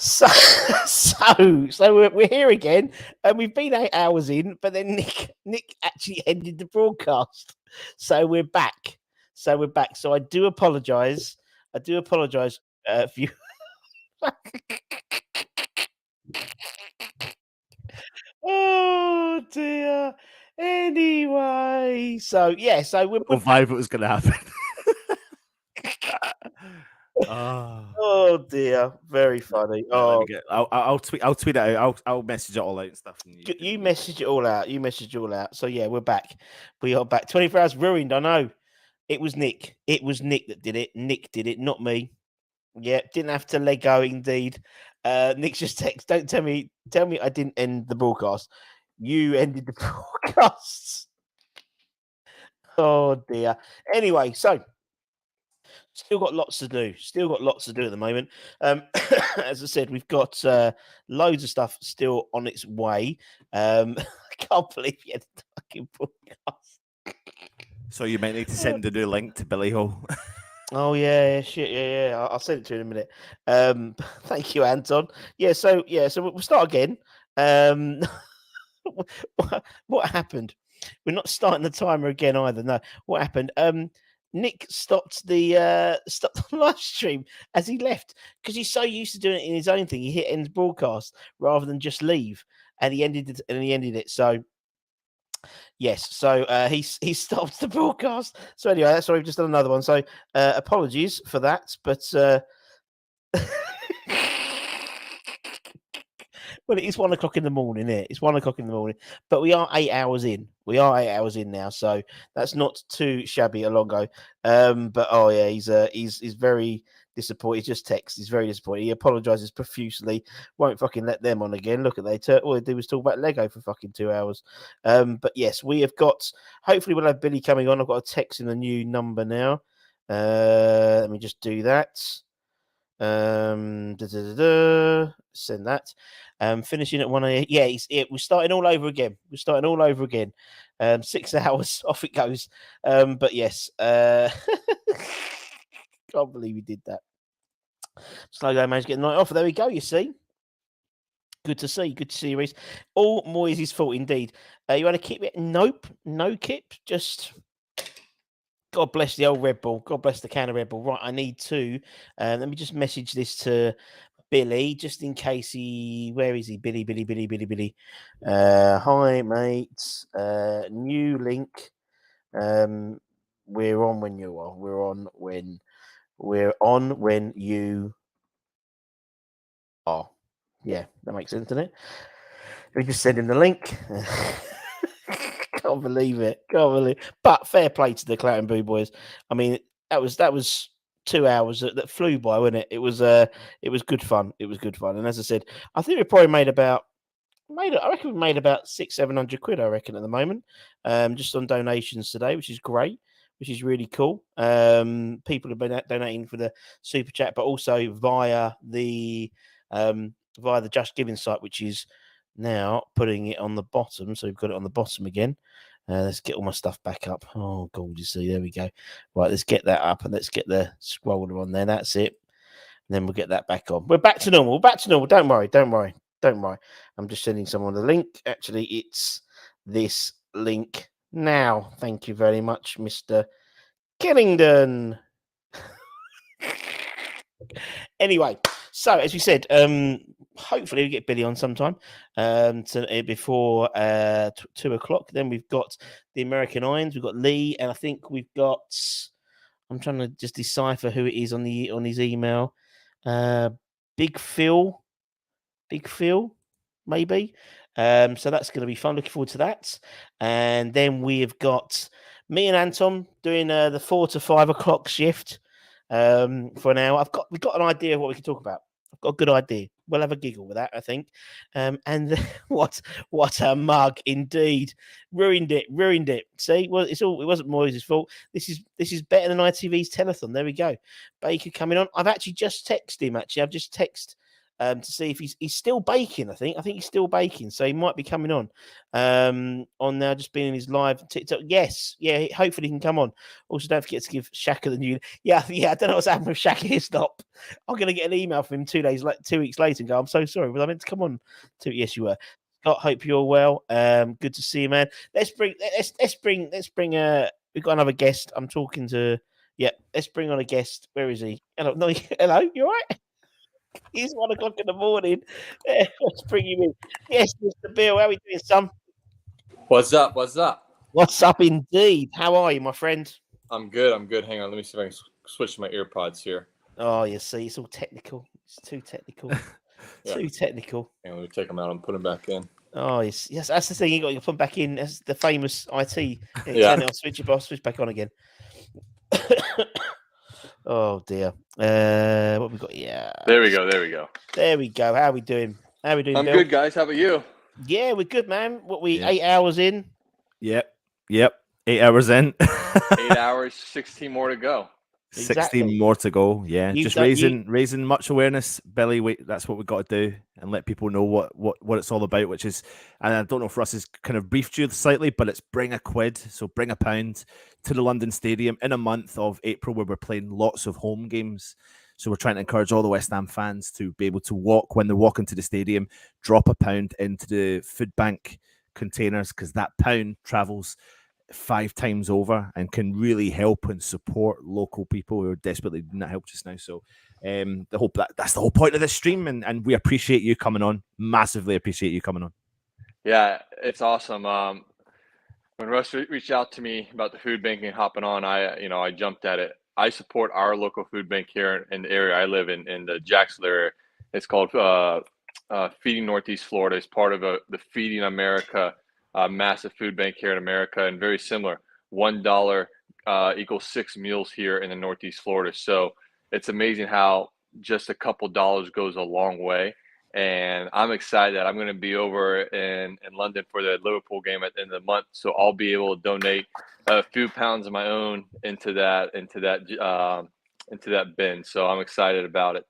So, we're here again, and we've been 8 hours in, but then Nick actually ended the broadcast. So we're back. So I do apologise. For you. Oh dear. Anyway, so we're Or vibe it was going to happen. Oh. oh dear, very funny. Right, let Oh, me get. I'll tweet. I'll tweet it out. I'll message it all out and stuff. And you messaged it all out. So yeah, we're back. We are back. 24 hours ruined. I know. It was Nick. It was Nick that did it. Nick did it, not me. Yeah, didn't have to let go. Indeed. Nick's just text. Don't tell me I didn't end the broadcast. You ended the broadcast. Oh dear. Anyway, so still got lots to do. At the moment. As I said, we've got loads of stuff still on its way. I can't believe you had the fucking podcast. So you might need to send a new link to Billy Hall. Oh yeah, shit, yeah. I'll send it to you in a minute. Thank you, Anton. So we'll start again. What happened? We're not starting the timer again either. No, what happened? Nick stopped the live stream as he left because he's so used to doing it in his own thing. He hit end broadcast rather than just leave, and he ended it. So yes, so he stopped the broadcast. So anyway, that's why we've just done another one. So apologies for that, but well, it is 1 o'clock in the morning. It's 1 o'clock in the morning, but we are 8 hours in. Now, so that's not too shabby a long go. But oh yeah, he's very disappointed. He just texts. He's very disappointed. He apologizes profusely. Won't fucking let them on again. Look at all they do was talk about Lego for fucking 2 hours. But yes, we have got. Hopefully, we'll have Billy coming on. I've got a text in a new number now. Let me just do that. Send that. Finishing at 1 a.m. Yeah, we're starting all over again. 6 hours off it goes. But yes, can't believe we did that. Slow down, managed to get the night off. There we go. You see. Good to see, Reese. All Moyes' fault indeed. You want to keep it? Nope, no Kip. Just God bless the old Red Bull. God bless the can of Red Bull. Right, I need to. Let me just message this to Billy, just in case where is he? Billy. Hi, mates. New link. We're on when you are. We're on when you are. Yeah, that makes sense, doesn't it? We just send him the link. Can't believe it. But fair play to the Clout and Boo boys. I mean, that was 2 hours that flew by, wasn't it? It was good fun. And as I said, I think we probably made about 600-700 quid. I reckon at the moment, just on donations today, which is great, which is really cool. People have been donating for the super chat, but also via the Just Giving site, which is now putting it on the bottom. So we've got it on the bottom again. Let's get all my stuff back up. Oh, God, you see, there we go. Right, let's get that up and let's get the scroller on there. That's it. And then we'll get that back on. We're back to normal. Don't worry. I'm just sending someone the link. Actually, it's this link now. Thank you very much, Mr. Killingdon. Anyway, so as we said, hopefully we get Billy on sometime before 2 o'clock. Then we've got the American Irons, we've got Lee, and I think we've got. I'm trying to just decipher who it is on his email. Big Phil, maybe. So that's going to be fun. Looking forward to that. And then we have got me and Anton doing the 4 to 5 o'clock shift for an hour. We've got an idea of what we can talk about. I've got a good idea. We'll have a giggle with that, I think. And what a mug indeed! Ruined it. See, well, it wasn't Moyes' fault. This is better than ITV's telethon. There we go. Baker coming on. I've actually just texted him. I've just texted to see if he's still baking. I think he's still baking, so he might be coming on now, just being in his live TikTok. Yes, yeah, hopefully he can come on. Also, don't forget to give Shaka the new. Yeah. I don't know what's happened with Shaka Hislop. I'm gonna get an email from him 2 weeks later and go, I'm so sorry, was I meant to come on? Yes, you were. Scott, hope you're well. Good to see you, man. Let's bring. We've got another guest. I'm talking to. Yeah, let's bring on a guest. Where is he? Hello, no, hello. You all right? It's 1 o'clock in the morning. Let's bring him in. Yes, Mr. Bill. How are we doing, son? What's up? What's up? What's up, indeed? How are you, my friend? I'm good. Hang on. Let me see if I can switch to my earpods here. Oh, you see, it's all technical. It's too technical. Yeah. Too technical. Hang on, let me take them out and put them back in. Oh, yes. That's the thing. You got to put them back in. That's the famous IT. Yeah. Turn it off, switch it off, switch back on again. Oh dear. What have we got? Yeah. There we go. There we go. How are we doing? I'm Bill? good, guys. How about you? Yeah, we're good, man. 8 hours in? Yep. 8 hours in. 8 hours, 16 more to go. 16 more to go. Yeah, just raising much awareness, Billy. That's what we've got to do, and let people know what it's all about. Which is, and I don't know if Russ has kind of briefed you slightly, but it's bring a quid, so bring £1 to the London Stadium in a month of April where we're playing lots of home games. So we're trying to encourage all the West Ham fans to be able to walk when they're walking to the stadium, drop £1 into the Foodbank containers, because that pound travels 5 times over and can really help and support local people who are desperately needing that help just now. So that's the whole point of this stream, and we appreciate you coming on. Massively appreciate you coming on. Yeah, it's awesome. When Russ reached out to me about the food banking hopping on, I jumped at it. I support our local food bank here in the area I live in the Jacksonville area. It's called Feeding Northeast Florida. It's part of the Feeding America massive food bank here in America, and very similar. $1 equals 6 meals here in the Northeast Florida. So it's amazing how just a couple dollars goes a long way. And I'm excited that I'm going to be over in London for the Liverpool game at the end of the month. So I'll be able to donate a few pounds of my own into that bin. So I'm excited about it.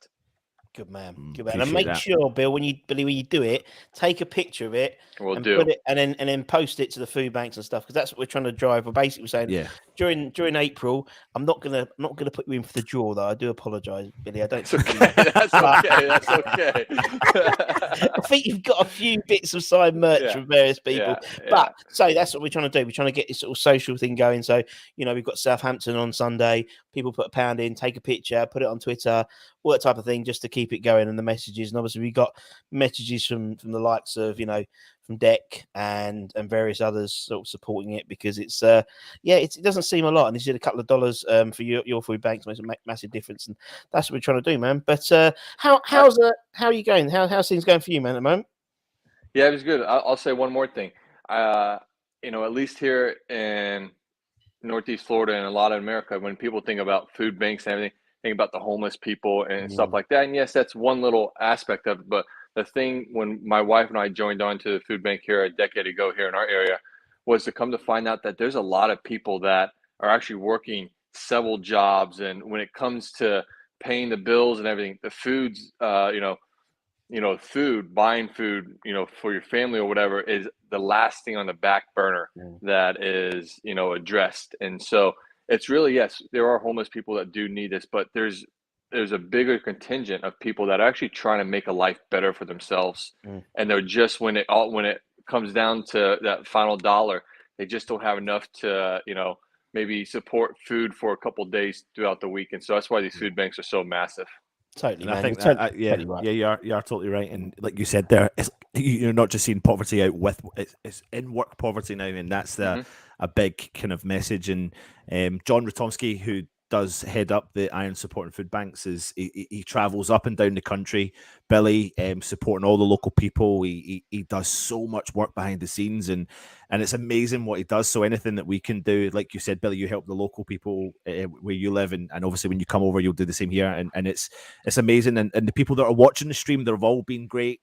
Good man. And make sure, Bill, when you do it, take a picture of it put it, and then post it to the food banks and stuff, because that's what we're trying to drive. We're basically saying, during April, I'm not gonna put you in for the draw, though. I do apologise, Billy. I don't. That's okay. That's okay. I think you've got a few bits of side merch from various people, but so that's what we're trying to do. We're trying to get this sort of social thing going. So we've got Southampton on Sunday. People put £1 in, take a picture, put it on Twitter, all that type of thing, just to keep it going, and the messages. And obviously we got messages from the likes of from Deck and various others sort of supporting it, because it's it doesn't seem a lot, and this is a couple of dollars for your food banks makes a massive difference, and that's what we're trying to do, man. But how are you going? How's things going for you, man, at the moment? Yeah, it was good. I'll say one more thing. At least here in Northeast Florida and a lot of America, when people think about food banks and everything, think about the homeless people and stuff like that. And yes, that's one little aspect of it. But the thing, when my wife and I joined on to the food bank here a decade ago here in our area, was to come to find out that there's a lot of people that are actually working several jobs. And when it comes to paying the bills and everything, the foods, buying food, for your family or whatever, is the last thing on the back burner that is, addressed. And so it's really, yes, there are homeless people that do need this, but there's a bigger contingent of people that are actually trying to make a life better for themselves. And they're just, when it comes down to that final dollar, they just don't have enough to, maybe support food for a couple of days throughout the week. And so that's why these food banks are so massive. Totally, and man. I think totally right. you are totally right. And like you said there, you're not just seeing poverty out with it's in work poverty now, and that's a big kind of message. And John Ratomski, who does head up the Iron Support and Food Banks, he travels up and down the country, Billy, supporting all the local people. He does so much work behind the scenes, and it's amazing what he does. So anything that we can do, like you said, Billy, you help the local people where you live, and obviously when you come over, you'll do the same here, and it's amazing. And the people that are watching the stream, they've all been great,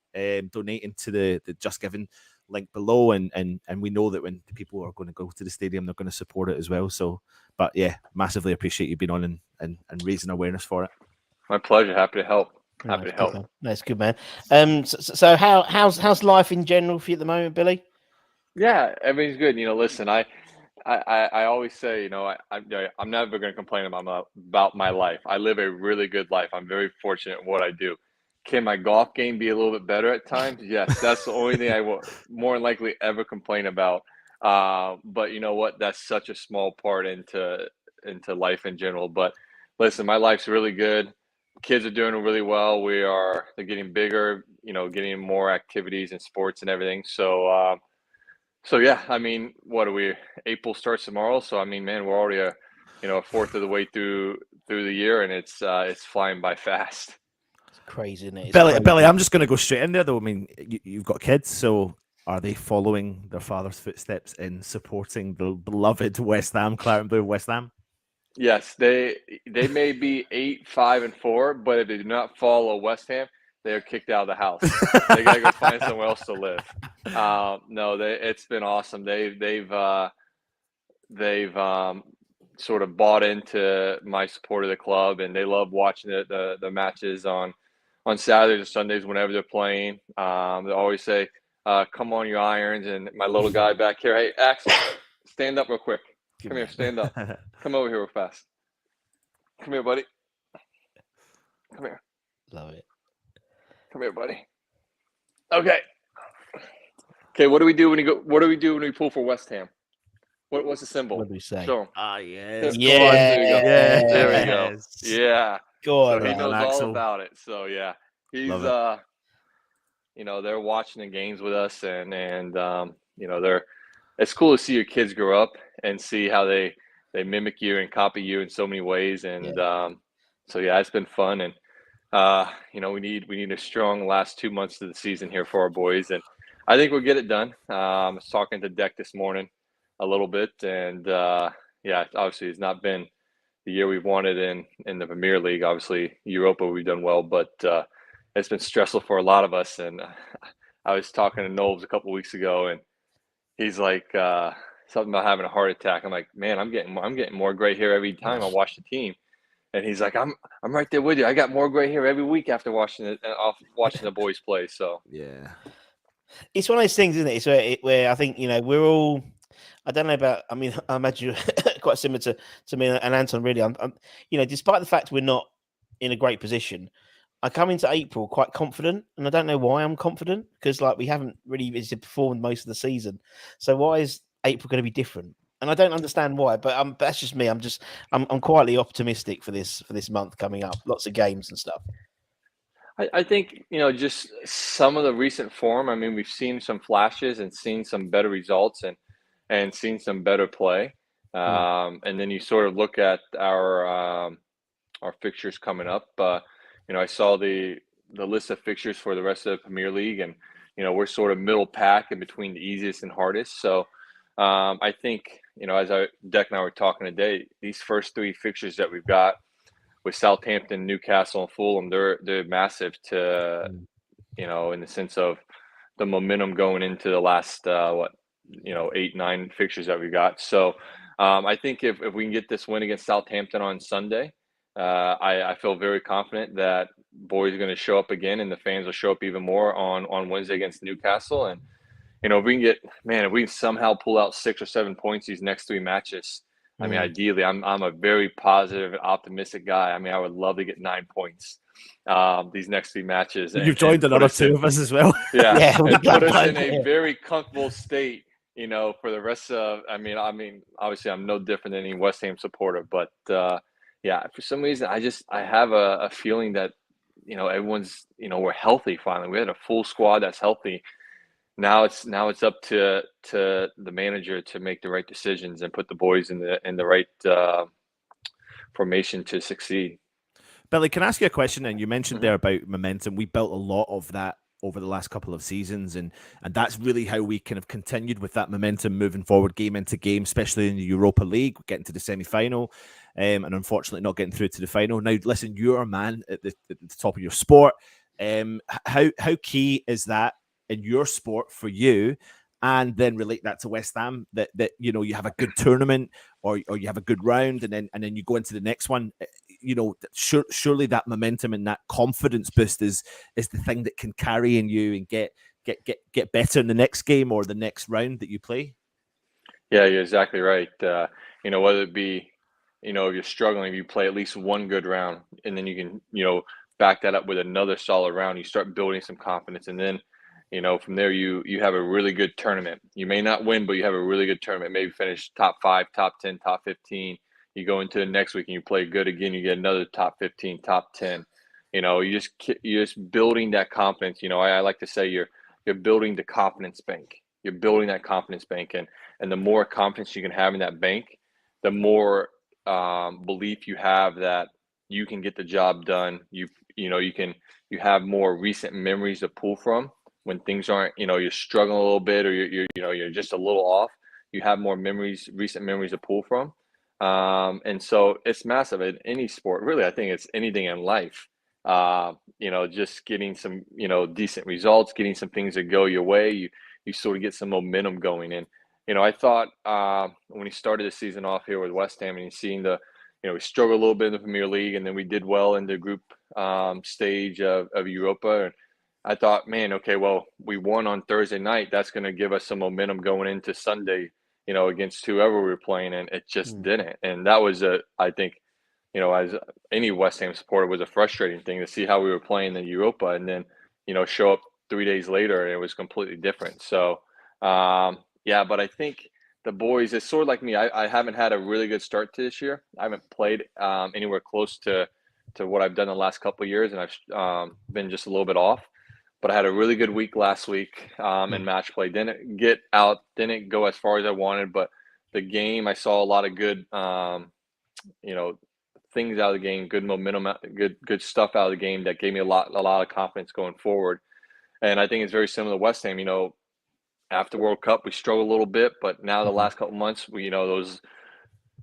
donating to the Just Giving link below, and we know that when the people are going to go to the stadium, they're going to support it as well. So, but yeah, massively appreciate you being on and raising awareness for it. My pleasure. Happy to help. Happy to help. Man. That's good, man. So how's life in general for you at the moment, Billy? Yeah, everything's good. Listen, I always say, I'm never going to complain about my life. I live a really good life. I'm very fortunate in what I do. Can my golf game be a little bit better at times? Yes, that's the only thing I will more than likely ever complain about. But you know what? That's such a small part into life in general. But listen, my life's really good. Kids are doing really well. They're getting bigger. Getting more activities and sports and everything. So yeah, I mean, what are we? April starts tomorrow, so I mean, man, we're already a fourth of the way through the year, and it's flying by fast. It's crazy, isn't it? Billy, I'm just going to go straight in there, though. I mean, you've got kids, so are they following their father's footsteps in supporting the beloved West Ham, Claret and Blue West Ham? Yes, they may be 8, 5, and 4, but if they do not follow West Ham, they are kicked out of the house. They gotta go find somewhere else to live. No, it's been awesome. They've sort of bought into my support of the club, and they love watching the matches on Saturdays or Sundays whenever they're playing. They always say, "Come on, your irons!" And my little guy back here, hey, Axel, stand up real quick. Come here, stand up. Come over here real fast. Come here, buddy. Come here. Love it. Come here, buddy. Okay. What do we do when we pull for West Ham? What's the symbol? What do we say? Show him. Yes. Yeah. There we go. Yeah. Go on, So he knows all Axel. about it. So yeah, he's Love they're watching the games with us, and they're. It's cool to see your kids grow up and see how they mimic you and copy you in so many ways, and so yeah, it's been fun, and we need a strong last 2 months of the season here for our boys, and I think we'll get it done. I was talking to Deck this morning a little bit, and obviously it's not been the year we've wanted in the Premier League. Obviously, Europa we've done well, but it's been stressful for a lot of us. And I was talking to Knowles a couple of weeks ago, and he's like something about having a heart attack. I'm like, man, I'm getting more gray hair every time I watch the team. And he's like, I'm right there with you. I got more gray hair every week after watching the boys play. So Yeah, it's one of those things, isn't it? It's where I think we're all. I don't know about. I mean, I imagine you're quite similar to me and Anton. Really, I'm despite the fact we're not in a great position, I come into April quite confident, and I don't know why I'm confident, because we haven't really performed most of the season. So why is April going to be different? And I don't understand why, but that's just me. I'm quietly optimistic for this month coming up. Lots of games and stuff. I think just some of the recent form. I mean, we've seen some flashes and seen some better results and seen some better play. And then you sort of look at our fixtures coming up. I saw the list of fixtures for the rest of the Premier League, and we're sort of middle pack in between the easiest and hardest. So I think as Deck and I were talking today, these first 3 fixtures that we've got with Southampton, Newcastle, and Fulham, they're massive to in the sense of the momentum going into the last 8, 9 fixtures that we got. So I think if we can get this win against Southampton on Sunday, I feel very confident that boys are going to show up again, and the fans will show up even more on Wednesday against Newcastle. And if we can somehow pull out 6 or 7 points these next 3 matches. I mean, ideally, I'm a very positive, optimistic guy. I mean, I would love to get 9 points these next 3 matches. You've joined another 2 of us as well. Yeah, and put us in a very comfortable state, for the rest of. I mean, obviously, I'm no different than any West Ham supporter, but for some reason, I have a feeling that everyone's we're healthy finally. We had a full squad that's healthy. Now it's up to the manager to make the right decisions and put the boys in the right formation to succeed. Billy, can I ask you a question? And you mentioned there about momentum. We built a lot of that over the last couple of seasons, and that's really how we kind of continued with that momentum moving forward, game into game, especially in the Europa League, getting to the semi-final, and unfortunately not getting through to the final. Now, listen, you're a man at the top of your sport. How key is that in your sport for you, and then relate that to West Ham, that you have a good tournament or you have a good round, and then you go into the next one? surely that momentum and that confidence boost is the thing that can carry in you and get better in the next game or the next round that you play. Yeah, you're exactly right. Whether it be, if you're struggling, if you play at least one good round, and then you can, back that up with another solid round, you start building some confidence, and then, from there you have a really good tournament. You may not win, but you have a really good tournament. Maybe finish top 5, top 10, top 15. You go into the next week and you play good again. You get another top 15, top 10. You're just building that confidence. I like to say you're building the confidence bank. You're building that confidence bank, and the more confidence you can have in that bank, the more belief you have that you can get the job done. You have more recent memories to pull from when things aren't, you're struggling a little bit, or you're just a little off. You have more recent memories to pull from. And so it's massive in any sport. Really, I think it's anything in life. Just getting some, decent results, getting some things that go your way. You sort of get some momentum going in. I thought when he started the season off here with West Ham, and he's seeing we struggled a little bit in the Premier League, and then we did well in the group stage of Europa. And I thought, man, okay, well, we won on Thursday night. That's going to give us some momentum going into Sunday, against whoever we were playing, and it just didn't. And that was I think, as any West Ham supporter, was a frustrating thing to see how we were playing the Europa, and then, show up 3 days later and it was completely different. So, but I think the boys, it's sort of like me. I haven't had a really good start to this year. I haven't played anywhere close to what I've done the last couple of years, and I've been just a little bit off. But I had a really good week last week in match play. Didn't go as far as I wanted, but the game, I saw a lot of good, things out of the game, good momentum, good stuff out of the game that gave me a lot of confidence going forward. And I think it's very similar to West Ham. After World Cup, we struggled a little bit, but now the last couple months, those,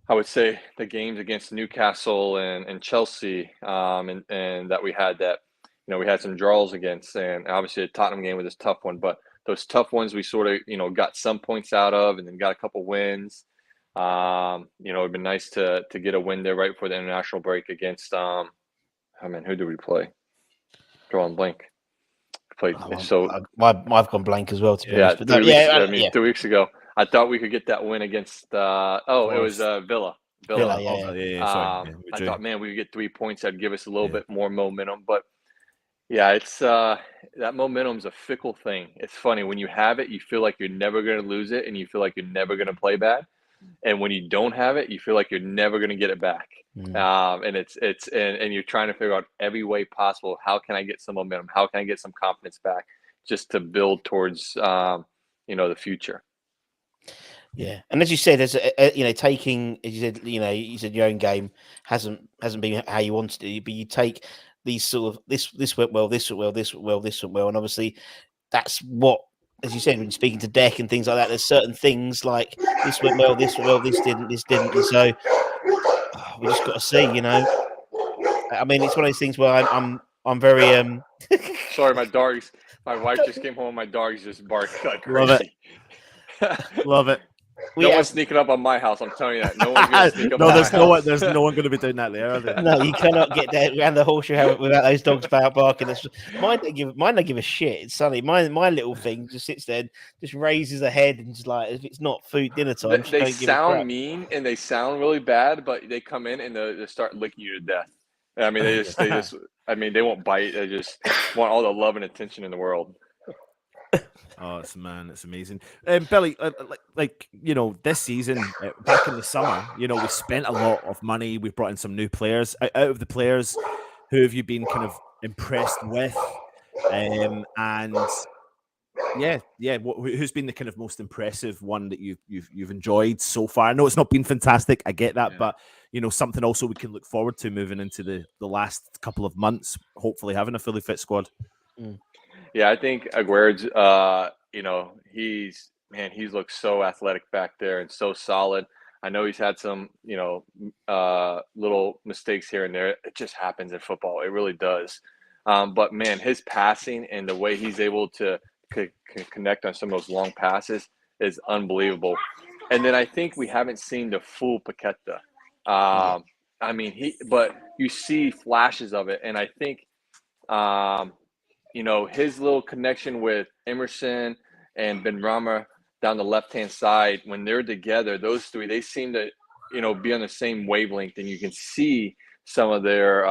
I would say, the games against Newcastle and Chelsea, and that we had we had some draws against, and obviously the Tottenham game was a tough one, but those tough ones we sort of, got some points out of, and then got a couple wins. It'd been nice to get a win there right before the international break against, who did we play? Drawing blank. Played I've gone blank as well, to be honest. But 2 weeks ago, I thought we could get that win against. It was Villa. Sorry. I thought, man, we could get 3 points. That'd give us a little bit more momentum. But yeah, it's that momentum's a fickle thing. It's funny when you have it, you feel like you're never going to lose it, and you feel like you're never going to play bad. And when you don't have it, you feel like you're never going to get it back. And and you're trying to figure out every way possible. How can I get some momentum? How can I get some confidence back, just to build towards, the future? Yeah, and as you said, as taking, as you said your own game hasn't been how you wanted it, but you take these sort of this went well, this went well, this went well, this went well, and obviously that's what, as you said, when you're speaking to Deck and things like that, there's certain things like this went well, this didn't, and so we just got to see, I mean, it's one of those things where I'm very Sorry, my wife just came home. My dogs just barked like crazy. Love it. No one's sneaking up on my house. I'm telling you that. No one's going to sneak up on my house. There's no one going to be doing that there, are there? No, you cannot get there around the horseshoe without those dogs barking. Mine don't give a shit. It's sunny. My little thing just sits there, and just raises a head, and just like, if it's not dinner time, they sound mean and they sound really bad, but they come in and they start licking you to death. I mean, they won't bite. They just want all the love and attention in the world. Oh, it's amazing. Billy, this season, back in the summer, we spent a lot of money. We brought in some new players. Out of the players, who have you been kind of impressed with? Who's been the kind of most impressive one that you've enjoyed so far? I know it's not been fantastic. I get that, but something also we can look forward to moving into the last couple of months. Hopefully, having a fully fit squad. Yeah, I think Aguerd's, he's looked so athletic back there and so solid. I know he's had some, little mistakes here and there. It just happens in football. It really does. But man, his passing and the way he's able to connect on some of those long passes is unbelievable. And then I think we haven't seen the full Paqueta. I mean, but you see flashes of it. And I think, his little connection with Emerson and Benrahma down the left-hand side, when they're together, those three, they seem to, be on the same wavelength, and you can see some of their,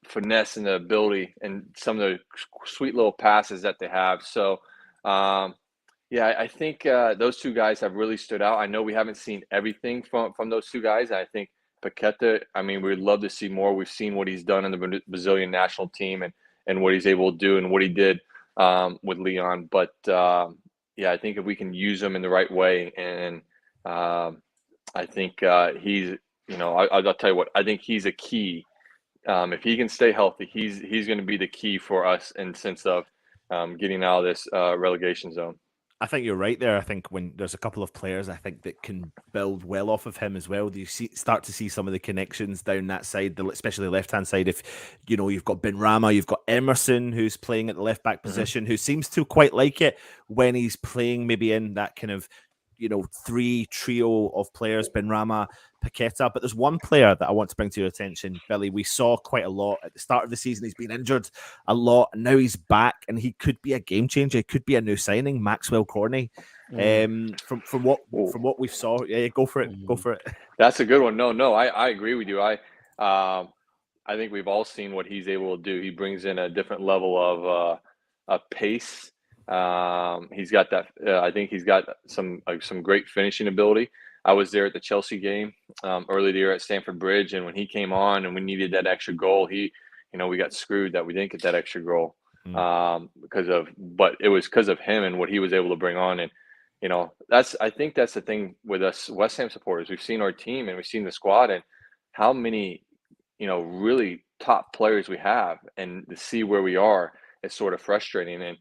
finesse and the ability and some of the sweet little passes that they have. So, I think those two guys have really stood out. I know we haven't seen everything from those two guys. I think Paqueta, I mean, we'd love to see more. We've seen what he's done in the Brazilian national team and what he's able to do and what he did with Leon. But, I think if we can use him in the right way, and I think he's, I'll tell you what, I think he's a key. If he can stay healthy, he's going to be the key for us in sense of getting out of this relegation zone. I think you're right there. I think when there's a couple of players, I think that can build well off of him as well. You start to see some of the connections down that side, especially the left-hand side. If, you've got Benrahma, you've got Emerson, who's playing at the left-back position, who seems to quite like it when he's playing maybe in that kind of, three trio of players, Benrahma, Paqueta. But there's one player that I want to bring to your attention, Billy. We saw quite a lot at the start of the season. He's been injured a lot, and now he's back, and he could be a game changer. He could be a new signing, Maxwell Cornet. From what we saw, go for it. Go for it. That's a good one. No, I agree with you. I think we've all seen what he's able to do. He brings in a different level of pace. He's got that. I think he's got some great finishing ability. I was there at the Chelsea game early the year at Stamford Bridge, and when he came on and we needed that extra goal, we got screwed that we didn't get that extra goal but it was because of him and what he was able to bring on. And I think that's the thing with us West Ham supporters. We've seen our team and we've seen the squad and how many really top players we have, and to see where we are, it's sort of frustrating. And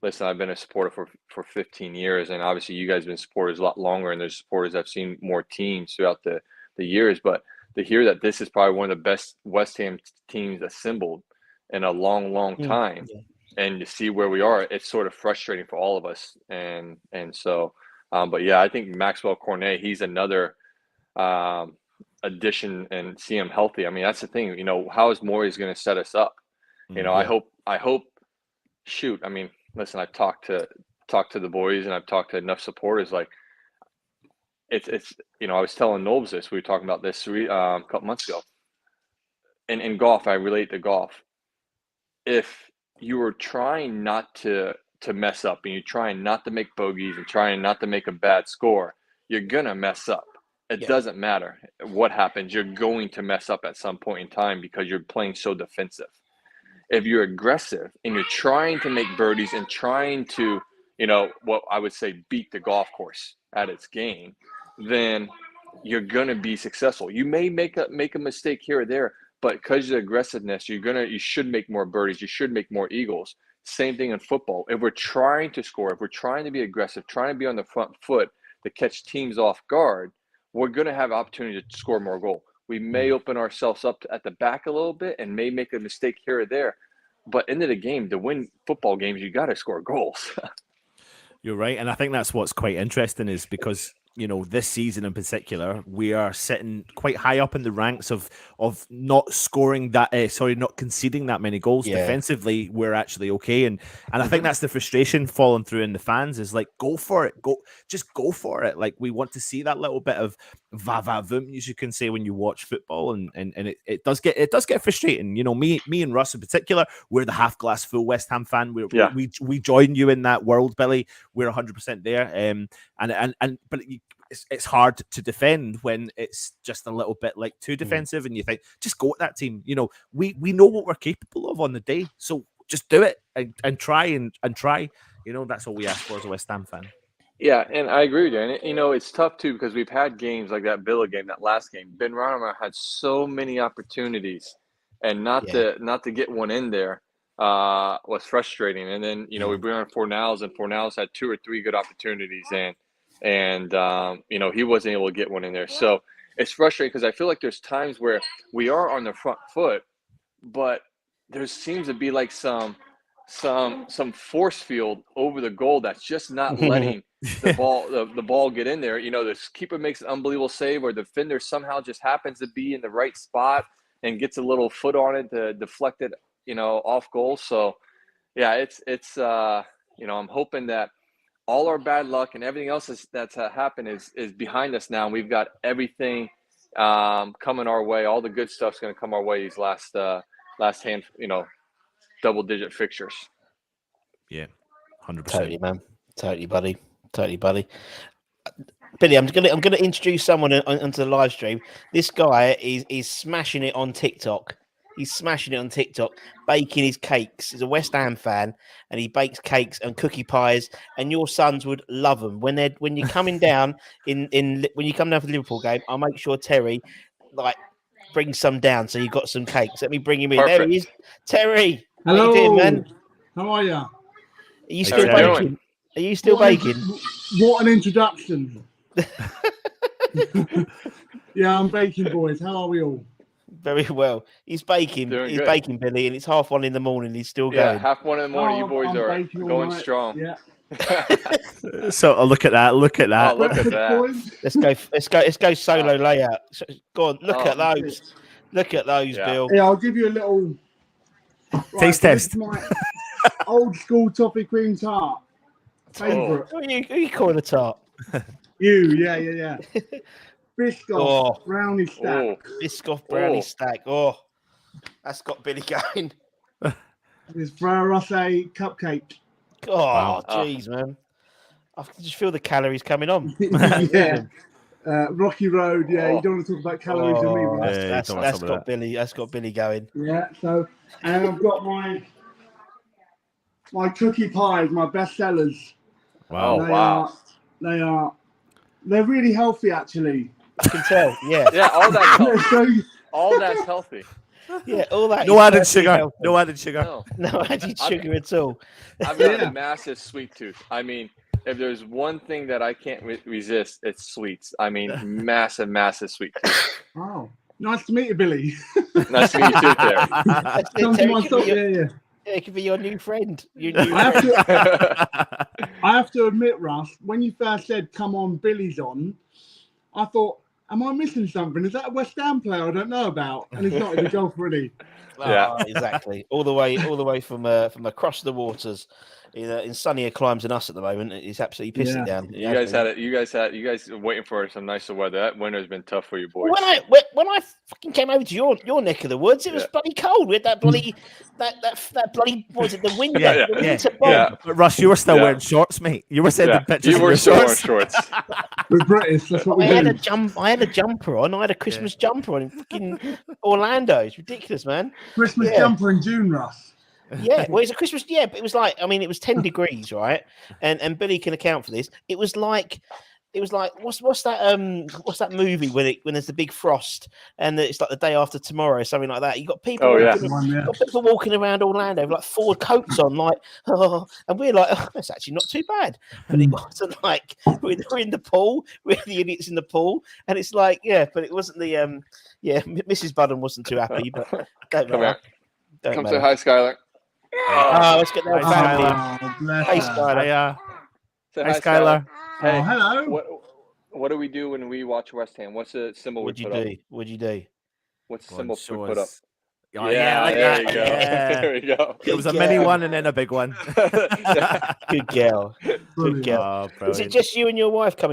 listen, I've been a supporter for 15 years, and obviously you guys have been supporters a lot longer, and there's supporters I've seen more teams throughout the years. But to hear that this is probably one of the best West Ham teams assembled in a long time, and to see where we are, it's sort of frustrating for all of us. And so, but yeah, I think Maxwell Cornet, he's another addition, and see him healthy. I mean, that's the thing. How is Moyes going to set us up? I hope. Shoot, I mean, listen, I've talked to the boys, and I've talked to enough supporters. Like, it's I was telling Nobes this. We were talking about this a couple months ago. In golf, I relate to golf. If you were trying not to mess up, and you're trying not to make bogeys and trying not to make a bad score, you're gonna mess up. It doesn't matter what happens. You're going to mess up at some point in time because you're playing so defensive. If you're aggressive and you're trying to make birdies and trying to, what I would say, beat the golf course at its game, then you're going to be successful. You may make a mistake here or there, but because of the aggressiveness, you should make more birdies. You should make more eagles. Same thing in football. If we're trying to score, if we're trying to be aggressive, trying to be on the front foot to catch teams off guard, we're going to have opportunity to score more goal. We may open ourselves up at the back a little bit and may make a mistake here or there. But end of the game, to win football games, you got to score goals. You're right. And I think that's what's quite interesting is because, this season in particular, we are sitting quite high up in the ranks of not scoring that, not conceding that many goals. Defensively, we're actually okay. And I think that's the frustration falling through in the fans is like, go for it. Just go for it. Like, we want to see that little bit of va-va-voom, as you can say, when you watch football. And it does get frustrating. Me and Russ in particular, we're the half glass full West Ham fan. We join you in that world, Billy. We're 100% there. But it's hard to defend when it's just a little bit like too defensive, and you think, just go at that team. We know what we're capable of on the day, so just do it and try and try. That's all we ask for as a West Ham fan. Yeah, and I agree with you. And it's tough too because we've had games like that Villa game, that last game. Benrahma had so many opportunities, and not to get one in there was frustrating. And then we bring on Fornals, and Fornals had 2 or 3 good opportunities, and he wasn't able to get one in there. So it's frustrating because I feel like there's times where we are on the front foot, but there seems to be like some force field over the goal that's just not letting the ball get in there. The keeper makes an unbelievable save, or the defender somehow just happens to be in the right spot and gets a little foot on it to deflect it, off goal. So, yeah, it's I'm hoping that all our bad luck and everything else that's happened is behind us now. And we've got everything coming our way. All the good stuff's going to come our way these last hand, double-digit fixtures. Yeah, 100%. Totally, man. Totally, buddy. Billy, I'm gonna introduce someone onto the live stream. This guy is smashing it on TikTok. He's smashing it on TikTok, baking his cakes. He's a West Ham fan, and he bakes cakes and cookie pies. And your sons would love them when you're coming down when you come down for the Liverpool game. I'll make sure Terry brings some down, so you got some cakes. Let me bring him in. Perfect. There he is, Terry. Hello, how you doing, man? How are you? Are you still How you baking? doing? Are you still baking? What an introduction! Yeah, I'm baking, boys. How are we all? Very well. He's baking. He's good. baking, Billy, and it's 1:30 in the morning. He's still Yeah, going. 1:30 in the morning. You boys I'm are baking all going night. strong. Yeah. So look at that. Look at that. Oh, look at that. Boys. Let's go solo layout. Go on, look Oh, at those. Look at those, Yeah. Bill. Yeah, I'll give you a little Taste this is test. My old school toffee cream tart. Favorite. Who are you calling a tart? Yeah. Biscoff Oh. brownie stack. Oh, Biscoff brownie Oh. stack. Oh, that's got Billy going. It's for us a cupcake. Oh, Wow. jeez, man. I can just feel the calories coming on. Yeah. Rocky Road. Yeah, Oh. you don't want to talk about calories with me, Oh, right? Yeah, that's don't want that's some of got Billy. That's got Billy going. Yeah. So, and I've got my cookie pies, my best sellers. Wow. Oh, wow. They're really healthy, actually. I can tell. Yeah, yeah, all that's healthy. So, All that's healthy. yeah. All that. No is added perfectly sugar. healthy. No added sugar. No, No added sugar at all. I've got Yeah. a massive sweet tooth. I mean, if there's one thing that I can't resist, it's sweets. I mean, massive sweet tooth. oh, nice to meet you, Billy. Nice to meet you too, Terry. That's it, Come to Terry. my It could shop. be your- Yeah. It could be your new friend. I have to admit, Russ, when you first said, "Come on, Billy's on," I thought, "Am I missing something? Is that a West Ham player I don't know about?" And he's not in the golf, really. Yeah. Exactly. All the way from across the waters, in sunnier climes than us at the moment. It's absolutely pissing Yeah. down. You guys are waiting for some nicer weather. That winter's been tough for you boys. When I fucking came over to your neck of the woods, it was Yeah. bloody cold. We had that bloody that bloody what was it, the winter, Yeah. the winter Yeah. bomb. Yeah. But Russ, you were still Yeah. wearing shorts, mate. You were sending pictures. You of were your still wearing shorts. shorts. We're British. That's what we I had do. a jumper on. I had a Christmas jumper on in fucking Orlando. It's ridiculous, man. Christmas Yeah. jumper in June, Russ. Yeah, well, it's a Christmas. Yeah, but it was like, I mean, it was 10 degrees, right? And Billy can account for this. It was like what's that movie when there's the big frost and it's like the day after tomorrow, something like that. You got people. Oh, yeah. Got people walking around Orlando with like 4 coats on, like, and we're like, that's actually not too bad. But it wasn't like we're in the pool, we're the idiots in the pool, and it's like, yeah, but it wasn't the Mrs. Budden wasn't too happy, but don't Come matter. here. Don't Come matter. say hi, Skylar. Oh, let's get that Hi, family. Oh, bless Hey, her. Skylar. Say Hi, Skylar. Hey, Oh, hello. what do we do when we watch West Ham? What's the symbol we What'd you put up? do? What'd you do? What's the Go on, symbol show we put up? us. Oh, yeah, like there that. you go. Yeah. There we go. It was a Good mini girl. one and then a big one. Good girl. Good Brilliant. girl. Oh, Is it brilliant. just you and your wife came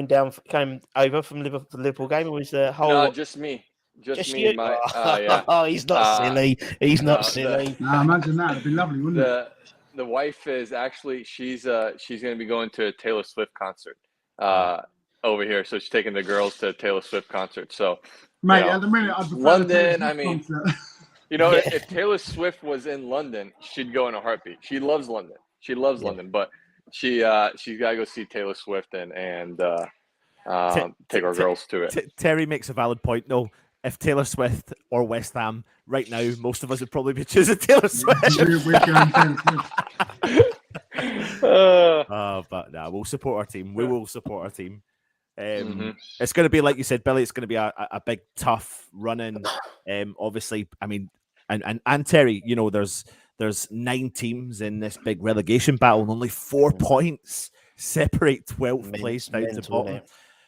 over from the Liverpool game, or was the whole? No, just me. Just me. you? My yeah. Oh, he's not silly. He's not no, silly. Nah, imagine that. It'd be lovely, wouldn't it? The wife is actually she's going to be going to a Taylor Swift concert over here, so she's taking the girls to a Taylor Swift concert. So Mate, you know, at the minute, I'd prefer London, the Taylor Swift I mean, concert. you know, Yeah. if Taylor Swift was in London, she'd go in a heartbeat. She loves London. She loves Yeah. London, but she's got to go see Taylor Swift and take our girls to it. Terry makes a valid point, though. If Taylor Swift or West Ham, right now, most of us would probably be choosing Taylor Swift. We're going Taylor Swift. But nah, we'll support our team. We will support our team. Mhm. It's going to be, like you said, Billy, it's going to be a big, tough run-in. Obviously, I mean, and Terry, you know, there's 9 teams in this big relegation battle and only 4 points separate 12th place down to mental, bottom. innit?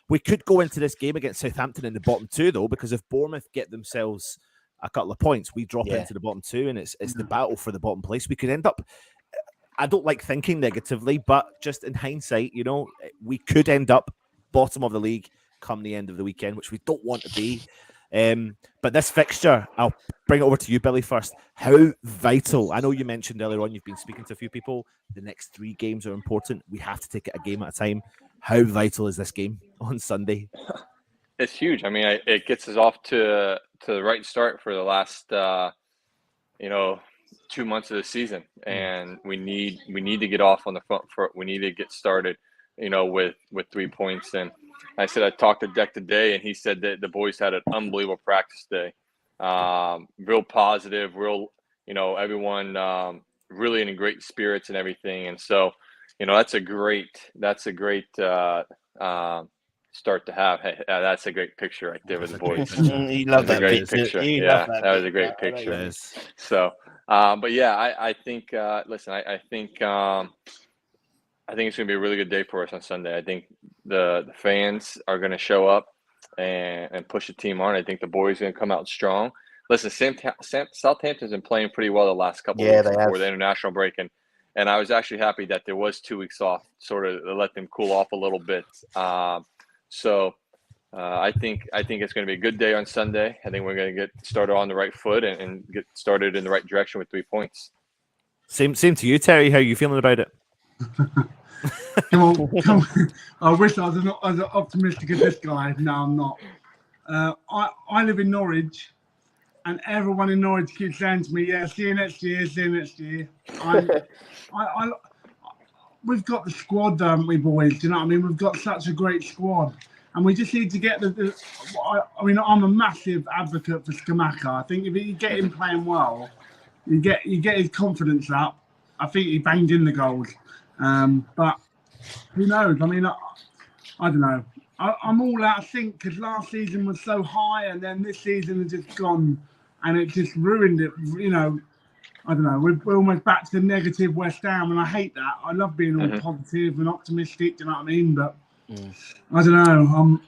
We could go into this game against Southampton in the bottom two, though, because if Bournemouth get themselves a couple of points, we drop into the bottom two, and it's the battle for the bottom place. We could end up, I don't like thinking negatively, but just in hindsight, you know, we could end up bottom of the league come the end of the weekend, which we don't want to be. But this fixture, I'll bring it over to you, Billy, first. How vital, I know you mentioned earlier on, you've been speaking to a few people, the next 3 games are important. We have to take it a game at a time. How vital is this game on Sunday? It's huge. I mean, it gets us off to the right start for the last, 2 months of the season, and we need to get off on the front foot. We need to get started, with 3 points. And I said I talked to Deck today, and he said that the boys had an unbelievable practice day. Real positive, everyone really in great spirits and everything. And so, that's a great start to have. Hey, that's a great picture right there with the boys. You love that picture. Yeah, that was a great picture. So, but yeah, I think. Listen, I think it's going to be a really good day for us on Sunday. I think the fans are going to show up and push the team on. I think the boys are going to come out strong. Listen, Southampton's been playing pretty well the last couple of weeks before the international break, and I was actually happy that there was 2 weeks off, sort of to let them cool off a little bit. So I think it's going to be a good day on Sunday. I think we're going to get started on the right foot and get started in the right direction with 3 points. Same to you, Terry. How are you feeling about it? Come on. I wish I was as optimistic as this guy. No, I'm not. I live in Norwich, and everyone in Norwich keeps saying to me, "Yeah, see you next year. See you next year." We've got the squad, haven't we, boys? Do you know what I mean? We've got such a great squad, and we just need to get I'm a massive advocate for Skamaka. I think if you get him playing well, you get his confidence up. I think he banged in the goals. But who knows? I mean, I don't know. I'm all out of sync because last season was so high, and then this season has just gone, and it just ruined it. I don't know. We're almost back to the negative West Ham, and I hate that. I love being all positive and optimistic. Do you know what I mean? But I don't know.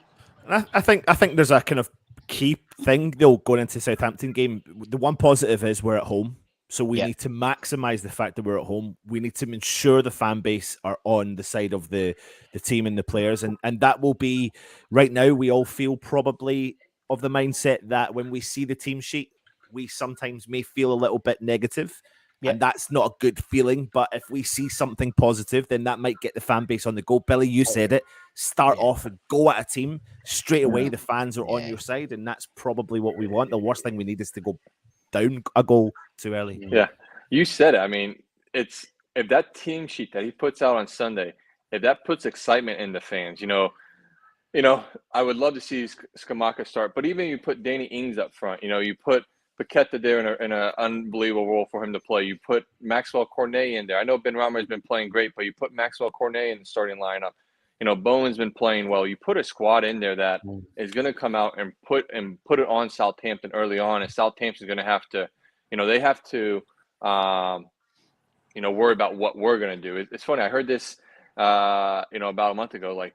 I think there's a kind of key thing though going into the Southampton game. The one positive is we're at home. So we need to maximise the fact that we're at home. We need to ensure the fan base are on the side of the team and the players. And that will be, right now, we all feel probably of the mindset that when we see the team sheet, we sometimes may feel a little bit negative. And that's not a good feeling. But if we see something positive, then that might get the fan base on the go. Billy, you said it. Start off and go at a team. Straight away, the fans are on your side. And that's probably what we want. The worst thing we need is to go down a goal too early. Yeah, you said it. I mean, if that team sheet that he puts out on Sunday, if that puts excitement in the fans, I would love to see Skamaka start. But even you put Danny Ings up front, you put Paqueta there in an unbelievable role for him to play. You put Maxwell Cornet in there. I know Ben Rama has been playing great, but you put Maxwell Cornet in the starting lineup. Bowen's been playing well. You put a squad in there that is going to come out and put it on Southampton early on, and Southampton's going to have to, they have to, worry about what we're going to do. It's funny. I heard this, about a month ago. Like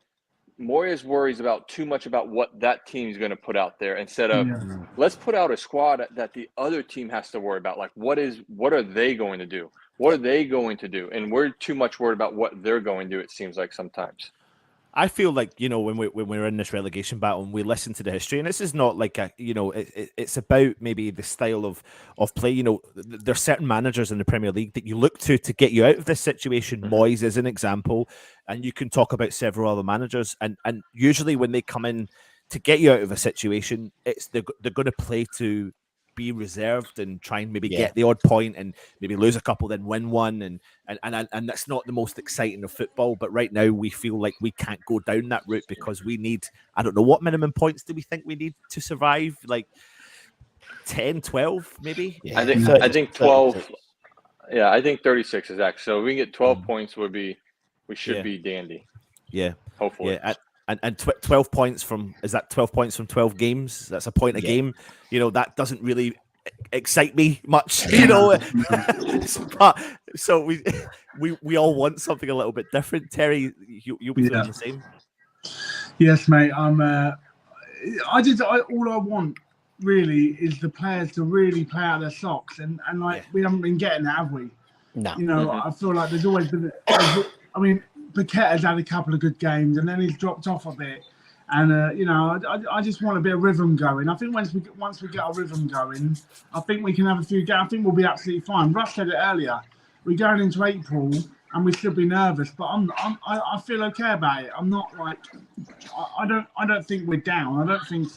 Moyes worries about too much about what that team is going to put out there instead of let's put out a squad that the other team has to worry about. Like what are they going to do? What are they going to do? And we're too much worried about what they're going to do. It seems like sometimes. I feel like, when we're in this relegation battle and we listen to the history, and this is not like it's about maybe the style of play. There's certain managers in the Premier League that you look to get you out of this situation. Moyes is an example, and you can talk about several other managers. And usually when they come in to get you out of a situation, they're going to play to be reserved and try and maybe get the odd point and maybe lose a couple, then win one, and that's not the most exciting of football. But right now we feel like we can't go down that route because we need, I don't know, what minimum points do we think we need to survive? Like 10, 12 maybe? I think 12. Yeah, I think 36 is actually. So if we can get 12 points, we should be dandy. Yeah. Hopefully. Yeah. And 12 points from, is that 12 points from 12 games? That's a point a game. That doesn't really excite me much, you know. But so we all want something a little bit different. Terry, you'll be feeling the same. Yes, mate. All I want really is the players to really play out their socks, and we haven't been getting that, have we? No. You know, I feel like there's always been. I mean, Paquette has had a couple of good games, and then he's dropped off a bit. And you know, I just want a bit of rhythm going. I think once we get our rhythm going, I think we can have a few games. I think we'll be absolutely fine. Russ said it earlier. We're going into April, and we should be nervous, but I feel okay about it. I'm not like I don't think we're down. I don't think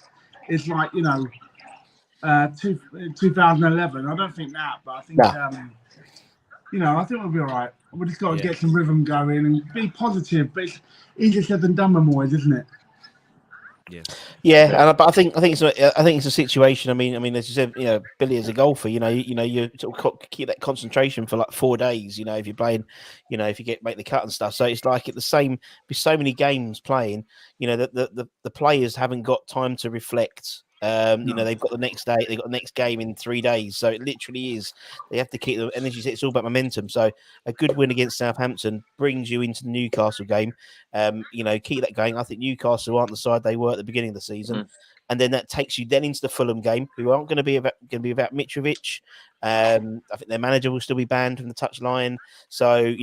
it's like 2011. I don't think that, but I think I think we'll be all right. We just got to get some rhythm going and be positive. But it's easier said than done with Moyes, isn't it? But I think it's a situation. I mean, as you said, Billy is a golfer. You sort of keep that concentration for like 4 days. If you're playing, if you make the cut and stuff. So it's like at the same, with so many games playing. The players haven't got time to reflect. They've got the next day. They've got the next game in 3 days. So it literally is. They have to keep the energy. It's all about momentum. So a good win against Southampton brings you into the Newcastle game. Keep that going. I think Newcastle aren't the side they were at the beginning of the season, and then that takes you then into the Fulham game, who aren't going to be about Mitrovic. I think their manager will still be banned from the touchline. So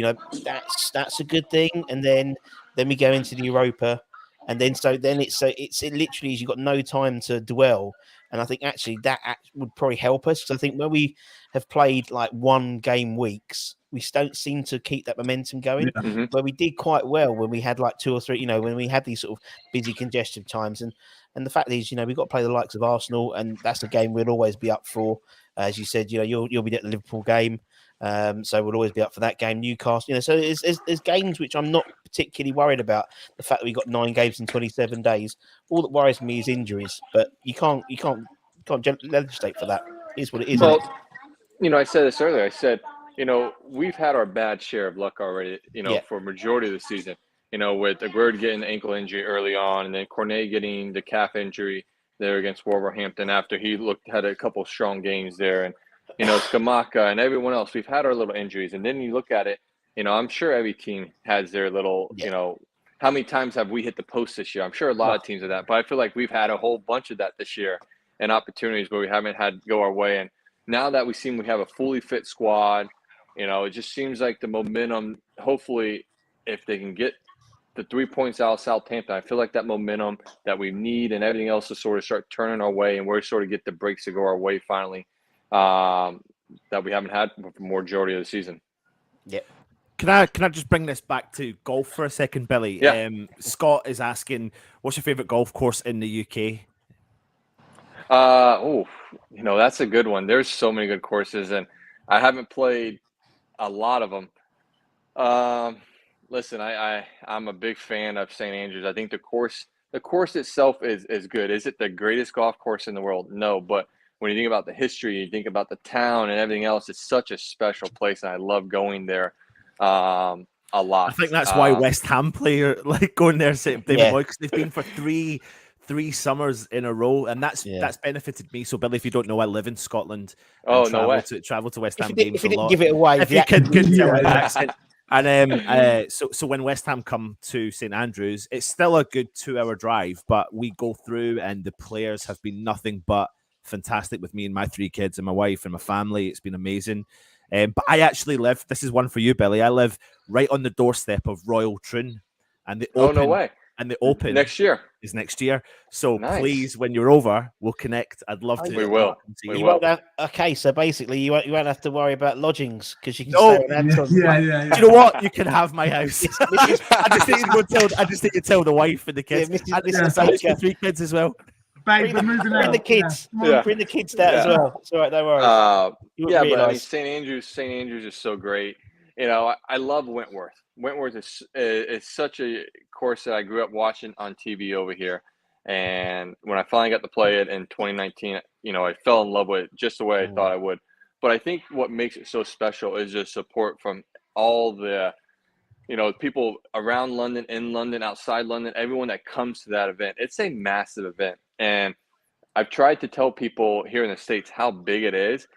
that's a good thing. And then we go into the Europa. And then it literally is you've got no time to dwell, and I think actually that would probably help us. So I think when we have played like 1 game weeks, we don't seem to keep that momentum going. Yeah. Where we did quite well when we had like 2 or 3, when we had these sort of busy congestive times, and the fact is, we've got to play the likes of Arsenal, and that's a game we'll always be up for. As you said, you'll be at the Liverpool game. So we'll always be up for that game. Newcastle, so there's games which I'm not particularly worried about. The fact that we got 9 games in 27 days. All that worries me is injuries, but you can't legislate for that. It is what it is. Well, I said this earlier. I said, we've had our bad share of luck already. For a majority of the season. With Aguerd getting the ankle injury early on, and then Cornet getting the calf injury there against Wolverhampton after he had a couple strong games there, and Skamaka and everyone else. We've had our little injuries, and then you look at it. I'm sure every team has their little. How many times have we hit the post this year? I'm sure a lot of teams have that, but I feel like we've had a whole bunch of that this year, and opportunities where we haven't had go our way. And now that we have a fully fit squad, it just seems like the momentum. Hopefully, if they can get the 3 points out of Southampton, I feel like that momentum that we need and everything else to sort of start turning our way, and we're sort of get the breaks to go our way finally. That we haven't had for the majority of the season. Yep. Can I just bring this back to golf for a second, Billy? Yeah. Scott is asking, what's your favourite golf course in the UK? That's a good one. There's so many good courses, and I haven't played a lot of them. Listen, I'm a big fan of St. Andrews. I think the course itself is good. Is it the greatest golf course in the world? No, but when you think about the history, you think about the town and everything else, it's such a special place, and I love going there a lot. I think that's why West Ham play like going there, because they've been for three summers in a row, and that's benefited me. So, Billy, if you don't know, I live in Scotland. Oh, no way. Travel to West Ham games if you a lot. Give it away. If you could tell my accent. And so when West Ham come to St. Andrews, it's still a good 2-hour drive, but we go through, and the players have been nothing but fantastic with me and my 3 kids and my wife and my family. It's been amazing. But I actually live, this is one for you, Billy. I live right on the doorstep of Royal Troon, and the Open, no way. And the Open next year is next year. So nice. Please, when you're over, we'll connect. I'd love to. We will. Okay, so basically, you won't have to worry about lodgings because you can stay on Anton. Yeah. Do you know what? You can have my house. I just need to tell the wife and the kids. And 3 kids as well. Babe, bring the kids. Yeah. Bring the kids down as well. It's all right, don't worry. But I mean, St. Andrews is so great. I love Wentworth. Wentworth is such a course that I grew up watching on TV over here. And when I finally got to play it in 2019, I fell in love with it just the way I thought I would. But I think what makes it so special is the support from all the, people around London, in London, outside London, everyone that comes to that event. It's a massive event. And I've tried to tell people here in the States how big it is.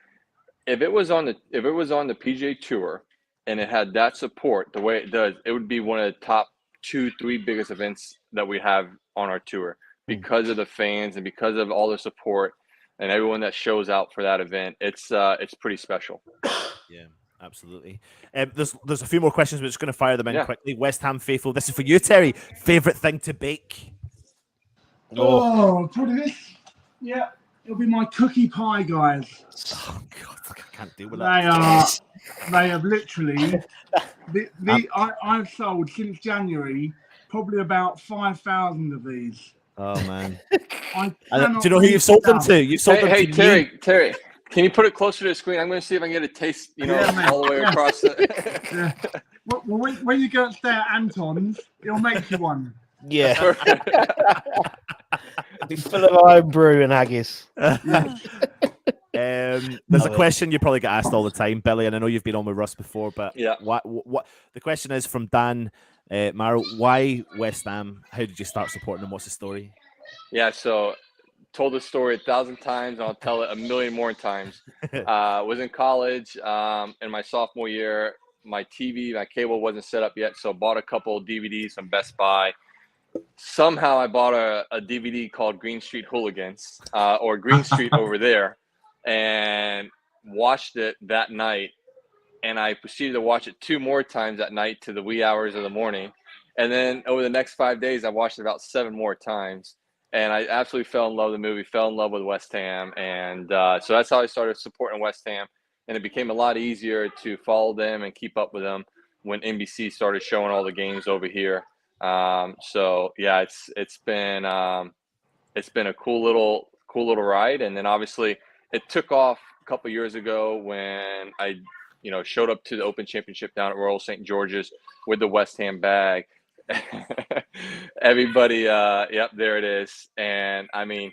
If it was on the PGA Tour and it had that support the way it does, it would be one of the top 2-3 biggest events that we have on our tour because of the fans and because of all the support and everyone that shows out for that event. It's pretty special. Yeah, absolutely. There's a few more questions. We're just going to fire them in quickly. West Ham faithful. This is for you, Terry. Favorite thing to bake? Probably this. Yeah, it'll be my cookie pie, guys. Oh God, I can't deal with that. They have literally. I've sold since January probably about 5,000 of these. Oh man. Do you know who you've sold them to? You've sold them to Terry. Can you put it closer to the screen? I'm going to see if I can get a taste, all the way across the... Well, when you go and stay at Anton's, he'll make you one. Yeah. It'll be full of iron brew and haggis. There's a question you probably get asked all the time, Billy, and I know you've been on with Russ before, but what the question is from Dan Marrow, why West Ham? How did you start supporting them? What's the story? Yeah, so told the story 1,000 times, and I'll tell it a million more times. Was in college in my sophomore year. My cable wasn't set up yet, so bought a couple of DVDs from Best Buy. Somehow I bought a DVD called Green Street Hooligans, or Green Street over there, and watched it that night. And I proceeded to watch it 2 more times that night to the wee hours of the morning. And then over the next 5 days, I watched it about 7 more times. And I absolutely fell in love with the movie, fell in love with West Ham. And so that's how I started supporting West Ham. And it became a lot easier to follow them and keep up with them when NBC started showing all the games over here. So yeah, it's been a cool little ride. And then obviously it took off a couple years ago when I showed up to the Open Championship down at Royal St. George's with the West Ham bag. Everybody, yep, there it is. And I mean,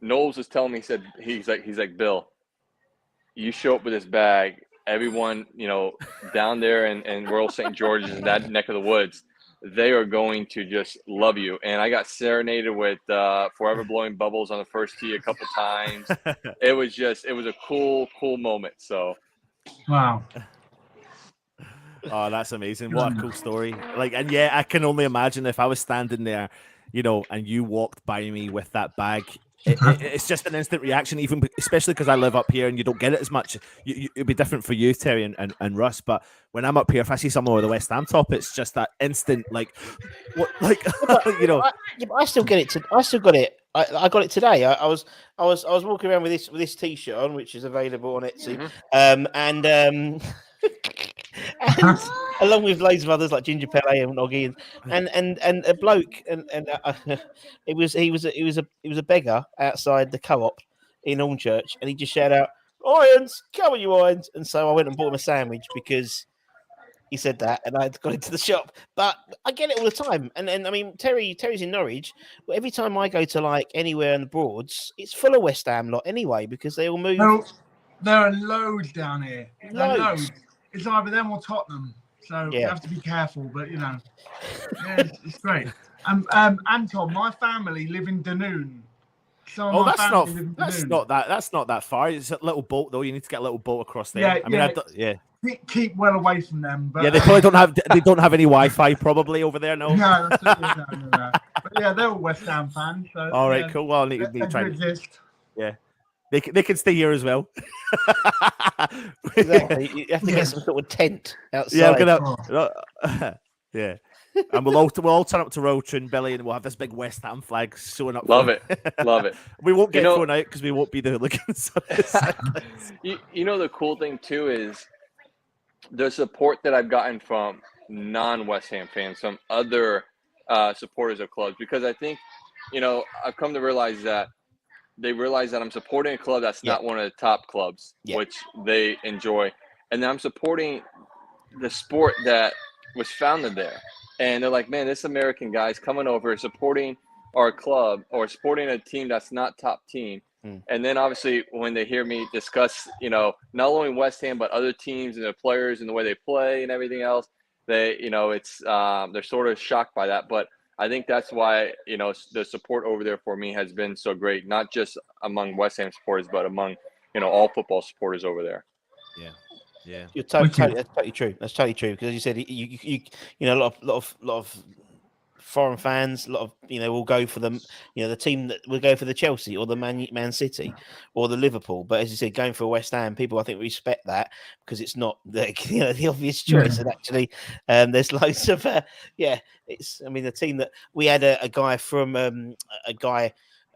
Knowles was telling me, he's like, Bill, you show up with this bag, everyone, down there in Royal St. George's in that neck of the woods, they are going to just love you. And I got serenaded with Forever Blowing Bubbles on the first tee a couple times. It was a cool moment. So. Wow. Oh, that's amazing. What a cool story. And yeah, I can only imagine if I was standing there, and you walked by me with that bag, it's just an instant reaction, even especially because I live up here and you don't get it as much. It'd be different for you, Terry and Russ, but when I'm up here, if I see someone with a West Ham top, it's just that instant, I still get it. I still got it. I got it today. I was walking around with this T-shirt on, which is available on Etsy, and along with loads of others like Ginger Pele and Noggy and a bloke and he was a beggar outside the co-op in Hornchurch, and he just shouted out, "Irons, come on, you irons!" And so I went and bought him a sandwich because he said that, and I got into the shop. But I get it all the time. And I mean, Terry's in Norwich. But every time I go to anywhere in the Broads, it's full of West Ham lot anyway, because they all move. No, there are loads down here. Loads. It's either them or Tottenham. So you have to be careful. But it's great. Anton, my family live in Dunoon. So that's not that far. It's a little boat though. You need to get a little boat across there. Keep well away from them. But they probably don't have any Wi-Fi probably over there. No. No. But yeah, they're all West Ham fans. So, all right, cool. Well, I need to try. Yeah, they can stay here as well. Exactly. You have to get some sort of tent outside. Yeah, yeah. And we'll all turn up to Rolltrin, Billy, and we'll have this big West Ham flag sewn up. Love it. We won't get thrown out because we won't be the hooligans. The cool thing too is the support that I've gotten from non-West Ham fans, some other supporters of clubs, because I think, I've come to realize that they realize that I'm supporting a club that's not one of the top clubs, which they enjoy, and then I'm supporting the sport that was founded there. And they're like, man, this American guy's coming over, supporting our club or supporting a team that's not top team. And then obviously when they hear me discuss, not only West Ham, but other teams and their players and the way they play and everything else, they, they're sort of shocked by that. But I think that's why, the support over there for me has been so great, not just among West Ham supporters, but among, all football supporters over there. Yeah. Yeah. You're totally, that's totally true. That's totally true. Because as you said, a lot of foreign fans, a lot of will go for them. The team that will go for the Chelsea or the Man City or the Liverpool. But as you said, going for West Ham, people I think respect that because it's not the the obvious choice. And actually, there's loads of it's. I mean, the team that we had a guy from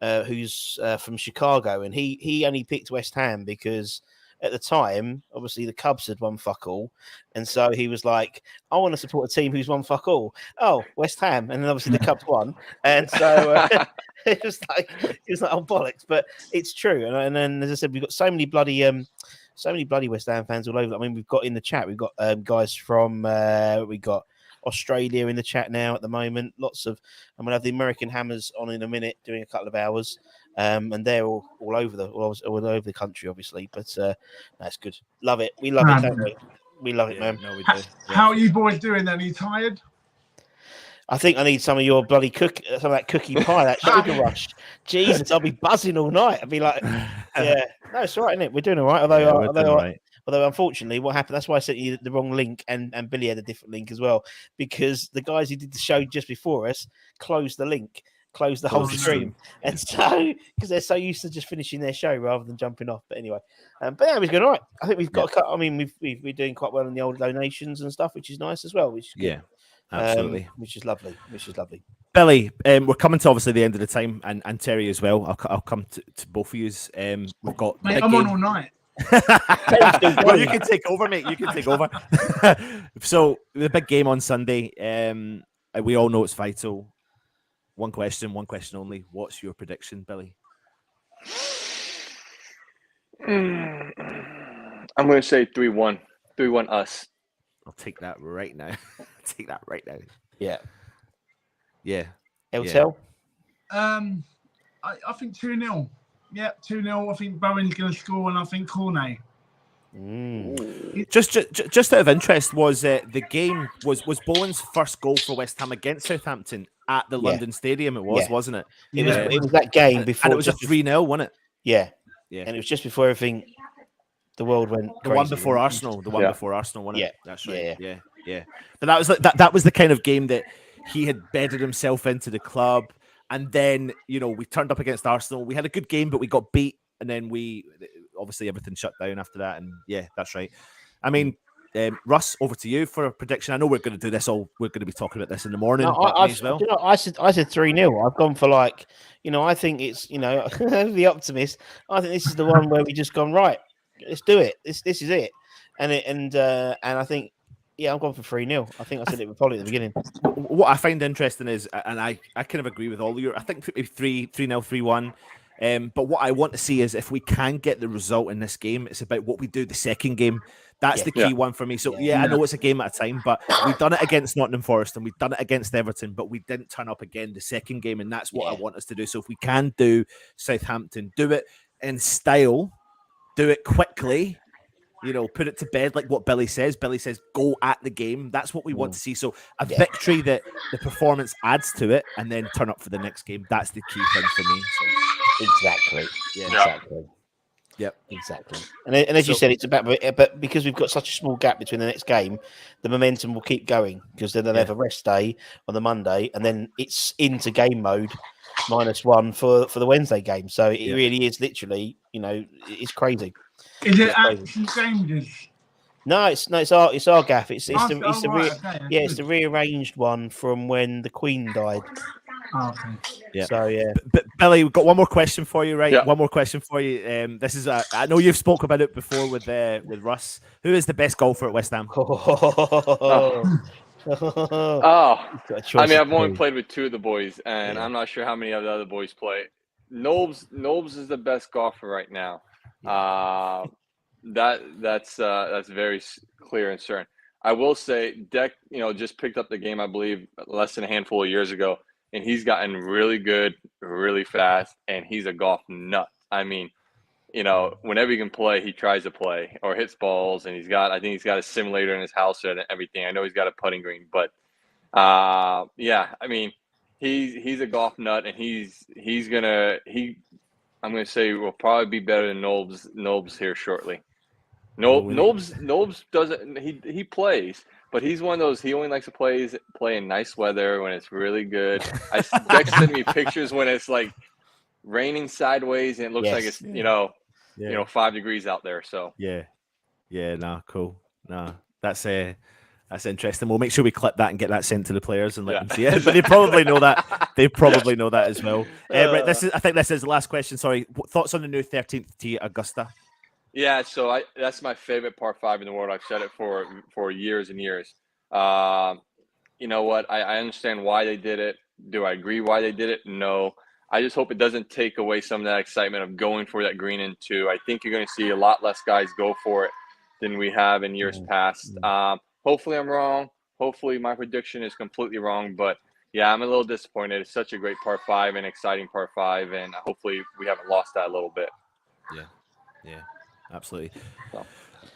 who's from Chicago, and he only picked West Ham because at the time, obviously the Cubs had won fuck all, and so he was like, "I want to support a team who's won fuck all." Oh, West Ham, and then obviously the Cubs won, and so it was like oh bollocks, but it's true. And then as I said, we've got so many bloody West Ham fans all over. I mean, we've got in the chat, we've got guys from we got Australia in the chat now at the moment. Lots of, I'm gonna have the American Hammers on in a minute, doing a couple of hours. And they're all over the country, obviously. But that's good. Love it. We love it, don't we? We love it, man. No, we do. Yeah. How are you boys doing then? Are you tired? I think I need some of your bloody some of that cookie pie, that sugar rush. Jesus, I'll be buzzing all night. I'll be like, yeah. No, it's all right, isn't it? We're doing all right. Although unfortunately, what happened? That's why I sent you the wrong link, and Billy had a different link as well, because the guys who did the show just before us closed the link. Close the whole stream, and so because they're so used to just finishing their show rather than jumping off. But anyway, but yeah, we're going all right. I think we've got. I mean, we're doing quite well in the old donations and stuff, which is nice as well. Which is good. Absolutely, which is lovely. Billy, we're coming to obviously the end of the time, and Terry as well. I'll come to both of you. We've got. Mate, I'm on all night. Well, you can take over, mate. You can take over. So the big game on Sunday. We all know it's vital. One question only. What's your prediction, Billy? I'm going to say 3-1. 3-1 us. I'll take that right now. Yeah. Yeah. Eltel? I think 2-0. Yeah, 2-0. I think Bowen's going to score, and I think Cornet. Just out of interest, was the game was Bowen's first goal for West Ham against Southampton at the London Stadium? It was, wasn't it? It was that game before, and it was a 3-0, wasn't it? Yeah, and it was just before everything. The world went crazy. The one before Arsenal. Before Arsenal, wasn't it? Yeah, that's right. Yeah. But that was that was the kind of game that he had bedded himself into the club, and then we turned up against Arsenal. We had a good game, but we got beat, and then obviously everything shut down after that. And yeah, that's right. I mean, Russ, over to you for a prediction. I know we're going to do this we're going to be talking about this in the morning. I said 3-0. I've gone for I think it's the optimist. I think this is the one where we just gone right. Let's do it. This is it. And I think I'm going for 3-0. I think I said it probably at the beginning. What I find interesting is, and I kind of agree with all of you. I think 3-0, 3-1. But what I want to see is if we can get the result in this game, it's about what we do the second game. That's the key one for me. So, I know it's a game at a time, but we've done it against Nottingham Forest and we've done it against Everton, but we didn't turn up again the second game, and that's what I want us to do. So if we can do Southampton, do it in style, do it quickly, put it to bed like what Billy says. Billy says, go at the game. That's what we want to see. So a victory that the performance adds to it, and then turn up for the next game. That's the key thing for me. So. Exactly. Yeah, exactly. Yep, exactly. And as you said, it's about, but because we've got such a small gap between the next game, the momentum will keep going, because then they'll have a rest day on the Monday, and then it's into game mode -1 for the Wednesday game. So it really is literally, it's crazy. Is it actually changes? No, it's our gaff. It's the rearranged one from when the Queen died. Oh, okay. Yeah. So but Billy, we've got one more question for you, right? Yeah. One more question for you. This is I know you've spoke about it before with Russ. Who is the best golfer at West Ham? I mean, I've only played with 2 of the boys, and I'm not sure how many of the other boys play. Nobes is the best golfer right now. That's very clear and certain. I will say, Deck, just picked up the game, I believe, less than a handful of years ago, and he's gotten really good, really fast, and he's a golf nut. I mean, whenever he can play, he tries to play or hits balls, and I think he's got a simulator in his house and everything. I know he's got a putting green, but I mean, he's a golf nut, and I'm gonna say will probably be better than Nobes here shortly. Nobes doesn't he plays, but he's one of those, he only likes to play in nice weather when it's really good. Dex sent me pictures when it's like raining sideways and it looks like it's 5 degrees out there. So cool. That's interesting. We'll make sure we clip that and get that sent to the players and let them see it. But they probably know that. They probably know that as well. Right, I think this is the last question. Sorry. Thoughts on the new 13th tee at Augusta? Yeah, so that's my favorite par 5 in the world. I've said it for years and years. You know what? I understand why they did it. Do I agree why they did it? No. I just hope it doesn't take away some of that excitement of going for that green in 2. I think you're going to see a lot less guys go for it than we have in years past. Hopefully I'm wrong. Hopefully my prediction is completely wrong. But, yeah, I'm a little disappointed. It's such a great par 5 and exciting par 5, and hopefully we haven't lost that a little bit. Yeah, absolutely. So.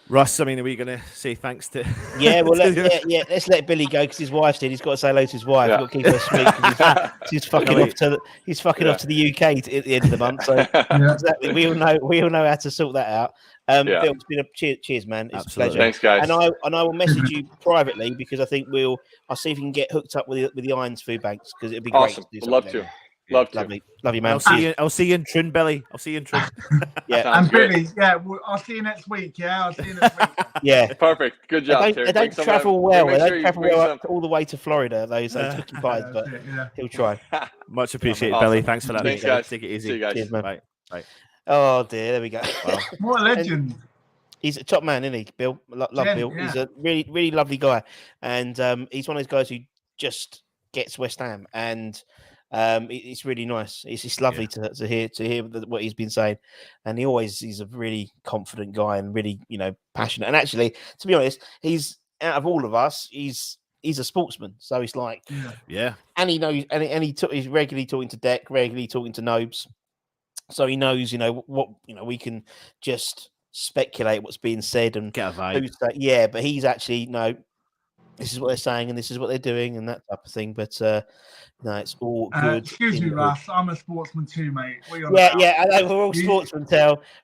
Russ, I mean, are we going to say thanks to... Yeah, well, let's let Billy go because his wife's in. He's got to say hello to his wife. He's got to keep her sweet. He's fucking off to the UK at the end of the month. So exactly, we all know how to sort that out. Bill, it's been a cheers, man. It's a pleasure. Thanks, guys. And I will message you privately because I think I'll see if we can get hooked up with the Irons Foodbanks because it'd be great. Awesome. Love to. Love you, man. I'll see you in Troon, Billy. I'll see you in Troon. And Billy, I'll see you next week. Yeah, I'll see you next week. Yeah, perfect. Good job. They don't travel well. They don't travel well all the way to Florida. Those cookie pies, but he'll try. Much appreciated, Billy. Thanks for that. Thanks, guys. Take it easy. See you guys. Cheers, man. Bye. Oh dear, there we go. Wow. What a legend. He's a top man, isn't he, Bill? Love Bill. Yeah. He's a really, really lovely guy, and he's one of those guys who just gets West Ham, and it's really nice. It's lovely to hear what he's been saying, and he's a really confident guy and really passionate. And actually, to be honest, he's out of all of us, he's a sportsman. So it's like and he knows, and he's regularly talking to Deck, regularly talking to Nobes, so he knows what we can just speculate what's being said and get a vibe. But he's actually this is what they're saying and this is what they're doing and that type of thing. But no, it's all good. Excuse me, Russ. I'm a sportsman too, mate. I know we're all sportsmen.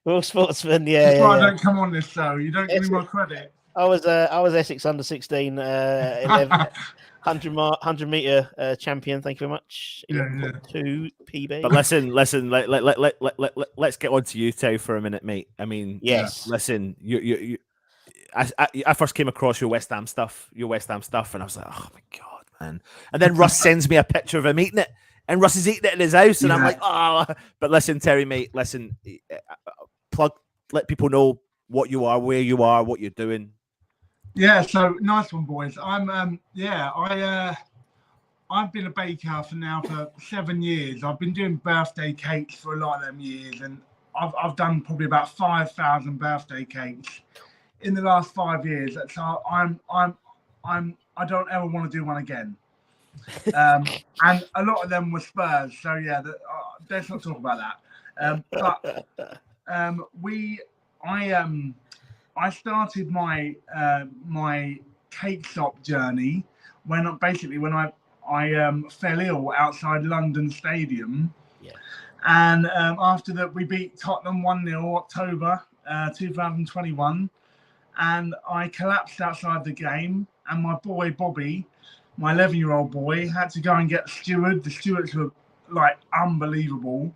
We're all sportsmen. That's why I don't come on this show. You don't give me my credit. I was Essex under 16, 100 meter champion. Thank you very much. 2 PB. But listen. Let's get on to you, Tao, for a minute, mate. I mean, yes. Listen, you. I first came across your West Ham stuff, and I was like, oh my god, man! And then Russ sends me a picture of him eating it, and Russ is eating it in his house, and I'm like, oh. But listen, Terry, mate, let people know what you are, where you are, what you're doing. Yeah, so nice one, boys. I've been a baker for 7 years. I've been doing birthday cakes for a lot of them years, and I've done probably about 5,000 birthday cakes in the last 5 years. So I don't ever want to do one again. And a lot of them were Spurs. So let's not talk about that. I started my my cake shop journey when I fell ill outside London Stadium. Yeah. And after that, we beat Tottenham 1-0 October 2021. And I collapsed outside the game. And my boy, Bobby, my 11-year-old boy, had to go and get the steward. The stewards were like unbelievable.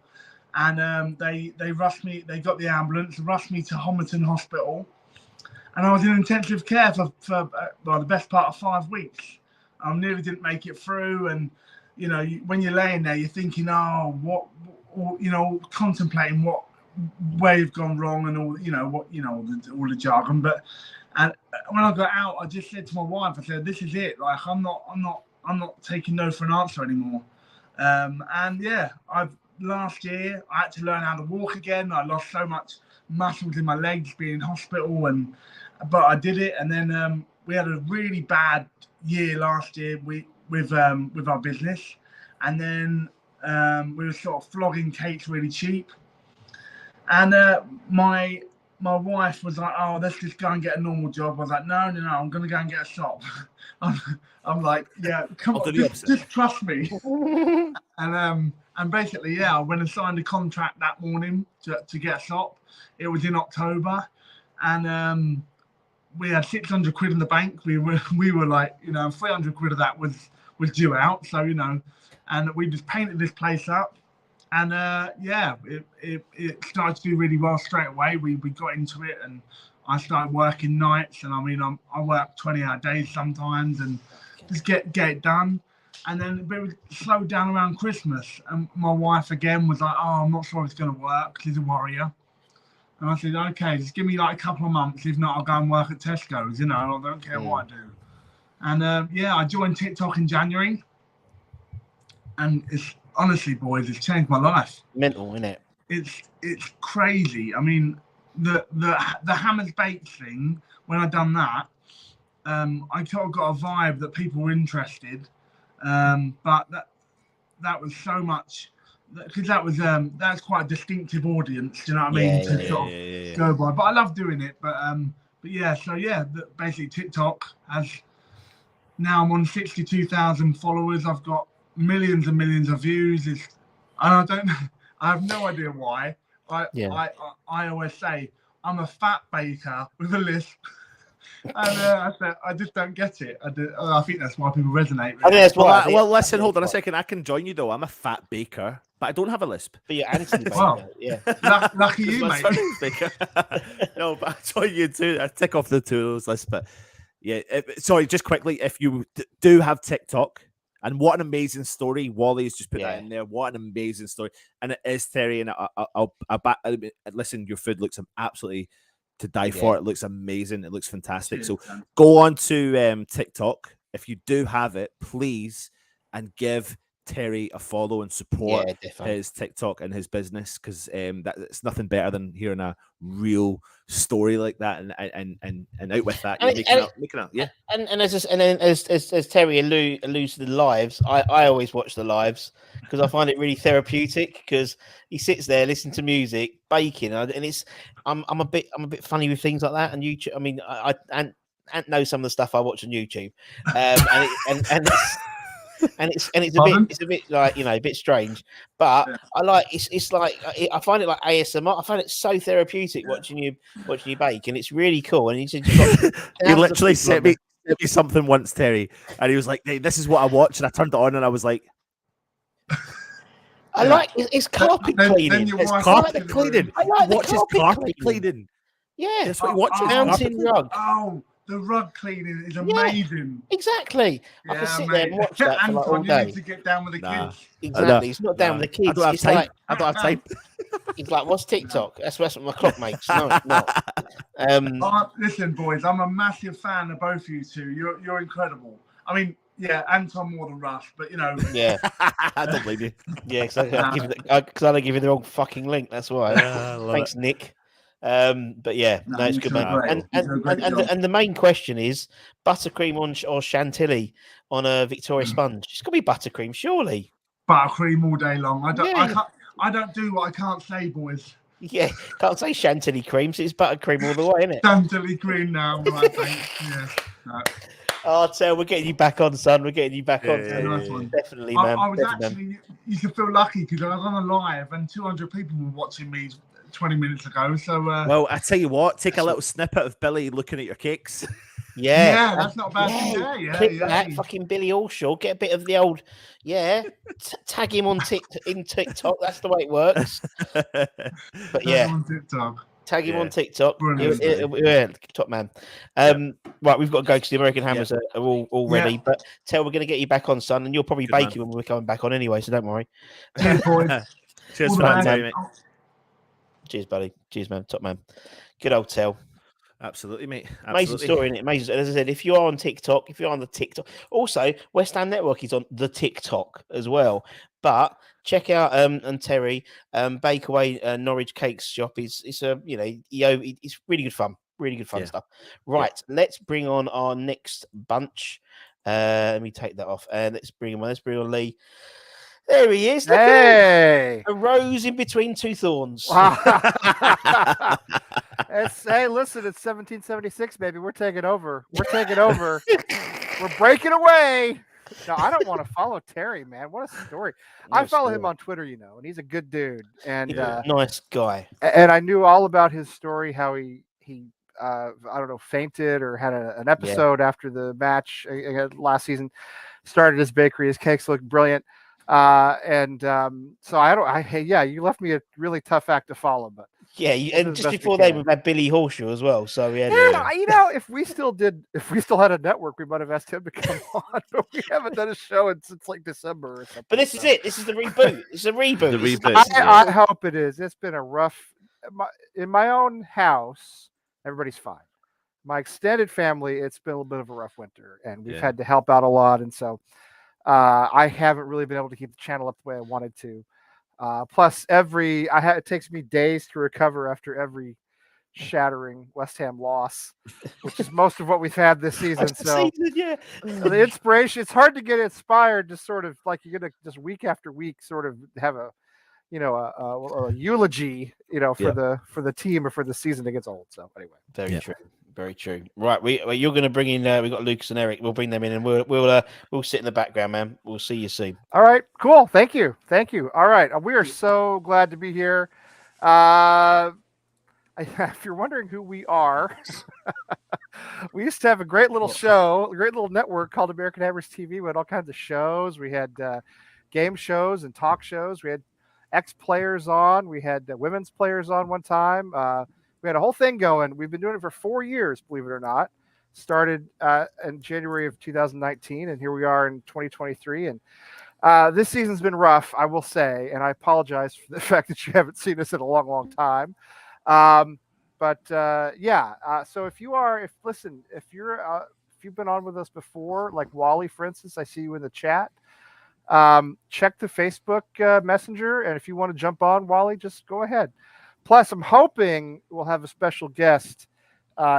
And they rushed me. They got the ambulance, rushed me to Homerton Hospital. And I was in intensive care for the best part of 5 weeks. I nearly didn't make it through. And, when you're laying there, you're thinking, contemplating where you've gone wrong and all the jargon. But and when I got out, I just said to my wife, I said, this is it. Like, I'm not taking no for an answer anymore. Last year, I had to learn how to walk again. I lost so much muscles in my legs being in hospital, but I did it. And then we had a really bad year last year with our business, and then we were sort of flogging cakes really cheap. And my my wife was like, "Oh, let's just go and get a normal job." I was like, "No, I'm going to go and get a shop." I'm like, "Yeah, come on, just trust me." And basically, I went and signed a contract that morning to get a shop. It was in October, and we had 600 quid in the bank. We were like, 300 quid of that was due out. So, and we just painted this place up. And it started to do really well straight away. We got into it, and I started working nights. And I work 20-hour days sometimes, and just get it done. And then it slowed down around Christmas. And my wife again was like, "Oh, I'm not sure it's going to work." She's a warrior. And I said, "Okay, just give me like a couple of months. If not, I'll go and work at Tesco's. I don't care what I do." And I joined TikTok in January. And it's honestly, boys, it's changed my life. Mental, isn't it? It's crazy. I mean, the Hammers Baked thing, when I done that, I sort of got a vibe that people were interested. But that was so much, because that's quite a distinctive audience, do you know what I mean? To sort of go by. But I love doing it. But basically TikTok has, now I'm on 62,000 followers. I've got millions and millions of views. I have no idea why. I always say I'm a fat baker with a lisp. And I just don't get it. I think that's why people resonate. Well, listen, hold on a second. I can join you though. I'm a fat baker, but I don't have a lisp. But you're Anthony Baker. Wow. Yeah. Lucky you, mate. No, but I join you too. I tick off the two of those lists. But yeah, sorry, just quickly, if you do have TikTok, and what an amazing story. Wally's just put that in there. What an amazing story. And it is, Terry, and listen, your food looks absolutely to die for. It looks amazing. It looks fantastic. So go on to TikTok. If you do have it, please, and give Terry a follow and support his TikTok and his business, because it's nothing better than hearing a real story like that and out with that. And as Terry alludes to the lives, I always watch the lives because I find it really therapeutic, because he sits there listening to music, baking, and I'm a bit funny with things like that. And YouTube, I mean, I know some of the stuff I watch on YouTube, and it's a bit like, a bit strange, but I like it's like I find it like ASMR. I find it so therapeutic watching you bake, and it's really cool. And he literally sent me something once, Terry, and he was like, "Hey, this is what I watch," and I turned it on, and I was like, I like it's carpet cleaning. It's carpet cleaning. I like watches carpet cleaning. Yeah, that's what he watches. Mountain rug. Oh, the rug cleaning is amazing. Exactly. I can sit there and watch that for like all day. You need to get down with the kids. Exactly. He's not down with the kids. I don't have time. I don't have time. He's like, "What's TikTok?" That's what my clock makes. No, it's not. Listen, boys, I'm a massive fan of both of you two. You're incredible. I mean, Anton more than Russ, but Yeah. I don't blame you. Yeah, because I don't give you the wrong fucking link. That's why. Thanks, Nick. But yeah, no, it's good, man. And the main question is buttercream or chantilly on a Victoria sponge. It's got to be buttercream, surely. Buttercream all day long. I don't do what I can't say, boys. Yeah, can't say chantilly cream, so it's buttercream all the way, isn't it? Chantilly cream now, right? Yeah. No. Oh, Tel, we're getting you back on, son. We're getting you back on. Nice one. Definitely, man. I was actually, you should feel lucky because I was on a live and 200 people were watching me 20 minutes ago. So, well, I tell you what, take a little snippet of Billy looking at your cakes. Yeah, that's not a bad thing. Click that, fucking Billy Allshaw. Get a bit of the old, tag him on TikTok. That's the way it works. But yeah, on TikTok. Tag him on TikTok. Top man. Right, we've got to go because the American Hammers are all ready. Yeah. But Tel, we're going to get you back on, son, and you're probably baking when we're coming back on anyway, so don't worry. Cheers, boys. Cheers, mate. Cheers, buddy. Cheers, man. Top man. Good old Tel. Absolutely, mate. Amazing story, isn't it? Amazing. As I said, if you're on TikTok, if you're on the TikTok, also West Ham Network is on the TikTok as well. But check out and Terry Bakeaway Norwich Cakes shop. It's a it's really good fun. Really good fun stuff. Right, let's bring on our next bunch. Let me take that off and let's bring him on. Let's bring on Lee. There he is. Look hey, a rose in between two thorns. Hey, listen, it's 1776, baby. We're taking over. We're taking over. We're breaking away. No, I don't want to follow Terry, man. What a story. I follow him on Twitter, and he's a good dude. And nice guy. And I knew all about his story, how he I don't know, fainted or had an episode after the match last season. Started his bakery. His cakes look brilliant. So you left me a really tough act to follow, but yeah, and just before they had Billy Horseshoe as well. So we had, if we still had a network, we might have asked him to come on, but we haven't done a show since like December or something. But this is it. This is the reboot. It's a reboot. The reboot. I hope it is. It's been a rough. In my own house, everybody's fine. My extended family, it's been a little bit of a rough winter, and we've had to help out a lot, and so I haven't really been able to keep the channel up the way I wanted to. Plus, it takes me days to recover after every shattering West Ham loss, which is most of what we've had this season. So the inspiration, it's hard to get inspired to sort of like you're gonna just week after week sort of have a eulogy, for the team or for the season. It gets old. So anyway, very true. Very true. Right, you're going to bring in. We've got Lucas and Eric. We'll bring them in, and we'll sit in the background, man. We'll see you soon. All right, cool. Thank you. All right, we are so glad to be here. If you're wondering who we are, we used to have a great little show, a great little network called American Hammers TV. We had all kinds of shows. We had game shows and talk shows. We had ex-players on. We had women's players on one time. We had a whole thing going. We've been doing it for 4 years, believe it or not. Started in January of 2019, and here we are in 2023. And this season's been rough, I will say, and I apologize for the fact that you haven't seen us in a long, long time. So if you've been on with us before, like Wally, for instance, I see you in the chat. Check the Facebook Messenger, and if you want to jump on, Wally, just go ahead. Plus, I'm hoping we'll have a special guest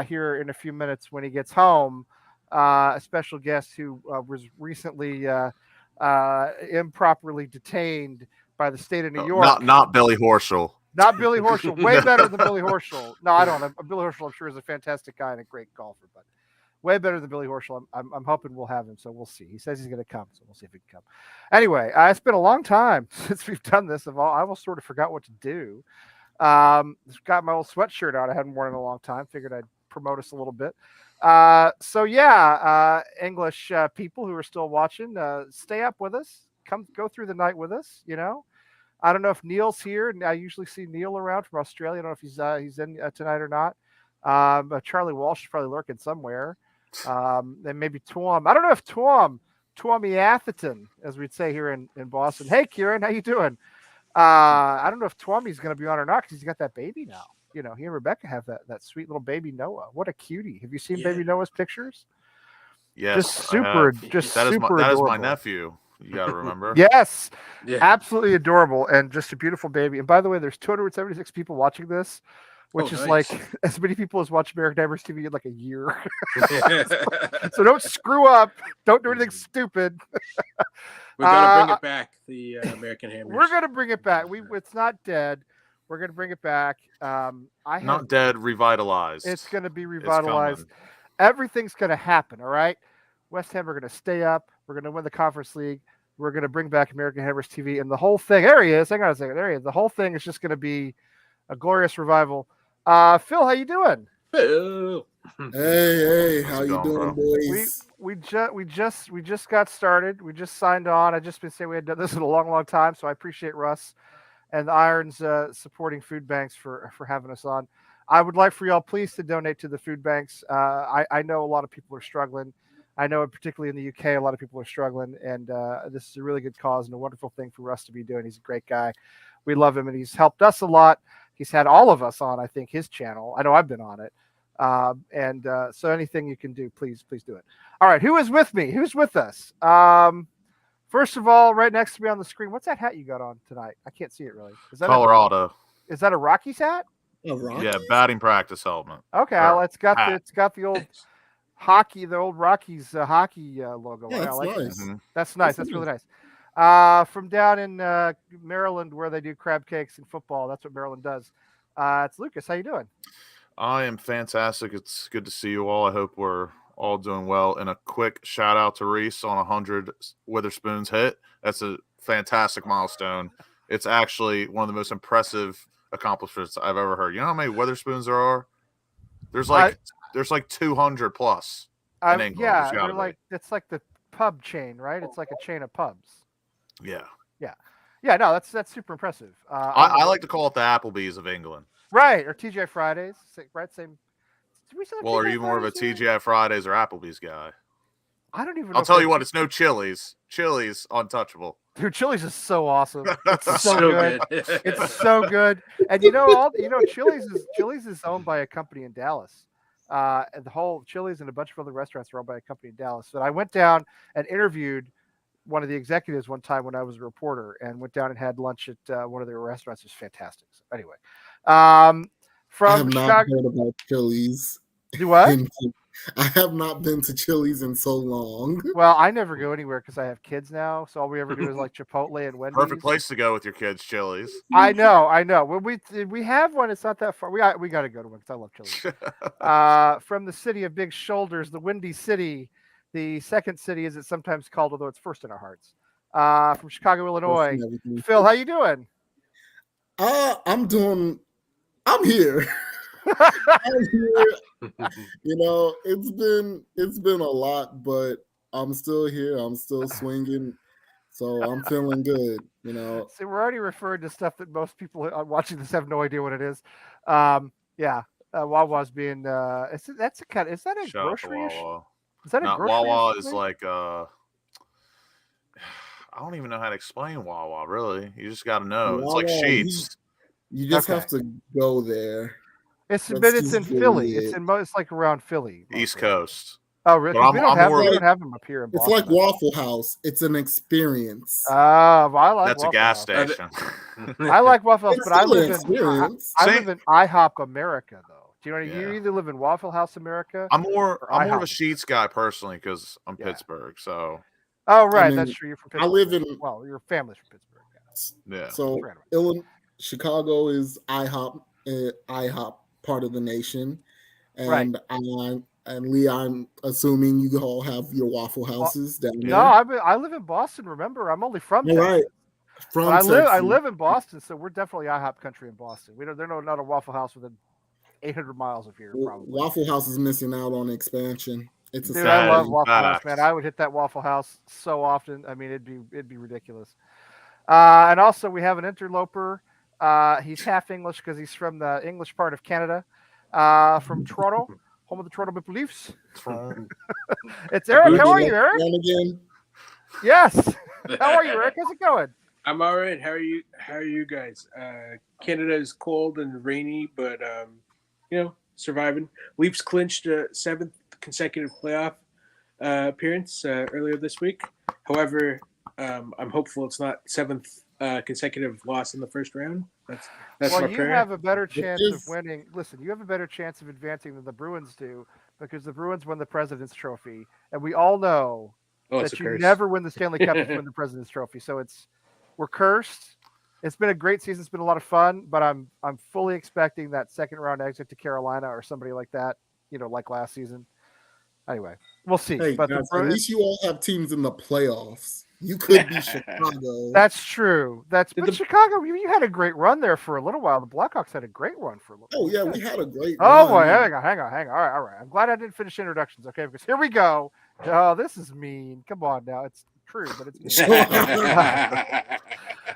here in a few minutes when he gets home. A special guest who was recently improperly detained by the state of New York. Not Billy Horschel. Not Billy Horschel. Way better than Billy Horschel. No, I don't know. Billy Horschel, I'm sure, is a fantastic guy and a great golfer, but way better than Billy Horschel. I'm hoping we'll have him, so we'll see. He says he's going to come, so we'll see if he can come. Anyway, it's been a long time since we've done this. I almost sort of forgot what to do. Got my old sweatshirt out. I hadn't worn in a long time. Figured I'd promote us a little bit. English people who are still watching, stay up with us. Go through the night with us. I don't know if Neil's here. I usually see Neil around from Australia. I don't know if he's in tonight or not. Charlie Walsh is probably lurking somewhere. Then maybe Tuam. I don't know if Tuami Atherton, as we'd say here in Boston. Hey, Kieran, how you doing? I don't know if Twami's going to be on or not because he's got that baby now. He and Rebecca have that sweet little baby Noah. What a cutie! Have you seen baby Noah's pictures? Yes, just super adorable. That is my nephew. You got to remember. Yes, absolutely adorable and just a beautiful baby. And by the way, there's 276 people watching this, which is like as many people as watch American Hammers TV in like a year. So don't screw up. Don't do anything stupid. We're gonna bring it back. The American Hammers. We're gonna bring it back. It's not dead. We're gonna bring it back. Not dead, revitalized. It's gonna be revitalized. Everything's gonna happen. All right. West Ham are gonna stay up. We're gonna win the Conference League. We're gonna bring back American Hammers TV, and the whole thing. There he is. Hang on a second. There he is. The whole thing is just gonna be a glorious revival. Phil, how you doing? Phil. Hey, how you doing, boys? We just got started. We just signed on. I just been saying we had done this in a long, long time. So I appreciate Russ and the Irons supporting Foodbanks for having us on. I would like for y'all please to donate to the Foodbanks. I know a lot of people are struggling. I know particularly in the UK, a lot of people are struggling, and this is a really good cause and a wonderful thing for Russ to be doing. He's a great guy. We love him, and he's helped us a lot. He's had all of us on, I think, his channel. I know I've been on it. So anything you can do, please do it. All right. Who is with me? Who's with us? First of all, right next to me on the screen, what's that hat you got on tonight? I can't see it really. Is that Colorado? Is that a Rockies hat? Yeah, batting practice helmet. Okay, well, it's got the old hockey, the old Rockies hockey logo. Yeah, that's nice. Mm-hmm. That's nice. That's really nice. From down in Maryland, where they do crab cakes and football. That's what Maryland does. It's Lucas. How you doing? I am fantastic. It's good to see you all. I hope we're all doing well. And a quick shout out to Reese on 100 Witherspoons hit. That's a fantastic milestone. It's actually one of the most impressive accomplishments I've ever heard. You know how many Witherspoons there are? There's like 200 plus in England. Yeah, they're like it's like the pub chain, right? It's like a chain of pubs. Yeah. No, that's super impressive. I like to call it the Applebee's of England. Right, or TGI Fridays, right? Same. Well, are you more of a TGI Fridays or Applebee's guy? I don't even know. I'll tell you what, it's no Chili's. Chili's untouchable. Dude, Chili's is so awesome. It's so good. It's so good. And Chili's is owned by a company in Dallas. And the whole Chili's and a bunch of other restaurants are owned by a company in Dallas. So I went down and interviewed one of the executives one time when I was a reporter, and went down and had lunch at one of their restaurants. It was fantastic. So anyway, from I have not Chicago, heard about Chili's. Do what? I have not been to Chili's in so long. Well, I never go anywhere because I have kids now, so all we ever do is like Chipotle and Wendy's. Perfect place to go with your kids, Chili's. I know. When we have one, it's not that far. We got to go to one because I love Chili's. From the city of big shoulders, the Windy City, the second city as it's sometimes called, although it's first in our hearts. From Chicago, Illinois, Phil, how you doing? I'm here. I'm here. It's been a lot, but I'm still here. I'm still swinging, so I'm feeling good. See, we're already referring to stuff that most people watching this have no idea what it is. Wawa's being. Is that a grocery? Is that a grocery? Wawa is like I don't even know how to explain Wawa. Really, you just got to know. It's like Sheets. You just have to go there. It's in Philly. It's like around Philly. East Coast. Oh, really? We don't have them up here in Boston. It's like Waffle House. It's an experience. I like That's Waffle a gas House. station. I like Waffle House, but I live in IHOP America, though. Do you know? You either live in Waffle House America. I'm more of a Sheets guy personally because I'm Pittsburgh. So. Oh right, that's true. You're from Pittsburgh. Your family's from Pittsburgh. Yeah. So Chicago is IHOP part of the nation, and Lee, I'm assuming you all have your Waffle Houses down there. No, I live in Boston. Remember, I'm only from Texas. Right. I live in Boston, so we're definitely IHOP country in Boston. There's not a Waffle House within 800 miles of here. Probably. Waffle House is missing out on expansion. I love Waffle House, man. I would hit that Waffle House so often. I mean, it'd be ridiculous. And also, we have an interloper. He's half English because he's from the English part of Canada, from Toronto, home of the Toronto Maple Leafs. It's Eric. How are you, Eric? Yes. How are you, Eric? How's it going? I'm all right. How are you guys? Canada is cold and rainy, but surviving. Leafs clinched a 7th consecutive playoff appearance earlier this week. However, I'm hopeful it's not 7th consecutive loss in the first round. That's my prayer. You have a better chance of winning. Listen, you have a better chance of advancing than the Bruins do because the Bruins won the President's Trophy, and we all know that you never win the Stanley Cup if you win the President's Trophy. So we're cursed. It's been a great season. It's been a lot of fun, but I'm fully expecting that second round exit to Carolina or somebody like that. Like last season. Anyway, we'll see. Hey, but guys, at least you all have teams in the playoffs. You could be Chicago. That's true. But Chicago, you had a great run there for a little while. The Blackhawks had a great run for a little while. Oh, yeah, we had a great run. Oh, boy, hang on. All right. I'm glad I didn't finish introductions, okay? Because here we go. Oh, this is mean. Come on now. It's true, but it's mean.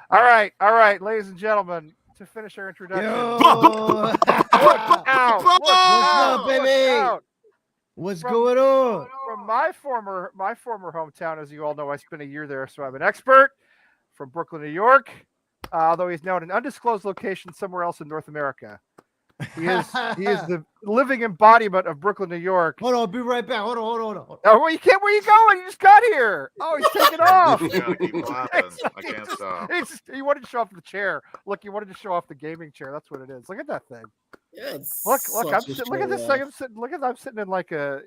All right, ladies and gentlemen, to finish our introduction. What's up, baby? What's going on? From my former hometown, as you all know, I spent a year there, so I'm an expert from Brooklyn, New York. Although he's now in an undisclosed location somewhere else in North America. He is the living embodiment of Brooklyn, New York. Hold on, I'll be right back. Hold on. Oh, well, you can't. Where you going? You just got here. Oh, he's taking off. I can't stop. He wanted to show off the chair. Look, he wanted to show off the gaming chair. That's what it is. Look at that thing. Yeah, look. Look at this thing. I'm sitting in like a,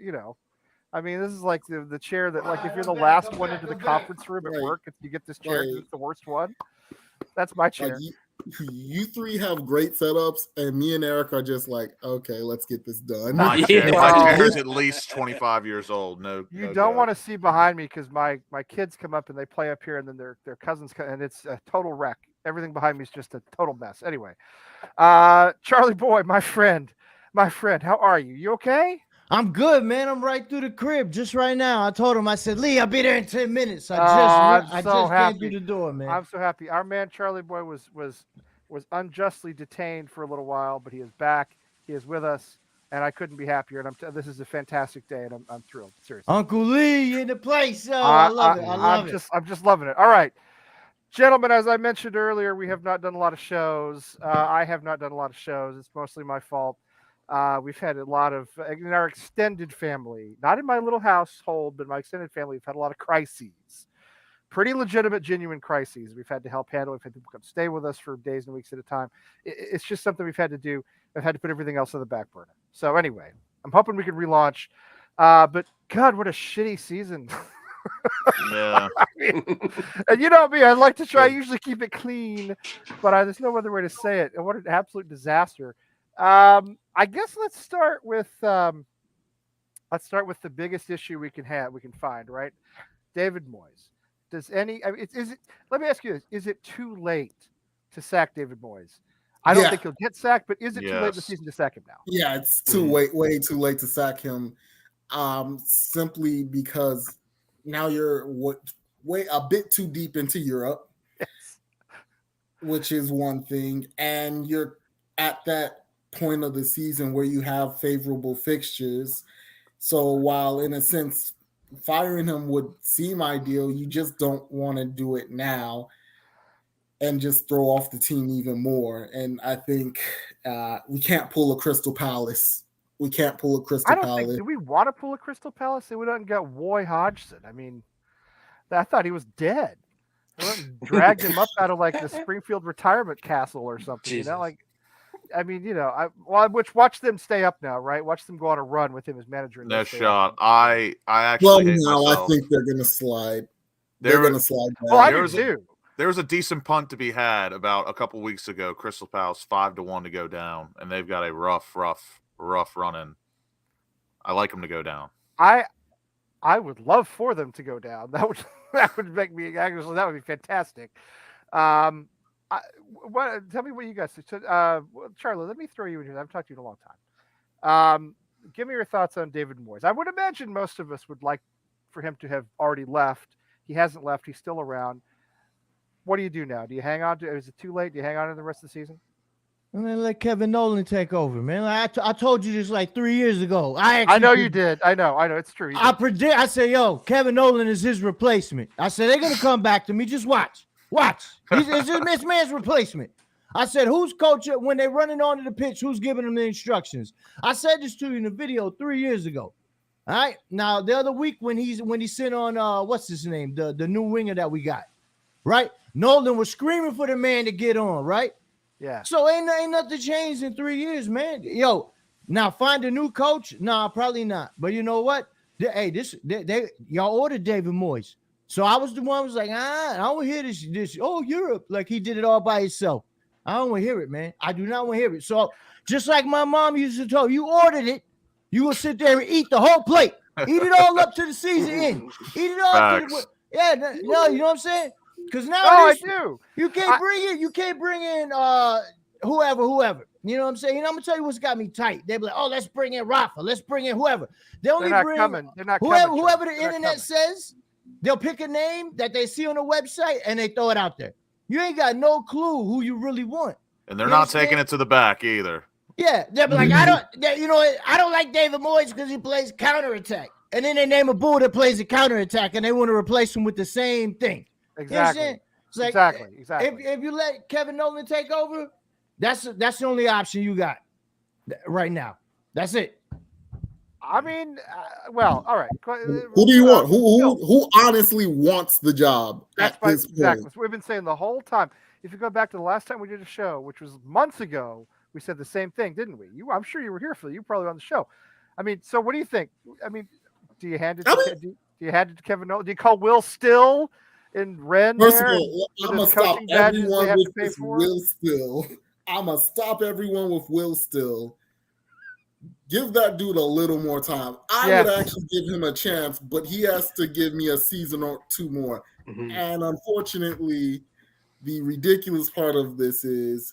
I mean, this is like the chair that, like, if you're the last one into the conference room at work, if you get this chair, it's the worst one. That's my chair. You three have great setups, and me and Eric are just like, okay, let's get this done. My chair's at least 25 years old. No, You no don't doubt. want to see behind me because my kids come up and they play up here, and then their cousins come, and it's a total wreck. Everything behind me is just a total mess. Anyway, Charlie Boy, my friend, how are you? You okay? I'm good, man. I'm right through the crib just right now. I told him, I said, Lee, I'll be there in 10 minutes. I just came through the door, man. I'm so happy. Our man Charlie Boy was unjustly detained for a little while, but he is back. He is with us, and I couldn't be happier. And this is a fantastic day, and I'm thrilled. Seriously, Uncle Lee in the place. Oh, I love it. I'm just loving it. All right, gentlemen. As I mentioned earlier, we have not done a lot of shows. I have not done a lot of shows. It's mostly my fault. We've had a lot of in our extended family, not in my little household, but my extended family. We've had a lot of crises, pretty legitimate, genuine crises. We've had to help handle. We've had people come stay with us for days and weeks at a time. It's just something we've had to do. I've had to put everything else on the back burner. So anyway, I'm hoping we can relaunch. But God, what a shitty season. Yeah. And you know me, I like to try. I usually keep it clean, but there's no other way to say it. And what an absolute disaster. I guess let's start with the biggest issue we can find, right? David Moyes. Let me ask you this: is it too late to sack David Moyes? I don't think he'll get sacked, but is it too late in the season to sack him now? Yeah, it's way too late to sack him. Simply because now you're way a bit too deep into Europe, which is one thing, and you're at that point of the season where you have favorable fixtures. So while in a sense firing him would seem ideal, you just don't want to do it now and just throw off the team even more. And I think we can't pull a Crystal Palace. We can't pull a Crystal Palace. Do we want to pull a Crystal Palace? They went out and got Roy Hodgson. I mean, I thought he was dead. They went and dragged him up out of like the Springfield retirement castle or something. Jesus. You know, like. I mean, you know, watch them stay up now, right? Watch them go on a run with him as manager. No shot. I actually hate myself. I think they're going to slide. They're going to slide down. Well, I do too. There was a decent punt to be had about a couple weeks ago. Crystal Palace 5-1 to go down, and they've got a rough run in. I like them to go down. I would love for them to go down. That would make me actually. That would be fantastic. Tell me what you guys said. Charlie, let me throw you in here. I've talked to you in a long time. Give me your thoughts on David Moyes. I would imagine most of us would like for him to have already left. He hasn't left. He's still around. What do you do now? Do you hang on to? Is it too late? Do you hang on to the rest of the season? And then let Kevin Nolan take over, man. I told you this like 3 years ago. I know you did. I know. It's true. I said, yo, Kevin Nolan is his replacement. I said, they're going to come back to me. Just watch. It's this man's replacement. I said, who's coaching when they're running onto the pitch? Who's giving them the instructions? I said this to you in a video 3 years ago. All right. Now, the other week when he sent on, what's his name? The new winger that we got, right? Nolan was screaming for the man to get on, right? Yeah. So ain't nothing changed in 3 years, man. Yo, now find a new coach? Nah, probably not. But you know what? Y'all ordered David Moyes. So I was the one who was like, I don't want to hear this. Oh, Europe. Like he did it all by himself. I don't want to hear it, man. I do not want to hear it. So just like my mom used to tell you ordered it, you will sit there and eat the whole plate. Eat it all up to the season end. Eat it all. You know what I'm saying? Because now I do. You can't bring in whoever. You know what I'm saying? I'm gonna tell you what's got me tight. They be like, oh, let's bring in Rafa. Let's bring in whoever. They're not coming. Whoever the internet says. They'll pick a name that they see on the website and they throw it out there. You ain't got no clue who you really want. And they're not taking it to the back either. Yeah, they'll be like, I don't like David Moyes because he plays counterattack. And then they name a bull that plays a counterattack and they want to replace him with the same thing. Exactly. You know what I'm saying? Exactly. If you let Kevin Nolan take over, that's the only option you got right now. That's it. I mean, well, all right. Who do you want? Who honestly wants the job at this point? We've been saying the whole time. If you go back to the last time we did a show, which was months ago, we said the same thing, didn't we? I'm sure you were here, Phil. You were probably on the show. I mean, so what do you think? I mean, do you hand it to Kevin Nolan? Do you call Will Still in Ren First of there? all, with I'm his gonna stop coaching badges they everyone have with to pay this for? Will Still. I'm gonna stop everyone with Will Still. Give that dude a little more time. I would actually give him a chance, but he has to give me a season or two more. And unfortunately, the ridiculous part of this is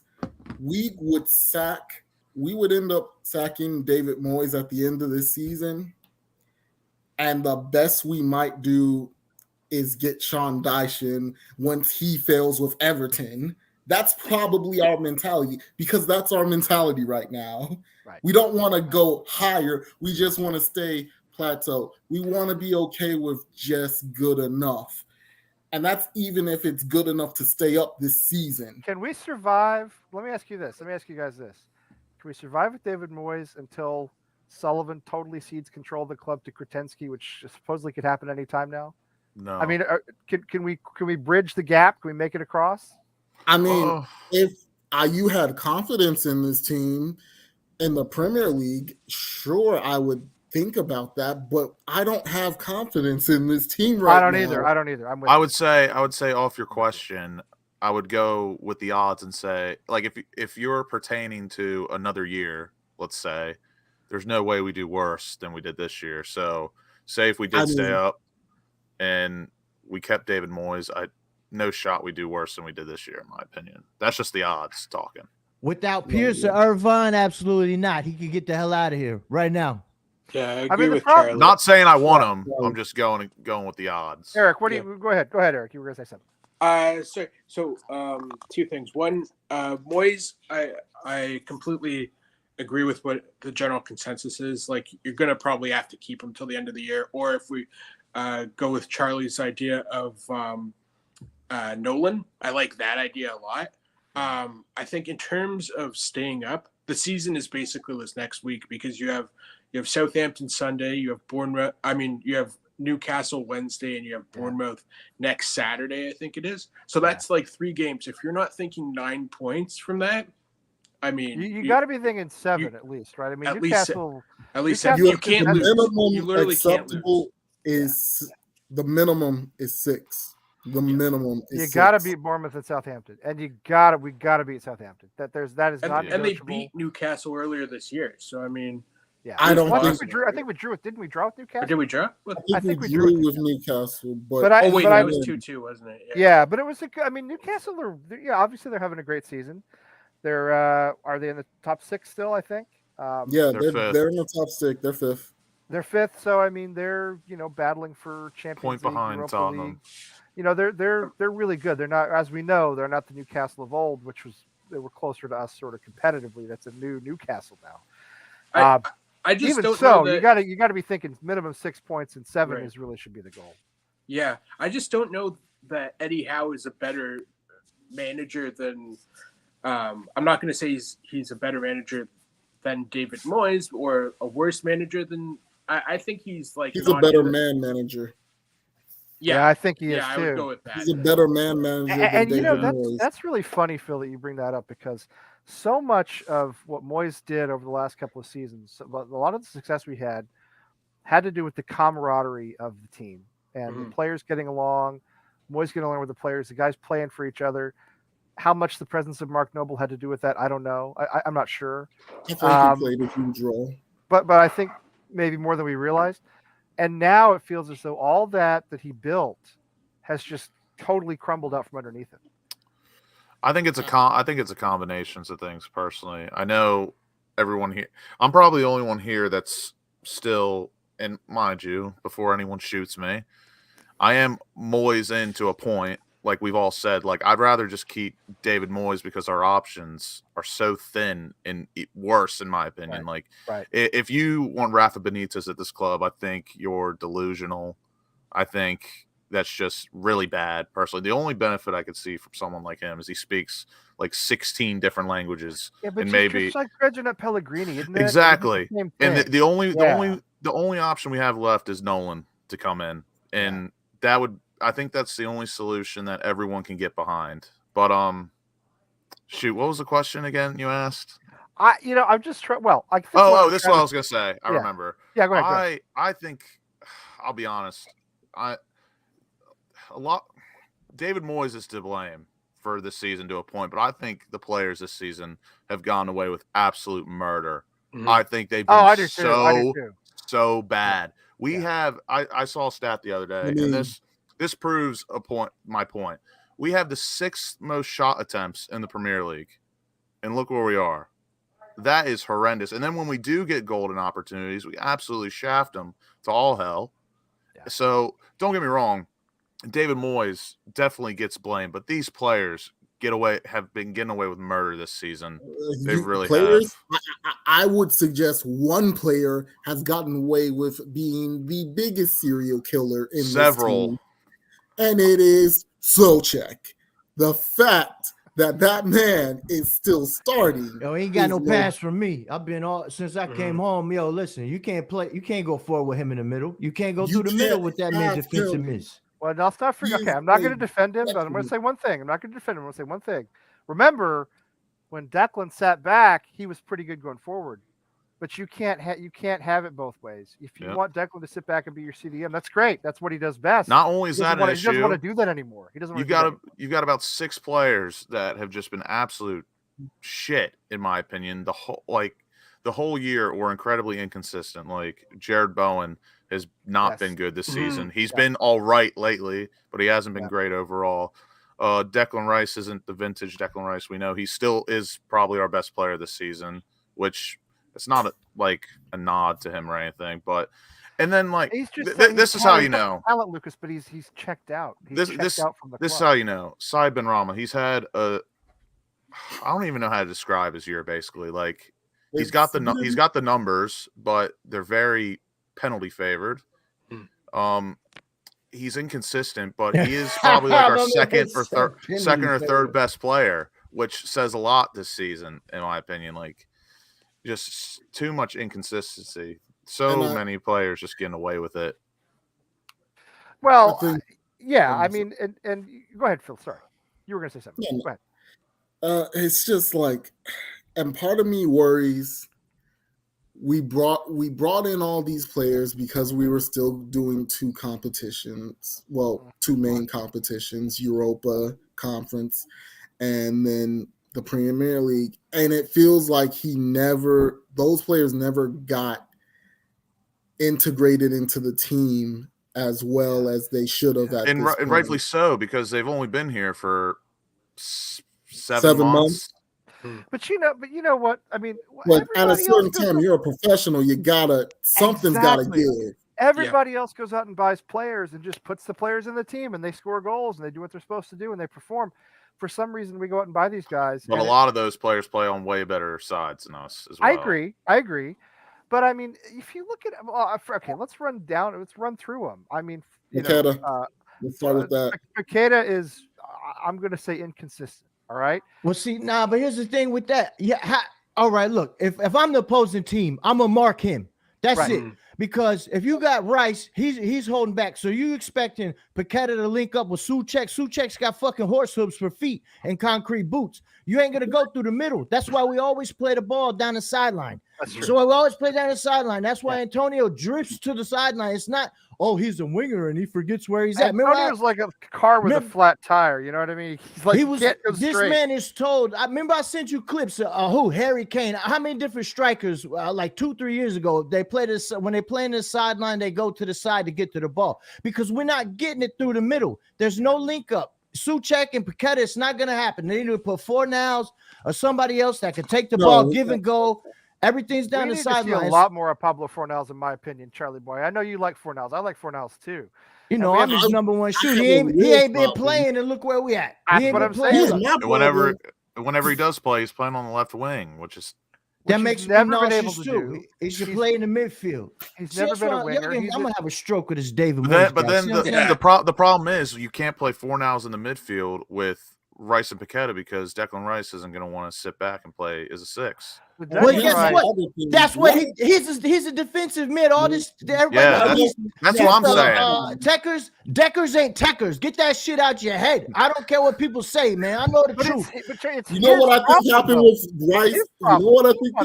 we would end up sacking David Moyes at the end of this season. And the best we might do is get Sean Dyche once he fails with Everton. That's probably our mentality, because that's our mentality right now. Right. We don't want to go higher. We just want to stay plateau. We want to be okay with just good enough. And that's even if it's good enough to stay up this season. Can we survive? Let me ask you this. Let me ask you guys this. Can we survive with David Moyes until Sullivan totally cedes control of the club to Kretensky, which supposedly could happen anytime now? No. I mean, can we bridge the gap? Can we make it across? I mean, if you had confidence in this team in the Premier League, sure, I would think about that, but I don't have confidence in this team right now. I don't either. I'm with I you. would say off your question, I would go with the odds and say, like, if you're pertaining to another year, let's say, there's no way we do worse than we did this year. So say if we did stay up and we kept David Moyes, no shot we do worse than we did this year, in my opinion. That's just the odds talking. Without Pierce or Irvine, absolutely not. He could get the hell out of here right now. Yeah, I agree with problem- Charlie. Not saying I want him. I'm just going with the odds. Eric, what do you go ahead? Go ahead, Eric. You were going to say something. So two things. One, Moyes, I completely agree with what the general consensus is. Like, you're going to probably have to keep him till the end of the year, or if we go with Charlie's idea of Nolan, I like that idea a lot. I think in terms of staying up, the season is basically this next week, because you have Southampton Sunday, you have Bournemouth. I mean, you have Newcastle Wednesday, and you have Bournemouth next Saturday, I think it is. So that's like 3 games. If you're not thinking 9 points from that, I mean, you got to be thinking 7 at least, right? I mean, at Newcastle. At least Newcastle, you can't the lose. minimum You literally can't acceptable lose. the minimum is 6. The minimum is You 6. got to beat Bournemouth and Southampton, and we got to beat Southampton. That is not And they negotiable. beat Newcastle earlier this year. So I mean, Yeah, I don't Well, think we drew. I think we drew it. Didn't we draw with Newcastle? or did we draw? I think we drew drew with Newcastle, but But I- Oh wait, but no, I- it was 2-2, wasn't it? Yeah, but it was. I mean, Newcastle. Obviously they're having a great season. They're are they in the top 6 still? I think. yeah, They're fifth. they're in the top 6. They're 5th. They're 5th. So I mean, they're battling for Champions Point League, behind Europa Tottenham. League. They're really good. They're not, as we know, they're not the Newcastle of old, which was they were closer to us sort of competitively. That's a new Newcastle now. I just Even don't so, know that, you got to be thinking minimum 6 points, and 7 Right. is really should be the goal. Yeah, I just don't know that Eddie Howe is a better manager than. I'm not going to say he's a better manager than David Moyes, or a worse manager than. I think he's like. He's a not better even- man manager. Yeah, I think he is Yeah, I too. would go with that. He's a better man manager than And David Moyes. that's really funny, Phil, that you bring that up, because so much of what Moyes did over the last couple of seasons, a lot of the success we had to do with the camaraderie of the team and the players getting along, Moyes getting along with the players, the guys playing for each other. How much the presence of Mark Noble had to do with that, I don't know. I'm not sure. I think he played a huge role. But I think maybe more than we realized. And now it feels as though all that he built has just totally crumbled out from underneath it. I think it's a combination of things. Personally, I know everyone here. I'm probably the only one here that's still, and mind you, before anyone shoots me, I am Moyes in to a point. Like we've all said, like I'd rather just keep David Moyes because our options are so thin and worse, in my opinion. Right. Like, if you want Rafa Benitez at this club, I think you're delusional. I think that's just really bad. Personally, the only benefit I could see from someone like him is he speaks like 16 different languages, Yeah, but and just maybe like Reginald Pellegrini, isn't it? exactly. It's the same And thing. the only option we have left is Nolan to come in, and I think that's the only solution that everyone can get behind. But shoot, what was the question again you asked? I'm just trying. Well, I think This is what I was gonna say. I remember. Yeah, go ahead. I think, I'll be honest. David Moyes is to blame for this season to a point, but I think the players this season have gone away with absolute murder. I think they've been I do too. so bad. We have I saw a stat the other day, and this proves my point. We have the 6th most shot attempts in the Premier League, and look where we are. That is horrendous. And then when we do get golden opportunities, we absolutely shaft them to all hell. Yeah. So don't get me wrong, David Moyes definitely gets blamed, but these players have been getting away with murder this season. They really have. I would suggest one player has gotten away with being the biggest serial killer in several, this team, and it is Souček. The fact that man is still starting. Yo, he ain't got no pass from me. I've been since I came home. Yo, listen, you can't go forward with him in the middle. You can't go through the middle with that man defensive miss. Well, let's not forget. Okay, I'm not going to defend him, but I'm going to say one thing. I'm not going to defend him. I'm going to say one thing. Remember, when Declan sat back, he was pretty good going forward. But you can't have it both ways. If you want Declan to sit back and be your CDM, that's great. That's what he does best. Not only is that an issue, he doesn't want to do that anymore. He doesn't. You've got about 6 players that have just been absolute shit, in my opinion. The whole year were incredibly inconsistent. Like Jared Bowen has not been good this season. He's been all right lately, but he hasn't been great overall. Declan Rice isn't the vintage Declan Rice we know. He still is probably our best player this season, which it's not like a nod to him or anything. But and then this is how you know talent, Lucas, but he's checked out. He's checked out from the this is club. how you know Said Benrahma. He's had I don't even know how to describe his year. Basically, like he's got the numbers, but they're very penalty favored. He's inconsistent, but he is probably like our second or third best player, which says a lot this season, in my opinion. Like, just too much inconsistency. So many players just getting away with it. Well, I mean, and go ahead, Phil. Sorry, you were going to say something. Go ahead. It's just like, and part of me worries. We brought in all these players because we were still doing 2 competitions. Well, 2 main competitions, Europa Conference, and then the Premier League. And it feels like those players never got integrated into the team as well as they should have. And rightfully so, because they've only been here for 7 months. But you know what? I mean, but at a certain time, you're a professional. Something's gotta give. Everybody else goes out and buys players and just puts the players in the team, and they score goals and they do what they're supposed to do and they perform. For some reason, we go out and buy these guys. But a lot of those players play on way better sides than us as well. I agree. But I mean, if you look at let's run through them. I mean, Paqueta, let's start with that. Paqueta is, I'm going to say, inconsistent. All right. Well, see, but here's the thing with that. All right. Look, if I'm the opposing team, I'm gonna mark him. That's it. Because if you got Rice, he's holding back. So you expecting Paqueta to link up with Souček. Souček's got fucking horse hooves for feet and concrete boots. You ain't gonna go through the middle. That's why we always play the ball down the sideline. That's true. So we always play down the sideline. That's why Antonio drifts to the sideline. It's not, he's a winger and he forgets where he's at. Antonio's like a car with a flat tire. You know what I mean? He's like, this man is told. I remember I sent you clips of Harry Kane. How many different strikers? Like 2-3 years ago, they play this when they play in the sideline. They go to the side to get to the ball because we're not getting it through the middle. There's no link up. Souček and Paqueta, it's not going to happen. They need to put Fornals or somebody else that can take the ball, give and go. Everything's down the sideline. A lot more of Pablo Fornals, in my opinion, Charlie boy. I know you like Fornals. I like Fornals too. You know, I'm his number one shooter. He ain't been playing, and look where we at. That's what I'm saying. Whenever he does play, he's playing on the left wing, which makes me nauseous too. He should play in the midfield. He's never been a winger. I'm gonna have a stroke with this David Moyes. But then the problem is you can't play Fornals in the midfield with Rice and Paqueta because Declan Rice isn't going to want to sit back and play as a 6. Well, guess what? That's what he's a defensive mid. All this, that's what I'm saying. Deckers ain't Techers. Get that shit out your head. I don't care what people say, man. I know the truth. You know what I think happened with Rice? You know what I think?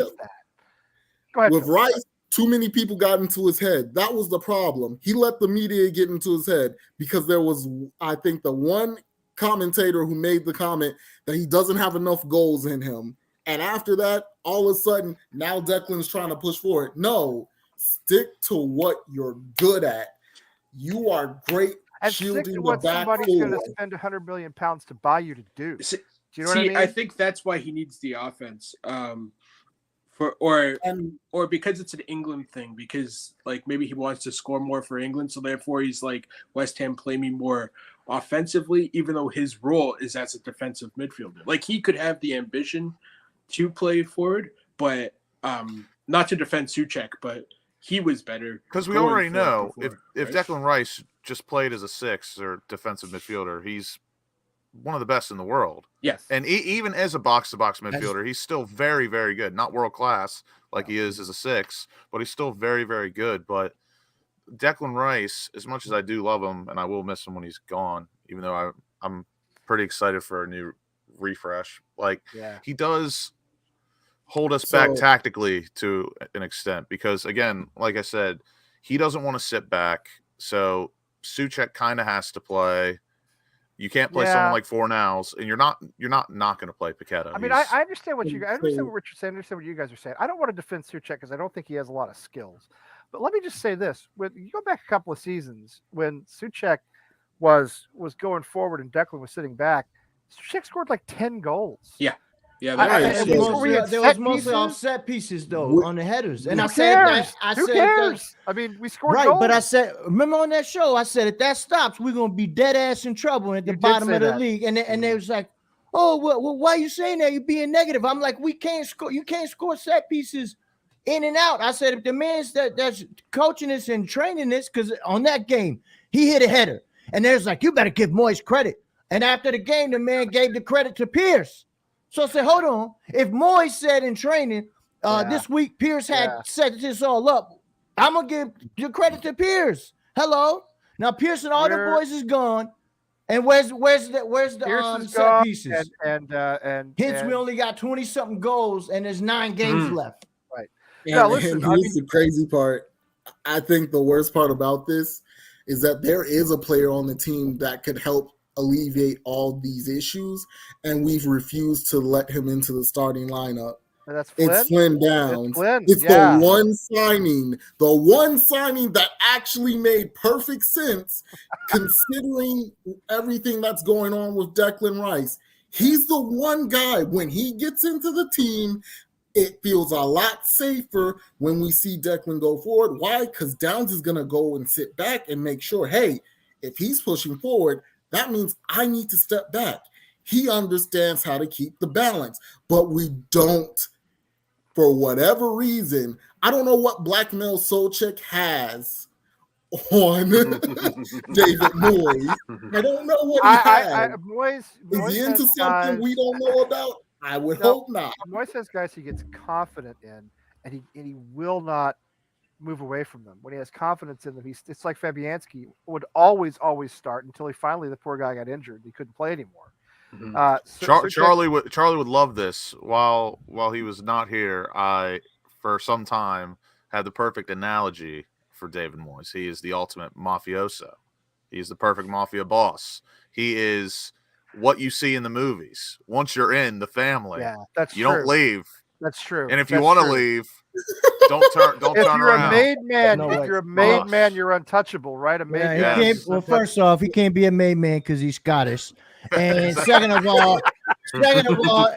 Go ahead. With Rice, too many people got into his head. That was the problem. He let the media get into his head because there was, I think, the one commentator who made the comment that he doesn't have enough goals in him. And after that, all of a sudden, now Declan's trying to push forward. No, stick to what you're good at. You are great And stick shielding to the what back somebody's going four. to spend £100 million to buy you to do. See, Do you know what I mean? I think that's why he needs the offense. Or because it's an England thing, because like maybe he wants to score more for England, so therefore he's like, West Ham, play me more offensively, even though his role is as a defensive midfielder. Like he could have the ambition to play forward, but not to defend Souček, but he was better. Because we going already forward know before, if right? Declan Rice just played as a 6 or defensive midfielder, he's one of the best in the world. Yes. And even as a box-to-box midfielder, he's still very, very good. Not world-class like he is as a 6, but he's still very, very good. But Declan Rice, as much as I do love him, and I will miss him when he's gone, even though I'm pretty excited for a new refresh, like he does hold us back tactically to an extent because, again, like I said, he doesn't want to sit back. So Souček kind of has to play. You can't play someone like Fornals, and you're not going to play Paqueta. I mean, I understand what I understand what Richard's saying. I understand what you guys are saying. I don't want to defend Souček because I don't think he has a lot of skills. But let me just say this: when you go back a couple of seasons when Souček was going forward and Declan was sitting back, Souček scored like 10 goals. Yeah. Yeah, there was mostly off set pieces though on the headers, and I said that. Who cares? I mean, we scored right, goals. but I said, remember on that show, I said if that stops, we're gonna be dead ass in trouble at the bottom of the league. And they was like, "Oh, well, why are you saying that? You're being negative." I'm like, "We can't score. You can't score set pieces in and out." I said, if the man's that's coaching this and training this, because on that game he hit a header, and there's like, you better give Moyes credit. And after the game, the man gave the credit to Pierce. So I said, hold on. If Moyes said in training this week, Pierce had set this all up, I'm going to give your credit to Pierce. Hello. Now, Pierce and all the boys is gone. And where's the set pieces? And hence, we only got 20-something goals, and there's 9 games left. Right. And here's the crazy part. I think the worst part about this is that there is a player on the team that could help alleviate all these issues, and we've refused to let him into the starting lineup. And that's Flynn? It's Flynn Downs. It's the one signing that actually made perfect sense considering everything that's going on with Declan Rice. He's the one guy, when he gets into the team, it feels a lot safer when we see Declan go forward. Why? Because Downs is going to go and sit back and make sure, hey, if he's pushing forward, that means I need to step back. He understands how to keep the balance, but we don't. For whatever reason, I don't know what blackmail Souček has on David Moyes. I don't know what he has. Moyes is he into something we don't know about? I would hope not. Moyes has guys he gets confident in, and he will not move away from them. When he has confidence in them, it's like Fabianski would always start until the poor guy got injured. He couldn't play anymore. Charlie would love this. While he was not here, I for some time had the perfect analogy for David Moyes. He is the ultimate mafioso. He's the perfect mafia boss. He is what you see in the movies. Once you're in the family, you don't leave. That's true. And if you want to leave, don't turn around. If you're a made man, you're untouchable, right? A made man. Well, first off, he can't be a made man because he's Scottish. And second of all,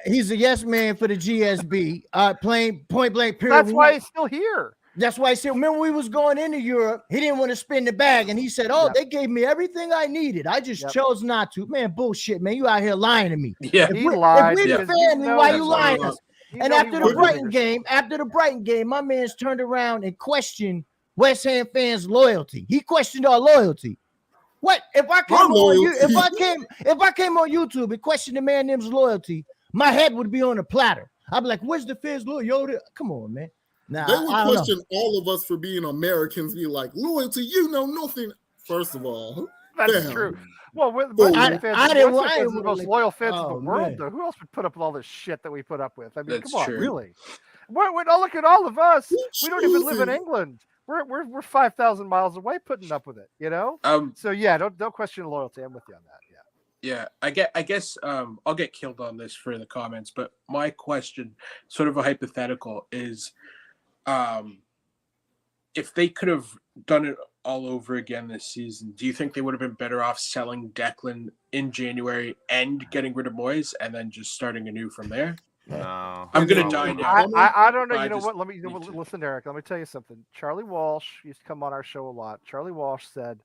he's a yes man for the GSB. Plain point blank period. That's why he's still here. That's why I said, remember we was going into Europe, he didn't want to spin the bag, and he said, "Oh, they gave me everything I needed. I just chose not to." Man, bullshit, man. You out here lying to me. Yeah, if we the family, why you lying to us? And after the Brighton game, my man's turned around and questioned West Ham fans' loyalty. He questioned our loyalty. What if I came on YouTube and questioned the man them's loyalty? My head would be on a platter. I'd be like, "Where's the fans' loyalty?" Come on, man. Nah, they would question all of us for being Americans. Be like, loyalty, you know nothing. First of all, that's true. Well, I didn't the most loyal fans in the world, though. Who else would put up with all this shit that we put up with? I mean, come on, really? Look at all of us. We don't even live in England. We're 5,000 miles away, putting up with it. You know. So yeah, don't question loyalty. I'm with you on that. Yeah. Yeah, I guess I'll get killed on this for the comments, but my question, sort of a hypothetical, is if they could have done it all over again this season, do you think they would have been better off selling Declan in January and getting rid of Moyes and then just starting anew from there? No, I'm gonna probably die not. now. I don't know. I You know just what? Let me need to- listen, Eric. Let me tell you something. Charlie Walsh used to come on our show a lot. Charlie Walsh said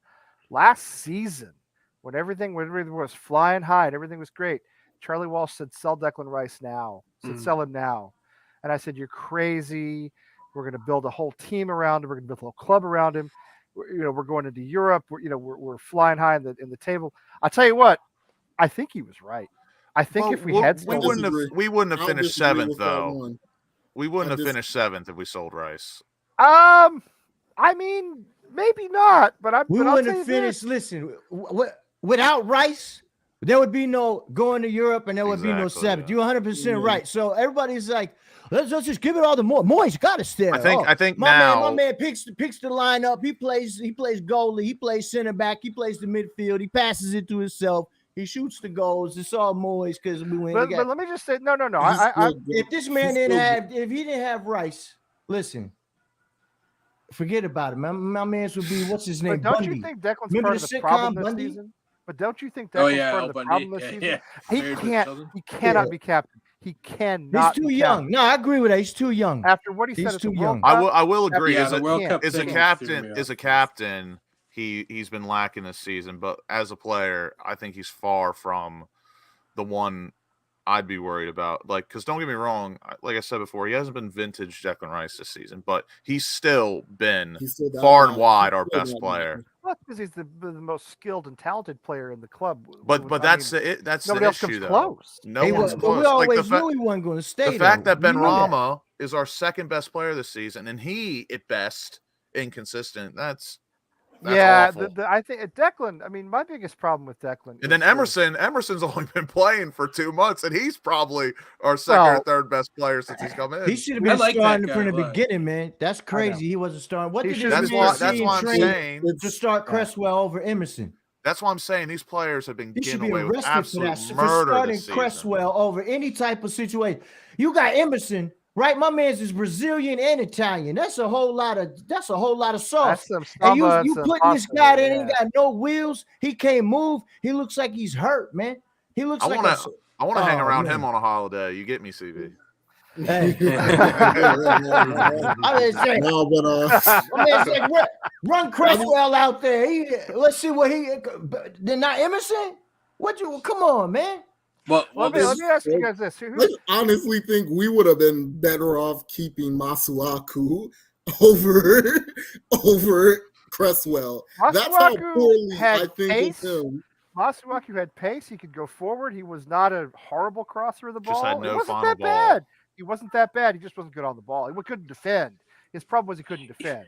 last season, when everything was flying high and everything was great, Charlie Walsh said, "Sell Declan Rice now. Said sell him now." And I said, "You're crazy. We're going to build a whole team around him. We're going to build a whole club around him. We're going into Europe. We're flying high in the table." I'll tell you what. I think he was right. I think if we had we wouldn't have I'll finished disagree seventh with that though. one. We wouldn't I have finished seventh if we sold Rice. I mean, maybe not, but We but I'll wouldn't tell have you this. finished. Listen, without Rice, there would be no going to Europe, and there would be no Exactly, seventh. yeah. You're 100% right. So everybody's like, let's just give it all to Moyes. Moyes got to stay. I think my now man picks the lineup. He plays goalie. He plays center back. He plays the midfield. He passes it to himself. He shoots the goals. It's all Moyes because we win. But let me just say, no. If this man if he didn't have Rice, listen, forget about it. My man's would be what's his name? But don't Bundy. you think Declan's Remember part the of the sitcom problem this Bundy? season? But don't you think Oh Declan's yeah, part Al of the Bundy. problem this season? He Married with can't. children. He cannot Yeah. be captain. He cannot. He's too be young. captain. No, I agree with that. He's too young. After what he He's said at the too World young. Cup, I will agree. Yeah, as the World Cup as a thing threw captain, me as a off. captain, he's been lacking this season. But as a player, I think he's far from the one I'd be worried about. Like, because don't get me wrong, like I said before, he hasn't been vintage Declan Rice this season, but he's still been far and wide our best player. well, because he's the most skilled and talented player in the club. But that's I mean, it. That's nobody the else issue, comes though. close. No He one's was, close. we always knew he wasn't going to stay. The fact that Ben We knew that. Rama is our second best player this season, and he, at best, inconsistent. That's yeah, awful. I think Declan. I mean, my biggest problem with Declan. And then is Emerson's only been playing for 2 months, and he's probably our second or third best player since he's come in. He should have been like that starting guy from a the lot. beginning, man. That's crazy. He wasn't starting. What He did should this have man been that's see why in I'm training saying. to start Cresswell over Emerson? That's why I'm saying these players have been He should getting be away with arrested for absolute that. For murder starting this season. Cresswell over any type of situation. You got Emerson, right? My man's is Brazilian and Italian. That's a whole lot of sauce. That's some And samba and you some putting this pasta, guy that yeah. ain't got no wheels. He can't move. He looks like he's hurt, man. He looks I like want to hang Oh, around man. him on a holiday. You get me, CB? Hey. I mean, say, No, but my man's like, run Cresswell out there. Let's see what he. Then not Emerson. Come on, man. Well, let me ask you guys this: I honestly think we would have been better off keeping Masuaku over Cresswell. That's how Masuaku poorly had I think pace. of him. Masuaku had pace. He could go forward. He was not a horrible crosser of the ball. Just had no it wasn't final that ball. bad. He wasn't that bad. He just wasn't good on the ball. He couldn't defend. His problem was he couldn't defend.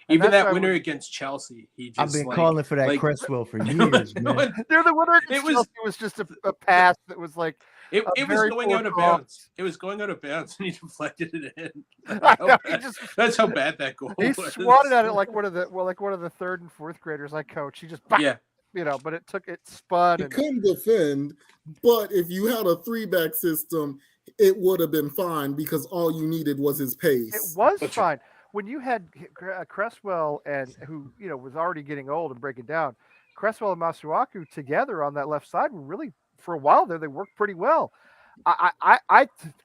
And even that's that why winner we- against Chelsea, he just I've been calling for that Cresswell for years, man. They're the winner. It It was just a pass that was like It was very going poor out of cross. bounds. It was going out of bounds, and he deflected it in. I know, he just- That's how bad that goal he was. swatted at it like one of the third and fourth graders I coach. He just Yeah. but it spun. He And, couldn't defend, but if you had a 3-back system, it would have been fine because all you needed was his pace. it was fine. When you had Cresswell and who was already getting old and breaking down, Cresswell and Masuaku together on that left side were really for a while there. They worked pretty well.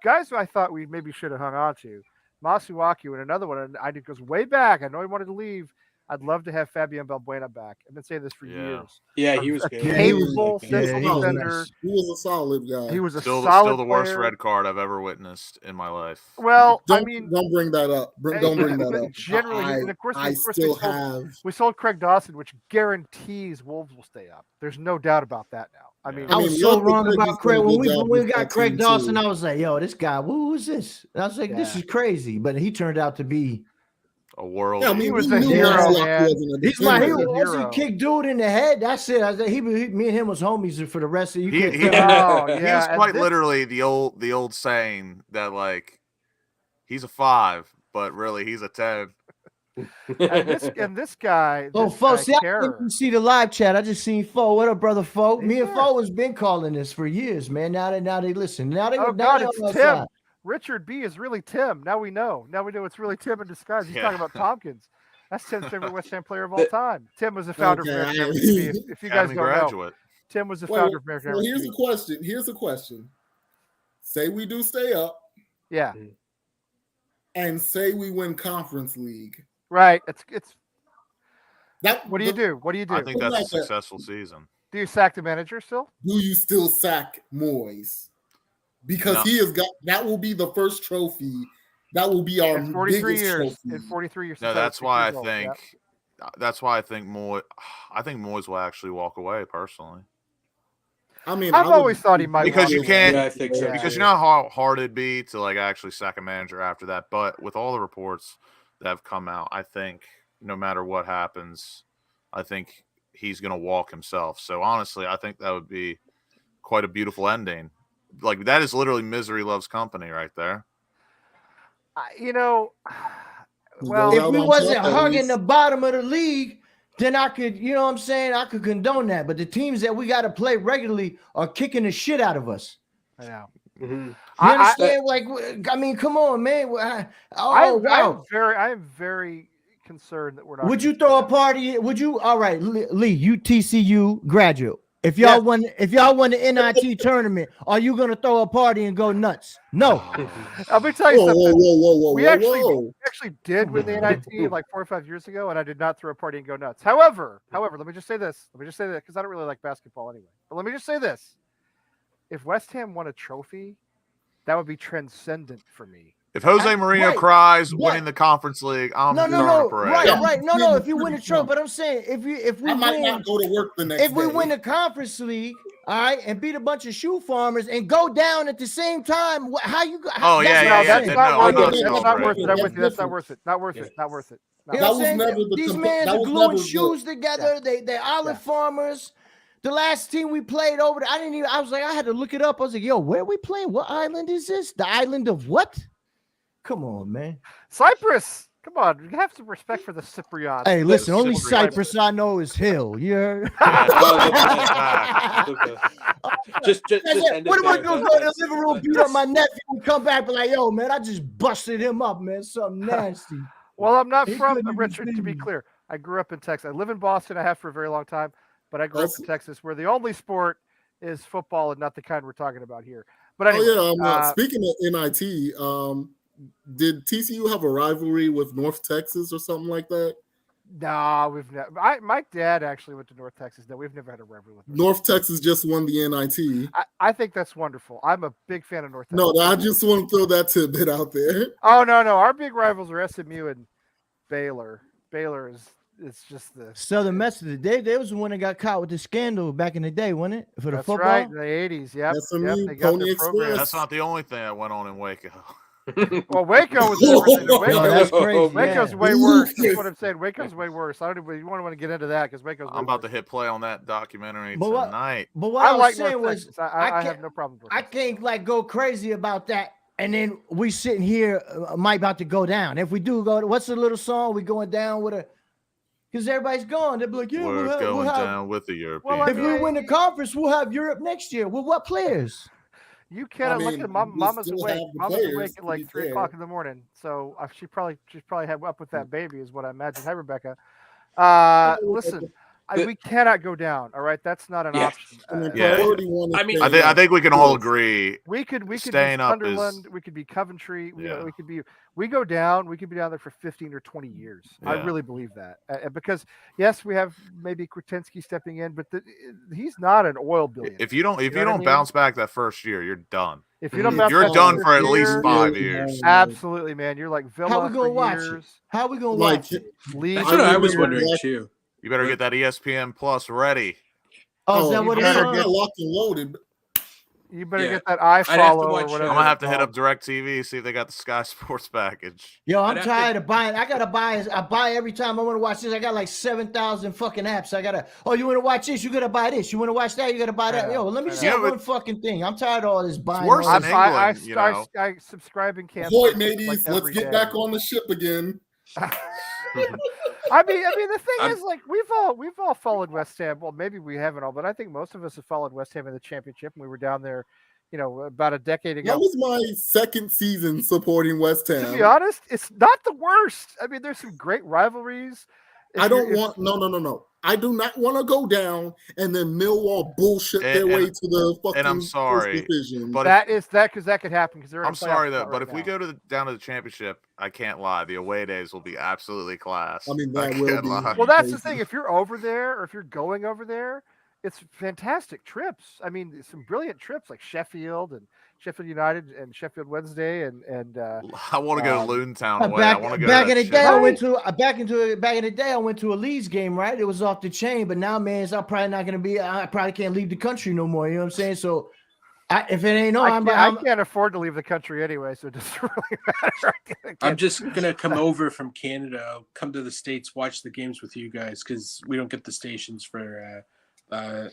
Guys who I thought we maybe should have hung on to, Masuaku and another one. And it goes way back. I know he wanted to leave. I'd love to have Fabian Balbuena back. I've been saying this for years. Yeah, he was a good. capable central he was defender. nice. He was a solid guy. He was a Still solid the worst player. red card I've ever witnessed in my life. Well, Don't, I mean, don't bring that up. Don't bring that up. Generally, and of course, I still have. we sold Craig Dawson, which guarantees Wolves will stay up. There's no doubt about that now. I mean, I was mean, so Look, wrong Craig about is Craig. doing a When good job we with got that Craig team, Dawson, too. I was like, yo, this guy, who is this? And I was like, this Yeah. is crazy. But he turned out to be. A world. Yeah, I He mean, was we a knew hero, Masuaku man. wasn't a He's my defender. hero. Once he hero. kicked dude in the head, that's it. I said, me and him was homies for the rest of you. He couldn't is tell. Oh, yeah, and quite this- literally the old saying that like he's a 5, but really he's a 10. And this guy. Oh, this folks, guy, see, I Kerr, didn't even see the live chat. I just seen Fo. What up, brother Fo? Me and Yeah. Fo has been calling this for years, man. Now they listen. Now they Oh now God, they it's on our Tim. side. Richard B is really Tim. Now we know. Now we know it's really Tim in disguise. He's Yeah. talking about Tompkins. That's Tim's favorite West Ham player of all time. Tim was the founder of Okay, American I- TV. If you guys Academy don't know, graduate. Tim was the Wait, founder of American well, TV. here's a question. Here's a question. Say we do stay up, Yeah, and say we win Conference League. right. It's. That What do you do? What do you do? I think that's a Like that. successful season. Do you sack the manager still? Do you still sack Moyes? Because No. he has got that will be the first trophy. That will be our In 43 biggest years. trophy. In 43 years. No, since I was that's 6 why I years old. think. Yeah. That's why I think Moyes will actually walk away personally. I mean, I've always thought he might. Because walk you away. can't- Yeah, I think so. Because you know how hard it'd be to like actually sack a manager after that. But with all the reports that have come out, I think no matter what happens, I think he's going to walk himself. So honestly, I think that would be quite a beautiful ending. Like that is literally misery loves company right there. You know, well, If we on wasn't top, at hugging least. the bottom of the league, then I could, you know what I'm saying? I could condone that. But the teams that we got to play regularly are kicking the shit out of us. I know. Mhm. You I- understand? I mean, come on, man. Wow. I am very concerned that we're not. Would gonna you throw a do that. party? Would you? All right, Lee, you TCU graduate. If y'all won the NIT tournament, are you gonna throw a party and go nuts? No. Let me tell you Whoa, something. whoa, whoa, whoa, whoa, We whoa, actually whoa. did win the NIT like 4 or 5 years ago, and I did not throw a party and go nuts. However, let me just say this. Because I don't really like basketball anyway. But let me just say this. If West Ham won a trophy, that would be transcendent for me. If Jose Mourinho right, cries but- winning the Conference League, I'm No, throwing no, a parade. right. No, Yeah, if you win a trophy, but I'm saying if we I might win, not go to work the next if we day. win the conference league, all right, and beat a bunch of shoe farmers and go down at the same time, how you? Oh, that's yeah, what yeah, I'm yeah. saying. That's not No, worth I'm not it. That's not celebrating. worth it. I'm with you. That's not Different. worth it. Not worth it. Not worth it. You know That what I'm was saying? never the These compa- men that are was gluing never the- shoes together. They olive farmers. The last team we played over there, I was like, I had to look it up. I was like, yo, where are we playing? What island is this? The island of what? Come on, man. Cyprus. Come on. You have some respect for the Cypriots. Hey, listen, only Cyprus. Cyprus I know is Hill. Yeah. Just What end am it I there, gonna man. go to the living room, beat up my nephew, and come back, be like, yo, man, I just busted him up, man. Something nasty. Well, I'm not He from couldn't even Richard, see to be me. clear. I grew up in Texas. I live in Boston. I have for a very long time, but I grew up in Texas where the only sport is football and not the kind we're talking about here. But anyway, Oh yeah, speaking of NIT, did TCU have a rivalry with North Texas or something like that? no, we've never. My dad actually went to North Texas. No, we've never had a rivalry with North Texas just won the NIT. I think that's wonderful. I'm a big fan of North Texas. No, I just want to throw that tidbit out there. Oh no. Our big rivals are SMU and Baylor. Baylor is just the Southern Methodist. They was the one that got caught with the scandal back in the day, wasn't it? For the that's football. right in the 80s. Yep. SMU, they got Pony their program. Express. That's not the only thing that went on in Waco. Well, Waco was everything. No, Waco, that's crazy. Waco's yeah. way worse. That's what I'm saying. Waco's way worse. I don't even want to get into that because Waco's. I'm about to hit play on that documentary But what- tonight. But what I I was like saying North was, Texas. I have can't- no problem with I North can't like go crazy about that. And then we sitting here, might about to go down. If we do go, what's the little song? We going down with a, because everybody's gone. They'll be like, yeah, We're we'll going have, down with the European. Well, if we win the conference, we'll have Europe next year. With what players? You cannot look mean, at we Mama's still awake. have the Mama's players, awake to at like be 3 fair. o'clock in the morning. So she's probably had up with that baby, is what I imagine. Hi, Rebecca. Listen, we cannot go down. All right, that's not an Yeah. option. I mean, Yeah. priority one is I mean, staying I up. think we can all agree. We could be Staying up is- Sunderland. We could be Coventry. Yeah. We go down. We could be down there for 15 or 20 years. I Yeah. really believe that because yes, we have maybe Kretinsky stepping in, but he's not an oil billionaire. If you don't know what I mean? bounce back that first year, you're done. If you don't, Mhm. bounce You're back done the for at first least year, 5 years. Absolutely, man. You're like Villa. How we gonna for watch years. it? How we gonna Like, watch it? League. That's what I was remember wondering back- too. You better get that ESPN Plus ready. Oh, is that you what it better is? get locked and loaded. You better Yeah. get that have to iFollow or watch, whatever. I'm gonna have to it's hit up called. DirecTV, see if they got the Sky Sports package. Yo, I'm I'd have tired of buying. I gotta buy. I buy every time I want to watch this. I got like 7,000 fucking apps. I gotta. Oh, you want to watch this? You gotta buy this. You want to watch that? You gotta buy that. I Yo, know, let me I just know. have Yeah, one fucking thing. I'm tired of all this buying. worse all than this- England, you know. I subscribe and cancel. Ahoy, mateys, like let's every get day. back on the ship again. I mean, the thing is, like, we've all followed West Ham. Well, maybe we haven't all, but I think most of us have followed West Ham in the Championship. And we were down there, about a decade ago. That was my second season supporting West Ham. To be honest, it's not the worst. I mean, there's some great rivalries. No. I do not want to go down and then Millwall bullshit their way to the fucking and I'm sorry, division. but because that could happen because I'm sorry though, but if we go down to the Championship, I can't lie, the away days will be absolutely class. I mean, that will be. Well, that's the thing. If you're over there or if you're going over there, it's fantastic trips. I mean, some brilliant trips like Sheffield and Sheffield United and Sheffield Wednesday and I want to go to Loontown away. Back, I want to go back in the day, I went Sheffield. back in the day. I went to a Leeds game. Right, it was off the chain. But now, man, I'm probably not gonna be. I probably can't leave the country no more. You know what I'm saying? So, if it ain't on, I can't afford to leave the country anyway, so it doesn't really matter. I'm just gonna come over from Canada. I'll come to the States, watch the games with you guys because we don't get the stations for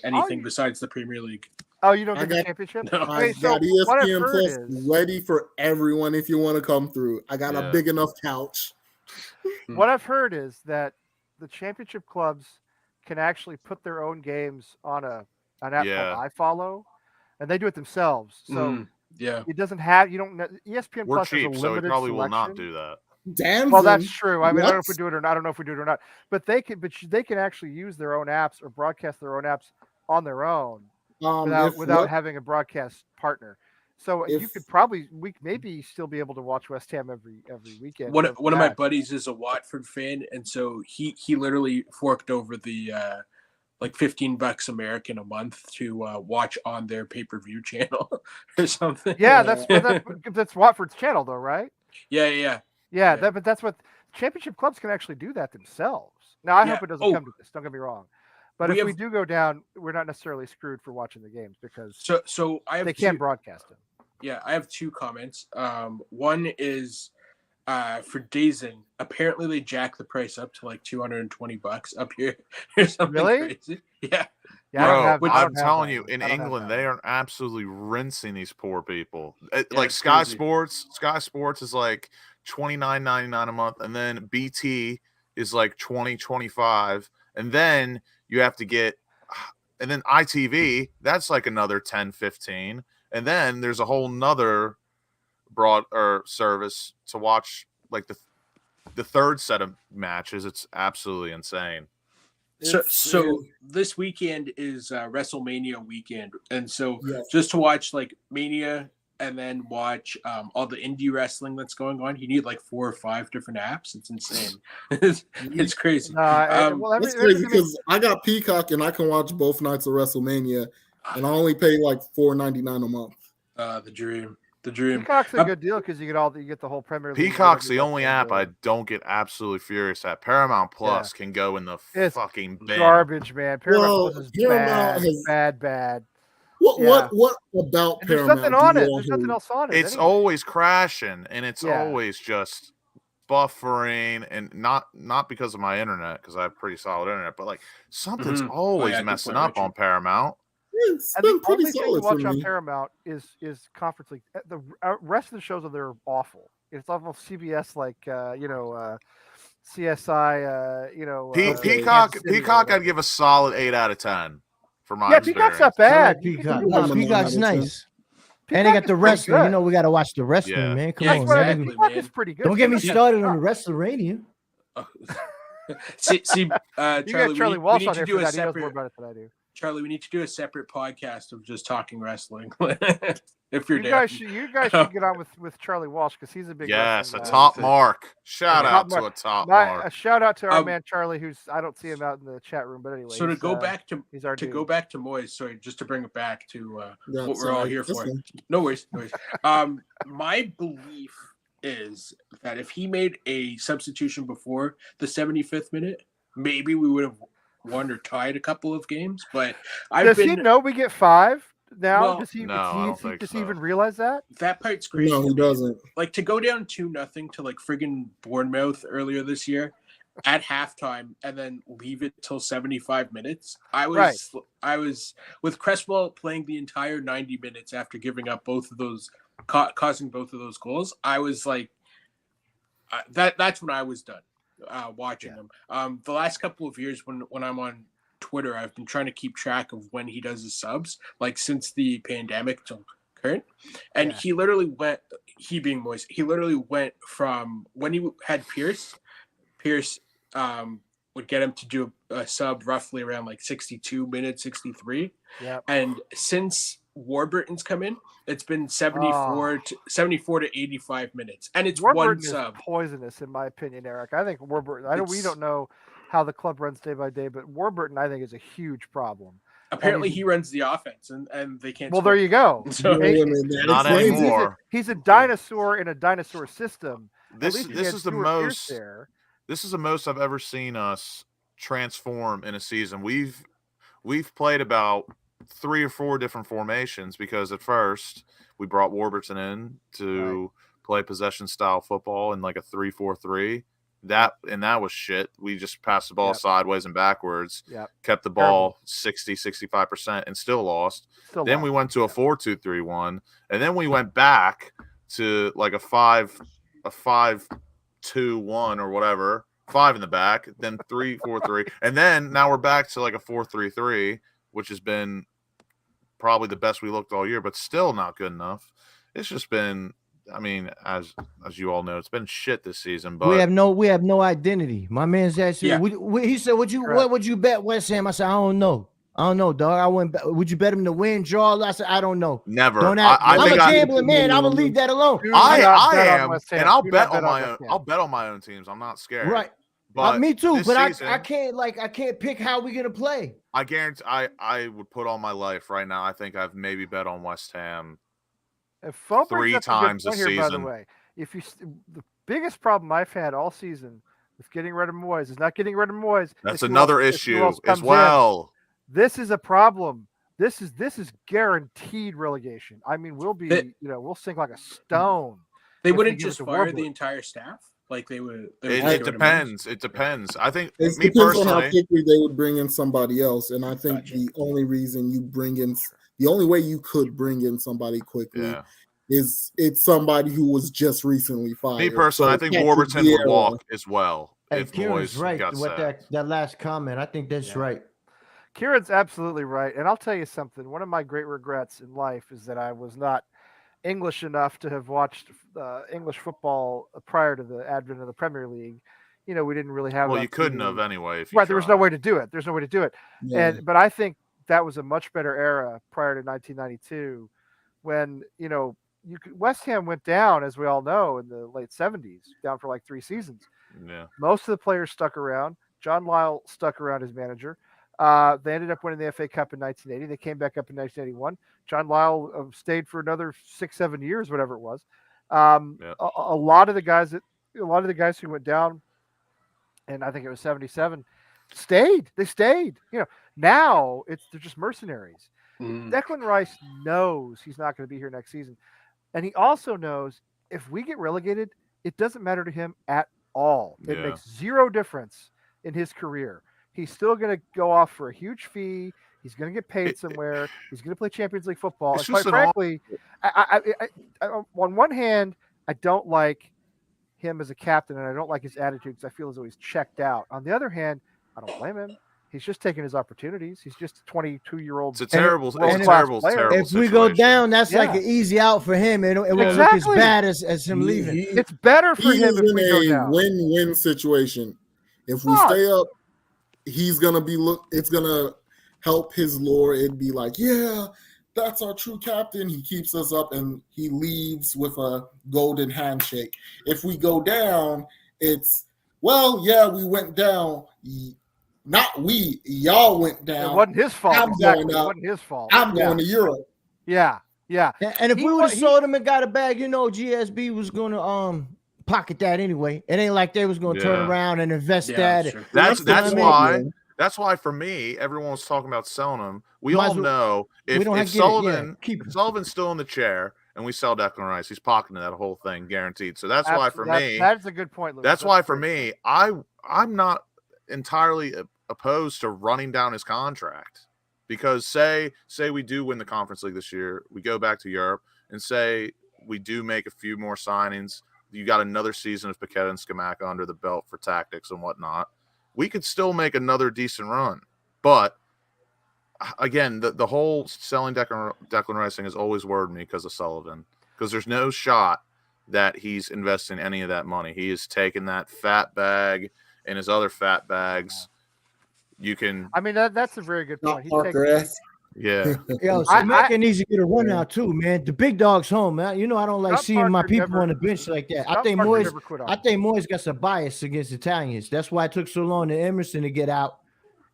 anything besides the Premier League. Oh, you don't get the Championship? No. I got ESPN Plus ready for everyone if you want to come through. I got a big enough couch. What I've heard is that the Championship clubs can actually put their own games on an app called iFollow, and they do it themselves. So it doesn't have ESPN We're Plus cheap, has a so we limited probably selection. will not do that. Damn. Well, that's true. I mean, I don't know if we do it or not. I don't know if we do it or not. But they can actually use their own apps or broadcast their own apps on their own without having a broadcast partner. So you could probably maybe still be able to watch West Ham every weekend. One of my buddies is a Watford fan, and so he literally forked over the like $15 American a month to watch on their pay-per-view channel or something. Yeah, that's Watford's channel though, right? Yeah. But that's what Championship clubs can actually do that themselves. Now I hope it doesn't come to this. Don't get me wrong, but if we do go down, we're not necessarily screwed for watching the games because so they can broadcast them. Yeah, I have two comments. One is for Dazing. Apparently, they jacked the price up to like $220 up here or something really crazy. Yeah. Bro, I'm telling you, in England, they are absolutely rinsing these poor people. Like Sky crazy. Sports is like $29.99 a month, and then BT is like $20.25, and then you have to get, and then ITV, that's like another $10.15, and then there's a whole nother service to watch like the third set of matches. It's absolutely insane. So this weekend is WrestleMania weekend, and so just to watch like Mania and then watch all the indie wrestling that's going on, you need like 4 or 5 different apps. It's insane. It's crazy. That's crazy because I got Peacock and I can watch both nights of WrestleMania, and I only pay like $4.99 a month. The dream. Peacock's a good deal because you get the whole Premier League. Peacock's the only app I don't get absolutely furious at. Paramount Plus can go in the fucking bin. Garbage, man. Paramount Plus is bad. What about and there's Paramount? nothing on it. There's nothing else on it. It's always crashing, and it's always just buffering, and not because of my internet, because I have pretty solid internet, but like something's always messing up on Paramount. It's and been the pretty only thing solid to watch for on me. Paramount is Conference League. The rest of the shows on there are awful. It's awful CBS, like CSI. Peacock, I'd give a solid 8 out of 10 for my experience. Peacock's not bad. Peacock's nice. And they got the wrestling. You know, we got to watch the wrestling, man. Come on, man. Peacock is pretty good. Don't get me started on the WrestleMania. See, you got Charlie Walsh on there for that. He knows more about it than I do. Charlie, we need to do a separate podcast of just talking wrestling. If you're you guys should get on with Charlie Walsh because he's a big a top mark. Shout out to a top mark. A shout out to our man Charlie, who's I don't see him out in the chat room, but anyway. So to go back to Moyes, sorry, just to bring it back to what we're all here for. No worries. My belief is that if he made a substitution before the 75th minute, maybe we would have won or tied a couple of games. But does he know we get 5 now? Well, does he even realize that? That part's crazy. No, he doesn't. Like to go down 2-0 to like friggin' Bournemouth earlier this year at halftime and then leave it till 75 minutes. I was with Cresswell playing the entire 90 minutes after giving up both of those, causing both of those goals. I was like, that's when I was done. watching him. The last couple of years when I'm on Twitter, I've been trying to keep track of when he does his subs, like since the pandemic till current. And he literally went, he being Moyes, he literally went from when he had Pierce would get him to do a sub roughly around like 62 minutes, 63. Yeah. And since Warburton's come in, it's been 74 to 85 minutes, and it's Warburton one sub. is poisonous, in my opinion, Eric. I think Warburton. We don't know how the club runs day by day, but Warburton, I think, is a huge problem. Apparently, he runs the offense, and they can't. Well, there you go. So, not anymore. He's a dinosaur in a dinosaur system. This is the most. This is the most I've ever seen us transform in a season. We've played about 3 or 4 different formations because at first we brought Warburton in to play possession style football in like a 3-4-3. That was shit. We just passed the ball sideways and backwards. Kept the ball 60-65% and still lost. Then we went to a 4-2-3-1, and then we went back to like a 5-2-1 or whatever, 5 in the back, then 3-4-3, and then now we're back to like a 4-3-3, which has been probably the best we looked all year, but still not good enough. It's just been, I mean, as you all know, it's been shit this season. But we have no identity. My man's asking. He said, what would you bet West Ham? I said, I don't know, dog. I wouldn't. Would you bet him to win, draw? I said, I don't know. Never. I'm a gambling man. I would leave that alone. I am, and I'll bet on my own. I'll bet on my own teams. I'm not scared. Right. But me too. But season, I can't pick how we're gonna play. I guarantee. I would put all my life right now. I think I've maybe bet on West Ham 3 times a season. By the way, the biggest problem I've had all season with getting rid of Moyes is not getting rid of Moyes. That's another issue as well. This is a problem. This is guaranteed relegation. I mean, we'll sink like a stone. They wouldn't just fire the entire staff. Like they would. It depends. It depends. I think it depends on how quickly they would bring in somebody else, and I think the only reason you bring in, the only way you could bring in somebody quickly is it's somebody who was just recently fired. Me personally, I think Warburton would walk as well. Hey, if Kieran's Moyes right got with that last comment. I think that's right. Kieran's absolutely right, and I'll tell you something. One of my great regrets in life is that I was not English enough to have watched English football prior to the advent of the Premier League. You know, we didn't really have. Well, you couldn't have anyway. If there was no way to do it. There's no way to do it. Yeah. But I think that was a much better era prior to 1992, when West Ham went down, as we all know, in the late 70s, down for like 3 seasons. Yeah. Most of the players stuck around. John Lyle stuck around as manager. They ended up winning the FA Cup in 1980. They came back up in 1981. John Lyle stayed for another 6-7 years, whatever it was. A lot of the guys who went down, and I think it was 77, stayed. They stayed. Now they're just mercenaries. Declan Rice knows he's not going to be here next season, and he also knows if we get relegated, it doesn't matter to him at all. It makes zero difference in his career. He's still going to go off for a huge fee. He's going to get paid somewhere. He's going to play Champions League football. And quite frankly, I, on one hand, I don't like him as a captain, and I don't like his attitude because I feel as though he's checked out. On the other hand, I don't blame him. He's just taking his opportunities. He's just a 22-year-old. It's a terrible player. If we go down, that's like an easy out for him. It won't look as bad as him leaving. It's better for him if we go down. Win-win situation. If we stay up, he's gonna be it's gonna help his lore. It'd be like, yeah, that's our true captain. He keeps us up and he leaves with a golden handshake. If we go down, it's we went down. Not we, y'all went down. It wasn't his fault. I'm exactly. going up. It wasn't his fault. I'm going to Europe. Yeah. And if we would have sold him and got a bag, GSB was gonna pocket that anyway. It ain't like they was going to turn around and invest that. Sure. That's why for me, everyone was talking about selling him. We all know if Sullivan's still in the chair and we sell Declan Rice, he's pocketing that whole thing guaranteed. So that's why for me, that's a good point, Louis. That's why for me, I'm not entirely opposed to running down his contract, because say we do win the Conference League this year, we go back to Europe, and say we do make a few more signings. you got another season of Paqueta and Scamacca under the belt for tactics and whatnot, we could still make another decent run. But again, the whole selling Declan Rice thing has always worried me because of Sullivan, because there's no shot that he's investing any of that money. He is taking that fat bag and his other fat bags. You can. I mean, that's a very good point. Yeah. Yo, Scamacca needs to get a run out too, man. The big dog's home, man. You know I don't like seeing my people on the bench like that. I think Moyes got some bias against Italians. That's why it took so long to Emerson to get out.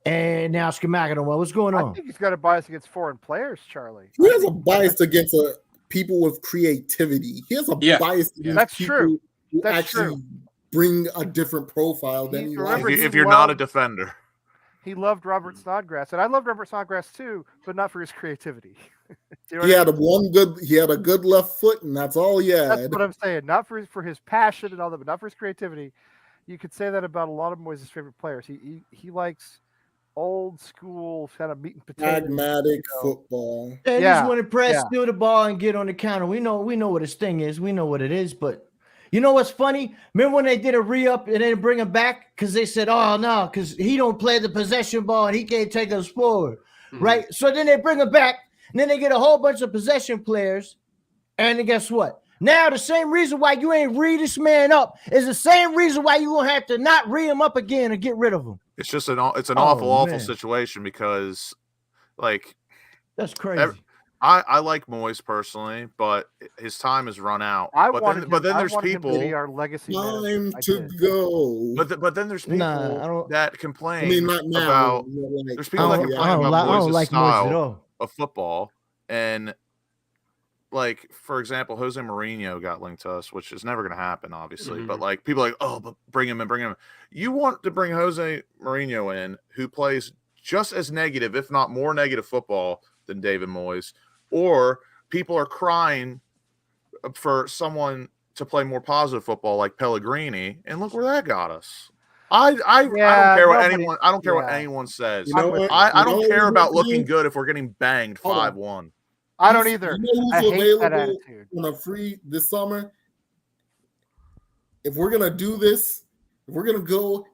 And now Scamacca don't want. What's going on? I think he's got a bias against foreign players, Charlie. He has a bias against people with creativity. He has a bias against people who actually bring a different profile than he likes. If you're not a defender. He loved Robert Snodgrass, and I love Robert Snodgrass too, but not for his creativity. He had a good left foot, and that's all he had. That's what I'm saying. Not for his passion and all that, but not for his creativity. You could say that about a lot of Moyes' favorite players. He likes old school kind of meat and potatoes. Pragmatic football. They just want to press, steal the ball, and get on the counter. We know what his thing is. We know what it is, but you know what's funny? Remember when they did a re-up and then bring him back? Because they said, oh, no, because he don't play the possession ball and he can't take us forward, right? So then they bring him back, and then they get a whole bunch of possession players, and then guess what? Now the same reason why you ain't re this man up is the same reason why you gonna have to not re him up again and get rid of him. It's just an awful situation because, like, that's crazy. I like Moyes personally, but his time has run out. But then there's people. Our legacy time to go. But then there's people that complain. I mean, not now. About. There's people that complain about Moyes' style of football, and like, for example, Jose Mourinho got linked to us, which is never going to happen, obviously. But like, people are like, oh, but bring him in. You want to bring Jose Mourinho in, who plays just as negative, if not more negative football than David Moyes. Or people are crying for someone to play more positive football like Pellegrini, and look where that got us. I don't care what anyone. I don't care what anyone says. You know I don't care about looking good if we're getting banged 5-1. I don't either. You know who's available on a free this summer? If we're gonna do this, if we're gonna go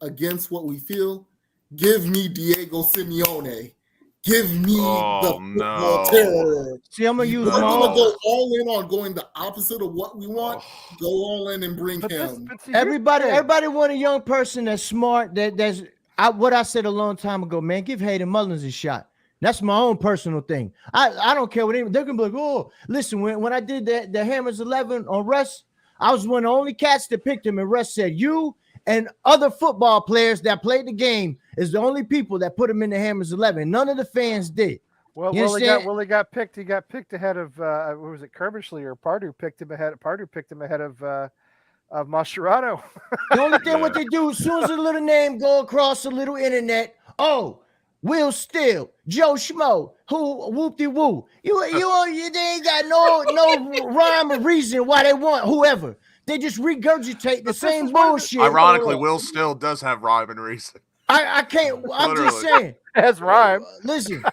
against what we feel, give me Diego Simeone. Give me the terror. See, I'm gonna use. We're gonna go all in on going the opposite of what we want. Go all in and bring him. Everybody want a young person that's smart. What I said a long time ago, man. Give Hayden Mullins a shot. That's my own personal thing. I don't care what they're gonna be like. Oh, listen, when I did the Hammers 11 on Russ, I was one of the only cats that picked him, and Russ said, "You and other football players that played the game is the only people that put him in the Hammers 11. None of the fans did." Well, he got picked. He got picked ahead of what was it, Kerbishley or Pardue picked him ahead. Pardue picked him ahead of Mascherano. The only thing what they do, as soon as a little name go across the little internet, Will Still, Joe Schmo, who whoop-de-woo. You they ain't got no rhyme or reason why they want whoever. They just regurgitate the same bullshit. Ironically, Will Still does have rhyme and reason. I can't. I'm just saying. That's rhyme. Listen.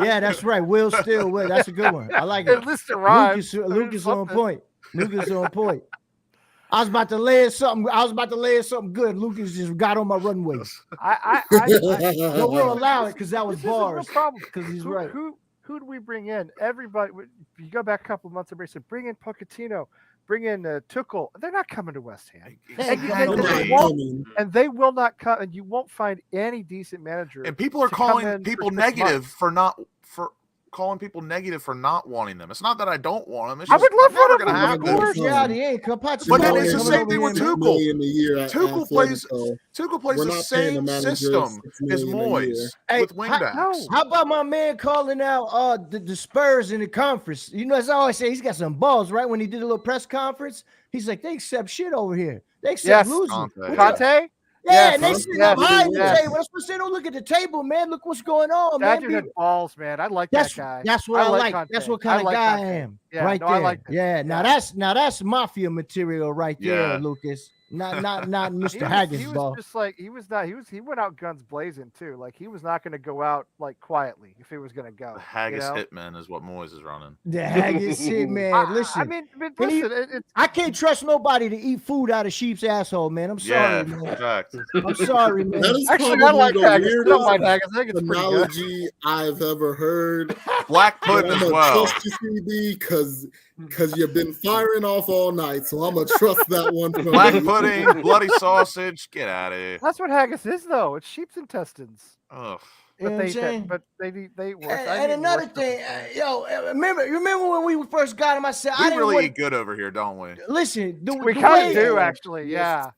Yeah, that's right. Will Still. That's a good one. I like it. At least a rhyme. Lucas on point. Lucas on point. I was about to lay something good. Lucas just got on my runway. No, we'll allow it because that was bars. Because he's right. Who do we bring in? Everybody. You go back a couple of months. Everybody said bring in Pochettino, bring in Tuchel. They're not coming to West Ham, and they will not come. And you won't find any decent manager. And people are calling people negative for not wanting them. It's not that I don't want them. It's just I would love never going to happen. But then it's the same thing with Tuchel. Tuchel plays the same system as Moyes with wingbacks. How about my man calling out the Spurs in the conference? You know, as I always say, he's got some balls, right? When he did a little press conference, he's like, they accept shit over here. They accept losing. Conte? Yeah, and they sit up high in the table. That's what they don't look at the table, man. Look what's going on, man. That dude had balls, man. I like that guy. That's what I like. Conte. That's what kind of guy I am. Yeah, right there. I like that. Yeah. Now that's mafia material right there, Lucas. Not Mr. He Haggis, was ball. just like he went out guns blazing too. Like he was not going to go out like quietly if he was going to go. The Haggis you know? Hitman is what Moyes is running. The Haggis shit, man. Listen, I mean, and he- listen, I can't trust nobody to eat food out of sheep's asshole, man. I'm sorry, Yeah, man. fact. I'm sorry, man. That is actually, I probably like the Haggis. I don't mind weirdest Haggis. I think it's pretty good. analogy I've ever heard. Black But pudding I'm as gonna well. trust you, CB, because you've been firing off all night, so I'm gonna trust that one. From Black you. pudding, bloody sausage. Get out of here. That's what haggis is, though. It's sheep's intestines. Ugh. You know what I'm saying? But they eat worse. And another thing, remember when we first got him? I said I We didn't really want eat good over here, don't we? listen. we the kind way- of do actually. Yeah.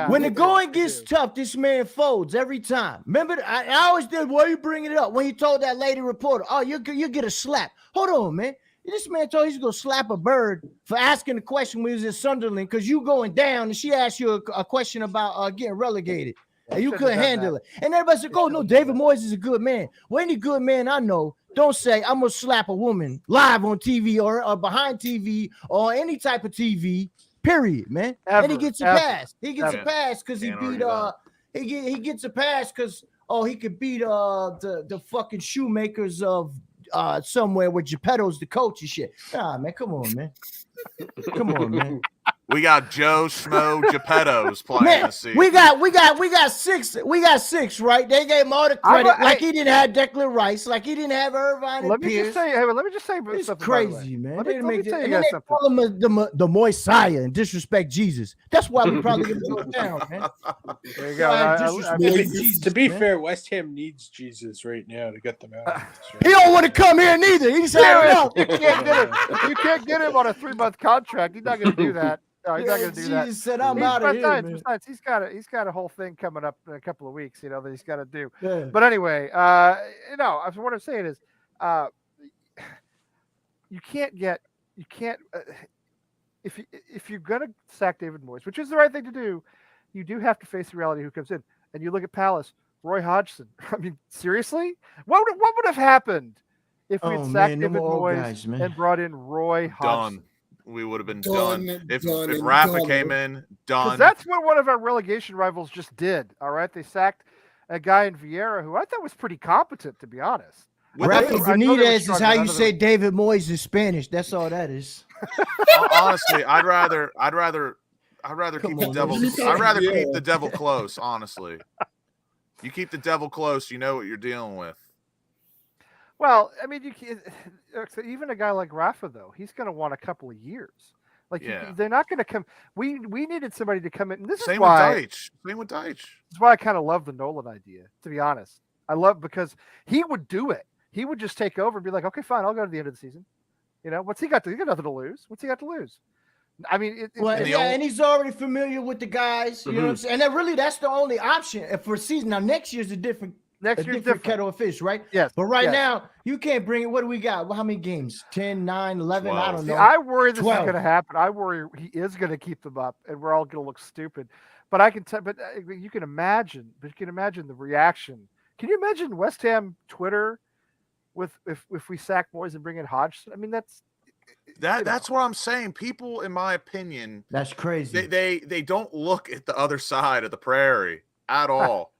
When the we going do. gets tough, this man folds every time. Remember, I always did. Why you bringing it up? When he told that lady reporter, "Oh, you get a slap." Hold on, man. This man told he's gonna slap a bird for asking the question when he was in Sunderland because you going down and she asked you a question about getting relegated and you couldn't handle it. And everybody said, "Oh no, David Moyes is a good man." Well, any good man I know don't say I'm gonna slap a woman live on TV or behind TV or any type of TV. Period, man. And he gets a pass. He gets a pass because he beat he gets a pass because he could beat the fucking shoemakers of somewhere where Geppetto's the coach and shit. Nah, man, come on, man. Come on, man. We got Joe Schmo Geppettos playing Man, this season. we got six, right? They gave him all the credit, like he didn't have Declan Rice, like he didn't have Irvine and Let me Pierce. just say, let me just say It's something. by the way. crazy, man. Let They me didn't tell you and guys then they something. call him the Moyes and disrespect Jesus. That's why we probably gonna go down, man. There you go. To be fair, West Ham needs Jesus right now to get them out. He don't want to come here neither. He's saying no. You can't get him on a 3-month contract. He's not going to do that. No, he's not going to do that. Jesus said, "I'm out of here, man." Besides, he's got a whole thing coming up in a couple of weeks, that he's got to do. Yeah. But anyway, what I'm saying is, if you're going to sack David Moyes, which is the right thing to do, you do have to face the reality who comes in. And you look at Palace, Roy Hodgson. I mean, seriously, what would have happened if we'd sacked David Moyes and brought in Roy Hodgson? Done. We would have been done. If Rafa came in, done. Because that's what one of our relegation rivals just did. All right, they sacked a guy in Vieira who I thought was pretty competent, to be honest. Rafa Benitez is how you say David Moyes in Spanish. That's all that is. Honestly, I'd rather keep the devil. I'd rather keep the devil close. Honestly, you keep the devil close, you know what you're dealing with. Well, I mean, even a guy like Rafa, though, he's going to want a couple of years. They're not going to come. We needed somebody to come in. And Same with Deitch. That's why I kind of love the Nolan idea, to be honest. Because he would do it. He would just take over and be like, okay, fine, I'll go to the end of the season. What's he got? He got nothing to lose. What's he got to lose? I mean, and he's already familiar with the guys. You know what I'm saying? And that's the only option for a season. Now, next year's a different kettle of fish, right? Yes. But now, you can't bring it. What do we got? How many games? 10, 9, 11? 12. I don't know. I worry this is going to happen. I worry he is going to keep them up, and we're all going to look stupid. But I can tell. But you can imagine. But you can imagine the reaction. Can you imagine West Ham Twitter if we sack Moyes and bring in Hodgson? I mean, that's what I'm saying. People, in my opinion, that's crazy. They don't look at the other side of the prairie at all.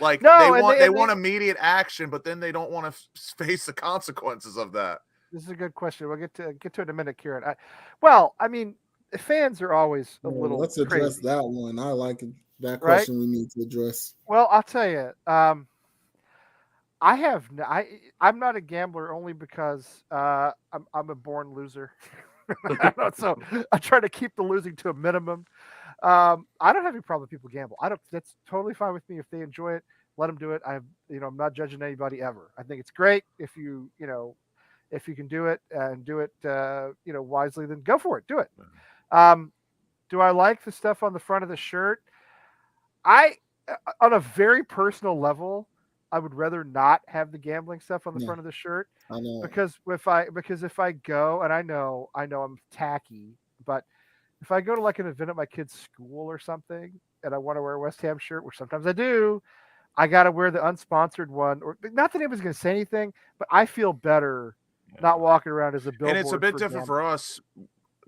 Like they want immediate action, but then they don't want to face the consequences of that. This is a good question. We'll get to it in a minute, Kieran. I mean, fans are always a little. Let's address crazy. that one. I like it. That question we need to address. Well, I'll tell you. I'm not a gambler only because I'm a born loser. So I try to keep the losing to a minimum. I don't have any problem with people gamble. That's totally fine with me. If they enjoy it, let them do it. I'm not judging anybody ever. I think it's great if you can do it and do it, wisely, then go for it. Do it. Do I like the stuff on the front of the shirt? On a very personal level, I would rather not have the gambling stuff on the front of the shirt. I know. Because if I go, and I know I'm tacky, but if I go to like an event at my kid's school or something and I want to wear a West Ham shirt, which sometimes I do, I got to wear the unsponsored one. Or not that anybody's going to say anything, but I feel better not walking around as a billboard. And it's a bit different for us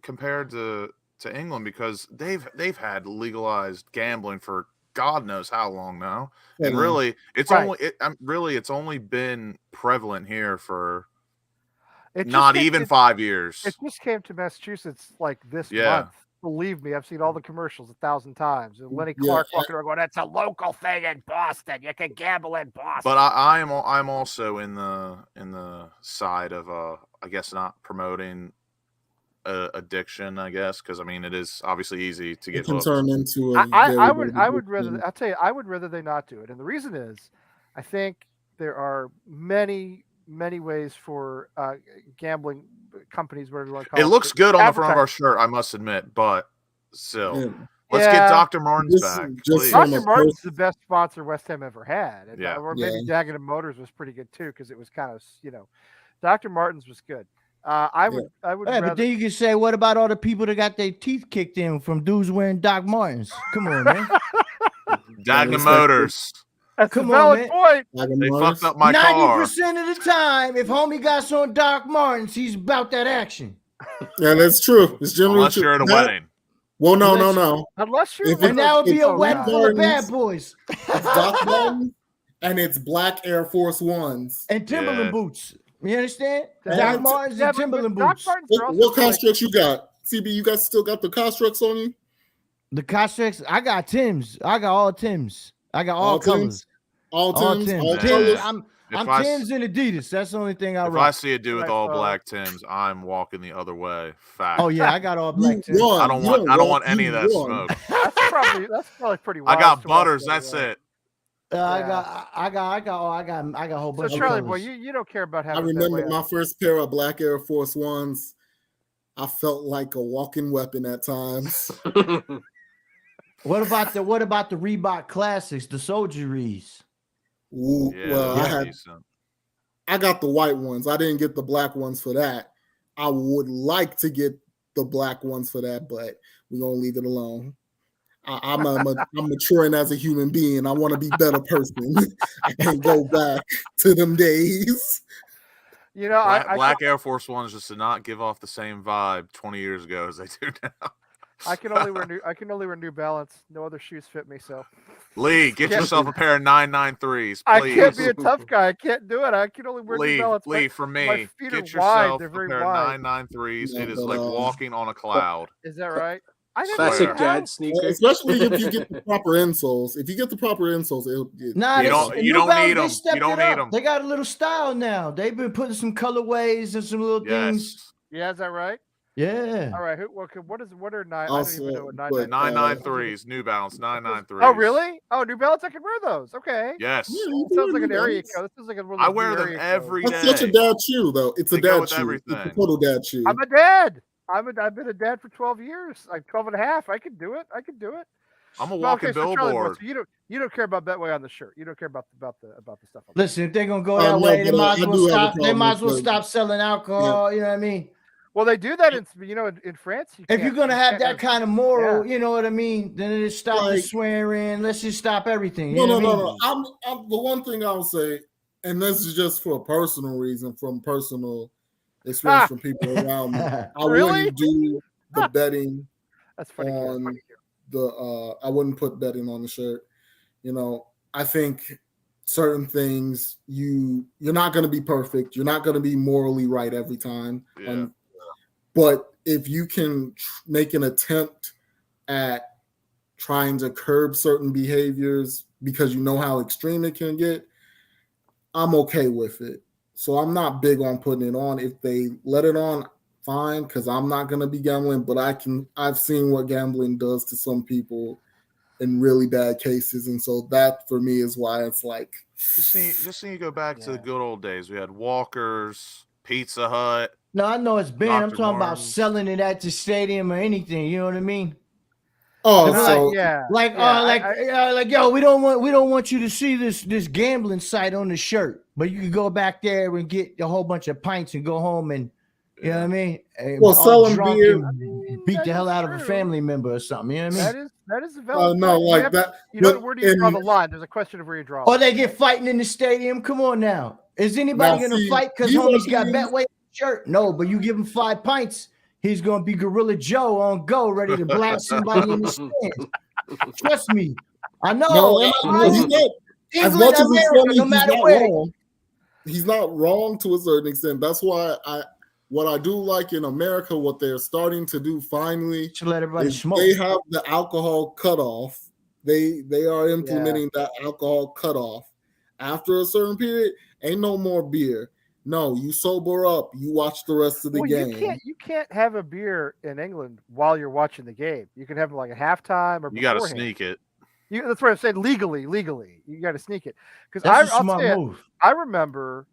compared to to England because they've had legalized gambling for God knows how long now, and really, it's it's only been prevalent here for not even 5 years. It just came to Massachusetts like this month. Believe me, I've seen all the commercials 1,000 times. And Lenny Clark walking around going, "It's a local thing in Boston. You can gamble in Boston." But I'm also in the side of I guess not promoting addiction. I guess because I mean it is obviously easy to get hooked. Turn into I would rather I'll tell you I would rather they not do it, and the reason is I think there are many ways for gambling companies, whatever you want to call it. It looks good on the front of our shirt, I must admit, but still. Let's get Dr. Martin's back. Dr. Martin's the best sponsor West Ham ever had. And, or maybe Dagenham Motors was pretty good too, because it was kind of, Dr. Martin's was good. I would rather... But then you can say, what about all the people that got their teeth kicked in from dudes wearing Doc Martens? Come on, man. Dagenham Motors. That's a valid point. They fucked up my car. 90% of the time, if homie got some Doc Martens, he's about that action. Yeah, that's true. It's generally unless you're at a wedding. Well, no. Unless you're, and that would be a wedding full of bad boys. It's Doc Martens, and it's black Air Force Ones and Timberland boots. You understand? Doc Martens and Timberland boots. What constructs you got? CB, you guys still got the constructs on you? The constructs, I got Tims. I got all Tims. I got all colors. All Tims. I'm Tims and Adidas. That's the only thing I rock. If I see a dude with all black Tims, I'm walking the other way. Fact. Oh yeah, I got all black Tims. I don't want any of that smoke. That's probably pretty wild. I got Butters. That's it. I got a whole bunch. So Charlie boy, you don't care about having. I remember my first pair of black Air Force Ones. I felt like a walking weapon at times. What about the Reebok Classics, the soldieries? Ooh, I got the white ones. I didn't get the black ones for that. I would like to get the black ones for that, but we're gonna leave it alone. I'm maturing as a human being. I want to be a better person. I can't go back to them days. Black Air Force Ones just did not give off the same vibe 20 years ago as they do now. I can only wear New Balance. No other shoes fit me. So, Lee, get yourself a pair of 993s, please. I can't be a tough guy. I can't do it. I can only wear New Balance. Lee, for me, get yourself a pair of 993s. It is like walking on a cloud. Is that right? Classic dad sneaker. Especially if you get the proper insoles. If you get the proper insoles, you don't need them. You don't need them. They got a little style now. They've been putting some colorways and some little things. Yeah, is that right? Yeah. All right. What are nine? I don't even know what 993s. New Balance 993s. Oh, really? Oh, New Balance. I can wear those. Okay. Yes. Sounds like an area code. This is like I wear them every day. That's such a dad shoe, though. It's a dad shoe. It's a total dad shoe. I'm a dad. I've been a dad for 12 years. Like 12 and a half. I can do it. I'm a walking billboard. So you don't care about Betway on the shirt. You don't care about the stuff. Listen, if they're gonna go that way, they might as well stop. They might as well stop selling alcohol. You know what I mean? Well, they do that in France. If you're gonna have that kind of moral, you know what I mean, then it stop the swearing. Let's just stop everything. No. I'm the one thing I would say, and this is just for a personal reason, from personal experience from people around me. I wouldn't do the betting. That's funny. On I wouldn't put betting on the shirt. I think certain things you're not going to be perfect. You're not going to be morally right every time. Yeah. But if you can make an attempt at trying to curb certain behaviors because you know how extreme it can get, I'm okay with it. So I'm not big on putting it on. If they let it on, fine, because I'm not going to be gambling, but I've seen what gambling does to some people in really bad cases. And so that for me is why it's like. Just see you go back to the good old days. We had Walker's, Pizza Hut. No, I know it's been. I'm talking about selling it at the stadium or anything. You know what I mean? Oh, so yo, we don't want you to see this gambling site on the shirt, but you can go back there and get a whole bunch of pints and go home and you know what I mean? Well, selling beer, beat the hell out of a family member or something. You know what I mean? That is a valid. No, like that. Where do you draw the line? There's a question of where you draw. Or they get fighting in the stadium. Come on now, is anybody gonna fight because homie's got Betway shirt? No, but you give them 5 pints. he's gonna be Gorilla Joe on go, ready to blast somebody in the stands. Trust me, I know. No, Am I right? he's not. As England, much as it's America, funny, no he's matter not where. wrong. He's not wrong to a certain extent. That's why what I do like in America, what they're starting to do finally, To let everybody is smoke. they have the alcohol cutoff. They are implementing that alcohol cutoff. After a certain period, ain't no more beer. No, you sober up. You watch the rest of the game. You can't have a beer in England while you're watching the game. You can have it like at halftime or You got to beforehand. sneak it. That's what I'm saying. Legally, you got to sneak it. Because That's a smart move. I remember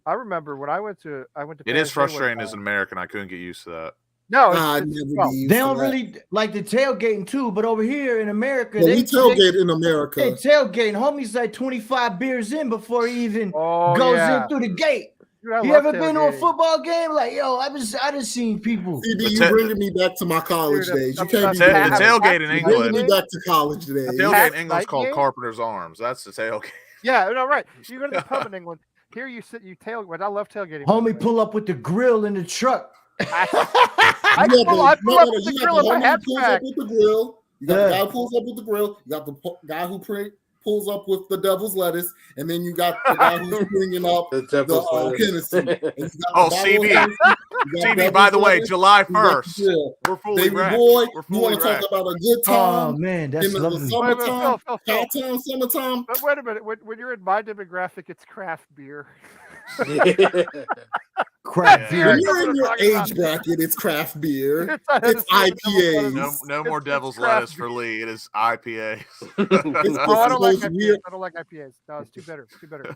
when I went to. It is frustrating as an American. I couldn't get used to that. No, they don't really like the tailgating too, but over here in America, we tailgate in America. They tailgating. Homie's like 25 beers in before he even goes in through the gate. Dude, you ever been to a football game? Like, yo, I just seen people. CB, you bringing me back to my college days. You can't be the tailgate in England. Bringing me back to college days. The tailgate in England is called Carpenter's Arms. That's the tailgate. Yeah, no, right. You go to the pub in England. Here you sit, you tailgate. I love tailgating. Homie, pull up with the grill in the truck. I pull up with the grill in my hatchback. You got the guy who pulls up with the grill. You got the guy who pulls up with the devil's lettuce, and then you got the guy who's bringing up the Hennessy. Oh, CB, by the way, July 1st. We're fully wrapped. Boy, you want to talk about a good time? Oh, man, that's lovely. the summertime, hot-time, summertime. But wait a minute. When you're in my demographic, it's craft beer. Craft beer. When you're in your age bracket, it's craft beer. It's IPAs. No more devil's lettuce for Lee. It is IPAs. I don't like IPAs. I don't like IPAs. No, it's too bitter. Too bitter.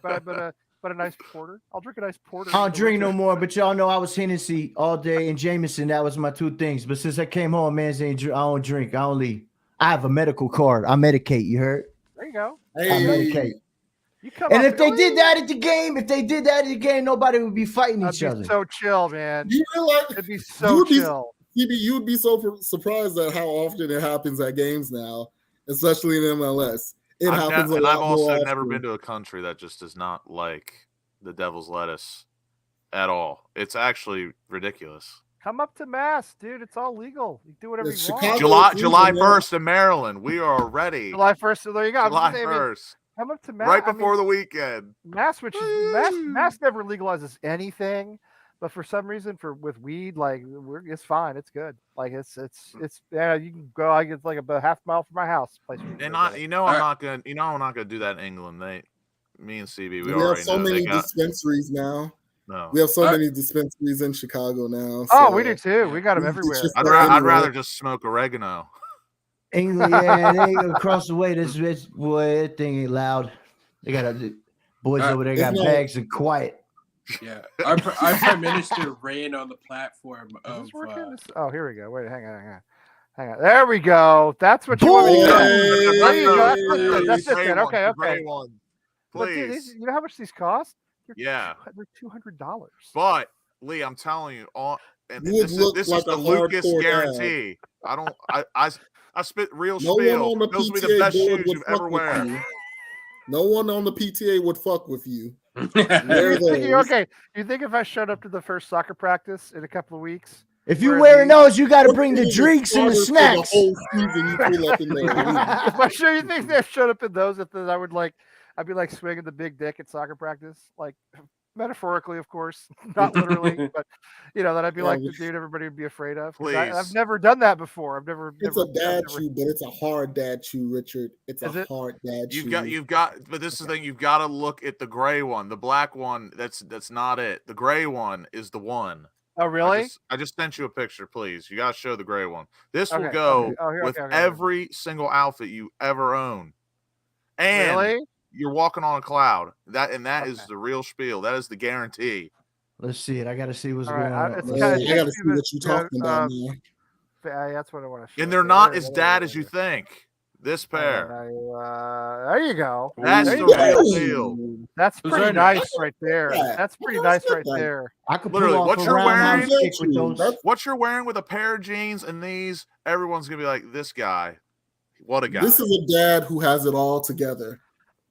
But a nice porter. I'll drink a nice porter. I don't drink no more, but y'all know I was Hennessy all day and Jameson. That was my two things. But since I came home, man, I don't drink. I only. I have a medical card. I medicate. You heard? There you go. Hey. I medicate. And if they did that at the game, nobody would be fighting each other. So chill, man. You realize it'd be so chill. You'd be so surprised at how often it happens at games now, especially in MLS. It happens a lot I've also more never often. been to a country that just does not like the devil's lettuce at all. It's actually ridiculous. Come up to Mass, dude. It's all legal. You do whatever you want. July 1st in Maryland. We are ready. July 1st. So there you go. July 1st. Come up to Mass. Right before the weekend. Mass, which is Mass never legalizes anything, but for some reason, with weed, like it's fine, it's good. Like it's yeah, you can go. I get like about half mile from my house. Place and I'm not gonna do that in England. Me and CB, we have so many dispensaries now. No, we have so many dispensaries in Chicago now. So we do too. We got them everywhere. I'd rather just smoke oregano. England, yeah, they across the way. This boy, that thing ain't loud. They got boys over there got bags and quiet. Yeah, our prime minister ran on the platform of. Oh, here we go. Wait, hang on. There we go. That's what you want to do. There you go. That's it. Then. Okay. One, please. Dude, you know how much these cost? They're $200. But Lee, I'm telling you, this is the Lucas guarantee. I spit real spiel. Those will be the best shoes you've ever wear. No one on the PTA would fuck with you. Okay, you think if I showed up to the first soccer practice in a couple of weeks? If you're wearing those, you got to bring the drinks and the snacks. The whole season you pull up in there. If I sure you think they showed up in those, I'd be like swinging the big dick at soccer practice, like metaphorically, of course, not literally, but that I'd be like the dude everybody would be afraid of. I've never done that before. It's a dad shoe, but it's a hard dad shoe, Richard. It's hard dad shoe. But this is the thing. You've got to look at the gray one. The black one, that's not it. The gray one is the one. Oh, really? I just sent you a picture, please. You got to show the gray one. This will go with every single outfit you ever own. And really? You're walking on a cloud. That is the real spiel. That is the guarantee. Let's see it. I got to see what's going on. I got to see what you're talking about, man. That's what I want to show. And they're not as dad as you think. This pair. There you go. That's the real deal. That's pretty nice right there. That's pretty nice right there. I could literally what you're wearing. With what you're wearing with a pair of jeans and these, everyone's gonna be like, this guy. What a guy. This is a dad who has it all together.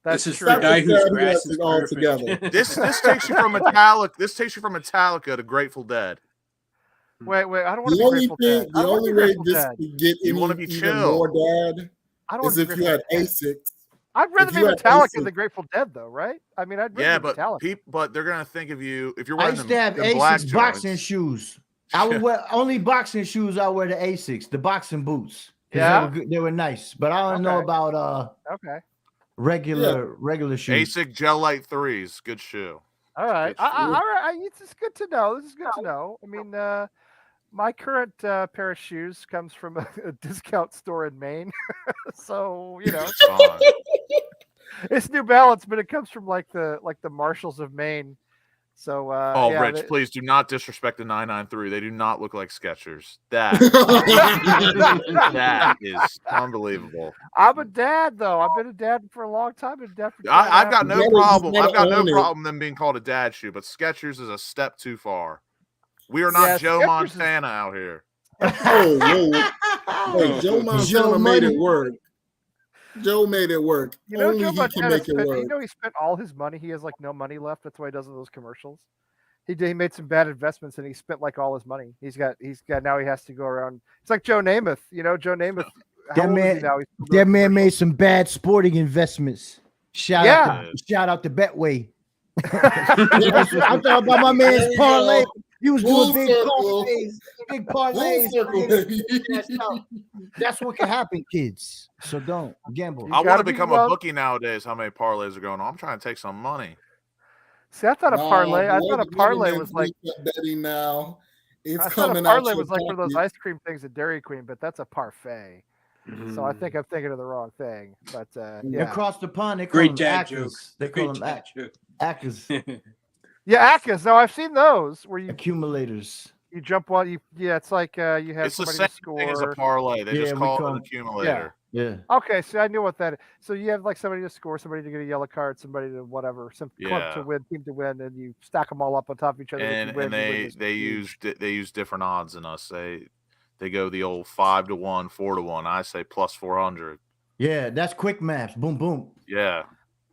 This is for a guy whose grass is all together. This takes you from Metallica. This takes you from Metallica to Grateful Dead. Wait. I don't want The to be only Grateful Dead. thing, I the don't want to only be way Grateful this Dead. could get You wanna even be even chill. more bad I don't want is to be if you Grateful had Dead. Asics. I'd rather If be you had Metallica Asics, than Grateful Dead, though, right? I mean, I'd rather Yeah, be but Metallica. they're gonna think of you if you're I wearing used to have them black Asics boxing joints. shoes. I would wear only boxing shoes. I wear the Asics, the boxing boots, because Yeah? they were good, they were nice. But I don't know Okay. about Okay. regular shoes. Asic Gel Light 3s, good shoe. All right. Good shoe. All right. It's good to know. This is good to know. I mean, my current pair of shoes comes from a discount store in Maine. So, It's fine. it's New Balance, but it comes from like the Marshalls of Maine. So, Oh, yeah, Rich, please do not disrespect the 993. They do not look like Skechers. That is unbelievable. I'm a dad, though. I've been a dad for a long time. Been a dad for I've got no You problem. gotta I've got no own it. problem them being called a dad shoe, but Skechers is a step too far. We are Yeah, not Joe Skechers Montana out here. whoa. Hey, Joe Montana Joe made Money. it work. Joe made it work. Only Joe he can Montana make it spent, work. he spent all his money. He has like no money left. That's why he does all those commercials. He made some bad investments and he spent like all his money. He's got now he has to go around. It's like Joe Namath. Joe Namath. How old is he now? He's still doing That man commercials. made some bad sporting investments. Shout out to Betway. I'm talking about my man's There we parlay. go. He was Full doing big circle. parlays. Big Full parlays. circle, baby. That's what can happen, kids. So don't gamble. You I want gotta to be become well- a bookie nowadays. How many parlays are going on? I'm trying to take some money. See, I thought a parlay. I the thought a way the parlay government's was like. betting now. It's I thought a coming parlay out your was like one of those pocket. ice cream things at Dairy Queen, but that's a parfait. So I think I'm thinking of the wrong thing. But yeah, Across the pond, they call Great them dad actors. joke. They call Great them dad joke. actors, yeah, Acas. No, I've seen those where you accumulators. jump on. It's like you have It's the somebody same to score. thing as a parlay. They Yeah, just we call it call an it- accumulator. Yeah. Okay, so I knew what that is. So you have like somebody to score, somebody to get a yellow card, somebody to whatever, some club to Yeah. win, team to win, and you stack them all up on top of each other. And if you win, you win this they use different odds than us. They go the old 5-1, 4-1. I say plus 400. Yeah, that's quick maths. Boom, boom. Yeah.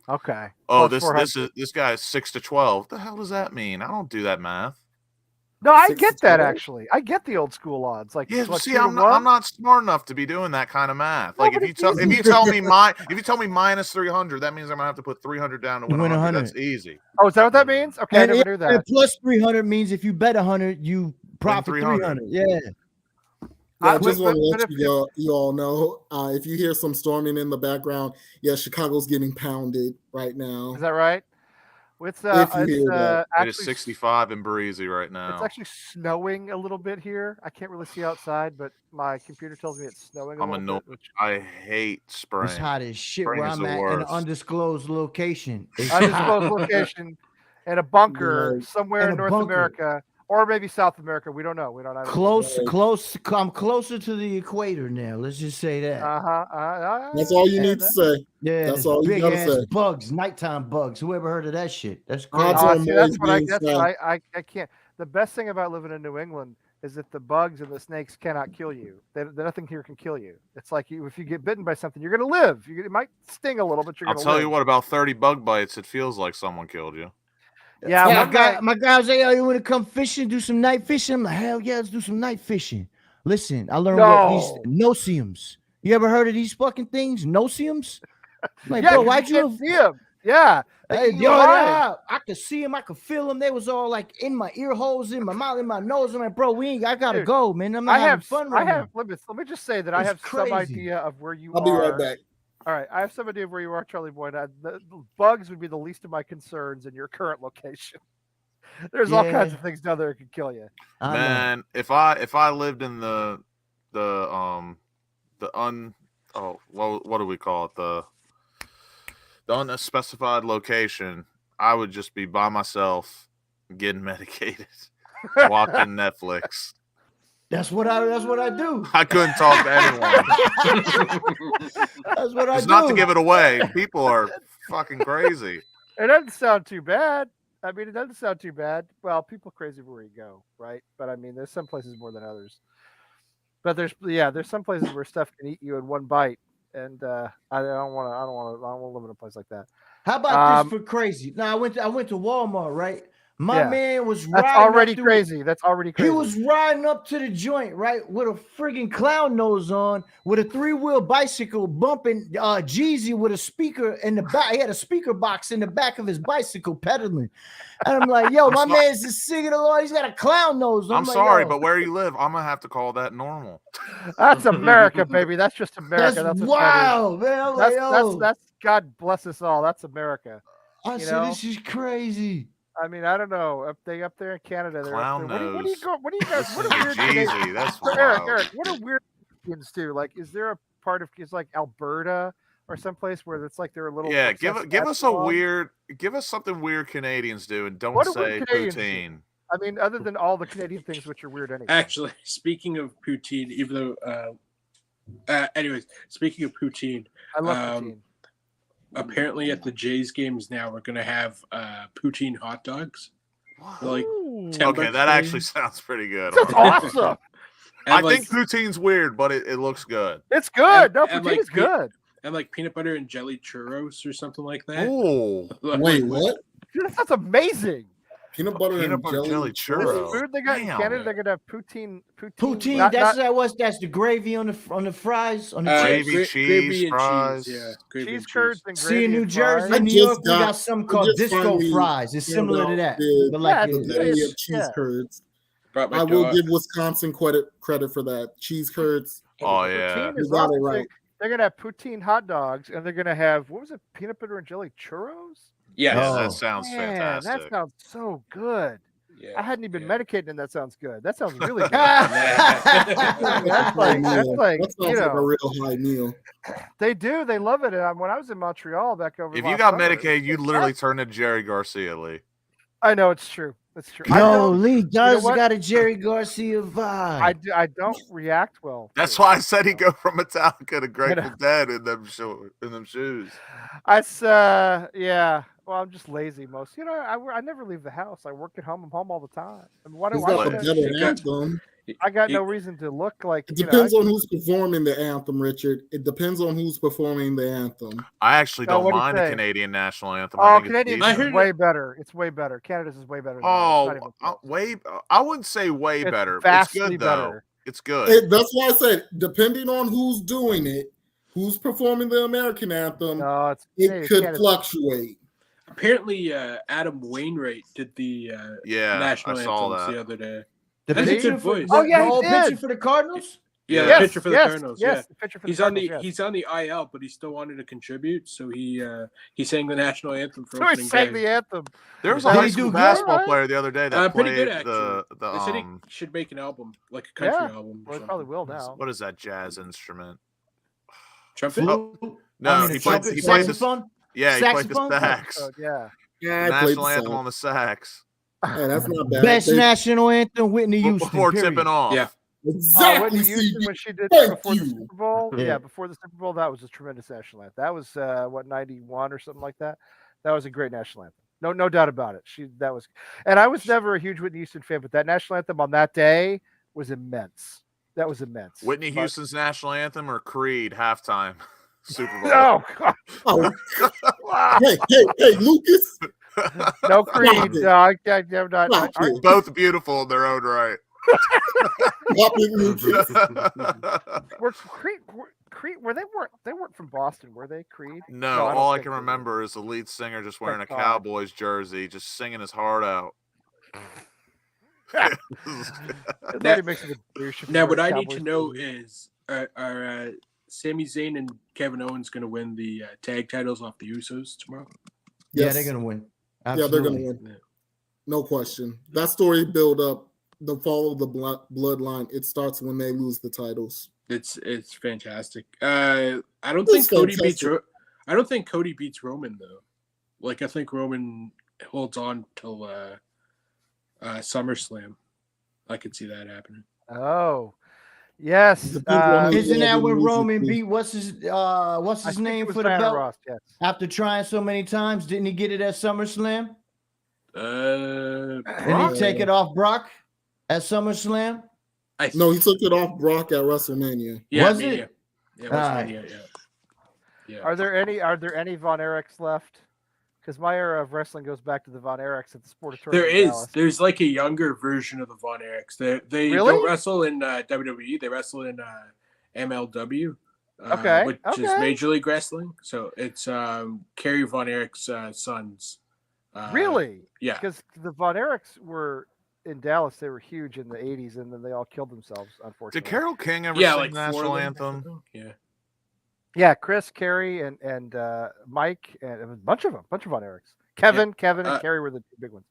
Okay. Oh, Plus this 400. this guy is 6-12. What the hell does that mean? I don't do that math. No, I 6 get to that 12? actually. I get the old school odds. Like Yeah, what, see, 2 to I'm 1? not smart enough to be doing that kind of math. No, Like but if it's you easy. tell me minus 300, that means I'm gonna have to put 300 down to win 100. That's easy. Oh, is that what that means? Okay, I And, never knew that. and plus 300 means if you bet 100, you profit 300. Yeah. I but- just want to but let if- you all know, if you hear some storming in the background, yeah, Chicago's getting pounded right now. Is that right? It's If you hear that. It is 65 and breezy right now. It's actually snowing a little bit here. I can't really see outside, but my computer tells me it's snowing a I'm little annoyed. bit. Which I hate spring. It's hot as shit Spring where is I'm the at in an worst. undisclosed location. It's undisclosed hot. location in a bunker Right. somewhere In in a North bunker. America or maybe South America. We don't know. We don't know. Close. I'm closer to the equator now. Let's just say that. That's all you need to say. Yeah, That's there's all you big gotta ass say. bugs, nighttime bugs. Whoever heard of that shit? That's I crazy. told See, Moyes that's what being south. I can't. The best thing about living in New England is that the bugs and the snakes cannot kill you. Nothing here can kill you. It's like if you get bitten by something, you're going to live. It might sting a little, but you're I'll going to tell live. you what, about 30 bug bites, it feels like someone killed you. Yeah, Yeah, one guy. my guy was like, "Oh, you want to come fishing? Do some night fishing?" I'm like, "Hell yeah, let's do some night fishing." Listen, I learned what these no-see-ums. You ever heard of these fucking things? No-see-ums? Like, Yeah, bro, 'cause why'd you you? can't see him? Yeah. Hey, They eat yo, you alive. yeah, I could see them, I could feel them. They was all like in my ear holes, in my mouth, in my nose. I'm like, bro, I gotta Dude, go, man. I'm not having fun right now. let me just say that I It's have some crazy. idea of where you I'll are. be right back. All right, I have some idea of where you are, Charlie Boy. The bugs would be the least of my concerns in your current location. There's all kinds Yeah. of things down there that could kill you. I know. Man, if I lived in what do we call it? The unspecified location, I would just be by myself getting medicated, watching Netflix. That's what I do. I couldn't talk to anyone. That's what I It's do. not to give it away. People are fucking crazy. It doesn't sound too bad. I mean, it doesn't sound too bad. Well, people crazy where you go, right? But I mean, there's some places more than others. But there's some places where stuff can eat you in one bite, and I don't want to live in a place like that. How about this for crazy? Now I went to Walmart, right? My Yeah. man was That's riding already up through- crazy. That's already crazy. He was riding up to the joint, right, with a friggin' clown nose on, with a 3-wheel bicycle, bumping Jeezy with a speaker in the back. He had a speaker box in the back of his bicycle, pedaling. And I'm like, yo, my man's just singing along. He's got a clown nose. I'm like, sorry, yo, but where you live, I'm gonna have to call that normal. That's America, baby. That's just America. that's what that is. wild, man. I'm like, yo. That's God bless us all. That's America. I you said, know? this is crazy. I mean, I don't know. Up there in Canada, they're Clown up there. What do you nose. go? What do you guys? What Listen are to weird Jeezy, Canadians- that's So, Eric, wild. what are weird Canadians do? Like, is there a part of it's like Alberta or someplace where it's like they're a little Yeah, obsessed give with us that give us something weird Canadians do, and don't What do say weird Canadians do? poutine. I mean, other than all the Canadian things which are weird anyway. Actually, speaking of poutine, even though, anyways, speaking of poutine, I love poutine. apparently at the Jays games now we're gonna have poutine hot dogs. Like Ooh. 10 Okay, bucks that for actually you. sounds pretty good. That's awesome. And I like, think poutine's weird, but it looks good. It's good. No, and poutine like is good. and like peanut butter and jelly churros or something like that. Oh, Wait, what? Dude, that sounds amazing. Peanut butter Peanut and butter jelly jelly This churro. food they got in Damn. Canada, they're gonna have poutine. Poutine, not- that's not- that's the gravy on the fries, on the Gravy, chips. cheese, and fries. cheese, yeah, gravy cheese and curds cheese. and See, gravy. in New and Jersey, fries. New I York, just we got got- something I called just disco finally fries. It's found similar to out that, the- but like The theory of cheese yeah. curds. Brought my I will dog. give Wisconsin credit for that. Cheese curds. Oh yeah. Poutine is You got it awesome. right. They're gonna have poutine hot dogs, and they're gonna have what was it? Peanut butter and jelly churros. Yes. Yeah, Oh. that sounds Man, fantastic. that sounds so good. Yeah. I hadn't even yeah. medicated, and that sounds good. That sounds really good. That's That's like that sounds like a know, real high meal. they do. They love it. And when I was in Montreal back over, If you last got summer, Medicaid, you'd literally turn into Jerry Garcia, Lee. I know it's true. It's true. I no, don't, Lee does what? got a Jerry Garcia vibe. I don't react well. That's to it. why I said he'd go from Metallica to Grateful Dead in them shoes. Yeah. Well, I'm just lazy most. I never leave the house. I work at home. I'm home all the time. I mean, He's why got should the I- better anthem. I got no reason to look like. It depends on who's performing the anthem, Richard. It depends on who's performing the anthem. I actually Oh, don't what do you mind the think? Canadian national anthem. Oh, I think Canadian it's is decent. way better. It's way better. Canada's is way better. Than ours. It's not even close. I wouldn't say way It's better. It's vastly good though. better. It's good. That's why I said, depending on who's doing it, who's performing the American anthem, No, it could Canada's- fluctuate. Apparently, Adam Wainwright did the Yeah, national I saw anthems that. the other day. The That's a pitcher good for, voice. Oh, yeah, the he whole did. pitcher for the Cardinals. Yeah, Yes, the pitcher for the Cardinals. Yes, Yeah, the pitcher for he's the on Cardinals, yes. he's on the IL, but he still wanted to contribute, so he sang the national anthem for So he opening sang day. the anthem. There was a Did high he school do good? basketball player the other day that Pretty played good, actually. the They said he should make an album, like a country album. Well, he probably will now. what is that jazz instrument? Trumpet. Flute? No, I mean, he a played trumpet, he played the saxophone. yeah he played the Saxophone? sax. Oh, yeah. Yeah, I played National the anthem sax. on the sax Hey, that's not bad. Best They- national anthem, Whitney Houston. before period. tipping off. Yeah. Exactly. Whitney Houston, CB. when she did Thank before the you. Super Bowl, Yeah. before the Super Bowl, that was a tremendous national anthem. That was 91 or something like that. That was a great national anthem. No doubt about it. And I was never a huge Whitney Houston fan, but that national anthem on that day was immense. That was immense. Whitney But- Houston's national anthem or Creed halftime Super Bowl. No, God. Oh, hey, Lucas. No Creed. Stop it. No, I'm not. Stop aren't- it. Both beautiful in their own right. Stop it, Lucas. Were Creed? They weren't from Boston, were they? Creed? No, I don't all I think can they were. remember is the lead singer just wearing a Thank God. Cowboys jersey, just singing his heart out. It really makes it a douche if Now, you what wear I need to Cowboys know jersey. is are Sami Zayn and Kevin Owens going to win the tag titles off the Usos tomorrow? Yeah, Yes. they're gonna win. Yeah, they're gonna Absolutely. win. No question. That story build up, the fall of the bloodline. It starts when they lose the titles. It's fantastic. I don't think It's Cody beats. fantastic. I don't think Cody beats Roman though. Like I think Roman holds on till SummerSlam. I could see that happening. Oh, yes. Depends on who- Isn't that when Music Roman too. beat what's his I think name it was for the Diana belt? Ross, yes. After trying so many times, didn't he get it at SummerSlam? Didn't he take it off Brock at SummerSlam? No, he took it off Brock at WrestleMania. Yeah, Was it? Yeah, Alright. WrestleMania, yeah. Are there any Von Erichs left? Because my era of wrestling goes back to the Von Erichs at the Sportatorium. There in is. Dallas. There's like a younger version of the Von Erichs. They Really? don't wrestle in WWE. They wrestle in MLW, Okay, which is okay. Major League Wrestling. So it's Kerry Von Erich's sons. Really? Yeah. Because the Von Erichs were in Dallas. They were huge in the 80s, and then they all killed themselves, unfortunately. Did Carol King ever Yeah, sing like the national Forley or anthem? something? Yeah. Yeah, Chris, Kerry, and Mike, and a bunch of Von Erichs. Kevin, and Kerry were the two big ones.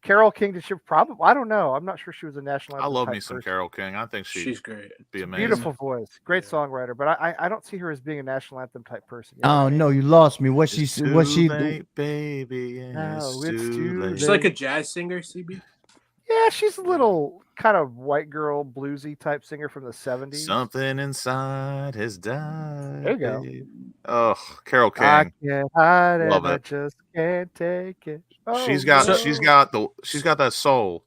Carol King, did she probably? I don't know. I'm not sure she was a national I anthem love type me some person. Carol King. I think She's great. be amazing. Beautiful voice, great songwriter, but I don't see her as being a national anthem type person. You know what I Oh mean? no, you lost me. What It's she too what she late, baby. No, It's too late. She's like a jazz singer, CB. Yeah, she's a little kind of white girl bluesy type singer from the 70s. Something inside has died. There you go. babe. Oh, Carol I King. can't hide it. Love I it. just can't take it. Oh, she's got no. she's got that soul.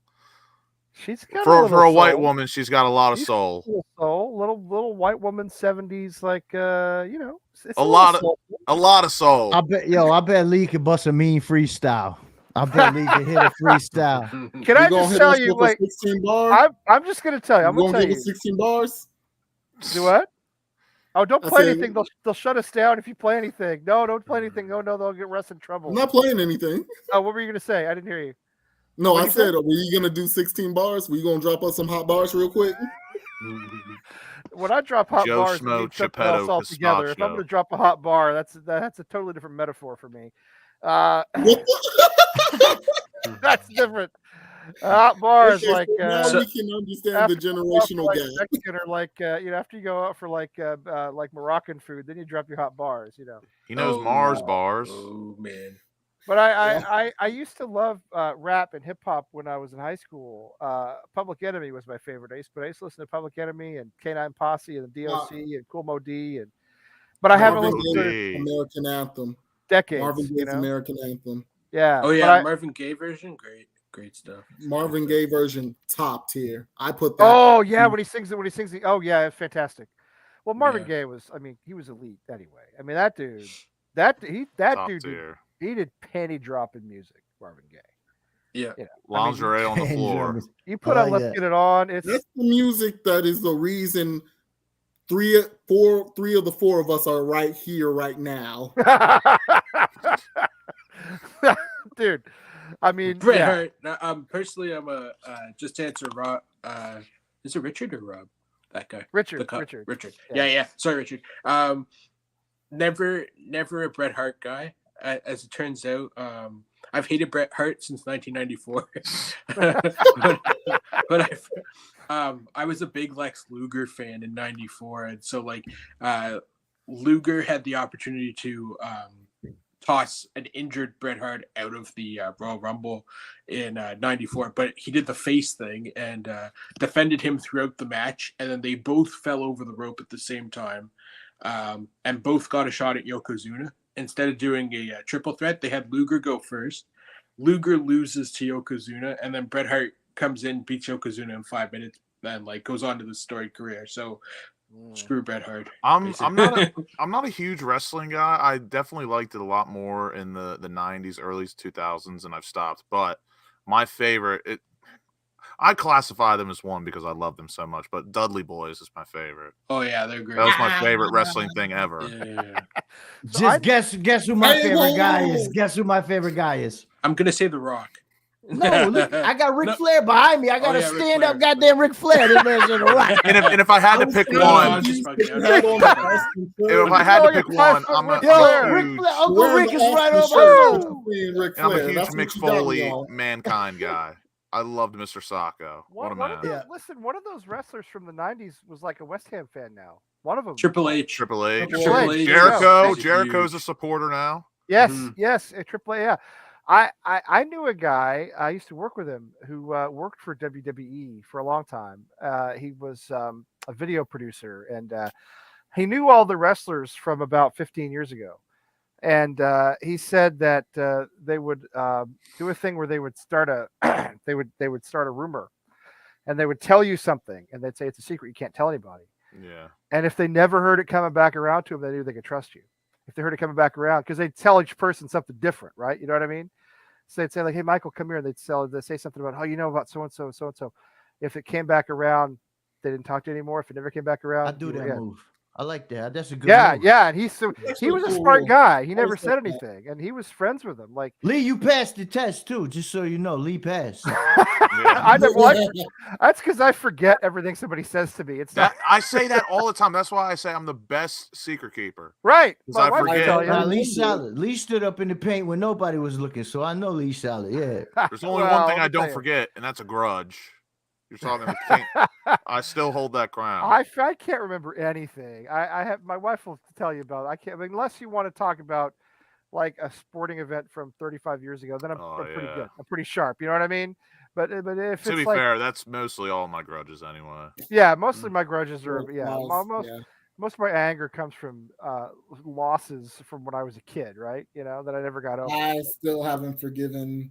She's got For little a white soul. woman, she's got a lot of She's soul. got a little soul, little white woman 70s, like you know, it's A lot of soul. a lot of soul. I bet Lee could bust a mean freestyle. I bet Lee could hit a freestyle. Can I gonna just hit tell us you, with a like, 16 bars? I'm just gonna tell you, I'm You gonna gonna tell give you. us 16 bars? Do what? Oh, don't I play said- anything. They'll shut us down if you play anything. No, don't play anything. No, they'll get us in trouble. I'm not playing anything. Oh, what were you gonna say? I didn't hear you. No, What'd I you say? said, were you gonna do 16 bars? Were you gonna drop us some hot bars real quick? When I drop hot Joe bars, it Schmo, means something Geppetto, else altogether. If I'm Pistachio. gonna drop a hot bar, that's a totally different metaphor for me. That's different. Hot bars Okay, like so now we can understand the after you go out for, generational like gap. Mexican or like after you go out for like Moroccan food, then you drop your hot bars, you know. He knows Mars bars. Oh man. But I used to love rap and hip hop when I was in high school. Public Enemy was my favorite. I used to listen to Public Enemy and K9 Posse and DOC and Cool Mo D but I haven't Marvin listened to Gaye's American Anthem. decades. Marvin you Gaye's know? American Anthem. Yeah. Oh yeah, Marvin Gaye version, great stuff. Marvin Gaye version, top tier. I put that. Oh yeah, when he sings the oh yeah, it's fantastic. Well, Marvin Gaye was, I mean, he was elite anyway. I mean, that dude, Top dude, tier. he did penny dropping music. Marvin Gaye. Yeah. You know, Lingerie on the floor. you put on Let's Get It On. It's That's the music that is the reason three of the four of us are right here right now. dude. I mean, Bret Hart. Personally, I'm a just to answer Rob. Is it Richard or Rob? That guy. Richard. Yeah. Sorry, Richard. Never a Bret Hart guy. As it turns out, I've hated Bret Hart since 1994. but I was a big Lex Luger fan in '94, and so like Luger had the opportunity to toss an injured Bret Hart out of the Royal Rumble in '94, but he did the face thing and defended him throughout the match, and then they both fell over the rope at the same time, and both got a shot at Yokozuna. Instead of doing a triple threat, they had Luger go first. Luger loses to Yokozuna, and then Bret Hart comes in, beats Yokozuna in 5 minutes, and like goes on to the storied career. So screw Bret Hart. I'm not a huge wrestling guy. I definitely liked it a lot more in the 90s, early 2000s, and I've stopped. But my favorite, I classify them as one because I love them so much. But Dudley Boys is my favorite. Oh yeah, they're great. That was my favorite wrestling thing ever. Yeah. Just guess who my favorite guy is. Guess who my favorite guy is. I'm gonna say The Rock. No, look, I got Ric Flair behind me. I got a Ric stand Flair. up goddamn Ric Flair. This man's in the right. And if I had to pick one, if I had to pick one, I'm a Ric huge, Flair, Uncle Rick is right over. I'm a huge Mick Foley Mankind guy. I loved Mr. Sacco. What a man. Listen, one of those wrestlers from the '90s was like a West Ham fan now. One of them. Triple H. Triple H. Triple H. Jericho's a supporter now. Yes, yes, Triple H. Yeah. I knew a guy, I used to work with him, who worked for WWE for a long time. He was a video producer, and he knew all the wrestlers from about 15 years ago. And he said that they would do a thing where they would start they would start a rumor, and they would tell you something, and they'd say it's a secret, you can't tell anybody. Yeah. And if they never heard it coming back around to them, they knew they could trust you. if they heard it coming back around, because they'd tell each person something different, right? You know what I mean? So they'd say like, "Hey, Michael, come here," and they'd say something about, "Oh, you know about so and so, so and so." If it came back around, they didn't talk to you anymore. If it never came back around, I do that move. I like that. That's a good move. Yeah, and he was a smart guy. He never said anything, and he was friends with him. Like Lee, you passed the test too, just so you know. Lee passed. I never watched. That's because I forget everything somebody says to me. It's not. I say that all the time. That's why I say I'm the best secret keeper. Right. I forget. Lee solid. Lee stood up in the paint when nobody was looking, so I know Lee solid. Yeah. There's only one thing I don't forget, and that's a grudge. You're talking the I still hold that ground. I can't remember anything. I have my wife will tell you about it. I can't, I mean, unless you want to talk about like a sporting event from 35 years ago, then I'm pretty good. I'm pretty sharp. You know what I mean? But if to it's be like, fair, that's mostly all my grudges anyway. Yeah, mostly my grudges are most of my anger comes from losses from when I was a kid, right? You know, that I never got over. I still haven't forgiven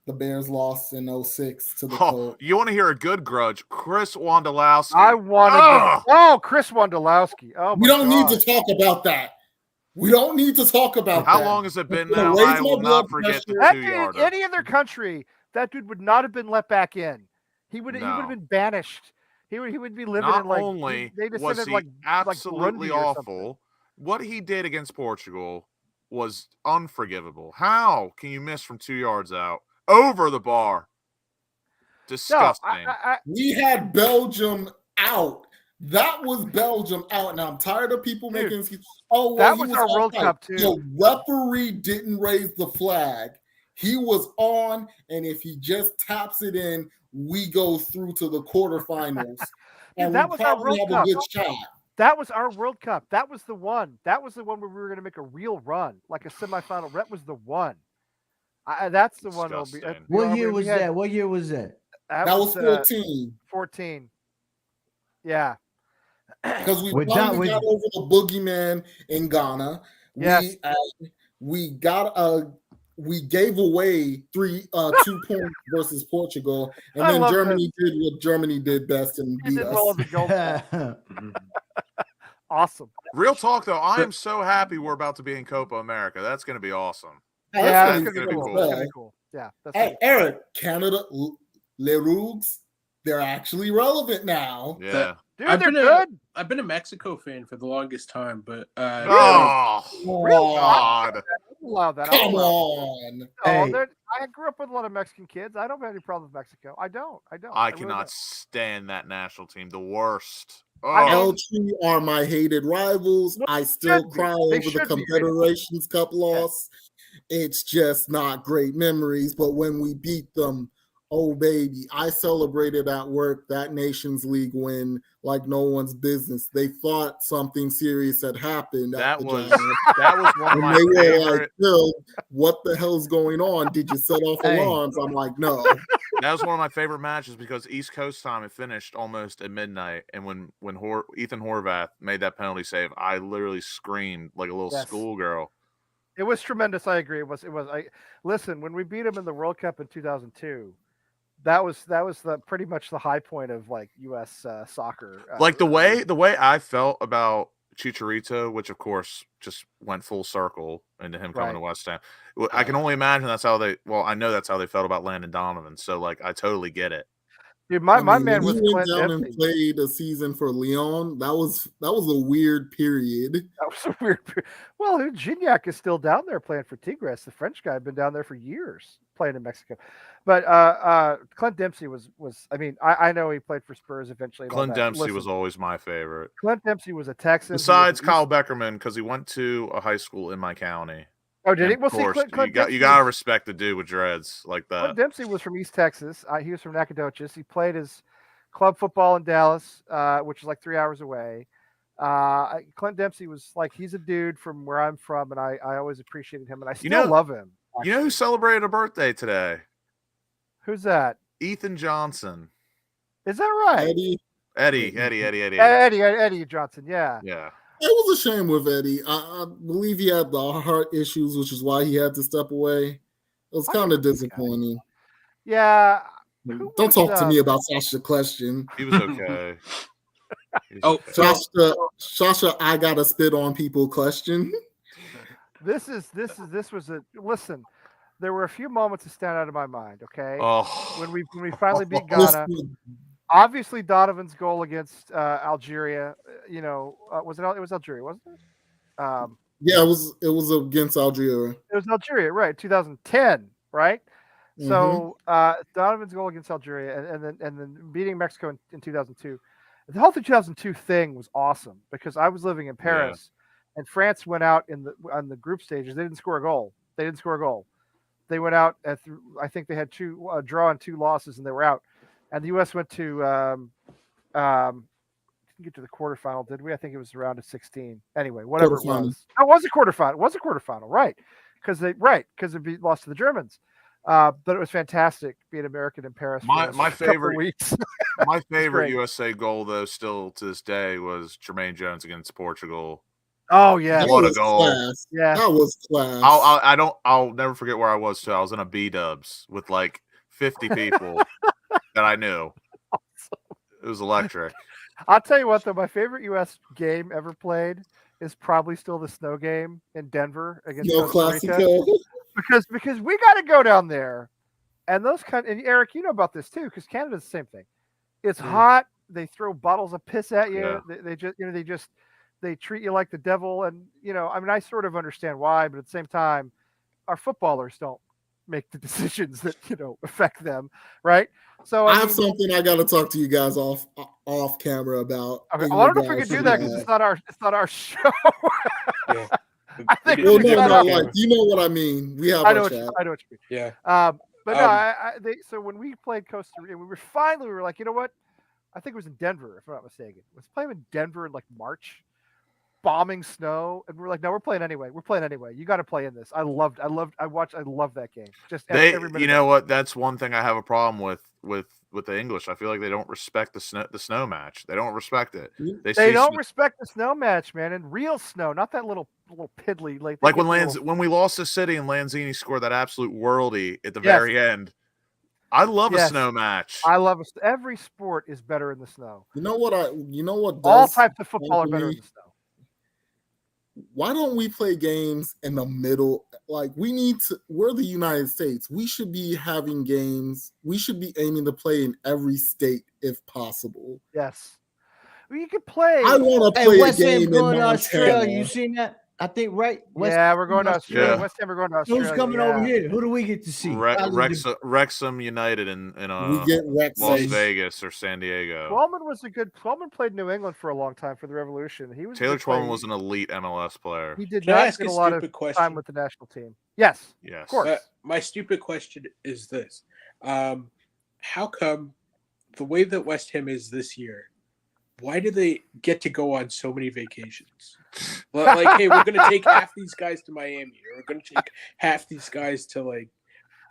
the Bears lost in 06 to the Colts. You want to hear a good grudge? Chris Wondolowski. I wanted Chris Wondolowski. Oh, we don't need to talk about that. We don't need to talk about How that. long has it been now? I will not forget the 2-yarder. Any other country, that dude would not have been let back in. He would have been banished. He would be living in like. Not only was he absolutely awful, what he did against Portugal was unforgivable. How can you miss from 2 yards out? Over the bar. Disgusting. No, we had Belgium out. That was Belgium out. And I'm tired of people making excuses. Oh, well, that was our World Cup too. The referee didn't raise the flag. He was on, and if he just taps it in, we go through to the quarterfinals. And that was our World have Cup. A good shot. That was our World Cup. That was the one. That was the one where we were going to make a real run, like a semifinal. That was the one. That's the one. What year was that? What year was that? That was 14. 14. Yeah. Because we finally got over the boogeyman in Ghana. Yes. We gave away 2 points versus Portugal, and then Germany did what Germany did best and beat us. Awesome. Real talk though, I am so happy we're about to be in Copa America. That's going to be awesome. Yeah, that's going to be cool. Yeah. Hey, Eric, Canada, Les Rouges, they're actually relevant now. Yeah. Dude, they're good. I've been a Mexico fan for the longest time, but God. Allow that. Come on. No, I grew up with a lot of Mexican kids. I don't have any problem with Mexico. I don't. I cannot stand that national team. The worst. LT are my hated rivals. I still cry over the Confederations Cup loss. It's just not great memories. But when we beat them, oh baby, I celebrated at work that Nations League win like no one's business. They thought something serious had happened. That was one of my favorite. Like, what the hell's going on? Did you set off alarms? I'm like, no. That was one of my favorite matches because East Coast time, it finished almost at midnight, and when Ethan Horvath made that penalty save, I literally screamed like a little schoolgirl. It was tremendous. I agree. It was. Listen, when we beat him in the World Cup in 2002. That was the pretty much the high point of like U.S. Soccer. Like the way I felt about Chicharito, which of course just went full circle into him coming to West Ham. I can only imagine that's how they. Well, I know that's how they felt about Landon Donovan. So like, I totally get it. Dude, my man was went down and played a season for Lyon. That was a weird period. That was a weird period. Well, Gignac is still down there playing for Tigres. The French guy had been down there for years playing in Mexico. But Clint Dempsey was. I mean, I know he played for Spurs eventually. Clint Dempsey was always my favorite. Clint Dempsey was a Texan. Besides Kyle Beckerman, because he went to a high school in my county. Oh, did he? Well, see, you got to respect the dude with dreads like that. Clint Dempsey was from East Texas. He was from Nacogdoches. He played his club football in Dallas, which is like 3 hours away. Clint Dempsey was like, he's a dude from where I'm from, and I always appreciated him, and I still love him. Actually. You know who celebrated a birthday today? Who's that? Ethan Johnson. Is that right? Eddie Johnson. Yeah. Yeah. It was a shame with Eddie. I believe he had the heart issues, which is why he had to step away. It was kind of disappointing. Yeah. Don't talk to me about Sasha Question. He was okay. Sasha, I gotta spit on people question. This was a listen. There were a few moments that stand out of my mind. Okay, Oh, when we finally beat Ghana. Obviously, Donovan's goal against Algeria. Was it? It was Algeria, wasn't it? Yeah, it was against Algeria. It was Algeria, right? 2010, right? Mm-hmm. So Donovan's goal against Algeria, and then beating Mexico in 2002. The whole 2002 thing was awesome because I was living in Paris, and France went out on the group stages. They didn't score a goal. They went out I think they had a draw and 2 losses, and they were out. And the U.S. went to didn't get to the quarterfinal, did we? I think it was around 16. Anyway, whatever it was. Oh, it was a quarterfinal. It was a quarterfinal, right? Because they lost to the Germans. But it was fantastic being American in Paris. My favorite weeks. My favorite USA goal, though, still to this day, was Jermaine Jones against Portugal. Oh yeah, what a goal! Class. Yeah, that was class. I'll never forget where I was too. I was in a B-dubs with like 50 people that I knew. It was electric. I'll tell you what, though, my favorite U.S. game ever played is probably still the snow game in Denver against Costa Rica. Because we got to go down there, and and Eric, you know about this too, because Canada's the same thing. It's hot. They throw bottles of piss at you. Yeah. They treat you like the devil, and I sort of understand why, but at the same time, our footballers don't make the decisions that affect them, right? So I have something I got to talk to you guys off camera about. Okay. I don't know if we can do that because it's not our show. Yeah. I think no, like you know what I mean. We have our chat. I know what you mean. Yeah. But no, so when we played Costa Rica, we were like, you know what? I think it was in Denver, if I'm not mistaken. Was playing in Denver in like March, bombing snow, and we're like, no, we're playing anyway. You got to play in this. I loved that game. Just every minute. You know what? That's one thing I have a problem with the English. I feel like they don't respect the snow match. They don't respect it. They don't respect the snow match, man, and real snow, not that little piddly like when we lost the City and Lanzini scored that absolute worldie at the very end. I love a snow match. I love every sport is better in the snow. You know what? All types of football are better in the snow. Why don't we play games in the middle? Like we're the United States. We should be having games. We should be aiming to play in every state if possible. Yes. Well, you could play. I want to play a game going in to Montana. Australia. You seen that? I think right. We're going to Australia. Yeah. West Ham, we're going to Australia. Who's coming over here? Who do we get to see? Wrexham United in we get Las Vegas or San Diego. Twellman played New England for a long time for the Revolution. Taylor Twellman was an elite MLS player. He did not get a lot of time with the national team. Yes, of course. My stupid question is this: how come the way that West Ham is this year? Why do they get to go on so many vacations? Like, hey, we're going to take half these guys to Miami, or we're going to take half these guys to like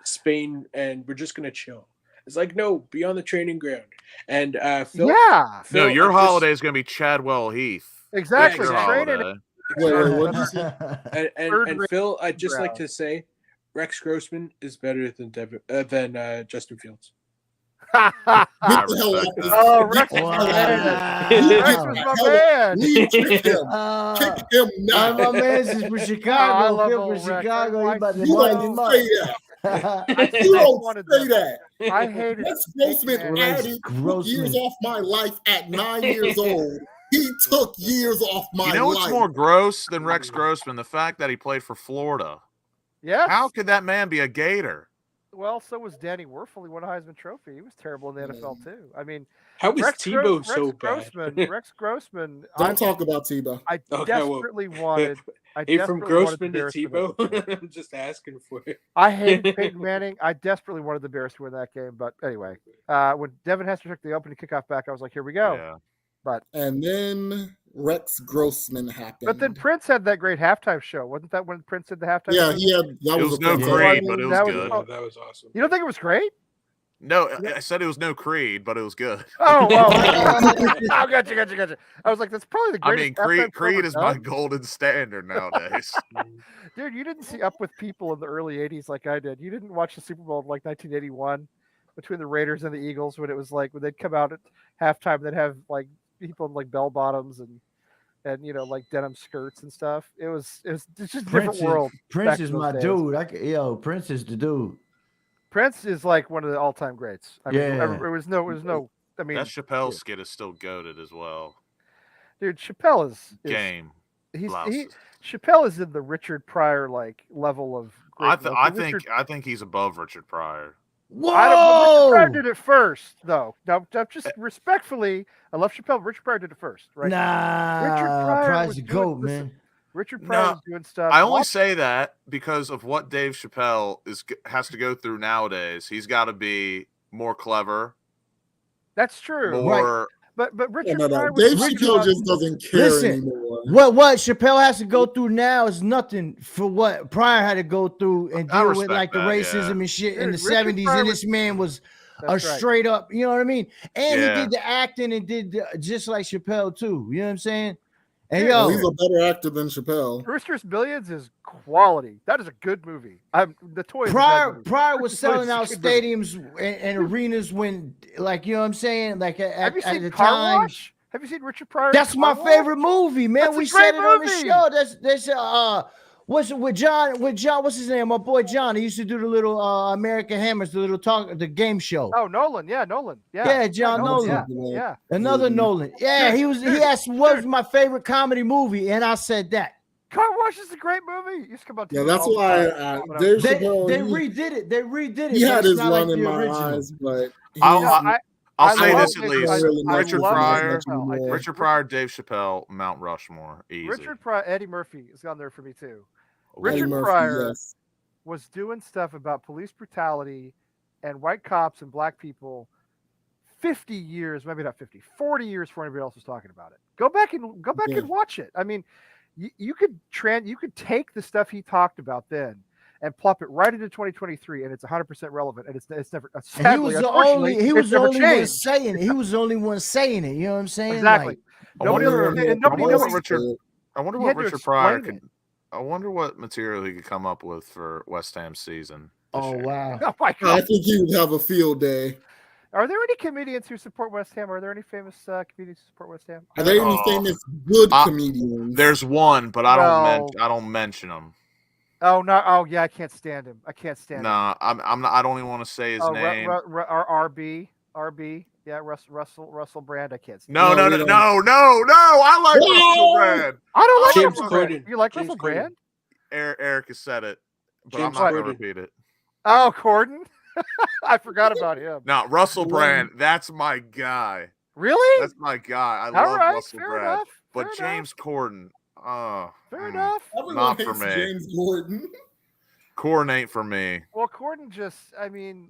Spain, and we're just going to chill. It's like, no, be on the training ground. And Phil, your holiday is going to be Chadwell Heath. Exactly. And Phil, I'd just like to say, Rex Grossman is better than Justin Fields. Rex was my man. Kick him now. My man's is from Chicago. I From Chicago. He about to You don't say that. You don't say that. I hate it. Rex Grossman added years off my life at 9 years old. He took years off my life. You know what's more gross than Rex Grossman? The fact that he played for Florida. Yeah. How could that man be a Gator? Well, so was Danny Werfel. He won a Heisman Trophy. He was terrible in the NFL too. I mean, how was Tebow so bad? Rex Grossman. Don't talk about Tebow. I desperately wanted. From Grossman to Tebow. I'm just asking for it. I hated Peyton Manning. I desperately wanted the Bears to win that game, but anyway, when Devin Hester took the opening kickoff back, I was like, "Here we go." Yeah. And then Rex Grossman happened. But then Prince had that great halftime show. Wasn't that when Prince did the halftime show? Yeah, he had. That was no Creed, but it was good. That was awesome. You don't think it was great? No, I said it was no Creed, but it was good. Oh, well. Oh, gotcha. I was like, that's probably the greatest. I mean, Creed is my golden standard nowadays. Dude, you didn't see Up with People in the early 80s like I did. You didn't watch the Super Bowl of like 1981 between the Raiders and the Eagles when it was like, when they'd come out at halftime, they'd have like people in like bell bottoms and and like denim skirts and stuff. It's just a different Prince world. Prince back in is those my days. dude. Prince is the dude. Prince is like one of the all-time greats. I mean, Yeah. it was no. I mean, That Chappelle skit is still goated as well. dude, Chappelle is Game. Chappelle is in the Richard Pryor like level of greatness. I think he's above Richard Pryor. Richard Pryor did it first, though. Now, just respectfully, I love Chappelle. Richard Pryor did it first, right? Nah, Richard Pryor Pryor's was the doing, goat, man. Richard Pryor was doing stuff. I only say that because of what Dave Chappelle has to go through nowadays. He's got to be more clever. That's true. More, but Richard no. Pryor Dave Chappelle just doesn't care anymore. What Chappelle has to go through now is nothing for what Pryor had to go through and deal with like the racism and shit in the 70s. And this man was straight up, you know what I mean? And he did the acting and did just like Chappelle too. You know what I'm saying? And he's a better actor than Chappelle. Brewster's Billions is quality. That is a good movie. The toy. Pryor was selling out stadiums and arenas when, like, you know what I'm saying? Like at the time. Wash? Have you seen Richard Pryor? That's my favorite movie, man. That's we a great said it on the movie. show. That's what's it with John? What's his name? My boy John. He used to do the little American Hammers, the game show. Oh, Nolan. Yeah, Nolan. Yeah, John Nolan. Yeah. Another Nolan. Yeah, he asked what was my favorite comedy movie, and I said that. Car Wash is a great movie. You come on. Yeah, that's why Dave Chappelle. They redid it. They redid it. He had his run in my eyes, but I'll say this at least: Richard Pryor, Dave Chappelle, Mount Rushmore, easy. Richard Pryor, Eddie Murphy is on there for me too. Eddie Richard Pryor was doing stuff about police brutality and white cops and black people 50 years, maybe not 50, 40 years before anybody else was talking about it. Go back and watch it. I mean, you could take the stuff he talked about then and plop it right into 2023, and it's 100% relevant, and it's never. Sadly, he was the only one saying it. You know what I'm saying? Exactly. I wonder what Richard Pryor could. I wonder what material he could come up with for West Ham season. Oh wow! Oh my God! I think he would have a field day. Are there any comedians who support West Ham? Are there any famous comedians who support West Ham? Are there any famous good comedians? There's one, but I don't mention him. Oh no! Oh yeah, I can't stand him. I can't stand him. Nah, I'm not. I don't even want to say his name. RB. Yeah, Russell Brand. I can't stand. No! I like Russell Brand. I don't like James Russell Corden. Brand. You like James Russell Brand? Eric has said it, but James I'm not going Corden. to repeat it. Oh, Corden. I forgot about him. No, Russell Brand. That's my guy. Really? That's my guy. I All love right, Russell fair Brand. enough, But fair James Corden. Fair enough. Everyone Not for hates me. James Corden. Corden ain't for me. Well, Corden I mean,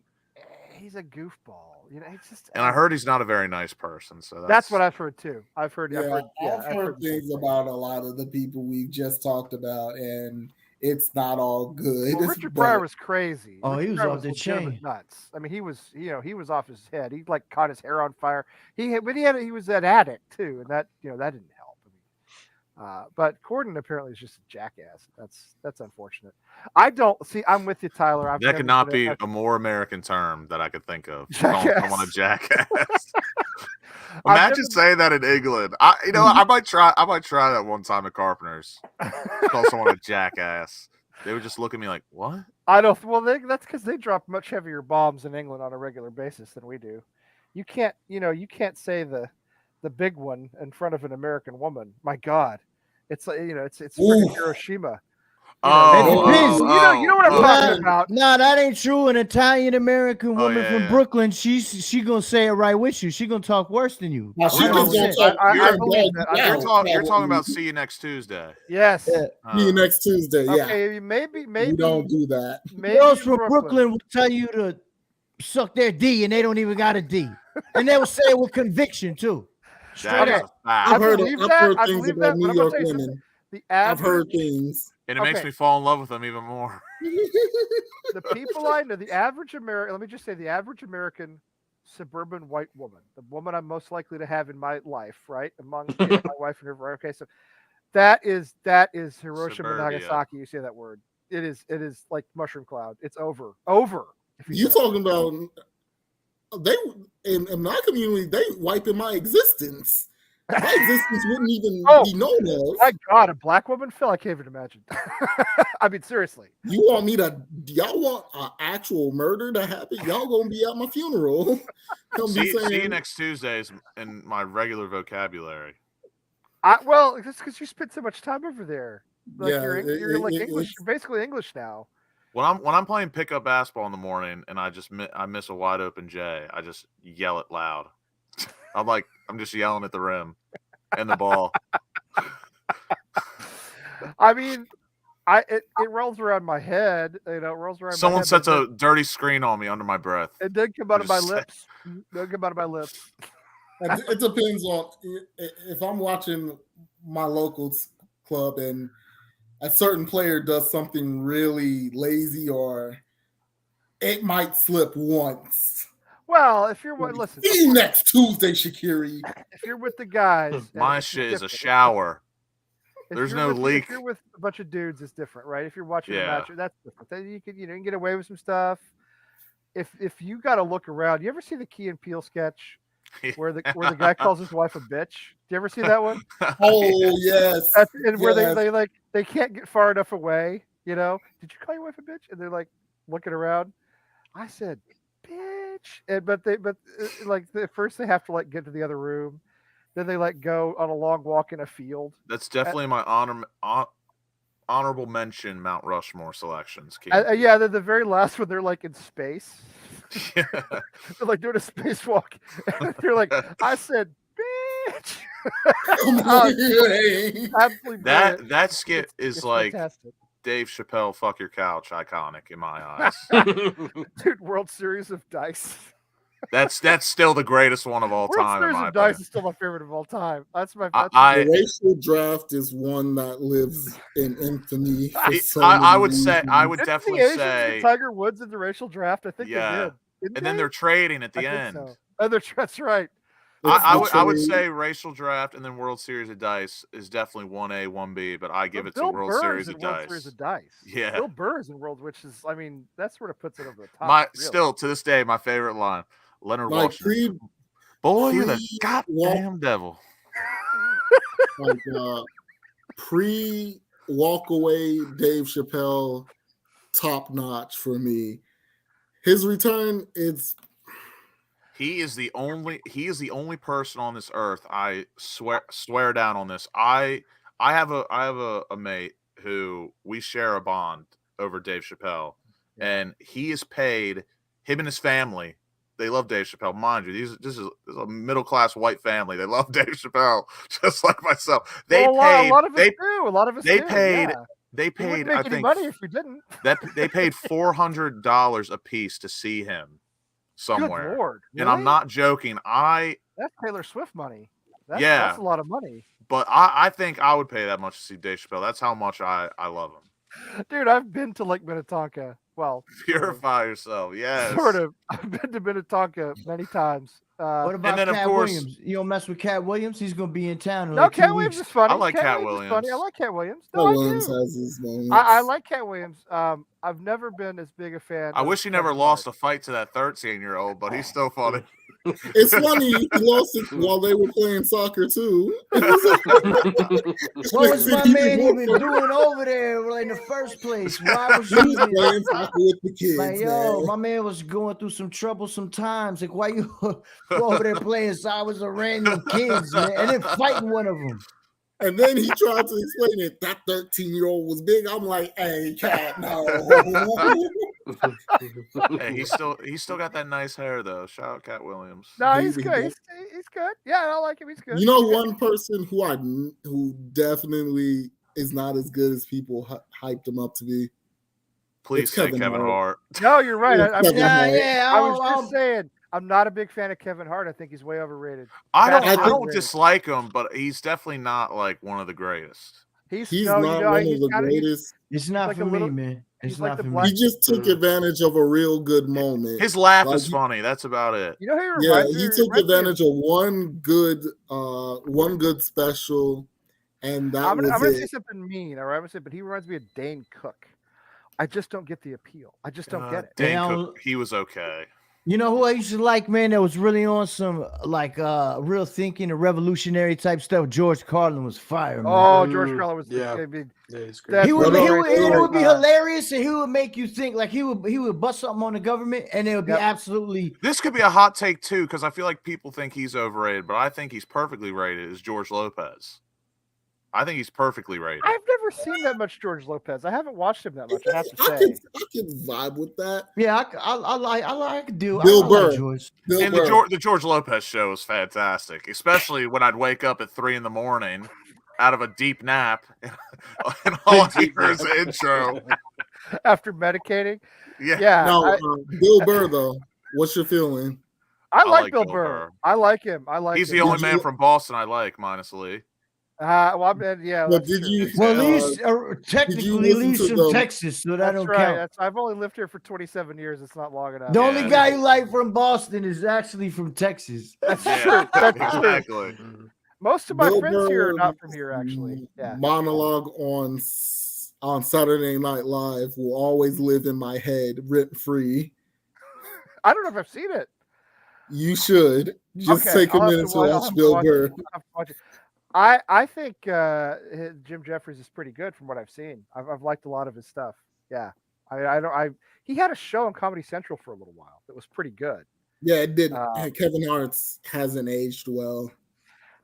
he's a goofball. You know, it's just. And I heard he's not a very nice person. So that's what I've heard too. I've heard things about a lot of the people we've just talked about, and it's not all good. Well, Richard Pryor was crazy. Oh, he was off the legitimate chain. Nuts. I mean, he was off his head. He like caught his hair on fire. He was an addict too, and that that didn't help. I mean, but Corden apparently is just a jackass. That's unfortunate. I don't see. I'm with you, Tyler. That could not be a more American term that I could think of. Calling someone a jackass. Imagine saying that in England. I might try that one time at Carpenter's. Call someone a jackass. They would just look at me like, "What?" I don't. Well, that's because they drop much heavier bombs in England on a regular basis than we do. You can't say the big one in front of an American woman. My God, it's like it's freaking Hiroshima. You know what I'm talking about. No, that ain't true. An Italian American woman from Brooklyn, she gonna say it right with you. She gonna talk worse than you. Now, You're talking about see you next Tuesday. Yes. See you next Tuesday. Yeah. Okay, maybe you don't do that. Girls from Brooklyn will tell you to suck their D, and they don't even got a D, and they will say it with conviction too. I've heard things about New York women. I've heard things. And it makes me fall in love with them even more. The people I know, the average American, let me just say the average American suburban white woman, the woman I'm most likely to have in my life, right? Among my wife and her, right? Okay, so that is Hiroshima and Nagasaki. You say that word. It is like mushroom cloud. It's over. You talking about they in my community, they wiping my existence. My existence wouldn't even be known of. My God, a black woman, Phil? I can't even imagine. I mean, seriously. You want me to? Y'all want an actual murder to happen? Y'all gonna be at my funeral? See you next Tuesday in my regular vocabulary. Well, it's because you spent so much time over there. Like Yeah, you're like English. You're basically English now. When I'm playing pickup basketball in the morning and I miss a wide open J, I just yell it loud. I'm just yelling at the rim and the ball. I mean, it rolls around my head. You know, it rolls around. Someone my head, sets a dirty screen on me under my breath. It did come out of my lips. It come out of my lips. It depends on if I'm watching my local club and a certain player does something really lazy, or it might slip once. Well, if you're listen, see you next Tuesday, Shaqiri. If you're with the guys, my shit is a shower. There's no leak. If you're with a bunch of dudes, it's different, right? If you're watching a match, that's different. Then you can get away with some stuff. If you got to look around, you ever see the Key and Peele sketch where the guy calls his wife a bitch? Do you ever see that one? Oh yes. Where they can't get far enough away. You know, did you call your wife a bitch? And they're like looking around. I said, bitch. And but first they have to like get to the other room. Then they like go on a long walk in a field. That's definitely my honorable mention Mount Rushmore selections. Yeah, the very last one, they're like in space. Yeah. They're like doing a spacewalk. And they're like, I said, bitch. Absolutely that skit is like fantastic. Dave Chappelle, fuck your couch, iconic in my eyes. Dude, World Series of Dice. That's still the greatest one of all time. World Series of Dice is still my favorite of all time. That's my. The racial draft is one that lives in infamy. I would definitely say Tiger Woods in the racial draft. I think they did. And then they're trading at the end. So. That's right. I would say racial draft and then World Series of Dice is definitely 1A, 1B, but I give it to World Series of Dice. Yeah. Bill Burr's in World, which is, I mean, that sort of puts it over the top. Still, to this day, my favorite line, Leonard Washington. Boy, you're the goddamn devil. Pre-walk away Dave Chappelle, top notch for me. His return is... He is the only person on this earth. I swear down on this. I have a mate who we share a bond over Dave Chappelle, and he is paid. Him and his family, they love Dave Chappelle. Mind you, this is a middle class white family. They love Dave Chappelle just like myself. A lot of us do. A lot of us they do. paid. Yeah. They paid. I think money if we didn't. They paid $400 a piece to see him somewhere. Good Lord, really? And I'm not joking. That's Taylor Swift money. That's a lot of money. But I think I would pay that much to see Dave Chappelle. That's how much I love him. Dude, I've been to Lake Minnetonka. Well, purify yourself. Yes. Sort of. I've been to Minnetonka many times. What about Cat Williams? You don't mess with Cat Williams? He's going to be in town. In no, Cat Williams is funny. I like Cat Williams. Funny. I like Cat Williams. No, Cat Williams has his moments. I like Cat Williams. I've never been as big a fan. I wish he never lost a fight to that 13-year-old, but he's still funny. It's funny he lost it while they were playing soccer too. What was my man even doing over there in the first place? Why was he playing soccer with the kids? Like, yo, my man was going through some troublesome times. Like, why you go over there playing soccer with some random kids, man, and then fighting one of them? And then he tried to explain it. That 13-year-old was big. I'm like, hey, Cat, no. Hey, he's still got that nice hair though. Shout out Cat Williams. No, he's good. He's good. Yeah, I like him. He's good. You know, one person who definitely is not as good as people hyped him up to be. Please say Kevin Hart. No, you're right. I was I just saying. I'm not a big fan of Kevin Hart. I think he's way overrated. I don't dislike him, but he's definitely not like one of the greatest. He's not one of the greatest. It's not for me, man. It's not for me. He just took advantage of a real good moment. His laugh is funny. That's about it. You know, he took advantage of one good special, and that I'm gonna say something mean. All right, I'm gonna say, but he reminds me of Dane Cook. I just don't get the appeal. I just don't get it. Dane Cook, he was okay. You know who I used to like, man, that was really on some like real thinking and revolutionary type stuff? George Carlin was fire, man. Oh, George Carlin was yeah. I mean, Yeah, it's great. that He was would, a he great would, it story. would be hilarious, and he would make you think. Like he would bust something on the government, and it would be Yep. absolutely. This could be a hot take too, because I feel like people think he's overrated, but I think he's perfectly rated. Is George Lopez? I think he's perfectly rated. I've never seen that much George Lopez. I haven't watched him that much. I have to I say. can vibe with that. Yeah, I like do. Bill I Burr. like George. Bill And Burr. the George Lopez show was fantastic, especially when I'd wake up at 3 a.m. out of a deep nap, and all I hear is the intro. After medicating, Yeah. No, Bill Burr though. What's your feeling? I like Bill Burr. I like him. He's him. the only man from Boston I like, minus Lee. Well, I mean, yeah. Well, that's did true. you? Well, Lee's technically listen Lee's to from the- Texas, so that That's don't right. count. I've only lived here for 27 years. It's not long enough. The only guy you like from Boston is actually from Texas. That's Yeah, true. That's exactly. true. Most of my Bill friends here are Burr not from here, actually. Yeah. Monologue on Saturday Night Live will always live in my head, rent free. I don't know if I've seen it. You should just Okay, take a I'll have minute to I'll have watch to Bill watch Burr. it. I'll have to watch it. I think Jim Jeffries is pretty good from what I've seen. I've liked a lot of his stuff. Yeah, he had a show on Comedy Central for a little while that was pretty good. Yeah, it did. Kevin Hart's hasn't aged well.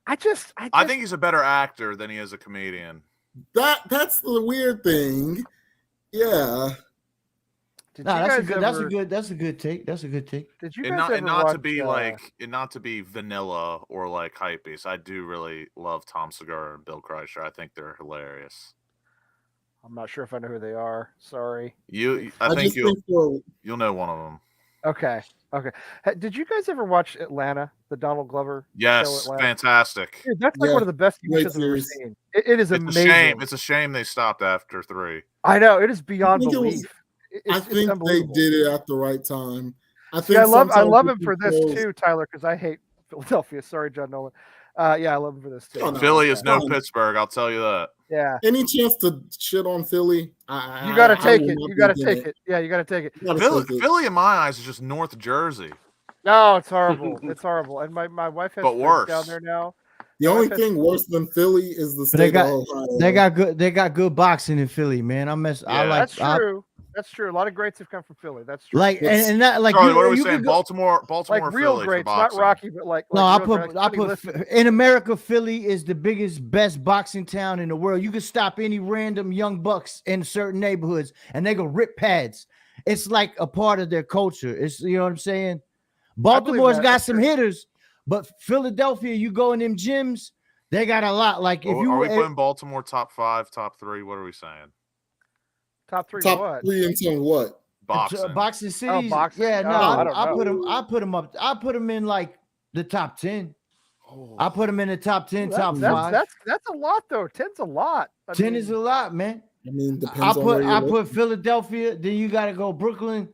I think he's a better actor than he is a comedian. That's the weird thing. Yeah. That's a good take. That's a good take. Did you And guys not, ever not watch, to be not to be vanilla or like hypebeast. I do really love Tom Segura and Bill Kreischer. I think they're hilarious. I'm not sure if I know who they are. Sorry. I think you'll know one of them. Okay. Did you guys ever watch Atlanta, the Donald Glover show? Yes, Atlanta? fantastic. Dude, that's like one of the best TV shows I've ever seen. It is amazing. It's a shame they stopped after 3. I know, it is beyond belief. I think they did it at the right time. I think I love him sometimes for this people- too, Tyler, because I hate Philadelphia. Sorry, John Nolan. Yeah, I love him for this too. Philly is no Pittsburgh, I'll tell you that. Yeah. Any chance to shit on Philly? You got to take it. You got to take it. Yeah, you got to take it. Philly, in my eyes, is just North Jersey. No, it's horrible. It's horrible. And my wife has friends down there now. The only thing worse than Philly is the state of Ohio. They got good boxing in Philly, man. That's true. That's true. A lot of greats have come from Philly. That's true. Like and that like Charlie, what are we saying? Baltimore, like real Philly greats, for not boxing. Rocky, but like no, real I put in America. Philly is the best boxing town in the world. You can stop any random young bucks in certain neighborhoods, and they go rip pads. It's like a part of their culture. It's you know what I'm saying. Baltimore's got some hitters, but Philadelphia, you go in them gyms, they got a lot. Like if you are we putting Baltimore top 5, top 3? What are we saying? Top 3 top what? 3 into what? Boxing cities. Oh, boxing. Yeah, no, I put them up. I put them in like the top 10. I put them in the top 10, top 5. That's a lot though. 10's a lot. 10 is a lot, man. I mean, depends I put Philadelphia. Then you got to go Brooklyn.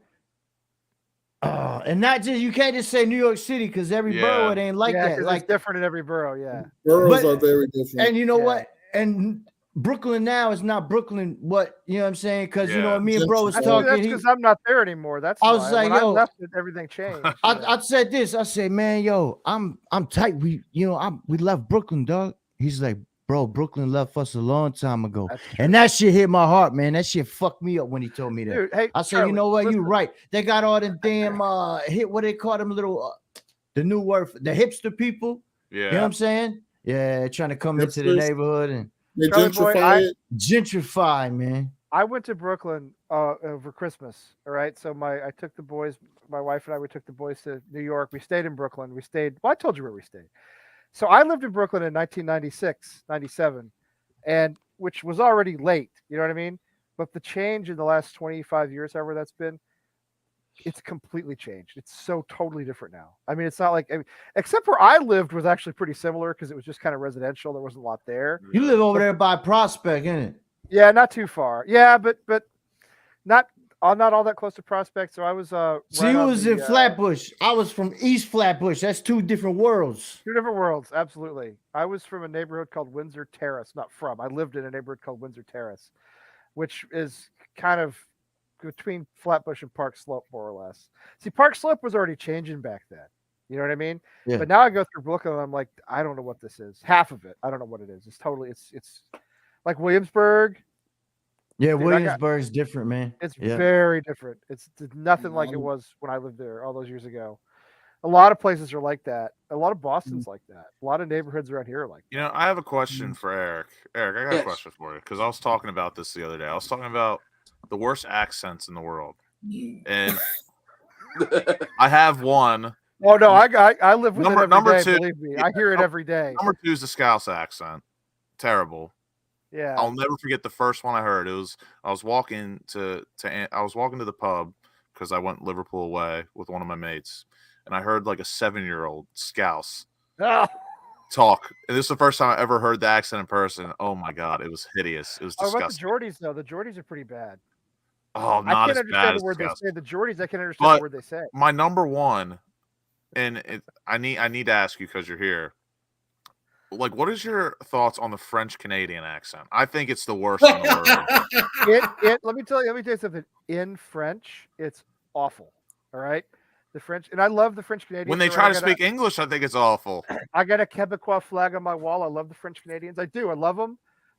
And not just you can't just say New York City because every borough it ain't like that. Like it's different in every borough. Yeah, boroughs are very different. And you know what? And Brooklyn now is not Brooklyn. What you know what I'm saying? Because you know me and bro was talking. That's because I'm not there anymore. That's I was like, when yo, I left it, everything changed. I said this. I said, man, yo, I'm tight. We left Brooklyn, dog. He's like, bro, Brooklyn left us a long time ago, and that shit hit my heart, man. That shit fucked me up when he told me that. Dude, hey, I said, Charlie, you know what? listen. You're right. They got all them damn what they call them little the new word for the hipster people. Yeah, you know what I'm saying? Yeah, trying to come into the neighborhood and they gentrify, man. I went to Brooklyn over Christmas. All right, so I took the boys, my wife and I, we took the boys to New York. We stayed in Brooklyn. Well, I told you where we stayed. So I lived in Brooklyn in 1996, 97, and which was already late. You know what I mean? But the change in the last 25 years, however that's been, it's completely changed. It's so totally different now. I mean, it's not like, except where I lived was actually pretty similar because it was just kind of residential. There wasn't a lot there. You live over there by Prospect, isn't it? Yeah, not too far. Yeah, but not all that close to Prospect. So I was so you was in Flatbush. I was from East Flatbush. That's two different worlds. Two different worlds, absolutely. I was from a neighborhood called Windsor Terrace. Not from. I lived in a neighborhood called Windsor Terrace, which is kind of between Flatbush and Park Slope, more or less. See, Park Slope was already changing back then. You know what I mean? Yeah. But now I go through Brooklyn and I'm like, I don't know what this is. Half of it, I don't know what it is. It's totally, it's like Williamsburg. Yeah, Dude, Williamsburg's different, man. It's Yeah. very different. It's nothing like it was when I lived there all those years ago. A lot of places are like that. A lot of Boston's like that. A lot of neighborhoods around here are like that. You know, I have a question for Eric. Eric, I got a question for you because I was talking about this the other day. I was talking about the worst accents in the world, and I have one. Oh no, I live with it every number day, two. believe me. I hear it every day. Number 2 is the Scouse accent. Terrible. Yeah. I'll never forget the first one I heard. I was walking to the pub because I went Liverpool away with one of my mates, and I heard like a 7-year-old Scouse talk. And this is the first time I ever heard the accent in person. Oh my god, it was hideous. It was Oh, about the disgusting. Geordies though. The Geordies are pretty bad. Oh, I not can't as bad understand as the word they Scouse. say. The Geordies, I can understand the word they say. My number one, and I need to ask you because you're here. Like, what is your thoughts on the French Canadian accent? I think it's the worst in the world. Let me tell you something. In French, it's awful. All right, the French, and I love the French Canadians. When they try to speak English, I think it's awful. I got a Quebecois flag on my wall. I love the French Canadians. I do. I love them.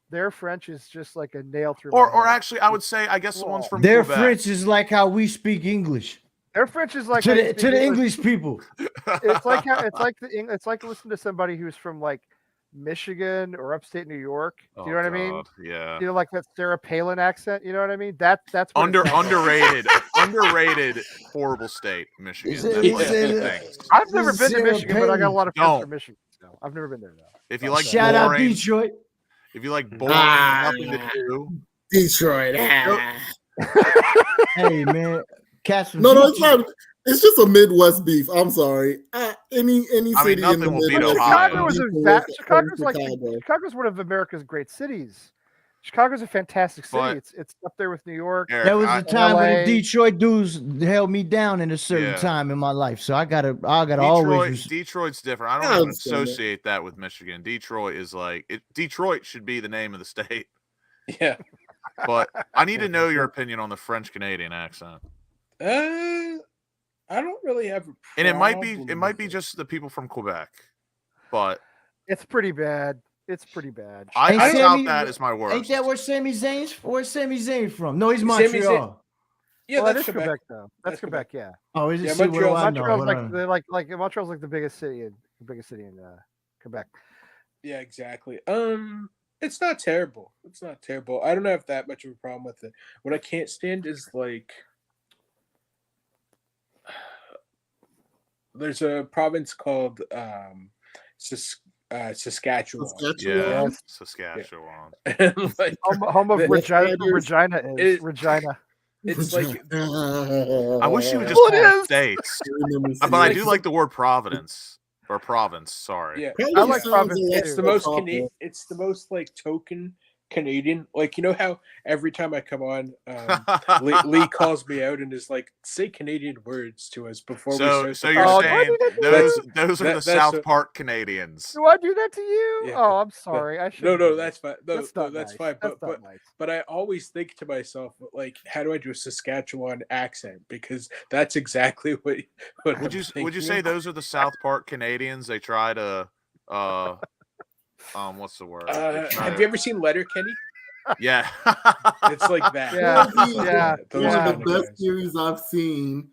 Their French is just like a nail through. Or actually, I would say, I guess the ones from their Quebec. French is like how we speak English. Their French is like to the English people. It's like listening to somebody who's from like Michigan or upstate New York. Do you know what I mean? Yeah. You know, like that Sarah Palin accent. You know what I mean? That's what underrated, underrated, horrible state, Michigan. I've never been to Michigan, but I got a lot of friends from Michigan. So I've never been there though. If you like shout boring, out Detroit. If you like boring, nothing to do. Detroit. Hey man, no, it's not. It's just a Midwest beef. I'm sorry. Any city in the Midwest. Chicago's one of America's great cities. Chicago's a fantastic city. It's up there with New York. There was a time when the Detroit dudes held me down in a certain time in my life, so I gotta always. Detroit's different. I don't even associate that with Michigan. Detroit is like Detroit should be the name of the state. Yeah, but I need to know your opinion on the French Canadian accent. I don't really have a problem. And it might be just the people from Quebec, but it's pretty bad. It's pretty bad. I doubt that is my worst. Ain't that where Sami Zayn's? Where's Sami Zayn from? No, he's Montreal. Yeah, well, that's Quebec though. That's Quebec. Yeah. Oh, is it? Yeah, Montreal's like the biggest city in Quebec. Yeah, exactly. It's not terrible. It's not terrible. I don't have that much of a problem with it. What I can't stand is like there's a province called Saskatchewan. Yeah, Saskatchewan. Like, home of Regina is Regina. It's like I wish you would just call it states. But I do like the word Providence or province. Sorry. Yeah, I like Providence. It's the most It's the most like token Canadian. Like, you know how every time I come on, Lee calls me out and is like, "Say Canadian words to us before we start." So you're saying those are the South Park Canadians? Do I do that to you? Yeah, oh, I'm sorry. I should. No, that's fine. That's nice. fine. That's But nice. but I always think to myself, like, how do I do a Saskatchewan accent? Because that's exactly what would you say those are the South Park Canadians? They try to what's the word? Have you ever seen Letterkenny? Yeah. It's like that. Yeah. One of the best series I've seen.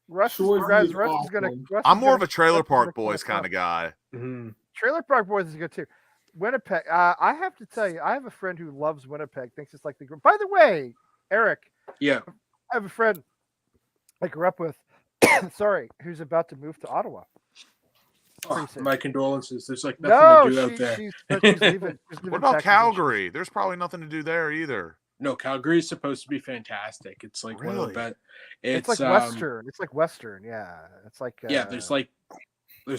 Russ is gonna. I'm more of a Trailer Park Boys kind of guy. Mm-hmm. Trailer Park Boys is good too. Winnipeg. I have to tell you, I have a friend who loves Winnipeg. Thinks it's like the. By the way, Eric. Yeah. I have a friend I grew up with. Sorry, who's about to move to Ottawa. Oh, my condolences. There's like nothing to do out there. She's leaving What about Calgary? There's probably nothing to do there either. No, Calgary is supposed to be fantastic. It's like one of the best. It's like Western. It's like Western. Yeah. It's like There's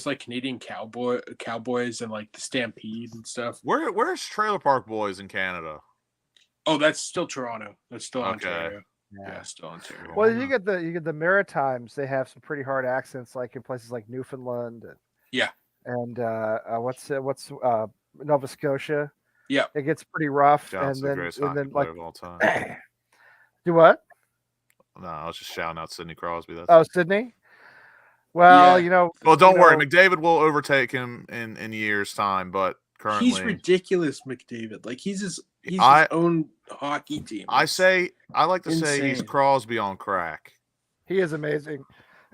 like Canadian Cowboys and like the Stampede and stuff. Where's Trailer Park Boys in Canada? Oh, that's still Toronto. That's still Ontario. Yeah, still Ontario. Well, you get the Maritimes. They have some pretty hard accents, like in places like Newfoundland. And what's Nova Scotia? Yeah, it gets pretty rough. John's and the greatest then player of all time. Do what? No, I was just shouting out Sidney Crosby. That's Oh, Sydney. Well, Yeah. Well, don't worry. McDavid will overtake him in years' time, but currently He's ridiculous, McDavid. Like he's his own hockey team. I like to say he's insane. Crosby on crack. He is amazing.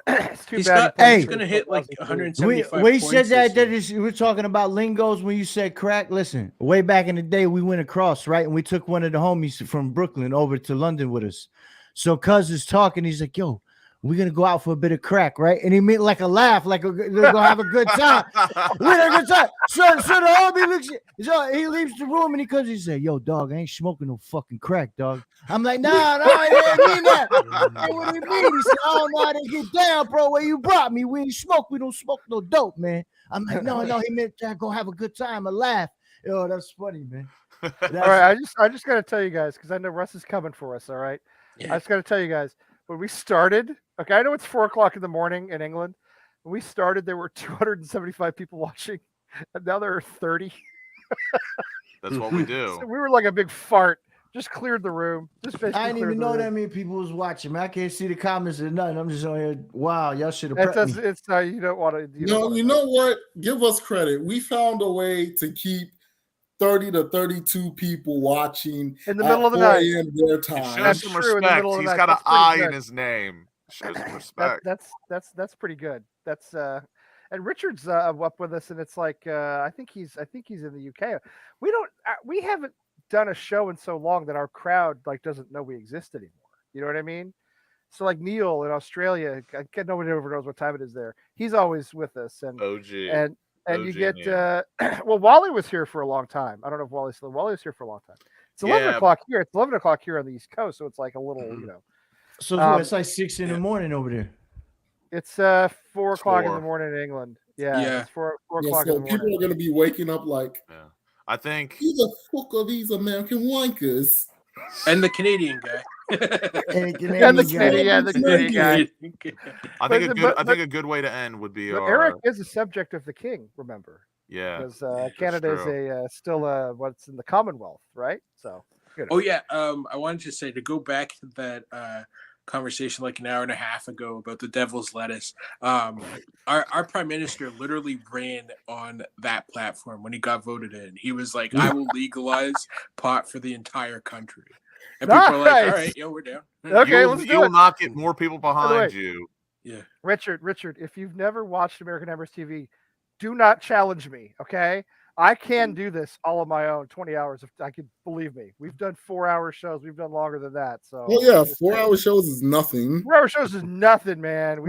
It's too He's bad. he's going to hit like 175 we points said that this we were talking about lingos when you said crack. Listen, way back in the day, we went across, right? And we took one of the homies from Brooklyn over to London with us. So Cuz is talking. He's like, yo, we're going to go out for a bit of crack, right? And he meant like a laugh, like they're going to have a good time. We're going to have a good time. So the homie looks, so he leaves the room and he comes, he said, yo, dog, I ain't smoking no fucking crack, dog. I'm like, nah, I didn't mean that. What do you mean? He said, I don't know how to get down, bro, where you brought me. We don't smoke no dope, man. I'm like, no, he meant to go have a good time, a laugh. Yo, that's funny, man. All right, I just got to tell you guys, because I know Russ is coming for us, all right? Yeah. I just got to tell you guys, when we started, okay, I know it's 4:00 in the morning in England. When we started, there were 275 people watching, and now there are 30. That's what we do. So we were like a big fart. Just cleared the room. I didn't even know that many people was watching, man. I can't see the comments or nothing. I'm just on here. Wow, y'all should have prepped me. It's you don't want to. You know what? Give us credit. We found a way to keep 30 to 32 people watching in the middle of the night. Their time. Show some respect. He's got an I in his name. Show some respect. That's pretty good. That's and Richard's up with us, and it's like I think he's in the UK. We haven't done a show in so long that our crowd like doesn't know we exist anymore. You know what I mean? So like Neil in Australia, nobody ever knows what time it is there. He's always with us, and OG. And you get well, Wally was here for a long time. I don't know if Wally was here for a long time. It's 11 o'clock here. It's 11 o'clock here on the East Coast, so it's like a little, So it's like 6 in the morning over there. It's 4 o'clock in the morning in England. Yeah. It's 4 o'clock in the morning. People are going to be waking up like, I think who the fuck are these American wankers? And the Canadian guy. the Canadian guy. I think a good way to end would be Eric is a subject of the king, remember? Yeah. Because Canada is still what's in the Commonwealth, right? So Oh yeah. I wanted to say, to go back to that conversation like an hour and a half ago about the devil's lettuce. Our prime minister literally ran on that platform when he got voted in. He was like, I will legalize pot for the entire country. And people are like, all right, we're down. Okay, let's do it. You'll not get more people behind you. Yeah. Richard, if you've never watched American Hammers TV, do not challenge me, okay? I can do this all on my own, 20 hours. If I could, believe me. We've done 4-hour shows. We've done longer than that. So well, yeah, 4-hour shows is nothing. 4-hour shows is nothing, man.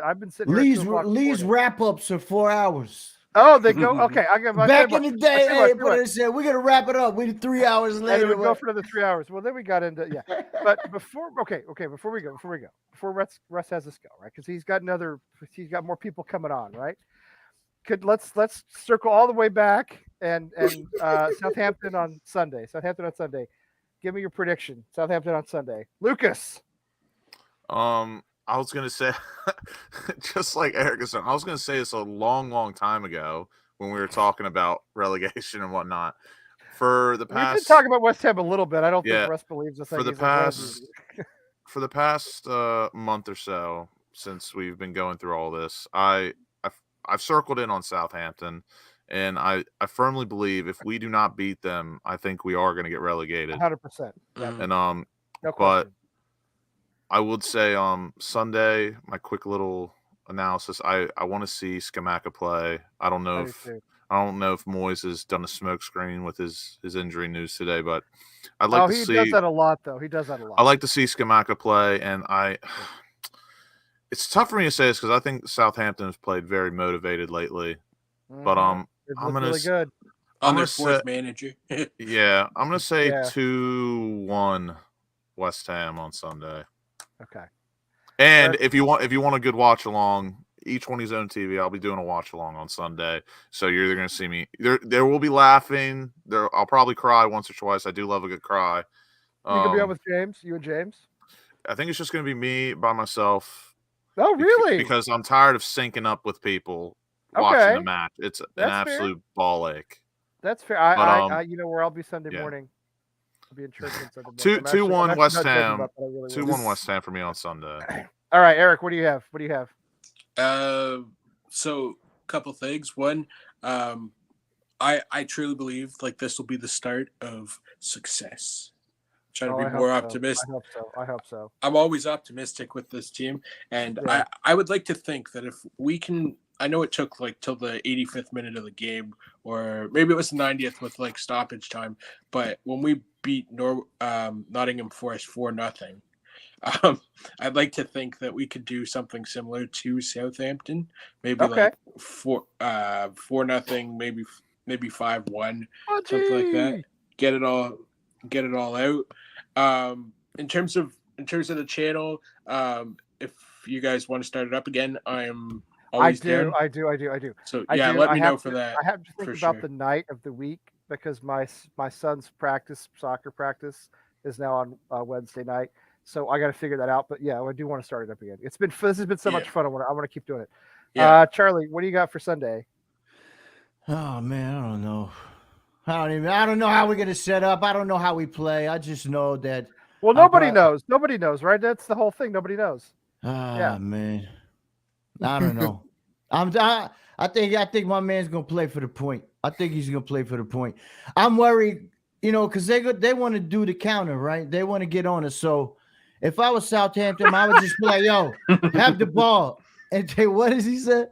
I've been sitting. Lee's wrap-ups are 4 hours. Oh, they go. Okay, back in the day, they said we're gonna wrap it up. We did 3 hours later. We go for another 3 hours. Well, then we got into But before we go, before Russ has us go, right? Because he's got more people coming on, right? Let's circle all the way back and Southampton on Sunday. Give me your prediction. Southampton on Sunday. Lucas. I was gonna say, just like Eric is saying, I was gonna say this a long time ago when we were talking about relegation and whatnot. For the past, we did talk about West Ham a little bit. I don't think Russ believes us. For the past month or so, since we've been going through all this, I've circled in on Southampton, and I firmly believe if we do not beat them, I think we are going to get relegated. 100%. And no but I would say Sunday, my quick little analysis. I want to see Scamacca play. I don't know if Moyes has done a smoke screen with his injury news today, but I'd like to see. He does that a lot, though. He does that a lot. I like to see Scamacca play, and it's tough for me to say this because I think Southampton has played very motivated lately. But I'm gonna really good on their fourth manager. Yeah, I'm gonna say 2-1 West Ham on Sunday. Okay. And if you want a good watch along, each one his own TV, I'll be doing a watch along on Sunday. So you're either gonna see me there will be laughing. I'll probably cry once or twice. I do love a good cry. You gonna be on with James? You and James? I think it's just gonna be me by myself. Oh, really? Because I'm tired of syncing up with people watching the match. It's an absolute ball ache. That's fair. I you know where I'll be Sunday morning. I'll be in church on Sunday. 2-1 West not joking Ham. about that, I really 2-1 was. West Ham for me on Sunday. All right, Eric, what do you have? So a couple things. One, I truly believe like this will be the start of success. Trying to be more optimistic. I hope so. I'm always optimistic with this team, and I would like to think that if we can, I know it took like till the 85th minute of the game, or maybe it was the 90th with like stoppage time, but when we beat Nottingham Forest 4-0, I'd like to think that we could do something similar to Southampton, maybe like 4-0, maybe 5-1, something like that. Get it all out. In terms of the channel, if you guys want to start it up again, I'm always down. I do. So let me know for that. I have to think about the night of the week because my son's soccer practice is now on Wednesday night. So I got to figure that out. But yeah, I do want to start it up again. This has been so much fun. I want to keep doing it. Yeah. Charlie, what do you got for Sunday? Oh man, I don't know. I don't know how we're gonna set up. I don't know how we play. I just know that. Well, nobody knows. Nobody knows, right? That's the whole thing. Nobody knows. Man, I don't know. I think my man's gonna play for the point. I think he's gonna play for the point. I'm worried, because they want to do the counter, right? They want to get on us. So if I was Southampton, I would just be like, "Yo, have the ball." And what does he say?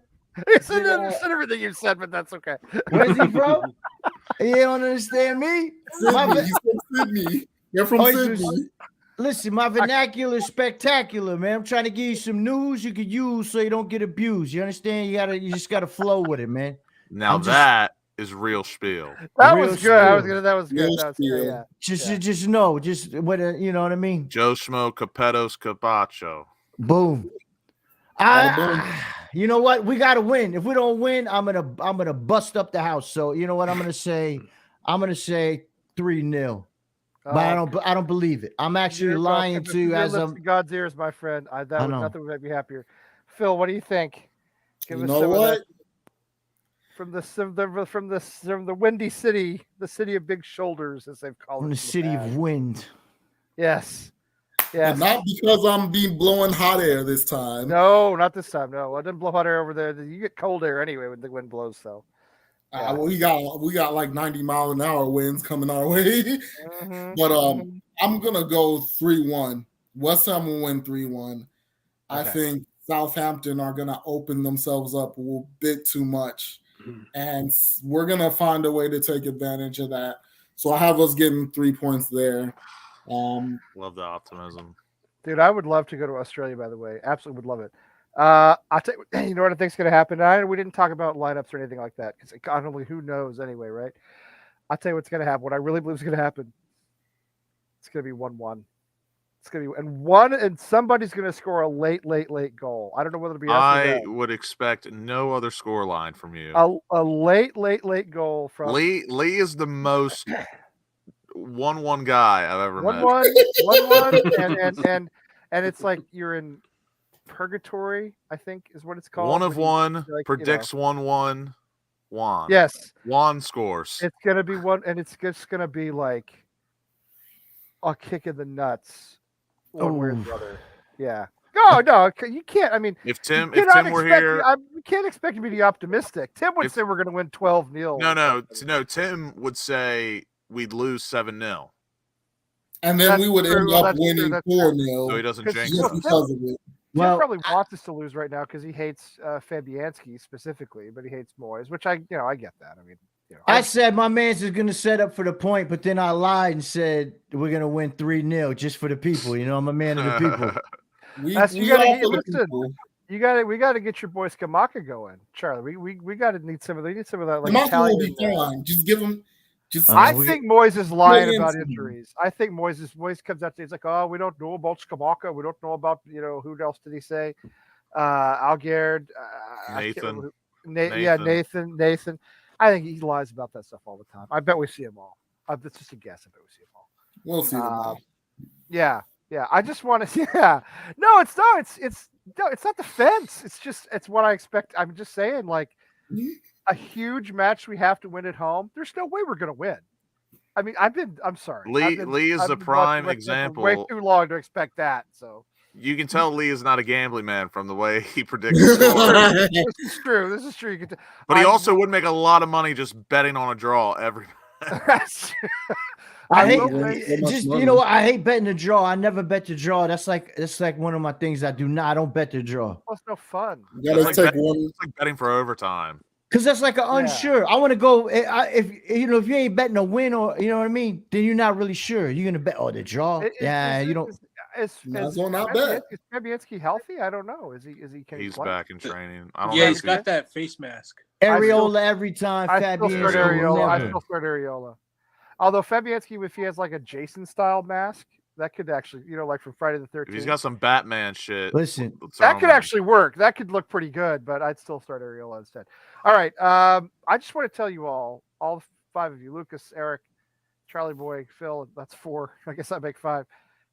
He said everything you said, but that's okay. Where's he from? You don't understand me? Sydney. He's from Sydney. You're from Sydney. Listen, my vernacular is spectacular, man. I'm trying to give you some news you could use so you don't get abused. You understand? You just gotta flow with it, man. Now that is real spiel. That was good. That was good. Yeah. Just know, what you know what I mean. Joe Schmo Capetos Capacho. Boom. You know what? We gotta win. If we don't win, I'm gonna bust up the house. So you know what I'm gonna say? I'm gonna say 3-0. But I don't believe it. I'm actually lying to you as I'm God's ears, my friend. Nothing would make me happier. Phil, what do you think? You know what? From the windy city, the city of big shoulders, as they've called it. From the city of wind. Yes. And not because I'm being blowing hot air this time. No, not this time. No, I didn't blow hot air over there. You get cold air anyway when the wind blows. So we got like 90-mile-an-hour winds coming our way. Mm-hmm. But I'm gonna go 3-1. West Ham will win 3-1. I think Southampton are gonna open themselves up a bit too much, and we're gonna find a way to take advantage of that. So I have us getting 3 points there. Love the optimism, dude. I would love to go to Australia. By the way, absolutely would love it. I'll tell you know what I think's going to happen. We didn't talk about lineups or anything like that because God only who knows anyway, right? I'll tell you what's going to happen. What I really believe is going to happen. It's going to be 1-1. It's going to be and somebody's going to score a late goal. I don't know whether it'll be. I would expect no other score line from you. A late goal from Lee. Lee is the most 1-1 guy I've ever met. 1-1, and it's like you're in purgatory, I think is what it's called. 1 of 1 predicts 1-1. Juan. Yes. Juan scores. It's gonna be one, and it's just gonna be like a kick in the nuts. One way or the other. Yeah. No, you can't. I mean, if Tim were here, we can't expect me to be optimistic. Tim would say we're going to win 12-0. No. Tim would say we'd lose 7-0. And then we would end up winning 4-0. So he doesn't jinx just because of it. Tim probably wants us to lose right now because he hates Fabianski specifically, but he hates Moyes, which I get that. I mean, I said my man's is going to set up for the point, but then I lied and said we're going to win 3-0 just for the people. I'm a man of the people. We got to get your boy Skamaka going, Charlie. We got to need some of that. Like Skamaka will be fine. Just give him. I think Moyes is lying about injuries. I think Moyes comes out. He's like, "Oh, we don't know about Skamaka. We don't know about who else did he say? Algaard, Nathan. I think he lies about that stuff all the time. I bet we see them all. It's just a guess. I bet we see them all. We'll see them all. Yeah. I just want to. Yeah. No, it's not. It's not the fence. It's what I expect. I'm just saying, like. A huge match we have to win at home. There's no way we're going to win. I mean, I'm sorry. Lee is I've the been prime watching wrestling for example. way too long to expect that. So You can tell Lee is not a gambling man from the way he predicts scores. this is true. This is true. You can But he also would make a lot of money just betting on a draw every. I will hate say- just you know what, I hate betting the draw. I never bet the draw. That's like one of my things I do not. I don't bet the draw well, it's no fun. You It's gotta like, take betting, one. it's like betting for overtime. because that's like an unsure. I want to go. If if you ain't betting a win or you know what I mean, then you're not really sure. You're gonna bet the draw. You don't. Might as well not bet. Is Fabianski healthy? I don't know. Is he? Can he He's play? back in training. I don't Yeah, know. he's if got that face mask. Areola every time. I still Fabianski start Areola. I never. still start Areola. Although Fabianski, if he has like a Jason style mask, that could actually, like from Friday the 13th. If he's got some Batman shit. Listen, that could actually work. That could look pretty good, but I'd still start Areola instead. All right. I just want to tell you all 5 of you, Lucas, Eric, Charlie Boy, Phil, that's 4. I guess I make 5.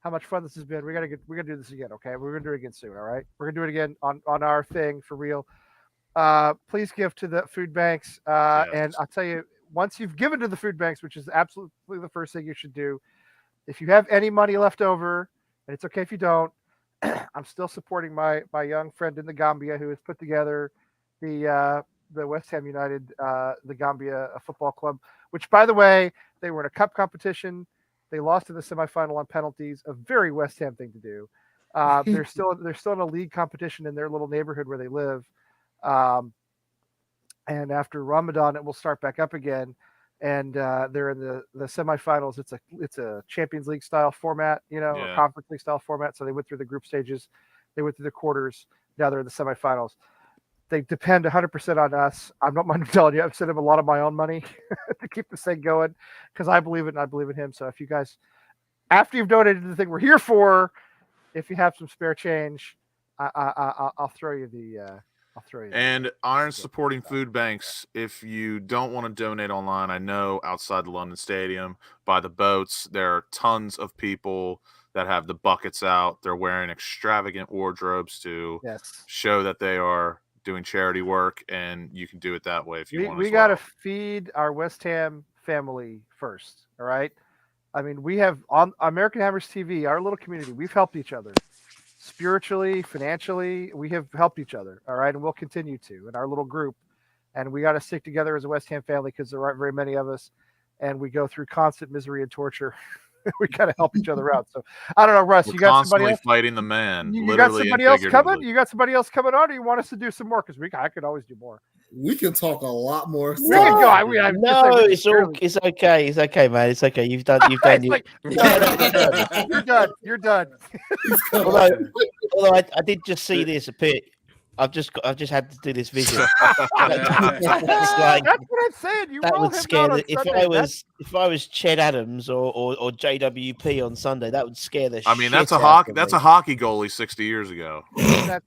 How much fun this has been. We're gonna do this again, okay? We're gonna do it again soon, all right? We're gonna do it again on our thing for real. Please give to the food banks. And I'll tell you, once you've given to the food banks, which is absolutely the first thing you should do, if you have any money left over, and it's okay if you don't, I'm still supporting my young friend in the Gambia who has put together the West Ham United, the Gambia Football Club, which, by the way, they were in a cup competition. They lost in the semifinal on penalties, a very West Ham thing to do. They're still in a league competition in their little neighborhood where they live. And after Ramadan, it will start back up again. And they're in the semifinals. It's a Champions League style format, a Conference League style format. So they went through the group stages, they went through the quarters. Now they're in the semifinals. They depend 100% on us. I'm not mind telling you, I've sent him a lot of my own money to keep this thing going because I believe it and I believe in him. So if you guys, after you've donated the thing we're here for, if you have some spare change, I'll throw you the. And Iron's supporting food banks. If you don't want to donate online, I know outside the London Stadium by the boats, there are tons of people that have the buckets out. They're wearing extravagant wardrobes to show that they are doing charity work, and you can do it that way if you want. We got to feed our West Ham family first. All right. I mean, we have on American Hammers TV, our little community, we've helped each other. Spiritually, financially, we have helped each other, all right, and we'll continue to in our little group. And we got to stick together as a West Ham family because there aren't very many of us, and we go through constant misery and torture. We got to help each other out. So I don't know, Russ. We're you got somebody else fighting the man. You got somebody else coming? You got somebody else coming on, or you want us to do some more? Because I could always do more. We can talk a lot more. It's okay. It's okay, man. It's okay. You've done. Like, you're done. You're done. although I did just see this appear. I've just had to do this visual. That's what I'm saying. You that would scare the, if I was Ched Adams or JWP on Sunday, that would scare the. I mean, that's a hockey goalie 60 years ago. That's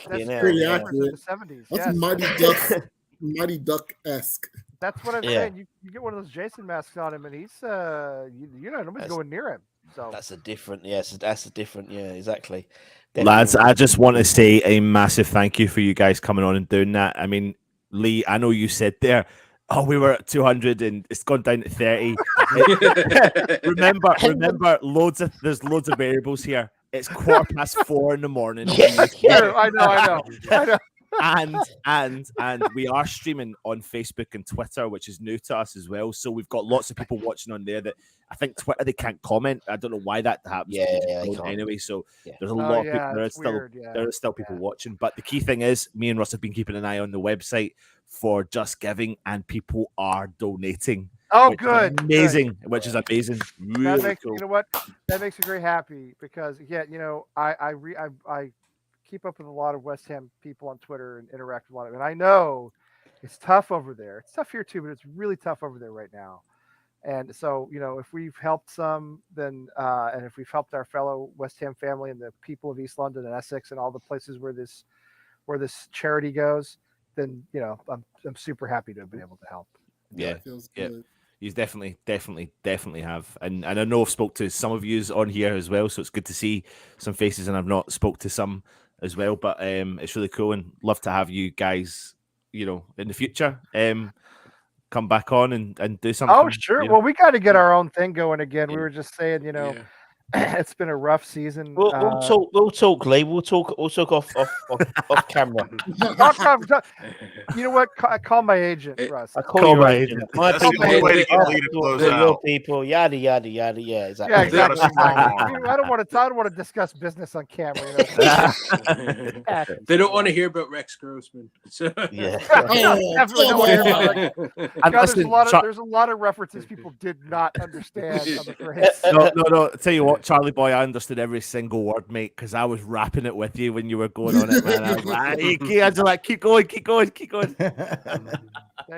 pretty accurate. The 70s. That's Mighty Duck-esque. That's what I'm saying. You get one of those Jason masks on him, and he's nobody's going near him. So that's a different. Yes, that's a different. Yeah, exactly. Definitely. Lads, I just want to say a massive thank you for you guys coming on and doing that. I mean, Lee, I know you said there, we were at 200 and it's gone down to 30. remember, there's loads of variables here. It's 4:15 in the morning. I know. And we are streaming on Facebook and Twitter, which is new to us as well. So we've got lots of people watching on there that I think Twitter they can't comment. I don't know why that happens. Anyway, so there's a lot of people. There are still people watching. But the key thing is, me and Russ have been keeping an eye on the website for Just Giving, and people are donating. Oh, good, amazing, which is amazing. Really cool. You know what? That makes me very happy because I keep up with a lot of West Ham people on Twitter and interact with a lot of them. And I know it's tough over there. It's tough here too, but it's really tough over there right now. And so, if we've helped some, then and if we've helped our fellow West Ham family and the people of East London and Essex and all the places where this charity goes, then I'm super happy to have been able to help. Yeah. You definitely have. And I know I've spoke to some of yous on here as well, so it's good to see some faces, and I've not spoke to some as well, but it's really cool and love to have you guys, in the future. come back on and do something? Oh, sure. You know? Well, we got to get our own thing going again. We Yeah. were just saying, Yeah. it's been a rough season. We'll talk. We'll talk, Lee. We'll talk off camera. You know what? Call my agent, Russ. I call Call you my agent. agent. My That's the people, only way to Hey, get Lee to close your out. people, yada yada yada. Yeah, exactly. Yeah, You gotta exactly. strong arm I don't want to discuss business on camera. They don't want to hear about Rex Grossman. So Yeah. Definitely don't want to hear about Rex. And God, listen, there's a lot of references people did not understand on the phrase. no. Tell you what, Charlie boy, I understood every single word, mate, because I was rapping it with you when you were going on it, man. I was like, keep going. There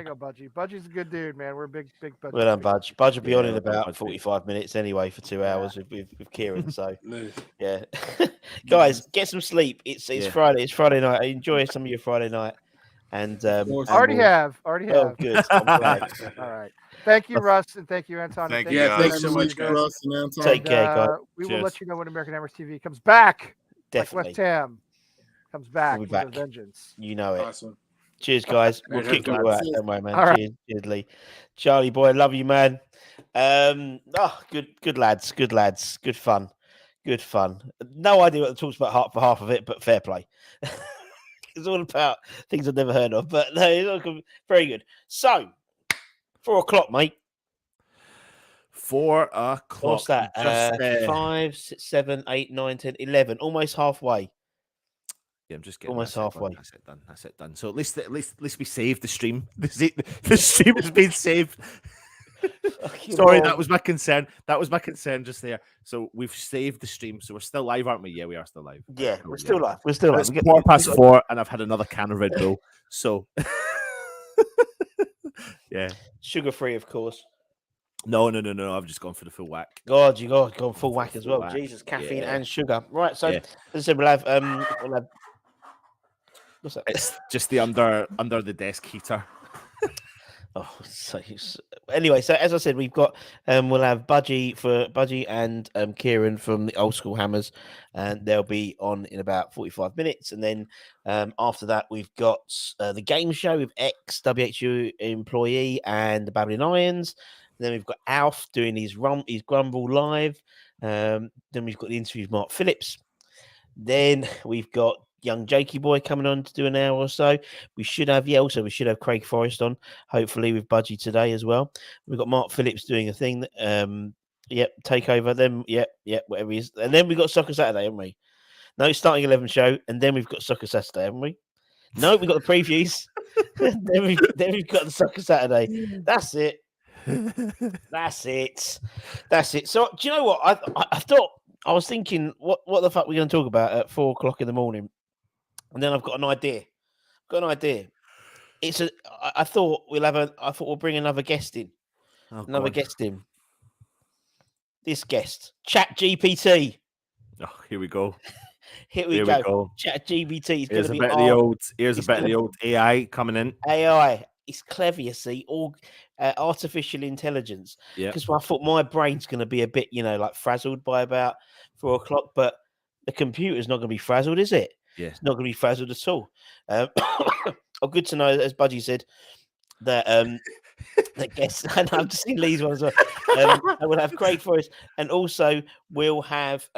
you go, Budgie. Budgie's a good dude, man. We're a big Budgie. Well done, Budge. Budge will be on in well done, about Budge. 45 minutes anyway for 2 hours with Kieran. So yeah, guys, get some sleep. It's Yeah. Friday. It's Friday night. Enjoy some of your Friday night. And Already have. Oh, good. I'm glad. All right. Thank you, Russ, and thank you, Anton. Thank you, guys. Thanks so much, guys. Russ and Anton. Take care, guys. We will Cheers. let you know when American Hammers TV comes back. Definitely. Like West Ham comes back We'll with be a back. vengeance. You know it. Awesome. Cheers, guys. We'll Right, kick have you a out. good- Don't worry, man. All right. Cheers, Lee. Charlie boy, love you, man. Good lads. Good fun. No idea what the talk's about for half of it, but fair play. It's all about things I've never heard of, but no, it's all very good. So, 4 o'clock, mate. 4 o'clock. What's that? Just, 5, 6, 7, 8, 9, 10, 11. Almost halfway. Yeah, I'm just getting Almost that's it halfway. done. That's it done. So at least we saved the stream. The stream has been saved. Sorry, that was my concern. Just there. So we've saved the stream. So we're still live, aren't we? Yeah, we are still live. Yeah, Cool, we're still live. We're still It's live. 4:04, and I've had another can of Red Bull. So yeah, Sugar free, of course. no. I've just gone for the full whack. God, you got gone full whack as Full well. whack. Jesus, caffeine Yeah. and sugar. Right, so Yeah. as I said, we'll have what's that? It's just the under the desk heater. Oh, anyway, so as I said, we've got we'll have Budgie and Kieran from the Old School Hammers, and they'll be on in about 45 minutes, and then after that we've got the game show with ex-WHU employee and the Babylon Irons. Then we've got Alf doing his Grumble live. Then we've got the interview with Mark Phillips. Then we've got young Jakey boy coming on to do an hour or so. We should have Craig Forrest on, hopefully with Budgie today as well. We've got Mark Phillips doing a thing. Take over. Then whatever he is. And then we've got Soccer Saturday, haven't we? No, starting 11 show, and then we've got Soccer Saturday, haven't we? No, we've got the previews. then we've got the Soccer Saturday. That's it. That's it. So do you know what? I thought I was thinking, what the fuck are we going to talk about at 4 o'clock in the morning? And then I've got an idea. I thought we'll bring another guest in. This guest, Chat GPT. Oh, here we go. Here we go. Chat GPT is going to be Here's a bit of the old AI coming in. AI. It's clever, you see, all artificial intelligence. Yeah. Because I thought my brain's going to be a bit, like frazzled by about 4 o'clock, but the computer's not going to be frazzled, is it? Yeah. It's not going to be frazzled at all. Good to know, as Budgie said, that that guest, and I've just seen Lee's one as well. We'll have Craig Forrest, and also we'll have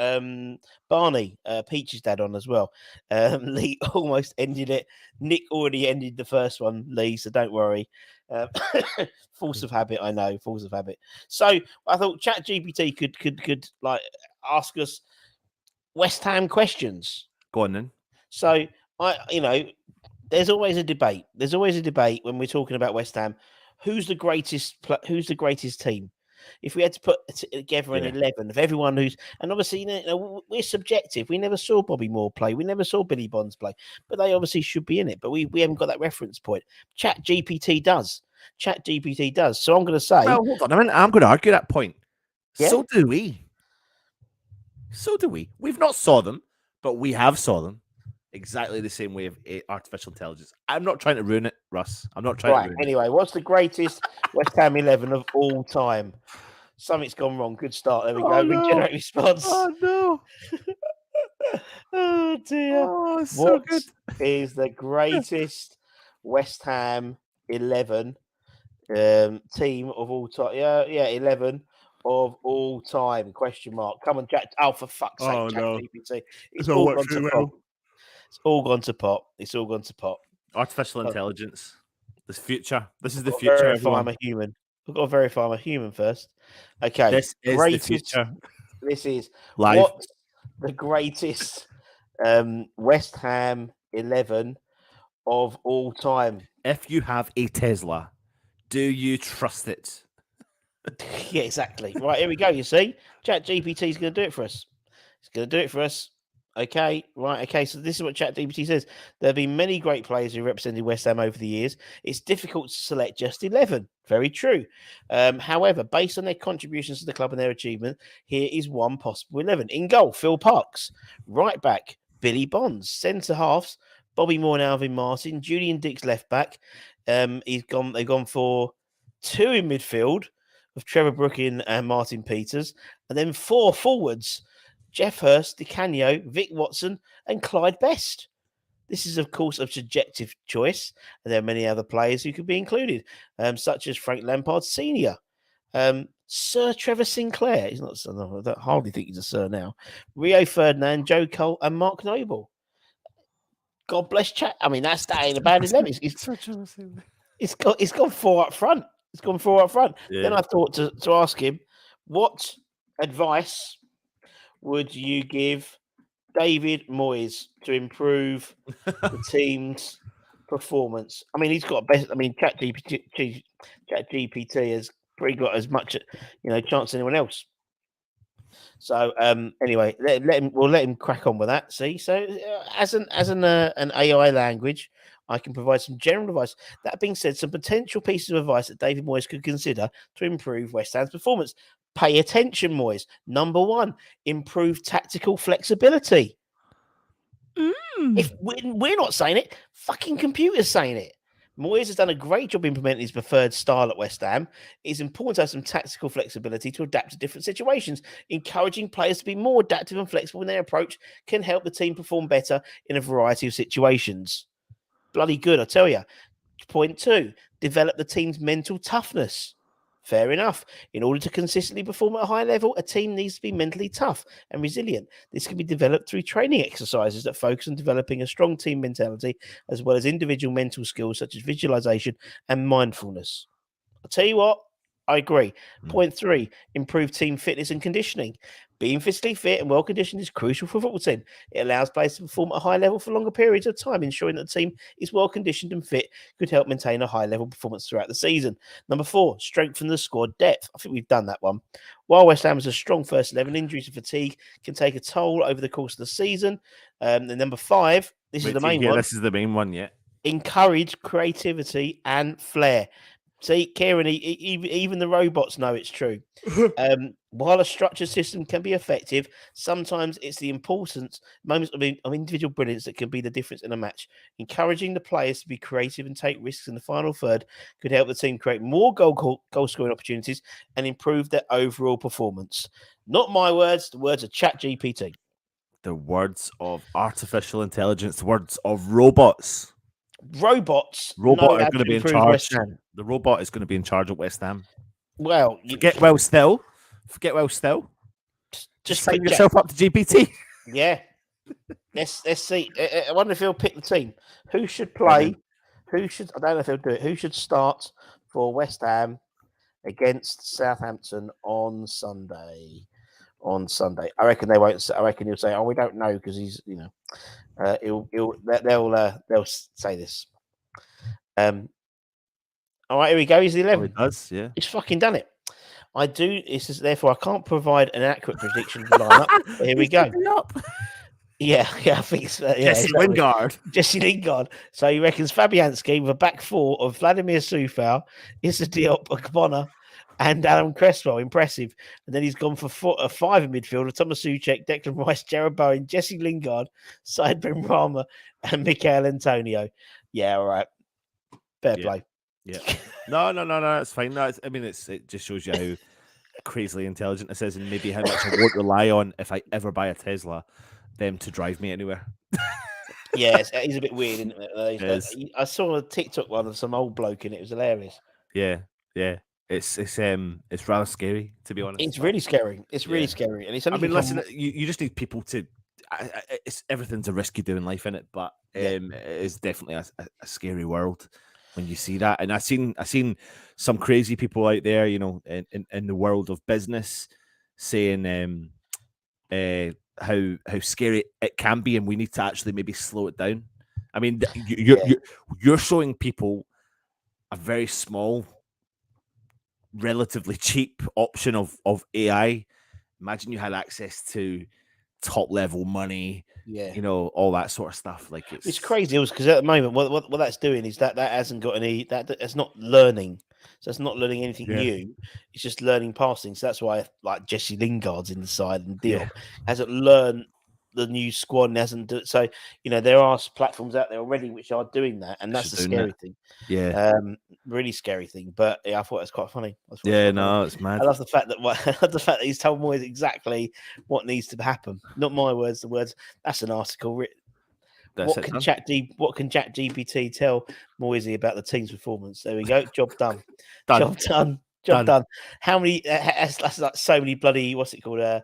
Barney, Peach's dad, on as well. Lee almost ended it. Nick already ended the first one, Lee, so don't worry. Force of habit, I know, force of habit. So I thought ChatGPT could like ask us West Ham questions. Go on then. So there's always a debate. There's always a debate when we're talking about West Ham. Who's the greatest team? If we had to put together an 11 of everyone and obviously we're subjective. We never saw Bobby Moore play. We never saw Billy Bonds play, but they obviously should be in it. But we haven't got that reference point. Chat GPT does. So I'm going to say. Well, hold on a minute. I'm going to argue that point. Yeah? So do we. We've not saw them, but we have saw them. Exactly the same way of artificial intelligence. I'm not trying to ruin it, Russ. I'm not trying to ruin anyway, what's the greatest West Ham 11 of all time? Something's gone wrong. Good start. There we go. Regenerate response. Oh, no. Oh, dear. Oh, it's so good. Is the greatest West Ham 11? Team of all time. Yeah, 11 of all time? Question mark. Come on, Jack. Oh, for fuck's sake, Oh, Jack no. GPT. It's not all worked gone very to well. pot. It's all gone to pot. It's all gone to pot. Artificial Oh. intelligence. This future. This is the I've got to future, verify I'm everyone. a human. I've got to verify I'm a human first. Okay. This is the future. This is Live. what's the greatest West Ham 11 of all time? If you have a Tesla, do you trust it? Yeah, exactly. Right, here we go. You see, ChatGPT is going to do it for us. It's going to do it for us. Okay, right. Okay, so this is what ChatGPT says. There have been many great players who represented West Ham over the years. It's difficult to select just 11. Very true. However, based on their contributions to the club and their achievement, here is one possible 11. In goal, Phil Parkes. Right back, Billy Bonds. Centre halves, Bobby Moore and Alvin Martin. Julian Dix left back. They've gone for 2 in midfield of Trevor Brooking and Martin Peters, and then 4 forwards: Jeff Hurst, Di Canio, Vic Watson, and Clyde Best. This is, of course, a subjective choice, and there are many other players who could be included, such as Frank Lampard Sr., Sir Trevor Sinclair. He's not. I don't hardly think he's a sir now. Rio Ferdinand, Joe Cole, and Mark Noble. God bless chat. I mean, that ain't a bad 11. It's gone 4 up front. It's gone 4 up front. Yeah. Then I thought to ask him, what advice would you give David Moyes to improve the team's performance? I mean, he's got best. I mean, ChatGPT has pretty got as much, chance as anyone else. So anyway, let him crack on with that. See, so as an AI language, I can provide some general advice. That being said, some potential pieces of advice that David Moyes could consider to improve West Ham's performance. Pay attention, Moyes. Number 1, improve tactical flexibility. If we're not saying it, fucking computer's saying it. Moyes has done a great job implementing his preferred style at West Ham. It's important to have some tactical flexibility to adapt to different situations. Encouraging players to be more adaptive and flexible in their approach can help the team perform better in a variety of situations. Bloody good, I tell you. Point 2, develop the team's mental toughness. Fair enough. In order to consistently perform at a high level, a team needs to be mentally tough and resilient. This can be developed through training exercises that focus on developing a strong team mentality, as well as individual mental skills such as visualization and mindfulness. I'll tell you what, I agree. Point 3, improve team fitness and conditioning. Being physically fit and well-conditioned is crucial for a football team. It allows players to perform at a high level for longer periods of time. Ensuring that the team is well-conditioned and fit could help maintain a high-level performance throughout the season. Number 4, strengthen the squad depth. I think we've done that one. While West Ham has a strong first 11, injuries and fatigue can take a toll over the course of the season. And number 5, this is the main one. This is the main one, yeah. Encourage creativity and flair. See, Kieran, even the robots know it's true. While a structured system can be effective, sometimes it's the moments of individual brilliance that can be the difference in a match. Encouraging the players to be creative and take risks in the final third could help the team create more goal-scoring opportunities and improve their overall performance. Not my words, the words of ChatGPT. The words of artificial intelligence, the words of robots. Robots are going to be in charge. The robot is going to be in charge at West Ham. Well, forget well still. Just sign yourself up to GPT. Yeah. Let's see. I wonder if he'll pick the team. Who should play? I don't know if he'll do it. Who should start for West Ham against Southampton on Sunday? I reckon they won't. I reckon he'll say, "Oh, we don't know," because he's, they'll say this. All right, here we go. He's the 11. Oh, he does, yeah. He's fucking done it. Therefore, I can't provide an accurate prediction lineup. But here we go. Yeah, I think so. Yeah, Jesse Lingard. So he reckons Fabianski with a back 4 of Vladimir Soufal, Issa Diop, Bonner, and Alan Cresswell. Impressive. And then he's gone for 5 in midfield of Thomas Souček, Declan Rice, Jared Bowen, Jesse Lingard, Said Benrahma, and Michael Antonio. Yeah, all right. Fair play. Yeah. No, it's fine. No, it just shows you how crazily intelligent this is, and maybe how much I won't rely on, if I ever buy a Tesla, them to drive me anywhere. Yeah, he's a bit weird, isn't it? I saw a TikTok one of some old bloke, and it was hilarious. Yeah. Yeah, it's rather scary, to be honest. It's but- really scary. It's really Yeah. scary, and it's I only mean, become- listen, you just need people to. It's everything's a risky doing life in it, but Yeah. it is definitely a scary world when you see that. And I seen some crazy people out there, you know, in the world of business, saying how scary it can be, and we need to actually maybe slow it down. I mean, you're showing people a very small, relatively cheap option of AI. Imagine you had access to top level money, Yeah. you know, all that sort of stuff. Like It's crazy because at the moment, what that's doing is that hasn't got any that's not learning. So it's not learning anything Yeah. new. It's just learning passing. So that's why like Jesse Lingard's in the side and Diop Yeah. hasn't learned the new squad and hasn't do, so you know there are platforms out there already which are doing that, and that's the Doing scary that. thing. Yeah. Really scary thing. But yeah, I thought it was quite funny. I thought it was Yeah, quite funny. no, it's mad. I love the fact that I love the fact that he's told Moyes exactly what needs to happen. Not my words, the words. That's an article written. That's What it, can done. What can Chat GPT tell Moisey about the team's performance? There we go. Job done. Done. Job done. Job done. How many? That's like so many bloody. What's it called?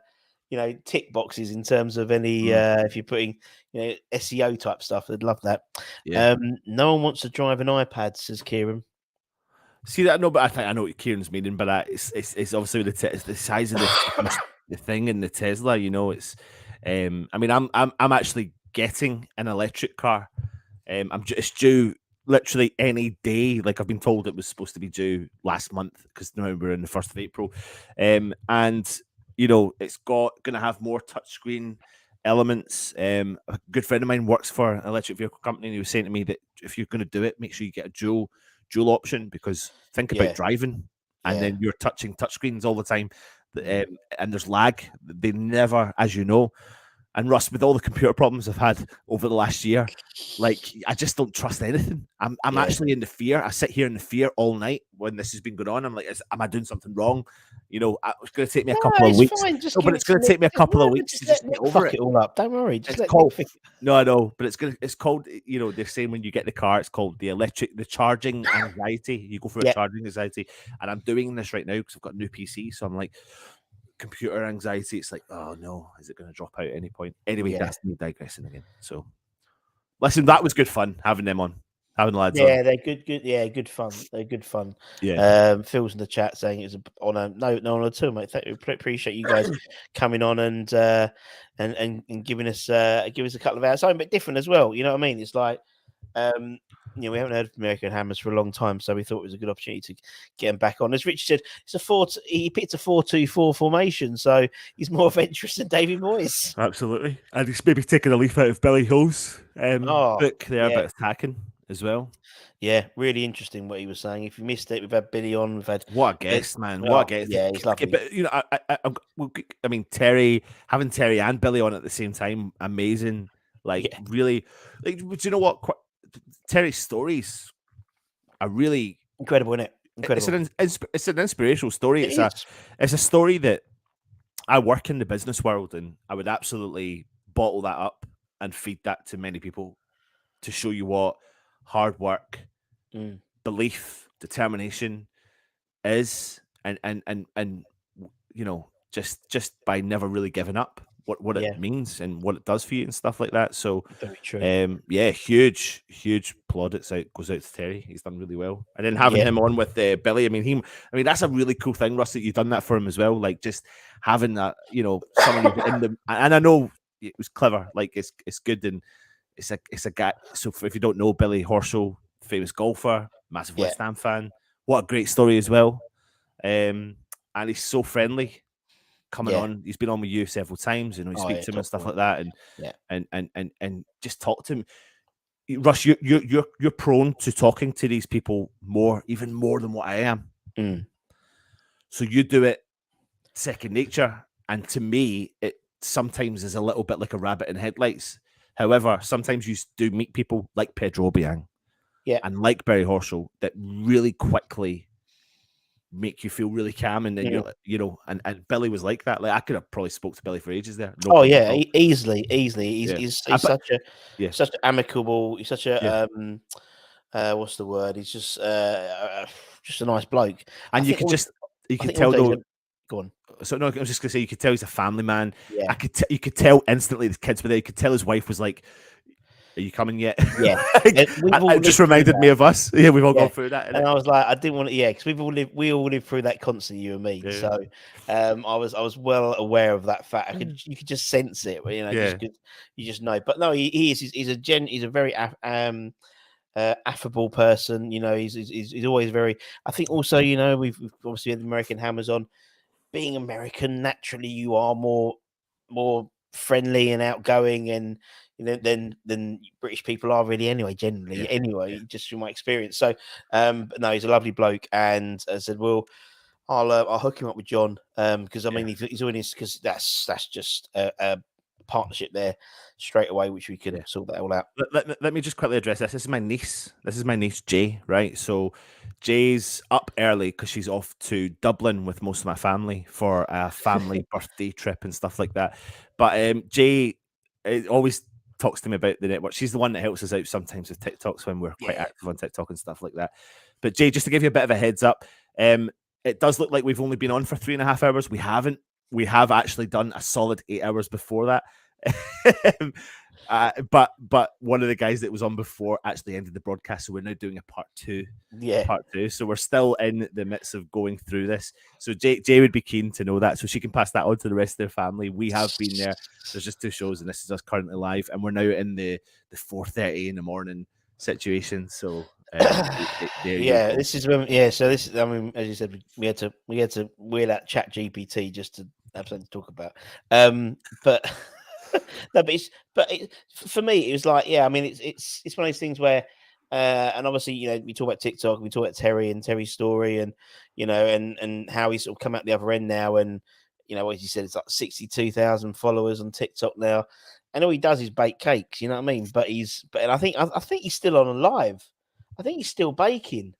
You know, tick boxes in terms of any. If you're putting, you know, SEO type stuff, they'd love that. Yeah. No one wants to drive an iPad, says Kieran. See that? No, but I know what Kieran's meaning, but it's obviously it's the size of the thing in the Tesla. You know, it's. I mean, I'm actually getting an electric car. It's due literally any day. Like I've been told it was supposed to be due last month because now we're in the 1st of April, and you know it's going to have more touchscreen elements. A good friend of mine works for an electric vehicle company, and he was saying to me that if you're going to do it, make sure you get a dual option, because think about driving and then you're touching touchscreens all the time, and there's lag. They never, as you know. And Russ, with all the computer problems I've had over the last year, like I just don't trust anything. I'm actually in the fear. I sit here in the fear all night when this has been going on. I'm like, am I doing something wrong? You know, it's going to take me a couple of weeks. No, but it's going to take me a couple of weeks to just get over it. All up. Don't worry. Just it's called. No, I know, but it's called. You know, they're saying when you get the car, it's called the charging anxiety. You go through a charging anxiety, and I'm doing this right now because I've got a new PC. So I'm like, computer anxiety. It's like, oh no, is it going to drop out at any point? Anyway, that's me digressing again. So, listen, that was good fun having them on, having lads on. Yeah, they're good. Yeah, good fun. They're good fun. Yeah. Phil's in the chat saying it was an honor. No honor at all, mate. Appreciate you guys coming on and giving us a couple of hours. Something a bit different as well. You know what I mean? It's like you know, we haven't heard of American Hammers for a long time, so we thought it was a good opportunity to get him back on. As Richard said, he picked a 4-2-4 formation, so he's more adventurous than David Moyes. Absolutely. And he's maybe taking a leaf out of Billy Hill's book there about attacking as well. Yeah, really interesting what he was saying. If you missed it, we've had Billy on. We've had what a guest, man! What a guest! Yeah, he's lovely. But you know, I mean, having Terry and Billy on at the same time, amazing. Like really, like, do you know what? Terry's stories are really incredible, isn't it? Incredible. It's an inspirational story. It's a story that I work in the business world, and I would absolutely bottle that up and feed that to many people to show you what hard work, belief, determination is, and you know, just by never really giving up, what it means and what it does for you and stuff like that. So very true. Huge plaudits goes out to Terry. He's done really well. And then having him on with Billy, I mean that's a really cool thing, Russ, that you've done that for him as well. Like just having that, you know, someone in the, and I know it was clever. Like it's good, and it's a guy. So if you don't know Billy Horschel, famous golfer, massive West Ham fan. What a great story as well. And he's so friendly. Coming on, he's been on with you several times, and you speak to him and stuff like that, and just talk to him. Russ, you're prone to talking to these people even more than what I am. So you do it second nature, and to me, it sometimes is a little bit like a rabbit in headlights. However, sometimes you do meet people like Pedro Obiang, and like Barry Horschel that really quickly make you feel really calm, and then you know, and Billy was like that. Like I could have probably spoke to Billy for ages there. Easily. He's such an amicable. He's such a what's the word? He's just just a nice bloke. And you could tell though. Go on. So no, I was just gonna say you could tell he's a family man. Yeah. You could tell instantly the kids were there. You could tell his wife was like, "Are you coming yet?" Yeah, it just reminded me of us. Yeah, we've all gone through that. And I was like, I didn't want to. Yeah, because we all live through that constantly, you and me. Yeah. So, I was well aware of that fact. You could just sense it. You know, you just know. But no, he's a very affable person. You know, he's always very. I think also, you know, we've obviously had the American Hammers on. Being American, naturally, you are more friendly and outgoing, and you know than British people are really anyway. Generally, just from my experience. So, but no, he's a lovely bloke, and as I said, I'll hook him up with John, because I mean he's doing this because that's just a partnership there straight away, which we can sort that all out. Let me just quickly address this. This is my niece Jay, right? So Jay's up early because she's off to Dublin with most of my family for a family birthday trip and stuff like that. But Jay always talks to me about the network. She's the one that helps us out sometimes with TikToks when we're quite active on TikTok and stuff like that. But Jay, just to give you a bit of a heads up, it does look like we've only been on for 3.5 hours. We haven't. We have actually done a solid 8 hours before that. But one of the guys that was on before actually ended the broadcast, so we're now doing a part two. So we're still in the midst of going through this. So Jay would be keen to know that, so she can pass that on to the rest of their family. We have been there. There's just 2 shows, and this is us currently live, and we're now in the 4:30 in the morning situation. So this is when So this is, I mean, as you said, we had to wheel out Chat GPT just to have something to talk about. But no, but for me, it was like, I mean, it's one of those things where, and obviously, you know, we talk about TikTok, we talk about Terry and Terry's story, and you know, and how he's sort of come out the other end now, and you know, as you said, it's like 62,000 followers on TikTok now, and all he does is bake cakes, you know what I mean? But I think he's still on live. I think he's still baking.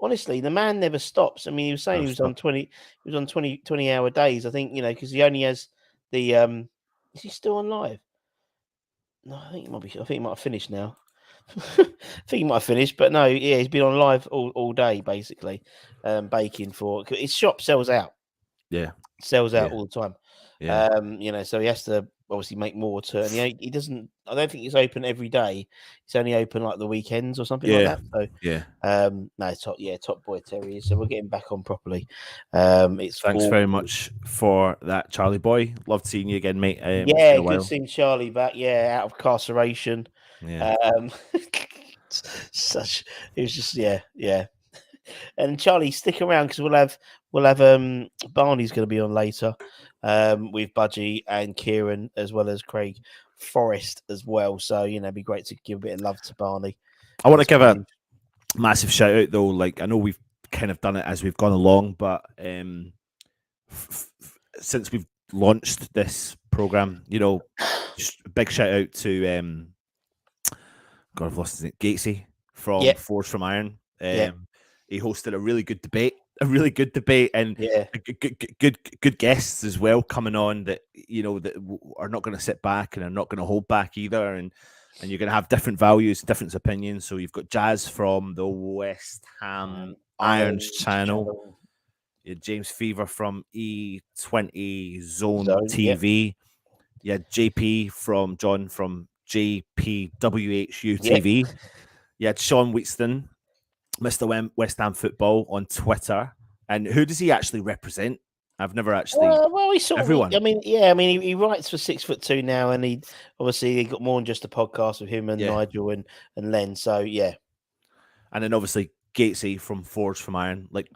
Honestly, the man never stops. I mean, he was saying he was on 20-hour days. I think, you know, because he only has the is he still on live? No, I think he might be. I think he might have finished now. I think he might have finished, but no, he's been on live all day basically, baking for his shop sells out. Sells out all the time. You know, so he has to obviously make more and he doesn't. I don't think he's open every day. It's only open like the weekends or something like that. So no, top boy Terry. So we're getting back on properly. Thanks very much for that, Charlie boy. Loved seeing you again, mate. Good seeing Charlie back. Out of incarceration. It was just And Charlie, stick around because we'll have Barney's going to be on later, with Budgie and Kieran, as well as Craig Forrest as well. So, you know, it'd be great to give a bit of love to Barney. I want to give a massive shout out though. Like, I know we've kind of done it as we've gone along, but since we've launched this program, you know, just a big shout out to God, I've lost his name, Gatesy from Forge from Iron. He hosted a really good debate, and good guests as well coming on that, you know, that are not going to sit back and are not going to hold back either, and you're going to have different values, different opinions. So you've got Jazz from the West Ham Irons channel, James Fever from E20 Zone TV, JP from John from JPWHU TV. You had Sean Wheatston, Mr. West Ham Football on Twitter. And who does he actually represent? I've never actually. Well, he's sort everyone. of. I mean, he writes for 6'2" now, and he got more than just a podcast with him and Nigel and Len. So and then obviously Gatesy from Forge from Iron, like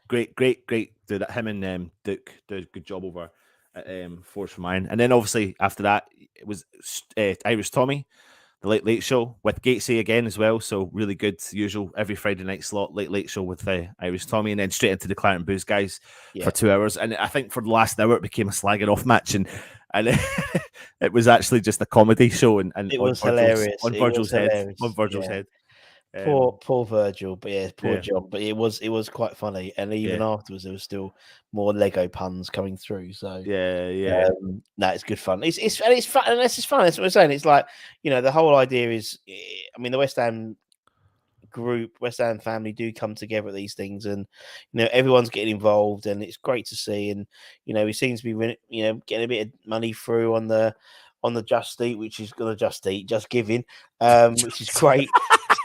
great. Did him and Duke did a good job over at Forge from Iron, and then obviously after that it was Irish Tommy. The Late Show with Gatesy again as well, so really good, usual every Friday night slot, Late Show with Irish Tommy, and then straight into the Claret and Booze guys for 2 hours. And I think for the last hour it became a slagging off match, and it was actually just a comedy show, and it was hilarious on Virgil's head. Poor Virgil, but poor John. But it was quite funny, and even afterwards there was still more Lego puns coming through. So it's good fun. It's fun, and this is fun. That's what we're saying. It's like, you know, the whole idea is, I mean, the West Ham group, West Ham family, do come together at these things, and everyone's getting involved, and it's great to see. And he seems to be getting a bit of money through on the Just Eat, which is going to Just Giving, which is great.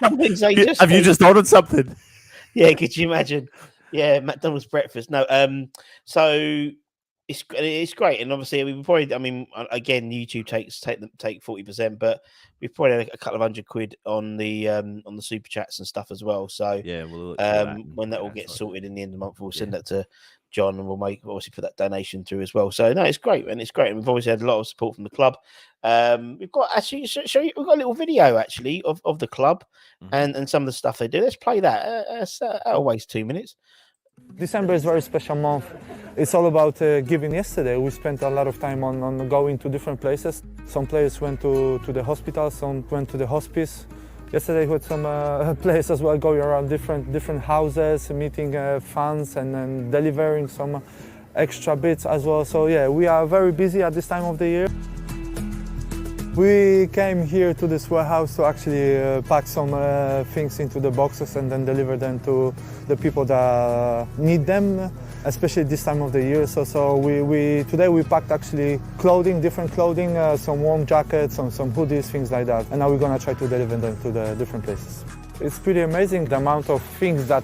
Some things they just have you just ordered something? Yeah, could you imagine? Yeah, McDonald's breakfast. No, so it's great, and obviously we probably, again, YouTube take 40%, but we've probably had a couple of £100 on the super chats and stuff as well. So yeah, we'll look that when that all gets sorted in the end of the month, we'll send that to John, and we'll obviously put that donation through as well. So no, it's great, and we've obviously had a lot of support from the club. We've got actually we've got a little video actually of the club and some of the stuff they do. Let's play that. It's always 2 minutes. December is a very special month. It's all about giving. Yesterday we spent a lot of time on going to different places. Some players went to the hospital, some went to the hospice. Yesterday we had some players as well going around different houses, meeting fans and delivering some extra bits as well. So yeah, we are very busy at this time of the year. We came here to this warehouse to actually pack some things into the boxes and then deliver them to the people that need them, especially this time of the year. So today we packed actually different clothing, some warm jackets, some hoodies, things like that. And now we're gonna try to deliver them to the different places. It's pretty amazing the amount of things that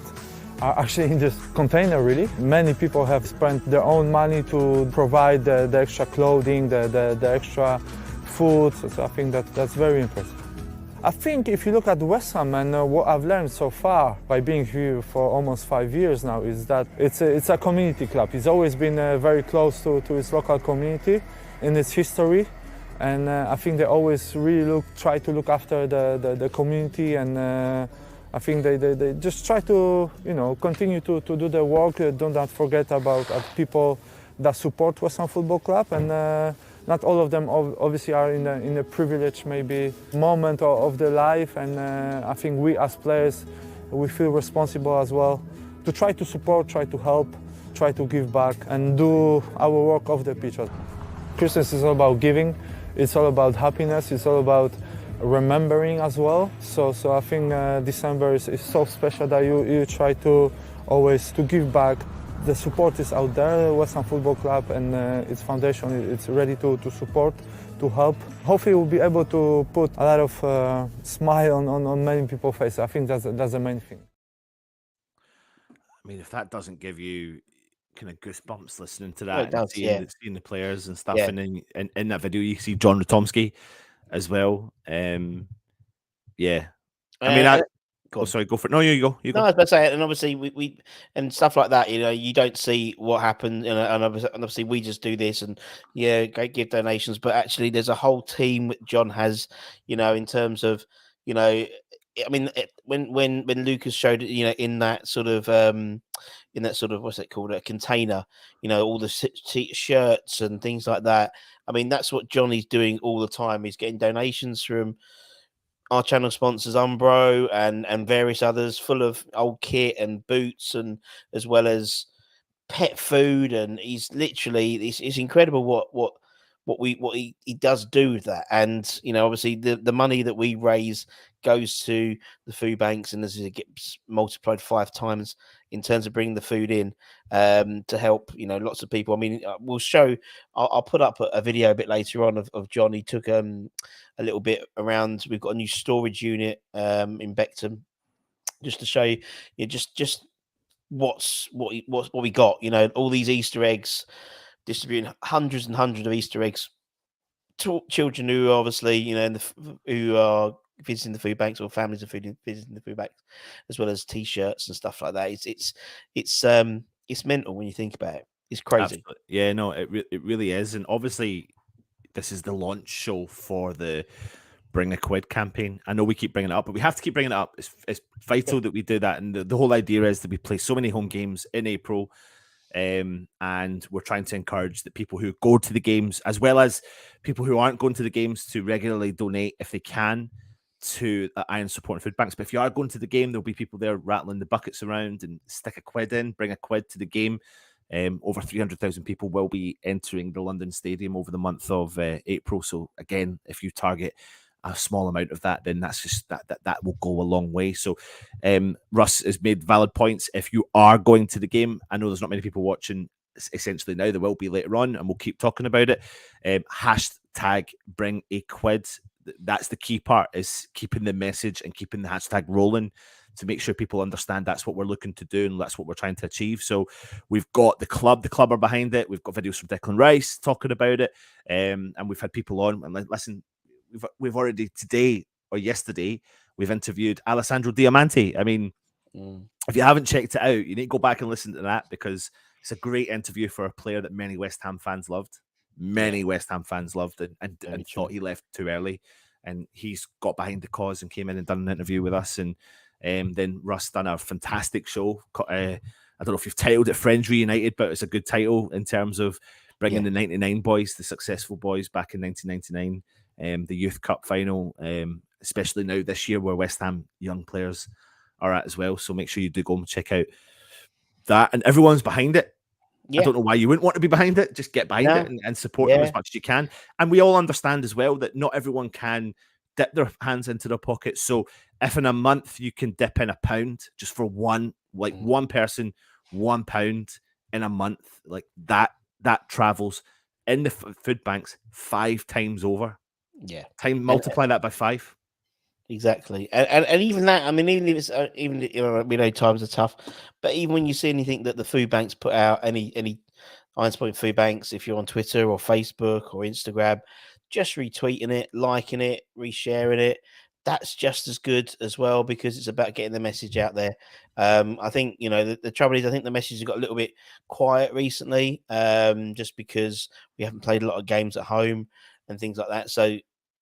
are actually in this container, really. Many people have spent their own money to provide the extra clothing, the extra food, so I think that's very impressive. I think if you look at West Ham and what I've learned so far by being here for almost 5 years now is that it's a community club. It's always been very close to its local community in its history, and I think they always really try to look after the community, and I think they just try to continue to do their work. Do not forget about people that support West Ham Football Club, and not all of them obviously are in a privileged maybe moment of their life, and I think we as players, we feel responsible as well to try to support, try to help, try to give back and do our work off the pitch. Christmas is all about giving, it's all about happiness, it's all about remembering as well. So I think December is so special that you try to always to give back. The support is out there, West Ham Football Club and its foundation, it's ready to support, to help. Hopefully we'll be able to put a lot of smile on many people's faces. I think that's the main thing. I mean, if that doesn't give you kind of goosebumps listening to that, does, seeing the players and stuff, and then in that video you see John Ratomski as well. I mean, sorry, go for it. No, you go. No, I was about to say, and obviously we and stuff like that. You don't see what happened, and obviously we just do this and give donations. But actually, there's a whole team that John has, in terms of, I mean, when Lucas showed it, in that sort of what's it called, a container, all the shirts and things like that. I mean, that's what Johnny's doing all the time. He's getting donations from our channel sponsors, Umbro and various others, full of old kit and boots, and as well as pet food. And he's literally, it's incredible what he does do with that. And obviously the money that we raise goes to the food banks, and as it gets multiplied 5 times in terms of bringing the food in to help lots of people. I mean, we'll show. I'll put up a video a bit later on of John. He took a little bit around. We've got a new storage unit in Beckton, just to show you, just what we got. All these Easter eggs, distributing hundreds and hundreds of Easter eggs to children who obviously who are visiting the food banks, or families of visiting the food banks, as well as T-shirts and stuff like that. It's mental when you think about it. It's crazy. Absolutely. Yeah, no, it really is. And obviously, this is the launch show for the Bring a Quid campaign. I know we keep bringing it up, but we have to keep bringing it up. It's vital that we do that. And the whole idea is that we play so many home games in April. And we're trying to encourage the people who go to the games, as well as people who aren't going to the games, to regularly donate if they can to Iron Support and Food Banks. But if you are going to the game, there'll be people there rattling the buckets around, and stick a quid in, bring a quid to the game. Over 300,000 people will be entering the London Stadium over the month of April. So again, if you target a small amount of that, then that's just that will go a long way. So Russ has made valid points. If you are going to the game, I know there's not many people watching essentially now, there will be later on, and we'll keep talking about it. Hashtag bring a quid. That's the key part, is keeping the message and keeping the hashtag rolling to make sure people understand that's what we're looking to do and that's what we're trying to achieve. So we've got the club are behind it. We've got videos from Declan Rice talking about it, and we've had people on. And listen, we've already today or yesterday we've interviewed Alessandro Diamante. I mean, if you haven't checked it out, you need to go back and listen to that, because it's a great interview for a player that many West Ham fans loved. West Ham fans loved and thought he left too early. And he's got behind the cause and came in and done an interview with us. And then Russ done a fantastic show. I don't know if you've titled it Friends Reunited, but it's a good title in terms of bringing the 99 boys, the successful boys back in 1999, the Youth Cup final, especially now this year where West Ham young players are at as well. So make sure you do go and check out that. And everyone's behind it. I don't know why you wouldn't want to be behind it. Just get behind it and support them as much as you can. And we all understand as well that not everyone can dip their hands into their pockets. So if in a month you can dip in £1 just for one person, £1 in a month, like that travels in the food banks 5 times over. Multiply that by 5. Exactly, and even that. I mean, even if it's we know times are tough, but even when you see anything that the food banks put out, any Irons Point food banks, if you're on Twitter or Facebook or Instagram, just retweeting it, liking it, resharing it, that's just as good as well, because it's about getting the message out there. I think the trouble is, I think the message has got a little bit quiet recently, just because we haven't played a lot of games at home and things like that. So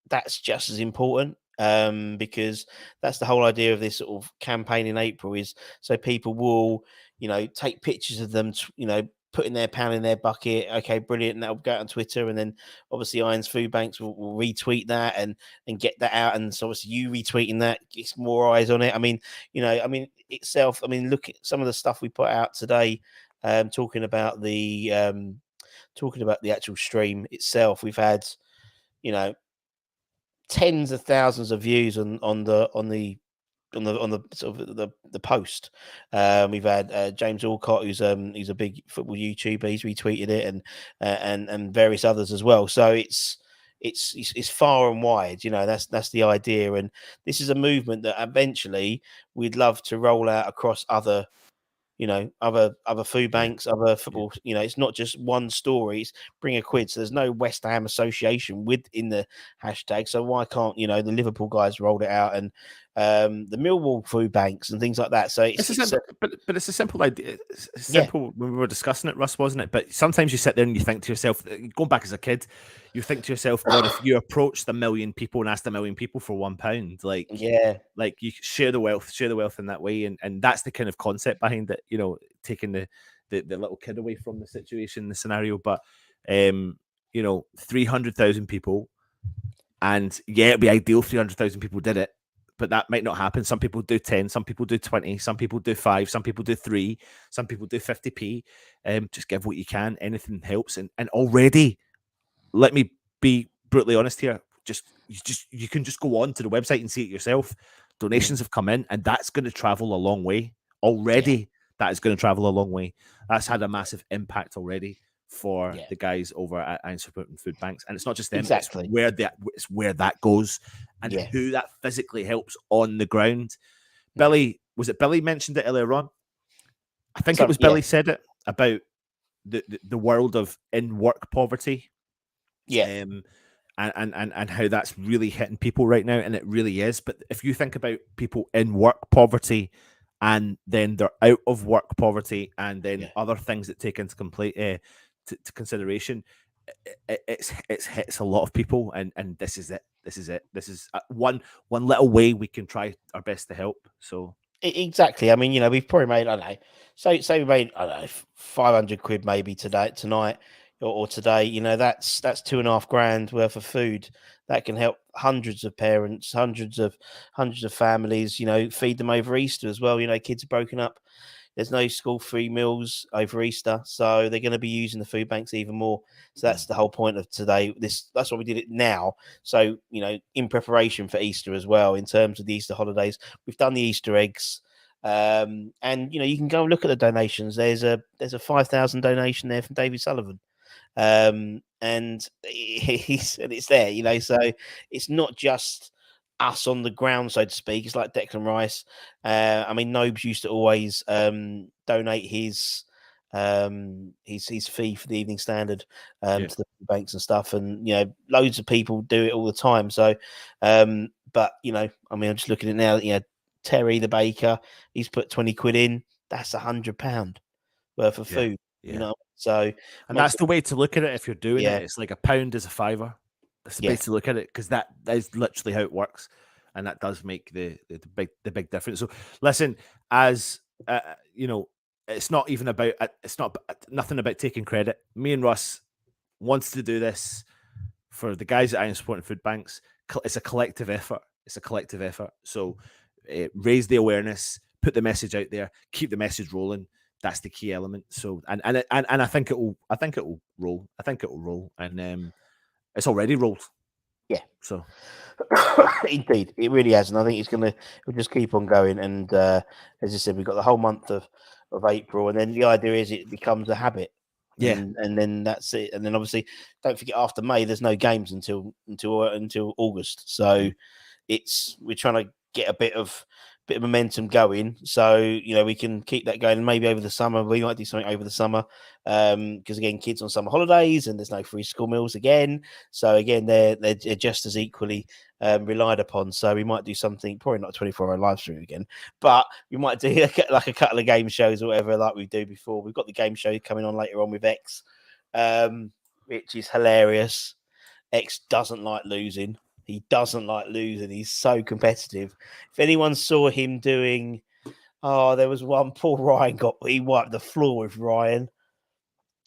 that's just as important. Because that's the whole idea of this sort of campaign in April, is so people will, take pictures of them, putting their pound in their bucket. Okay, brilliant. And that'll go out on Twitter. And then obviously Irons Food Banks will retweet that and get that out. And so obviously you retweeting that gets more eyes on it. I mean, itself, look at some of the stuff we put out today, talking about the actual stream itself. We've had, tens of thousands of views on the sort of the post. We've had James Alcott, who's a big football YouTuber. He's retweeted it, and various others as well. So it's far and wide. That's the idea, and this is a movement that eventually we'd love to roll out across other food banks, other football. It's not just one story. It's bring a quid. So there's no West Ham association within the hashtag. So why can't the Liverpool guys rolled it out, and the Millwall food banks and things like that? So it's a simple idea. It's simple when we were discussing it, Russ, wasn't it? But sometimes you sit there and you think to yourself, going back as a kid, you think to yourself, what if you approached 1 million people and asked 1 million people for £1? Like you share the wealth in that way, and that's the kind of concept behind it. Taking the little kid away from the situation, the scenario. But 300,000 people, and it'd be ideal 300,000 people did it, but that might not happen. Some people do 10, some people do 20, some people do 5, some people do 3, some people do 50p. Just give what you can. Anything helps. And already, let me be brutally honest here. You can just go on to the website and see it yourself. Donations have come in, and that's going to travel a long way already. That is going to travel a long way. That's had a massive impact already for the guys over at Irons Point Food Banks. And it's not just them, exactly. It's where that goes and who that physically helps on the ground. Billy, was it Billy mentioned it earlier on? I think it was Billy said it about the world of in-work poverty. And how that's really hitting people right now, and it really is. But if you think about people in work poverty, and then they're out of work poverty, and then other things that take into to consideration, it hits a lot of people, and this is it. This is one little way we can try our best to help. So exactly. We've probably made, I don't know, say we made 500 quid maybe tonight. Or today, that's £2,500 worth of food that can help hundreds of parents, hundreds of families, feed them over Easter as well. Kids are broken up, There's no school free meals over Easter, so they're going to be using the food banks even more. So that's the whole point of today. That's why we did it now. So in preparation for Easter as well, in terms of the Easter holidays, we've done the Easter eggs. And you can go and look at the donations. There's a 5,000 donation there from David Sullivan, and it's there. So it's not just us on the ground, so to speak. It's like Declan Rice. Nobes used to always donate his fee for the Evening Standard to the banks and stuff, and loads of people do it all the time. So, but I'm just looking at it now. Terry the baker, he's put 20 quid in. That's £100 worth of food. So, and that's the way to look at it. If you're doing it, it's like £1 is £5. That's the way to look at it, because that is literally how it works, and that does make the big difference. So, listen, as it's not even about nothing about taking credit. Me and Russ wants to do this for the guys that I am supporting food banks. It's a collective effort. So, raise the awareness, put the message out there, keep the message rolling. That's the key element. So, and I think it will roll. And it's already rolled. Yeah. So, indeed, it really has, and I think it'll just keep on going. And as I said, we've got the whole month of April, and then the idea is it becomes a habit. Yeah. And then that's it. And then obviously, don't forget, after May, there's no games until August. So we're trying to get a bit of momentum going, so we can keep that going. And maybe over the summer we might do something over the summer, because again, kids on summer holidays and there's no free school meals again. So again, they're just as equally relied upon. So we might do something, probably not 24-hour live stream again, but we might do like a couple of game shows or whatever, like we do before. We've got the game show coming on later on with X, which is hilarious. X doesn't like losing. He doesn't like losing. He's so competitive. If anyone saw him doing, there was one, poor Ryan he wiped the floor with Ryan.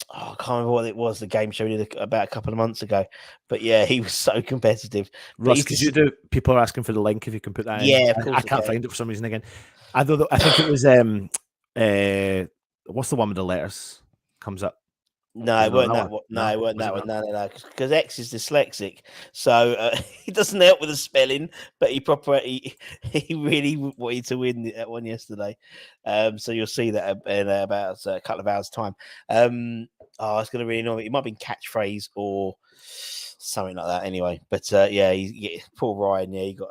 I can't remember what it was, the game show we did about a couple of months ago. But yeah, he was so competitive. Russ, could you do, people are asking for the link if you can put that in. Yeah, of course. I can't find it for some reason again. I think it was, what's the one with the letters comes up? No, it weren't that one. No, it weren't that one. No. Because X is dyslexic, so he doesn't help with the spelling. But he really wanted to win that one yesterday. So you'll see that in about a couple of hours' time. It's going to really annoy me. It might be catchphrase or something like that. Anyway, but poor Ryan. Yeah, he got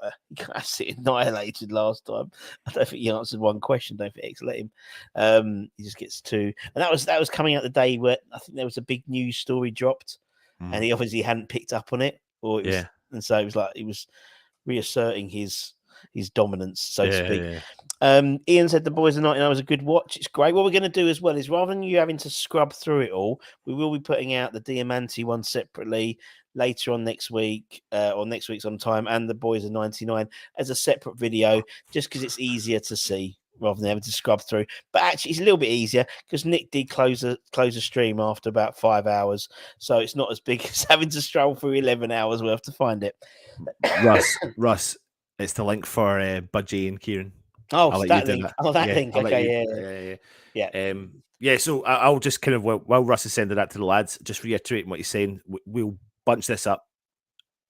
absolutely annihilated last time. I don't think he answered one question. Don't think X let him. He just gets two, and that was coming out the day where I think there was a big news story dropped, and he obviously hadn't picked up on it, or it was, and so it was like he was reasserting his dominance, so to speak. Yeah. Ian said the Boys of 99 was a good watch. It's great. What we're going to do as well is, rather than you having to scrub through it all, we will be putting out the Diamante one separately later on next week, or next week sometime, and the Boys of 99 as a separate video, just because it's easier to see rather than having to scrub through. But actually, it's a little bit easier because Nick did close a stream after about 5 hours, so it's not as big as having to stroll through 11 hours worth to find it. Russ, it's the link for Budgie and Kieran. Oh, that link. That link. Okay, yeah. So I'll just kind of, while Russ is sending that to the lads, just reiterating what he's saying. We'll bunch this up.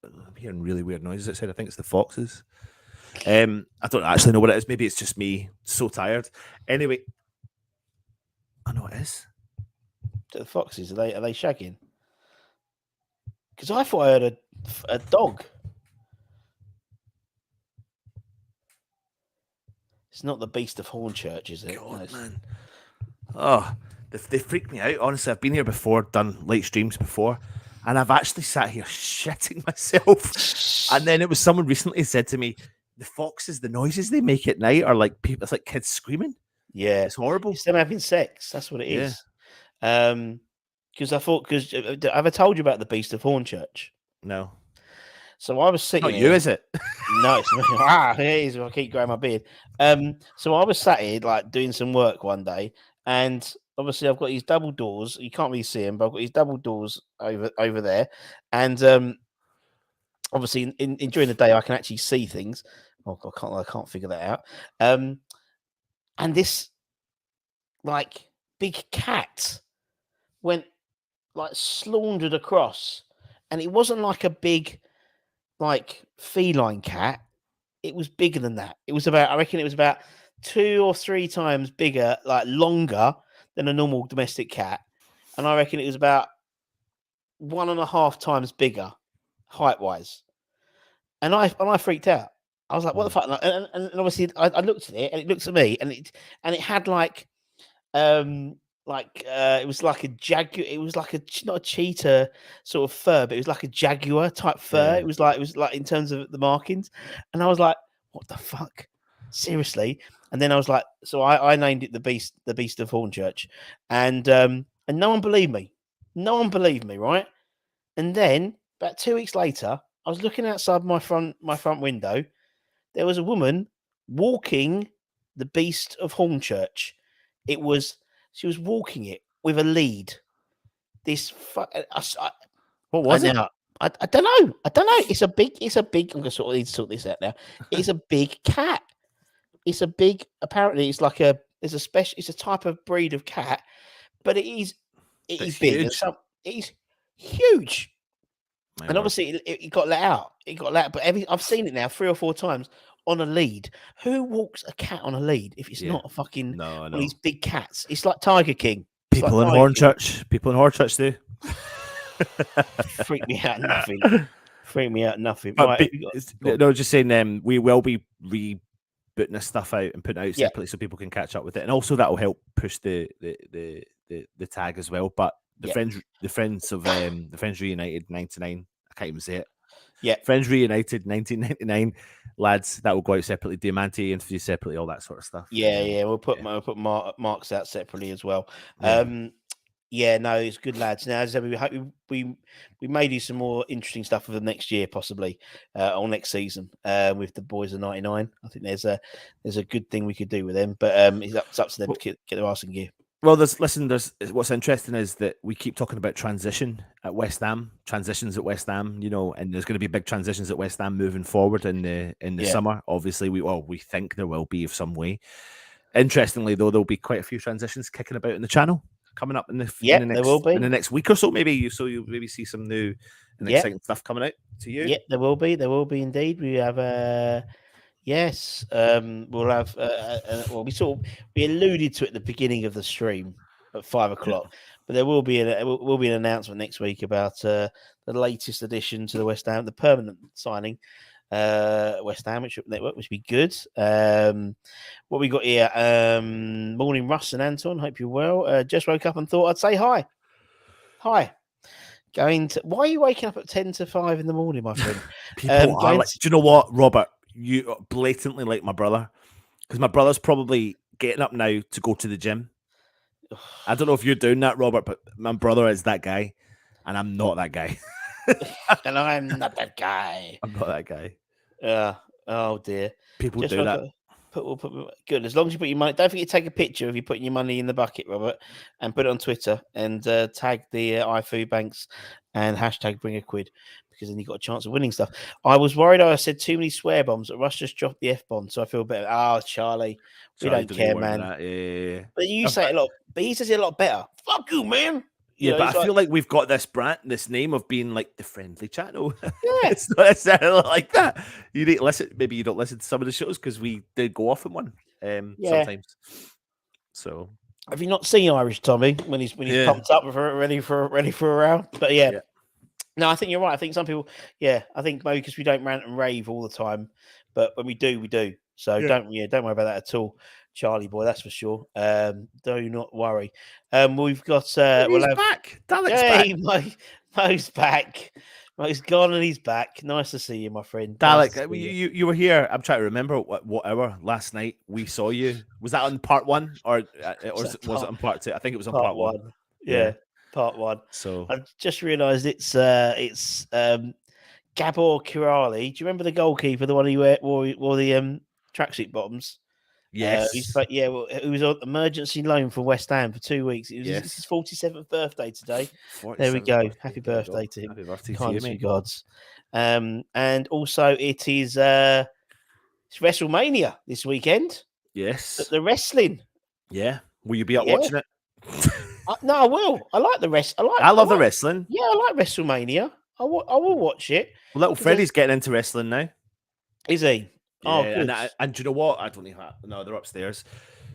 I'm hearing really weird noises outside. I think it's the foxes. I don't actually know what it is. Maybe it's just me so tired. Anyway, I know it is. The foxes, are they shagging? Because I thought I heard a dog. It's not the Beast of Hornchurch, is it? God, man. Oh, they freaked me out. Honestly, I've been here before, done late streams before, and I've actually sat here shitting myself. And then it was someone recently said to me, the foxes, the noises they make at night are like people. It's like kids screaming. Yeah, it's horrible. It's them having sex. That's what it is. Because have I told you about the Beast of Hornchurch? No. So I was sitting. Not you, is it? No, it's not. It is. I keep growing my beard. So I was sat here like doing some work one day, and obviously I've got these double doors. You can't really see them, but I've got these double doors over there, and obviously in during the day I can actually see things. Oh, I can't figure that out. And this like big cat went like slaundered across, and it wasn't like a big like feline cat. It was bigger than that. It was about, I reckon it was about 2 or 3 times bigger, like longer than a normal domestic cat. And I reckon it was about 1.5 times bigger height wise. And I freaked out. I was like, what the fuck? And obviously I looked at it and it looked at me and it had like it was like a jaguar. It was like not a cheetah sort of fur, but it was like a jaguar type fur. Yeah. It was like in terms of the markings, and I was like, "What the fuck? Seriously?" And then I was like, so I named it the beast of Hornchurch, and no one believed me. No one believed me, right? And then about 2 weeks later, I was looking outside my front window. There was a woman walking the beast of Hornchurch. She was walking it with a lead. What was it? I don't know. It's a big. I'm gonna sort of need to sort this out now. It's a big cat. It's a big. Apparently, it's like it's a type of breed of cat, but it is big. Huge. It is huge. My And word. obviously, it got let out. But I've seen it now 3 or 4 times on a lead. Who walks a cat on a lead if it's not a fucking one of these big cats? It's like Tiger King. People in Hornchurch do. Freak me out nothing. Freak me out nothing. But Right, no, just saying, we will be rebooting this stuff out and putting it out separately so people can catch up with it, and also that will help push the tag as well. But the friends reunited 99. I can't even say it. Yeah, Friends reunited 1999 lads. That will go out separately. Diamante interview separately, all that sort of stuff. Yeah. We'll put marks out separately as well. Yeah. No, it's good, lads. Now, as I said, we hope we may do some more interesting stuff for the next year, possibly, or next season, with the boys of 99. I think there's a good thing we could do with them, but it's up to them to get their arse in gear. Well, there's what's interesting is that we keep talking about transitions at West Ham, and there's going to be big transitions at West Ham moving forward in the summer. Obviously, we think there will be of some way. Interestingly, though, there'll be quite a few transitions kicking about in the channel coming up in the next week or so. You'll maybe see some new and exciting stuff coming out to you. Yeah, there will be indeed. We have yes, we'll have. We alluded to it at the beginning of the stream at 5 o'clock, but there will be an announcement next week about the latest addition to the West Ham, the permanent signing, West Ham network, which would be good. What we got here? Morning, Russ and Anton. Hope you're well. Just woke up and thought I'd say hi. Hi. Why are you waking up at 10 to 5 in the morning, my friend? People are like, do you know what, Robert? You are blatantly like my brother, because my brother's probably getting up now to go to the gym. I don't know if you're doing that, Robert, but my brother is that guy, and I'm not that guy. And I'm not that guy. I'm not that guy. Oh dear. People do that. Good. As long as you put your money, don't forget to take a picture of you putting your money in the bucket, Robert, and put it on Twitter and tag the Foodbanks and hashtag bring a quid, because then you got a chance of winning stuff. I was worried I said too many swear bombs, but Russ just dropped the F bomb, so I feel better. Oh, Charlie, we don't care, man. Yeah. But you say it a lot, but he says it a lot better. Fuck you, man. Yeah, but I feel like we've got this name of being like the friendly channel. Yeah, it's not necessarily like that. You need to listen. Maybe you don't listen to some of the shows because we did go off in one sometimes. So, have you not seen Irish Tommy when he's pumped up ready for a round? But yeah. No, I think you're right. I think some people, I think maybe because we don't rant and rave all the time, but when we do, we do. So don't worry about that at all, Charlie boy. That's for sure. Do not worry. We've got we'll have back. Dalek's back. Mo's back. Mo's gone and he's back. Nice to see you, my friend. Dalek, you were here. I'm trying to remember what hour last night we saw you. Was that on part 1 or was it on part 2? I think it was on part 1. Yeah. Part 1. So I've just realised it's Gabor Kirali. Do you remember the goalkeeper, the one who wore the tracksuit bottoms? Yes. He was on emergency loan for West Ham for 2 weeks. It was his 47th birthday today. There we go. Happy birthday to him. Happy birthday to you, mate. gods. And also it is it's WrestleMania this weekend. Yes. The wrestling. Yeah. Will you be up Yeah. watching it? No, I will. I like the rest. I love the wrestling. Yeah, I like WrestleMania. I will watch it. Well, little Because Freddie's getting into wrestling now. Is he? Oh, Yeah, good. and do you know what? I don't even have. No, they're upstairs.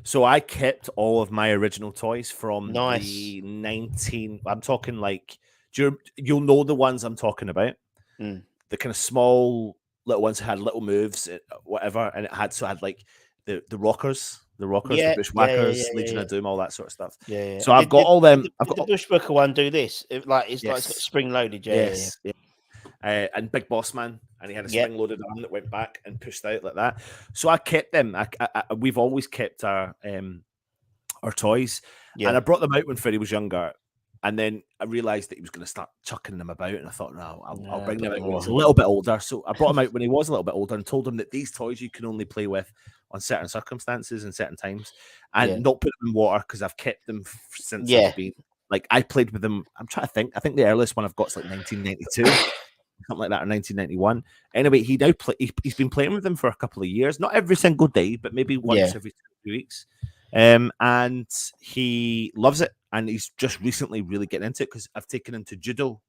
So I kept all of my original toys from the 19. I'm talking like, you'll know the ones I'm talking about. Mm. The kind of small little ones that had little moves, whatever, and it had like the rockers, the bushwhackers, Legion of Doom, all that sort of stuff. Yeah. So I've got all them. I've got the Bushwhacker one. Do this. It's like Yes. spring loaded. Yes. And Big Boss Man, and he had a spring-loaded arm that went back and pushed out like that. So I kept them. We've always kept our toys, and I brought them out when Freddie was younger. And then I realised that he was going to start chucking them about, and I thought, no, I'll bring them out when he's a little bit older. So I brought him out when he was a little bit older, and told him that these toys you can only play with on certain circumstances and certain times, and not put them in water, because I've kept them since I've been. Like, I played with them. I'm trying to think. I think the earliest one I've got is like 1992. Something like that, or 1991. Anyway, he's been playing with them for a couple of years, not every single day, but maybe once every 2 weeks. And he loves it, and he's just recently really getting into it because I've taken him to judo,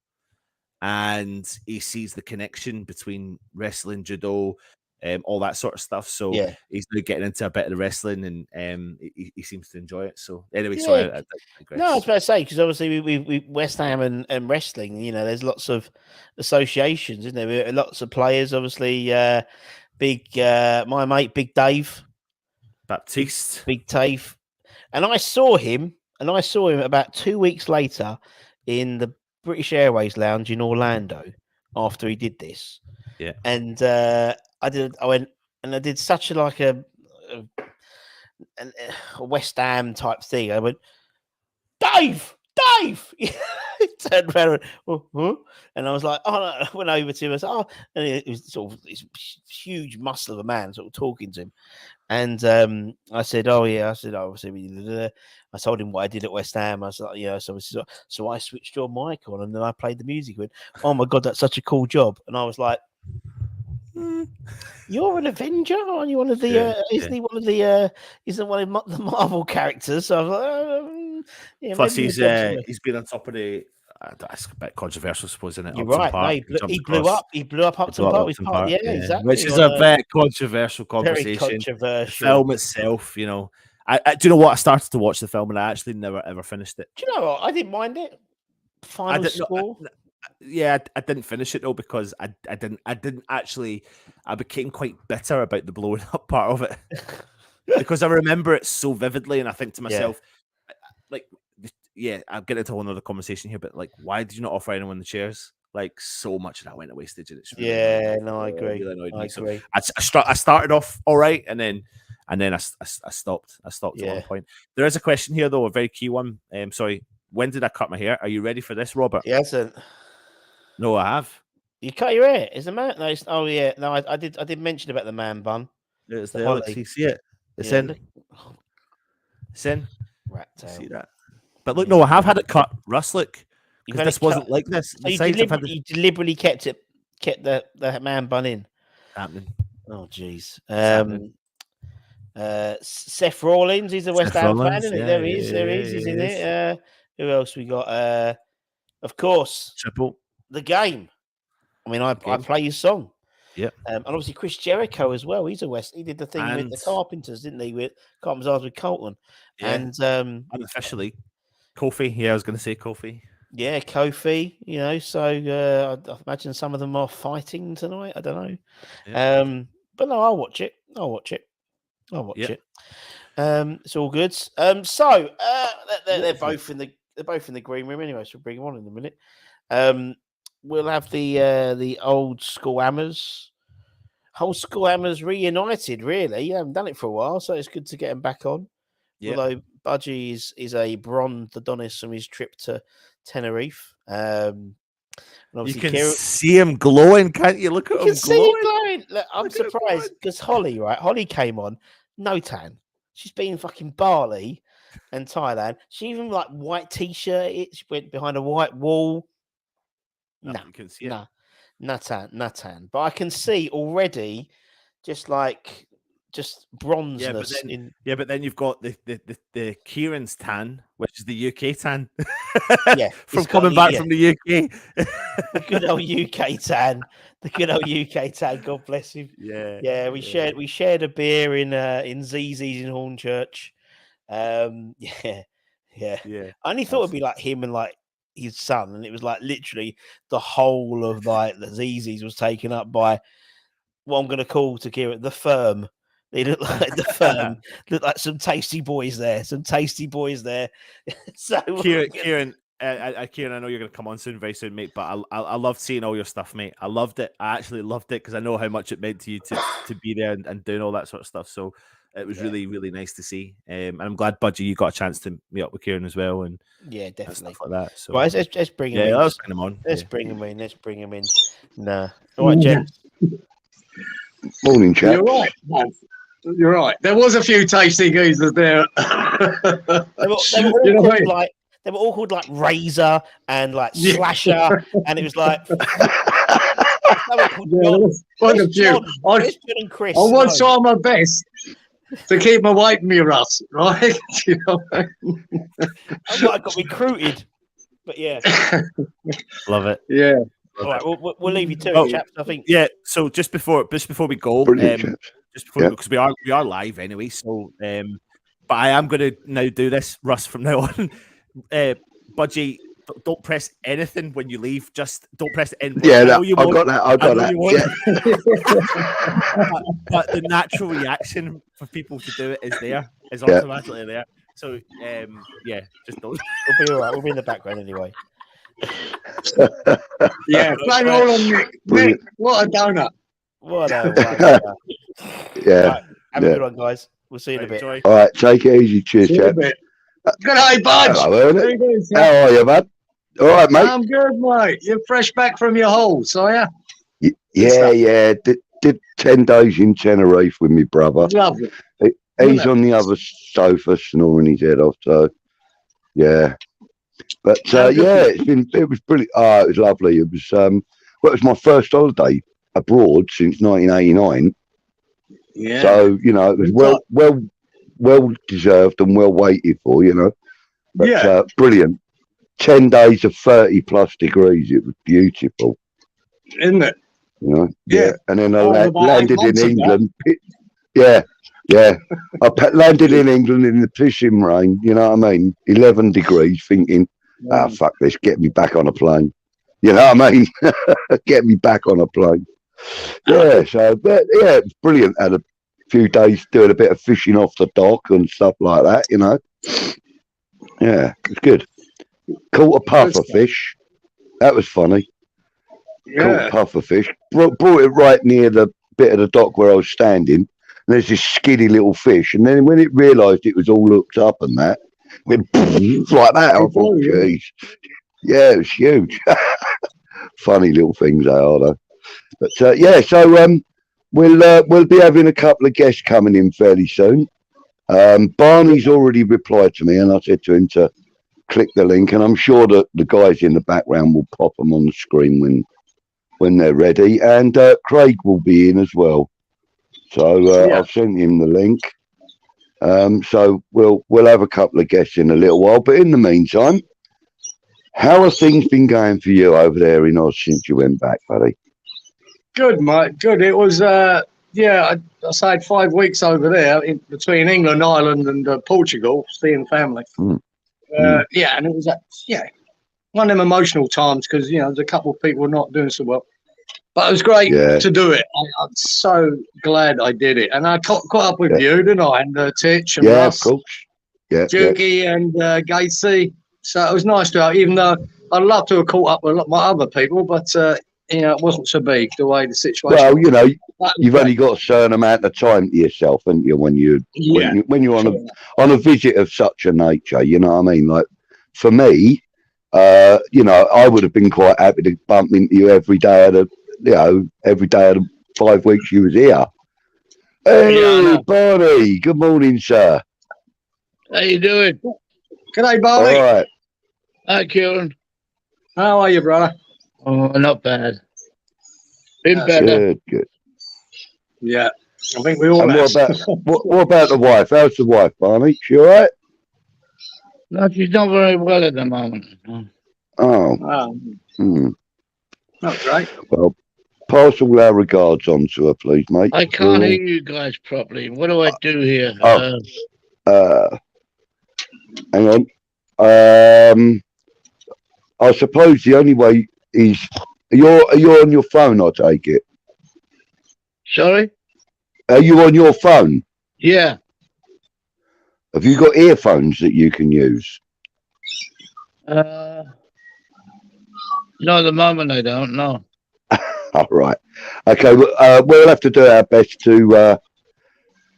and he sees the connection between wrestling, judo, all that sort of stuff. So he's now getting into a bit of the wrestling, and he seems to enjoy it. So anyway, sorry. I no, I was about to say, because obviously we West Ham and wrestling, you know, there's lots of associations, isn't there? Lots of players, obviously. My mate, Big Dave Baptiste, Big Dave, and I saw him about 2 weeks later in the British Airways lounge in Orlando after he did this. Yeah, and I went and I did such a West Ham type thing. I went, Dave. He turned around and I was like, oh, no. I went over to him. I said, oh, and it was sort of this huge muscle of a man sort of talking to him. And I said, oh yeah, I told him what I did at West Ham. I was like, yeah, so I switched your mic on and then I played the music. Went, oh my God, that's such a cool job. And I was like, you're an Avenger? Aren't you one of the? Isn't one of the Marvel characters? So I was like, plus he's been on top of the. That's a bit controversial, I suppose, isn't it? You're right. No, he blew up. He blew up Upton Park. Yeah, exactly. Which is a very controversial conversation. Very controversial. The film itself, you know. I do you know what? I started to watch the film and I actually never ever finished it. Do you know what? I didn't mind it. Final score. I didn't finish it though, because I didn't actually. I became quite bitter about the blowing up part of it because I remember it so vividly, and I think to myself, I'll get into another conversation here, but like, why did you not offer anyone the chairs? Like, so much of that went to wastage, and it's really I agree. Really I agree. So I started off all right, and then I stopped. I stopped at one point. There is a question here though, a very key one. Sorry, when did I cut my hair? Are you ready for this, Robert? He hasn't. No, I have. You cut your hair? Is the man? No. Oh yeah. No, I did mention about the man bun. It's the Alex. You see it? It's in. It's in. Rat tail. See that? But look, no, I have had it cut. Russ, look, because this wasn't like this. So you deliberately kept the man bun in. Happening. Oh jeez. Seth Rollins, he's a West Ham fan, isn't it? There he is. He's in it. Who else we got? Of course, Triple. The Game. I mean, I play his song. Yeah. And obviously Chris Jericho as well. He's a West. He did the thing with the Carpenters, didn't he? With Carpenters with Colton. Yeah. And unofficially, Kofi. Yeah, I was going to say Kofi. Yeah, Kofi. You know, so I imagine some of them are fighting tonight. I don't know. Yeah. But no, I'll watch it. It's all good. So they're both in the green room anyway. So we'll bring them on in a minute. We'll have the old school Hammers reunited. Really, you haven't done it for a while, so it's good to get them back on. Yep. Although Budgie is a bronze Adonis from his trip to Tenerife. You can see him glowing, can't you? Look at him glowing. Look, I'm surprised because Holly came on, no tan. She's been in fucking Bali and Thailand. She even like white t-shirt. She went behind a white wall. No tan. But I can see already, just like just bronzeness. But then you've got the Kieran's tan, which is the UK tan. Yeah, from coming back from the UK. The good old UK tan. The good old UK tan. God bless him. Yeah. We shared a beer in ZZ's in Hornchurch. Yeah. I only thought it'd be like him and like his son, and it was like literally the whole of like the ZZ's was taken up by what I'm going to call to Kieran the firm. They look like the firm. Look like some tasty boys there. So Kieran, I know you're going to come on soon, very soon, mate. But I loved seeing all your stuff, mate. I loved it. I actually loved it because I know how much it meant to you to be there and doing all that sort of stuff. So it was really, really nice to see. And I'm glad, Budgie, you got a chance to meet up with Kieran as well. And yeah, definitely stuff like that. So right, let's bring him in. Yeah, let's bring him on. Let's bring him in. Let's bring him in. Nah. All right, gents. Morning, chaps. You're right, man. You're right. There was a few tasty geezers there. They were all called like Razor and like Slasher, and it was like quite a few. I was trying my best to keep them away from me, Russ. Right? You know, I might have got recruited, but yeah, love it. Yeah. All right, we'll leave you to it, chaps. I think. Yeah. So just before we go, because we are live anyway. So, but I am going to now do this, Russ, from now on. Budgie, don't press anything when you leave. Just don't press anything. Yeah, I got that. Yeah. but the natural reaction for people to do it is automatically there. So, just don't. We'll be all right. We'll be in the background anyway. Yeah, play all on Nick. Nick, what a donut. What a yeah. Right, have a good one, guys. We'll see you in a bit. All right, take it easy. Cheers, chap. Good day, Budge. How are you, bud? All right, mate. I'm good, mate. You're fresh back from your holes, are you? Yeah. Did 10 days in Tenerife with my brother. Lovely. He's on the other sofa snoring his head off. So, yeah. But it was brilliant. It was lovely. It was it was my first holiday abroad since 1989. Yeah. So it was well deserved and well waited for. But brilliant. 10 days of 30+ degrees. It was beautiful, isn't it? Yeah. And then I landed in England. I landed in England in the pissing rain. You know what I mean? 11 degrees. Thinking, fuck this. Get me back on a plane. You know what I mean? Get me back on a plane. Yeah. So, it was brilliant. Had a few days doing a bit of fishing off the dock and stuff like that. Yeah, it was good. Caught a puffer fish. That was funny. Yeah. Caught a puffer fish. Brought it right near the bit of the dock where I was standing. And there's this skinny little fish. And then when it realised it was all hooked up and that, went like that. I thought, geez. Yeah, it was huge. Funny little things they are, though. But so we'll be having a couple of guests coming in fairly soon. Barney's already replied to me, and I said to him to click the link, and I'm sure that the guys in the background will pop them on the screen when they're ready. And Craig will be in as well. So I've sent him the link. So we'll have a couple of guests in a little while. But in the meantime, how have things been going for you over there in Oz since you went back, buddy? Good, mate. Good. It was, I stayed 5 weeks over there between England, Ireland, and Portugal, seeing family. Yeah, and it was, one of them emotional times because, there's a couple of people not doing so well. But it was great to do it. I'm so glad I did it. And I caught up with you, didn't I? And Titch and Russ. Of course. Yeah. Juki and Gatesy. So it was nice to, even though I'd love to have caught up with my other people, but, it wasn't so big the way the situation was. You've only got a certain amount of time to yourself, haven't you, when you're on a visit of such a nature, you know what I mean? Like, for me, I would have been quite happy to bump into you every day of the 5 weeks you was here. Hey, Barney, good morning, sir. How you doing? G'day, Barney. All right. Hi, Kieran. How are you, brother? Oh, not bad. Been better. Good. Yeah. I think we all And have. what about the wife? How's the wife, Barney? She all right? No, she's not very well at the moment. Oh. Not great. Well, pass all our regards on to her, please, mate. I can't hear you guys properly. What do I do here? Hang on. I suppose the only way is you're on your phone, I take it. Sorry? Are you on your phone? Yeah. Have you got earphones that you can use? No, at the moment I don't know. All right. Okay. We'll have to do our best to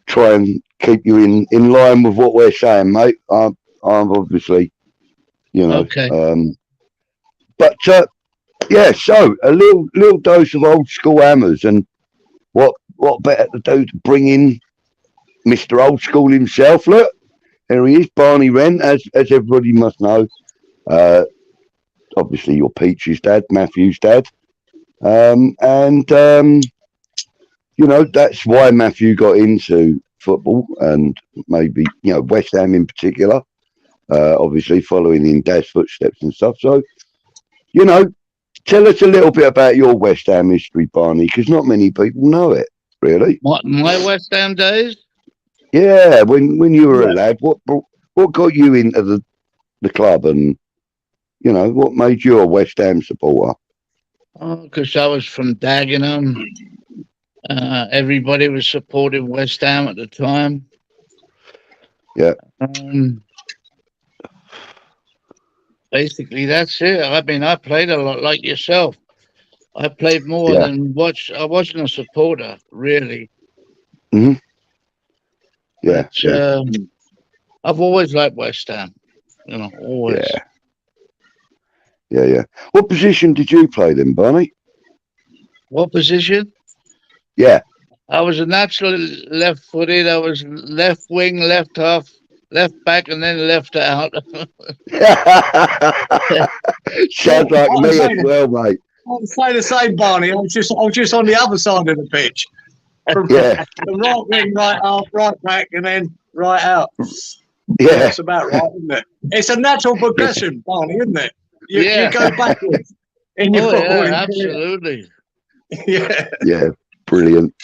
try and keep you in line with what we're saying, mate. I'm obviously, Okay. But yeah. So a little dose of old school hammers, and what better to do to bring in Mr. Old School himself? Look, there he is, Barney Wren, as everybody must know. Obviously, your Peach's dad, Matthew's dad. That's why Matthew got into football, and maybe West Ham in particular, obviously following in Dad's footsteps and stuff. So tell us a little bit about your West Ham history, Barney, because not many people know it, really. My West Ham days? Yeah, when you were a lad, what got you into the club, and what made you a West Ham supporter? Oh, because I was from Dagenham. Everybody was supporting West Ham at the time. Yeah. Basically, that's it. I mean, I played a lot like yourself. I played more than watch. I wasn't a supporter, really. Mm-hmm. Yeah. But, I've always liked West Ham. Always. Yeah. What position did you play then, Barney? What position? Yeah. I was a natural left-footed. I was left wing, left half, left back, and then left out. Sounds like me as well, mate. I'll say the same, Barney. I was just on the other side of the pitch. From the right wing, right half, right back, and then right out. Yeah. That's about right, isn't it? It's a natural progression, Barney, isn't it? You go backwards in your football. Yeah, absolutely. Yeah, brilliant.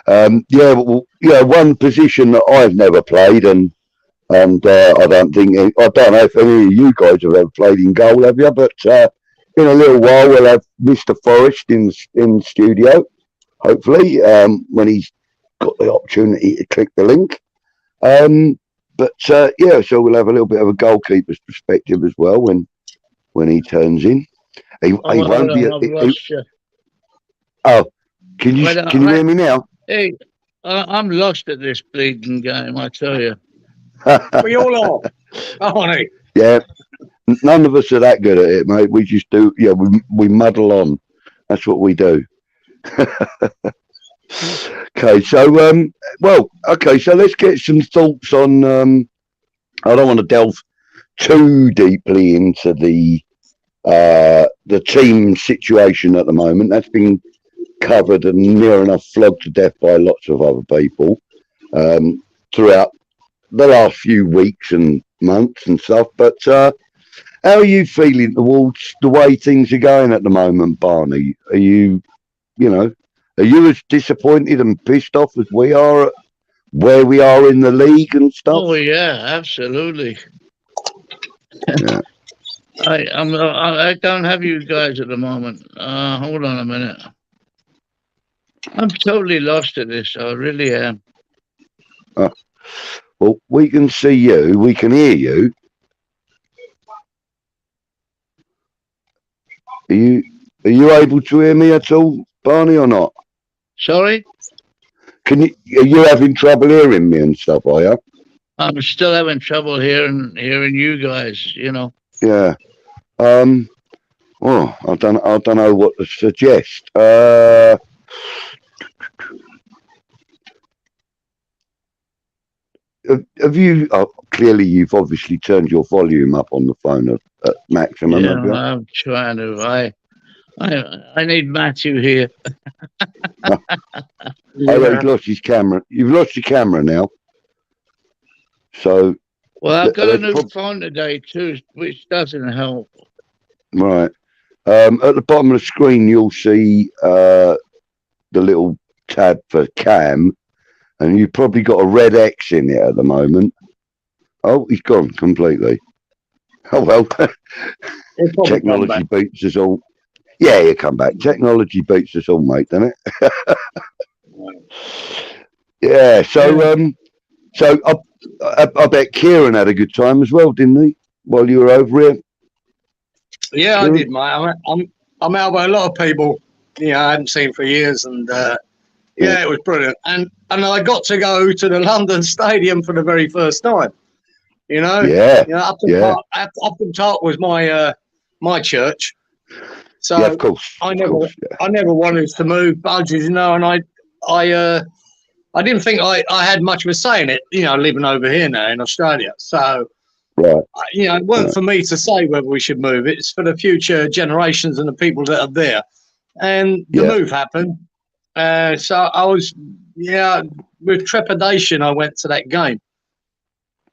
One position that I've never played, and I don't know if any of you guys have ever played in goal, have you? But in a little while we'll have Mr. Forrest in the studio, hopefully, when he's got the opportunity to click the link. So we'll have a little bit of a goalkeeper's perspective as well when he turns in. He won't be. Can you hear me now? Hey, I'm lost at this bleeding game, I tell you. We all are, aren't we? Yeah, none of us are that good at it, mate. We just do. Yeah, we muddle on. That's what we do. Okay, so so let's get some thoughts on. I don't want to delve too deeply into the team situation at the moment. That's been covered and near enough flogged to death by lots of other people throughout the last few weeks and months and stuff. But how are you feeling towards the way things are going at the moment, Barney? Are you as disappointed and pissed off as we are at where we are in the league and stuff? Oh yeah, absolutely. Yeah. I don't have you guys at the moment. Hold on a minute. I'm totally lost at this. I really am. Well, we can see you. We can hear you. Are you able to hear me at all, Barney, or not? Sorry? Are you having trouble hearing me and stuff, are you? I'm still having trouble hearing you guys, Yeah. Well, I don't know what to suggest. Have you? Clearly, you've obviously turned your volume up on the phone at maximum. Yeah, have you? I'm trying to. I need Matthew here. Oh, he's lost his camera. You've lost your camera now. So. Well, I've got a new phone today too, which doesn't help. Right. At the bottom of the screen, you'll see the little tab for cam, and you've probably got a red X in it at the moment. Oh, he's gone completely. Oh, well. Technology beats us all. Yeah, you come back. Technology beats us all, mate, doesn't it? Yeah, so I bet Kieran had a good time as well, didn't he? While you were over here. Yeah, I did, mate. I'm out with a lot of people, I hadn't seen for years, and yeah, it was brilliant. And I got to go to the London Stadium for the very first time. Yeah. Upton Park was my church. So yeah, of course. I never wanted to move budges, and I didn't think I had much of a say in it, living over here now in Australia. So, right. It wasn't for me to say whether we should move. It's for the future generations and the people that are there. And the move happened. So I was, with trepidation, I went to that game.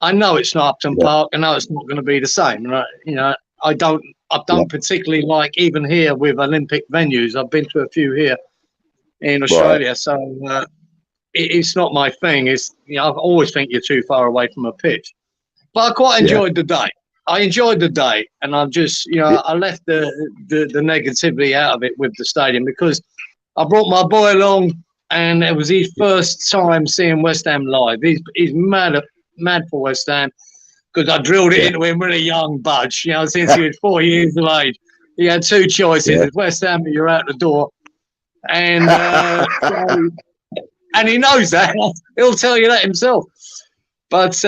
I know it's not Upton Park. I know it's not going to be the same. I don't particularly like, even here with Olympic venues. I've been to a few here in Australia. Right. So it's not my thing. I always think you're too far away from a pitch. But I quite enjoyed the day. I enjoyed the day, and I'm just, I left the negativity out of it with the stadium, because I brought my boy along, and it was his first time seeing West Ham live. He's mad for West Ham, because I drilled it into him really young, Budge. Since he was 4 years of age, he had two choices: it's West Ham, or you're out the door. And and he knows that. He'll tell you that himself. But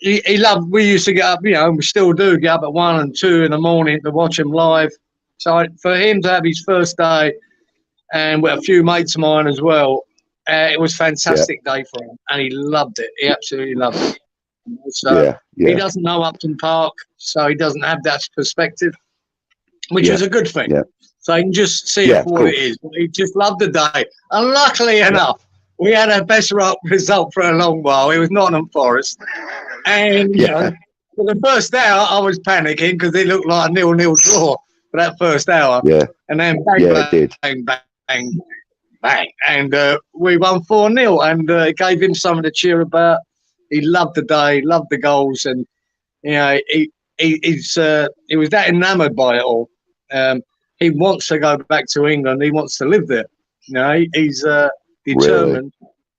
he loved. We used to get up, and we still do get up at 1 and 2 in the morning to watch him live. So for him to have his first day, and with a few mates of mine as well, it was a fantastic day for him, and he loved it. He absolutely loved it. So he doesn't know Upton Park, so he doesn't have that perspective, which is a good thing. Yeah. So he can just see it for what it is. He just loved the day. And luckily enough, we had our best result for a long while. It was Nottingham Forest. And for the first hour, I was panicking because it looked like a 0-0 draw for that first hour. Yeah. And then bang, bang, bang. And we won 4-0. And it gave him something to cheer about. He loved the day, loved the goals. And, he was that enamoured by it all. He wants to go back to England. He wants to live there. He's determined. Really?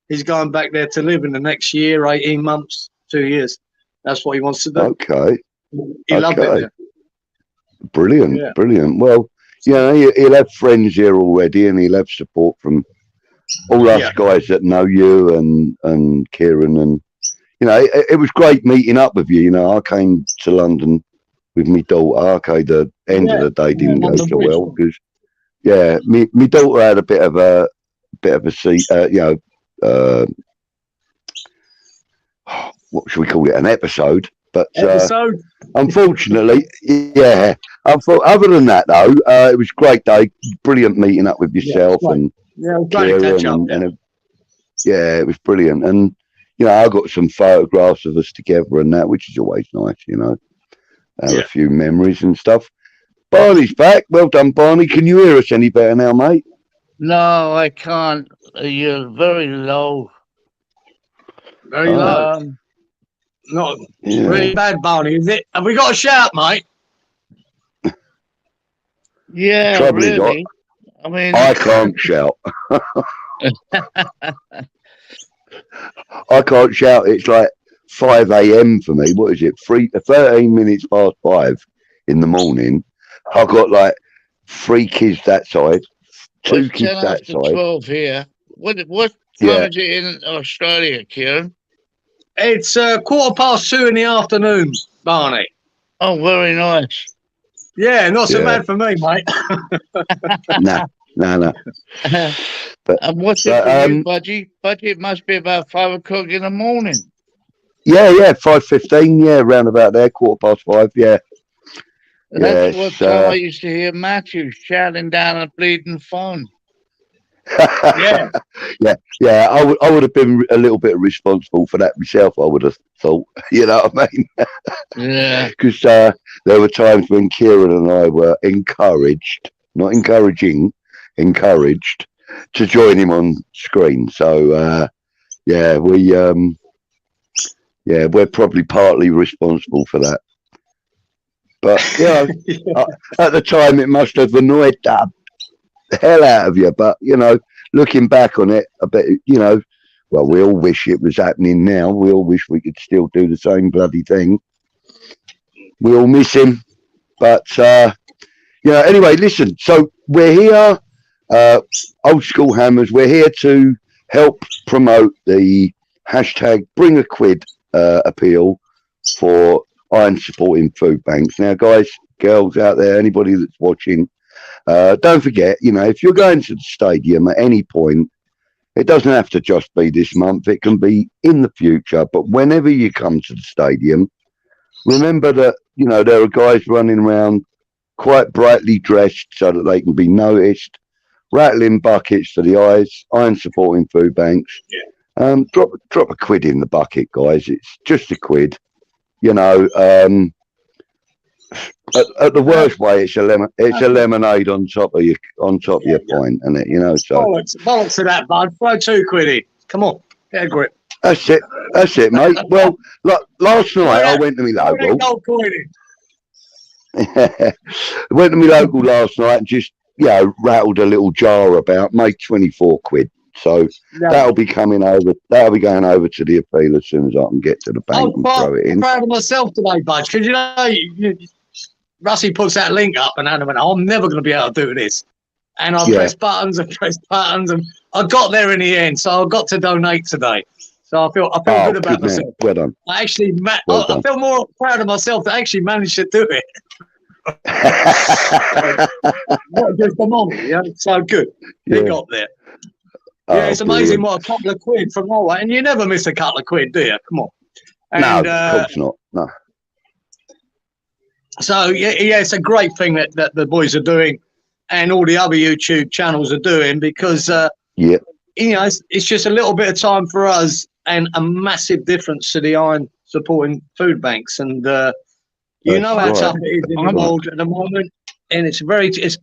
He's going back there to live in the next year, 18 months, 2 years. That's what he wants to do. Okay. He loved it there. Brilliant, brilliant. Well, he'll have friends here already, and he'll have support from all us guys that know you and Kieran. And, it was great meeting up with you. I came to London with my daughter. Okay, the end of the day didn't go so well because, my daughter had a bit of a seat. What should we call it? An episode. But unfortunately, other than that, though, it was a great day. Brilliant meeting up with yourself and Kieran and it was brilliant. And I got some photographs of us together and that, which is always nice. Have a few memories and stuff. Barney's back. Well done, Barney. Can you hear us any better now, mate? No, I can't. You're very low. Very low. Not really bad, Barney, is it? Have we got a shout, mate? Yeah, Trouble really. I can't shout. I can't shout. It's like 5 a.m. for me. What is it? 13 minutes past 5 in the morning. I've got like 3 kids that side, 2 kids that side. 12 here. What time is it in Australia, Kieran? It's 2:15 in the afternoon, Barney. Oh, very nice. Yeah, not so bad for me, mate. No. And what's it for you, Budgie? Budgie, it must be about 5 o'clock in the morning. Yeah, 5:15. Round about there, 5:15. Yeah. That's what time I used to hear Matthew shouting down a bleeding phone. yeah. I would have been a little bit responsible for that myself. I would have thought, you know what I mean? Yeah. Because there were times when Kieran and I were encouraged, not encouraging, encouraged to join him on screen. So we're probably partly responsible for that. But at the time, it must have annoyed the hell out of you. But looking back on it, I bet well, we all wish it was happening now. We all wish we could still do the same bloody thing. We all miss him, but anyway, listen. So we're here, Old School Hammers. We're here to help promote the hashtag Bring a Quid appeal for iron supporting food banks. Now, guys, girls out there, anybody that's watching, don't forget, if you're going to the stadium at any point, it doesn't have to just be this month. It can be in the future. But whenever you come to the stadium, remember that, there are guys running around quite brightly dressed so that they can be noticed, rattling buckets for the eyes, iron supporting food banks. Drop a quid in the bucket, guys. It's just a quid. At the worst way, it's a lemonade on top of your pint, isn't it? So bollocks to that, bud. Throw 2 quid in. Come on, get a grip. That's it, mate. Well, last night I went to my local. Went to my local last night and just rattled a little jar about, made 24 quid. So that'll be going over to the appeal as soon as I can get to the bank and throw it in. I'm proud of myself today, bud, because Russie puts that link up and I went, I'm never going to be able to do this. And I pressed buttons and I got there in the end. So I got to donate today. So I feel good about myself. Well done. I actually, I feel more proud of myself that I actually managed to do it. Not just the money, So good. They got there. Yeah, it's amazing what a couple of quid from Norway, and you never miss a couple of quid, do you? Come on. And, no, of course not. No. So it's a great thing that the boys are doing, and all the other YouTube channels are doing, because it's just a little bit of time for us and a massive difference to the iron supporting food banks, and how tough it is in the world at the moment, and it's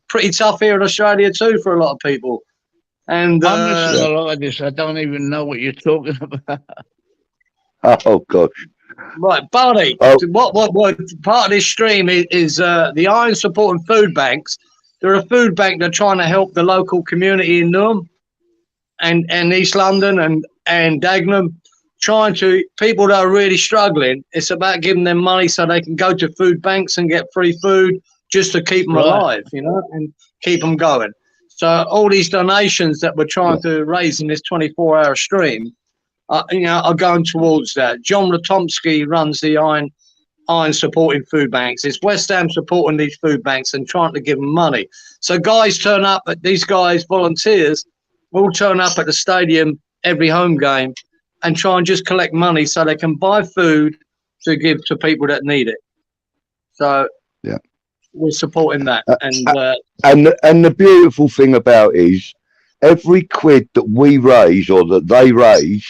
pretty tough here in Australia too for a lot of people. And I'm listening to a lot of this. I don't even know what you're talking about. Oh gosh. Right, Barney. What part of this stream is the iron supporting food banks? They're a food bank. They're trying to help the local community in Newham and East London and Dagenham, people that are really struggling. It's about giving them money so they can go to food banks and get free food just to keep them alive, and keep them going. So all these donations that we're trying to raise in this 24-hour stream, are going towards that. John Ratomski runs the iron supporting food banks. It's West Ham supporting these food banks and trying to give them money. So guys turn up, volunteers, will turn up at the stadium every home game and try and just collect money so they can buy food to give to people that need it. So we're supporting that. And the beautiful thing about it is every quid that we raise or that they raise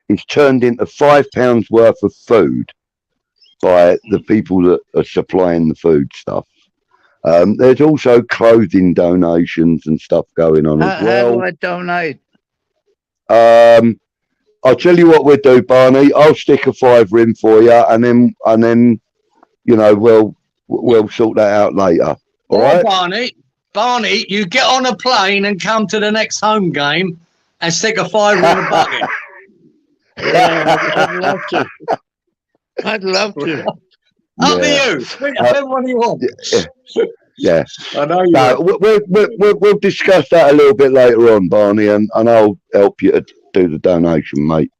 is turned into £5 worth of food by the people that are supplying the food stuff. There's also clothing donations and stuff going on as well. How do I donate? I'll tell you what we'll do, Barney. I'll stick a £5 in for you, and then we'll sort that out later. All right, Barney, you get on a plane and come to the next home game and stick a £5 in a bucket. I'd love to. I'd love to. Up to you. Everyone you want. Yeah. I know you. We'll discuss that a little bit later on, Barney, and I'll help you to do the donation, mate.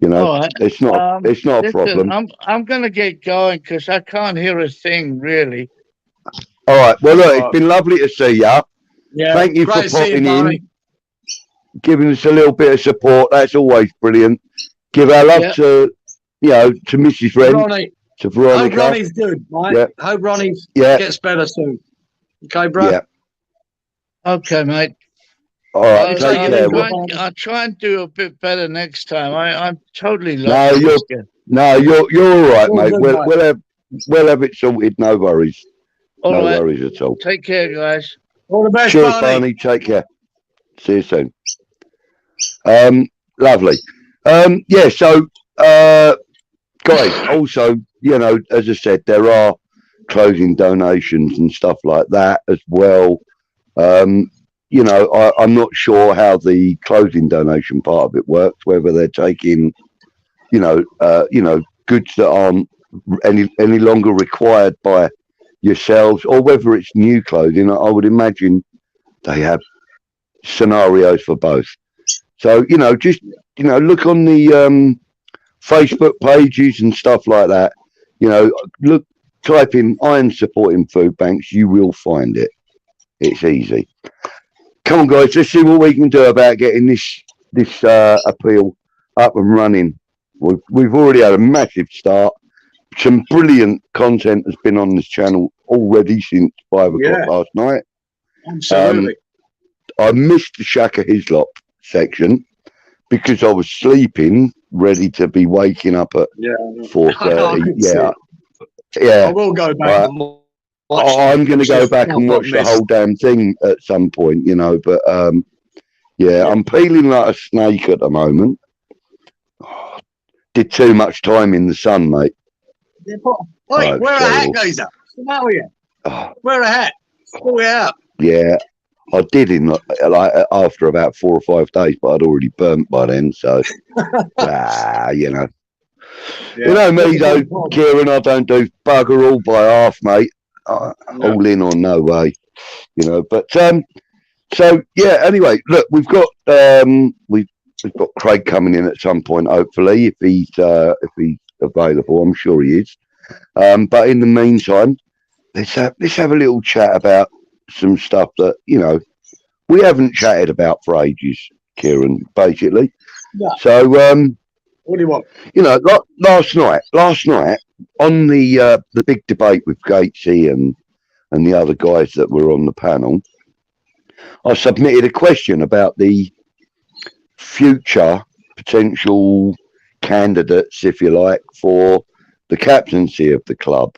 Right. It's not a problem. I'm going to get going because I can't hear a thing really. All right. Well, look, it's been lovely to see you. Yeah. Thank you for popping in, Barney. giving us a little bit of support. That's always brilliant. Give our love to Mrs. Wren, to Veronica. Hope Ronnie's good, right? Yeah. Hope Ronnie gets better soon. Okay, bro? Yeah. Okay, mate. All right, I'll, take care. I'll try and do a bit better next time. I'm totally No, lost. you're all right, All mate. good, We'll have it sorted. No worries. All no right. worries at all. Take care, guys. All the best, Cheers, Barney. Barney. Take care. See you soon. Lovely. Yeah. So, guys, also, you know, as I said, there are closing donations and stuff like that as well. You know, I'm not sure how the closing donation part of it works, whether they're taking, you know, goods that aren't any longer required by yourselves, or whether it's new clothing. I would imagine they have scenarios for both. So, you know, just, you know, look on the Facebook pages and stuff like that. You know, type in Iron Supporting Foodbanks, you will find it. It's easy. Come on, guys, let's see what we can do about getting this appeal up and running. We've already had a massive start. Some brilliant content has been on this channel already since 5 o'clock last night. Absolutely. I missed the Shaka Hislop section because I was sleeping, ready to be waking up at 4:30. Yeah. I will go back and watch. I'm going to go back and watch the whole damn thing at some point, you know. But yeah, I'm peeling like a snake at the moment. Did too much time in the sun, mate. Oi, wear a hat, geezer. What's the matter with you? Wear a hat. Pull it out. Yeah, I did in like after about 4 or 5 days, but I'd already burnt by then. So, you know. Yeah. You know me though, Kieran. I don't do bugger all by half, mate. All in or no way, you know. But so yeah. Anyway, look, we've got Craig coming in at some point, hopefully, if he's available. I'm sure he is. But in the meantime, let's have a little chat about some stuff that, you know, we haven't chatted about for ages, Kieran. Basically, so what do you want? You know, last night on the big debate with Gatesy and the other guys that were on the panel, I submitted a question about the future potential candidates, if you like, for the captaincy of the club.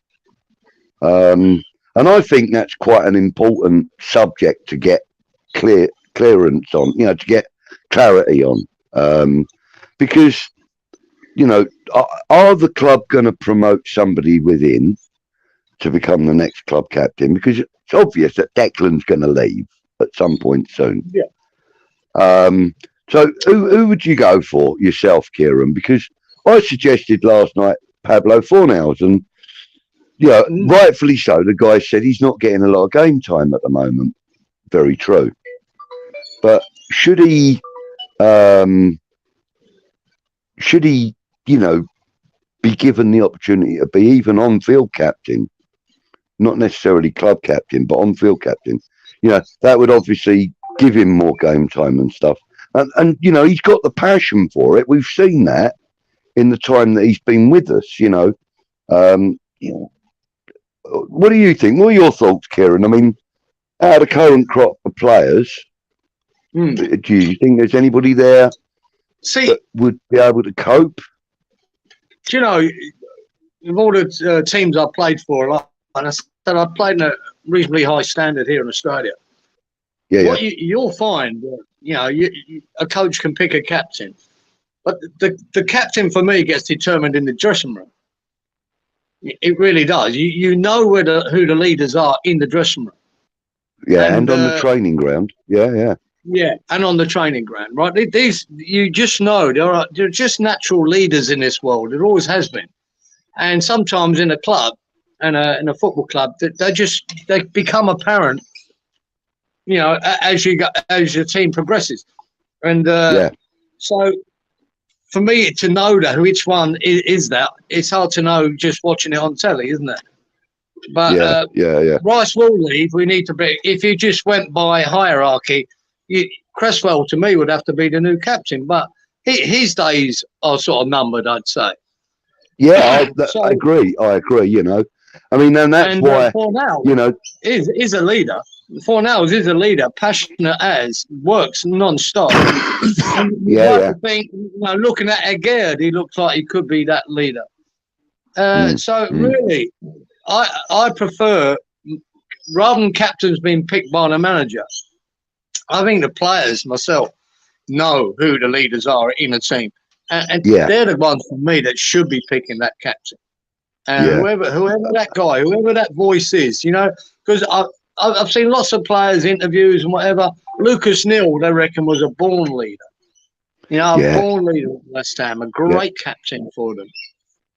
And I think that's quite an important subject to get clearance on, you know, to get clarity on. Because, you know, are the club going to promote somebody within to become the next club captain? Because it's obvious that Declan's going to leave at some point soon. Yeah. So who would you go for yourself, Kieran? Because I suggested last night Pablo Fornals, and yeah, rightfully so. The guy said he's not getting a lot of game time at the moment. Very true. But should he, you know, be given the opportunity to be even on-field captain, not necessarily club captain, but on-field captain? You know, that would obviously give him more game time and stuff. And you know, he's got the passion for it. We've seen that in the time that he's been with us, you know. You know, what do you think? What are your thoughts, Kieran? I mean, out of the current crop of players, do you think there's anybody there that would be able to cope? Do you know, of all the teams I've played for, like I said, I've played in a reasonably high standard here in Australia. Yeah, you'll find, you know, a coach can pick a captain, but the captain for me gets determined in the dressing room. It really does. You know who the leaders are in the dressing room. Yeah, and on the training ground. Yeah, and on the training ground, right? These, you just know they're just natural leaders in this world. It always has been, and sometimes in a club and in a football club, they become apparent. You know, as your team progresses, and so for me to know that which one is that, it's hard to know just watching it on telly, isn't it? But Rice will leave. We need to be. If you just went by hierarchy, Cresswell to me would have to be the new captain, but his days are sort of numbered, I'd say. Yeah, I agree. You know, I mean, and that's why Fornals, you know, is a leader. Fornals is a leader, passionate as, works non-stop. Yeah. Think, looking at Agard, he looks like he could be that leader. Really, I prefer, rather than captains being picked by the manager, I think the players, myself, know who the leaders are in a team. And they're the ones for me that should be picking that captain. And whoever that guy, whoever that voice is, because I've seen lots of players, interviews and whatever. Lucas Neal, they reckon, was a born leader. A born leader at West Ham, a great captain for them.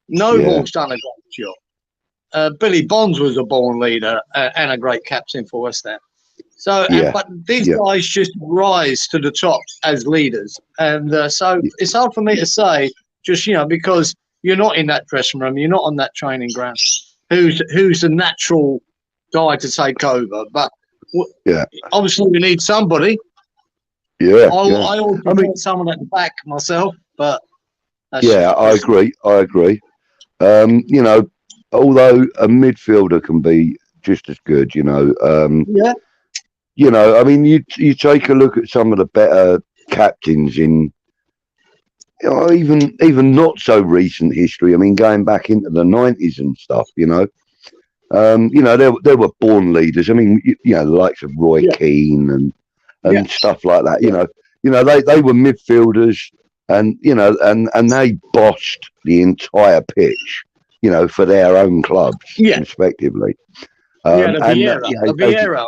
Noble's done a great job. Billy Bonds was a born leader and a great captain for West Ham. So, but these guys just rise to the top as leaders. And so it's hard for me to say, just, because you're not in that dressing room, you're not on that training ground, who's the natural guy to take over. But obviously we need somebody. I always want someone at the back myself, but I agree. Although a midfielder can be just as good, I mean, you take a look at some of the better captains in, even not so recent history. I mean, going back into the 90s and stuff, there were born leaders. I mean, the likes of Roy Keane and stuff like that. They were midfielders, and and they bossed the entire pitch, for their own clubs, respectively. The Vieira.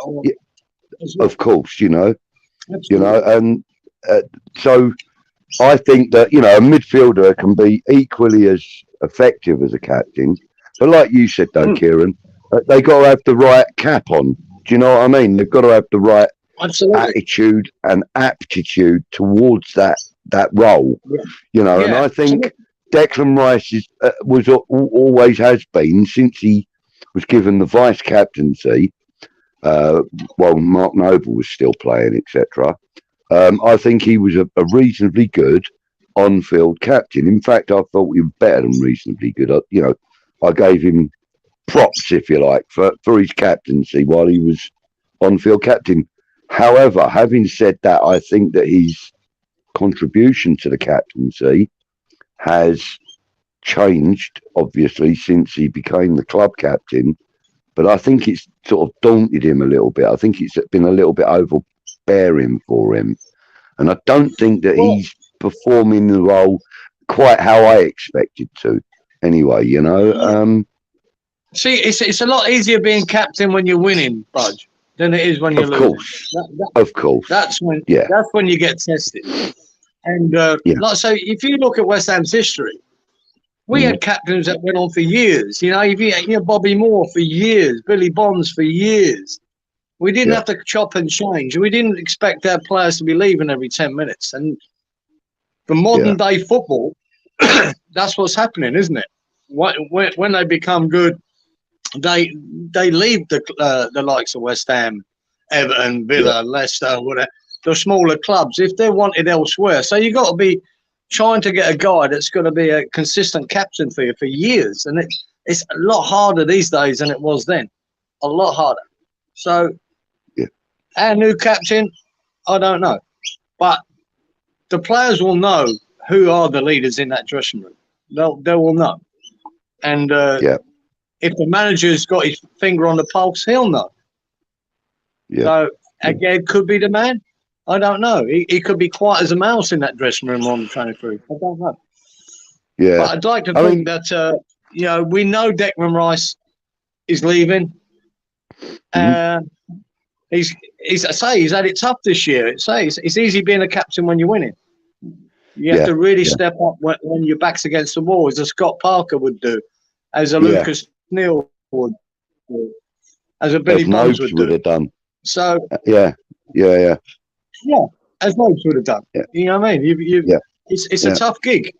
Of course, and so I think that a midfielder can be equally as effective as a captain, but like you said, though, Kieran, they got to have the right cap on. Do you know what I mean? They've got to have the right attitude and aptitude towards that role. And I think Declan Rice always has been, since he was given the vice captaincy. While Mark Noble was still playing, etc. I think he was a reasonably good on-field captain. In fact, I thought he was better than reasonably good. I gave him props, if you like, for his captaincy while he was on-field captain. However, having said that, I think that his contribution to the captaincy has changed, obviously, since he became the club captain. But I think it's sort of daunted him a little bit. I think it's been a little bit overbearing for him. And I don't think that he's performing the role quite how I expected to. Anyway, See, it's a lot easier being captain when you're winning, Budge, than it is when you're losing. Of course. That's when you get tested. And so if you look at West Ham's history, we had captains that went on for years. Bobby Moore for years, Billy Bonds for years. We didn't have to chop and change. We didn't expect our players to be leaving every 10 minutes. And for modern day football, that's what's happening, isn't it? When they become good, they leave the likes of West Ham, Everton, Villa, Leicester, whatever, the smaller clubs, if they're wanted elsewhere. So you've got to be trying to get a guy that's going to be a consistent captain for you for years. And it's a lot harder these days than it was then. A lot harder. So our new captain, I don't know. But the players will know who are the leaders in that dressing room. They will know. And if the manager's got his finger on the pulse, he'll know. So again, could be the man. I don't know. He could be quiet as a mouse in that dressing room on the training crew. I don't know. But I'd like to think that we know Declan Rice is leaving. He's had it tough this year. It's easy being a captain when you're winning. You have to really step up when your back's against the wall, as a Scott Parker would do, as a Lucas Neal would do, as a Billy Bonds would have done. So as Moyes would have done. You know what I mean? It's a tough gig.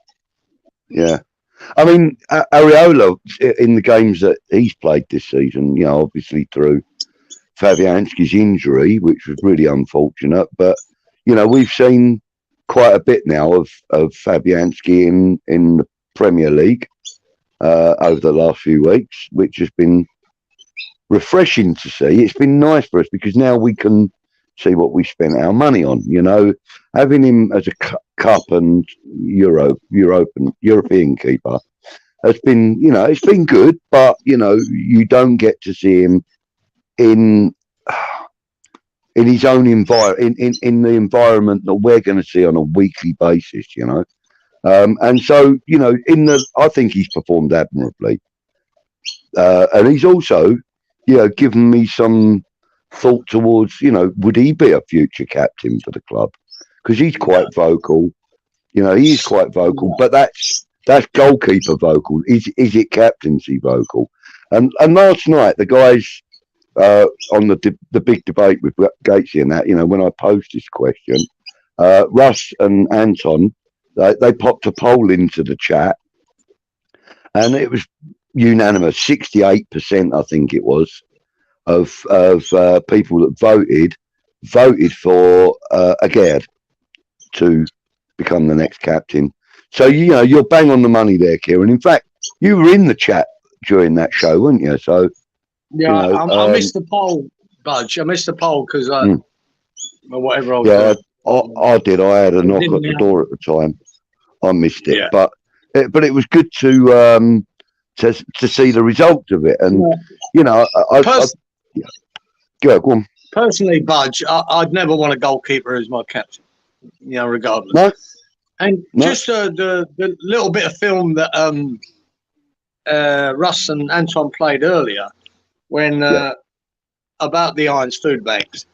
I mean, Areola, in the games that he's played this season, obviously through Fabianski's injury, which was really unfortunate, but we've seen quite a bit now of Fabianski in the Premier League over the last few weeks, which has been refreshing to see. It's been nice for us because now we can see what we spent our money on. You know, having him as a cup and European keeper has been, you know, it's been good, but you know, you don't get to see him in his own environment, in the environment that we're going to see on a weekly basis. You know, and so you know, I think he's performed admirably, and he's also, you know, given me some thought towards, you know, would he be a future captain for the club? Because he's quite vocal. You know, he is quite vocal, but that's goalkeeper vocal. Is it captaincy vocal? And last night the guys on the big debate with Gatesy and that, you know, when I posed this question, Russ and Anton, they popped a poll into the chat, and it was unanimous. 68%, I think it was, of people that voted for Aguerd to become the next captain. So, you know, you're bang on the money there, Kieran. In fact, you were in the chat during that show, weren't you? So, yeah, you know, I missed the poll, Budge. I missed the poll because whatever I was doing. I did. I had a knock at the door at the time. I missed it, Yeah. but it was good to see the result of it. And you know, go on. Personally, Budge, I'd never want a goalkeeper as my captain. You know, regardless. No. And just the little bit of film that Russ and Anton played earlier, when about the Irons Foodbanks,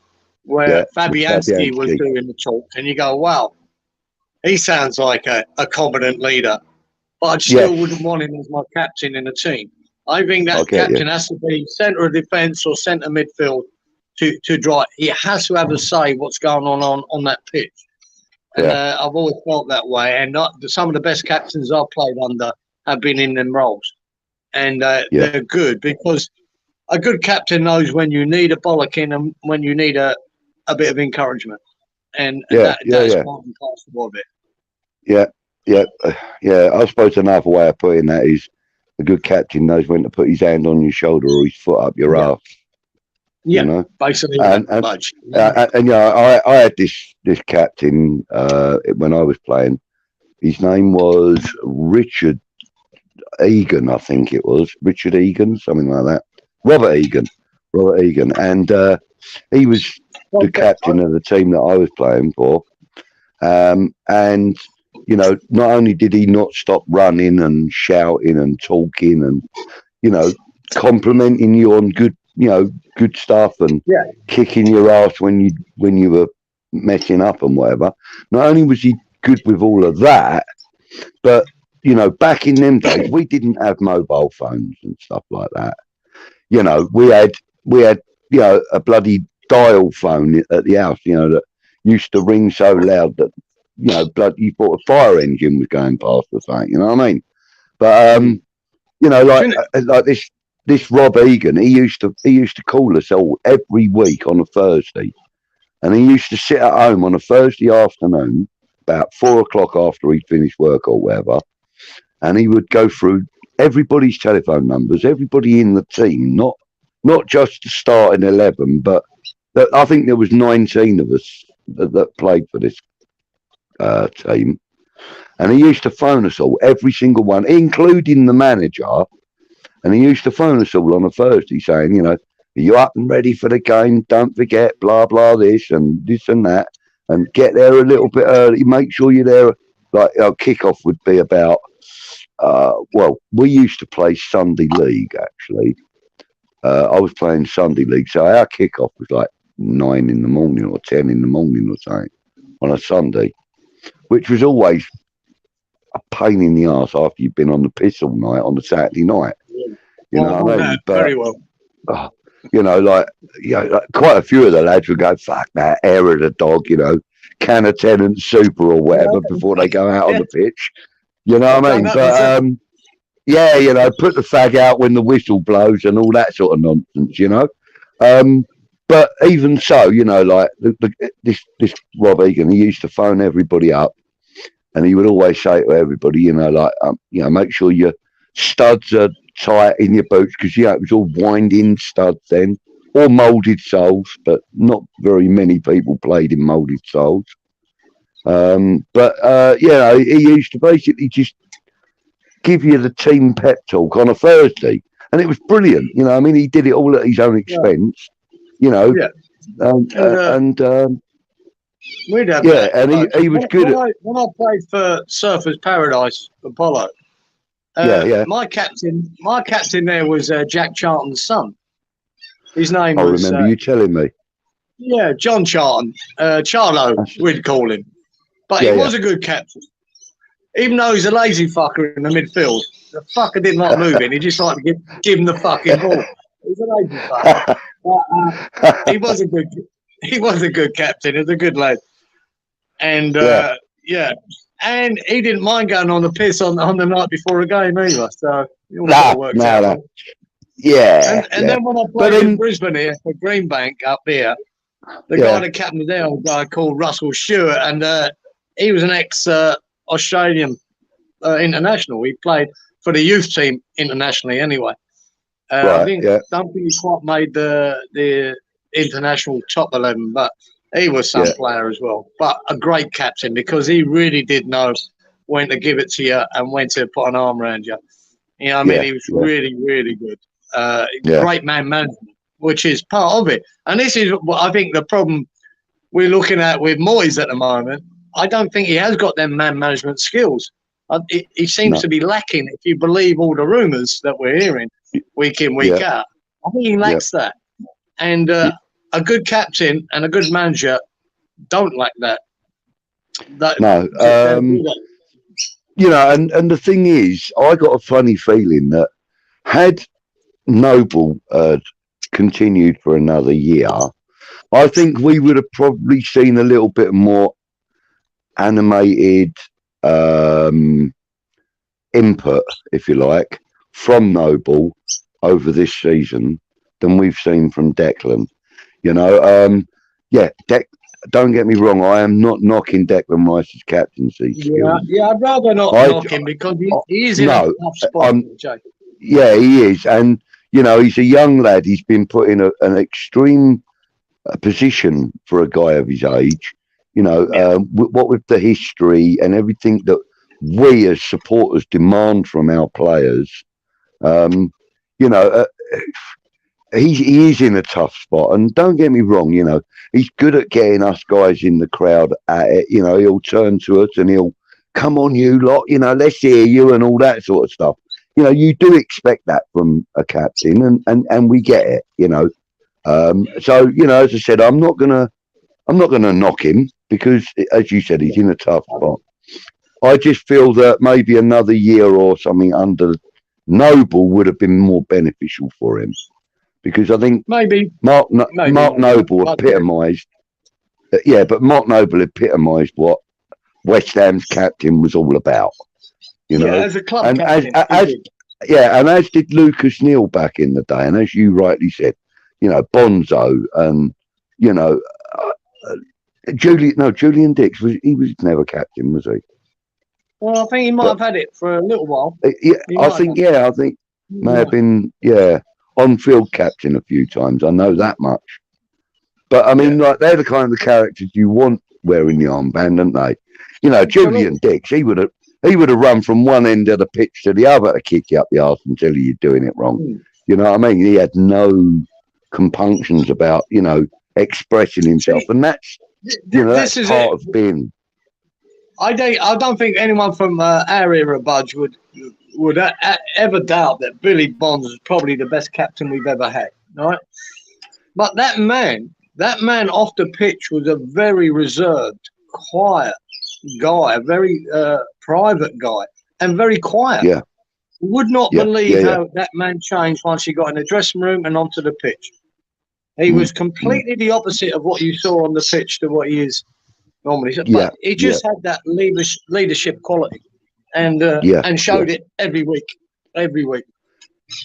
where Fabianski was doing the talk, and you go, wow, he sounds like a competent leader, but I still wouldn't want him as my captain in a team. I think that captain has to be centre of defence or centre midfield to drive. He has to have a say what's going on that pitch. And I've always felt that way. And some of the best captains I've played under have been in them roles. And they're good because a good captain knows when you need a bollocking and when you need a bit of encouragement. And that's part and parcel of it. I suppose another way of putting that is a good captain knows when to put his hand on your shoulder or his foot up your arse. Yeah, you know? Basically. And yeah, I had this captain when I was playing. His name was Richard Egan, I think it was. Richard Egan, something like that. Robert Egan. And he was the captain of the team that I was playing for. And, you know, not only did he not stop running and shouting and talking and, you know, complimenting you on good stuff and kicking your ass when you were messing up and whatever. Not only was he good with all of that, but you know, back in them days, we didn't have mobile phones and stuff like that. You know, we had you know, a bloody dial phone at the house, you know, that used to ring so loud that, you know, you thought a fire engine was going past or something. You know what I mean? But you know, like this Rob Egan, he used to call us all every week on a Thursday, and he used to sit at home on a Thursday afternoon about 4 o'clock after he'd finished work or whatever, and he would go through everybody's telephone numbers, everybody in the team, not just the starting 11, but I think there was 19 of us that played for this team, and he used to phone us all, every single one, including the manager. And he used to phone us all on a Thursday saying, you know, are you up and ready for the game? Don't forget, blah, blah, this and that. And get there a little bit early. Make sure you're there. Like our kickoff would be about, well, we used to play Sunday League, actually. I was playing Sunday League. So our kickoff was like 9 in the morning or 10 in the morning or something on a Sunday, which was always a pain in the arse after you've been on the piss all night on a Saturday night. You know what I mean? But, very well. You know, like quite a few of the lads would go, fuck that, hair of the dog, you know, can of Tennant super or whatever before they go out on the pitch. You know what I mean? But yeah, you know, put the fag out when the whistle blows and all that sort of nonsense, you know. But even so, you know, like this Rob Egan, he used to phone everybody up, and he would always say to everybody, you know, like, you know, make sure your studs are tight in your boots because it was all winding studs then, or moulded soles, but not very many people played in moulded soles. But he used to basically just give you the team pep talk on a Thursday, and it was brilliant. I mean, he did it all at his own expense. We'd have that. And he was good. When I played for Surfers Paradise Apollo, my captain there was Jack Charlton's son. His name was. I remember you telling me. Yeah, John Charlton, Charlo, we'd call him, but he was a good captain. Even though he's a lazy fucker in the midfield, the fucker didn't like moving. He just liked to give him the fucking ball. He's a lazy fucker. But, he was a good captain. He was a good lad. And and he didn't mind going on the piss on the night before a game either. So it all worked out. And then when I played in Brisbane here for Greenbank up here, the guy that captained there, a guy called Russell Stewart, and he was an ex-Australian international. He played for the youth team internationally anyway. I don't think he quite made the international top 11, but he was some player as well. But a great captain because he really did know when to give it to you and when to put an arm around you. You know what I mean? He was really, really good. Great man management, which is part of it. And this is what I think the problem we're looking at with Moyes at the moment. I don't think he has got them man management skills. He seems to be lacking, if you believe all the rumours that we're hearing week in, week out. I think he lacks that. And a good captain and a good manager don't lack that. And the thing is, I got a funny feeling that had Noble continued for another year, I think we would have probably seen a little bit more animated input, if you like, from Noble over this season than we've seen from Declan. Don't get me wrong, I am not knocking Declan Rice's captaincy skills. I'd rather not knock him because he is in a tough spot. Yeah, he is, and he's a young lad. He's been put in an extreme position for a guy of his age. What with the history and everything that we as supporters demand from our players, he is in a tough spot. And don't get me wrong, he's good at getting us guys in the crowd at it. He'll turn to us and he'll come on, you lot. Let's hear you and all that sort of stuff. You do expect that from a captain, and we get it. So as I said, I'm not gonna knock him because, as you said, he's in a tough spot. I just feel that maybe another year or something under Noble would have been more beneficial for him, because I think Mark Noble epitomised. But Mark Noble epitomised what West Ham's captain was all about. As a club and captain, and as did Lucas Neal back in the day, and as you rightly said, Bonzo and Julian Dix was never captain, was he? Well, I think he might have had it for a little while. I think may have been on-field captain a few times. I know that much. But I mean, like, they're the kind of characters you want wearing the armband, aren't they? Julian Dix, he would have run from one end of the pitch to the other to kick you up the arse and tell you you're doing it wrong. You know what I mean? He had no compunctions about, expressing himself, and that's that's part of being. I don't think anyone from our era, Budge, would ever doubt that Billy Bonds was probably the best captain we've ever had, right? But that man off the pitch was a very reserved, quiet guy, a very private guy, and very quiet. Yeah. Would not believe how that man changed once he got in the dressing room and onto the pitch. He was completely the opposite of what you saw on the pitch to what he is normally. But he just had that leadership quality, and showed it every week.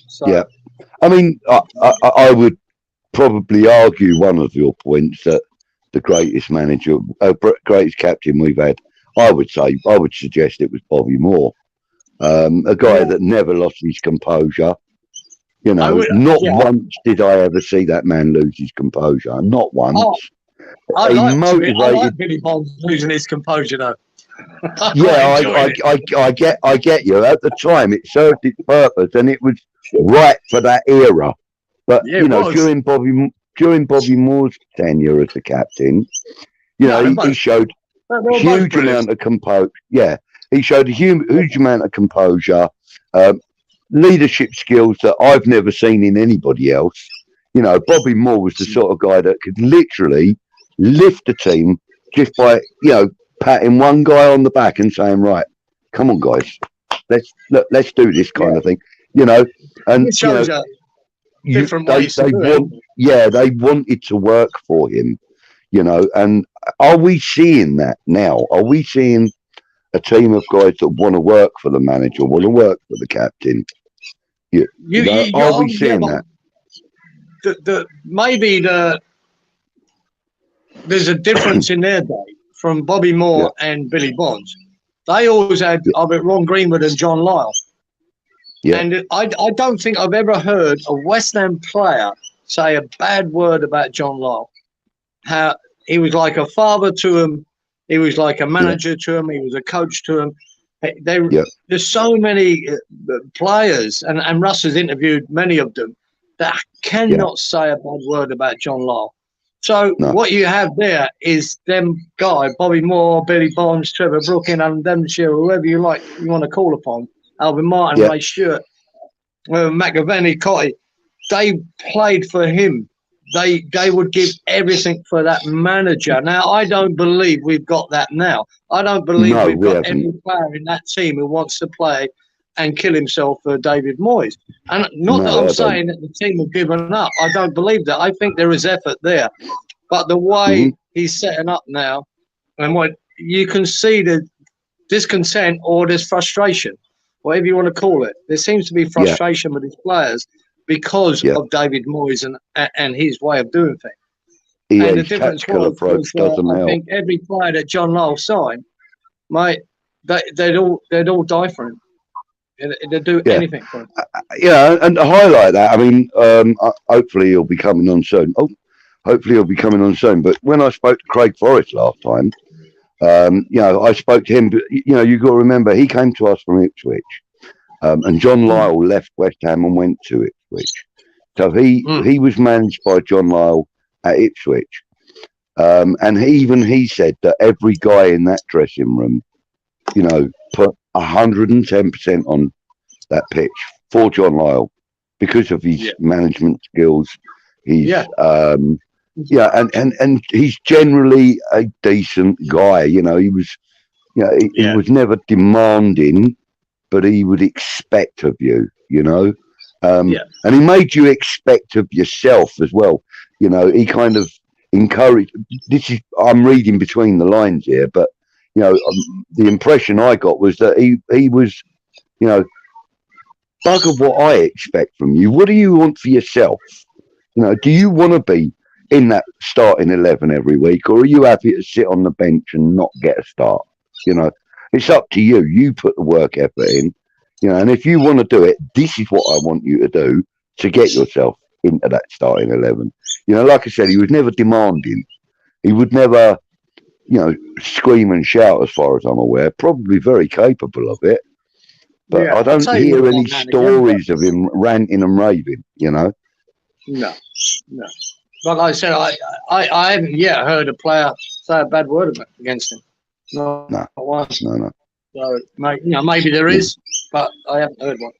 So. I mean, I would probably argue one of your points that the greatest greatest captain we've had. I would suggest it was Bobby Moore. a guy that never lost his composure. You know, not once did I ever see that man lose his composure. Not once. I like Billy Bonds losing his composure though. I get you. At the time, it served its purpose, and it was right for that era. But during Bobby Moore's tenure as the captain, he showed huge amount of composure. Yeah, he showed a huge amount of composure, leadership skills that I've never seen in anybody else. Bobby Moore was the sort of guy that could literally lift the team just by patting one guy on the back and saying, "Right, come on, guys, let's do this," kind of thing. And it shows different ways to do it. They wanted to work for him. And are we seeing that now? Are we seeing a team of guys that want to work for the manager, want to work for the captain? Are we seeing that? Maybe there's a difference in their day from Bobby Moore and Billy Bonds. They always had Ron Greenwood and John Lyle. Yeah. And I don't think I've ever heard a West Ham player say a bad word about John Lyle. How he was like a father to him, he was like a manager to him, he was a coach to him. There's so many players, and Russ has interviewed many of them, that cannot say a bad word about John Lyle. So what you have there is them guy, Bobby Moore, Billy Bonds, Trevor Brooking, Alan Devonshire, whoever you want to call upon, Alvin Martin, Ray Stewart, McAvenny, Cotty, they played for him. They would give everything for that manager. Now, I don't believe we've got that now. I don't believe we've got every player in that team who wants to play and kill himself for David Moyes. And not that I'm saying that the team have given up. I don't believe that. I think there is effort there. But the way he's setting up now, and what you can see the discontent or there's frustration, whatever you want to call it. There seems to be frustration with his players because of David Moyes and his way of doing things. And the difference was I think every player that John Lyle signed, mate, they'd all die for him. They'd do anything for him. And to highlight that, I mean, hopefully he'll be coming on soon. Hopefully he'll be coming on soon. But when I spoke to Craig Forrest last time, I spoke to him. But, you've got to remember, he came to us from Ipswich. And John Lyle left West Ham and went to Ipswich. So he was managed by John Lyle at Ipswich. And he said that every guy in that dressing room, put 110% on that pitch for John Lyle because of his management skills. He's and he's generally a decent guy. He was, he was never demanding, but he would expect of you, and he made you expect of yourself as well. He kind of encouraged. I'm reading between the lines here, but the impression I got was that he was, bugger what I expect from you. What do you want for yourself? Do you want to be in that starting 11 every week, or are you happy to sit on the bench and not get a start? It's up to you. You put the work effort in, and if you want to do it, this is what I want you to do to get yourself into that starting 11. Like I said, he was never demanding. He would never, scream and shout as far as I'm aware. Probably very capable of it. But I don't hear any stories of him ranting and raving, No. But like I said, I haven't yet heard a player say a bad word against him. No. So, maybe there is, but I haven't heard one.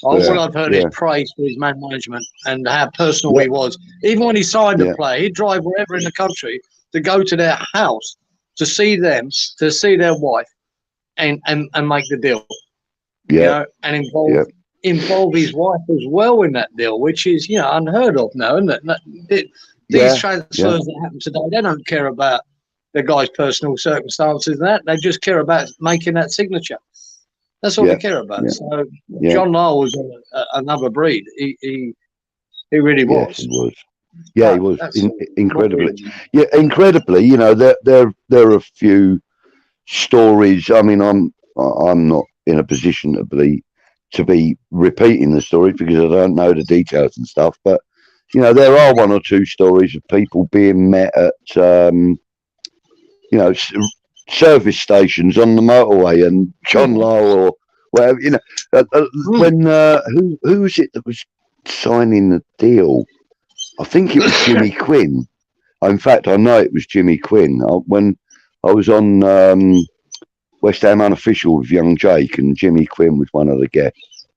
All I've heard is praise for his man management and how personal he was. Even when he signed a player, he'd drive wherever in the country to go to their house to see them, to see their wife, and make the deal. And involve his wife as well in that deal, which is unheard of now, isn't it? These transfers that happen today, they don't care about the guy's personal circumstances and that. They just care about making that signature. That's all they care about. So John Lyle was another breed. He really was. Yes, he was. Yeah, he was incredibly. Yeah, incredibly. There are a few stories. I mean, I'm not in a position to be repeating the story because I don't know the details and stuff. But there are one or two stories of people being met at service stations on the motorway, and John Lyle or whatever. When who was it that was signing the deal? I think it was Jimmy Quinn. In fact, I know it was Jimmy Quinn. When I was on West Ham Unofficial with young Jake, and Jimmy Quinn was one of the guests,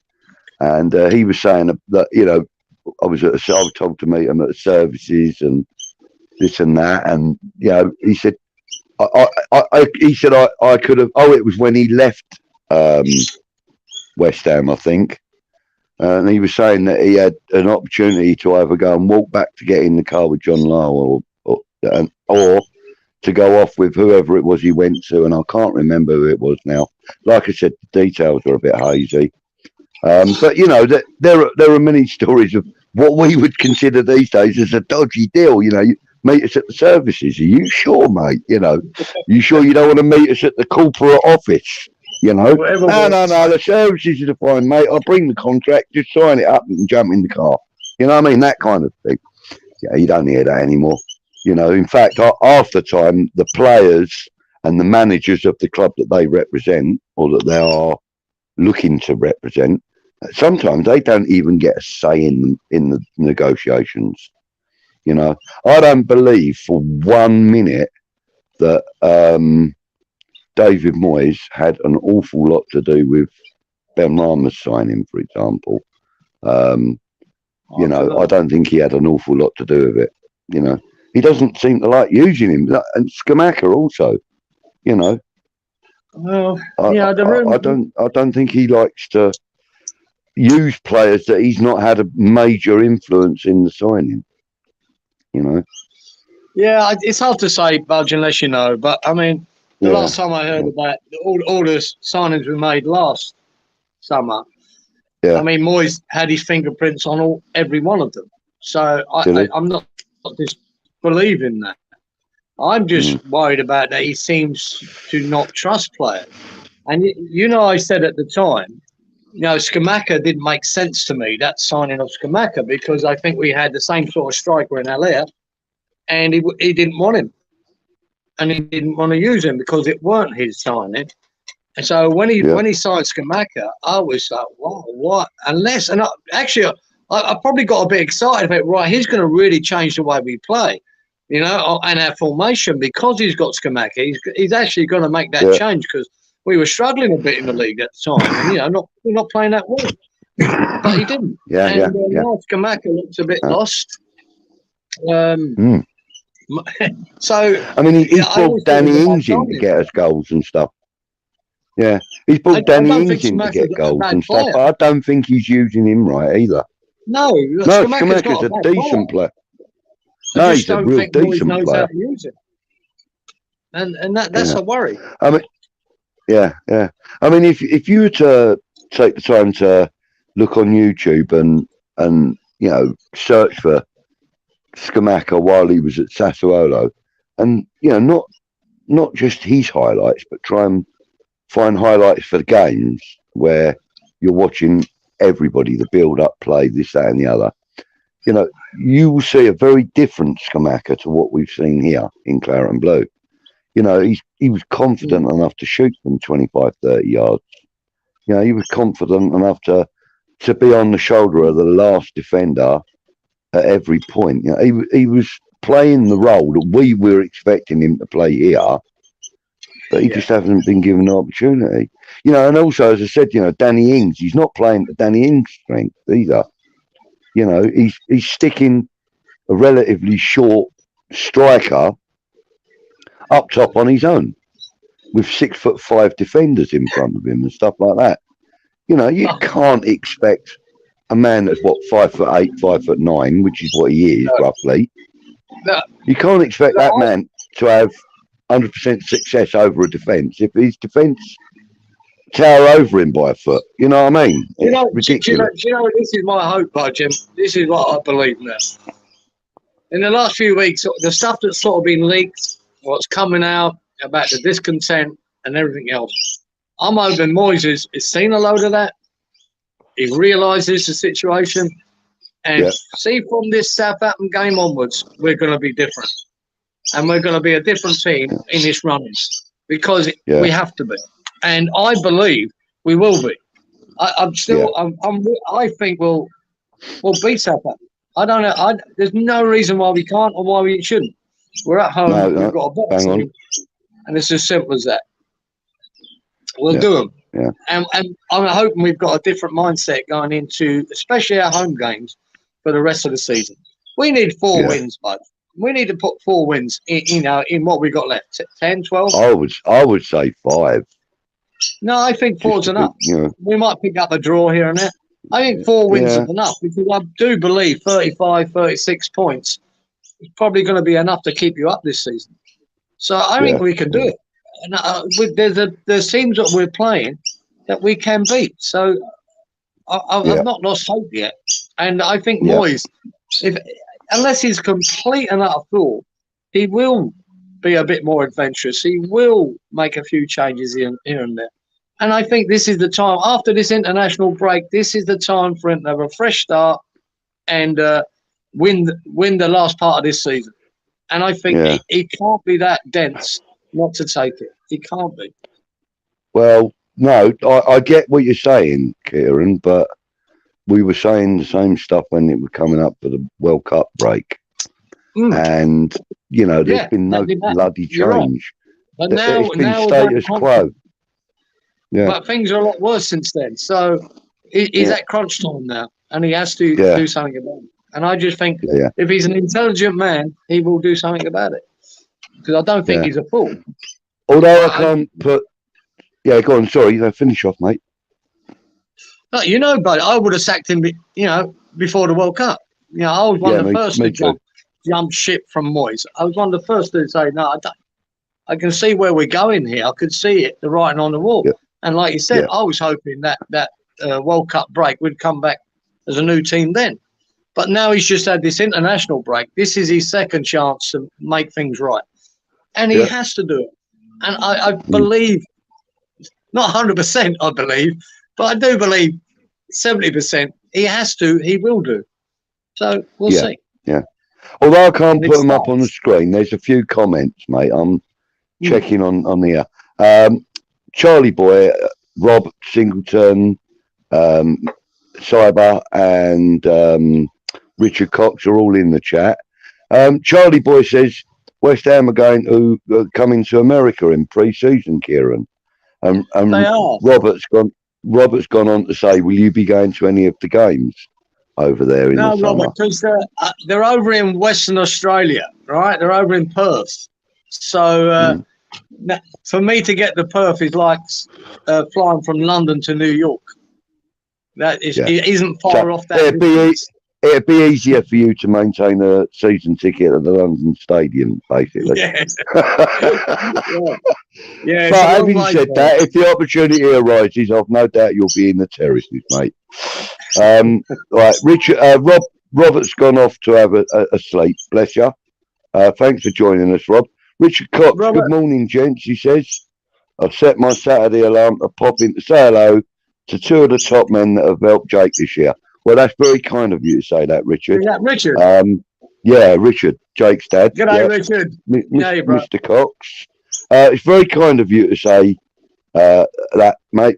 and he was saying that I was told to meet him at the services and this and that, and he said I could have. Oh, it was when he left West Ham, I think. And he was saying that he had an opportunity to either go and walk back to get in the car with John Lyle or to go off with whoever it was he went to. And I can't remember who it was now. Like I said, the details are a bit hazy. But, there are many stories of what we would consider these days as a dodgy deal. You meet us at the services. Are you sure, mate? You sure you don't want to meet us at the corporate office? No, the services are fine, mate. I'll bring the contract, just sign it up and jump in the car. You know what I mean? That kind of thing. Yeah, you don't hear that anymore. In fact, half the time, the players and the managers of the club that they represent or that they are looking to represent, sometimes they don't even get a say in the negotiations. I don't believe for 1 minute that David Moyes had an awful lot to do with Ben Rama's signing, for example. I don't think he had an awful lot to do with it. He doesn't seem to like using him, and Scamacca also. Well, I don't think he likes to use players that he's not had a major influence in the signing. Yeah, it's hard to say, Budge, unless you know. But I mean, the last time I heard about all the signings we made last summer, I mean, Moyes had his fingerprints on every one of them. So I'm not disbelieving that. I'm just worried about that he seems to not trust players. And I said at the time, Scamacca didn't make sense to me, that signing of Scamacca, because I think we had the same sort of striker in Haller, and he didn't want him. And he didn't want to use him because it weren't his signing. And so when he signed Scamacca, I was like, wow, what? I probably got a bit excited about, right, he's going to really change the way we play, and our formation, because he's got Scamacca. He's actually going to make that change, because we were struggling a bit in the league at the time. And, we're not playing that well. But he didn't. Now Scamacca looks a bit lost. So I mean, he's brought Danny Ings in to get us goals and stuff. Yeah, he's brought Danny Ings in to get goals and stuff. But I don't think he's using him right either. No, Scamacca's a decent player. No, he's a real decent player. And that's a worry. I mean, I mean, if you were to take the time to look on YouTube and search for Scamacca while he was at Sassuolo, and not just his highlights, but try and find highlights for the games where you're watching everybody, the build-up play, this, that, and the other. You will see a very different Scamacca to what we've seen here in Claret and Blue. He was confident enough to shoot from 25, 30 yards. He was confident enough to be on the shoulder of the last defender at every point. He was playing the role that we were expecting him to play here, but he just hasn't been given the opportunity. And also, as I said, Danny Ings, he's not playing to Danny Ings' strength either. He's sticking a relatively short striker up top on his own with 6'5" defenders in front of him and stuff like that. You can't expect a man that's 5'8", 5'9", which is what he is roughly. You can't expect that man to have 100% success over a defence if his defence tower over him by a foot. You know what I mean? It's ridiculous. This is my hope, Budge. This is what I believe now. In the last few weeks, the stuff that's sort of been leaked, what's coming out about the discontent and everything else, I'm hoping Moyes has seen a load of that. He realises the situation. And see, from this Southampton game onwards, we're going to be different. And we're going to be a different team in this runnings because we have to be. And I believe we will be. I think we'll beat Southampton. I don't know. There's no reason why we can't or why we shouldn't. We're at home. We've got a better team. And it's as simple as that. We'll do them. Yeah. And I'm hoping we've got a different mindset going into, especially our home games, for the rest of the season. We need 4 wins, bud. We need to put 4 wins in what we got left. 10, 12? I would say 5. No, I think 4's enough. We might pick up a draw here and there. I think 4 wins is enough because I do believe 35, 36 points is probably going to be enough to keep you up this season. So I think we can do it. And there's teams that we're playing that we can beat. So I've not lost hope yet. And I think Moyes, unless he's complete and utter fool, he will be a bit more adventurous. He will make a few changes here and there. And I think this is the time, after this international break, this is the time for him to have a fresh start and win the last part of this season. And I think he can't be that dense not to take it. He can't be. Well, no, I get what you're saying, Kieran, but we were saying the same stuff when it was coming up for the World Cup break. And, there's been no bloody change. Right. But it's been status quo. Yeah. But things are a lot worse since then. So he's at crunch time now, and he has to do something about it. And I just think if he's an intelligent man, he will do something about it. Because I don't think he's a fool. Although I can't put... Yeah, go on. Sorry, finish off, mate. No, but I would have sacked him, before the World Cup. I was one of the first to jump ship from Moyes. I was one of the first to say, no, I can see where we're going here. I could see it, the writing on the wall. Yeah. And like you said, I was hoping that World Cup break would come back as a new team then. But now he's just had this international break. This is his second chance to make things right. And he has to do it. And I believe, not 100% I believe, but I do believe 70% he will do. So we'll see. Yeah. Although I can't put them up on the screen, there's a few comments, mate. I'm checking on the Charlie Boy, Rob Singleton, Cyber, and Richard Cox are all in the chat. Charlie Boy says West Ham are going to come into America in pre-season, Kieran. And they are. Robert's gone on to say, will you be going to any of the games over there in the summer? No, Robert, because they're over in Western Australia, right? They're over in Perth. So for me to get to Perth is like flying from London to New York. That is, it isn't far off that. It'd be easier for you to maintain a season ticket at the London Stadium, basically. Yeah. But having said that, if the opportunity arises, I've no doubt you'll be in the terraces, mate. Right, Richard, Robert's gone off to have a sleep. Bless you. Thanks for joining us, Rob. Richard Cox, good morning, gents. He says, I've set my Saturday alarm to pop in to say hello to 2 of the top men that have helped Jake this year. Well, that's very kind of you to say that, Richard. Is that Richard? Yeah, Richard, Jake's dad. Good day, Richard. Mr. Cox. It's very kind of you to say that, mate.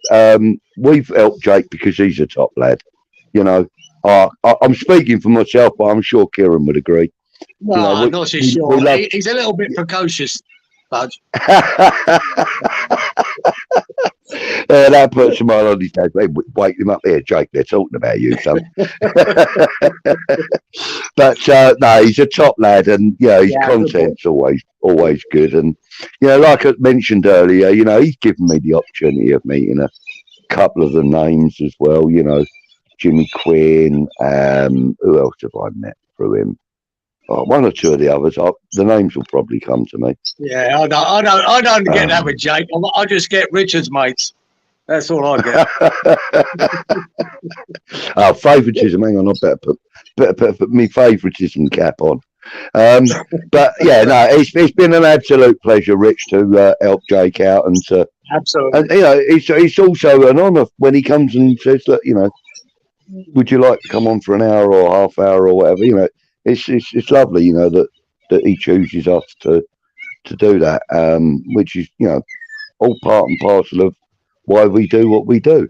We've helped Jake because he's a top lad. I'm speaking for myself, but I'm sure Kieran would agree. No, I'm not so sure. He's a little bit precocious, Budge. That puts a smile on his head. Wake him up here, Jake. They're talking about you, son. But no, he's a top lad, and his content's always good. And like I mentioned earlier, he's given me the opportunity of meeting a couple of the names as well. Jimmy Quinn. Who else have I met through him? One or two of the others. The names will probably come to me. Yeah, I don't get that with Jake. I just get Richard's mates. That's all I get. Favouritism. Hang on, I better put my favouritism cap on. But yeah, no, it's been an absolute pleasure, Rich, to help Jake out and to. Absolutely. And it's also an honour when he comes and says that, would you like to come on for an hour or half hour or whatever? It's lovely, that he chooses us to do that, which is all part and parcel of why we do what we do.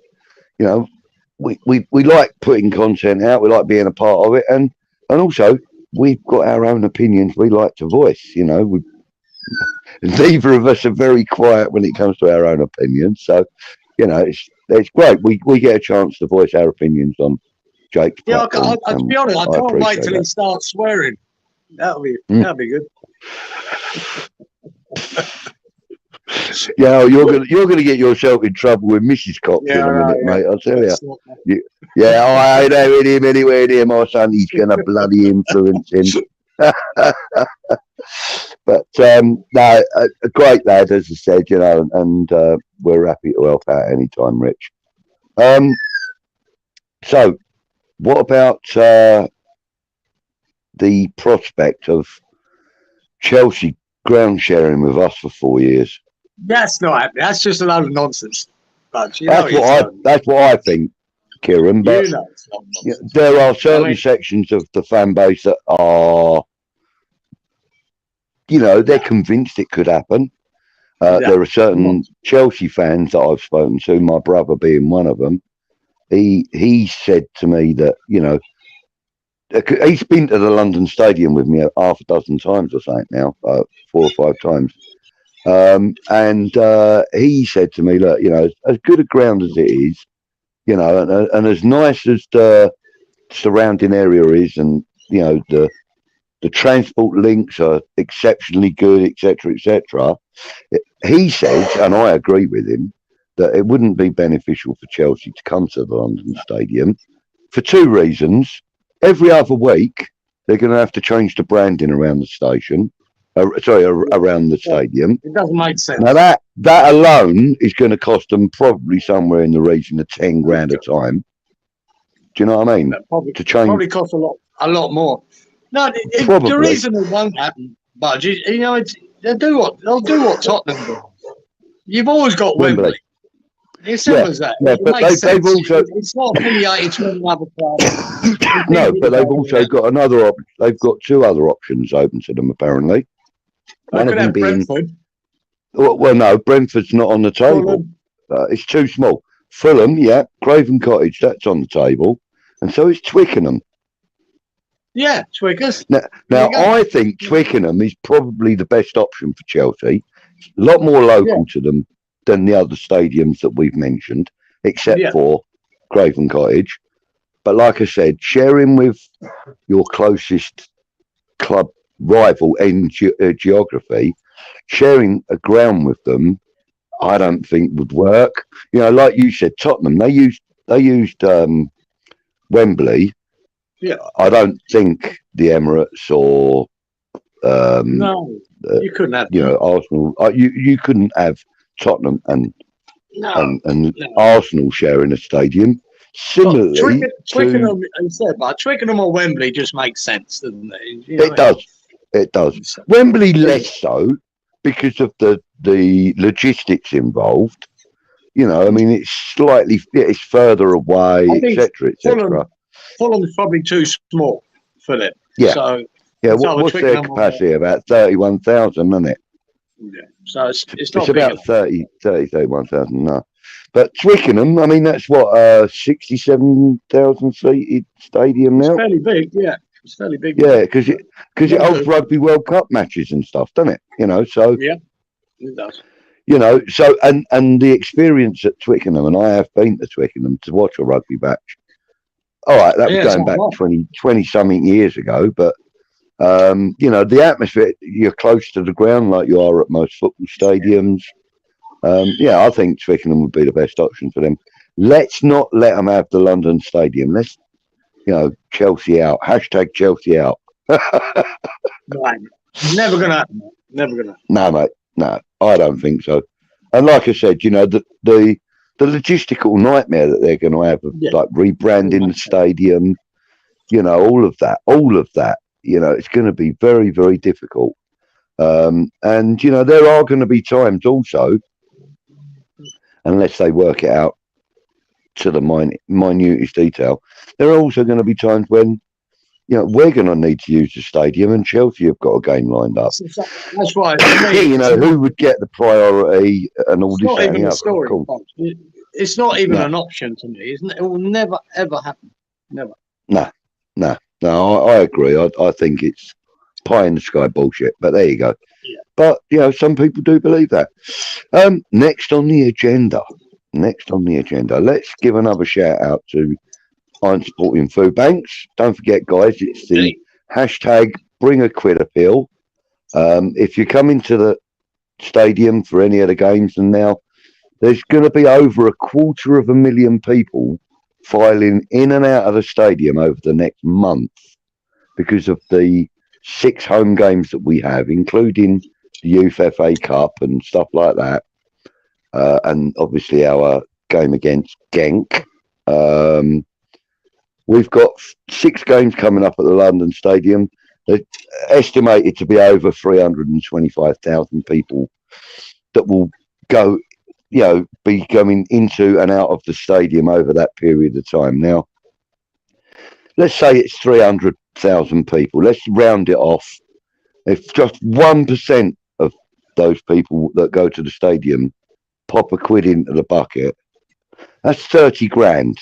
We like putting content out, we like being a part of it, and also we've got our own opinions we like to voice. Neither of us are very quiet when it comes to our own opinions, so it's great. We get a chance to voice our opinions on Jake's platform. To be honest, I can't wait till he starts swearing. That'll be good. Yeah, you're gonna get yourself in trouble with Mrs. Cox in a minute, mate. I'll tell you. Yeah, I ain't having him anywhere near my son. He's gonna bloody influence him. But no, a great lad, as I said, and we're happy to help out anytime, Rich. So, what about the prospect of Chelsea ground sharing with us for 4 years? That's not happening. That's just a load of nonsense. But That's what I think, Kieran. But there are certain sections of the fan base that are, they're convinced it could happen. There are certain Chelsea fans that I've spoken to, my brother being one of them. He said to me that, he's been to the London Stadium with me half a dozen times or something now, 4 or 5 times. And he said to me, look, as good a ground as it is, and as nice as the surrounding area is, and, the transport links are exceptionally good, etc., etc. He said, and I agree with him, that it wouldn't be beneficial for Chelsea to come to the London Stadium for 2 reasons. Every other week, they're going to have to change the branding around the station. Around the stadium. It doesn't make sense. Now that alone is going to cost them probably somewhere in the region of 10 grand a time. Do you know what I mean? To change, probably costs a lot more. No, the reason it won't happen, Budge, they'll do what Tottenham do. You've always got Wembley. It's simple as that. Yeah, but they've also. It's not affiliated to another club. No, but they've also got another option. They've got 2 other options open to them, apparently. One of them being. Brentford. Well, no, Brentford's not on the table. It's too small. Fulham, yeah. Craven Cottage, that's on the table. And so is Twickenham. Yeah, Twickers. Now I think Twickenham is probably the best option for Chelsea. It's a lot more local to them than the other stadiums that we've mentioned, except for Craven Cottage. But like I said, sharing with your closest club rival in geography, sharing a ground with them, I don't think would work. Like you said, Tottenham, they used Wembley. Yeah, I don't think the Emirates or no, you couldn't have. Arsenal. You couldn't have Tottenham and Arsenal sharing a stadium. Similarly, Twickenham, Twickenham or Wembley just makes sense, doesn't it? It does. Wembley less so because of the logistics involved. It's slightly, it's further away, etc., etc. Fulham's probably too small for them. Yeah. So what's their capacity? About 31,000, isn't it? Yeah. So it's not about 31,000. No. But Twickenham, that's what 67,000 seated stadium now. It's fairly big, yeah. It's fairly big. Yeah, because it holds Rugby World Cup matches and stuff, doesn't it? So yeah, it does. So and the experience at Twickenham, and I have been to Twickenham to watch a rugby match. All right, that was going back 20 something years ago, but the atmosphere, you're close to the ground like you are at most football stadiums. I think Twickenham would be the best option for them. Let's not let them have the London Stadium. Let's, Chelsea out. # Chelsea out. Right. Never gonna happen. Never gonna. No, mate. No, I don't think so. And like I said, the logistical nightmare that they're going to have, like rebranding the stadium, all of that. You know, it's going to be very, very difficult. And, you know, there are going to be times also, unless they work it out to the minutest detail, there are also going to be times when, you know, we're going to need to use the stadium and Chelsea have got a game lined up. That's right. You know, who would get the priority and all It's this? not even a Of story. course. It's not even No. an option to me, isn't it? It will never, ever happen. Never. No, I agree. I think it's pie in the sky bullshit, but there you go. Yeah. But, you know, some people do believe that. Next on the agenda, let's give another shout out to I'm Supporting Foodbanks. Don't forget, guys, it's the hashtag Bring a Quid appeal. If you come into the stadium for any of the games, and now there's going to be over 250,000 people filing in and out of the stadium over the next month because of the 6 home games that we have, including the Youth FA Cup and stuff like that, and obviously our game against Genk. We've got 6 games coming up at the London Stadium. They're estimated to be over 325,000 people that will go, you know, be going into and out of the stadium over that period of time. Now, let's say it's 300,000 people. Let's round it off. If just 1% of those people that go to the stadium pop a quid into the bucket, that's 30 grand.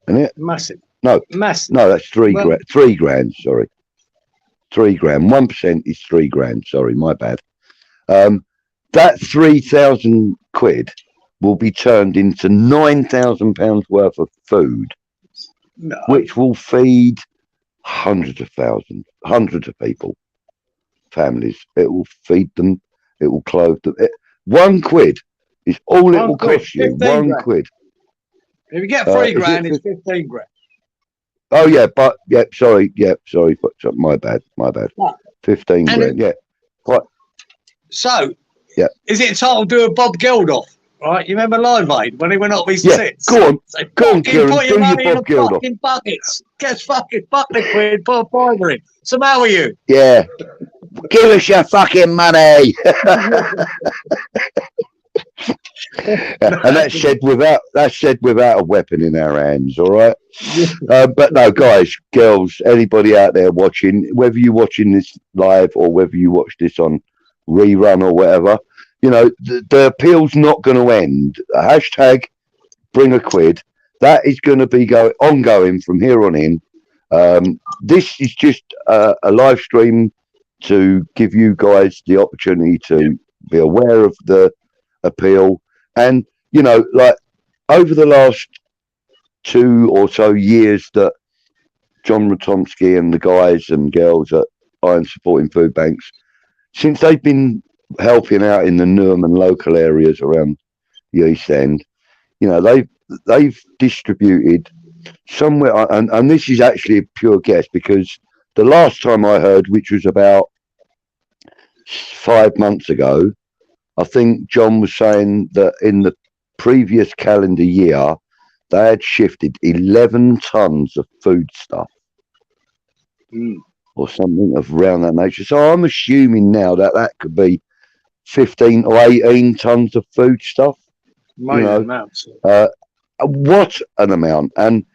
Isn't it? Massive. No, Massive. No, that's 3 grand. 3 grand. Sorry, 3 grand. 1% is 3 grand. Sorry, my bad. That 3,000 quid will be turned into £9,000 worth of food, which will feed hundreds of thousands, hundreds of people, families. It will feed them. It will clothe them. 1 quid is all it will cost you. 1 quid. If you get 3 grand, it's 15 grand. Oh yeah, but sorry, my bad. 15 grand, yeah. What? So, yeah, is it time to do a Bob Geldof? Right, you remember Live Aid when he went up his sits? Go on, so go on, Kieran, put your do money your in Bob the Geldof. fucking buckets. Get fucking bucket quid, put a fiver in. So how are you? Yeah, give us your fucking money. And that's said without a weapon in our hands, all right. But no, guys, girls, anybody out there watching, whether you're watching this live or whether you watch this on rerun or whatever, you know, the appeal's not going to end. Hashtag Bring a Quid. That is going to be ongoing from here on in. This is just a live stream to give you guys the opportunity to be aware of the appeal. And, you know, like over the last 2 or so years that John Ratomski and the guys and girls at I'm Supporting Foodbanks, since they've been helping out in the Newham and local areas around the East End, you know, they've distributed somewhere, and this is actually a pure guess because the last time I heard, which was about 5 months ago, I think John was saying that in the previous calendar year, they had shifted 11 tons of food stuff or something of around that nature. So I'm assuming now that could be 15 or 18 tons of food stuff. What an amount. And,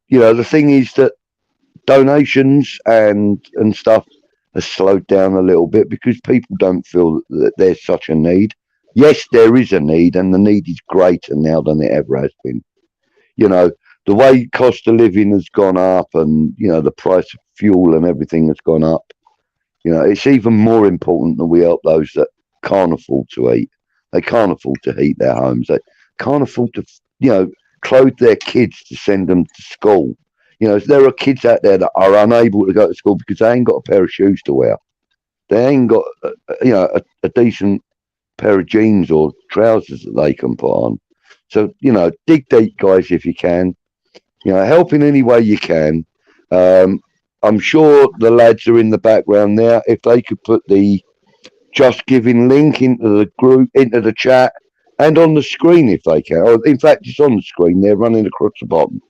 you know, the thing is that donations and stuff has slowed down a little bit because people don't feel that there's such a need. Yes, there is a need, and the need is greater now than it ever has been. You know, the way cost of living has gone up and, you know, the price of fuel and everything has gone up. You know, it's even more important that we help those that can't afford to eat. They can't afford to heat their homes. They can't afford to, you know, clothe their kids to send them to school. You know, there are kids out there that are unable to go to school because they ain't got a pair of shoes to wear. They ain't got, a decent pair of jeans or trousers that they can put on. So, you know, dig deep, guys, if you can. You know, help in any way you can. I'm sure the lads are in the background there. If they could put the Just Giving link into the group, into the chat, and on the screen if they can. Or in fact, it's on the screen. They're running across the bottom.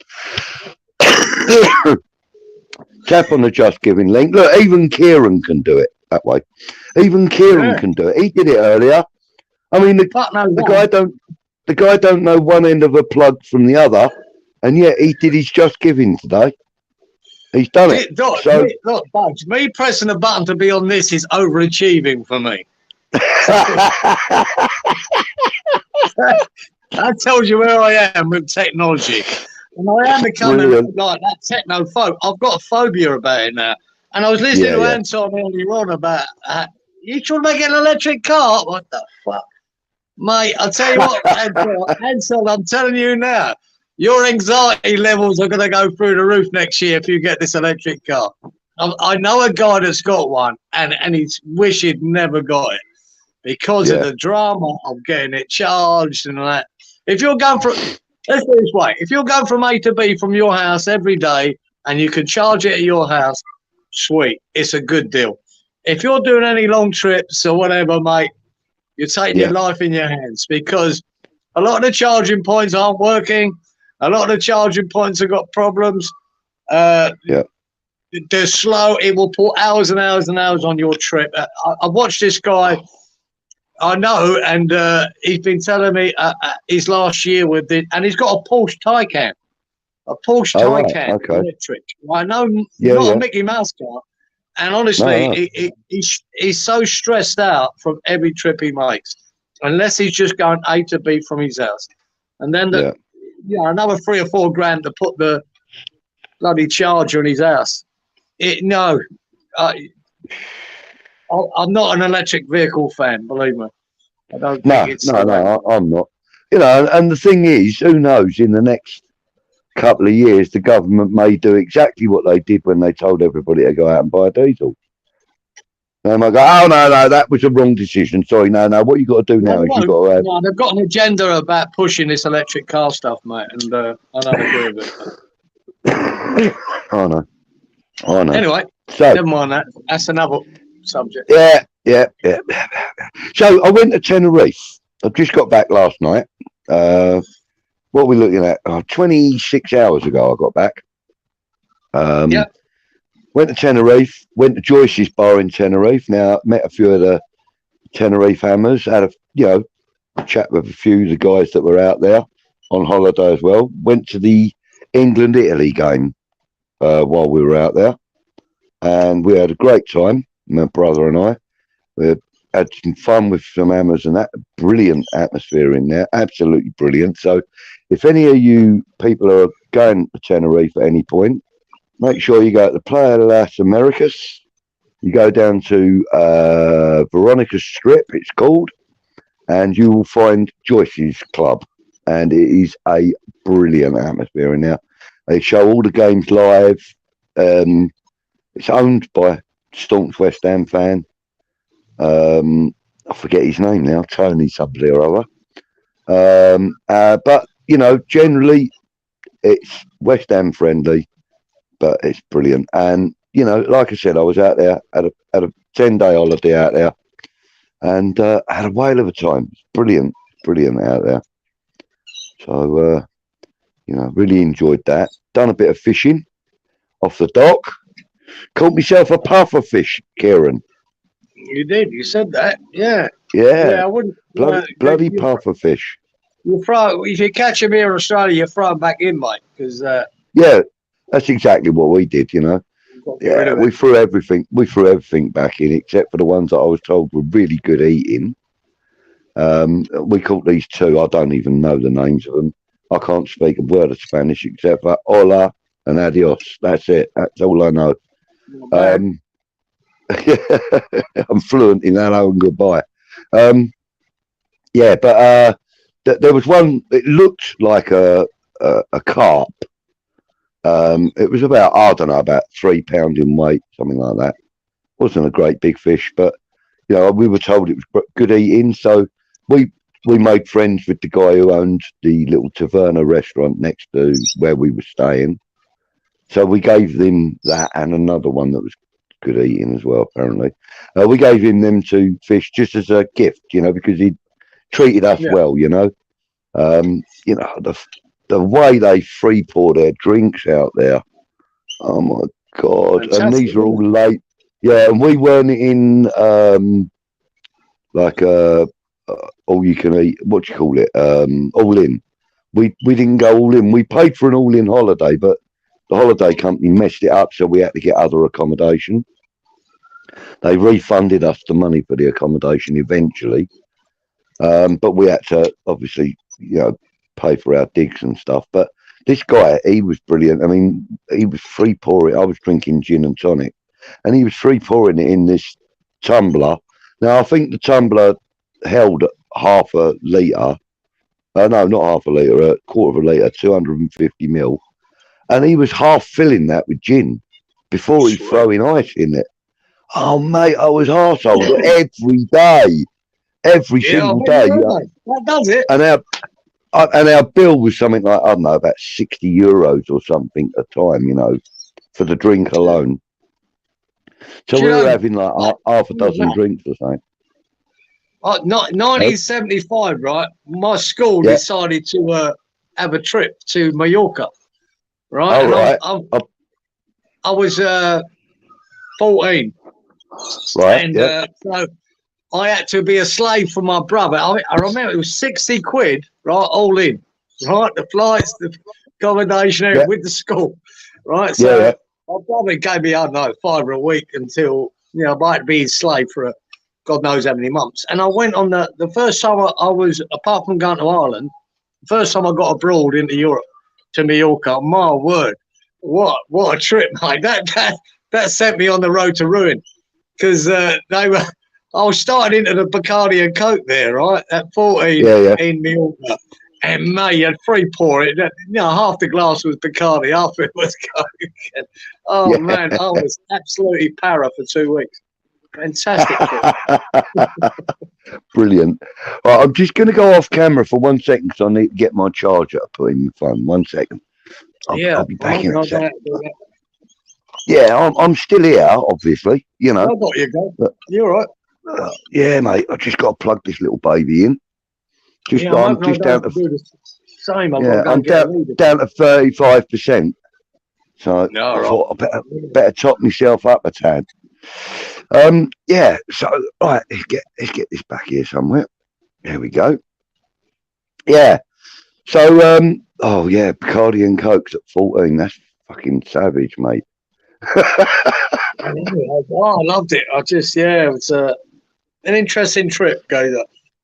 Tap on the Just Giving link. Look, even Kieran can do it that way. Even Kieran can do it. He did it earlier. I mean, the guy don't know one end of a plug from the other, and yet he did his Just Giving today. He's done it. Look, Bugs, me pressing a button to be on this is overachieving for me. That tells you where I am with technology. And I am becoming like that technophobe. I've got a phobia about it now. And I was listening to Anton earlier on about, you trying to make an electric car? What the fuck? Mate, I'll tell you what, Anton, I'm telling you now, your anxiety levels are going to go through the roof next year if you get this electric car. I know a guy that's got one, and he's wish he'd never got it because of the drama of getting it charged and all that. If you're going for, let's do it this way, if you're going from A to B from your house every day and you can charge it at your house, sweet, it's a good deal. If you're doing any long trips or whatever, mate, you're taking your life in your hands because a lot of the charging points aren't working. A lot of the charging points have got problems. They're slow. It will put hours and hours and hours on your trip. I watched this guy I know, and he's been telling me his last year with it, and he's got a Porsche Taycan. A Porsche Taycan electric. I know, not a Mickey Mouse car. And honestly, he's so stressed out from every trip he makes, unless he's just going A to B from his house. And then another $3 or $4 grand to put the bloody charger in his house. I'm not an electric vehicle fan, believe me. I don't think it's I'm not. You know, and the thing is, who knows, in the next couple of years, the government may do exactly what they did when they told everybody to go out and buy a diesel. They might go, oh, no, that was a wrong decision. Sorry, no, what you got to do now is you've got to have... No, they've got an agenda about pushing this electric car stuff, mate, and I don't agree with it. I know. Anyway, so, never mind that. That's another subject. Yeah. So I went to Tenerife. I just got back last night. What are we looking at? 26 hours ago I got back. Went to Tenerife, went to Joyce's bar in Tenerife. Now, met a few of the Tenerife Hammers, had a chat with a few of the guys that were out there on holiday as well. Went to the England-Italy game while we were out there. And we had a great time, my brother and I. We had some fun with some Hammers and that. Brilliant atmosphere in there, absolutely brilliant. So if any of you people are going to Tenerife at any point, make sure you go to the Playa de las Americas. You go down to Veronica's Strip, it's called, and you will find Joyce's Club. And it is a brilliant atmosphere in there. They show all the games live. It's owned by staunch West Ham fan. I forget his name now, Tony somebody or other. But, generally it's West Ham friendly, but it's brilliant. And, like I said, I was out there, had a 10-day holiday out there, and had a whale of a time. It's brilliant out there. So, really enjoyed that. Done a bit of fishing off the dock. Caught myself a puffer fish, Kieran. You did. You said that. Yeah. Yeah. I wouldn't. Bloody puffer fish. You throw. If you catch them here in Australia, you throw them back in, mate. Because. Yeah, that's exactly what we did. Yeah, we threw everything. We threw everything back in, except for the ones that I was told were really good eating. We caught these two. I don't even know the names of them. I can't speak a word of Spanish except for hola and adios. That's it. That's all I know. I'm fluent in hello and goodbye. But there was one. It looked like a carp. It was about 3 pounds in weight, something like that. Wasn't a great big fish, but we were told it was good eating. So we made friends with the guy who owned the little Taverna restaurant next to where we were staying. So we gave them that and another one that was good eating as well, apparently. We gave him them two fish just as a gift, because he treated us well, the way they free pour their drinks out there. Oh my God, and Fantastic, these are all isn't late. Yeah, and we weren't in like all you can eat. What do you call it? All in. We didn't go all in. We paid for an all in holiday, but the holiday company messed it up, so we had to get other accommodation. They refunded us the money for the accommodation eventually, but we had to obviously, pay for our digs and stuff. But this guy, he was brilliant. I mean, he was free pouring. I was drinking gin and tonic, and he was free pouring it in this tumbler. Now I think the tumbler held half a litre. No, not half a litre, a quarter of a litre, 250 ml. And he was half filling that with gin before he's throwing ice in it. Oh, mate, I was arsehole every day. Every single day. That does it. And our bill was something like, I don't know, about 60 euros or something a time, for the drink alone. So we were having like half a dozen drinks or something. 1975, right? My school decided to have a trip to Mallorca, right? Oh, right. I was 14, right? And so I had to be a slave for my brother. I remember it was 60 quid, right? All in, right? The flights, the accommodation, with the school, right? So my brother gave me, I don't know, $5 a week until I might be his slave for God knows how many months. And I went on the first time I was, apart from going to Ireland, the first time I got abroad into Europe, to Mallorca. My word, what a trip, mate! That sent me on the road to ruin, because I was starting into the Bacardi and Coke there, right, at 14 in Mallorca. And mate, you had free pour it. Half the glass was Bacardi, half it was Coke. Man, I was absolutely para for 2 weeks. Fantastic. Brilliant. Right, I'm just going to go off camera for 1 second because I need to get my charger put in the phone. 1 second. I'll be back in a second. Yeah, I'm still here, obviously. I got you, go. You're all right. Yeah, mate. I just got to plug this little baby in. I'm just down to same. I'm down to 35%. So I thought I better top myself up a tad. So right, let's get this back here somewhere. There we go. Yeah. So Bacardi and Cokes at 14. That's fucking savage, mate. I loved it. It was an interesting trip, guys.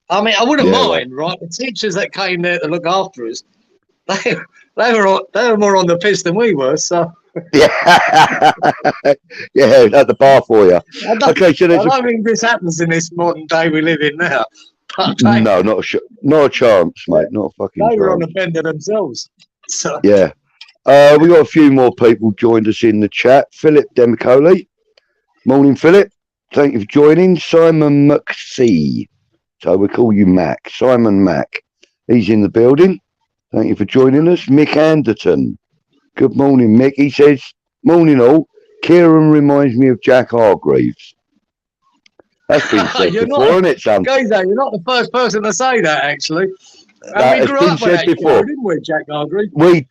I mean, I wouldn't mind, right? The teachers that came there to look after us, they were more on the piss than we were. So at the bar for you. I don't think this happens in this modern day we live in now. No, not a chance, mate. Not a fucking chance. They were on the bender themselves. So. Yeah. We got a few more people joined us in the chat. Philip Demicoli. Morning, Philip. Thank you for joining. Simon McC. So we call you Mac. Simon Mac. He's in the building. Thank you for joining us. Mick Anderton. Good morning, Mick. He says, morning all. Kieran reminds me of Jack Hargreaves. That's been said before, isn't it, son? You're not the first person to say that, actually. That we has been said before. Didn't we, Jack Hargreaves? We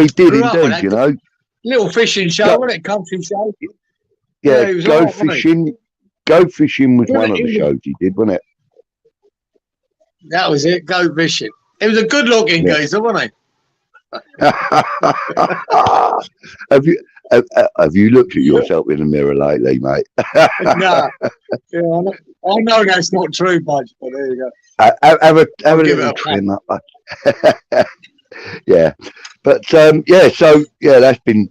did indeed, Little fishing show, wasn't it? Country show. Yeah, Go Fishing. Go Fishing was one of the shows he did, wasn't it? That was it. Go Fishing. He was a good-looking geezer, wasn't he? Have you looked at yourself in the mirror lately, mate? No. Yeah, I know that's not true, Budge, but there you go. Have a little trim up. Yeah. But that's been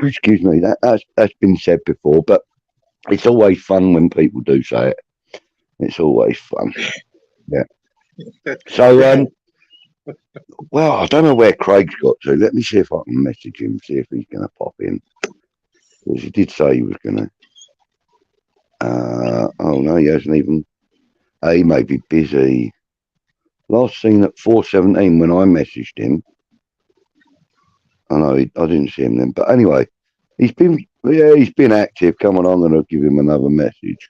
excuse me, that's been said before, but it's always fun when people do say it. It's always fun. Yeah. So well, I don't know where Craig's got to. Let me see if I can message him, see if he's going to pop in. Because he did say he was going to. Oh, no, he hasn't even. He may be busy. Last seen at 4:17 when I messaged him. I know, I didn't see him then. But anyway, he's been active. Come on, I'm going to give him another message.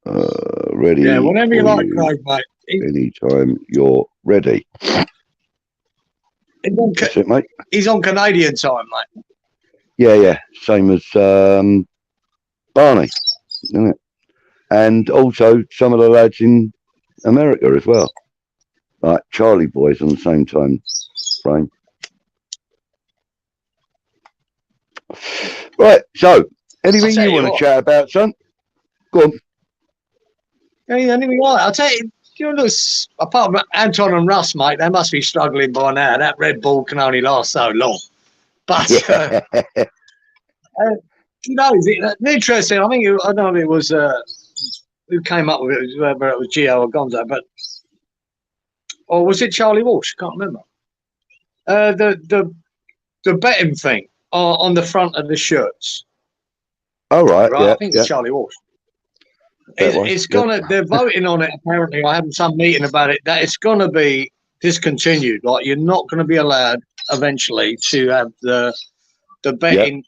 Ready? Yeah, whenever you like, Craig, mate. Anytime you're ready. That's it, mate. He's on Canadian time, mate. Yeah. Same as Barney, isn't it? And also some of the lads in America as well, like Charlie boys on the same time frame. Right. So, anything you want to chat about, son? Go on. Anything like I'll tell you. You know, apart from Anton and Russ, mate, they must be struggling by now. That Red Bull can only last so long. But you know, it's interesting. I think I don't know if it was who came up with it, whether it was Gio or Gonzo, or was it Charlie Walsh? Can't remember. The betting thing on the front of the shirts. All right. I think it's Charlie Walsh. It's gonna. They're voting on it. Apparently, I had some meeting about it. That it's gonna be discontinued. Like you're not gonna be allowed eventually to have the betting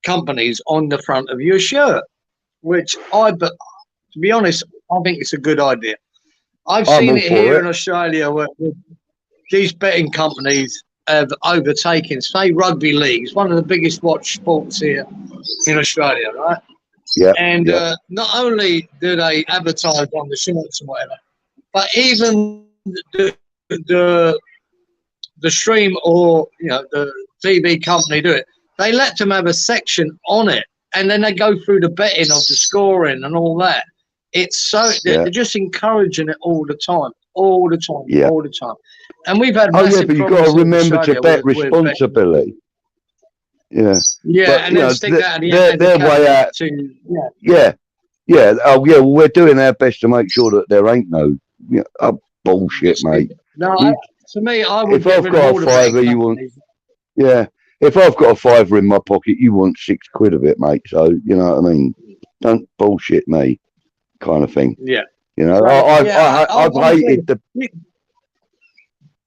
companies on the front of your shirt. Which to be honest, I think it's a good idea. I've seen it here in Australia where these betting companies have overtaken, say, rugby leagues, one of the biggest watch sports here in Australia, right? Yeah. And not only do they advertise on the shirts and whatever, but even the stream or the TV company do it. They let them have a section on it, and then they go through the betting of the scoring and all that. It's so they're just encouraging it all the time. And we've had but you've got to remember to bet responsibly. Yeah. Yeah, and then stick that at the end. Their way out. Yeah. Oh, yeah. Well, we're doing our best to make sure that there ain't no bullshit, mate. No, to me, I would. If I've got a fiver, you want. Yeah. If I've got a fiver in my pocket, you want £6 of it, mate. So you know what I mean. Don't bullshit me, kind of thing. Yeah. You know, I've hated the.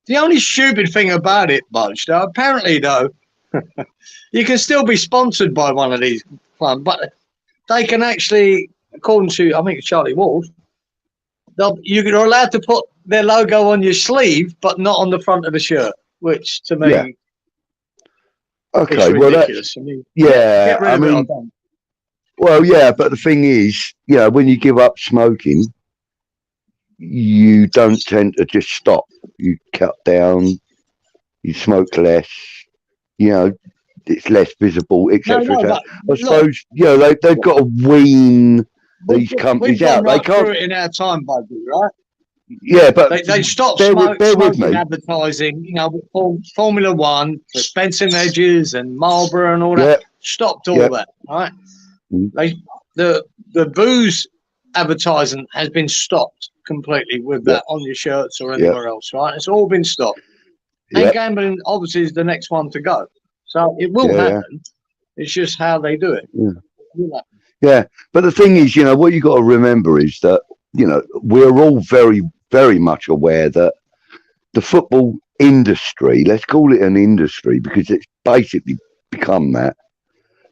The only stupid thing about it, Budge, though, apparently, though, you can still be sponsored by one of these clubs, but they can actually, according to, I think it's Charlie Walsh, you're allowed to put their logo on your sleeve, but not on the front of the shirt, which to me, okay, is well, ridiculous. Well, yeah, but the thing is, when you give up smoking, you don't tend to just stop. You cut down, you smoke less, it's less visible, etc. I suppose, they've got to wean these companies out. They can't through it in our time, buddy, right? Yeah, but they stopped smoking advertising, Formula One, Spencer Edges and Marlboro and all that. Stopped all that, right? The booze advertising has been stopped completely with that on your shirts or anywhere else, right? It's all been stopped. And gambling obviously is the next one to go. So it will happen. It's just how they do it. Yeah. But the thing is, what you got to remember is that, we're all very, very much aware that the football industry, let's call it an industry because it's basically become that.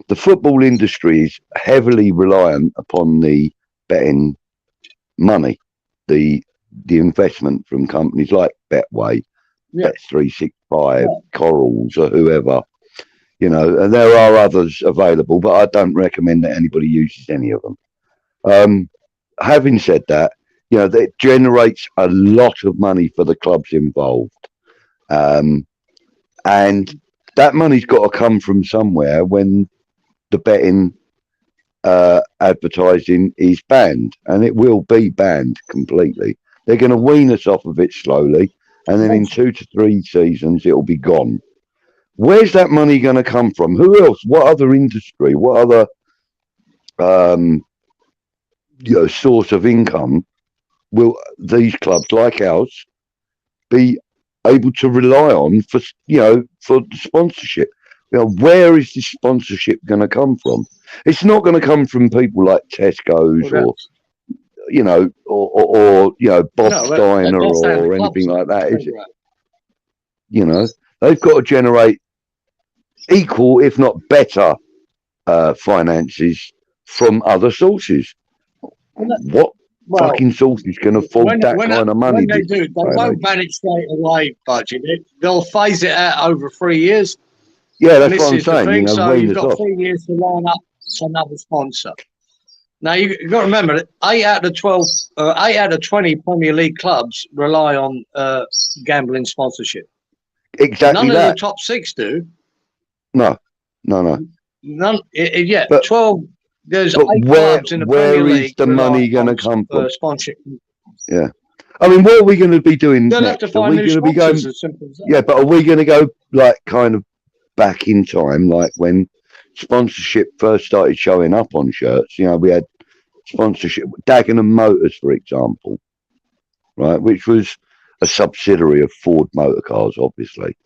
The football industry is heavily reliant upon the betting money, the investment from companies like Betway, Bet365, Corals, or whoever, and there are others available, but I don't recommend that anybody uses any of them. Having said that, that generates a lot of money for the clubs involved, and that money's got to come from somewhere when the betting advertising is banned, and it will be banned completely. They're going to wean us off of it slowly, and then in 2 to 3 seasons it'll be gone. Where's that money going to come from? Who else? What other industry? What other source of income will these clubs like ours be able to rely on for for the sponsorship? Where is this sponsorship going to come from? It's not going to come from people like Tesco's or Bob Steiner or anything like that, is it? They've got to generate equal, if not better, finances from other sources. What fucking sources can afford that kind of money? When they won't ban it straight away, budget. They'll phase it out over 3 years. Yeah, And that's this what I'm is the saying. thing. You know, So wean you've us got off. 3 years to line up another sponsor. Now you've got to remember that 8 out of 12, 8 out of 20 Premier League clubs rely on gambling sponsorship. Exactly None of that. the top 6 do. No. None. Yeah, But 12. There's but 8 where clubs in the Premier is League the rely money going to on come from? sponsorship. Yeah. I mean, what are we going to be doing They'll have to next? Are find we new going to be sponsors. going? As simple as that. Yeah, but are we going to go like kind of back in time, like when sponsorship first started showing up on shirts? You know, we had sponsorship, Dagenham Motors, for example, right, which was a subsidiary of Ford Motor Cars, obviously.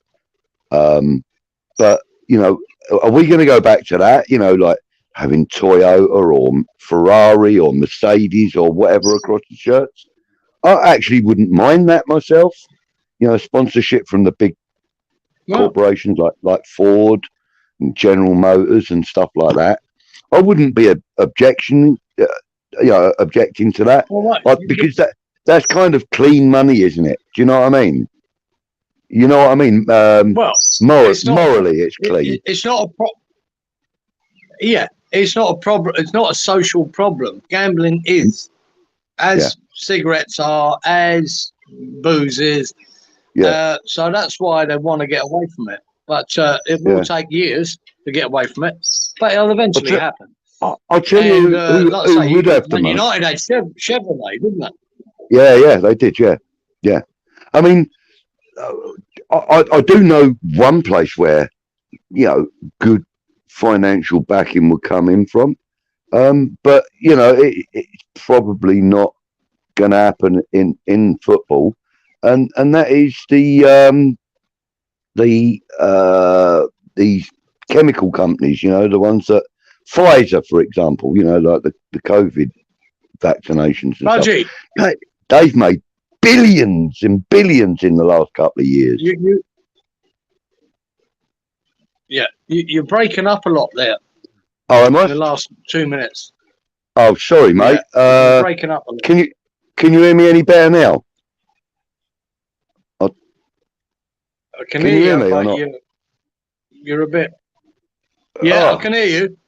But you know, are we going to go back to that? You know, like having Toyota or Ferrari or Mercedes or whatever across the shirts? I actually wouldn't mind that myself. You know, sponsorship from the big corporations like Ford and General Motors and stuff like that. I wouldn't be objecting to that, because that's kind of clean money, isn't it? Do you know what I mean? You know what I mean? Morally, it's clean. It's not a problem. Yeah, it's not a problem. It's not a social problem. Gambling is, as cigarettes are, as booze is. Yeah. So that's why they want to get away from it. But it will take years to get away from it. But it'll eventually happen. I'll tell you who would have the Man money. United had Chevrolet, didn't they? Yeah, they did. Yeah. I mean, I do know one place where, you know, good financial backing would come in from, but you know, it's probably not going to happen in football, and that is these chemical companies. You know, the ones that Pfizer, for example. You know, like the COVID vaccinations and stuff. They've made billions and billions in the last couple of years. You're breaking up a lot there. Oh, am I? In the last 2 minutes. Oh, sorry, mate. You're breaking up a lot. Can you hear me any better now? I can you hear me or but not? you're a bit. Yeah, I can hear you.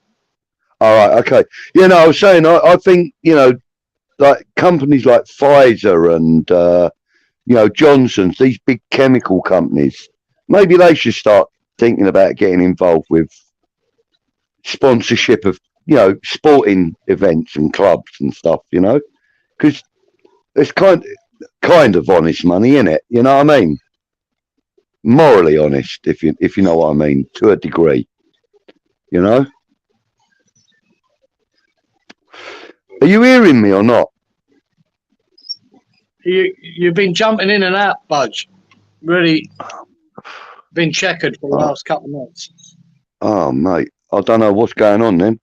All right, okay. You know, I was saying, I think, you know, like companies like Pfizer and you know, Johnson's, these big chemical companies, maybe they should start thinking about getting involved with sponsorship of, you know, sporting events and clubs and stuff, you know, because it's kind of honest money, isn't it? You know what I mean? Morally honest, if you know what I mean, to a degree, you know. Are you hearing me or not? You've been jumping in and out, Budge. Really been checkered for the last couple of months. Oh, mate, I don't know what's going on then.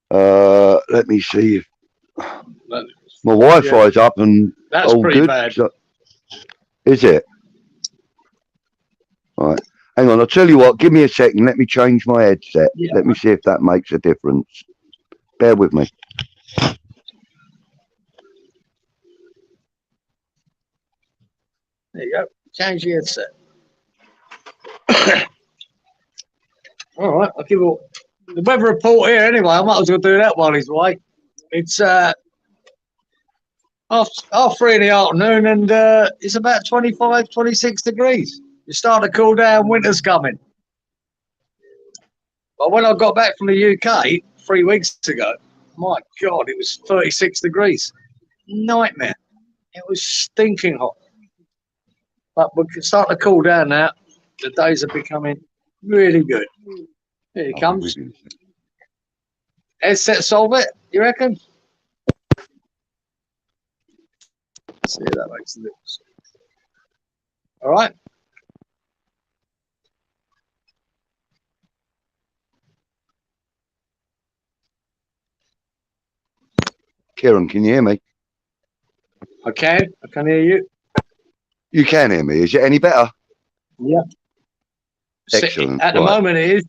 Let me see if my Wi-Fi's up and that's all pretty good. bad. So, is it? All right. Hang on, I'll tell you what, give me a second. Let me change my headset. Yeah. Let me see if that makes a difference. Bear with me. There you go. Change the headset. All right, I'll give you the weather report here anyway. I might as well do that while he's away. It's half 3 in the afternoon and it's about 25, 26 degrees. It's starting to cool down, winter's coming. But when I got back from the UK 3 weeks ago, my God, it was 36 degrees. Nightmare. It was stinking hot. But we're starting to cool down now. The days are becoming really good. Here he comes. Headset solve it, you reckon? See if that makes a difference. All right. Kieran, can you hear me? I can hear you. You can hear me. Is it any better? Yeah. Excellent. At the moment, it is.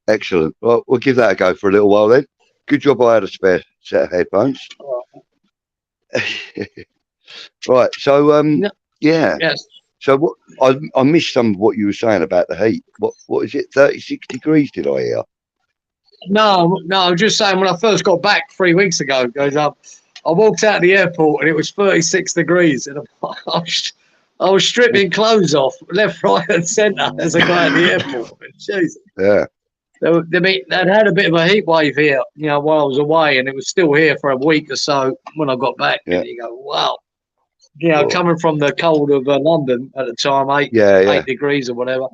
Excellent. Well, we'll give that a go for a little while then. Good job I had a spare set of headphones. All right. So, yeah. Yes. So what? I missed some of what you were saying about the heat. What is it? 36 degrees? Did I hear? No, I'm just saying when I first got back 3 weeks ago, goes up. I walked out of the airport and it was 36 degrees, and I was stripping clothes off left, right, and centre as I got out of the airport. Jeez. Yeah. They'd had a bit of a heat wave here, you know, while I was away, and it was still here for a week or so when I got back. Yeah. And you go, wow. You know, coming from the cold of London at the time, 8 degrees or whatever,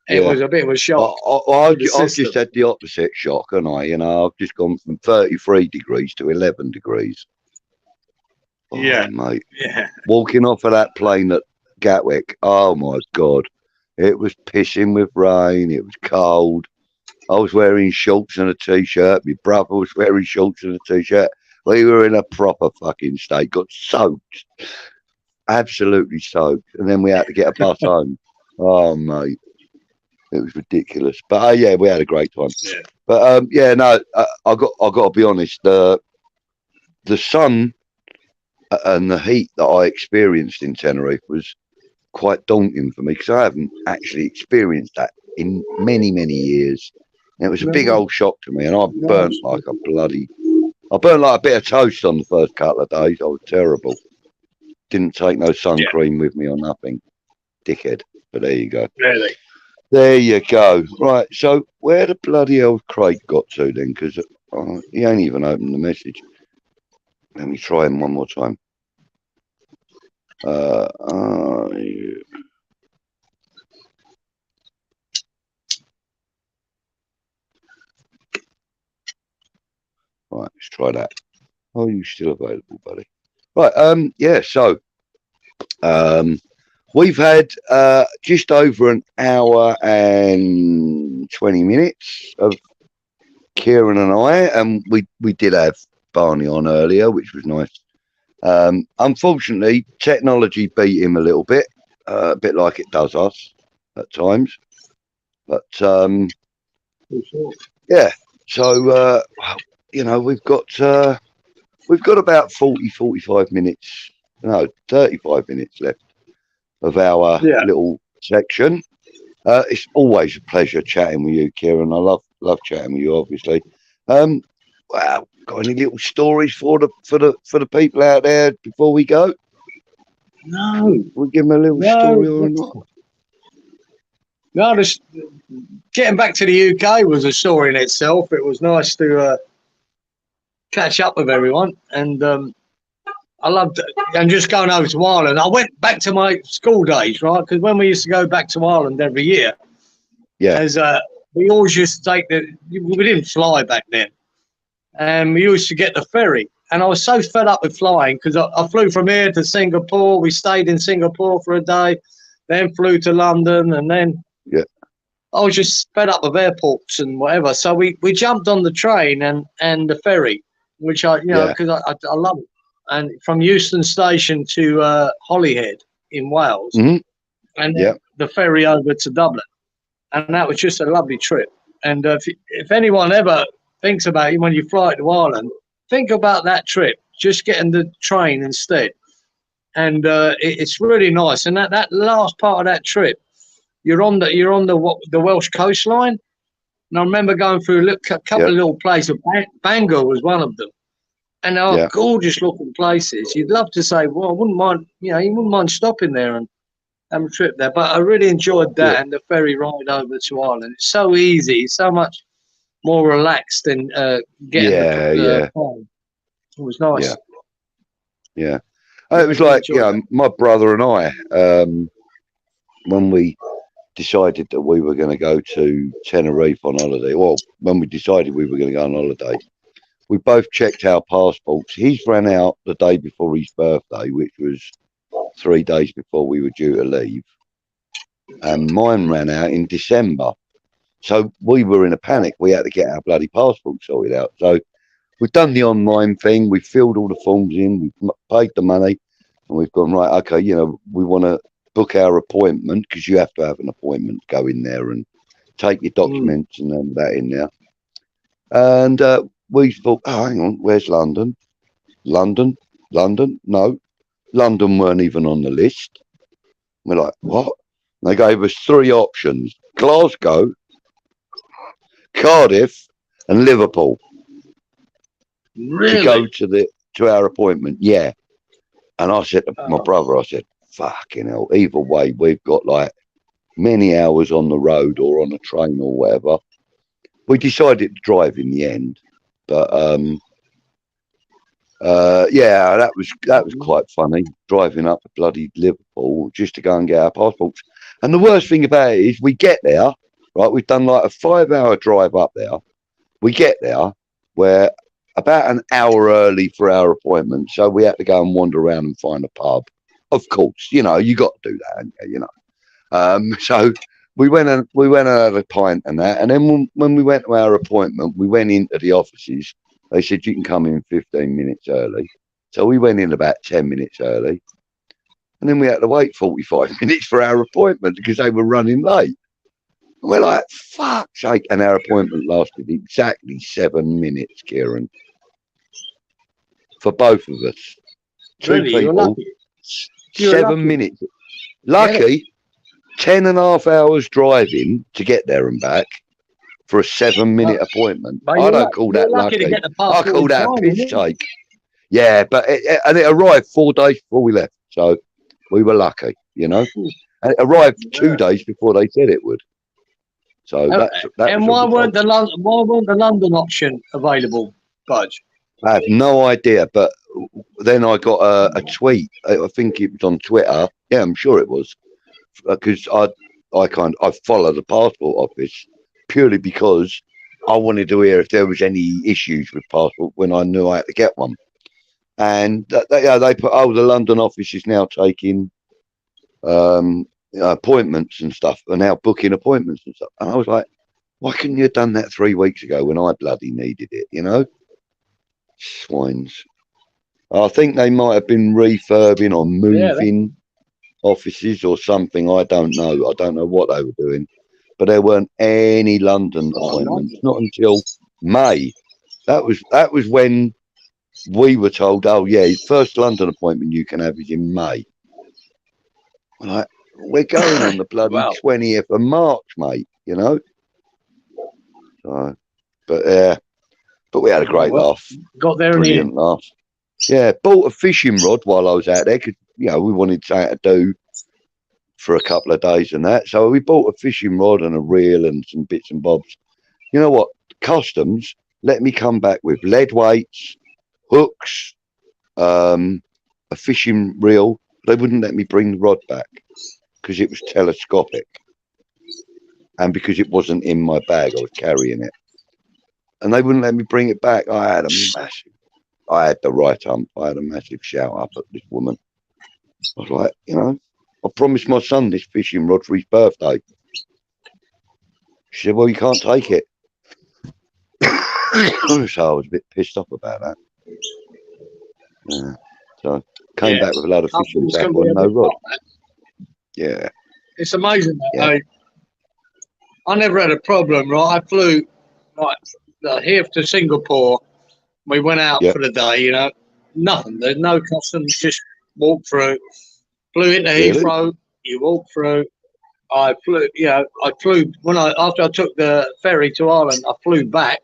it was a bit of a shock. I've just had the opposite shock, and I've just gone from 33 degrees to 11 degrees. Oh, mate. Yeah. Walking off of that plane at Gatwick, oh my God. It was pissing with rain. It was cold. I was wearing shorts and a t-shirt. My brother was wearing shorts and a t-shirt. We were in a proper fucking state. Got soaked. Absolutely soaked. And then we had to get a bus home. Oh, mate. It was ridiculous. But, yeah, we had a great time. Yeah. But, I got to be honest. The sun and the heat that I experienced in Tenerife was quite daunting for me because I haven't actually experienced that in many, many years. And it was a big old shock to me, and I burnt like a bit of toast on the first couple of days. I was terrible. Didn't take no sun cream with me or nothing. Dickhead. But there you go. Really? There you go. Right, so where the bloody hell Craig got to then? Because he ain't even opened the message. Let me try him one more time. Right, let's try that. Oh, you still available, buddy? Right, yeah, so we've had just over an hour and 20 minutes of Kieran and I, and we did have Barney on earlier, which was nice. Unfortunately, technology beat him a little bit, a bit like it does us at times. But yeah, so we've got about 45 minutes, no, 35 minutes left of our little section. It's always a pleasure chatting with you, Kieran. I love chatting with you, obviously. Wow, got any little stories for the people out there before we go? No. We'll give them a little story or not. No, just getting back to the UK was a story in itself. It was nice to catch up with everyone, and I loved it. And just going over to Ireland, I went back to my school days, right? Because when we used to go back to Ireland every year, as we always used to take we didn't fly back then, and we used to get the ferry. And I was so fed up with flying because I flew from here to Singapore. We stayed in Singapore for a day, then flew to London, and then I was just fed up with airports and whatever. So we jumped on the train and the ferry, which because I love it. And from Euston Station to Holyhead in Wales, and then the ferry over to Dublin. And that was just a lovely trip. And if anyone ever thinks about it when you fly to Ireland, think about that trip, just getting the train instead. And it's really nice. And that last part of that trip, you're on the Welsh coastline. And I remember going through a couple of little places. Bangor was one of them. And they are gorgeous looking places. You'd love to say, well, I wouldn't mind, you wouldn't mind stopping there and having a trip there. But I really enjoyed that and the ferry ride over to Ireland. It's so easy, so much more relaxed than getting the plane. It was nice. Yeah. It was like, my brother and I, when we decided that we were going to go to Tenerife on holiday, well, when we decided we were going to go on holiday, we both checked our passports. His ran out the day before his birthday, which was 3 days before we were due to leave. And mine ran out in December. So we were in a panic. We had to get our bloody passport sorted out. So we've done the online thing. We filled all the forms in. We've paid the money. And we've gone, right, okay, we want to book our appointment because you have to have an appointment to go in there and take your documents and then that in there. And we thought, oh, hang on, where's London? London? No. London weren't even on the list. We're like, what? And they gave us 3 options: Glasgow, Cardiff, and Liverpool. Really? To go to our appointment. Yeah. And I said to my brother, I said, fucking hell, either way, we've got like many hours on the road or on a train or whatever. We decided to drive in the end, but yeah, that was quite funny, driving up to bloody Liverpool just to go and get our passports. And the worst thing about it is we get there, right? We've done like a 5-hour drive up there. We get there, where about an hour early for our appointment, so we had to go and wander around and find a pub. Of course, you know, you got to do that, you know. So we went and had a pint and that, and then when we went to our appointment, we went into the offices. They said you can come in 15 minutes early, so we went in about 10 minutes early, and then we had to wait 45 minutes for our appointment because they were running late. And we're like, fuck's sake! And our appointment lasted exactly 7 minutes, Kieran. For both of us. Really? 2 people, You're 7 lucky. minutes. Lucky, 10.5 hours driving to get there and back for a 7-minute appointment. But I don't call that lucky to lucky. get the I passport call in that a time, piss isn't it? take. Yeah, but it arrived 4 days before we left. So we were lucky, you know. And it arrived 2 days before they said it would. So that And was why a weren't the London option available, Budge? I have no idea, but then I got a tweet. I think it was on Twitter. Yeah, I'm sure it was, because I follow the passport office purely because I wanted to hear if there was any issues with passport when I knew I had to get one. And they put, the London office is now taking appointments and stuff, and now booking appointments and stuff. And I was like, why couldn't you have done that 3 weeks ago when I bloody needed it, you know? Swines. I think they might have been refurbing or moving offices or something. I don't know. I don't know what they were doing, but there weren't any London appointments, not until May. That was when we were told, oh yeah, first London appointment you can have is in May. Like, we're going on the bloody 20th of March, mate, you know. So, but we had a great laugh. Got there Brilliant laugh. Yeah, bought a fishing rod while I was out there because, you know, we wanted something to do for a couple of days and that. So we bought a fishing rod and a reel and some bits and bobs. You know what? Customs let me come back with lead weights, hooks, a fishing reel. They wouldn't let me bring the rod back because it was telescopic and because it wasn't in my bag. I was carrying it. And they wouldn't let me bring it back. I had the right hump. I had a massive shout up at this woman. I was like, you know, I promised my son this fishing rod for his birthday. She said, well, you can't take it. So I was a bit pissed off about that. Yeah. So came back with a lot of fishing back on no rod. Yeah. It's amazing. Yeah. I never had a problem, right? I flew here to Singapore. We went out for the day, you know, nothing. There's no customs, just walk through. Flew into Heathrow, you walk through. I flew after I took the ferry to Ireland, I flew back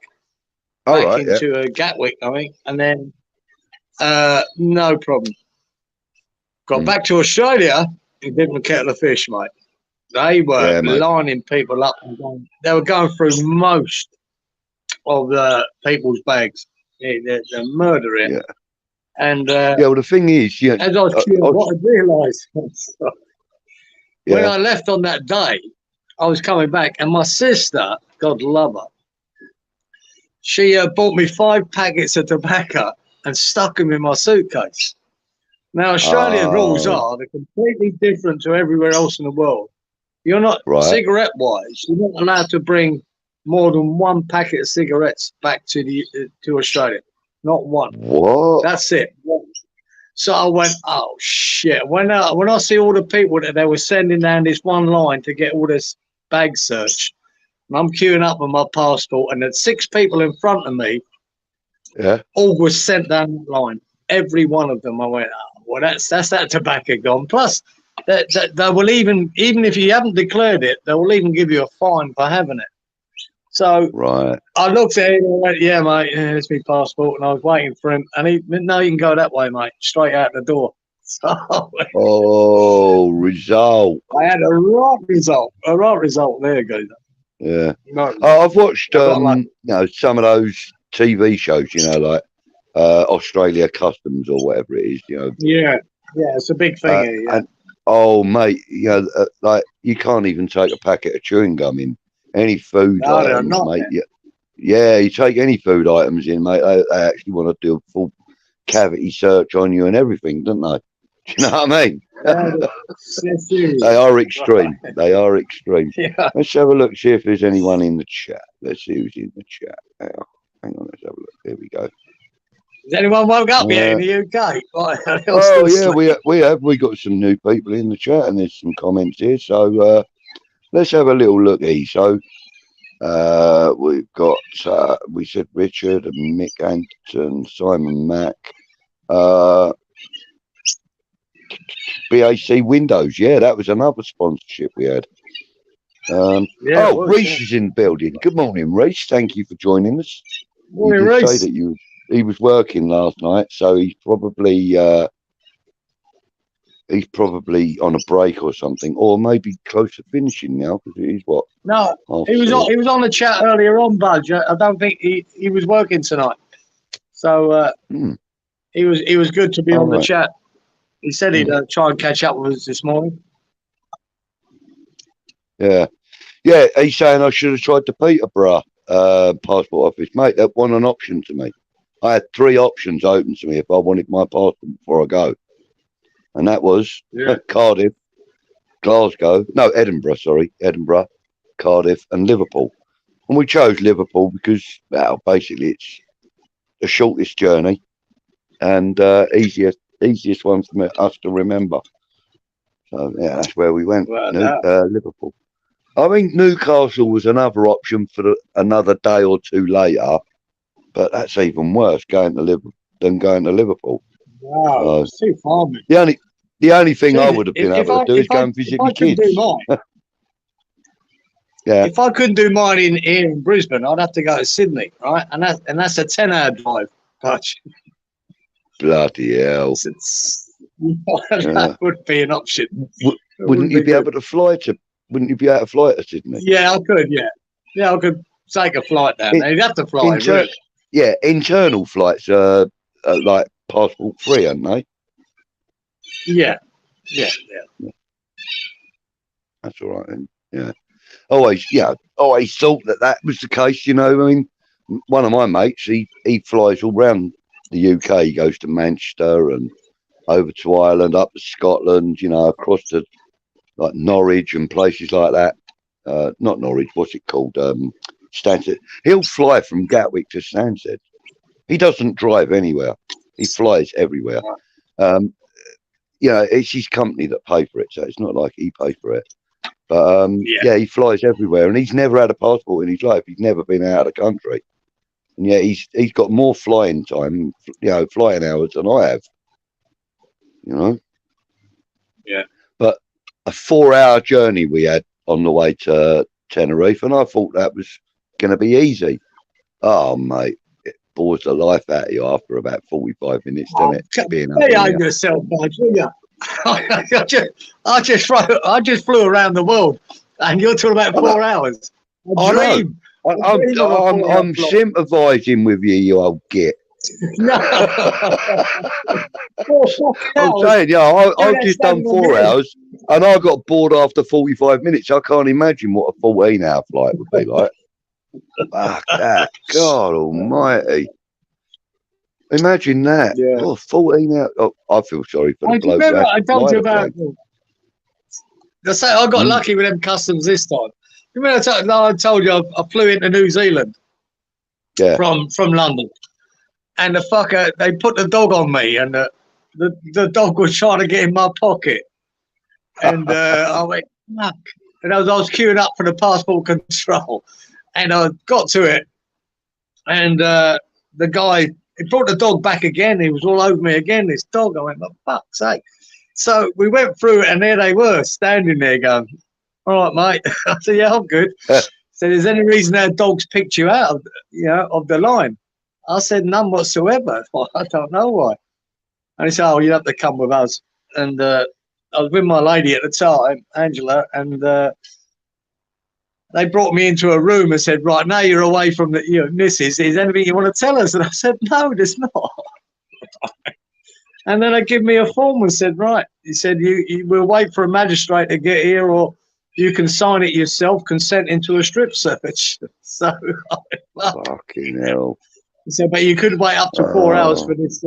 into Gatwick, I think, and then no problem. Got back to Australia, a different kettle of fish, mate. They were lining people up and going. They were going through most of the people's bags. They're murdering. Yeah. And well, the thing is, as I was what I realised when I left on that day, I was coming back, and my sister, God love her, she bought me 5 packets of tobacco and stuck them in my suitcase. Now, Australian rules are they're completely different to everywhere else in the world. You're not cigarette-wise. You're not allowed to bring more than 1 packet of cigarettes back to Australia. Not one. What? That's it. So I went, oh shit. When I see all the people that they were sending down this one line to get all this bag search, and I'm queuing up with my passport, and there's 6 people in front of me. Yeah. All was sent down that line. Every one of them. I went, oh, well, that's that tobacco gone. Plus, they will even if you haven't declared it, they will even give you a fine for having it. So Right. I looked at him and went, "Yeah, mate, here's my passport," and I was waiting for him, and he went, "No, you can go that way, mate, straight out the door." So Oh, result. I had a right result there, guys. Yeah. No, I've watched, I got lucky. you know, some of those TV shows, you know, like Australia Customs or whatever it is, you know. Yeah, it's a big thing here. Yeah. And, oh, mate, you know, like you can't even take a packet of chewing gum in any food No, they're items, not, mate. man. Yeah, you take any food items in, mate. They actually want to do a full cavity search on you and everything, don't they? Do you know what I mean? They are extreme. They are extreme. Yeah. Let's have a look, see if there's anyone in the chat. Let's see who's in the chat. Hang on, let's have a look. There we go. Has anyone woke up yet in the UK? Oh yeah, we got some new people in the chat, and there's some comments here. So let's have a little look here. So we've got we said Richard and Mick Anton, Simon Mack, BAC Windows. Yeah, that was another sponsorship we had. Reese is in the building. Good morning, Reese. Thank you for joining us. Morning, you did Reese. say that he was working last night, so he's probably on a break or something, or maybe close to finishing now, because it is what. No, he was on the chat earlier on, Budge. I don't think he was working tonight, so he was good to be on the chat. He said he'd try and catch up with us this morning. Yeah, he's saying I should have tried the Peterborough passport office, mate. That wasn't an option to me. I had 3 options open to me if I wanted my passport before I go, and that was Cardiff, Edinburgh, Cardiff, and Liverpool. And we chose Liverpool because, well, basically it's the shortest journey and easiest one for us to remember. So yeah, that's where we went. Liverpool. I mean, Newcastle was another option for another day or two later, but that's even worse going to Liverpool. Wow, it's too far, man. The only thing I would have been able to do is go and visit my kids. Yeah. If I couldn't do mine here in Brisbane, I'd have to go to Sydney, right? And that's a 10-hour drive. Bloody hell! That would be an option. Wouldn't you be able to fly to? Wouldn't you be able to fly to Sydney? Yeah, I could. Yeah, I could take a flight down there. You'd have to fly. Yeah, internal flights are like passport free, aren't they? Yeah. That's all right then. Yeah. Always thought that was the case. You know, I mean, one of my mates, he flies all round the UK. He goes to Manchester and over to Ireland, up to Scotland. You know, across to like Norwich and places like that. Not Norwich. What's it called? Stansted. He'll fly from Gatwick to Stansted. He doesn't drive anywhere. He flies everywhere. You know, it's his company that pay for it, so it's not like he pays for it. But he flies everywhere, and he's never had a passport in his life. He's never been out of the country, and yeah, he's got more flying time, flying hours than I have. You know. Yeah. But a 4-hour journey we had on the way to Tenerife, and I thought that was going to be easy. Oh, mate, it bores the life out of you after about 45 minutes, doesn't it? Being up yourself, Budge, will you? I just flew around the world, and you're talking about 4 hours. I know. I'm sympathising with you, you old git. I'm saying, I've just done 4 hours, and I got bored after 45 minutes. I can't imagine what a 14-hour flight would be like. Fuck that. God almighty. Imagine that. Yeah. Oh, 14 hours. Oh, I feel sorry for the bloke. Remember, I told you about. I got lucky with them customs this time. Remember, I told you I flew into New Zealand. Yeah. From London, and the fucker, they put the dog on me, and the dog was trying to get in my pocket, and I went fuck, and I was queuing up for the passport control, and I got to it, and the guy. He brought the dog back again. He was all over me again, this dog. I went, for fuck's sake. So we went through it, and there they were, standing there going, all right, mate. I said, yeah, I'm good. So there's any reason our dogs picked you out of, of the line? I said, none whatsoever. I don't know why. And he said, oh, you have to come with us. And I was with my lady at the time, Angela, and they brought me into a room and said, right, now you're away from the missus. Is there anything you want to tell us? And I said, no, there's not. And then they give me a form and said, right, he said, you will wait for a magistrate to get here, or you can sign it yourself, consenting to a strip search. So, fucking hell. He said, but you could wait up to 4 hours for this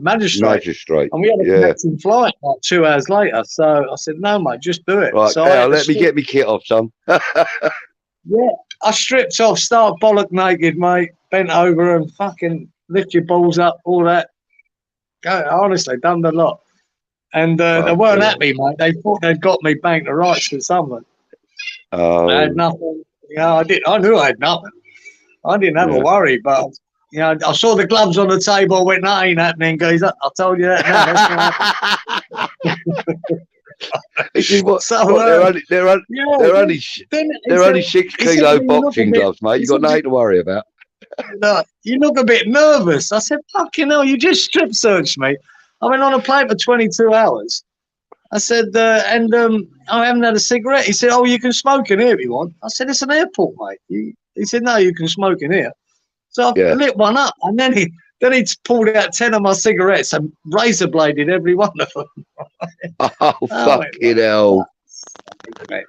magistrate. And we had a connecting flight like 2 hours later. So I said, no, mate, just do it. Right, so let me get me kit off, son. Yeah, I stripped off, started bollock naked, mate, bent over and fucking lift your balls up, all that. Honestly, done the lot. And they weren't happy, mate. They thought they'd got me back the rights for something. I had nothing. I knew I had nothing. I didn't have a worry, but I saw the gloves on the table. I went, that ain't happening, geezer. I told you that. No, that's not happening. They're only 6 kilo boxing gloves, mate. You got nothing to worry about. No, you look a bit nervous. I said, fucking hell, you just strip searched me. I went on a plane for 22 hours. I said, I haven't had a cigarette. He said, oh, you can smoke in here if you want. I said, it's an airport, mate. He said, no, you can smoke in here. So I lit one up, and then he pulled out 10 of my cigarettes and razor bladed every one of them. Fucking hell.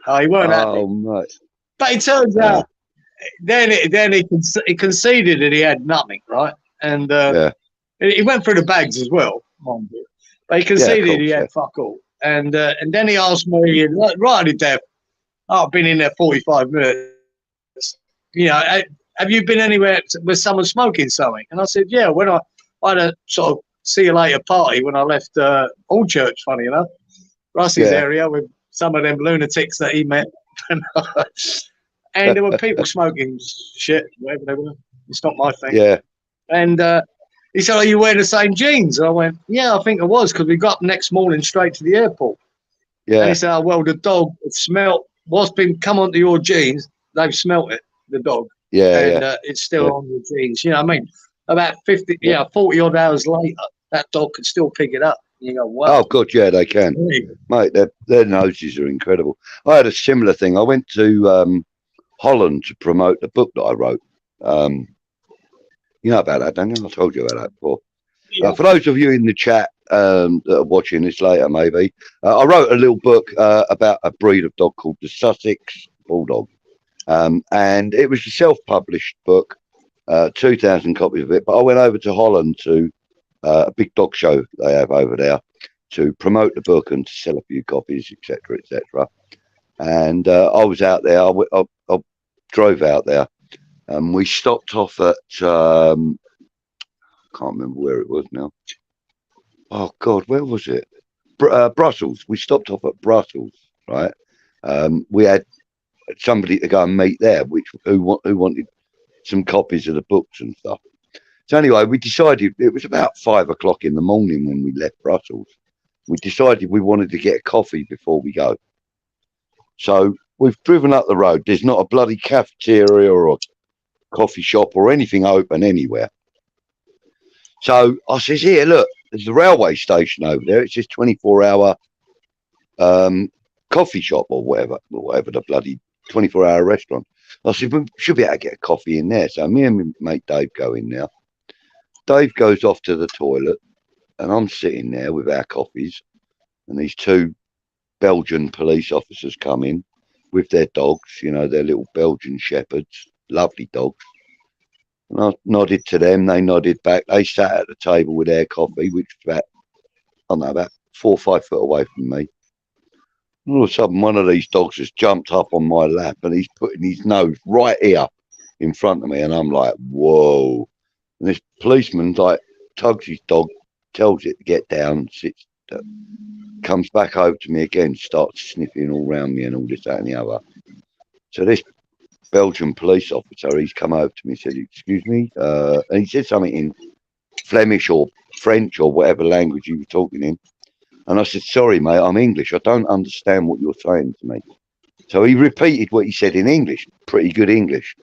Oh, he weren't happy. Mate. But it turns out, then he conceded that he had nothing, right? And he went through the bags as well, mind you. But he conceded he had fuck all. And then he asked me, right at death, I've been in there 45 minutes. Have you been anywhere with someone smoking something? And I said, yeah, when I had a sort of see you later party when I left Allchurch, funny enough, Russ's area with some of them lunatics that he met. And there were people smoking shit, whatever they were. It's not my thing. Yeah. And he said, are you wearing the same jeans? And I went, yeah, I think I was, because we got up next morning straight to the airport. Yeah. And he said, oh, well, the dog smelt what's been come onto your jeans. They've smelt it, the dog. Yeah. And it's still on your jeans. You know what I mean? About 40 odd hours later, that dog could still pick it up. You go, wow. Oh, God, yeah, they can. Mate, their noses are incredible. I had a similar thing. I went to Holland to promote the book that I wrote. You know about that, don't you? I told you about that before. Yeah. For those of you in the chat that are watching this later, maybe, I wrote a little book about a breed of dog called the Sussex Bulldog. And it was a self-published book, 2,000 copies of it. But I went over to Holland to a big dog show they have over there to promote the book and to sell a few copies, etc., etc. And I was out there. I drove out there, and we stopped off at I can't remember where it was now. Oh God, where was it? Brussels. We stopped off at Brussels, right? We had somebody to go and meet there, who wanted some copies of the books and stuff. So anyway, we decided it was about 5 o'clock in the morning when we left Brussels. We decided we wanted to get a coffee before we go. So we've driven up the road. There's not a bloody cafeteria or coffee shop or anything open anywhere. So I says, here, look, there's the railway station over there. It's just 24-hour coffee shop or whatever the bloody 24-hour restaurant. I said, we should be able to get a coffee in there. So me and my mate Dave go in there. Dave goes off to the toilet, and I'm sitting there with our coffees, and these 2 Belgian police officers come in with their dogs, you know, their little Belgian shepherds, lovely dogs. And I nodded to them, they nodded back. They sat at the table with their coffee, which was about 4 or 5 foot away from me. And all of a sudden, one of these dogs has jumped up on my lap, and he's putting his nose right here in front of me, and I'm like, whoa. And this policeman like tugs his dog, tells it to get down, sits, comes back over to me again, starts sniffing all around me and all this, that and the other. So this Belgian police officer, he's come over to me and said, excuse me, and he said something in Flemish or French or whatever language he was talking in. And I said, sorry, mate, I'm English. I don't understand what you're saying to me. So he repeated what he said in English, pretty good English.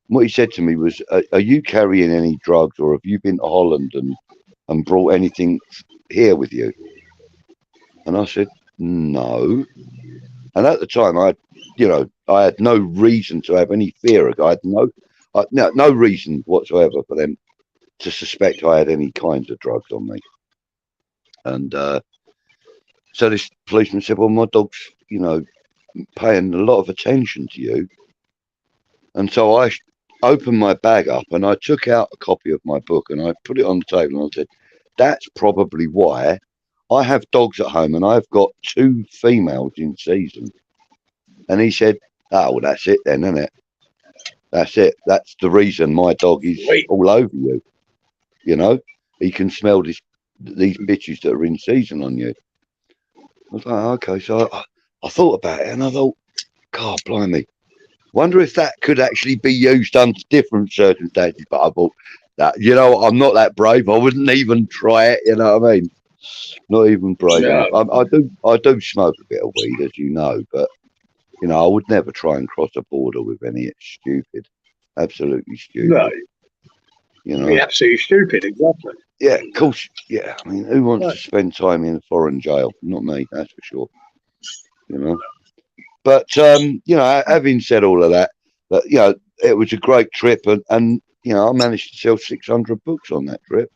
What he said to me was, are you carrying any drugs, or have you been to Holland and brought anything here with you? And I said, no. And at the time, I had no reason to have any fear. I had no reason whatsoever for them to suspect I had any kinds of drugs on me. And so this policeman said, well, my dog's, paying a lot of attention to you. And so I opened my bag up and I took out a copy of my book and I put it on the table and I said, that's probably why I have dogs at home and I've got 2 females in season. And he said, oh, well, that's it then, isn't it? That's it. That's the reason my dog is all over you. He can smell these bitches that are in season on you. I was like, okay. So I thought about it and I thought, God, blimey. Wonder if that could actually be used under different circumstances. But I thought that, I'm not that brave. I wouldn't even try it. You know what I mean? Not even brave enough. I do smoke a bit of weed, as you know, but I would never try and cross a border with any. It's stupid, absolutely stupid. No, Yeah, absolutely stupid. Exactly. Yeah, of course. Yeah, I mean, who wants to spend time in a foreign jail? Not me, that's for sure. But having said all of that, it was a great trip, and I managed to sell 600 books on that trip.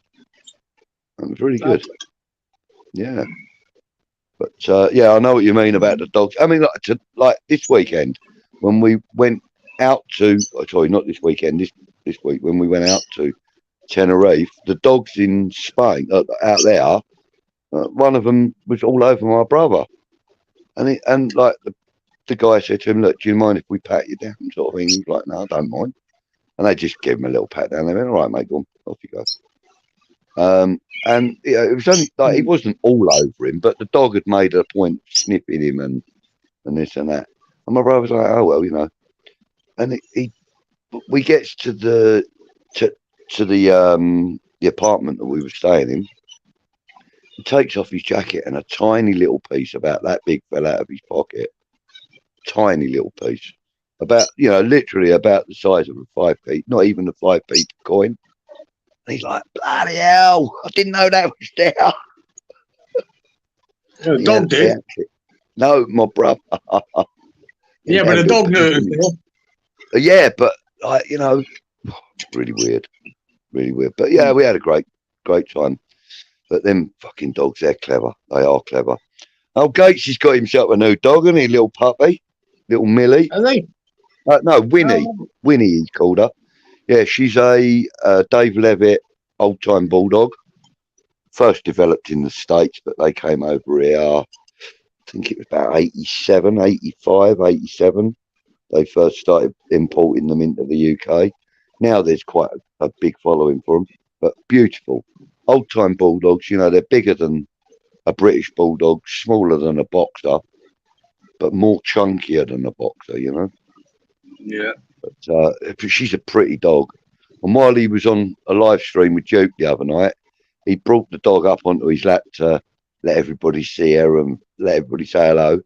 It was really good. Yeah. But I know what you mean about the dogs. I mean, like this weekend when we went out to, sorry, not this weekend, this week when we went out to Tenerife, the dogs in Spain out there, one of them was all over my brother, and like the guy said to him, look, do you mind if we pat you down, sort of thing? He was like, no, I don't mind. And they just gave him a little pat down. They went, all right, mate, go on, off you go. And it was only like he wasn't all over him, but the dog had made a point of sniffing him and this and that. And my brother was like, oh well, And we gets to the apartment that we were staying in. He takes off his jacket and a tiny little piece about that big fell out of his pocket. Tiny little piece, about literally about the size of a 5p, not even a 5p coin. And he's like, bloody hell, I didn't know that was there. The dog did. No, my brother. Yeah, but the dog knew it was there. Yeah, but really weird. Really weird. But yeah, we had a great time. But them fucking dogs, they're clever. They are clever. Oh, Gates has got himself a new dog, hasn't he? Little puppy. Little Millie. Are they? No, Winnie. Winnie, he's called her. Yeah, she's a Dave Levitt old-time bulldog. First developed in the States, but they came over here, I think it was about 87, 85, 87. They first started importing them into the UK. Now there's quite a big following for them, but beautiful. Old-time bulldogs, they're bigger than a British bulldog, smaller than a boxer, but more chunkier than a boxer, Yeah. But she's a pretty dog. And while he was on a live stream with Duke the other night, he brought the dog up onto his lap to let everybody see her and let everybody say hello.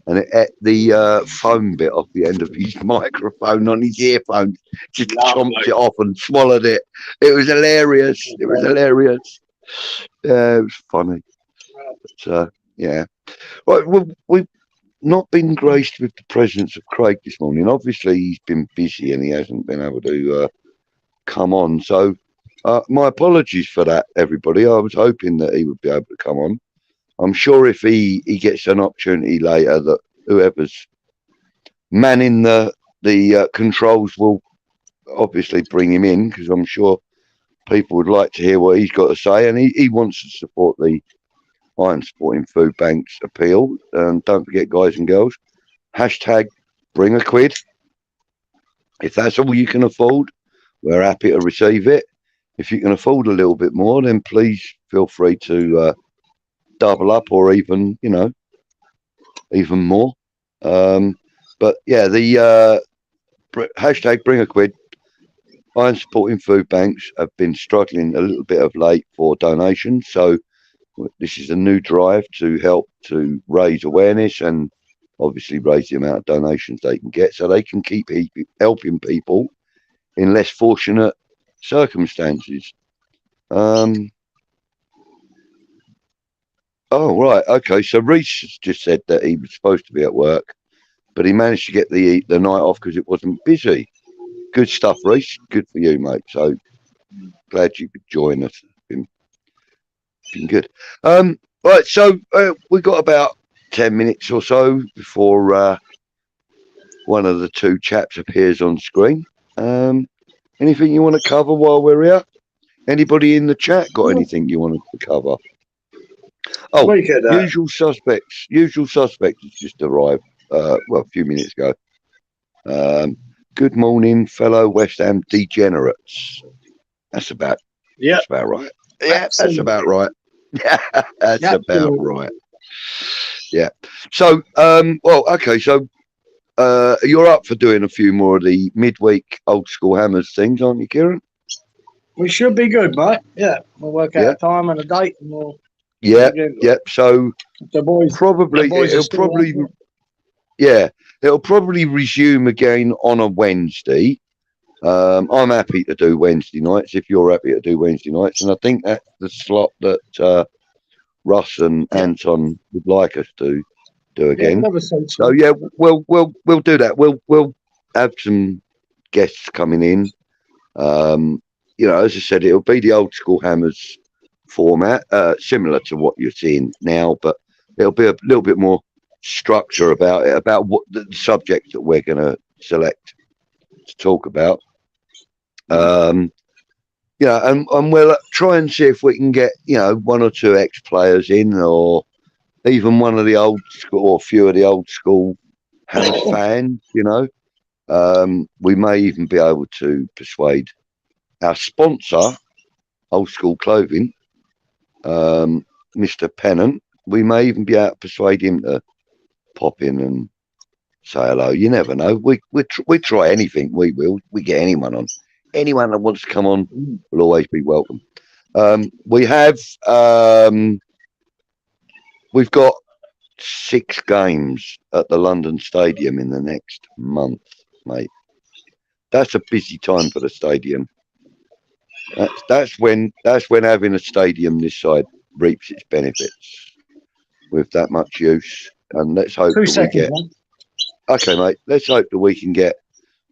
And it ate the foam bit off the end of his microphone on his earphone, just chomped it off and swallowed it. It was hilarious. It was hilarious. Yeah, it was funny. But, yeah. Right, well, we've not been graced with the presence of Craig this morning. Obviously, he's been busy and he hasn't been able to come on. So my apologies for that, everybody. I was hoping that he would be able to come on. I'm sure if he gets an opportunity later, that whoever's manning the controls will obviously bring him in, because I'm sure people would like to hear what he's got to say, and he wants to support the Iron Supporting Foodbanks appeal. And don't forget, guys and girls, hashtag bring a quid. If that's all you can afford, we're happy to receive it. If you can afford a little bit more, then please feel free to double up, or even even more. But yeah, the hashtag bring a quid. Iron Supporting Foodbanks have been struggling a little bit of late for donations, so This is a new drive to help to raise awareness and obviously raise the amount of donations they can get so they can keep helping people in less fortunate circumstances. Oh, right. Okay. So Reece just said that he was supposed to be at work, but he managed to get the night off because it wasn't busy. Good stuff, Reece. Good for you, mate. So glad you could join us. Been good. Right. So we got about 10 minutes or so before one of the two chaps appears on screen. Anything you want to cover while we're here? Anybody in the chat got anything you wanted to cover? Oh, usual suspects. Usual suspects has just arrived. Well, a few minutes ago. Good morning, fellow West Ham degenerates. That's about. Yeah, that's about right. Yeah, that's about right. Yeah, that's about right. Yeah. So, well, okay. So, you're up for doing a few more of the midweek old school hammers things, aren't you, Kieran? We should be good, mate. Yeah, we'll work out a time and a date, and we'll. Yeah. So it'll probably resume again on a Wednesday. I'm happy to do Wednesday nights if you're happy to do Wednesday nights, and I think that's the slot that Russ and Anton would like us to do again. So yeah, we'll do that. We'll have some guests coming in. You know, as I said, it'll be the old school hammers format, similar to what you're seeing now, but there'll be a little bit more structure about it, about what the subject that we're going to select to talk about. You know, and we'll try and see if we can get, you know, one or two ex-players in, or even one of the old school, or a few of the old school Hammer fans, you know. We may even be able to persuade our sponsor, Old School Clothing, Mr. Pennant. We may even be able to persuade him to pop in and say hello. You never know. We try anything. We will. We get anyone on. Anyone that wants to come on will always be welcome. We've got 6 games at the London Stadium in the next month, mate. That's a busy time for the stadium. That's when having a stadium this side reaps its benefits with that much use. And let's hope that we get. Okay, mate. Let's hope that we can get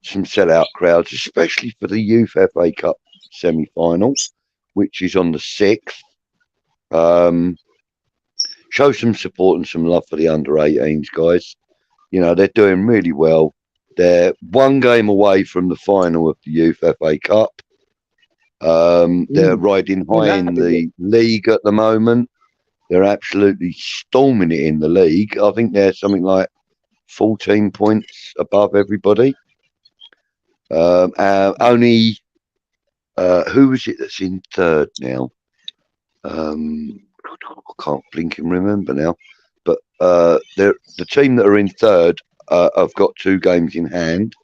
some sellout crowds, especially for the Youth FA Cup semi-final, which is on the 6th. Show some support and some love for the under-18s guys. You know, they're doing really well. They're 1 game away from the final of the Youth FA Cup. They're riding high in the league at the moment. They're absolutely storming it in the league. I think they're something like 14 points above everybody. Only who is it that's in 3rd now? I can't blink and remember now. But the team that are in 3rd have got 2 games in hand.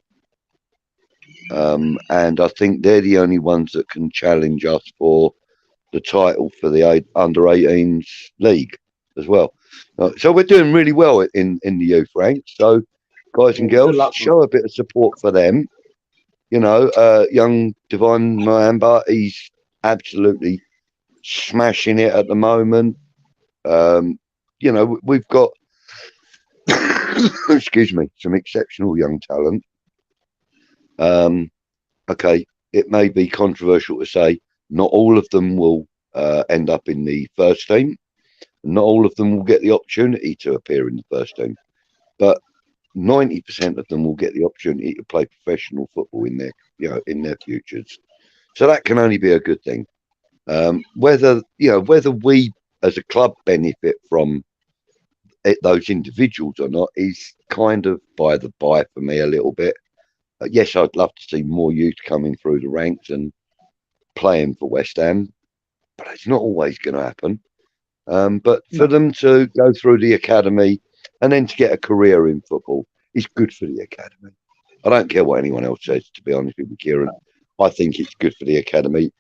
And I think they're the only ones that can challenge us for the title for the under-18s league as well. So we're doing really well in the youth ranks. So guys and girls, show a bit of support for them. You know, young Divine Moyamba, he's absolutely smashing it at the moment. You know, we've got excuse me, some exceptional young talent. Okay, it may be controversial to say not all of them will end up in the first team. Not all of them will get the opportunity to appear in the first team, but 90% of them will get the opportunity to play professional football in their, you know, in their futures. So that can only be a good thing. Whether we as a club benefit from those individuals or not is kind of by the by for me a little bit. Yes, I'd love to see more youth coming through the ranks and playing for West Ham, but it's not always going to happen. But for them to go through the academy and then to get a career in football is good for the academy. I don't care what anyone else says, to be honest with you, Kieran. I think it's good for the academy.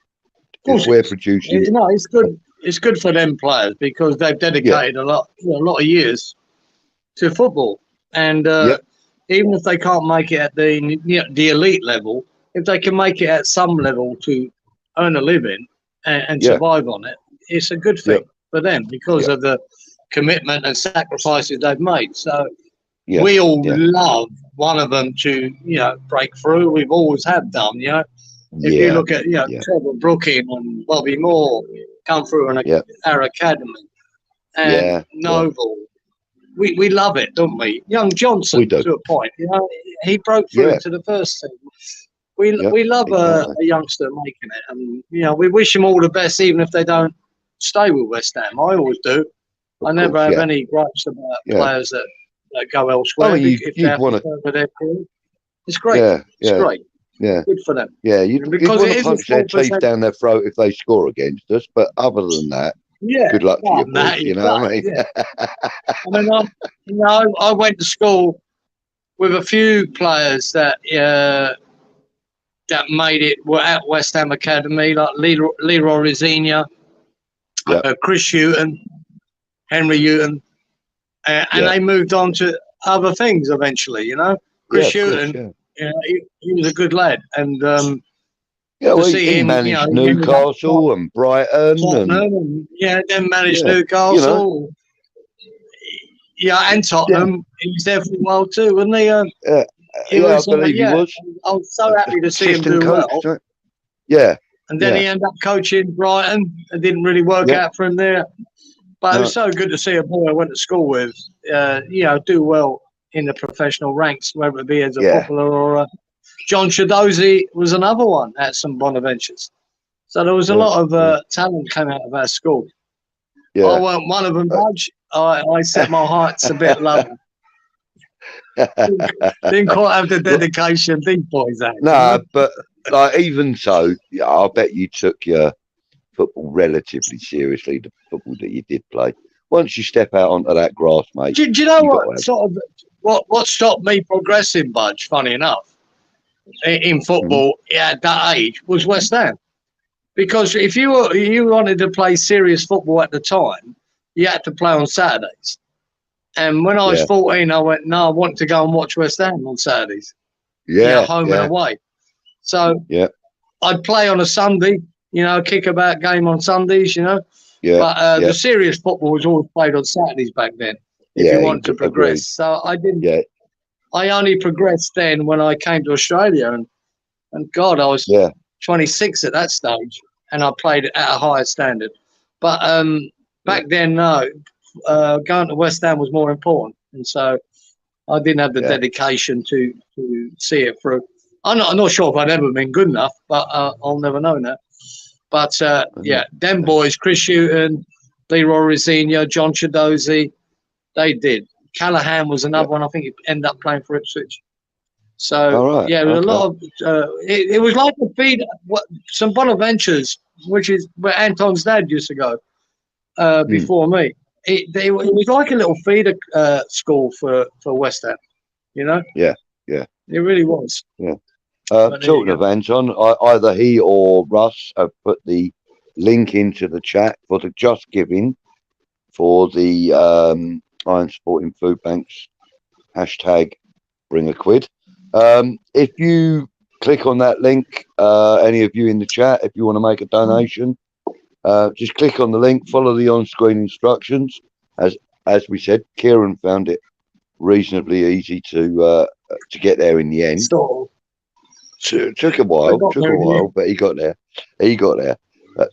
If we're producing... No, it's good. it's good for them players because they've dedicated a lot of years to football, and even if they can't make it at the elite level, if they can make it at some level to earn a living and survive on it, it's a good thing for them because of the commitment and sacrifices they've made. So we all love one of them to, break through. We've always have done, If you look at, Trevor Brooking and Bobby Moore come through our academy, and Noble, we love it, don't we? Young Johnson, to a point, he broke through to the first team. We love a youngster making it, and we wish him all the best, even if they don't stay with West Ham. I always do. I never have any gripes about players that go elsewhere if they have to go with their career. It's great. It's great. Yeah, good for them. Yeah, you'd want to punch their teeth down their throat if they score against us. But other than that, good luck to you, boys. You know what I mean? I mean, I went to school with a few players that made it. Were at West Ham Academy, like Leroy Rosenia, Chris Houghton, Henry Houghton, and they moved on to other things eventually. Chris Houghton. He was a good lad, and he managed Newcastle and Brighton, and then managed Newcastle. And Tottenham. He was there for a while too, wasn't he? I believe he was. I was so happy to see him do well. And then he ended up coaching Brighton. It didn't really work out for him there, but it was so good to see a boy I went to school with, do well in the professional ranks, whether it be as a footballer or John Shadozi was another one at some Bonaventures. So there was a lot of talent came out of our school. I weren't one of them, Budge. I set my heights a bit lower. Didn't quite have the dedication these boys had. No, but even so, I bet you took your football relatively seriously, the football that you did play. Once you step out onto that grass, mate. Do you know what stopped me progressing, Budge, funny enough, in football at that age was West Ham. Because if you wanted to play serious football at the time, you had to play on Saturdays. And when I was 14, I went, no, I want to go and watch West Ham on Saturdays. Home and away. So I'd play on a Sunday, kickabout game on Sundays, But the serious football was always played on Saturdays back then. If you want to progress. Agreed. So I didn't. I only progressed then when I came to Australia, and God, I was 26 at that stage, and I played at a higher standard. But back then, no, going to West Ham was more important, and so I didn't have the dedication to see it through. I'm not sure if I'd ever been good enough, but I'll never know that. But them boys, Chris Houghton, Leroy Rosenia, John Shadozi, they did. Callahan was another one. I think he ended up playing for Ipswich. So there was a lot of. It was like a feed. Some Bonaventures, which is where Anton's dad used to go before me. It was like a little feeder school for West Ham. Yeah. It really was. Yeah. Talking of Anton, either he or Russ have put the link into the chat for the Just Giving for the Iron Sporting Foodbanks hashtag bring a quid. If you click on that link, any of you in the chat, if you want to make a donation, just click on the link, follow the on-screen instructions. As we said, Kieran found it reasonably easy to get there in the end. Took a while, but he got there. But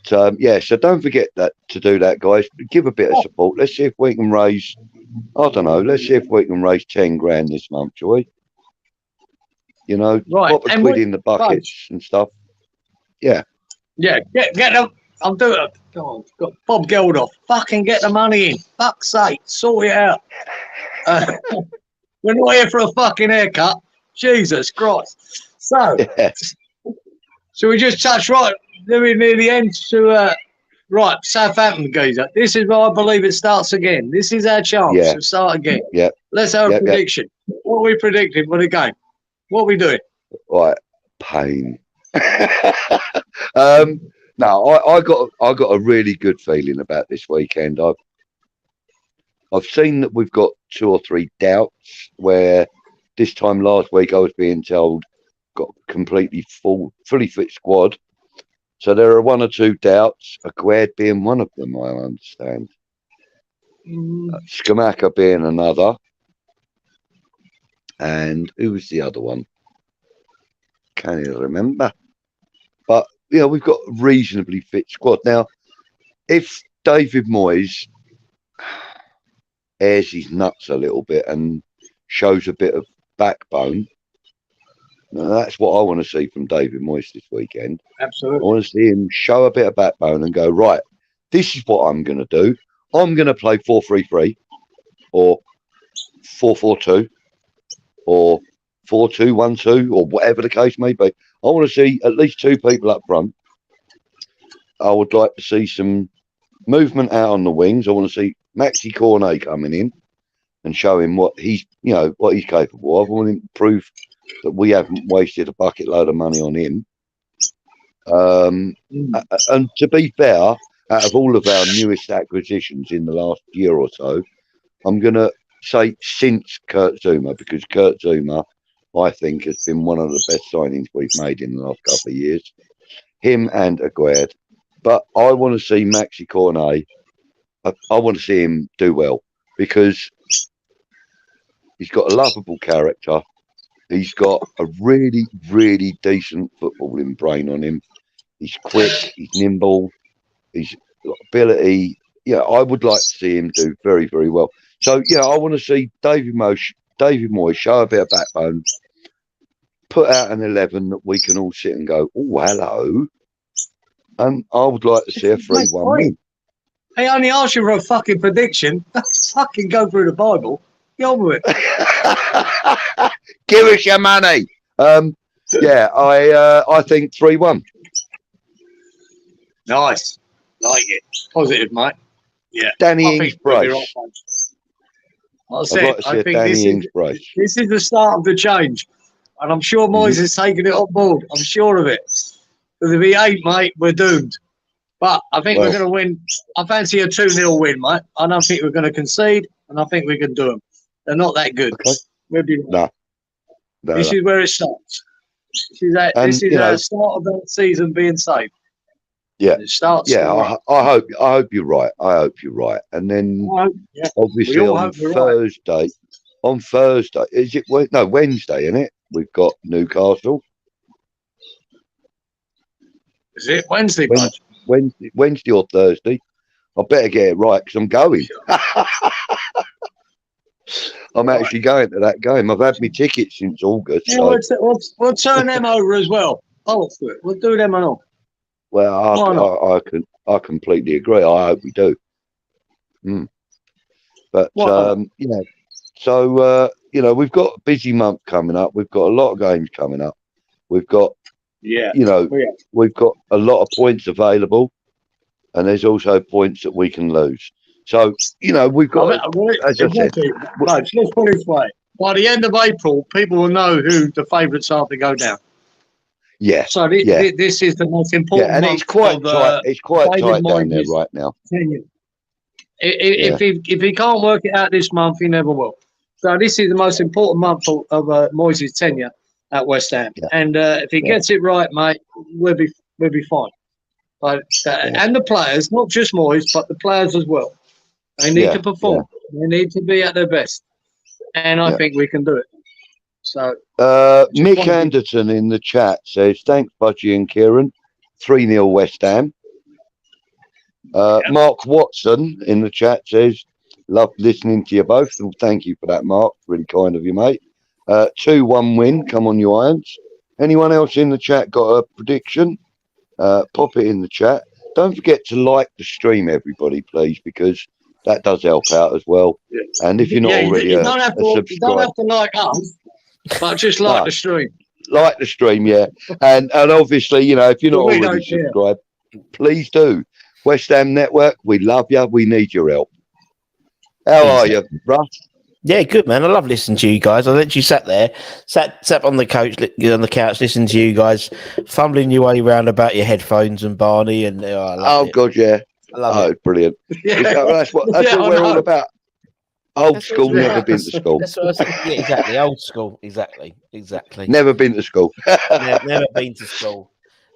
so don't forget to do that, guys. Give a bit of support. Let's see if we can raise, let's see if we can raise 10 grand this month, shall we? Pop a quid in the buckets and stuff. Yeah, get them. I'm doing it. God, got Bob Geldof. Fucking get the money in. Fuck's sake, sort it out. We're not here for a fucking haircut. Jesus Christ. So we just touch near the end to Southampton, geezer. This is where I believe it starts again. This is our chance to start again. Yeah. Let's have a prediction. What are we predicting for the game? What are we doing? Right, pain. No, I got a really good feeling about this weekend. I've seen that we've got 2 or 3 doubts where this time last week I was being told got a completely fully fit squad. So there are 1 or 2 doubts, Aguerd being one of them, I understand. Skamaka being another. And who was the other one? Can't even remember. But, you know, we've got a reasonably fit squad. Now, if David Moyes airs his nuts a little bit and shows a bit of backbone, that's what I want to see from David Moyes this weekend. Absolutely. I want to see him show a bit of backbone and go, right, this is what I'm going to do. I'm going to play 4-3-3 or 4-4-2 or 4-2-1-2 or whatever the case may be. I want to see at least 2 people up front. I would like to see some movement out on the wings. I want to see Maxi Cornet coming in and show him what he's capable of. I want him to prove that we haven't wasted a bucket load of money on him. And to be fair, out of all of our newest acquisitions in the last year or so, I'm going to say since Kurt Zouma, because Kurt Zouma, I think, has been one of the best signings we've made in the last couple of years. Him and Aguerd. But I want to see Maxi Cornet. I want to see him do well because he's got a lovable character. He's got a really, really decent footballing brain on him. He's quick. He's nimble. He's got ability. Yeah, I would like to see him do very, very well. So, yeah, I want to see David Moyes show a bit of backbone, put out an 11 that we can all sit and go, oh, hello. And I would like to see a 3-1 win. He only asked you for a fucking prediction. Fucking go through the Bible. Get on with it. Give us your money. Yeah, I think 3-1. Nice. Like it. Positive, mate. Yeah. Danny Ings brace. I think this is the start of the change. And I'm sure Moyes is taking it on board. I'm sure of it. Because if he ain't, mate, we're doomed. But I think we're going to win. I fancy a 2-0 win, mate. I don't think we're going to concede, and I think we can do them. They're not that good. Okay. We'll be right. No, this is where it starts. This is the start of the season being safe. Yeah, it starts. Yeah, I hope you're right. I hope you're right. And then obviously on Thursday, is it? No, Wednesday, isn't it? We've got Newcastle. Is it Wednesday? Wednesday or Thursday. I better get it right because I'm going. I'm actually going to that game. I've had my tickets since August. Yeah, so. We'll turn them over as well. We'll do them and all. Well, I completely agree. I hope we do. But so we've got a busy month coming up. We've got a lot of games coming up. We've got we've got a lot of points available, and there's also points that we can lose. So we've got. As I said, let's put it this way: by the end of April, people will know who the favourites are to go down. Yeah. So this is the most important. Yeah, and month it's quite tight. It's quite tight down there Moyes right now. If he can't work it out this month, he never will. So this is the most important month of Moyes' tenure at West Ham. Yeah. And if he gets it right, mate, we'll be fine. But and the players, not just Moyes, but the players as well. They need to perform. They need to be at their best, and I think we can do it. So Mick Anderton in the chat says, "Thanks, Budgie and Kieran. 3-0 West Ham." Mark Watson in the chat says, "Love listening to you both." Well, thank you for that, Mark. Really kind of you, mate. 2-1 win. Come on, you Irons. Anyone else in the chat got a prediction? Pop it in the chat. Don't forget to like the stream, everybody, please, because that does help out as well. Yeah. And if you're not already you don't have to like us, but just like the stream. Like the stream, yeah. And obviously, if you're not already subscribed, please do. West Ham Network, we love you. We need your help. How are you, Russ? Yeah, good man. I love listening to you guys. I literally sat on the couch, listening to you guys, fumbling your way around about your headphones and Barney, and I love it. God, yeah. I love it. Brilliant. That's what we're all about. Old school, never been to school. That's what I said. Yeah, exactly. Old school. Exactly. Never been to school. never been to school.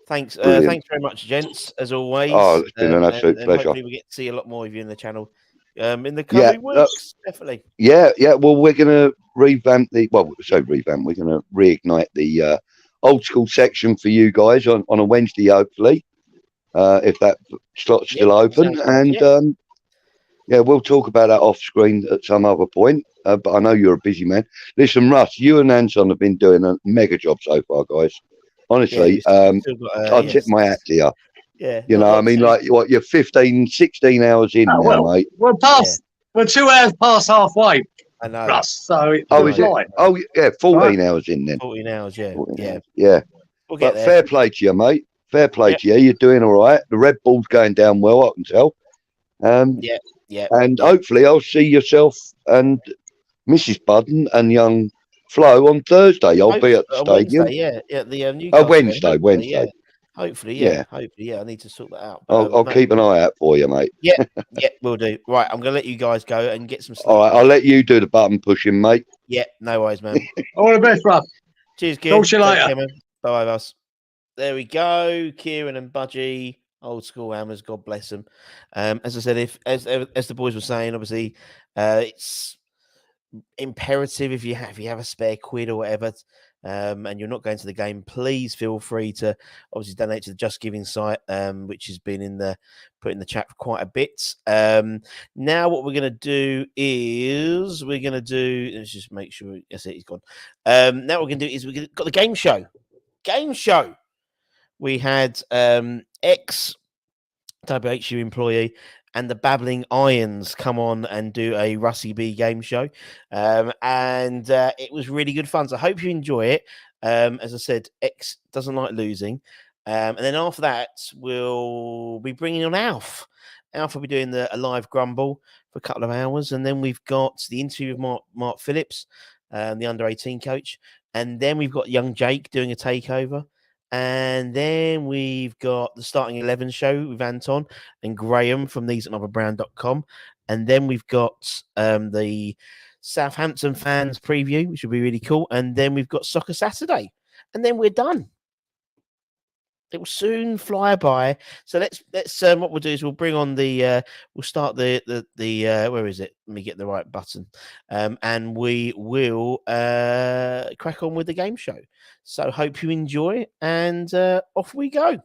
Thanks. Thanks very much, gents, as always. Oh, it's been an absolute pleasure. Hopefully we get to see a lot more of you in the channel in the coming weeks. Definitely. Yeah. Well, we're going to revamp we're going to reignite the old school section for you guys on a Wednesday, hopefully, if that slot's still open. And we'll talk about that off screen at some other point. But I know you're a busy man. Listen, Russ, you and Anton have been doing a mega job so far, guys. Honestly, I tip my hat to you. Yeah. You know, I mean, like, what, you're 15, 16 hours in now, mate. We're 2 hours past halfway. I know. Russ, so it's 14 hours in then. 14 hours, yeah. 14 yeah. We'll get but there. fair play to you, mate. Fair play to you. You're doing all right. The Red Bull's going down well, I can tell. And hopefully I'll see yourself and Mrs. Budden and young Flo on Thursday. I'll be at the stadium. Wednesday, Wednesday. Yeah. Hopefully, I need to sort that out. I'll keep an eye out for you, mate. Yeah, we'll do. Right, I'm going to let you guys go and get some sleep. All right, I'll let you do the button pushing, mate. Yeah, no worries, man. All the best, Rob. Cheers, Kieran. Talk to you later. Bye, boss. There we go. Kieran and Budgie, old school hammers. God bless them. As I said, as the boys were saying, obviously, it's imperative if you have a spare quid or whatever, and you're not going to the game, please feel free to obviously donate to the Just Giving site, which has been put in the chat for quite a bit. Now what we're going to do is let's just make sure. Yes, he's gone. Now what we're going to do is we've got the game show. We had ex WHU employee and the Babbling Irons come on and do a Russie B game show. And it was really good fun. So I hope you enjoy it. As I said, X doesn't like losing. And then after that, we'll be bringing on Alf. Alf will be doing a live grumble for a couple of hours. And then we've got the interview with Mark Phillips, the under-18 coach. And then we've got young Jake doing a takeover. And then we've got the Starting 11 show with Anton and Graham from theseanotherbrand.com. And then we've got the Southampton fans preview, which will be really cool. And then we've got Soccer Saturday. And then we're done. It will soon fly by. So let's what we'll do is we'll bring on we'll start the where is it? Let me get the right button. And we will crack on with the game show. So hope you enjoy, and off we go.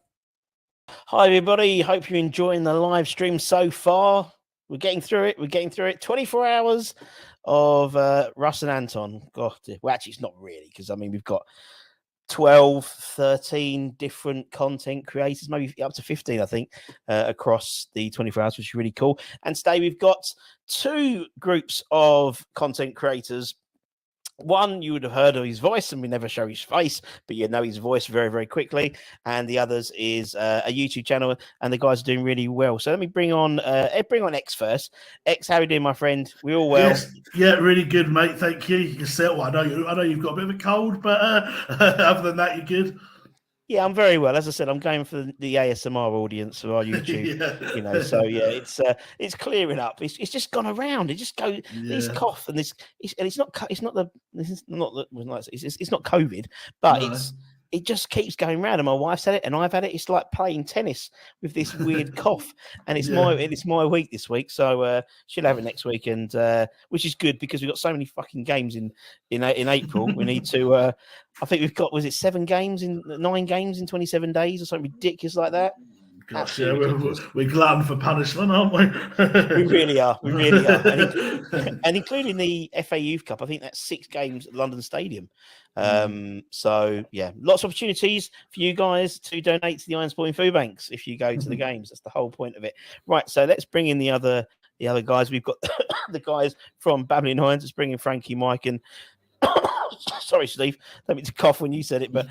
Hi everybody. Hope you're enjoying the live stream so far. We're getting through it. 24 hours of Russ and Anton. God, well, actually, it's not really, because I mean we've got 12, 13 different content creators, maybe up to 15, I think, across the 24 hours, which is really cool. And today we've got two groups of content creators. One, you would have heard of his voice, and we never show his face, but you know his voice very, very quickly. And the others is a YouTube channel, and the guys are doing really well. So let me bring on X first. X, how are you doing, my friend? We all well? Yes, yeah, really good, mate. Thank you. Yourself? Well, I know you've got a bit of a cold, but other than that, you're good. Yeah, I'm very well. As I said, I'm going for the ASMR audience for our YouTube. Yeah. You know, so yeah, it's clearing up. It's just gone around. It just goes this cough and this. It's not COVID, but it just keeps going round. And my wife's had it, and I've had it. It's like playing tennis with this weird cough. And it's my week this week, so she'll have it next week, and which is good because we've got so many fucking games in April. We need to. I think we've got 9 games in 27 days or something ridiculous like that. Gosh, yeah, we're glutton for punishment, aren't we? We really are. And including the FA Youth Cup, I think that's 6 games at London Stadium. So yeah, lots of opportunities for you guys to donate to the Iron Sporting Foodbanks if you go to the games. That's the whole point of it. Right, so let's bring in the other guys. We've got the guys from Babbling Irons. Let's bring in Frankie, Mike, and sorry, Steve. Don't mean to cough when you said it, but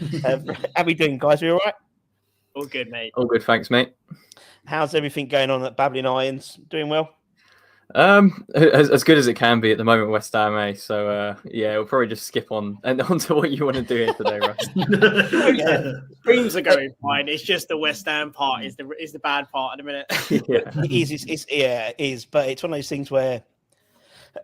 how we doing, guys? Are you all right? All good, mate. All good, thanks, mate. How's everything going on at Babbling Irons? Doing well? As good as it can be at the moment, West Ham, eh? So yeah, we'll probably just skip on and on to what you want to do here today, Russ. Streams are going fine. It's just the West Ham part is the bad part at the minute. Yeah, it is. But it's one of those things where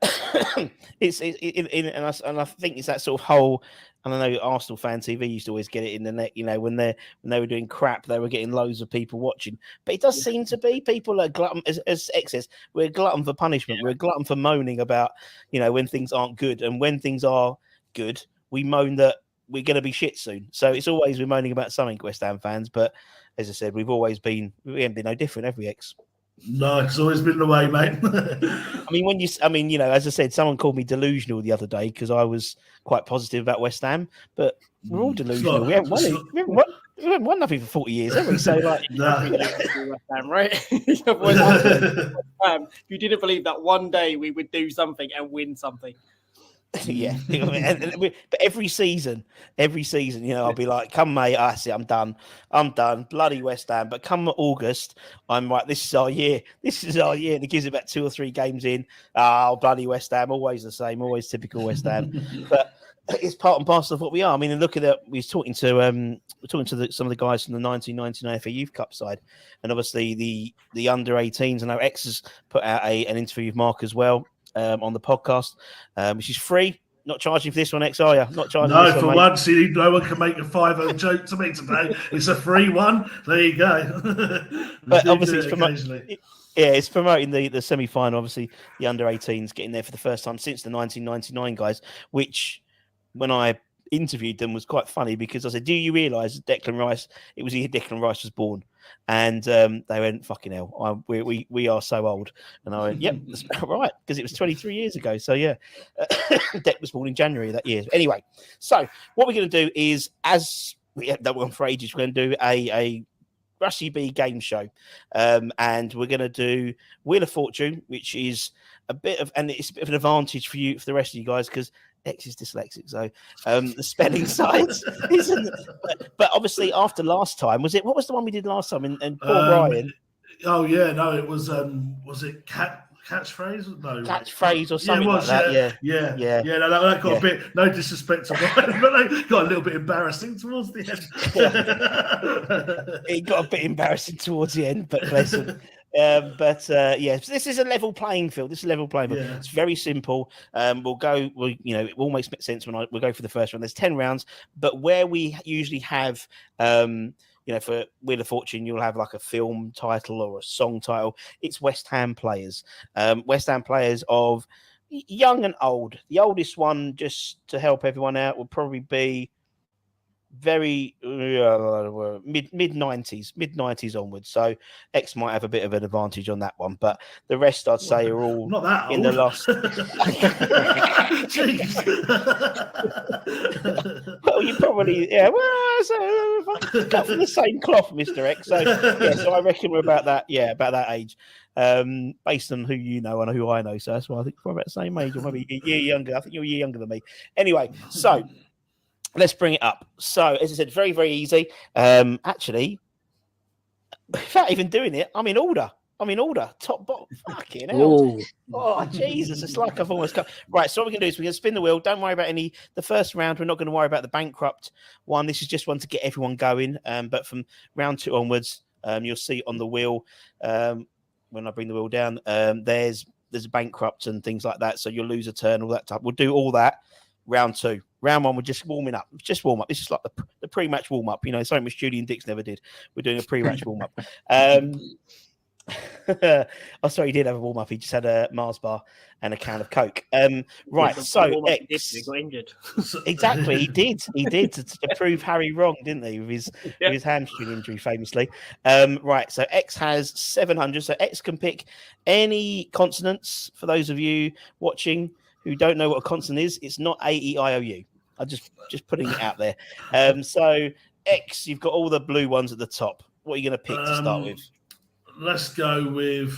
and I think it's that sort of whole. And I know Arsenal Fan TV used to always get it in the neck, when they were doing crap, they were getting loads of people watching. But it does seem to be people are glutton as excess. We're a glutton for punishment. We're a glutton for moaning about, when things aren't good, and when things are good, we moan that we're going to be shit soon. So it's always we're moaning about something, West Ham fans. But as I said, we haven't been no different, have we, X? No, it's always been the way, mate. As I said, someone called me delusional the other day because I was quite positive about West Ham, but we're all delusional. We haven't won nothing for 40 years, have we? So, West Ham, right? You didn't believe that one day we would do something and win something. Yeah, but every season, I'll be like, "Come, mate, I see, I'm done, bloody West Ham." But come August, I'm like, "This is our year, And it gives it about 2 or 3 games in. Oh, bloody West Ham, always the same, always typical West Ham. But it's part and parcel of what we are. I mean, and look at it. We were talking to some of the guys from the 1999 FA Youth Cup side, and obviously the under 18s. I know X has put out an interview with Mark as well. On the podcast, which is free. Not charging for this one, X, are you? Not charging. No, for one, once, no one can make a 5 joke to me today. It's a free one. There you go. But obviously, it's promoting the semi-final. Obviously, the under 18s getting there for the first time since the 1999 guys. Which, when I interviewed them, was quite funny because I said, "Do you realise Declan Rice? It was the year Declan Rice was born." And they went, "Fucking hell, we are so old." And I went, "Yep, that's about right," because it was 23 years ago. So yeah, Deck was born in January that year. Anyway, so what we're going to do is, as we have done for ages, we're going to do a Rusty B game show, and we're going to do Wheel of Fortune, which is it's a bit of an advantage for the rest of you guys because X is dyslexic, so the spelling side isn't. But obviously, after last time, what was the one we did last time? And Paul Ryan. Oh yeah, no, it was it catchphrase? No, catchphrase or something like that. Yeah. No, that got a bit. No disrespect to Ryan, but they got a little bit embarrassing towards the end. It got a bit embarrassing towards the end, but bless him. This is a level playing field. It's very simple. It all makes sense when we'll go for the first one. There's 10 rounds, but where we usually have, for Wheel of Fortune, you'll have like a film title or a song title. It's West Ham players. West Ham players of young and old. The oldest one, just to help everyone out, would probably be very mid 90s onwards. So X might have a bit of an advantage on that one, but the rest I'd say are all not that in the last. Well, you probably cut from the same cloth, Mr. X. So I reckon we're about that age. Based on who you know and who I know, so that's why I think we're about the same age, or maybe a year younger. I think you're a year younger than me. Anyway, so let's bring it up. So, as I said, very, very easy. Actually, without even doing it, I'm in order. Top, bottom. Fucking hell. Oh, Jesus. It's like I've almost got. Right, so what we're going to do is we're going to spin the wheel. Don't worry about the first round. We're not going to worry about the bankrupt one. This is just one to get everyone going. But from round 2 onwards, you'll see on the wheel, when I bring the wheel down, there's a bankrupt and things like that. So you'll lose a turn, all that type. We'll do all that. Round 2. Round 1, we're just warming up. Just warm up. This is like the pre-match warm up. Something which Julian Dix never did. We're doing a pre-match warm up. Oh, sorry, he did have a warm up. He just had a Mars bar and a can of Coke. Right, so X. He got injured. Exactly, he did. He did to prove Harry wrong, didn't he? With his hamstring injury, famously. Right, so X has 700. So X can pick any consonants. For those of you watching who don't know what a consonant is, it's not A-E-I-O-U. I'm just putting it out there. So X, you've got all the blue ones at the top. What are you going to pick to start with? Let's go with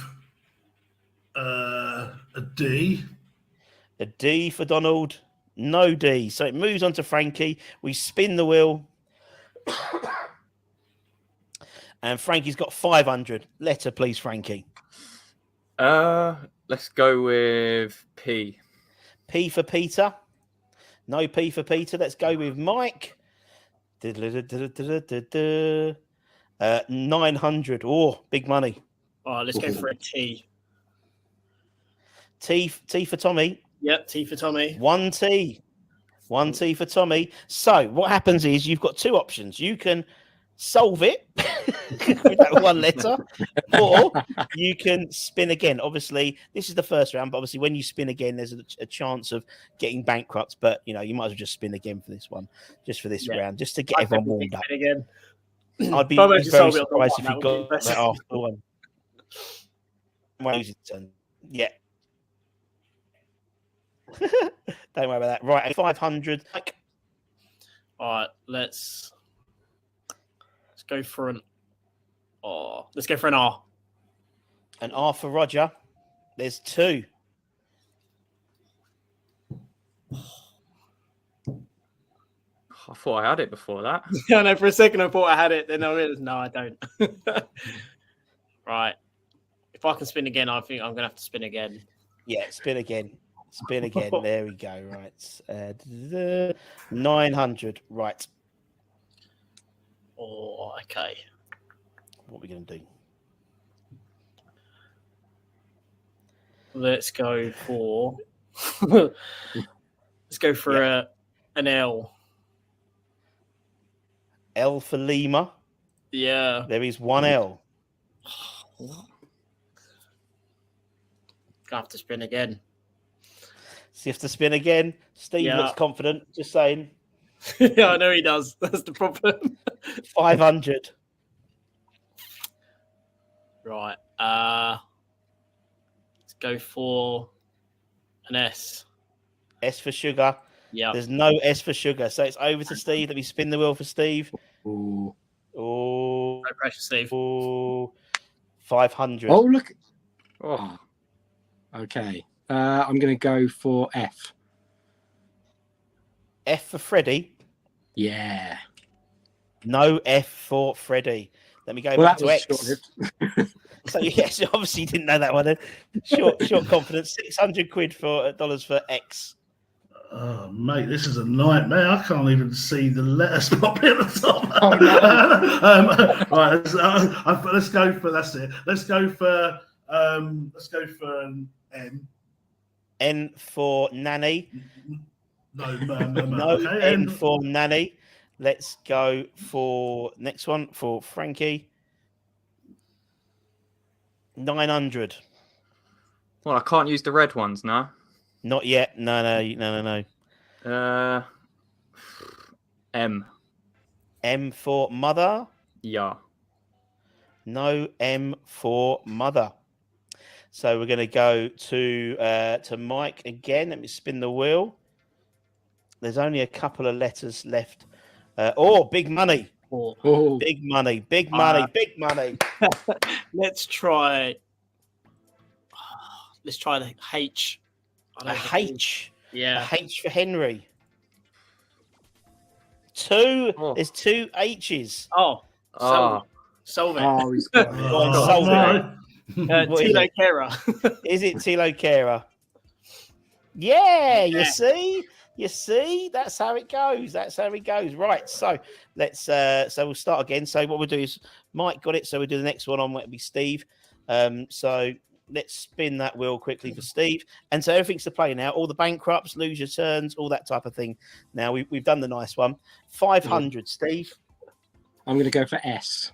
a D. A D for Donald. No D. So it moves on to Frankie. We spin the wheel. And Frankie's got 500. Letter, please, Frankie. Let's go with P. P for Peter. No P for Peter. Let's go with Mike. 900. Oh, big money. Oh, let's go for a T. T for Tommy. Yep, T for Tommy. 1 T. 1 T for Tommy. So what happens is you've got two options. You can solve it with that one letter, or you can spin again. Obviously, this is the first round, but obviously when you spin again, there's a chance of getting bankrupt. But you might as well just spin again for this one, just for this round, just to get everyone warmed up. Again. I'd be If I very managed to solve it on the surprised one, if that you would be got impressive. that after one. Moyes' turn. Yeah. Don't worry about that. Right, 500. All right, let's go for an R. Let's go for an R. An R for Roger. There's 2. I thought I had it before that. Yeah, no, for a second I thought I had it. Then I realized, no, I don't. Right. If I can spin again, I think I'm going to have to spin again. Yeah, spin again. Spin again. There we go. Right. 900. Right. Oh, okay. What are we going to do? Let's go for... Let's go for an L. L for Lima. Yeah. There is 1 L. What? Gonna have to spin again. So you have to spin again. Steve looks confident. Just saying. Yeah, I know he does. That's the problem. 500. Right. Let's go for an S. S for sugar. Yeah. There's no S for sugar. So it's over to Steve. Let me spin the wheel for Steve. Ooh. Oh. No pressure, Steve. Oh. 500. Oh, look. Oh. Okay. I'm going to go for F. F for Freddie. Yeah. No F for Freddie. Let me go Well, back that to was X. short-lived. So yes, obviously you didn't know that one. Then. Short confidence. 600 quid for dollars for X. Oh, mate, this is a nightmare. I can't even see the letters properly at the top. Oh, no. Right, let's go for that's it. Let's go for an N. N for nanny. No. No Okay, N for nanny. Let's go for next one for Frankie. 900. Well, I can't use the red ones now. Not yet. No. M. M for mother. Yeah. No M for mother. So we're going to go to Mike again. Let me spin the wheel. There's only a couple of letters left. Big money. Oh. Big money. Big money. Big money. Let's try the H. A H. Yeah. A H for Henry. Two. Oh. There's 2 H's. Oh. Solve it. Oh, he's got Go on, solve it. What is Tilo it? Kera. Is it Tilo Kera? Yeah, you see, that's how it goes. Right. So let's we'll start again. So what we'll do is Mike got it, so we'll do the next one on. It'll be Steve. So let's spin that wheel quickly for Steve. And so everything's to play now. All the bankrupts, lose your turns, all that type of thing. Now we've done the nice one. 500, Steve. I'm going to go for S.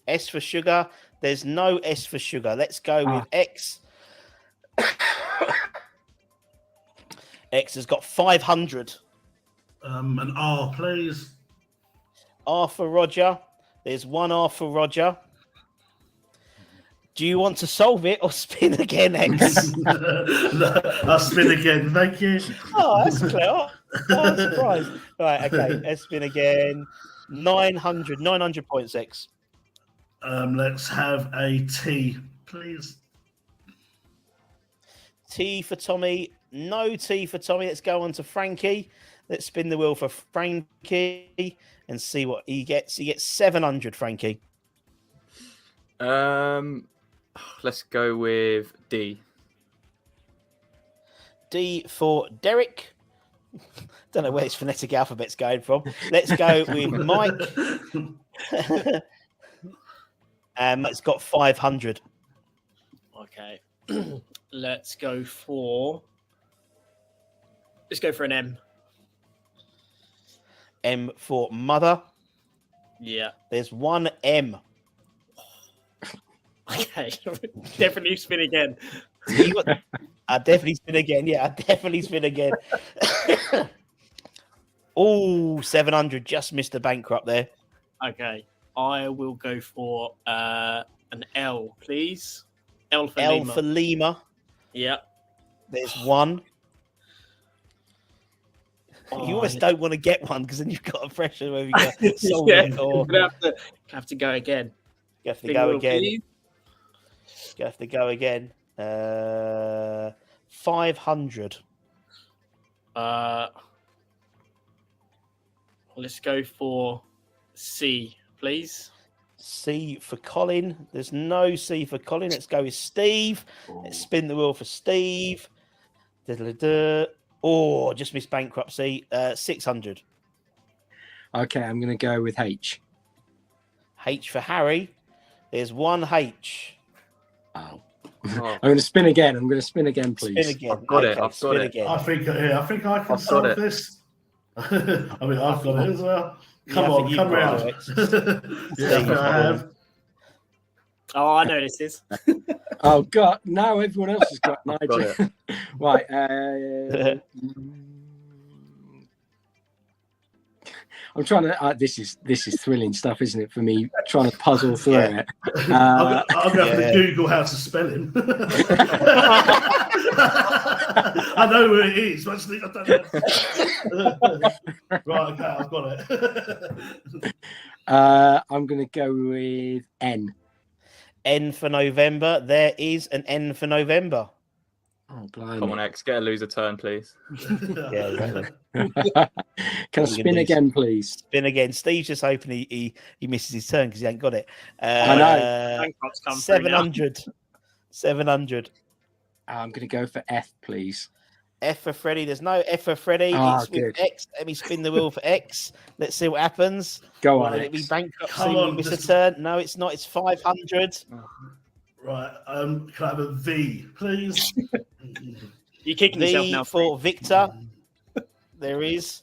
S for sugar. There's no S for sugar. Let's go with X. X has got 500. An R, please. R for Roger. There's 1 R for Roger. Do you want to solve it or spin again, X? No, I'll spin again. Thank you. Oh, that's clear. Oh, I'm surprised. Right, okay. Let's spin again. 900 points, X. Let's have a T, please. T for Tommy. No T for Tommy. Let's go on to Frankie. Let's spin the wheel for Frankie and see what he gets. He gets 700, Frankie. Let's go with D. D for Derek. Don't know where his phonetic alphabet's going from. Let's go with Mike. It's got 500. Okay. Let's go for an M. M for mother. Yeah. There's one M. Okay. Definitely spin again. I definitely spin again. Yeah, I definitely spin again. Oh, 700. Just missed the bankrupt there. Okay. I will go for an L, please. L for L Lima. for Lima. Yeah. There's one. You almost don't want to get one because then you've got a pressure whether you got solve it or You're gonna have to go again. you have to Big go wheel, again. please. You have to go again. 500. Let's go for C, please. C for Colin. There's no C for Colin. Let's go with Steve. Let's spin the wheel for Steve. Da-da-da-da. Oh, just missed bankruptcy. 600. Okay, I'm going to go with H. H for Harry. There's one H. Oh. I'm going to spin again. I'm going to spin again, please. Spin again. I've got it. Okay, I've got spin it. again. I think I can solve this. I mean, I've got it as well. Come I on, think you've come got round. it. Yeah, I think I have. Oh, I know this is. Oh, God. Now everyone else has got an I've got idea. Right. I'm trying to. This is thrilling stuff, isn't it? For me, trying to puzzle through it. I'm going to have to Google how to spell him. I know who it is, but I don't know. Right, okay, I've got it. I'm going to go with N. N for November. There is an N for November. Oh, blimey. Come on, X, get a loser turn, please. Yeah, exactly. Can I spin again, please? Spin again. Steve's just hoping he misses his turn because he ain't got it. I know. Bankrupt's come through now. 700. 700. I'm going to go for F, please. F for Freddy. There's no F for Freddy. Ah, It's with good. X. Let me spin the wheel for X. Let's see what happens. Go on, Will it be X. bankruptcy? Come We on, miss just- a turn. No, it's not. It's 500. Right, can I have a V, please? You're kicking yourself V now. for Victor. There is.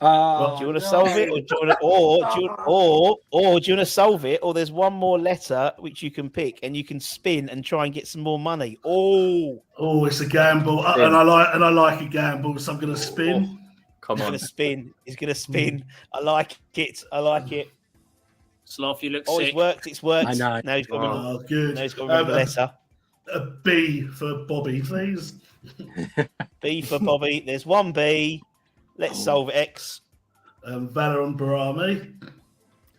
Oh, Do you want to solve it, or do you want to solve it, or there's one more letter which you can pick, and you can spin and try and get some more money. Oh, It's a gamble, and I like a gamble, so I'm going to spin. Come he's on. gonna spin. He's gonna spin. I like it. I like it. Sloth, you look Oh, sick. it's worked. It's worked. I know. Now he's got to remember. Oh, good. Now he's got to remember the letter. A B for Bobby, please. B for Bobby. There's one B. Let's solve X. Valorant Barami.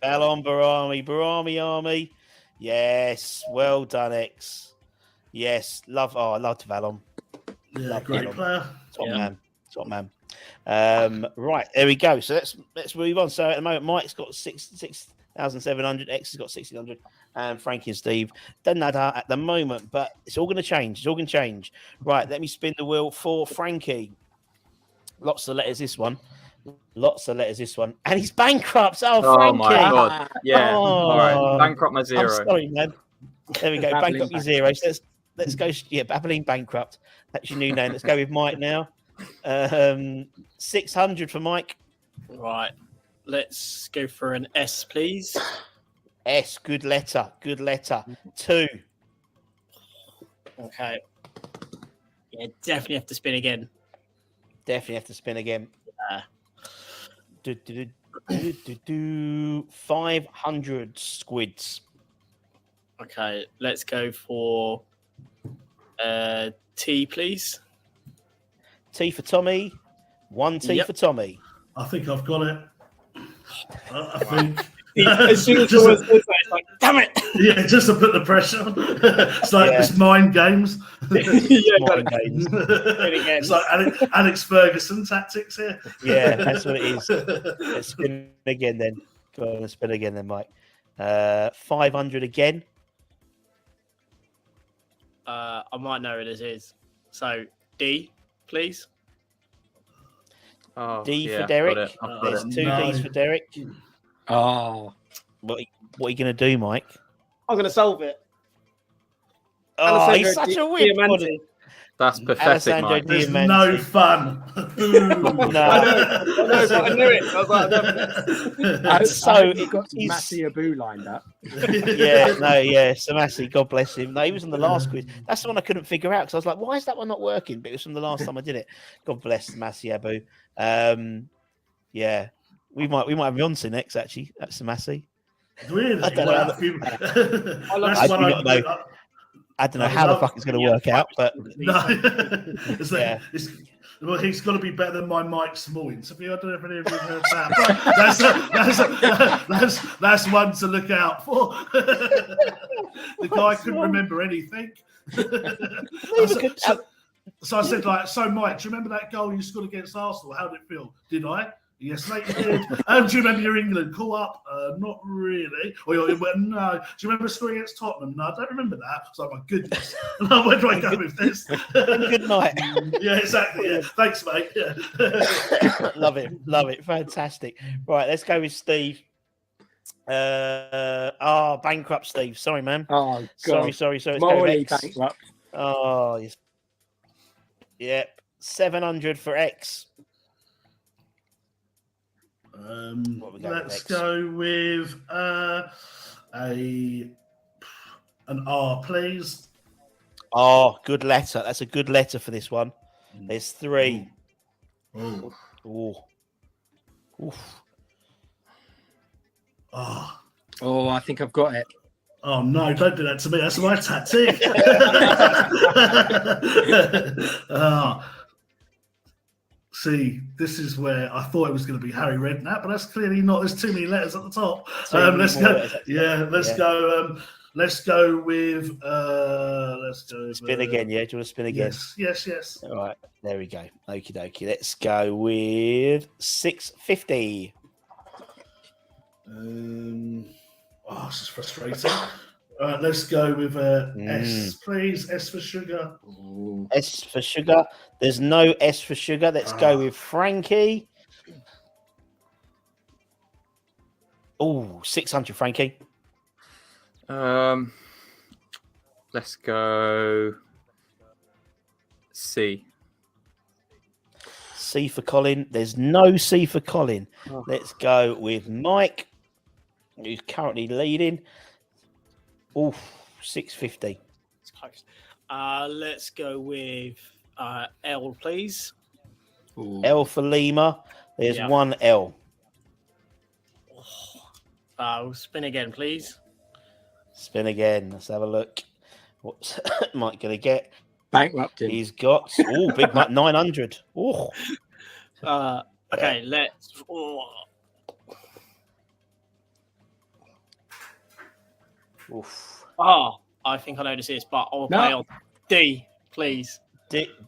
Balon Barami Army. Yes, well done, X. Yes, love. Oh, I loved Valon. Yeah, Love great Valon. player. Top man. Top man. Right, there we go. So let's move on. So at the moment, Mike's got 6,700. X has got 1,600, and Frankie and Steve done that at the moment. But it's all going to change. It's all going to change. Right, let me spin the wheel for Frankie. Lots of letters this one. Lots of letters this one. And he's bankrupt. Oh, Frankie. My God. Yeah. All right. Bankrupt my zero. I'm sorry, man. There we go. Bankrupt your zero. So let's go. Yeah, Babbling Bankrupt. That's your new name. Let's go with Mike now. 600 for Mike. Right. Let's go for an S, please. S. Good letter. Good letter. 2. Okay. Yeah, definitely have to spin again. Definitely have to spin again. 500 squids. Okay, let's go for T, please. T for Tommy. 1 T Yep. for Tommy. I think I've got it. I think. As soon as someone says that, it's like, damn it! Yeah, just to put the pressure on. It's like Yeah. it's mind games. Mind games. It's like Alex Ferguson tactics here. Yeah, that's what it is. Let's spin again then. Go on and spin again then, Mike. 500 again. I might know what it is. So D. please. Oh, D yeah, for Derek. got it. I've got There's it. two Ds for Derek. Oh, What are you going to do, Mike? I'm going to solve it. Oh, Alessandro he's such a weird one. Diamante. That's pathetic, Alessandro Mike. There's Diamante. no fun. I knew it. I was like, you got he's- Matty Abu lined up. Samasi, God bless him. No, he was on the last quiz. That's the one I couldn't figure out because I was like, why is that one not working? But it was from the last time I did it. God bless Samasi Abu. Yeah, we might have Beyonce next. Actually, that's Samasi. Really? I don't know. I don't know how the fuck it's going to work out, but No, well, he's got to be better than my Mike Small interview. I don't know if any of you heard that. That's one to look out for. The guy couldn't remember anything. So I said, so Mike, do you remember that goal you scored against Arsenal? How did it feel? Did I? Yes, mate, you did. Do you remember your England call up? Not really. Or no. Do you remember scoring against Tottenham? No, I don't remember that. I was like, my goodness. Where do I go with this? Good night. Yeah, exactly. Yeah. Thanks, mate. Yeah. Love it. Fantastic. Right, let's go with Steve. Bankrupt Steve. Sorry, man. Oh, God. Sorry. Let's Morally go with X. bankrupt. Oh, yes. Yep. 700 for X. Let's go with an R, please. Oh, good letter. That's a good letter for this one. There's 3. Ooh. Oof. Oh, I think I've got it. Oh no, don't do that to me. That's my tactic. See, this is where I thought it was going to be Harry Redknapp, but that's clearly not. There's too many letters at the top. Let's go. Let's go with. Spin again, yeah. Do you want to spin again? Yes. All right, there we go. Okie dokie. Let's go with 650. This is frustrating. Let's go with S, please. S for sugar. S for sugar. There's no S for sugar. Let's go with Frankie. Oh, 600, Frankie. Let's go C. C for Colin. There's no C for Colin. Let's go with Mike, who's currently leading. Oh, 650. It's close. Let's go with L, please. L for Lima. There's 1 L. We'll spin again, please. Spin again. Let's have a look. What's Mike going to get? Bankrupted. He's got big 900. Oh. Okay, let's. Oof. I think I know this is, but I'll play on D, please.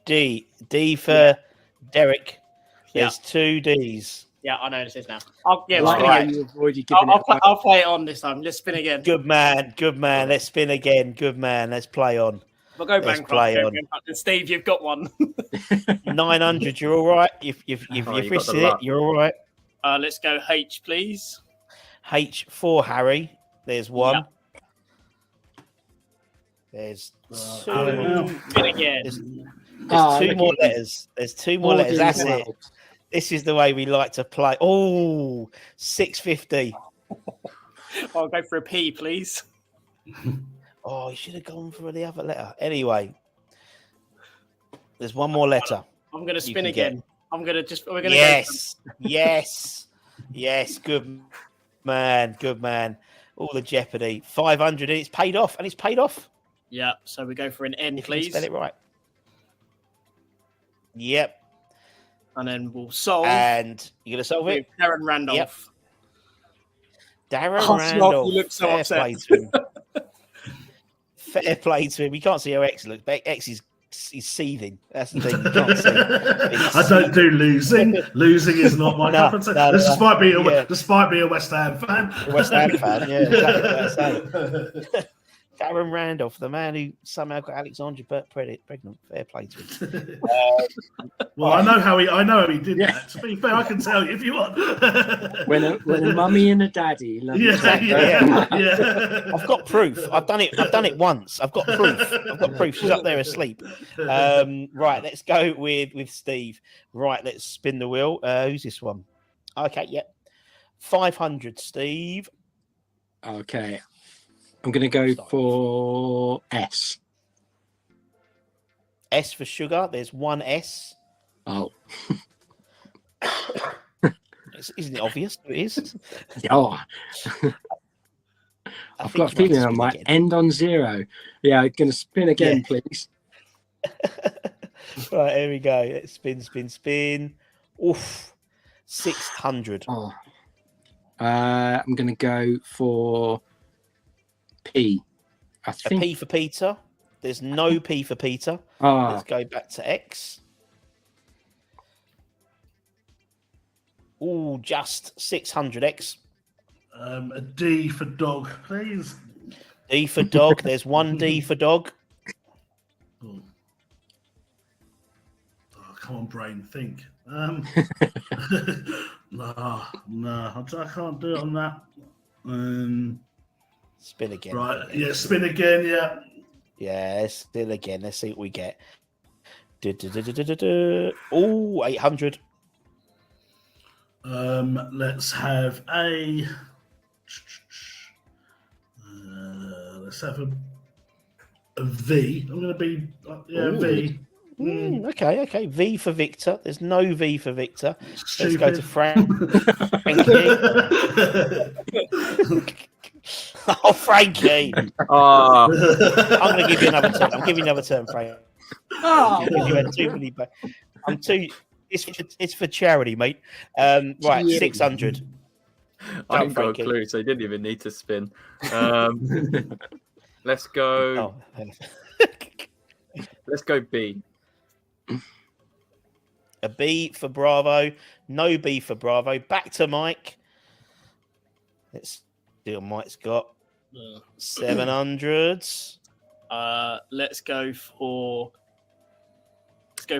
D for Derek. There's 2 Ds. Yeah, I know this is now. I'll play it on this time. Let's spin again. Good man. Let's spin again. Good man. Let's play on. We'll go bankrupt. And Steve, you've got one. 900. You're all right. You've risked it. You're all right. Let's go H, please. H for Harry. There's 1. Yep. There's 2. Spin again. There's 2 more letters. There's 2 more letters. That's it. This is the way we like to play. Oh, 650. I'll go for a P, please. Oh, you should have gone for the other letter. Anyway, there's 1 more letter. I'm going to spin again. I'm going to just. We're going Yes. Good man. All the jeopardy. 500. And it's paid off. Yeah. So we go for an N, please. Spell it right. Yep. And then we'll solve. And you're going to solve it? Darren Randolph. Yep. Darren Randolph. You look so upset. Fair play to him. You can't see how X looks, but X is seething. That's the thing. You can't see. I don't do losing. Losing is not my cup of tea. Despite being a West Ham fan. West Ham fan, yeah. Exactly what I'm saying. Karen Randolph, the man who somehow got Alexandra pregnant. Fair play to him. Well, I know how he did that. To be fair, I can tell you if you want. when a mummy and a daddy love each other. Yeah. I've got proof. I've done it once. I've got proof. She's up there asleep. Right, let's go with Steve. Right, let's spin the wheel. Who's this one? Okay, yep. 500, Steve. Okay. I'm going to go for S. S for sugar. There's one S. Oh. Isn't it obvious? It is. Oh. I've got a feeling I might end on 0. Yeah, I'm going to spin again, please. Right, here we go. Let's spin. Oof. 600. Oh. I'm going to go for P. I think... A P for Peter. There's no P for Peter. Oh. Let's go back to X. Oh, just 600 X. A D for dog, please. D for dog. There's one D for dog. Oh, come on, brain, think. No, I can't do it on that. Spin again. Right, yeah, spin again, yeah. Yeah, spin again. Let's see what we get. Oh, 800. Let's have a. Let's have a V. I'm going to be V. Okay. V for Victor. There's no V for Victor. Stupid. Let's go to Frankie. Oh, Frankie. Oh. I'm going to give you another turn. I'm giving you another turn, Frankie. Oh. You had too many. It's for charity, mate. Right, 600. I haven't got a clue, so you didn't even need to spin. Let's go. Let's go B. A B for Bravo. No B for Bravo. Back to Mike. Let's see what Mike's got. 700s. Let's go for.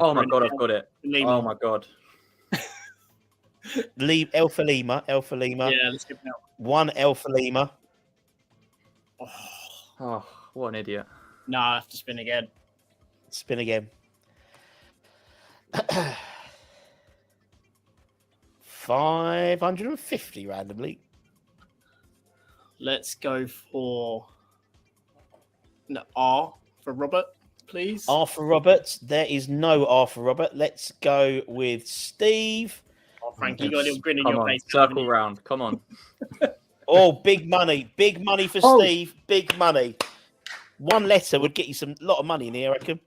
Oh my god, I've got it. Lima. Oh my god. Alpha Lima. Yeah, let's give it out. One Alpha Lima. Oh, what an idiot. No, I have to spin again. Spin again. 550 randomly. Let's go for R for Robert, please. R for Robert. There is no R for Robert. Let's go with Steve. Oh, Frank, you got a little grin in Come your on, face. circle round. Come on. Oh, big money. Big money for Steve. Big money. One letter would get you a lot of money in here, I reckon.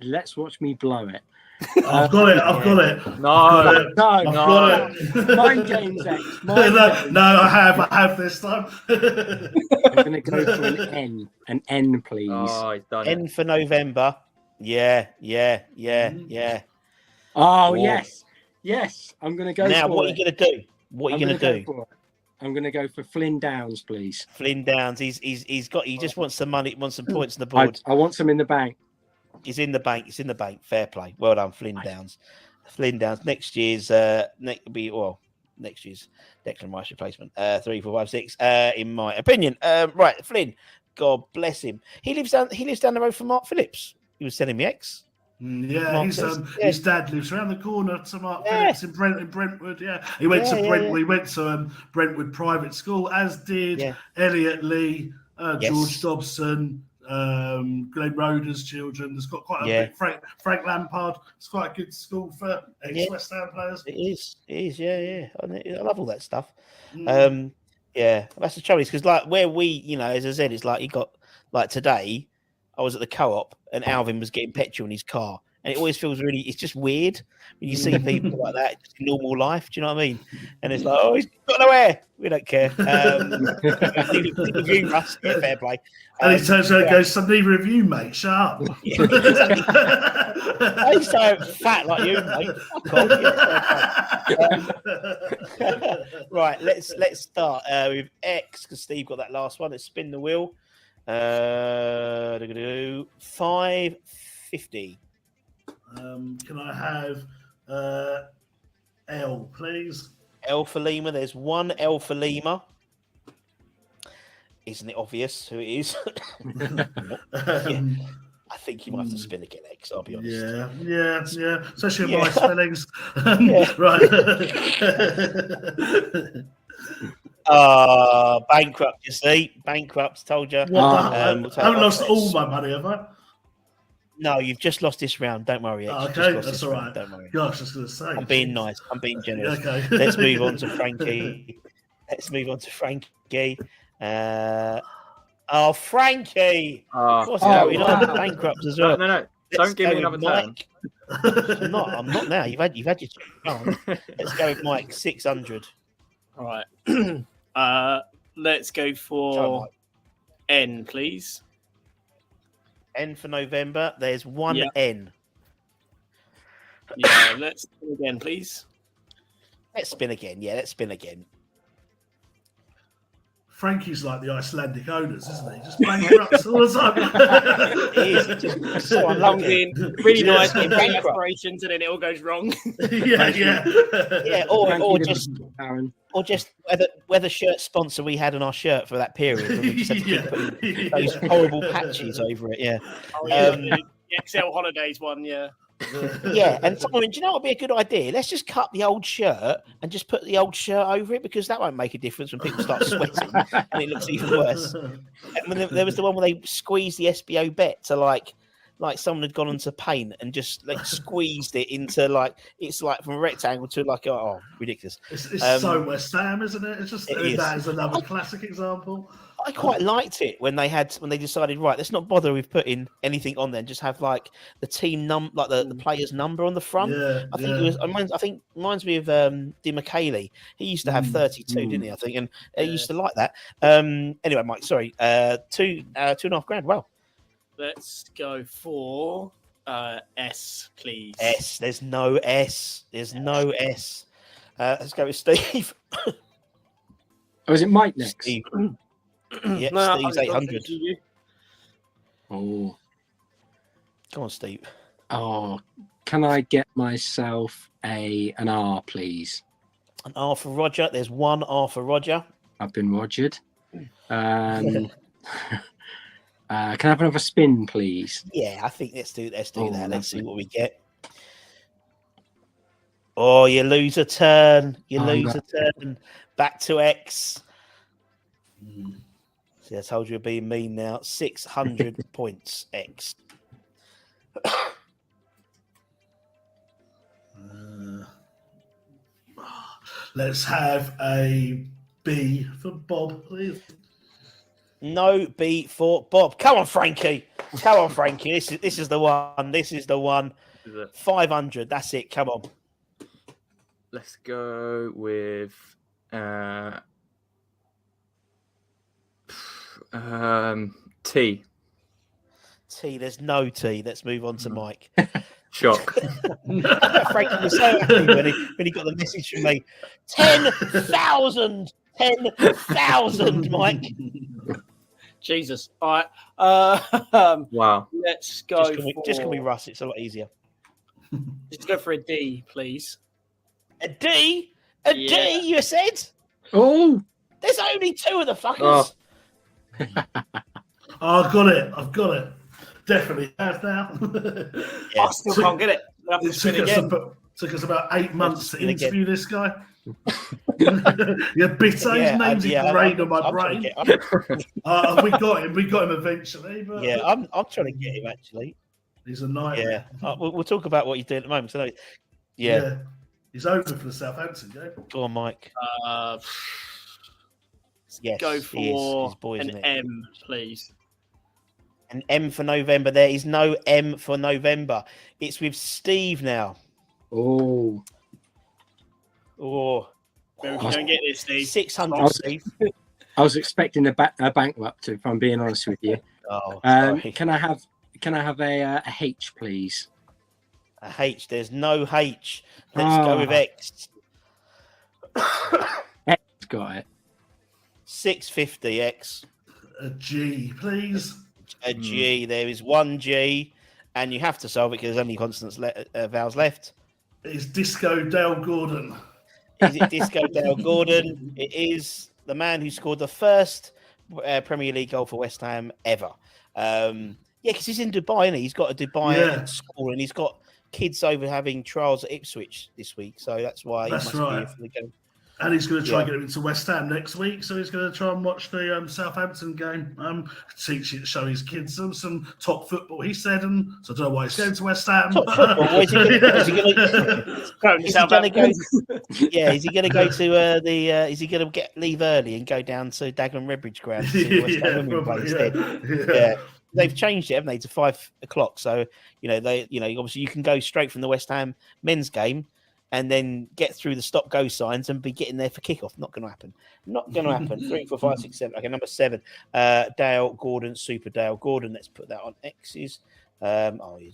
Let's watch me blow it. I've got it. No. Mind games, X. No, I have this time. I'm going to go for an N. An N, please. Oh, he's done N it. for November. Yeah. Oh, yes. Yes, I'm going to go now, for what are you going to do? What are you going to do? I'm going to go for Flynn Downs, please. Flynn Downs. He just wants some money, wants some points on the board. I want some in the bank. He's in the bank. Fair play. Well done, Flynn Downs. Flynn Downs. Next year's next year's Declan Rice replacement. 3, 4, 5, 6. In my opinion. Right, Flynn. God bless him. He lives down the road from Mark Phillips. He was telling me X. Yeah, his dad lives around the corner to Mark Phillips in Brentwood. Yeah, he went to Brentwood. He went to Brentwood private school, as did Elliot Lee, George Dobson, Glenn Roder's children. There's got quite a big Frank Lampard. It's quite a good school for ex-West Ham players. It is. Yeah. I love all that stuff. Yeah, that's the trouble. Is because like where we, as I said, it's like he got like today. I was at the co-op and Alvin was getting petrol in his car. And it always feels it's just weird when you see people like that in normal life. Do you know what I mean? And it's like, oh, he's got nowhere. We don't care. Review Russ, fair play. And he turns around and goes, so neither of you, mate, shut up. I'm so fat like you, mate. Right, let's start with X because Steve got that last one. Let's spin the wheel. 550. Can I have L, please? L for Lima. There's one L for Lima. Isn't it obvious who it is? Yeah. I think you might have to spin again, X. I'll be honest. Yeah. Especially with my spellings. Right. Bankrupt, you see. Bankrupt, told you. I haven't lost all my money, have I? No, you've just lost this round. Don't worry, X. Okay, that's all right. Don't worry. Gosh, I was going to say. I'm being nice. I'm being generous. Okay. Let's move on to Frankie. Frankie! What's going on? Bankrupt as well. No. Don't give me another turn. I'm not now. You've had your chance. Let's go with Mike. 600. All right. Let's go for N, please. N for November. There's one N. Yeah, let's do it again, please. Let's spin again. Yeah, let's spin again. Frankie's like the Icelandic owners, isn't he? Just bankrupts all the time. He is. Just so unlucky. Really nice, big aspirations, and then it all goes wrong. Yeah. Or just whether shirt sponsor we had on our shirt for that period. We just had to keep putting those horrible patches over it. Yeah. The XL Holidays one. Yeah. Yeah, and someone, do you know what would be a good idea? Let's just cut the old shirt and just put the old shirt over it, because that won't make a difference when people start sweating and it looks even worse. And when there was the one where they squeezed the SBO bet to like someone had gone onto paint and just like squeezed it into it's like from a rectangle to ridiculous. It's so West Ham, isn't it? It's just that is another classic example. I quite liked it when they decided, right, let's not bother with putting anything on there and just have like the team the player's number on the front. I think it reminds me of Di Michele. He used to have 32, didn't he? I think, and he used to like that. Anyway, Mike, sorry, $2.5 grand. Wow. Let's go for S, please. S. There's no S. Let's go with Steve. Is it Mike next? Steve. Yeah, Steve's 800. Oh. Come on, Steve. Oh, can I get myself an R, please? An R for Roger. There's one R for Roger. I've been Rogered. Can I have another spin, please? Yeah, I think let's do that. Let's see what we get. Oh, you lose a turn. Back to X. See, I told you we're being mean now. 600 points, X. Let's have a B for Bob, please. No B for Bob. Come on, Frankie. This is the one. 500. That's it. Come on. Let's go with T. There's no T. Let's move on to Mike. Shock. Frankie was so happy when he got the message from me. 10,000, Mike. Jesus. All right. Wow. Let's go. Just call me Russ. It's a lot easier. Just go for a D, please. A D? D, you said? Oh. There's only two of the fuckers. I've got it. Definitely have now. I still can't get it. Took us about 8 months to interview this guy. Bitter. His name's ingrained on my brain. We got him eventually. But yeah, I'm trying to get him actually. He's a nightmare. Yeah, we'll talk about what he's doing at the moment. So, yeah. He's open for the Southampton game. Go on, Mike. Yes, go for boys, an M, please. An M for November. There is no M for November. It's with Steve now. Oh. Maybe we don't get this, Steve. 600, Steve. I was expecting a bankrupt, if I'm being honest with you. Can I have a H, please? A H. There's no H. Let's go with X. X got it. 650 X. A G, please. A G. There is one G, and you have to solve it because there's only consonants vowels left. It's Disco Dale Gordon. Is it Disco Dale Gordon? It is the man who scored the first Premier League goal for West Ham ever. Because he's in Dubai, and he's got a Dubai school, and he's got kids over having trials at Ipswich this week, so that's why. That's right. And he's going to try and get him into West Ham next week, so he's going to try and watch the Southampton game. Show his kids some top football, he said, and so I don't know why he's going to West Ham. Top football? Is he going to go? Yeah, is he going to go to is he going to leave early and go down to Dagenham Redbridge ground to see West Ham women play instead? Yeah. They've changed it, haven't they, to 5 o'clock? So obviously you can go straight from the West Ham men's game and then get through the stop-go signs and be getting there for kickoff. Not going to happen. Not going to happen. 3, 4, 5, 6, 7. Okay, number 7. Dale Gordon, Super Dale Gordon. Let's put that on X's. You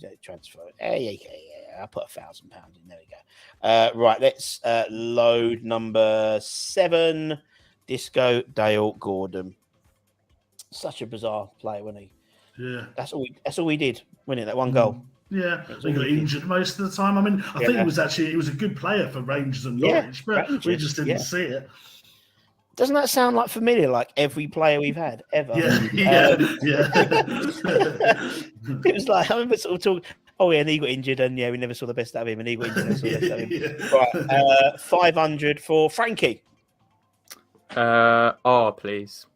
don't transfer it. Yeah. I'll put £1,000 in. There we go. Right, let's load number 7. Disco Dale Gordon. Such a bizarre player, wasn't he? Yeah. That's all we did, wasn't it? That one goal. Yeah, he got injured most of the time. I mean, I think he was a good player for Rangers and Norwich, but we just didn't see it. Doesn't that sound like familiar? Like every player we've had ever. Yeah. It was like I remember sort of talking. Oh yeah, and he got injured, and we never saw the best out of him, and he got injured. And saw the best out of him. Right, 500 for Frankie. R, please.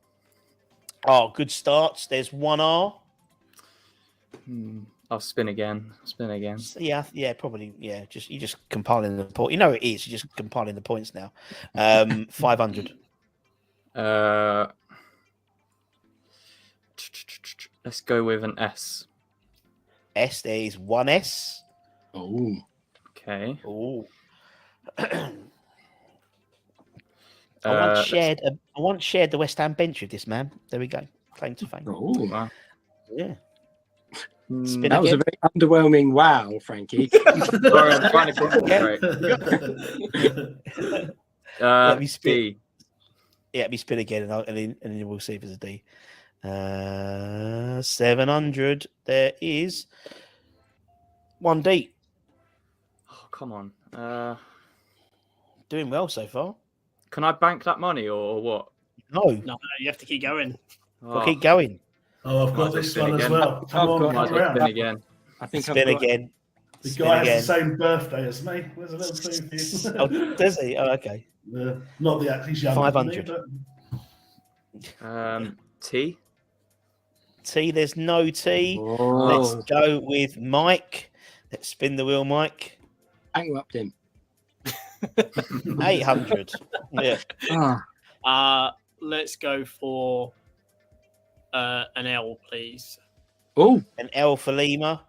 Oh, good starts. There's 1 R. I'll spin again. Yeah, probably. Yeah, you're just compiling the point. You know it is. You're just compiling the points now. 500. Let's go with an S. S. There is 1 S. Oh. Okay. Oh. I once shared the West Ham bench with this man. There we go. Claim to fame. Oh, wow. Yeah. That was a very underwhelming wow, Frankie. Sorry, I'm trying to concentrate. Let me spin. D. Yeah, let me spin again, and then we'll see if it's a D. 700. There is 1 D. Oh, come on. Doing well so far. Can I bank that money or what? No, you have to keep going. We'll keep going. Oh, I've got this one as well. Come on, spin again. I think spin again. The guy has the same birthday as me. There's a little thing for you. Oh, does he? Oh, okay. Not the he's younger. 500. T. T. There's no T. Oh. Let's go with Mike. Let's spin the wheel, Mike. Bankrupt him. 800. Yeah. Let's go for an L, please. Oh, an L for Lima.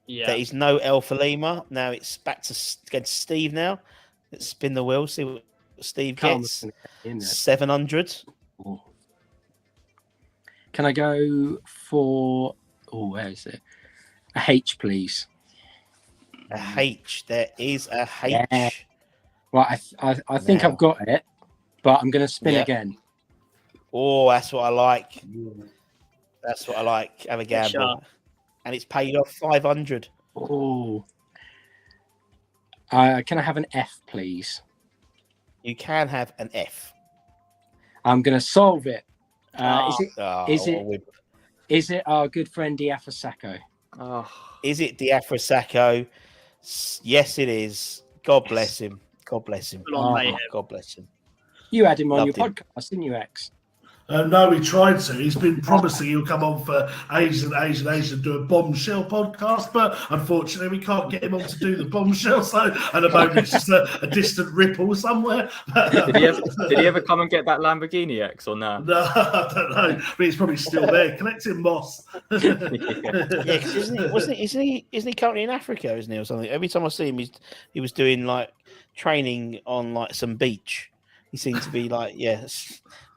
Yeah. There is no L for Lima. Now it's back to Steve now. Let's spin the wheel, see what Steve gets. 700. Oh. Can I go for... Oh, where is it? A H, please. A H. There is a H. Yeah. Right, I think I've got it, but I'm going to spin again. Oh, that's what I like. That's what I like. Have a gamble. Sure. And it's paid off 500. Oh. Can I have an F, please? You can have an F. I'm going to solve it. Is it our good friend Diafra Oh. Is it Diafra Sacco? Yes, it is. God bless him. God bless him. God bless him. You had him on your podcast, didn't you, X? No, he tried to. He's been promising he'll come on for ages and ages and ages and do a bombshell podcast, but unfortunately we can't get him on to do the bombshell. So at the moment it's just a distant ripple somewhere. Did he ever come and get that Lamborghini X or no? No, I don't know. But he's probably still there, collecting moss. Yeah, isn't he currently in Africa, isn't he, or something? Every time I see him, he was doing like training on like some beach. He seemed to be like,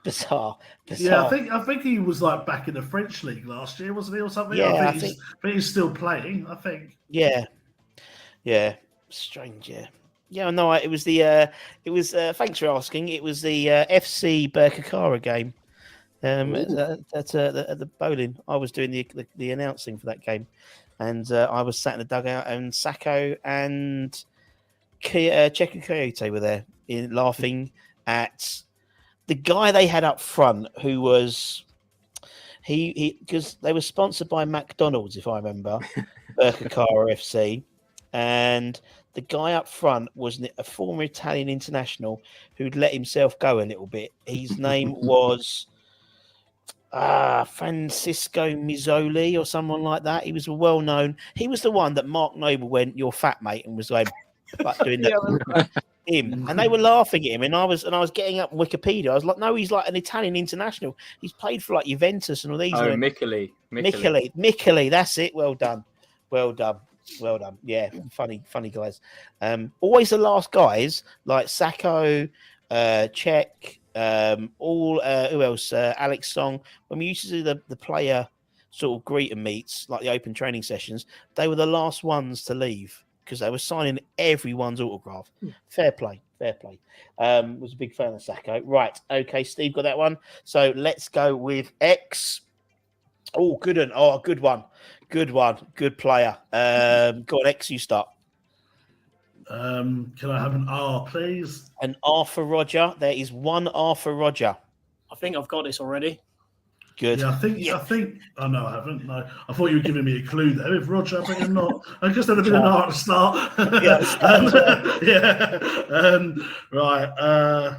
bizarre. Yeah, I think he was like back in the French league last year, wasn't he, or something? Yeah, I think he's still playing. I think. Yeah, strange. Yeah. No, it was the. Thanks for asking. It was the FC Berkakara game. At the bowling. I was doing the announcing for that game, and I was sat in the dugout, and Sacco and Checo Coyote were there, laughing at the guy they had up front, who was because they were sponsored by McDonald's, if I remember, Birkirkara FC, and the guy up front was a former Italian international who'd let himself go a little bit. His name was Francisco Mizzoli or someone like that. He was well known. He was the one that Mark Noble went, "You're fat, mate," and was like doing that. Him, and they were laughing at him, and I was getting up on Wikipedia. I was like, "No, he's like an Italian international. He's played for like Juventus and all these." Oh, Miccoli. That's it. Well done. Yeah, funny guys. Always the last guys like Sacco, Czech, who else? Alex Song. When we used to do the player sort of greet and meets, like the open training sessions, they were the last ones to leave because they were signing everyone's autograph. Fair play. Was a big fan of Sacco. Right, okay, Steve got that one. So let's go with X. Oh, good one. Oh, good one. Good player. Go on, X, you start. Can I have an R, please? An R for Roger. There is one R for Roger. I think I've got this already. Good. Yeah, I think. Oh no, I haven't. No, I thought you were giving me a clue there. With Roger, I think I'm not. I guess there'd have been an R at the start. Right. I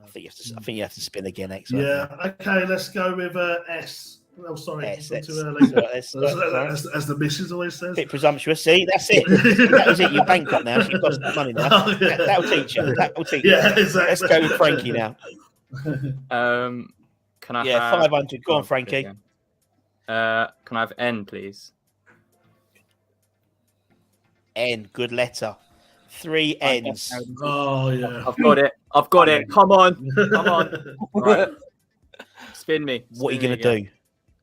think you have to spin again, X. Yeah. Okay. Let's go with S. Oh, sorry, S, too that's early. as the missus always says. Bit presumptuous. See, that's it. That was it. You're bankrupt now. So you've got some money now. Oh, yeah. That'll teach you. Yeah, exactly. Let's go with Frankie now. Can I? Yeah, have... 500. Go on, Frankie. Can I have N, please? N. Good letter. 3 N's. Oh yeah. I've got it. Come on. Right. Spin me. What are you going to do?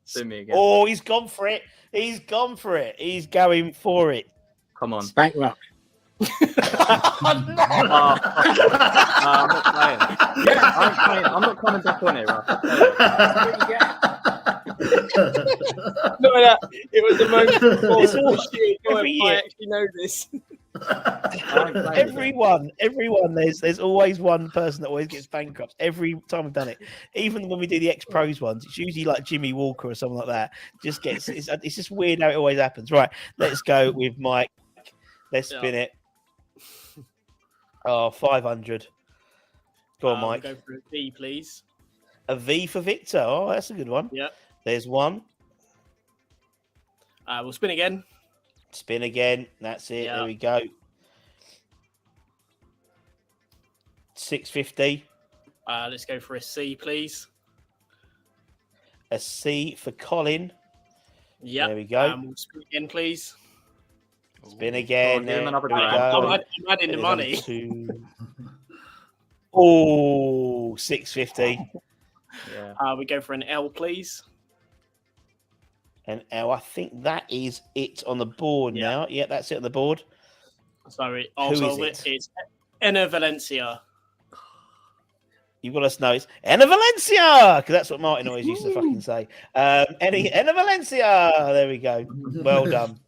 Spin me again. Oh, he's gone for it. He's going for it. Come on. Bankrupt. I'm not playing. Yeah, I'm playing. I'm not coming back on it, right? No, it was the most. It's all shit. Every I year. actually know this. Everyone. There's always one person that always gets bankrupt. Every time we've done it, even when we do the ex-pros ones, it's usually like Jimmy Walker or something like that. It's just weird how it always happens. Right, let's go with Mike. Let's spin it. Oh, 500. Go on, Mike. Go for a V, please. A V for Victor. Oh, that's a good one. Yep. There's one. We'll spin again. Spin again. That's it. Yep. There we go. 650. Let's go for a C, please. A C for Colin. Yeah. There we go. We'll spin again, please. Spin again. Give him another I'm adding the money. Oh, 650. Yeah. We go for an L, please. An L. I think that is it on the board now. Yeah, that's it on the board. Sorry, Who also is it? it's Enna Valencia. You've got to know it's Enna Valencia, because that's what Martin always used to fucking say. Enna Valencia. There we go. Well done,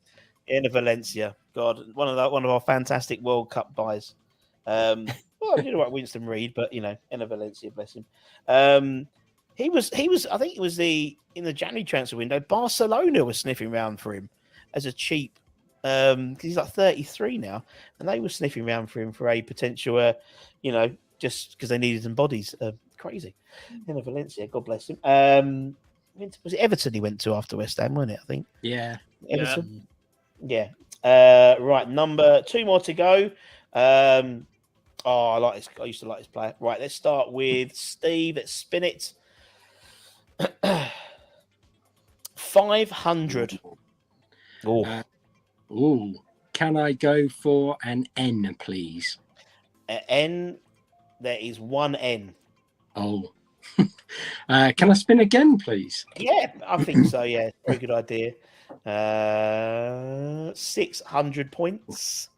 Enna Valencia. God, one of our fantastic World Cup buys. Well, you know what, Winston Reid, but you know, Enna Valencia, bless him. He was. I think it was in the January transfer window. Barcelona was sniffing around for him as a cheap. Because he's like 33 now, and they were sniffing around for him for a potential, just because they needed some bodies. Crazy. Enna Valencia, God bless him. Was it Everton he went to after West Ham, wasn't it? I think. Yeah. Everton. Yeah. Right. Number 2 more to go. I like this. I used to like this player. Right. Let's start with Steve. Let's spin it. 500. Can I go for an N, please? N. There is one N. Oh. Can I spin again, please? Yeah, I think so. Yeah, very good idea. 600 points.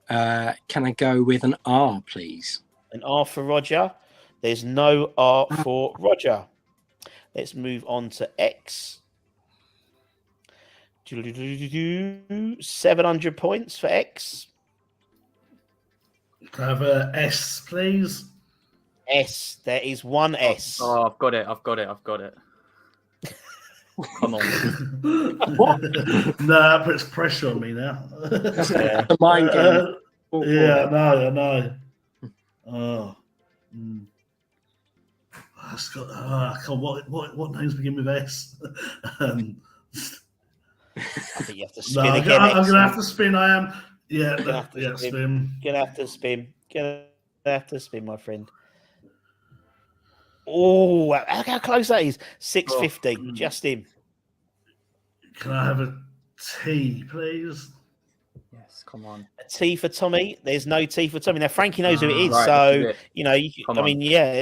Can I go with an R, please? An R for Roger. There's no R for Roger. Let's move on to X. 700 points for X. Can I have a S, please? S. There is one S. Oh, I've got it. Come on. What? No, that puts pressure on me now. Yeah. The mind game. Yeah, I know. Oh. It's got, come on, what names begin with S? I think you have to spin No, again. I'm going to have to spin. I am. Yeah, spin. Gonna have to spin. Gonna have to spin, my friend. Oh, look how close that is. 650. Just him. Can I have a T, please? Yes, come on. A T for Tommy. There's no T for Tommy. Now, Frankie knows who it is. Right, so, you know,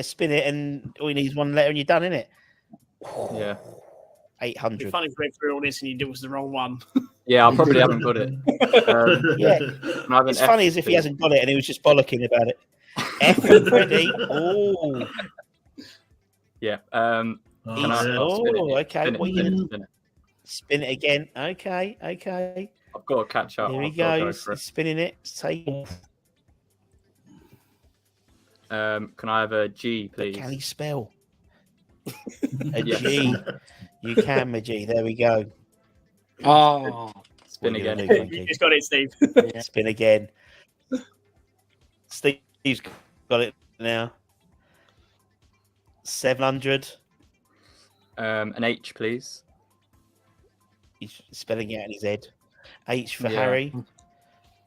spin it and all you need is one letter and you're done, innit? Yeah. 800. It'd be funny if we went through all this and you did was the wrong one. Yeah, I probably haven't got it. Yeah. It's funny as if he hasn't got it and he was just bollocking about it. F for Freddie. Oh. Yeah. Okay. What are you going to spin it again? Okay. I've got to catch up. Here he goes. He's spinning it. Can I have a G, please? Can he spell? A G. You can, G. There we go. Oh. Spin again. You just got it, Steve. Spin again. Steve's got it now. 700. An H, please. He's spelling it out in his head. H for Harry.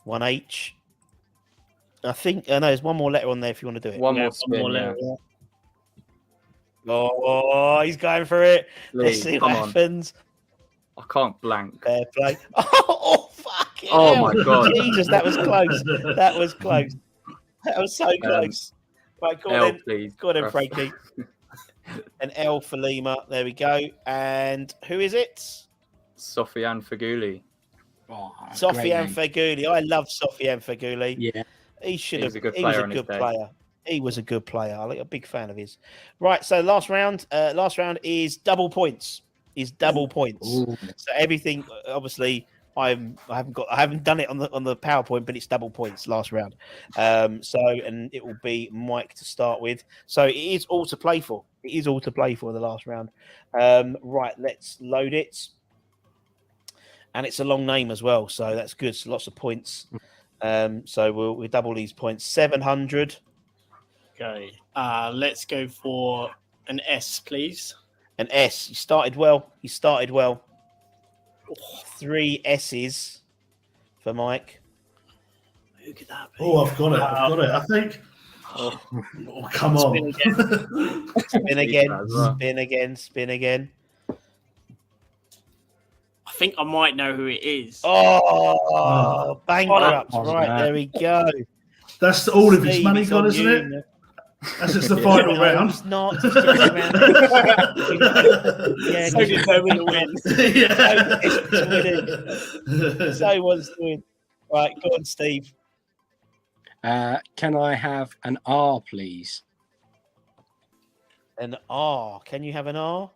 1 H. I think there's one more letter on there if you want to do it. One more spin. letter. Oh, he's going for it. Let's see what happens. I can't blank. Fair play. Oh, fucking Oh hell. my God. Jesus, that was close. That was close. That was so close. Right, go on L, then. please. Go on then, Frankie. An L for Lima. There we go. And who is it? Sofiane Feghouli. Sofiane Feghouli. I love Sofiane Feghouli. Yeah. He should have. He was a good He was player a on his good day. player. He was a good player. I'm a big fan of his. Right. So last round. Last round is double points. So everything. Obviously, I haven't done it on the PowerPoint, but it's double points last round. And it will be Mike to start with. So it is all to play for. It is all to play for the last round. Right. Let's load it. And it's a long name as well, so that's good. So lots of points. So we'll double these points. 700. Okay. Let's go for an S, please. An S. You started well. 3 S's for Mike. Who could that be? Oh, I've got it. I think. Oh, come on. Spin again. I think I might know who it is. Oh, bankrupt. Right, there we go. That's all of his Steve, money it's gone, on isn't you. it? As it's the final round. It's not. It's just around. Yeah, So determined to win. So wants to win. Right, go on, Steve. Can I have an R, please? An R. Can you have an R?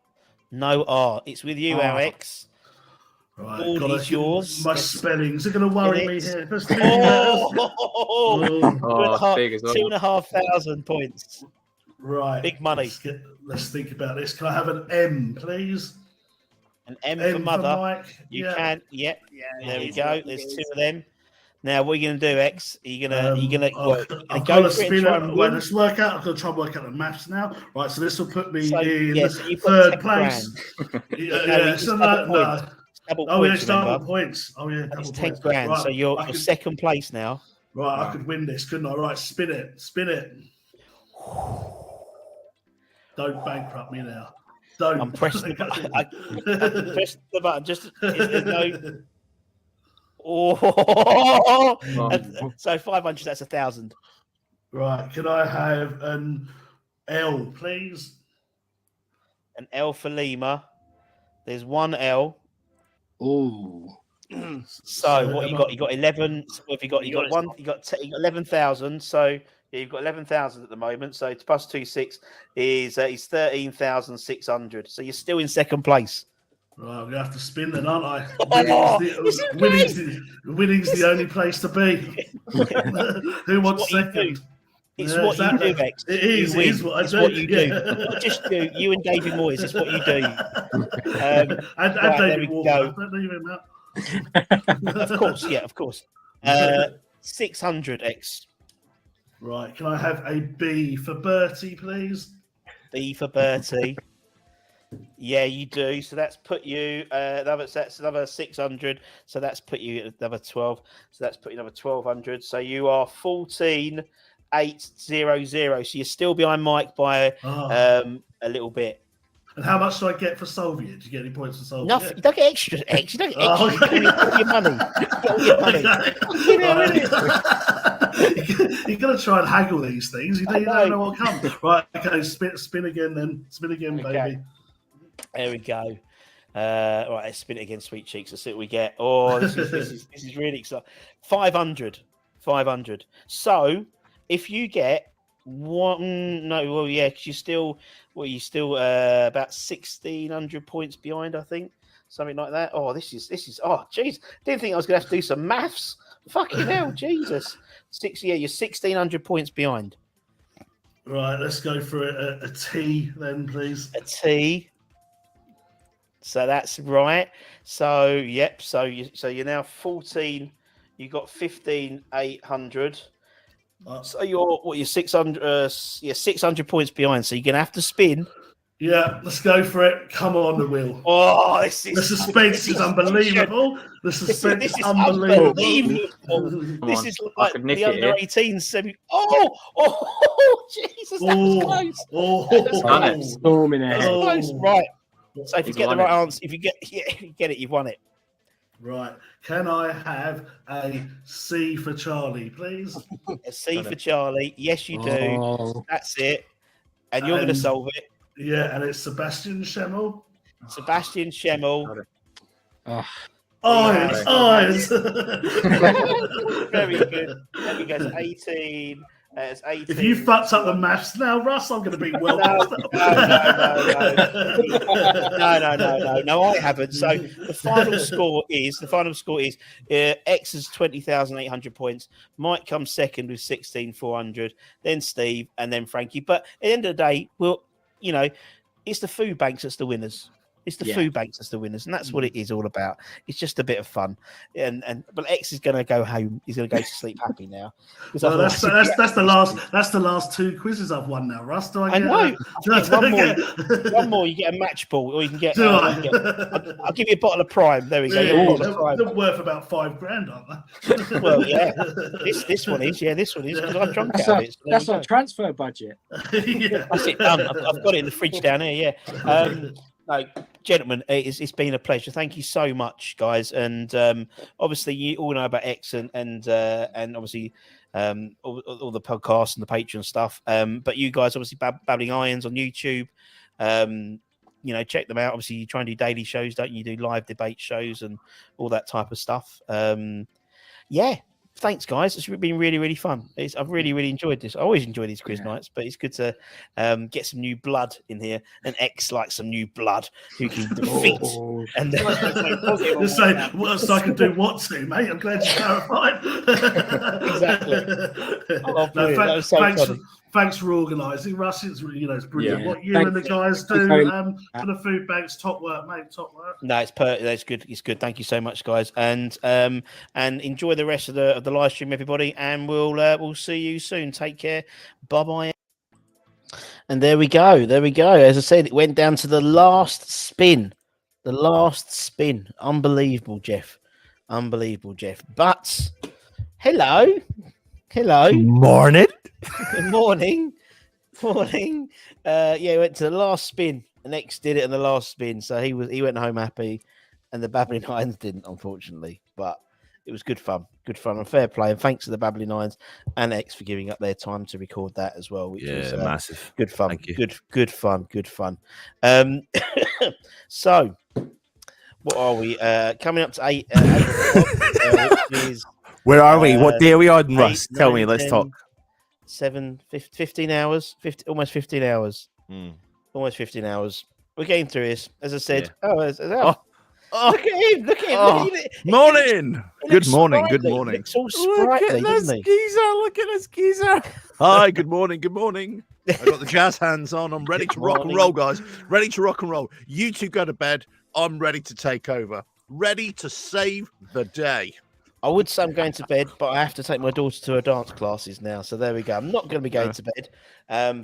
No R. It's with you, Alex. Right, All is yours. My spellings are going to worry me here. Big as well. 2,500 points. Right. Big money. Let's think about this. Can I have an M, please? An M for mother. Mike. You can. Yep. There we go. There's 2 of them. Now, what are you going to do, X? Are you going to go for it and try and win? Let's work out. I'm going to try and work out the maths now. Right, so this will put me in third place. It's double points. Oh, yeah, double it's points. 10 grand. Right, so you're second place now. Right, I could win this, couldn't I? Right, spin it. Don't bankrupt me now. Don't. I'm pressing the button. I pressed the button. Just there's no. Oh, so 500. That's 1,000. Right. Can I have an L, please? An L for Lima. There's 1 L. Oh. So what you got? You got 11. So if you got 1. You got 11,000. So you Yeah, you've got 11,000 at the moment. So it's plus 2,600 is 13,600. So you're still in second place. Right, I'm gonna have to spin then, aren't I? Oh, Winning's the only place to be. Who wants second? It's what you do, X. It is. You It win. is what I It's do. what you do. Yeah. Not just you and David Moyes. It's what you do. And right, David Walker. Don't leave him out. Of course, yeah, of course. 600 X. Right, can I have a B for Bertie, please? B for Bertie. Yeah, you do. So that's put you that's another 600. So that's put you at another 12. So that's put you another 1,200. So you are 14,800. So you're still behind Mike by a little bit. And how much do I get for solving it? Do you get any points for solving Nothing. it? You don't get extra. You don't get extra. Okay. You get your money. You get your money. You're going to try and haggle these things. You don't know what comes. Right, okay, spin again then. Spin again, baby. There we go. Right, let's spin it again, sweet cheeks. Let's see what we get. Oh, this is really exciting. 500. So if you get one, because you're still about 1,600 points behind, I think, something like that. Oh, this is. Oh, jeez, didn't think I was gonna have to do some maths. Fucking hell, Jesus. You're 1,600 points behind. Right, let's go for a T then, please. A T. So that's right. So yep. So you're now 14. You got 15,800. So you're 600. 600 points behind. So you're gonna have to spin. Yeah, let's go for it. Come on, the wheel. Oh, the suspense is unbelievable. The suspense is unbelievable. This is like the under 18 semi. Oh, Jesus, that was close. Oh, storming it. That's close. Right. So if you get the right answer, if you get it, you've won it. Right. Can I have a C for Charlie, please? A C for Charlie. Yes, you do. Oh. That's it. And you're going to solve it. Yeah, and it's Sebastian Schemmel. Sebastian Schemmel. Eyes. Very good. There we go. It's 18. It's 18. If you fucked up the maths now, Russ, I'm going to be well. No, I haven't. So the final score is X is 20,800 points. Mike comes second with 16,400. Then Steve, and then Frankie. But at the end of the day, it's the Foodbanks that's the winners. It's the Foodbanks that's the winners, and that's what it is all about. It's just a bit of fun, but X is going to go home. He's going to go to sleep happy now. Well, that's the last two quizzes I've won now, Russ. Do I know. One more, you get a match ball, or you can get. I'll give you a bottle of Prime. There we go. They're worth about $5,000, aren't they? Well, yeah. This one is. Yeah, this one is because I'm drunk out of it. That's our transfer budget. That's it done. I've got it in the fridge down here. Yeah. No, gentlemen, it's been a pleasure. Thank you so much, guys. And obviously, you all know about X and obviously all the podcasts and the Patreon stuff. But you guys, obviously, Babbling Irons on YouTube. Check them out. Obviously, you try and do daily shows, don't you? You do live debate shows and all that type of stuff. Thanks, guys. It's been really, really fun. I've really, really enjoyed this. I always enjoy these quiz nights, but it's good to get some new blood in here. And X likes some new blood who can defeat. And just say, so I can do what to, mate? I'm glad you clarified. Exactly. Thanks for organising, Russ. It's it's brilliant. Yeah. What you and the guys do for the Foodbanks, top work, mate. Top work. No, it's good. It's good. Thank you so much, guys, and enjoy the rest of the live stream, everybody. And we'll see you soon. Take care. Bye bye. And there we go. As I said, it went down to the last spin. Unbelievable, Jeff. But hello. Morning. Good morning. He went to the last spin. And X did it in the last spin, so he went home happy, and the Babbling Irons didn't, unfortunately. But it was good fun and fair play. And thanks to the Babbling Irons and X for giving up their time to record that as well, which was massive. Good fun. Thank you. Good fun. So, what are we coming up to 8 o'clock, which is, where are we? What day are we on, Russ? Tell me. Let's talk. 15 hours, almost 15 hours. Almost 15 hours. We're getting through this. As I said, look at him. Look at him. Morning. Good morning. Good morning. He looks all sprightly, doesn't he? Look at this geezer. Hi, good morning. Good morning. I got the jazz hands on. I'm ready to rock and roll, guys. Ready to rock and roll. You two go to bed. I'm ready to take over. Ready to save the day. I would say I'm going to bed, but I have to take my daughter to her dance classes now. So there we go. I'm not going to be going to bed,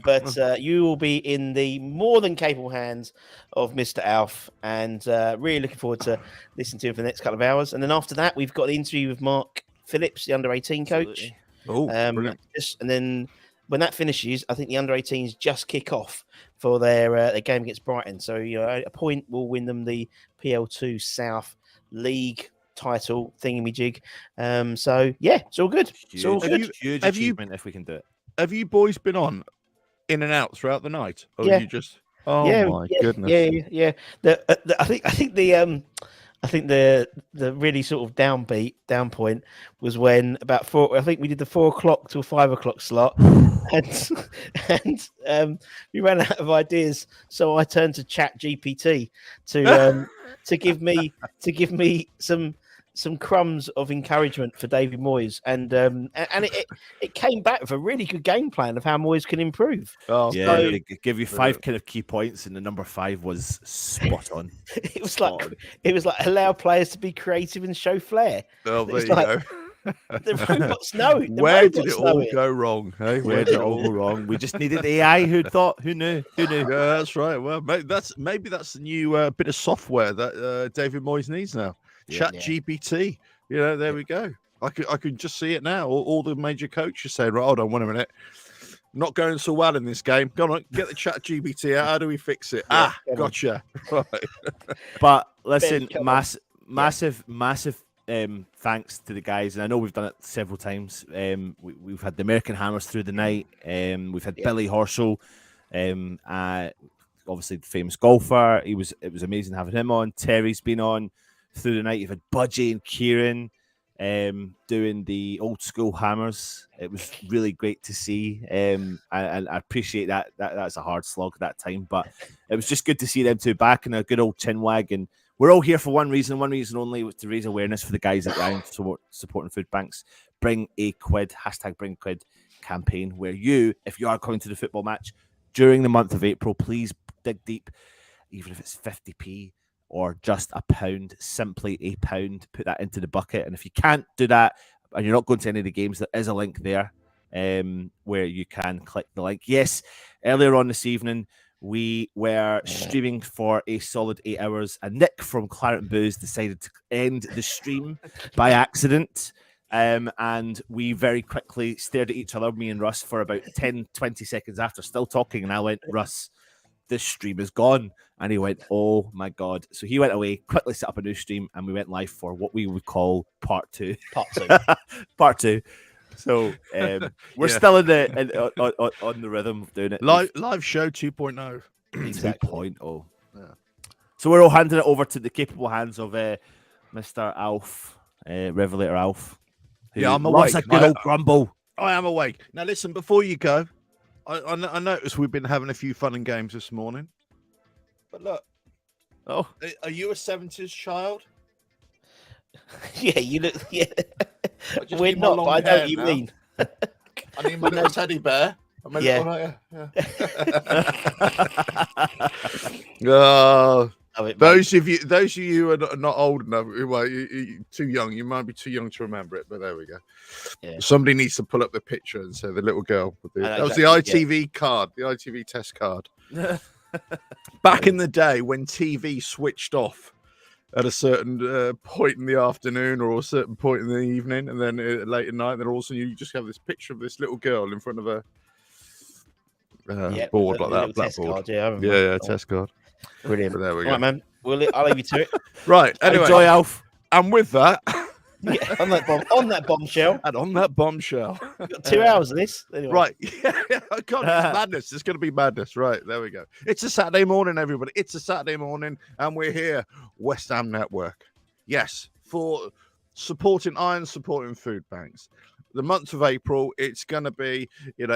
but you will be in the more than capable hands of Mr. Alf, and really looking forward to listening to him for the next couple of hours. And then after that, we've got the interview with Mark Phillips, the under-18 coach. Brilliant. And then when that finishes, I think the under-18s just kick off for their game against Brighton. So a point will win them the PL2 South League title thingamajig. So yeah, it's all good. It's all good. Huge achievement if we can do it. Have you boys been on in and out throughout the night? Or you just my goodness. Yeah. I think the really sort of down point was when about 4. I think we did the 4 o'clock till 5 o'clock slot, and we ran out of ideas. So I turned to Chat GPT to give me some crumbs of encouragement for David Moyes, and it came back with a really good game plan of how Moyes can improve. They give you 5 kind of key points, and the number 5 was spot on. It was like allow players to be creative and show flair. Oh, there you go. The robots know. Where did it all go wrong? Hey, where did it all go wrong? We just needed AI. Who knew? Yeah, that's right. Well, maybe that's the new bit of software that David Moyes needs now. Chat GPT. There we go. I could just see it now. All the major coaches saying, right, hold on, wait a minute. Not going so well in this game. Go on, get the Chat GPT out. How do we fix it? Gotcha. Right. But listen, massive thanks to the guys, and I know we've done it several times. We've had the American Hammers through the night. We've had Billy Horschel, obviously the famous golfer. It was amazing having him on. Terry's been on through the night. You've had Budgie and Kieran doing the old school hammers. It was really great to see, and I appreciate that. That's a hard slog that time, but it was just good to see them two back in a good old chin wag. And we're all here for one reason only, was to raise awareness for the guys at Ryan supporting Foodbanks. Bring a quid, #Bring Quid campaign, where if you are coming to the football match during the month of April, please dig deep, even if it's 50p or just £1, simply £1, put that into the bucket. And if you can't do that and you're not going to any of the games, there is a link there where you can click the link. Yes, earlier on this evening, we were streaming for a solid 8 hours, and Nick from Claret and Booze decided to end the stream by accident. And we very quickly stared at each other, me and Russ, for about 10-20 seconds after still talking. And I went, Russ, this stream is gone. And he went, oh my God. So he went away, quickly set up a new stream, and we went live for what we would call part two. Part two. So we're still on the rhythm of doing it. Live show 2.0. Exactly. 2.0. Yeah. So we're all handing it over to the capable hands of Mr. Alf, Revelator Alf. Yeah, I'm awake. A good old grumble. I am awake. Now listen, before you go, I noticed we've been having a few fun and games this morning. But look, are you a 70s child? Yeah, you look. Yeah, we're not. But I know what you mean. I need my little teddy bear. Those of you who are not old enough, well, you're too young. You might be too young to remember it, but there we go. Yeah. Somebody needs to pull up the picture and say the little girl. That was the ITV card, the ITV test card. Back in the day when TV switched off at a certain point in the afternoon or a certain point in the evening, and then late at night, and then all of a sudden you just have this picture of this little girl in front of a board like that, blackboard. Test card. Brilliant. But there we go. All right, man. I'll leave you to it. Right. Anyway, enjoy, Alf. And with that, on that bombshell. And on that bombshell. We've got 2 hours of this. Anyway. Right. God, it's madness. It's going to be madness. Right. There we go. It's a Saturday morning, everybody. It's a Saturday morning, and we're here, West Ham Network. Yes, for supporting Iron, supporting Foodbanks. the month of April, it's going to be,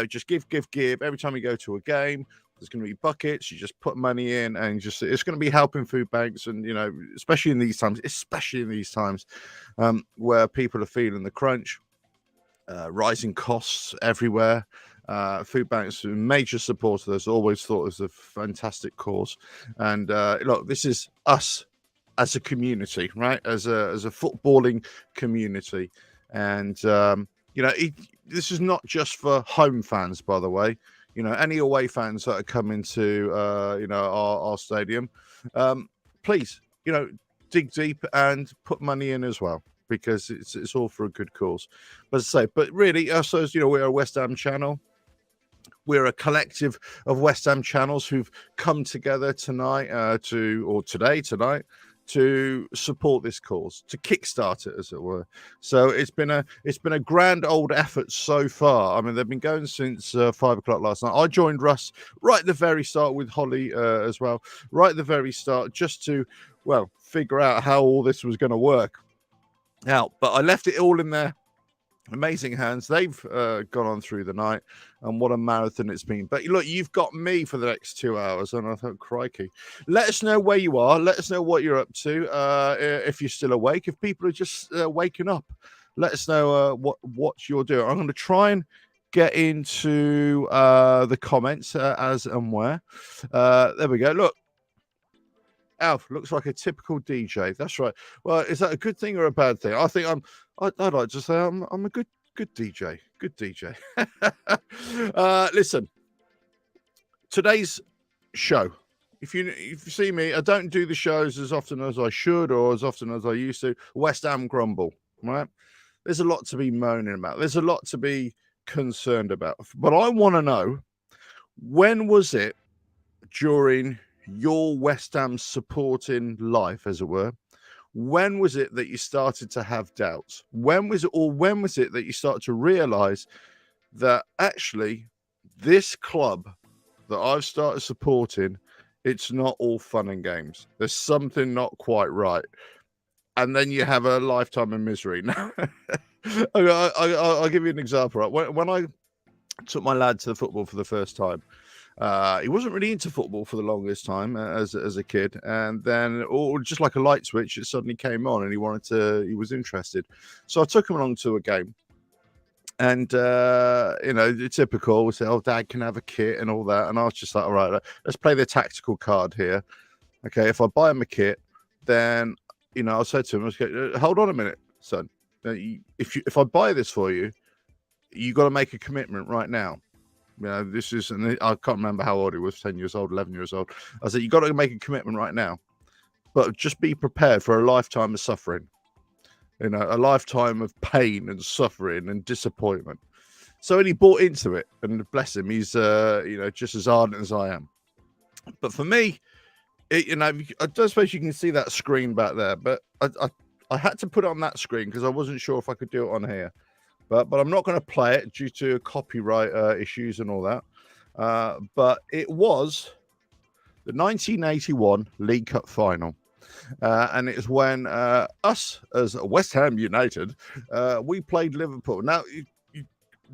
just give. Every time you go to a game, there's going to be buckets. You just put money in, and it's going to be helping food banks, and especially in these times, where people are feeling the crunch, rising costs everywhere. Food banks are major supporters. Always thought it was a fantastic cause, and look, this is us as a community, right? As a footballing community, and this is not just for home fans, by the way. Any away fans that are coming to our stadium, please, dig deep and put money in as well, because it's all for a good cause. But as I say, really, us as we're a West Ham channel. We're a collective of West Ham channels who've come together tonight to support this cause, to kickstart it, as it were. So it's been a grand old effort so far. I mean, they've been going since 5 o'clock last night. I joined Russ right at the very start with Holly as well, right at the very start, just to figure out how all this was going to work out. But I left it all in their amazing hands. They've gone on through the night, and what a marathon it's been. But look, you've got me for the next 2 hours, and I thought, crikey. Let us know where you are. Let us know what you're up to, if you're still awake. If people are just waking up, let us know what you're doing. I'm going to try and get into the comments as and where. There we go. Look, Alf looks like a typical DJ. That's right. Well, is that a good thing or a bad thing? I think I'd like to say I'm a good DJ. Good DJ. Listen, today's show. If you see me, I don't do the shows as often as I should or as often as I used to. West Ham grumble, right? There's a lot to be moaning about. There's a lot to be concerned about. But I want to know, when was it during your West Ham supporting life, as it were, when was it that you started to have doubts? When was it that you started to realize that actually this club that I've started supporting, it's not all fun and games? There's something not quite right. And then you have a lifetime of misery. Now, I'll give you an example. Right? When I took my lad to the football for the first time, he wasn't really into football for the longest time as a kid, and then just like a light switch, it suddenly came on, and he was interested. So I took him along to a game, and the typical, we say, "Oh, Dad can have a kit" and all that, and I was just like, "All right, let's play the tactical card here." Okay, if I buy him a kit, then I said to him, "Okay, hold on a minute, son. If I buy this for you, you got to make a commitment right now." This is, and I can't remember how old he was, 10 years old, 11 years old. I said, you got to make a commitment right now, but just be prepared for a lifetime of suffering, a lifetime of pain and suffering and disappointment. So he bought into it, and bless him, he's, just as ardent as I am. But for me, I don't suppose you can see that screen back there, but I had to put it on that screen because I wasn't sure if I could do it on here. But I'm not going to play it due to copyright issues and all that. But it was the 1981 League Cup final. And it's when us, as West Ham United, we played Liverpool. Now,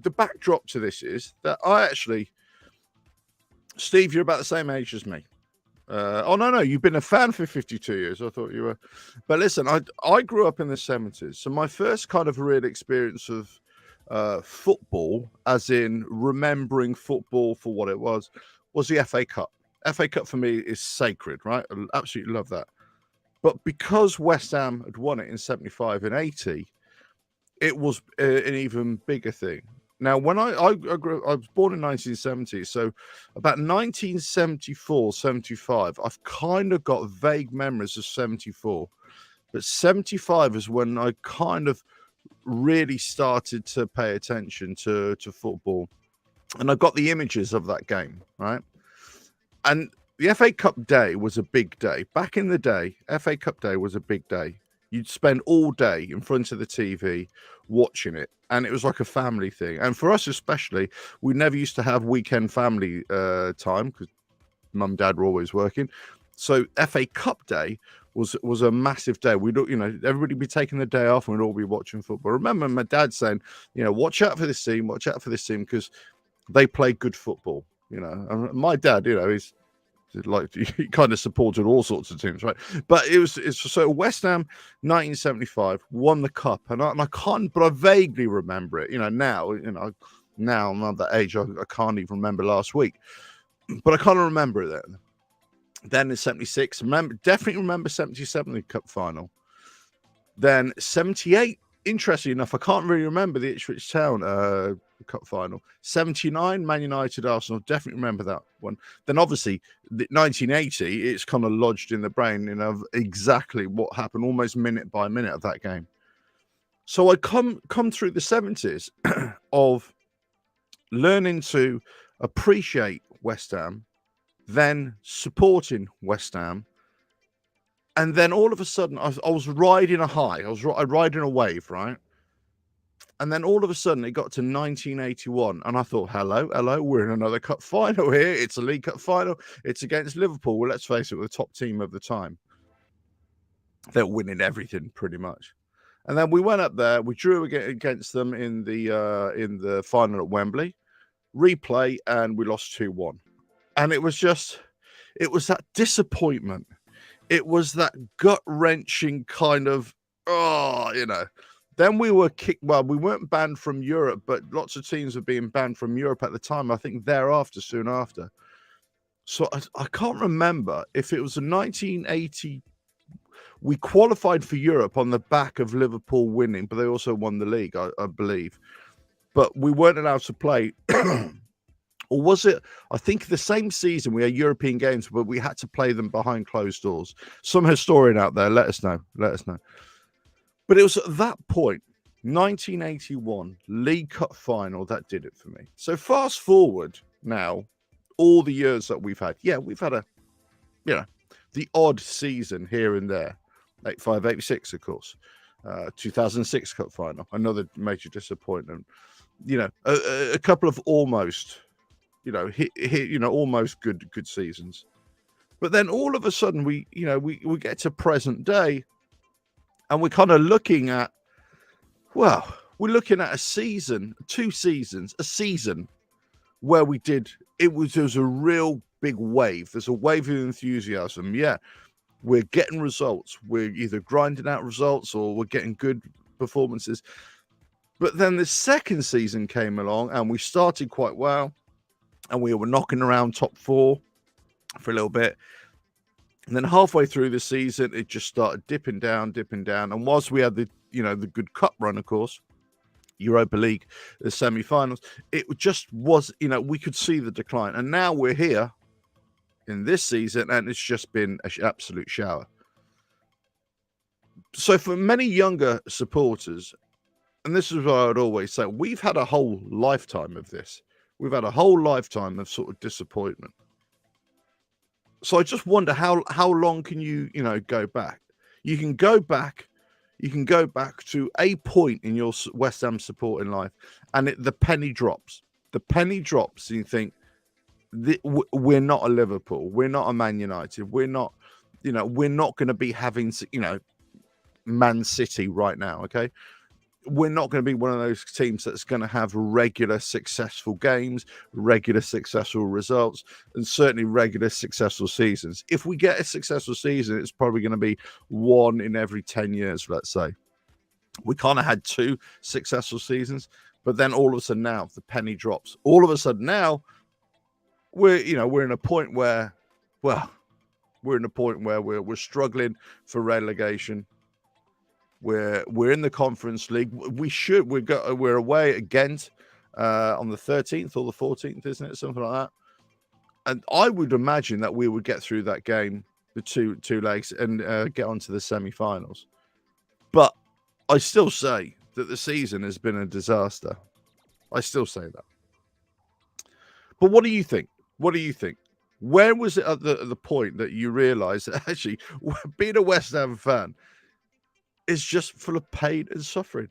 the backdrop to this is that Steve, you're about the same age as me. No, you've been a fan for 52 years. I thought you were. But listen, I grew up in the 70s. So my first kind of real experience of football, as in remembering football for what it was the FA Cup. FA Cup for me is sacred, right? I absolutely love that. But because West Ham had won it in 75 and 80, it was an even bigger thing. Now, when I was born in 1970, so about 1974, 75, I've kind of got vague memories of 74. But 75 is when I kind of really started to pay attention to football. And I got the images of that game, right? And the FA Cup day was a big day. Back in the day, FA Cup day was a big day. You'd spend all day in front of the TV watching it. And it was like a family thing. And for us especially, we never used to have weekend family time because mum and dad were always working. So FA Cup day was a massive day. We'd, everybody be taking the day off and we'd all be watching football. I remember my dad saying, watch out for this team, because they play good football. And my dad, he's like, he kind of supported all sorts of teams, right? But it's so West Ham 1975 won the cup, and I can't, but I vaguely remember it. Now I'm at that age, I can't even remember last week, but I kind of remember it then. Then in 76, definitely remember 77, the cup final. Then 78, interestingly enough, I can't really remember the Ipswich Town cup final. 79, Man United, Arsenal, definitely remember that one. Then obviously, 1980, it's kind of lodged in the brain, exactly what happened almost minute by minute of that game. So I come through the 70s of learning to appreciate West Ham, then supporting West Ham, and then all of a sudden I was riding a high. I was riding a wave, right? And then all of a sudden it got to 1981, and I thought, hello, we're in another cup final here. It's a League Cup final. It's against Liverpool. Well, let's face it, we're the top team of the time. They're winning everything pretty much. And then we went up there. We drew against them in the final at Wembley. Replay, and we lost 2-1. And it was that disappointment. It was that gut-wrenching kind of, Then we were kicked. Well, we weren't banned from Europe, but lots of teams were being banned from Europe at the time. I think soon after. So I can't remember if it was in 1980. We qualified for Europe on the back of Liverpool winning, but they also won the league, I believe. But we weren't allowed to play. Or was it, I think the same season we had European games, but we had to play them behind closed doors. Some historian out there, let us know. But it was at that point, 1981 League Cup final, that did it for me. So fast forward now, all the years that we've had. Yeah, we've had the odd season here and there. 85, 86, of course. 2006 Cup final, another major disappointment. A couple of almost... almost good seasons. But then all of a sudden we get to present day, and we're kind of looking at, we're looking at a season where there was a real big wave. There's a wave of enthusiasm. Yeah, we're getting results. We're either grinding out results or we're getting good performances. But then the second season came along, and we started quite well. And we were knocking around top 4 for a little bit. And then halfway through the season, it just started dipping down. And whilst we had the good cup run, of course, Europa League, the semi-finals, it just was, we could see the decline. And now we're here in this season, and it's just been an absolute shower. So for many younger supporters, and this is what I would always say, we've had a whole lifetime of this. We've had a whole lifetime of sort of disappointment. So I just wonder how long can you go back? You can go back to a point in your West Ham supporting life, and the penny drops. The penny drops, and you think, we're not a Liverpool, we're not a Man United, we're not going to be having Man City right now. Okay. We're not going to be one of those teams that's going to have regular successful games, regular successful results, and certainly regular successful seasons. If we get a successful season, it's probably going to be one in every 10 years, let's say. We kind of had 2 successful seasons, but then all of a sudden now the penny drops. All of a sudden now we're in a point where, we're struggling for relegation. We're in the Conference League. We're away at Ghent on the 13th or the 14th, isn't it? Something like that. And I would imagine that we would get through that game, the two legs, and get onto the semi-finals. But I still say that the season has been a disaster. I still say that. But what do you think? Where was it at the point that you realised that actually being a West Ham fan is just full of pain and suffering?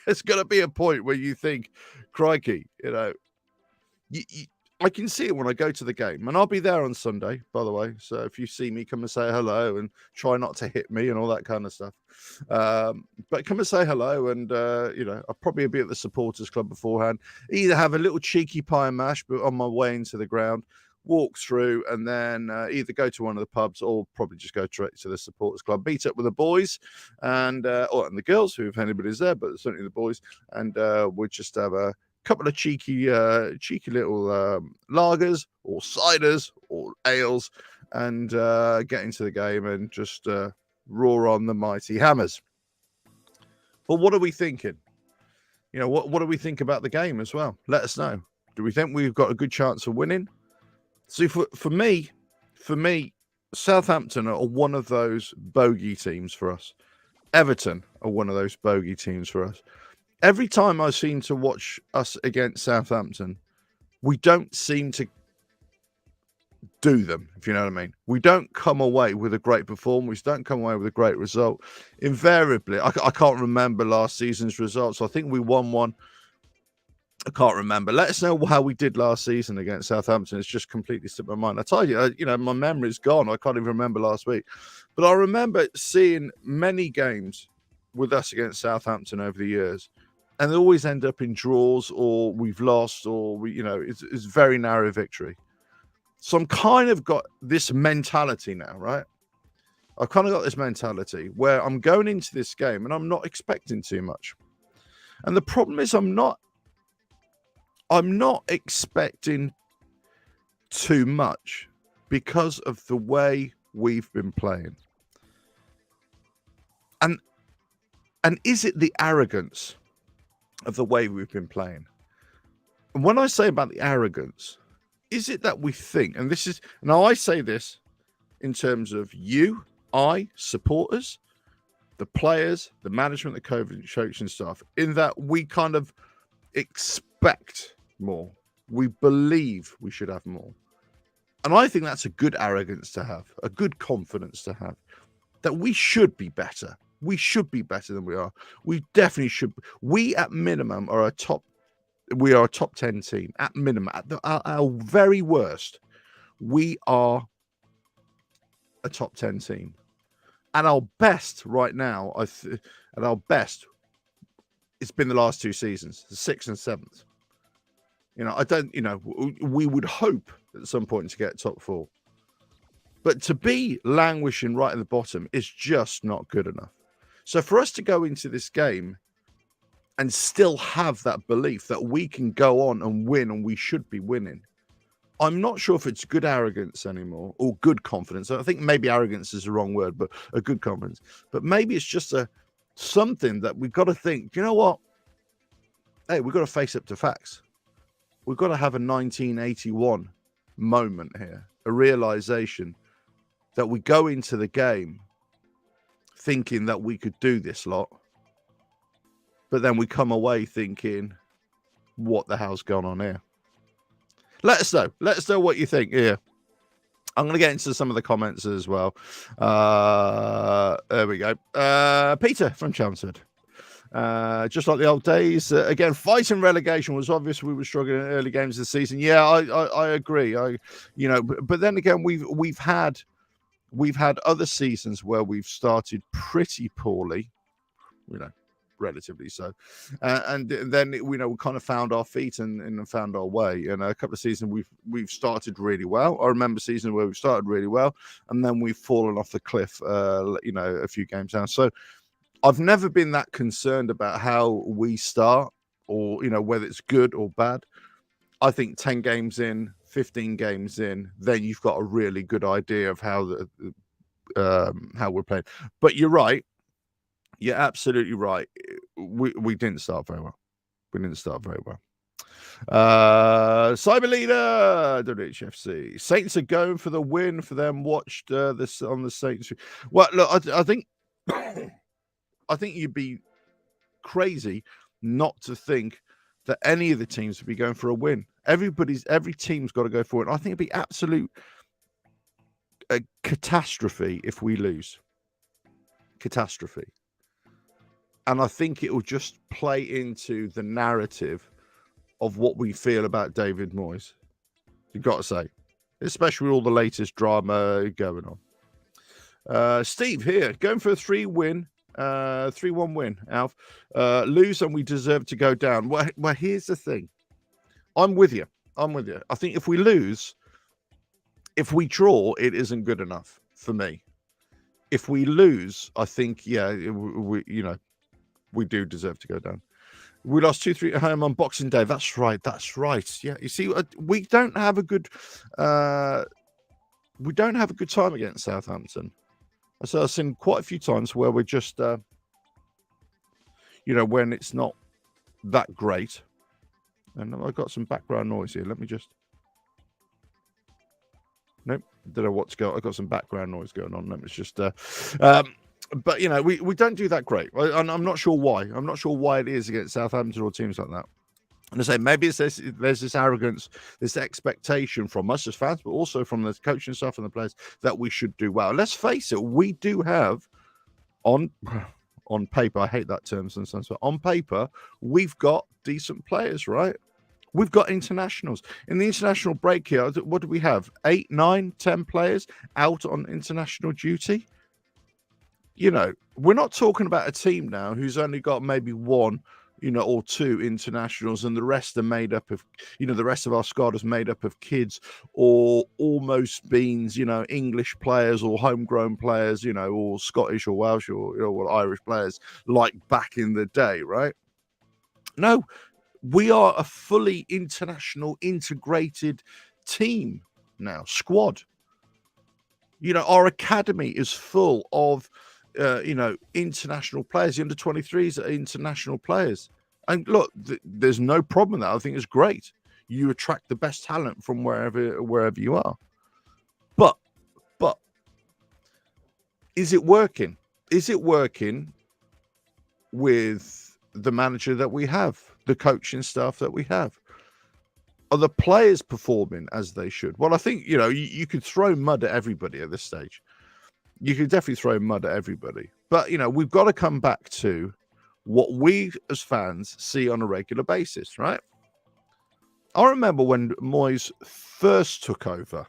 There's going to be a point where you think, crikey, I can see it when I go to the game, and I'll be there on Sunday, by the way. So if you see me, come and say hello, and try not to hit me and all that kind of stuff. But come and say hello, and I'll probably be at the supporters club beforehand. Either have a little cheeky pie and mash, but on my way into the ground, walk through, and then either go to one of the pubs or probably just go straight to the supporters club. Meet up with the boys and the girls, if anybody's there, but certainly the boys, and we'll just have a couple of cheeky little lagers or ciders or ales, and get into the game and just roar on the mighty Hammers. But what are we thinking? What do we think about the game as well? Let us know. Do we think we've got a good chance of winning? See, for me, Southampton are one of those bogey teams for us. Everton are one of those bogey teams for us. Every time I seem to watch us against Southampton, we don't seem to do them, if you know what I mean. We don't come away with a great performance. We don't come away with a great result. Invariably, I can't remember last season's results. I think we won one. I can't remember. Let us know how we did last season against Southampton. It's just completely slipped my mind. I tell you, my memory's gone. I can't even remember last week. But I remember seeing many games with us against Southampton over the years, and they always end up in draws, or we've lost, or it's very narrow victory. So I'm kind of got this mentality now, right? I've kind of got this mentality where I'm going into this game and I'm not expecting too much. And the problem is I'm not expecting too much because of the way we've been playing. And is it the arrogance of the way we've been playing? And when I say about the arrogance, is it that we think, and now I say this in terms of you, supporters, the players, the management, the coaching staff, in that we kind of expect more. We believe we should have more. And I think that's a good arrogance to have, a good confidence to have, that we should be better. We should be better than we are. We definitely should. We, at minimum, are a top 10 team. At minimum, at our very worst, we are a top 10 team. At our best right now, at our best, it's been the last two seasons, the 6th and 7th. We would hope at some point to get top 4. But to be languishing right at the bottom is just not good enough. So for us to go into this game and still have that belief that we can go on and win, and we should be winning, I'm not sure if it's good arrogance anymore or good confidence. I think maybe arrogance is the wrong word, but a good confidence. But maybe it's just something that we've got to think, you know what? Hey, we've got to face up to facts. We've got to have a 1981 moment here, a realization that we go into the game thinking that we could do this lot, but then we come away thinking, what the hell's going on here? Let us know. Let us know what you think here. I'm going to get into some of the comments as well. There we go. Peter from Chelmsford. Just like the old days. Again, fighting relegation was obvious. We were struggling in early games of the season. Yeah, I agree. But then again, we've had other seasons where we've started pretty poorly, relatively so, and then we kind of found our feet and found our way. And a couple of seasons we've started really well. I remember seasons where we've started really well, and then we've fallen off the cliff. A few games down. So I've never been that concerned about how we start, or whether it's good or bad. I think 10 games in, 15 games in, then you've got a really good idea of how we're playing. But you're right. You're absolutely right. We didn't start very well. Cyber Leader, WHFC. Saints are going for the win for them. Watched this on the Saints. Well, look, I think you'd be crazy not to think that any of the teams would be going for a win. Every team's got to go for it. I think it'd be absolute a catastrophe if we lose. Catastrophe. And I think it will just play into the narrative of what we feel about David Moyes. You've got to say, especially with all the latest drama going on. Steve here, going for a 3-1 win, Alf. Lose and we deserve to go down. Well, here's the thing. I'm with you. I think if we lose, if we draw, it isn't good enough for me. If we lose, I think, we do deserve to go down. We lost 2-3 at home on Boxing Day. That's right. Yeah, you see, we don't have a good time against Southampton. So I've seen quite a few times where we're just, when it's not that great. And I've got some background noise here. Let me just. Nope, don't know what's going. I've got some background noise going on. Let me just. But we don't do that great. And I'm not sure why. I'm not sure why it is against Southampton or teams like that. And I say maybe there's this arrogance, this expectation from us as fans, but also from the coaching staff and the players that we should do well. Let's face it, we do have on paper. I hate that term sometimes, but on paper we've got decent players, right? We've got internationals. In the international break here, what do we have? 8, 9, 10 players out on international duty. We're not talking about a team now who's only got maybe 1, or 2 internationals, and the rest are made up of, the rest of our squad is made up of kids or almost beans, English players or homegrown players, or Scottish or Welsh or Irish players like back in the day, right? No, we are a fully international integrated team now, squad. Our academy is full of international players. The under-23s are international players. And look, there's no problem with that. I think it's great. You attract the best talent from wherever you are. But is it working? Is it working with the manager that we have, the coaching staff that we have? Are the players performing as they should? Well, I think, you could throw mud at everybody at this stage. You could definitely throw mud at everybody. But, we've got to come back to what we as fans see on a regular basis, right? I remember when Moyes first took over,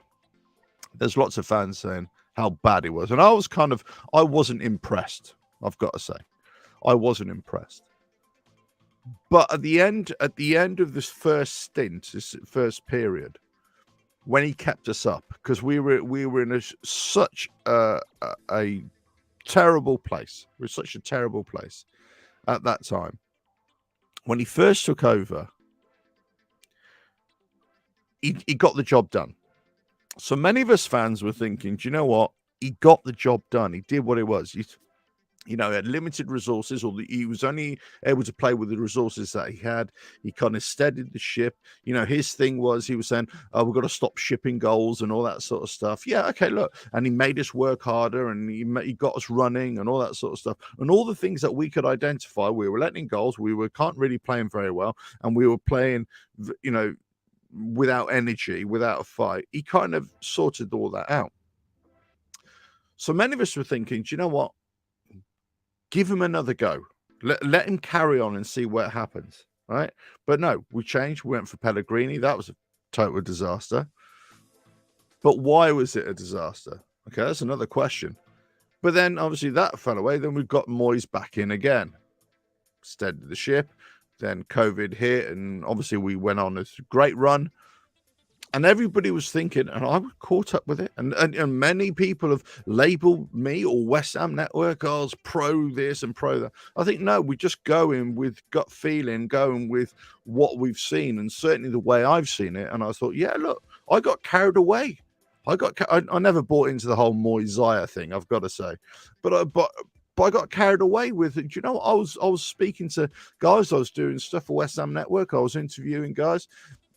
there's lots of fans saying how bad it was. And I wasn't impressed, I've got to say. I wasn't impressed. But at the end of this first stint, this first period, when he kept us up, because we were in such a terrible place. We're such a terrible place at that time. When he first took over, he got the job done. So many of us fans were thinking, do you know what? He got the job done. He did what it was. He had limited resources, or he was only able to play with the resources that he had. He kind of steadied the ship. His thing was, he was saying, "Oh, we've got to stop shipping goals and all that sort of stuff." Yeah, okay, look, and he made us work harder, and he got us running and all that sort of stuff, and all the things that we could identify. We were letting goals. We can't really playing very well, and we were playing, without energy, without a fight. He kind of sorted all that out. So many of us were thinking, do you know what? Give him another go. Let him carry on and see what happens, right? But no, we changed. We went for Pellegrini. That was a total disaster. But why was it a disaster? Okay, that's another question. But then, obviously, that fell away. Then we've got Moyes back in again. Steadied the ship. Then COVID hit, and obviously we went on a great run. And everybody was thinking, and I was caught up with it. And many people have labeled me or West Ham Network as pro this and pro that. I think, no, we just go in with gut feeling, going with what we've seen, and certainly the way I've seen it. And I thought, yeah, look, I got carried away. I never bought into the whole Moyes thing, I've got to say. But I got carried away with it. Do you know, I was speaking to guys. I was doing stuff for West Ham Network. I was interviewing guys.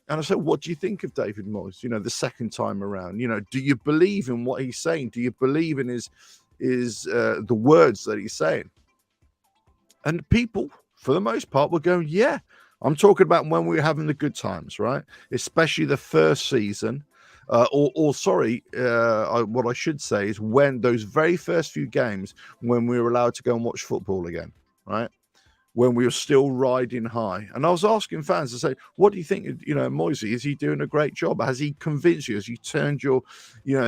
And I said, what do you think of David Moyes, the second time around? Do you believe in what he's saying? Do you believe in his the words that he's saying? And people, for the most part, were going, yeah. I'm talking about when we were having the good times, right? Especially the first season. What I should say is when those very first few games when we were allowed to go and watch football again, right? when we were still riding high. And I was asking fans to say, what do you think, Moyes, is he doing a great job? Has he convinced you? Has he turned your,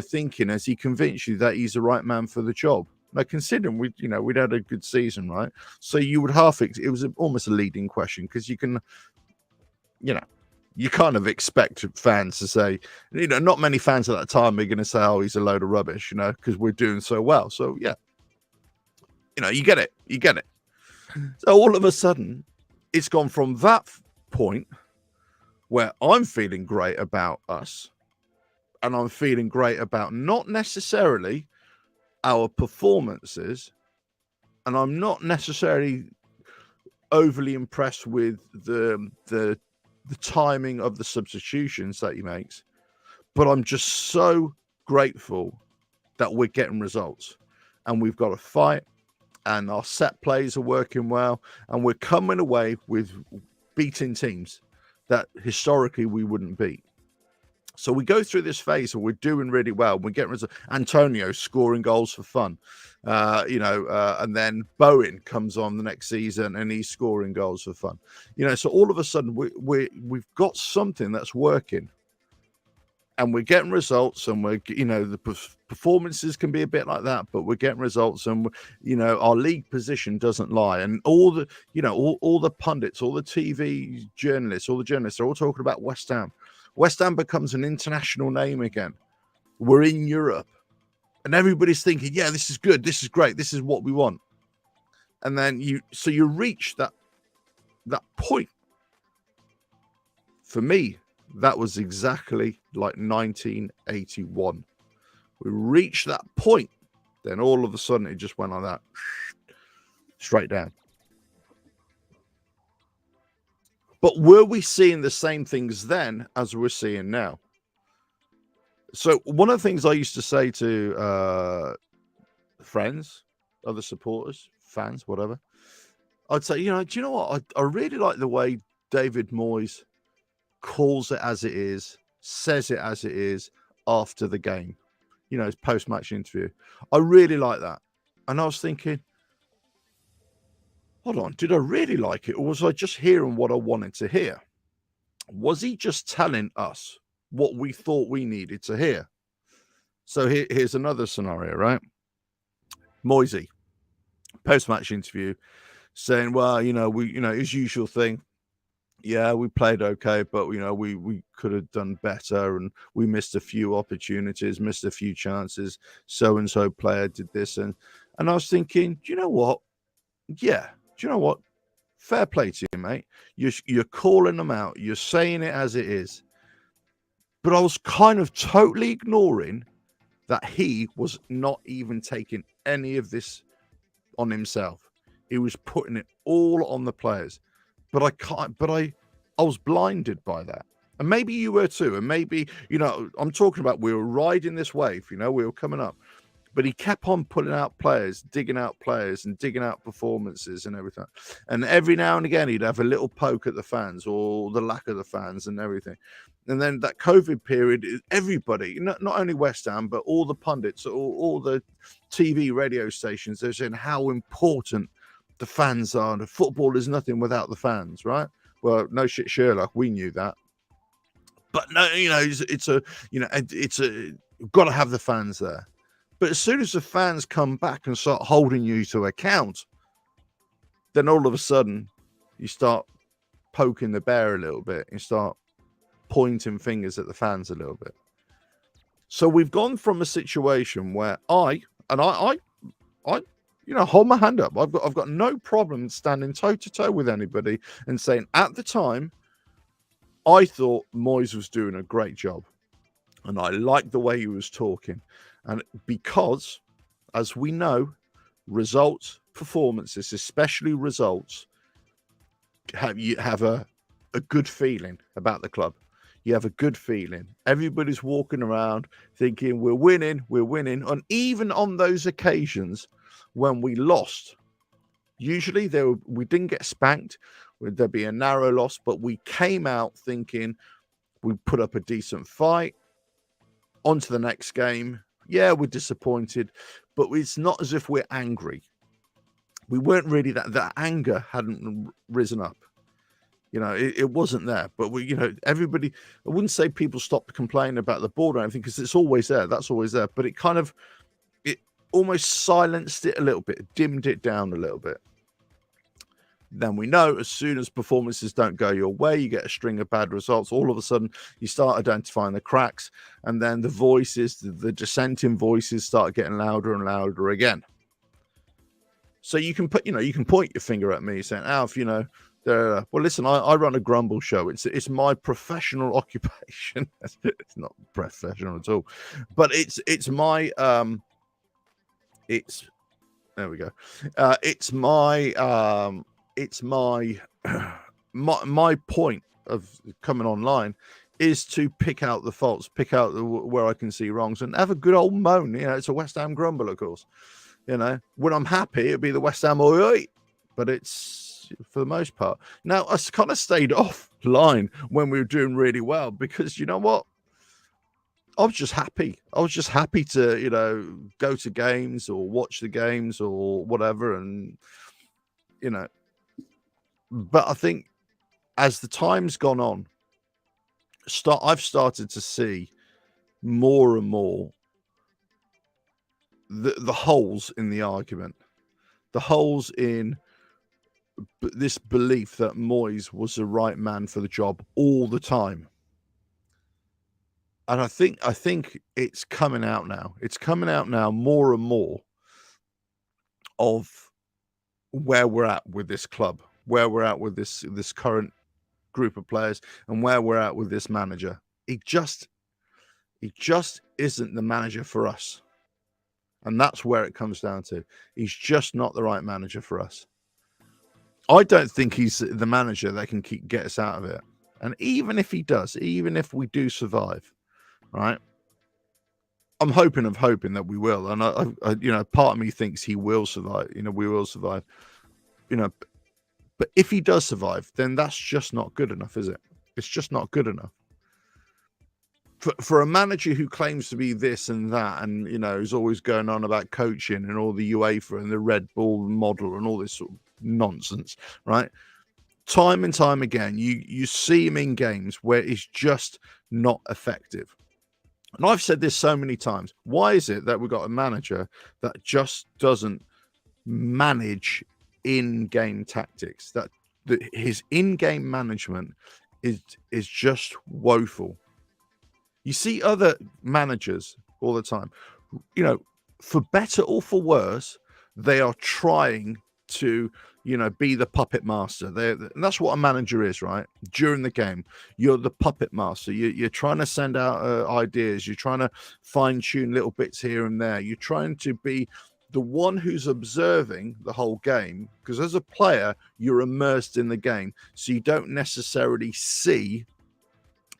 thinking? Has he convinced you that he's the right man for the job? Now, considering we'd had a good season, right? So you would it was almost a leading question, because you can, you kind of expect fans to say, not many fans at that time are going to say, oh, he's a load of rubbish, because we're doing so well. So, yeah, you get it. So all of a sudden, it's gone from that point where I'm feeling great about us, and I'm feeling great about not necessarily our performances, and I'm not necessarily overly impressed with the timing of the substitutions that he makes, but I'm just so grateful that we're getting results, and we've got a fight, and our set plays are working well, and we're coming away with beating teams that historically we wouldn't beat. So we go through this phase where we're doing really well. We're getting Antonio scoring goals for fun, and then Bowen comes on the next season and he's scoring goals for fun. So all of a sudden we've got something that's working, and we're getting results, and we're, the performances can be a bit like that, but we're getting results, and, our league position doesn't lie. And all the, all the pundits, all the TV journalists, all the journalists are all talking about West Ham. West Ham becomes an international name again. We're in Europe, and everybody's thinking, yeah, this is good. This is great. This is what we want. And then you reach that point. For me, that was exactly like 1981. We reached that point, then all of a sudden it just went like that, straight down. But were we seeing the same things then as we're seeing now? So one of the things I used to say to friends, other supporters, fans, whatever, I'd say, do you know what? I really like the way David Moyes calls it as it is, says it as it is after the game, his post-match interview. I really like that. And I was thinking, hold on, did I really like it, or was I just hearing what I wanted to hear? Was he just telling us what we thought we needed to hear? So here's another scenario, right? Moyes, post-match interview, saying, well, his usual thing. Yeah, we played okay, but we could have done better, and we missed a few opportunities, missed a few chances. So and so player did this, and I was thinking, do you know what? Yeah, do you know what? Fair play to you, mate. You're calling them out. You're saying it as it is. But I was kind of totally ignoring that he was not even taking any of this on himself. He was putting it all on the players. But I was blinded by that. And maybe you were too. And maybe, I'm talking about, we were riding this wave, we were coming up. But he kept on pulling out players, digging out players and digging out performances and everything. And every now and again, he'd have a little poke at the fans or the lack of the fans and everything. And then that COVID period, everybody, not only West Ham, but all the pundits, all the TV radio stations, they're saying how important the fans are. The football is nothing without the fans, right? Well, no shit, Sherlock, we knew that. But no, it's got to have the fans there. But as soon as the fans come back and start holding you to account, then all of a sudden you start poking the bear a little bit. You start pointing fingers at the fans a little bit. So we've gone from a situation where I hold my hand up. I've got no problem standing toe to toe with anybody and saying at the time, I thought Moyes was doing a great job, and I liked the way he was talking. And because, as we know, results, performances, especially results, you have a good feeling about the club. You have a good feeling. Everybody's walking around thinking we're winning. And even on those occasions when we lost, usually we didn't get spanked. There'd be a narrow loss, but we came out thinking we put up a decent fight. On to the next game. Yeah, we're disappointed, but it's not as if we're angry. we weren't really that anger hadn't risen up. You know, it wasn't there, but we, you know, everybody, I wouldn't say people stopped complaining about the board or anything, because it's always there. That's always there. But it almost silenced it a little bit, dimmed it down a little bit. Then we know as soon as performances don't go your way, you get a string of bad results. All of a sudden, you start identifying the cracks, and then the voices, the dissenting voices, start getting louder and louder again. So you can point your finger at me saying, Alf, you know, well, listen, I run a grumble show. It's my professional occupation. It's not professional at all, but it's my there we go. It's my my point of coming online is to pick out the faults, pick out where I can see wrongs, and have a good old moan. You know, it's a West Ham grumble, of course. You know, when I'm happy, it'd be the West Ham oi oi, but it's for the most part. Now, I kind of stayed offline when we were doing really well, because you know what? I was just happy. I was just happy to, you know, go to games or watch the games or whatever. And, you know, but I think as the time's gone on, I've started to see more and more the holes in the argument, the holes in this belief that Moyes was the right man for the job all the time. And I think it's coming out now. It's coming out now more and more of where we're at with this club, where we're at with this current group of players, and where we're at with this manager. He just isn't the manager for us. And that's where it comes down to. He's just not the right manager for us. I don't think he's the manager that can get us out of it. And even if he does, even if we do survive, right? I'm hoping that we will. And I you know, part of me thinks he will survive. You know, we will survive. You know, but if he does survive, then that's just not good enough, is it? It's just not good enough. For a manager who claims to be this and that, and you know, is always going on about coaching and all the UEFA and the Red Bull model and all this sort of nonsense, right? Time and time again, you see him in games where it's just not effective. And I've said this so many times. Why is it that we've got a manager that just doesn't manage in-game tactics? That his in-game management is just woeful. You see other managers all the time, you know, for better or for worse, they are trying to, you know, be the puppet master. And that's what a manager is, right? During the game, you're the puppet master. You're trying to send out ideas. You're trying to fine tune little bits here and there. You're trying to be the one who's observing the whole game, because as a player, you're immersed in the game. So you don't necessarily see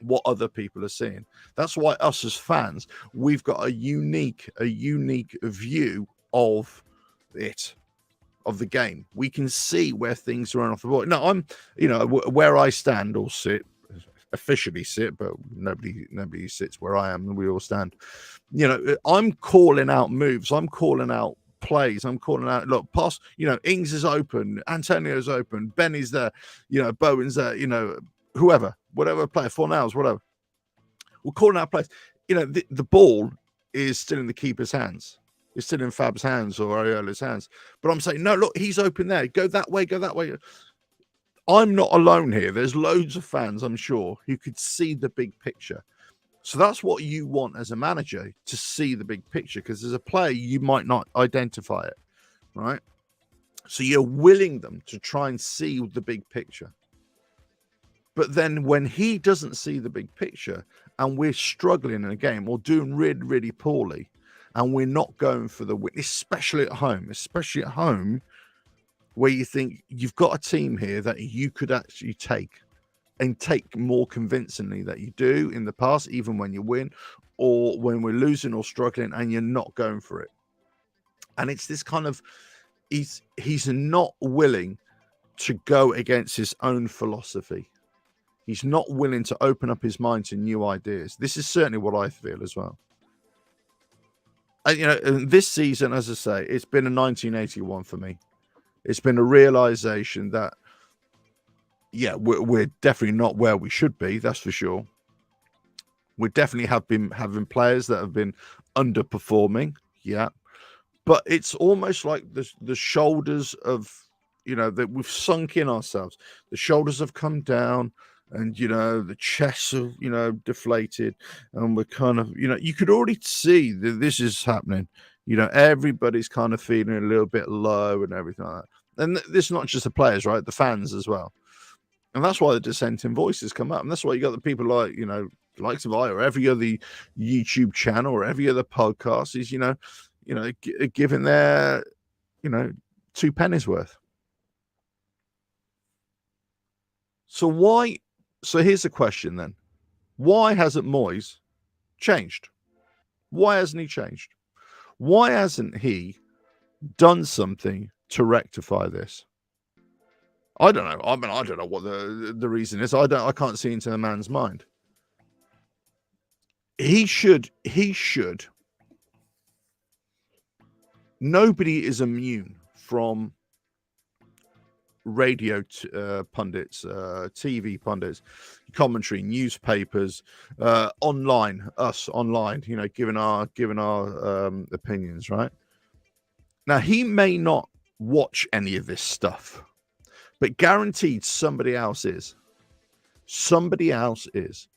what other people are seeing. That's why us as fans, we've got a unique view of it, of the game. We can see where things are on off the board. No, I'm, you know, where I stand or sit, officially sit, but nobody sits where I am, and we all stand. You know, I'm calling out moves. I'm calling out plays. I'm calling out, look, pass, you know, Ings is open, Antonio's open, Benny's there, you know, Bowen's there, you know, whoever, whatever player, Fornals, whatever. We're calling out plays. You know, the ball is still in the keeper's hands. It's still in Fab's hands or Ariola's hands. But I'm saying, no, look, he's open there. Go that way, go that way. I'm not alone here. There's loads of fans, I'm sure, who could see the big picture. So that's what you want as a manager, to see the big picture, because as a player, you might not identify it, right? So you're willing them to try and see the big picture. But then when he doesn't see the big picture and we're struggling in a game or doing really, really poorly, and we're not going for the win, especially at home, where you think you've got a team here that you could actually take more convincingly that you do in the past, even when you win or when we're losing or struggling, and you're not going for it. And it's this kind of, he's not willing to go against his own philosophy. He's not willing to open up his mind to new ideas. This is certainly what I feel as well. And, you know, this season, as I say, it's been a 1981 for me. It's been a realization that, yeah, we're definitely not where we should be. That's for sure. We definitely have been having players that have been underperforming. Yeah. But it's almost like the shoulders of, that we've sunk in ourselves. The shoulders have come down and, the chests have, deflated. And we're kind of, you could already see that this is happening. Everybody's kind of feeling a little bit low and everything like that. And this is not just the players, right? The fans as well. And that's why the dissenting voices come up. And that's why you got the people like, like Savai or every other YouTube channel or every other podcast is, giving their, 2 pennies worth. So here's the question then. Why hasn't Moyes changed? Why hasn't he changed? Why hasn't he done something to rectify this? I don't know. I mean, I don't know what the reason is. I can't see into the man's mind. He should. Nobody is immune from radio pundits, TV pundits, commentary, newspapers, online, giving our opinions, right? Now, he may not watch any of this stuff, but guaranteed somebody else is. Somebody else is.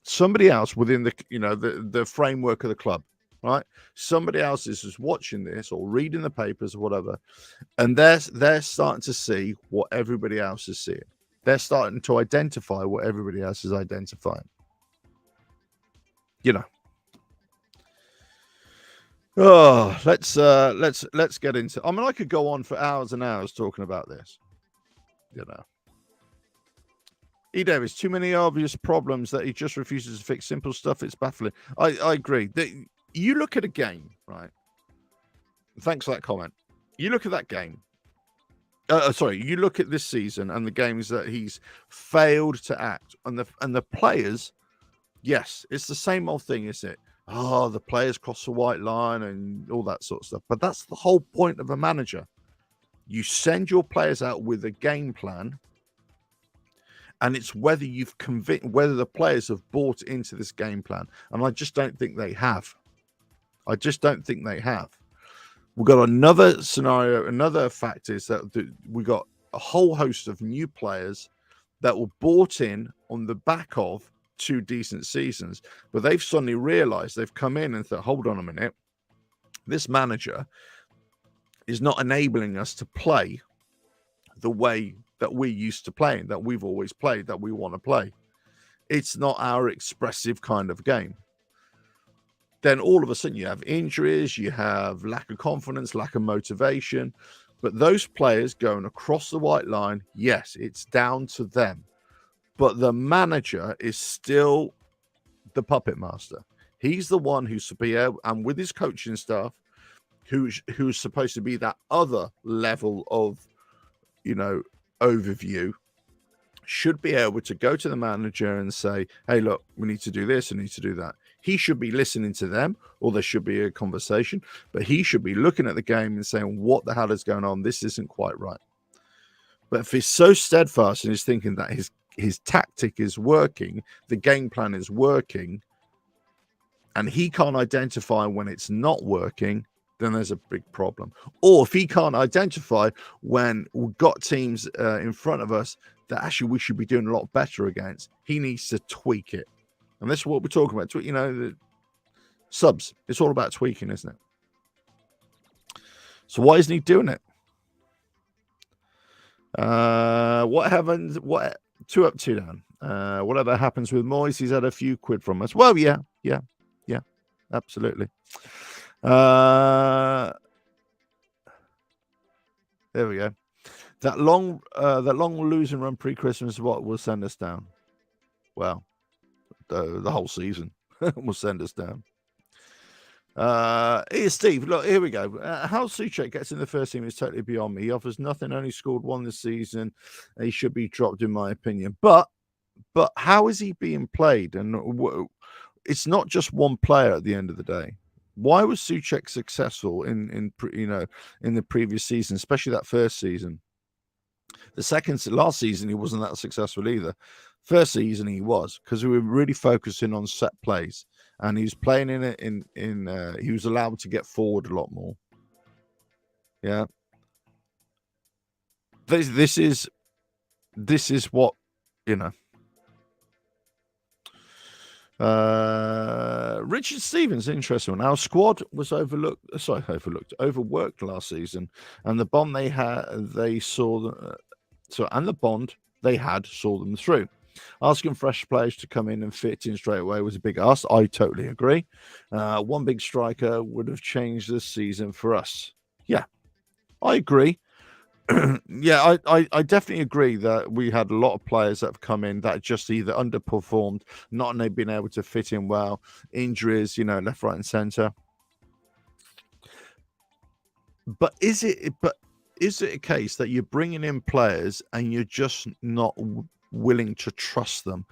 Somebody else within the framework of the club, right? Somebody else is watching this or reading the papers or whatever, and they're starting to see what everybody else is seeing. They're starting to identify what everybody else is identifying. Oh, let's get into. I mean, I could go on for hours and hours talking about this. E. Davis, too many obvious problems that he just refuses to fix. Simple stuff. It's baffling. I agree. You look at a game, right? Thanks for that comment. You look at that game. You look at this season and the games that he's failed to act, and the players. Yes, it's the same old thing, isn't it? Oh, the players cross the white line and all that sort of stuff. But that's the whole point of a manager. You send your players out with a game plan. And it's whether whether the players have bought into this game plan. And I just don't think they have. We've got another scenario. Another fact is that we got a whole host of new players that were bought in on the back of 2 decent seasons. But they've suddenly realized, they've come in and thought, hold on a minute. This manager is not enabling us to play the way that we're used to playing, that we've always played, that we want to play. It's not our expressive kind of game. Then all of a sudden you have injuries, you have lack of confidence, lack of motivation. But those players going across the white line, yes, it's down to them. But the manager is still the puppet master. He's the one who's to be able, and with his coaching staff, who's supposed to be that other level of, overview, should be able to go to the manager and say, hey, look, we need to do this and need to do that. He should be listening to them, or there should be a conversation, but he should be looking at the game and saying, what the hell is going on? This isn't quite right. But if he's so steadfast and he's thinking that his tactic is working, the game plan is working, and he can't identify when it's not working, then there's a big problem. Or if he can't identify when we've got teams in front of us that actually we should be doing a lot better against, he needs to tweak it. And this is what we're talking about. The subs. It's all about tweaking, isn't it? So why isn't he doing it? What happens? What 2 up, 2 down? Whatever happens with Moyes, he's had a few quid from us. Well, yeah, absolutely. There we go. That long losing run pre-Christmas is what will send us down. Well, the whole season will send us down. Here's Steve. Look, here we go. How Souček gets in the first team is totally beyond me. He offers nothing, only scored 1 this season. He should be dropped, in my opinion. But how is he being played? And it's not just one player at the end of the day. Why was Souček successful in the previous season, especially that first season? Last season he wasn't that successful either. First season he was, because we were really focusing on set plays, and he was playing in it. He was allowed to get forward a lot more. Yeah. This is what, you know. Richard Stevens, interesting one. Our squad was overworked last season, and the bond they had, saw them through. Asking fresh players to come in and fit in straight away was a big ask. I totally agree. One big striker would have changed this season for us. Yeah, I agree. Yeah, I definitely agree that we had a lot of players that have come in that just either underperformed, not been able to fit in well, injuries, left, right, and centre. But is it a case that you're bringing in players and you're just not willing to trust them?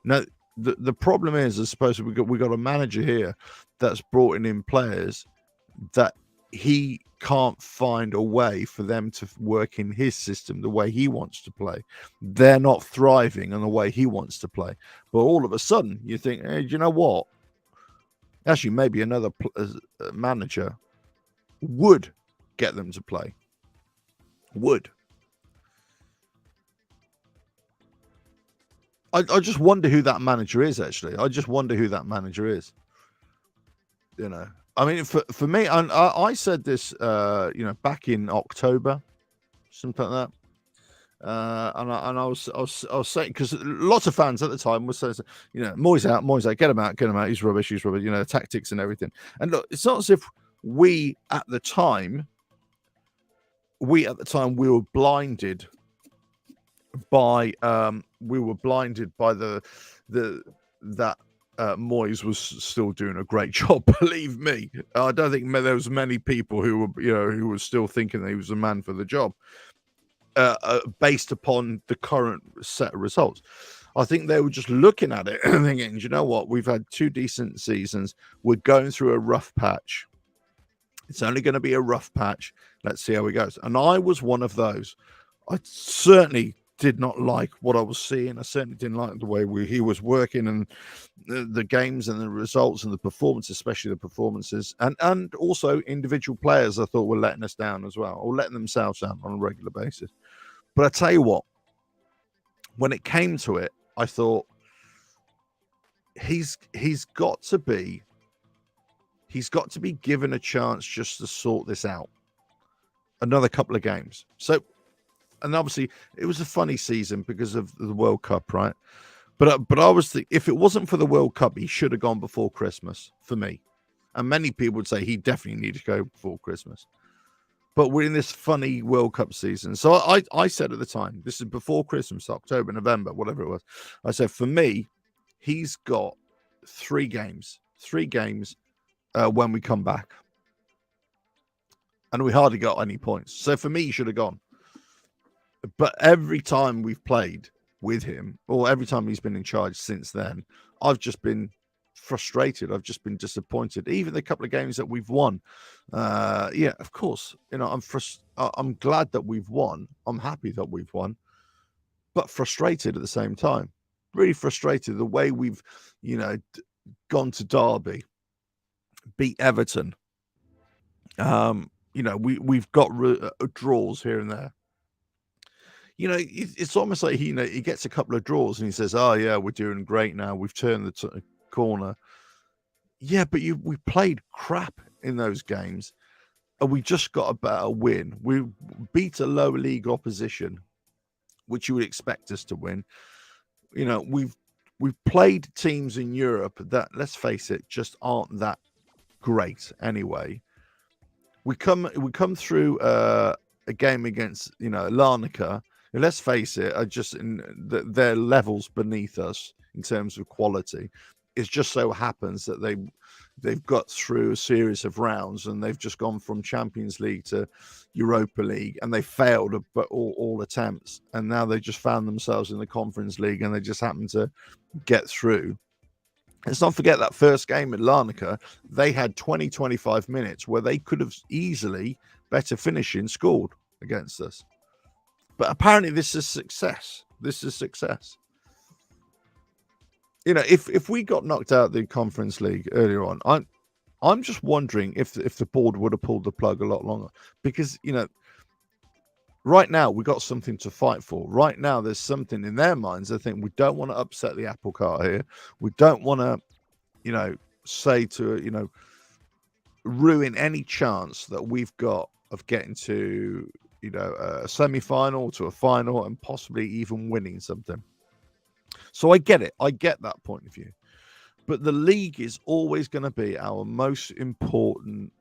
Now, the problem is, I suppose we got a manager here that's brought in players that he can't find a way for them to work in his system the way he wants to play. They're not thriving in the way he wants to play. But all of a sudden, you think, hey, do you know what? Actually, maybe another manager would get them to play. Would. I just wonder who that manager is, actually. I just wonder who that manager is. I mean, for me, and I said this, back in October, something like that. And I was saying, because lots of fans at the time were saying, Moyes out, get him out, he's rubbish, tactics and everything. And look, it's not as if we at the time we were blinded by that Moyes was still doing a great job. Believe me, I don't think there was many people who were still thinking that he was a man for the job, based upon the current set of results. I think they were just looking at it and thinking, you know what, we've had 2 decent seasons. We're going through a rough patch. It's only going to be a rough patch. Let's see how it goes. And I was one of those. I certainly did not like what I was seeing. I certainly didn't like the way he was working, and the games and the results and the performance, especially the performances, and also individual players I thought were letting us down as well, or letting themselves down on a regular basis. But I tell you what, when it came to it, I thought he's got to be given a chance just to sort this out. Another couple of games. So, and obviously it was a funny season because of the World Cup, right? But I was thinking, if it wasn't for the World Cup, he should have gone before Christmas for me. And many people would say he definitely needed to go before Christmas. But we're in this funny World Cup season. So I said at the time, this is before Christmas, October, November, whatever it was. I said, for me, he's got 3 games when we come back. And we hardly got any points. So for me, he should have gone. But every time we've played with him, or every time he's been in charge since then, I've just been frustrated. I've just been disappointed. Even the couple of games that we've won, yeah, of course, I'm glad that we've won. I'm happy that we've won, but frustrated at the same time. Really frustrated the way we've, gone to Derby, beat Everton. We've got draws here and there. It's almost like he gets a couple of draws and he says, "Oh yeah, we're doing great now. We've turned the corner." Yeah, but we played crap in those games, and we just got a better win. We beat a lower league opposition, which you would expect us to win. We've played teams in Europe that, let's face it, just aren't that great anyway. We come through a game against Larnaca. Let's face it, are just their levels beneath us in terms of quality. It just so happens that they've got through a series of rounds and they've just gone from Champions League to Europa League, and they failed all attempts, and now they just found themselves in the Conference League and they just happen to get through. Let's not forget that first game at Larnaca, they had 20, 25 minutes where they could have easily, better finishing, scored against us. But apparently this is success. This is success. You know, if we got knocked out of the Conference League earlier on, I'm just wondering if the board would have pulled the plug a lot longer. Because, you know, right now we got something to fight for. Right now there's something in their minds. They think we don't want to upset the apple cart here. We don't want to, you know, say to, you know, ruin any chance that we've got of getting to, you know, a semi-final to a final and possibly even winning something. So I get it. I get that point of view. But the league is always going to be our most important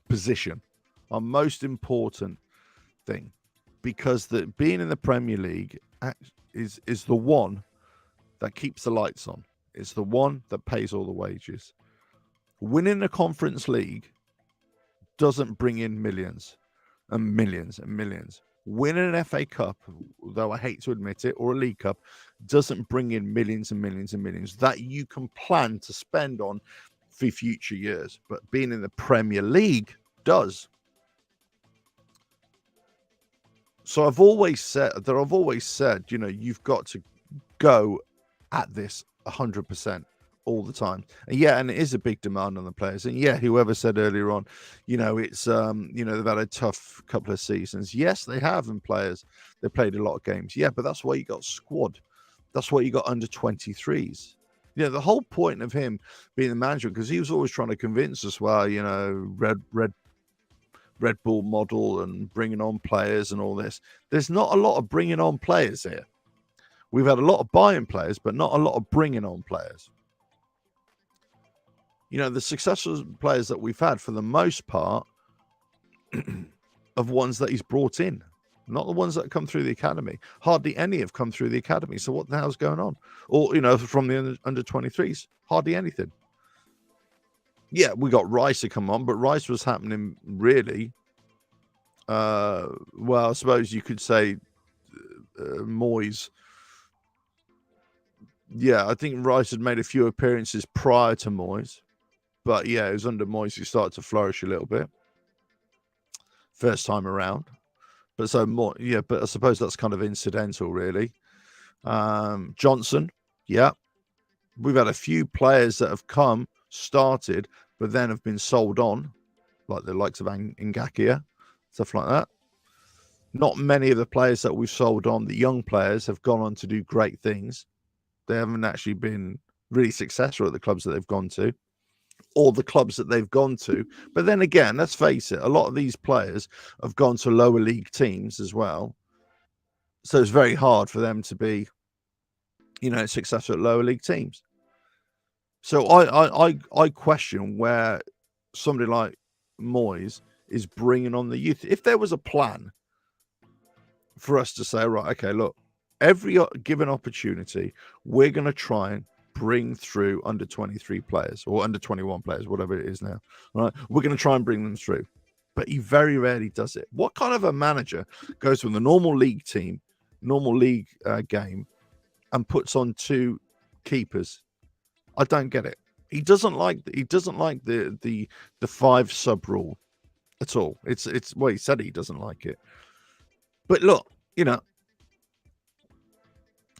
position, our most important thing, because being in the Premier League is the one that keeps the lights on. It's the one that pays all the wages. Winning a Conference League doesn't bring in millions and millions and millions. Winning an FA Cup, though I hate to admit it, or a League Cup, doesn't bring in millions and millions and millions that you can plan to spend on for future years. But being in the Premier League does. So I've always said, you know, you've got to go at this 100% all the time. And yeah, and it is a big demand on the players. And yeah, whoever said earlier on, you know, it's you know, they've had a tough couple of seasons. Yes, they have, and players, they played a lot of games. Yeah, but that's why you got squad. That's why you got under 23s. You know, the whole point of him being the manager, because he was always trying to convince us, well, you know, Red Bull model and bringing on players and all this. There's not a lot of bringing on players here. We've had a lot of buying players, but not a lot of bringing on players. You know, the successful players that we've had, for the most part, of ones that he's brought in, not the ones that come through the academy. Hardly any have come through the academy. So what the hell's going on? Or, you know, from the under 23s, hardly anything. Yeah, we got Rice to come on, but Rice was happening really. Well, I suppose you could say Moyes. Yeah, I think Rice had made a few appearances prior to Moyes. But yeah, it was under Moyes he started to flourish a little bit. First time around. But so more, yeah, but I suppose that's kind of incidental, really. Johnson, yeah. We've had a few players that have come, started, but then have been sold on, like the likes of Ngakia, stuff like that. Not many of the players that we've sold on, the young players, have gone on to do great things. They haven't actually been really successful at the clubs that they've gone to, or the clubs that they've gone to. But then again, let's face it, a lot of these players have gone to lower league teams as well. So it's very hard for them to be, you know, successful at lower league teams. So I question where somebody like Moyes is bringing on the youth. If there was a plan for us to say, right, okay, look, every given opportunity, we're going to try and bring through under 23 players or under 21 players, whatever it is now, right? We're going to try and bring them through. But he very rarely does it. What kind of a manager goes from the normal league team, normal league game, and puts on two keepers? I don't get it. He doesn't like the 5 sub rule at all. It's well, he said he doesn't like it. But look, you know,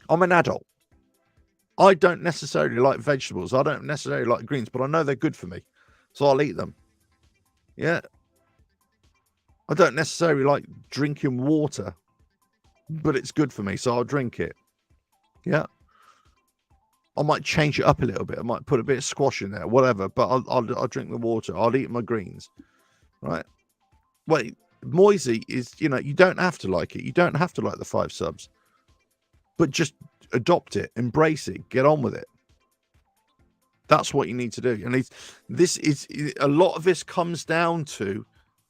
I'm an adult. I don't necessarily like vegetables. I don't necessarily like greens, but I know they're good for me, so I'll eat them. Yeah. I don't necessarily like drinking water, but it's good for me, so I'll drink it. Yeah. I might change it up a little bit. I might put a bit of squash in there, whatever, but I'll drink the water. I'll eat my greens, right? Wait, Moyes is, you know, you don't have to like it. You don't have to like the 5 subs, but just adopt it, embrace it, get on with it. That's what you need to do. And this is a lot of this comes down to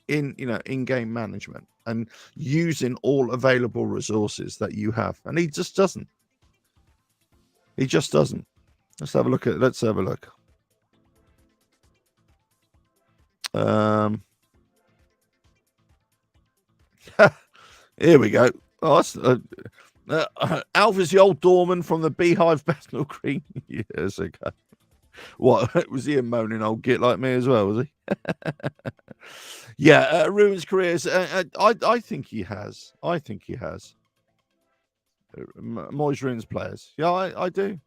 in-game management and using all available resources that you have. And he just doesn't. He just doesn't. Let's have a look. Here we go. Oh, Alf is the old doorman from the Beehive Bethnal Green years ago. What, was he a moaning old git like me as well, was he? Yeah, ruins careers. I think he has. I think he has. Moyes ruins players. Yeah, I do.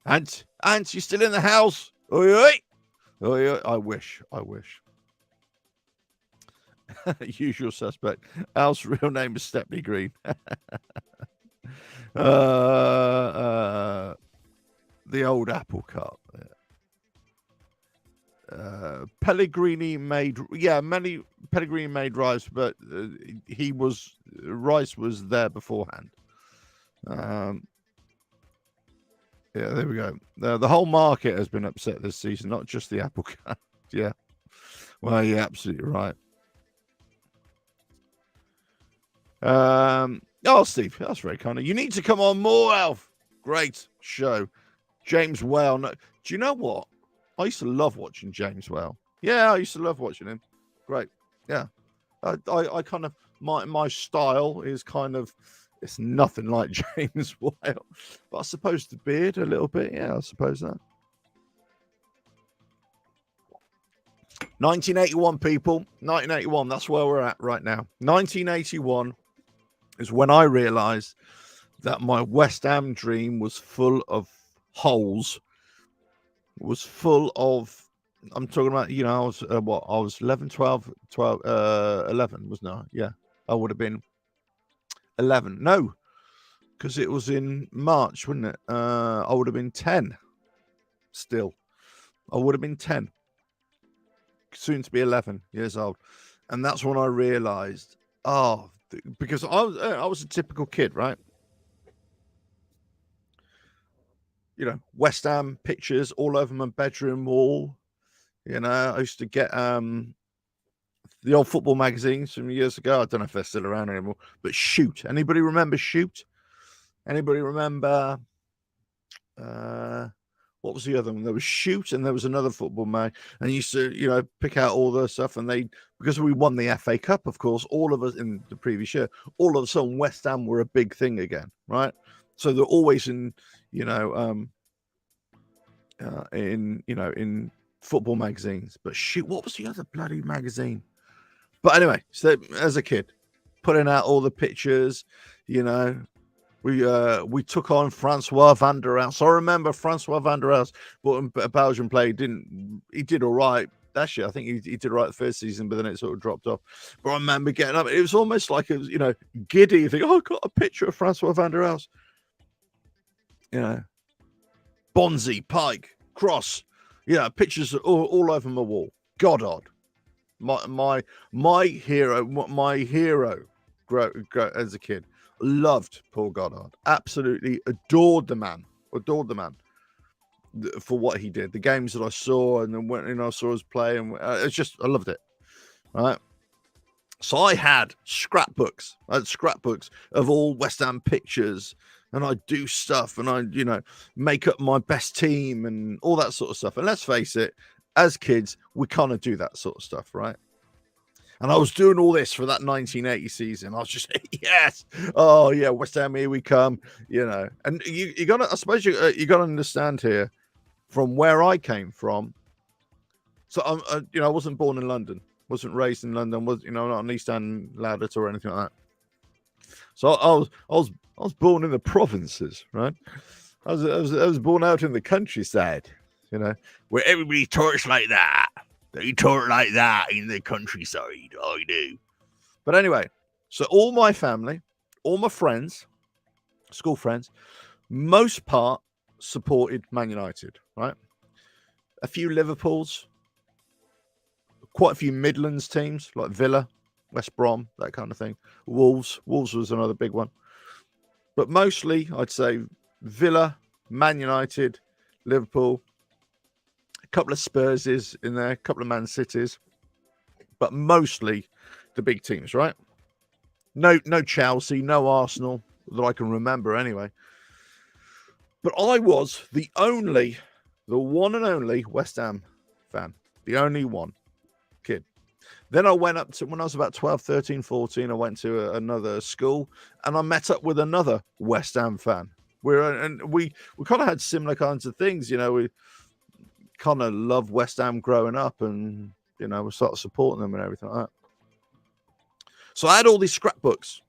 Ant, you still in the house? Oi, oi. Oi, oi. I wish. Usual suspect. Al's real name is Stepney Green. The old apple cart. Pellegrini made, many Pellegrini made Rice, but Rice was there beforehand. There we go. The whole market has been upset this season, not just the apple cart. Yeah. Well, you're absolutely right. Steve, that's very kind of you. Need to come on more, Alf. Great show. James Whale. No, do you know what? I used to love watching James Whale. Yeah, I used to love watching him. Great. Yeah. I kind of, my style is kind of, it's nothing like James Whale. But I suppose the beard a little bit. Yeah, I suppose that. 1981, people. 1981. That's where we're at right now. 1981 is when I realized that my West Ham dream was full of holes. Was full of, I'm talking about, I was, I was 11, 11, wasn't I? Yeah, I would have been 11. No, because it was in March, wouldn't it? I would have been 10 still. I would have been 10. Soon to be 11 years old. And that's when I realized, because I was a typical kid, right? West Ham pictures all over my bedroom wall. I used to get the old football magazines from years ago. I don't know if they're still around anymore, but Shoot. Anybody remember Shoot? Anybody remember what was the other one? There was Shoot and there was another football mag, and used to, pick out all the stuff. And because we won the FA Cup, of course, all of us in the previous year, all of a sudden West Ham were a big thing again, right? So they're always in, in football magazines. But shoot, what was the other bloody magazine? But anyway, so as a kid, putting out all the pictures, we took on Francois van der Elst. So I remember Francois van der Elst, but a Belgian player, he did all right. Actually, I think he did all right the first season, but then it sort of dropped off. But I remember getting up. It was almost like it was, giddy. You think, I got a picture of Francois van der Elst. Bonzi, Pike, Cross, pictures all over my wall. Goddard, my hero as a kid. Loved Paul Goddard. Absolutely adored the man. For what he did. The games that I saw, and then when I saw us play, and I loved it. Right. So I had scrapbooks. Of all West Ham pictures. And I do stuff, and I, make up my best team and all that sort of stuff. And let's face it, as kids, we kind of do that sort of stuff, right? And I was doing all this for that 1980 season. I was just, yes, oh yeah, West Ham, here we come, And you got to, I suppose you got to understand here, from where I came from. So I wasn't born in London, wasn't raised in London, was not an East End ladder or anything like that. So I was born in the provinces, right? I was born out in the countryside, where everybody talks like that. They talk like that in the countryside. I do. But anyway, so all my family, all my friends, school friends, most part supported Man United, right? A few Liverpools, quite a few Midlands teams like Villa, West Brom, that kind of thing. Wolves was another big one. But mostly, I'd say Villa, Man United, Liverpool, a couple of Spurses in there, a couple of Man Cities, but mostly the big teams, right? No Chelsea, no Arsenal that I can remember anyway. But I was the one and only West Ham fan, the only one kid. Then I went up to, when I was about 12, 13, 14, I went to another school and I met up with another West Ham fan. We kind of had similar kinds of things, you know. We kind of loved West Ham growing up, and you know, we started supporting them and everything like that. So I had all these scrapbooks,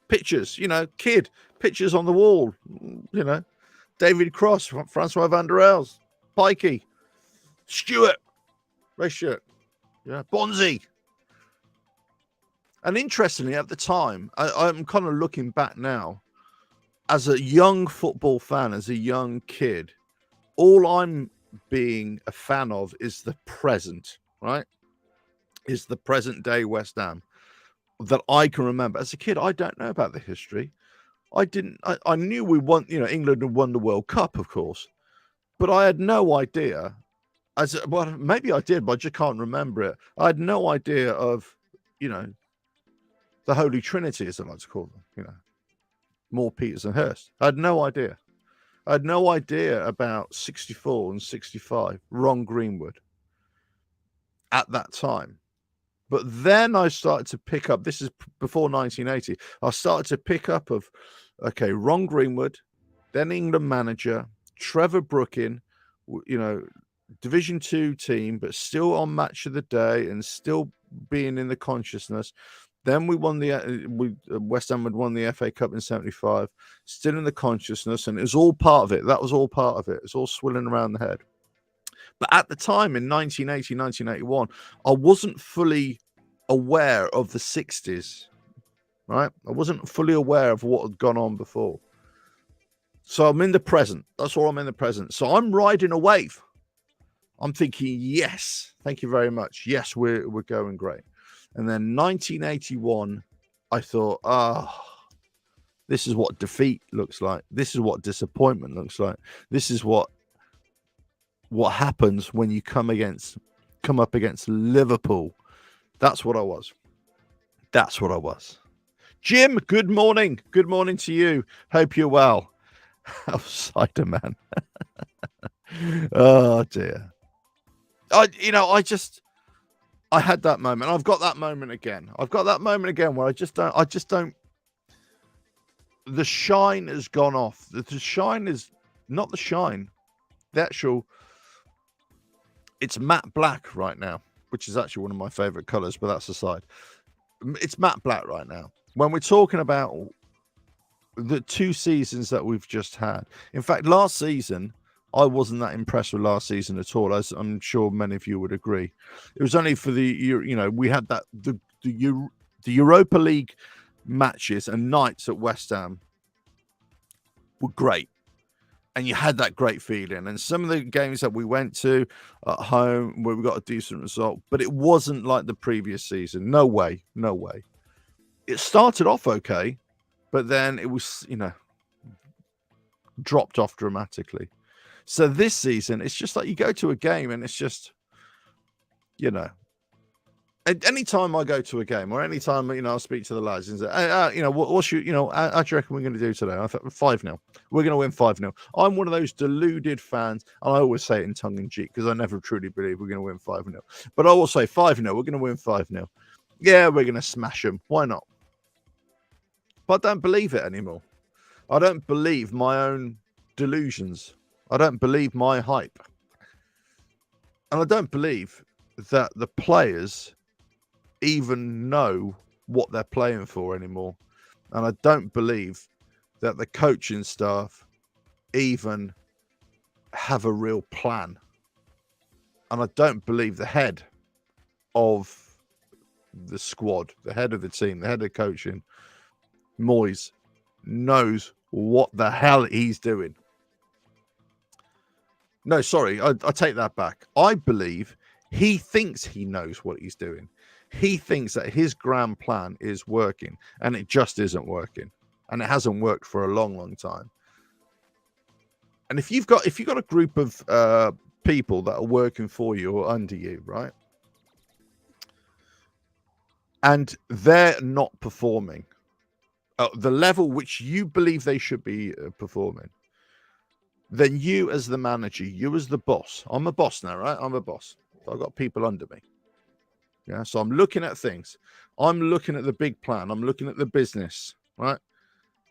pictures, you know, pictures on the wall, you know, David Cross, Francois van der Elst, Pikey, Stewart, Ray Stewart, yeah, Bonzi. And interestingly, at the time, I'm kind of looking back now, as a young football fan, as a young kid, all I'm being a fan of is the present, right? Is the present day West Ham that I can remember. As a kid, I don't know about the history. I knew we won, you know, England had won the World Cup, of course, but I had no idea. Well, maybe I did, but I just can't remember it. I had no idea of, you know, the Holy Trinity, as I like to call them, you know, Moore, Peters and Hurst. I had no idea. I had no idea about 64 and 65, Ron Greenwood at that time. But then I started to pick up, this is before 1980, I started to pick up of, okay, Ron Greenwood, then England manager, Trevor Brooking, you know, Division 2 team, but still on Match of the Day and still being in the consciousness. Then we won West Ham had won the FA Cup in 75, still in the consciousness, and it was all part of it. That was all part of it. It's all swirling around the head. But at the time in 1980, 1981, I wasn't fully aware of the 60s, right? I wasn't fully aware of what had gone on before. So I'm in the present. That's all I'm in the present. So I'm riding a wave. I'm thinking, yes, thank you very much. Yes, we're going great. And then 1981, I thought, this is what defeat looks like. This is what disappointment looks like. This is what happens when you come up against Liverpool. That's what I was. That's what I was. Jim, good morning. Good morning to you. Hope you're well. Outsider man. Oh dear. I had that moment. I've got that moment again. Where I just don't. The shine has gone off. The shine is not the shine. The actual. It's matte black right now, which is actually one of my favorite colors, but that's aside. It's matte black right now. When we're talking about the 2 seasons that we've just had. In fact, last season, I wasn't that impressed with last season at all, as I'm sure many of you would agree. It was only for we had that the Europa League matches and nights at West Ham were great. And you had that great feeling. And some of the games that we went to at home where we got a decent result, but it wasn't like the previous season. No way. It started off okay, but then it was, dropped off dramatically. So this season, it's just like you go to a game and it's just, anytime I go to a game or anytime, I speak to the lads and say, hey, what's your, how do you reckon we're going to do today? I thought 5-0. We're going to win 5-0. I'm one of those deluded fans. And I always say it in tongue in cheek because I never truly believe we're going to win 5-0. But I will say 5-0. We're going to win 5-0. Yeah, we're going to smash them. Why not? But I don't believe it anymore. I don't believe my own delusions. I don't believe my hype. And I don't believe that the players even know what they're playing for anymore. And I don't believe that the coaching staff even have a real plan. And I don't believe the head of the squad, the head of the team, the head of coaching, Moyes, knows what the hell he's doing. No, sorry, I take that back. I believe he thinks he knows what he's doing. He thinks that his grand plan is working, and it just isn't working, and it hasn't worked for a long, long time. And if you've got a group of people that are working for you or under you, right, and they're not performing at the level which you believe they should be performing, then you as the manager, you as the boss, I'm a boss now, right? I'm a boss. So I've got people under me. Yeah. So I'm looking at things. I'm looking at the big plan. I'm looking at the business, right?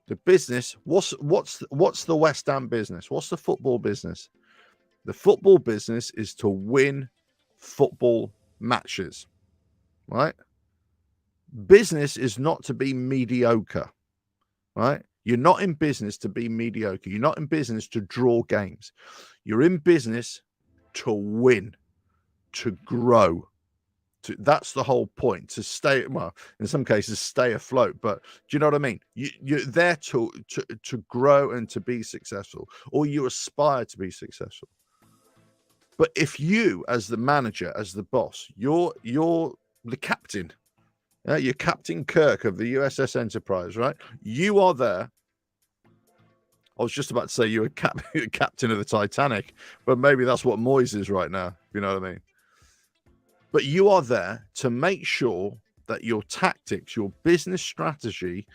The business. What's the West Ham business? What's the football business? The football business is to win football matches, right? Business is not to be mediocre, right? You're not in business to be mediocre. You're not in business to draw games. You're in business to win, to grow. That's the whole point, to stay, well, in some cases, stay afloat. But do you know what I mean? You're there to grow and to be successful, or you aspire to be successful. But if you, as the manager, as the boss, you're the captain, you're Captain Kirk of the USS Enterprise, right? You are there. I was just about to say you're a captain of the Titanic, but maybe that's what Moyes is right now, if you know what I mean. But you are there to make sure that your tactics, your business strategy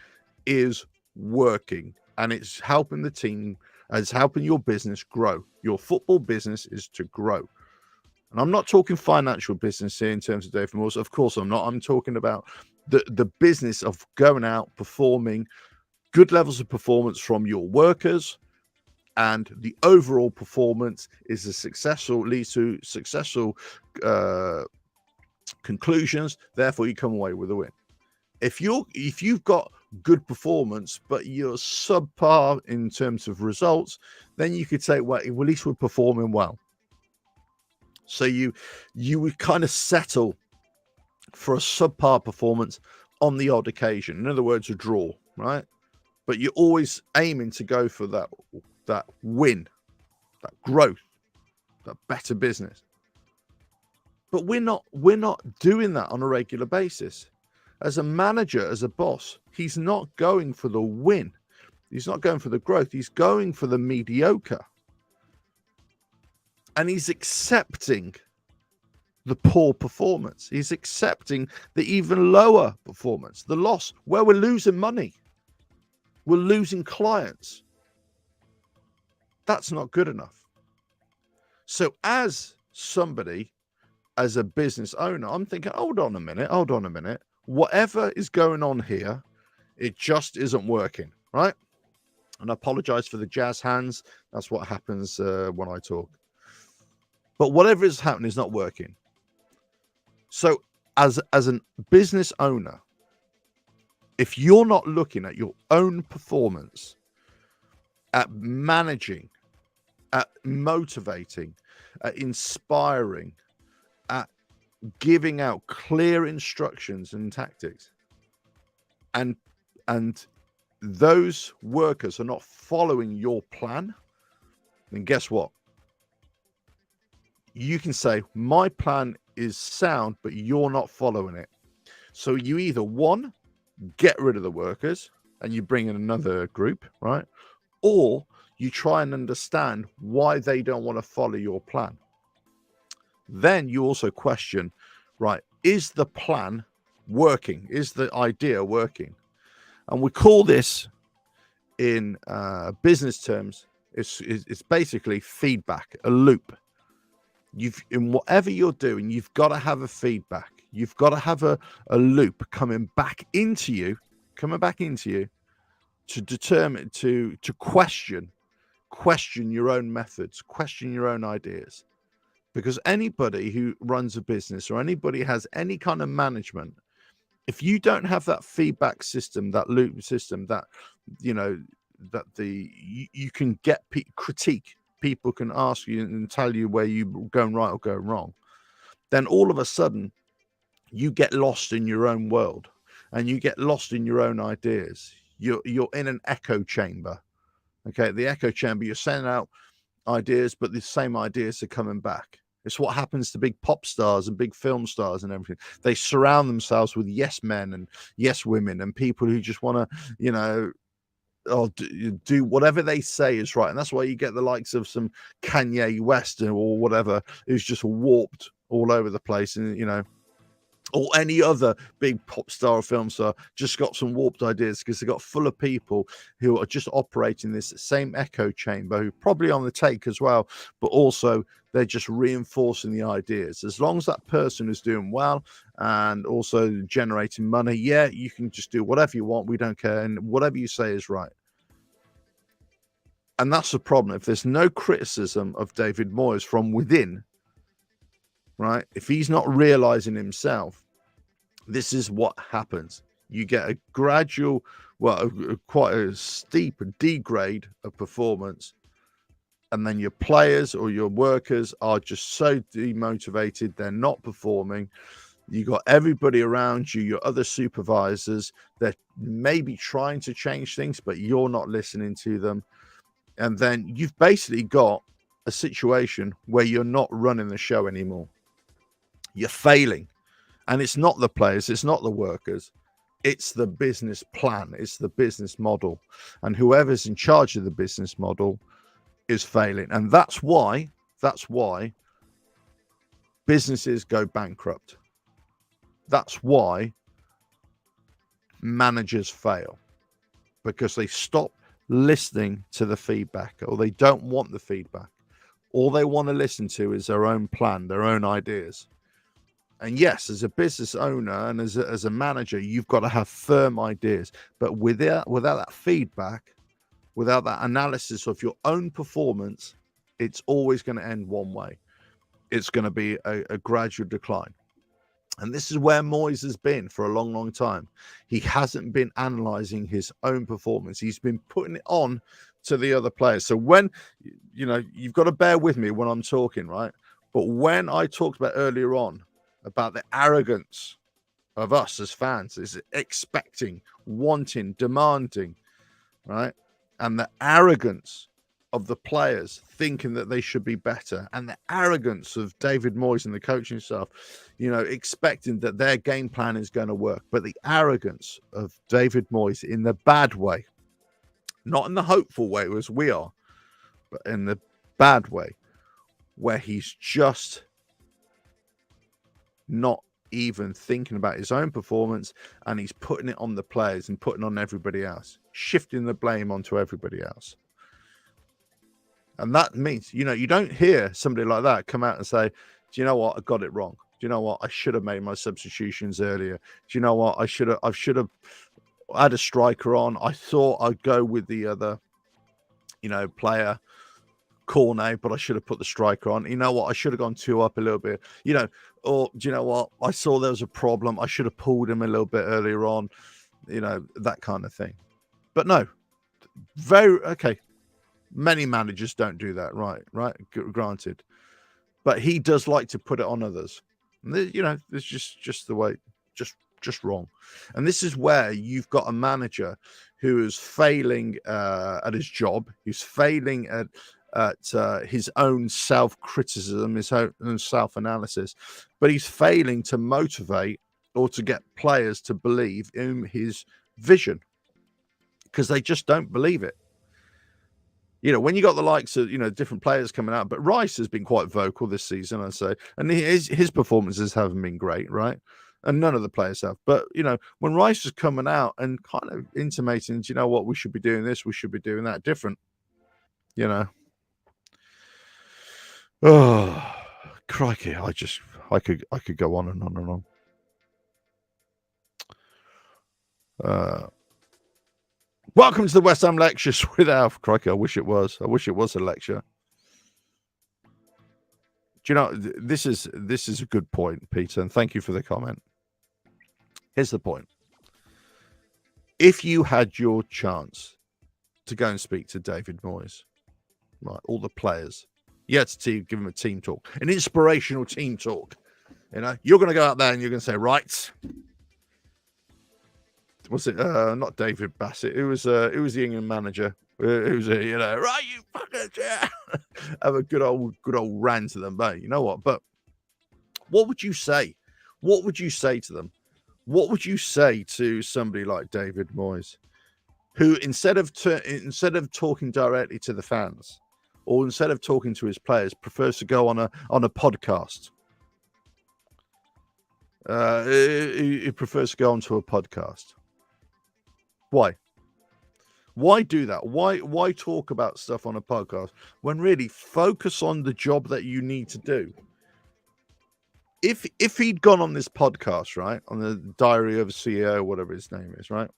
is working, and it's helping the team, it's helping your business grow. Your football business is to grow. And I'm not talking financial business here in terms of David Moyes. Of course I'm not. I'm talking about the business of going out, performing, good levels of performance from your workers, and the overall performance is leads to successful conclusions. Therefore, you come away with a win. If you've got good performance, but you're subpar in terms of results, then you could say, well, at least we're performing well. So you would kind of settle for a subpar performance on the odd occasion. In other words, a draw, right? But you're always aiming to go for that win, that growth, that better business. But we're not doing that on a regular basis. As a manager, as a boss, he's not going for the win. He's not going for the growth. He's going for the mediocre. And he's accepting the poor performance. He's accepting the even lower performance, the loss, where we're losing money. We're losing clients. That's not good enough. So as somebody, as a business owner, I'm thinking, hold on a minute. Whatever is going on here, it just isn't working, right? And I apologize for the jazz hands. That's what happens when I talk. But whatever is happening is not working. So as a business owner, if you're not looking at your own performance, at managing, at motivating, at inspiring, at giving out clear instructions and tactics, and those workers are not following your plan, then guess what? You can say, my plan is sound, but you're not following it. So you either, one, get rid of the workers and you bring in another group, right? Or you try and understand why they don't want to follow your plan. Then you also question, right, is the plan working? Is the idea working? And we call this in business terms, it's basically feedback, a loop. In whatever you're doing, you've got to have a feedback. You've got to have a loop coming back into you to determine, to question your own methods, question your own ideas. Because anybody who runs a business or anybody has any kind of management, if you don't have that feedback system, that loop system, that, you know, that you can get critique, people can ask you and tell you where you're going right or going wrong, then all of a sudden you get lost in your own world and you get lost in your own ideas. You're in an echo chamber. Okay, the echo chamber, you're sending out ideas, but the same ideas are coming back. It's what happens to big pop stars and big film stars and everything. They surround themselves with yes men and yes women and people who just want to, you know, do whatever they say is right. And that's why you get the likes of some Kanye West or whatever, who's just warped all over the place. And, you know, or any other big pop star or film star just got some warped ideas because they got full of people who are just operating this same echo chamber, who probably on the take as well, but also they're just reinforcing the ideas. As long as that person is doing well and also generating money, yeah, you can just do whatever you want. We don't care. And whatever you say is right. And that's the problem. If there's no criticism of David Moyes from within, right? If he's not realizing himself, this is what happens. You get a gradual, quite a steep degrade of performance. And then your players or your workers are just so demotivated. They're not performing. You got everybody around you, your other supervisors, they're maybe trying to change things, but you're not listening to them. And then you've basically got a situation where you're not running the show anymore. You're failing. And it's not the players, it's not the workers, it's the business plan, it's the business model. And whoever's in charge of the business model is failing. And that's why businesses go bankrupt. That's why managers fail, because they stop listening to the feedback, or they don't want the feedback. All they want to listen to is their own plan, their own ideas. And yes, as a business owner and as a manager, you've got to have firm ideas. But without that feedback, without that analysis of your own performance, it's always going to end one way. It's going to be a gradual decline. And this is where Moyes has been for a long, long time. He hasn't been analysing his own performance. He's been putting it on to the other players. So when, you've got to bear with me when I'm talking, right? But when I talked about earlier on about the arrogance of us as fans, is expecting, wanting, demanding, right? And the arrogance of the players thinking that they should be better, and the arrogance of David Moyes and the coaching staff, expecting that their game plan is going to work. But the arrogance of David Moyes in the bad way, not in the hopeful way as we are, but in the bad way, where he's just not even thinking about his own performance, and he's putting it on the players and putting on everybody else, shifting the blame onto everybody else. And that means, you don't hear somebody like that come out and say, do you know what? I got it wrong. Do you know what? I should have made my substitutions earlier. Do you know what? I should have had a striker on. I thought I'd go with the other, player, Cornet, but I should have put the striker on. You know what? I should have gone 2 up a little bit, or do you know what? I saw there was a problem. I should have pulled him a little bit earlier on, that kind of thing. But no, many managers don't do that, right? Granted. But he does like to put it on others. It's just the way, just wrong. And this is where you've got a manager who is failing at his job, who's failing at his own self-criticism, his own self-analysis, but he's failing to motivate or to get players to believe in his vision, because they just don't believe it. When you got the likes of, different players coming out, but Rice has been quite vocal this season, I'd say, and his performances haven't been great, right? And none of the players have. But, when Rice is coming out and kind of intimating, you know what, we should be doing this, we should be doing that different, Oh, crikey. I could go on and on and on. Welcome to the West Ham lectures with Alf. Crikey, I wish it was a lecture. Do you know, this is a good point, Peter, and thank you for the comment. Here's the point. If you had your chance to go and speak to David Moyes, right, all the players, you had to give them a team talk, an inspirational team talk. You're going to go out there and you're going to say, right, was it not David Bassett? It was the England manager. It was right, you fucking have a good old rant to them, but you know what? But what would you say? What would you say to them? What would you say to somebody like David Moyes, who instead of talking directly to the fans, or instead of talking to his players, prefers to go on a podcast He prefers to go onto a podcast. Why? Why do that? Why talk about stuff on a podcast when really focus on the job that you need to do? If he'd gone on this podcast, right, on the Diary of a CEO, whatever his name is, right,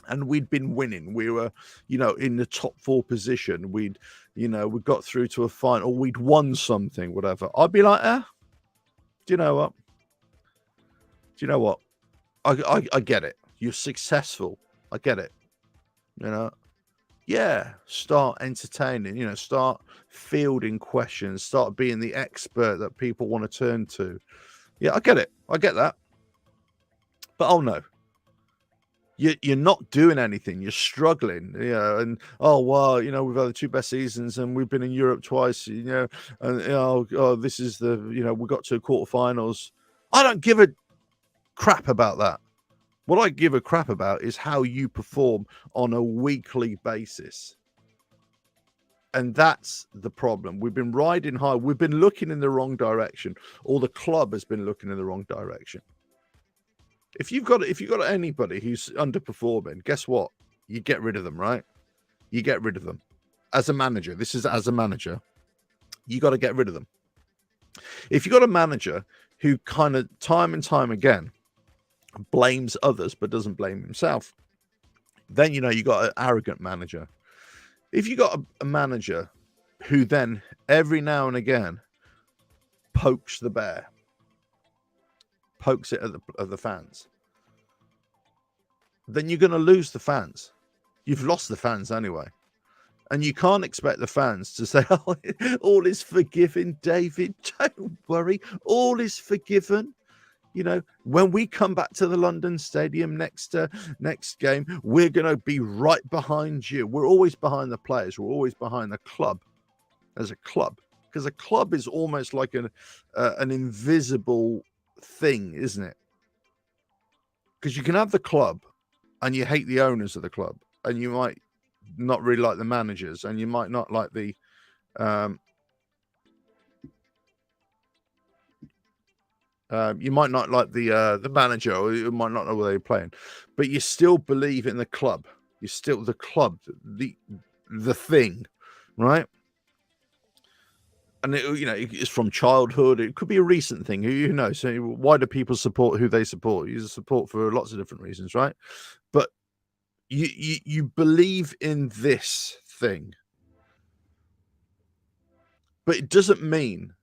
and we'd been winning, we were, in the top 4 position, we got through to a final, we'd won something, whatever, I'd be like, do you know what? I get it. You're successful. I get it. Yeah, start entertaining, start fielding questions, start being the expert that people want to turn to. Yeah, I get it. I get that. But oh no, you're not doing anything. You're struggling, and we've had the 2 best seasons and we've been in Europe twice, and this is we got to quarterfinals. I don't give a crap about that. What I give a crap about is how you perform on a weekly basis. And that's the problem. We've been riding high. We've been looking in the wrong direction, or the club has been looking in the wrong direction. If you've got anybody who's underperforming, guess what? You get rid of them, right? You get rid of them. As a manager, this is as a manager, you got to get rid of them. If you've got a manager who kind of time and time again blames others but doesn't blame himself, then you got an arrogant manager. If you got a manager who then every now and again pokes the bear, pokes it at the fans, then you're going to lose the fans. You've lost the fans anyway, and you can't expect the fans to say, "Oh, all is forgiven, David. Don't worry, all is forgiven." When we come back to the London Stadium next game, we're going to be right behind you. We're always behind the players. We're always behind the club as a club, because a club is almost like an invisible thing, isn't it? Because you can have the club and you hate the owners of the club, and you might not really like the managers, and you might not like the manager, or you might not know where they're playing, but you still believe in the club. You're still the club, the thing, right? And it's from childhood. It could be a recent thing. Who knows? So why do people support who they support? You support for lots of different reasons, right? But you believe in this thing, but it doesn't mean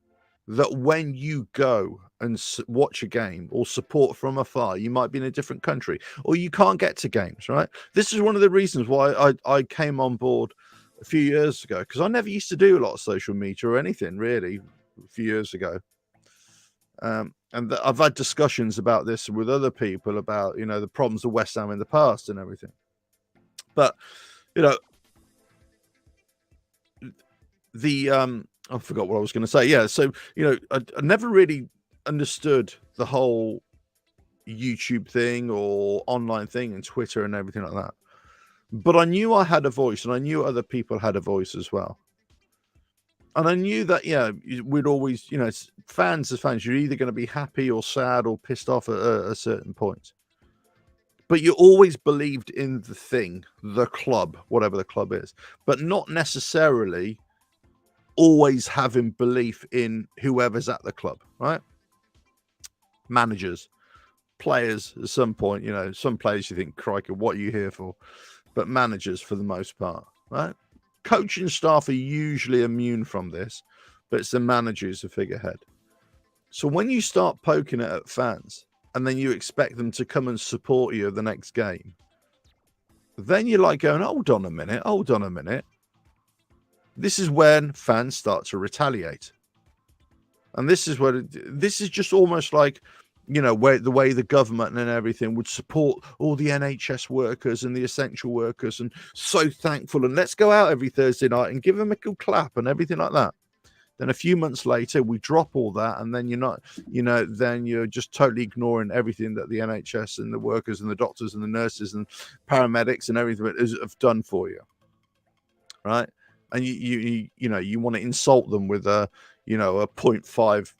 that when you go and watch a game or support from afar, you might be in a different country or you can't get to games, right? This is one of the reasons why I came on board a few years ago, because I never used to do a lot of social media or anything really a few years ago. And I've had discussions about this with other people about, the problems of West Ham in the past and everything. But, I forgot what I was going to say. Yeah. So, I never really understood the whole YouTube thing or online thing and Twitter and everything like that. But I knew I had a voice, and I knew other people had a voice as well. And I knew that, we'd always, fans as fans, you're either going to be happy or sad or pissed off at a certain point. But you always believed in the thing, the club, whatever the club is, but not necessarily always having belief in whoever's at the club, right? Managers, players at some point, some players you think, crikey, what are you here for? But managers for the most part, right? Coaching staff are usually immune from this, but it's the manager who's a figurehead. So when you start poking it at fans and then you expect them to come and support you the next game, then you're like going, hold on a minute. This is when fans start to retaliate. And this is just almost like, where the way the government and everything would support all the NHS workers and the essential workers, and so thankful, and let's go out every Thursday night and give them a good clap and everything like that. Then a few months later, we drop all that, and then then you're just totally ignoring everything that the NHS and the workers and the doctors and the nurses and paramedics and everything have done for you, right? And you want to insult them with a 0.5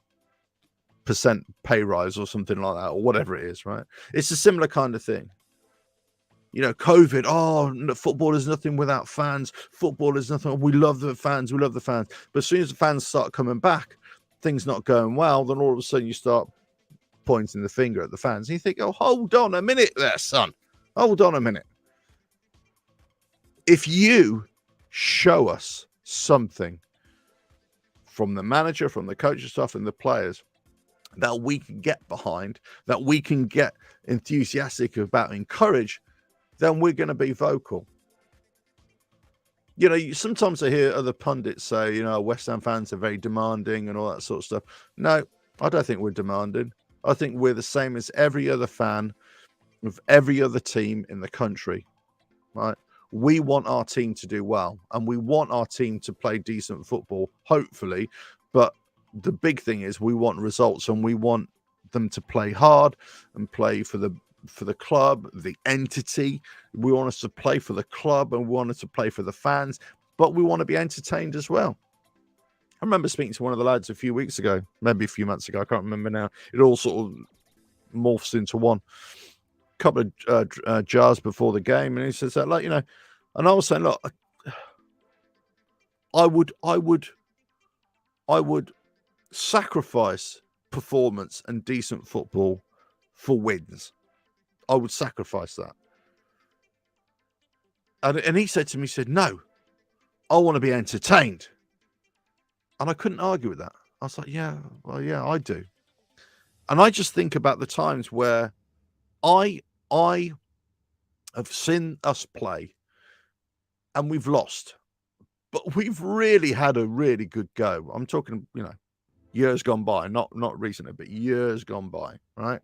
pay rise or something like that, or whatever it is, right? It's a similar kind of thing. You know, COVID, football is nothing without fans. Football is nothing. We love the fans. We love the fans. But as soon as the fans start coming back, things not going well, then all of a sudden you start pointing the finger at the fans. And you think, oh, hold on a minute there, son. Hold on a minute. If you show us something from the manager, from the coaching staff and the players that we can get behind, that we can get enthusiastic about, encourage, then we're going to be vocal. You know, sometimes I hear other pundits say, you know, West Ham fans are very demanding and all that sort of stuff. No, I don't think we're demanding. I think we're the same as every other fan of every other team in the country, right? We want our team to do well, and we want our team to play decent football, hopefully. But the big thing is we want results, and we want them to play hard and play for the club, the entity. We want us to play for the club, and we want us to play for the fans, but we want to be entertained as well. I remember speaking to one of the lads a few weeks ago, maybe a few months ago. I can't remember now. It all sort of morphs into one. Couple of jars before the game, and he says that, like, you know, and I was saying, look, I would sacrifice performance and decent football for wins. I would sacrifice that. And he said to me, he said, no, I want to be entertained. And I couldn't argue with that. I was like, yeah, well, yeah, I do. And I just think about the times where I have seen us play and we've lost, but we've really had a really good go. I'm talking, you know, years gone by, not recently, but years gone by, right?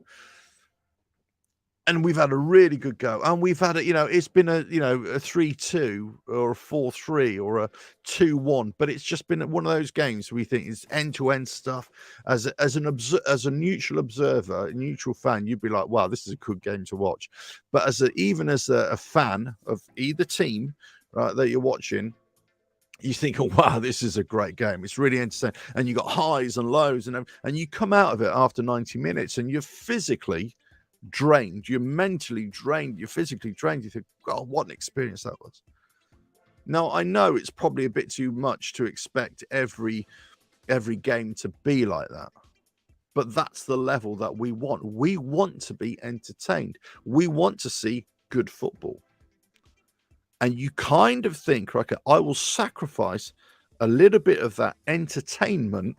And we've had a really good go, and we've had you know, it's been a 3-2 or a 4-3 or a 2-1, but it's just been one of those games we think is end-to-end stuff. As a neutral observer, a neutral fan, you'd be like, wow, this is a good game to watch. But even as a fan of either team, right, that you're watching, you think, oh, wow, this is a great game. It's really entertaining. And you got highs and lows, and you come out of it after 90 minutes and you're physically drained, you're mentally drained, you're physically drained. You think, God, what an experience that was. Now, I know it's probably a bit too much to expect every game to be like that, but that's the level that we want. We want to be entertained. We want to see good football. And you kind of think, okay, I will sacrifice a little bit of that entertainment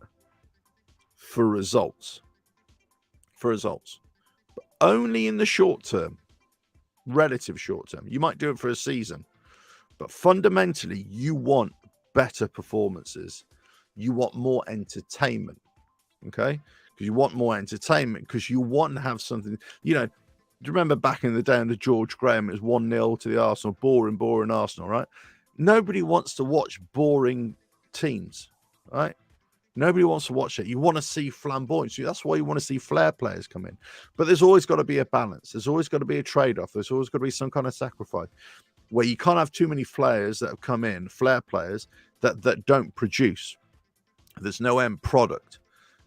for results. For results. But only in the short term, relative short term. You might do it for a season. But fundamentally, you want better performances. You want more entertainment. Okay? Because you want more entertainment, because you want to have something, you know. Do you remember back in the day under George Graham, it was 1-0 to the Arsenal, boring Arsenal, right? Nobody wants to watch boring teams, right? Nobody wants to watch it. You want to see flamboyance. That's why you want to see flair players come in. But there's always got to be a balance. There's always got to be a trade-off. There's always got to be some kind of sacrifice where you can't have too many players that have come in, flair players, that don't produce. There's no end product.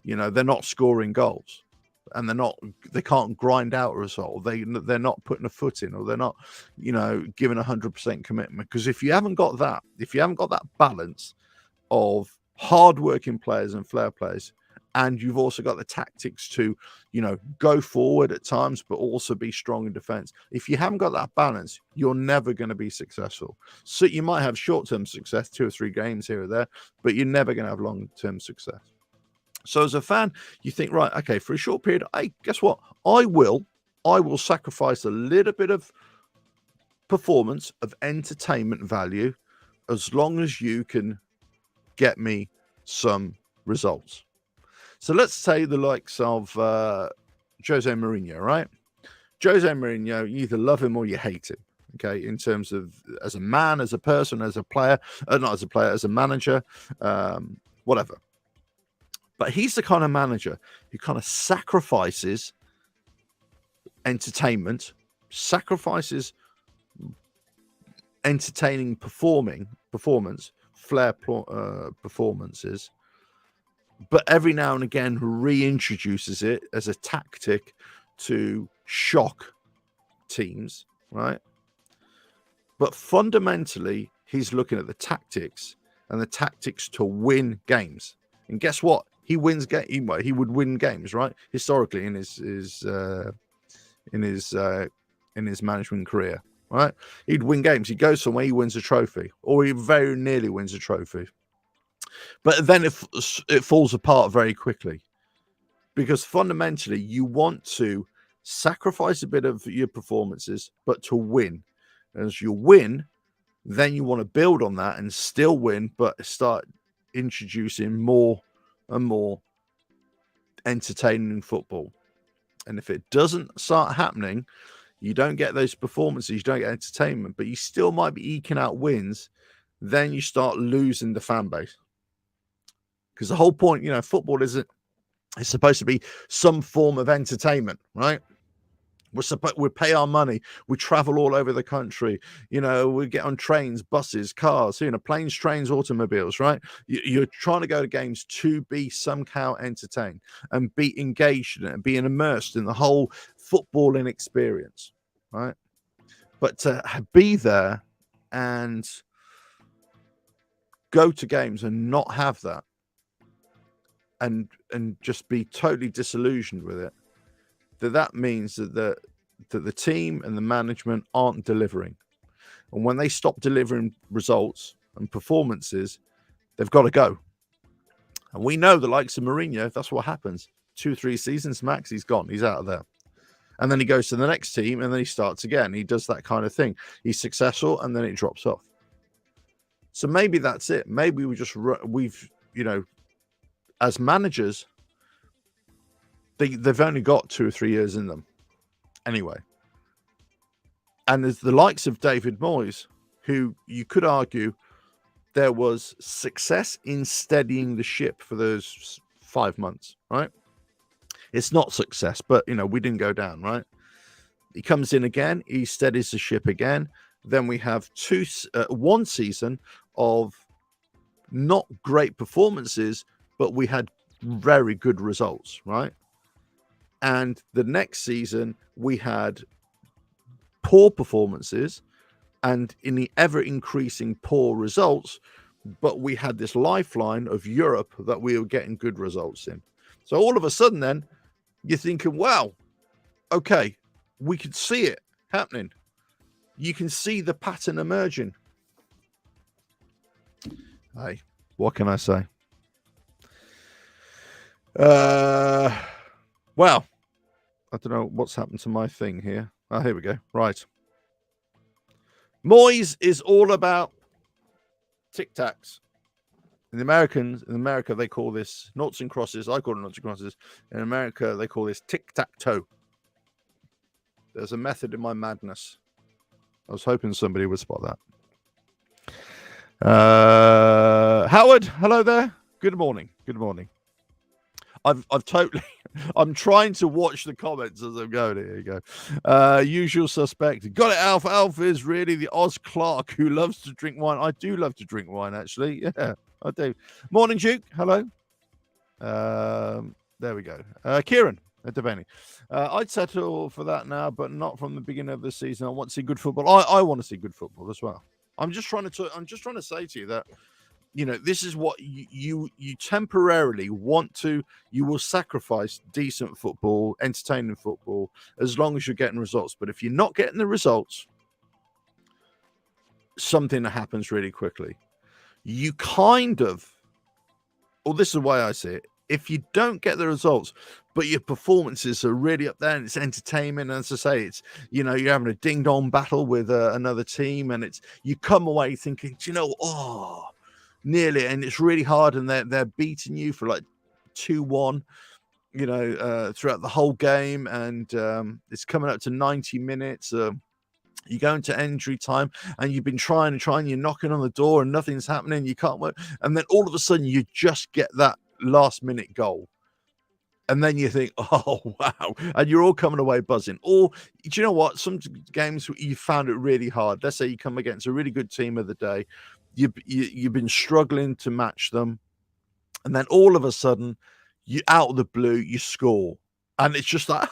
You know, they're not scoring goals. And they can't grind out a result. They're not putting a foot in, or they're not, you know, giving 100% commitment. Because if you haven't got that balance of hardworking players and flair players, and you've also got the tactics to, you know, go forward at times, but also be strong in defense. If you haven't got that balance, you're never going to be successful. So you might have short-term success, 2 or 3 games here or there, but you're never going to have long-term success. So as a fan, you think, right, okay, for a short period, guess what? I will sacrifice a little bit of performance, of entertainment value, as long as you can get me some results. So let's say the likes of Jose Mourinho, right? Jose Mourinho, you either love him or you hate him, okay, in terms of as a man, as a person, as a player, not as a player, as a manager, whatever. But he's the kind of manager who kind of sacrifices entertainment, sacrifices entertaining performance, flair performances but every now and again reintroduces it as a tactic to shock teams, right? But fundamentally, he's looking at the tactics and the tactics to win games. And guess what? He wins he would win games, right? Historically in his management career, right? He'd win games. He goes somewhere, he wins a trophy, or he very nearly wins a trophy. But then it falls apart very quickly, because fundamentally you want to sacrifice a bit of your performances, but to win. As you win, then you want to build on that and still win, but start introducing more and more entertaining football. And if it doesn't start happening, you don't get those performances, you don't get entertainment, but you still might be eking out wins, then you start losing the fan base. Because the whole point, football it's supposed to be some form of entertainment, right? We pay our money. We travel all over the country. We get on trains, buses, cars, planes, trains, automobiles, right? You're trying to go to games to be somehow entertained and be engaged in it and being immersed in the whole footballing experience, right? But to be there and go to games and not have that and just be totally disillusioned with it, that means that the team and the management aren't delivering. And when they stop delivering results and performances, they've got to go. And we know the likes of Mourinho, that's what happens. 2-3 seasons max, he's gone. He's out of there. And then he goes to the next team and then he starts again. He does that kind of thing. He's successful and then it drops off. So maybe that's it. Maybe we've as managers, they've only got 2 or 3 years in them anyway. And there's the likes of David Moyes, who you could argue there was success in steadying the ship for those 5 months, right? It's not success, but we didn't go down, right? He comes in again, he steadies the ship again. Then we have 1 season of not great performances, but we had very good results, right? And the next season, we had poor performances and in the ever-increasing poor results, but we had this lifeline of Europe that we were getting good results in. So all of a sudden then, you're thinking, wow, okay, we could see it happening. You can see the pattern emerging. Hey, what can I say? Well, I don't know what's happened to my thing here. Oh, here we go. Right. Moyes is all about tic-tacs. In America, they call this noughts and crosses. I call it noughts and crosses. In America, they call this tic-tac-toe. There's a method in my madness. I was hoping somebody would spot that. Howard, hello there. Good morning. Good morning. I'm trying to watch the comments as I'm going. Here you go. Usual suspect. Got it, Alf. Alf is really the Oz Clark who loves to drink wine. I do love to drink wine, actually. Yeah, I do. Morning, Duke. Hello. There we go. Kieran at Devaney. I'd settle for that now, but not from the beginning of the season. I want to see good football. I want to see good football as well. I'm just trying to say to you that this is what you temporarily want to. You will sacrifice decent football, entertaining football, as long as you're getting results. But if you're not getting the results, something happens really quickly. You this is the way I see it. If you don't get the results, but your performances are really up there and it's entertainment, and as I say, it's you're having a ding-dong battle with another team, and you come away thinking, nearly, and it's really hard, and they're beating you for like 2-1, throughout the whole game, and it's coming up to 90 minutes. You go into injury time, and you've been trying, you're knocking on the door, and nothing's happening. You can't work, and then all of a sudden, you just get that last-minute goal, and then you think, "Oh wow!" and you're all coming away buzzing. Or do you know what? Some games you found it really hard. Let's say you come against a really good team of the day. You've been struggling to match them, And then all of a sudden, you out of the blue, you score. And it's just like,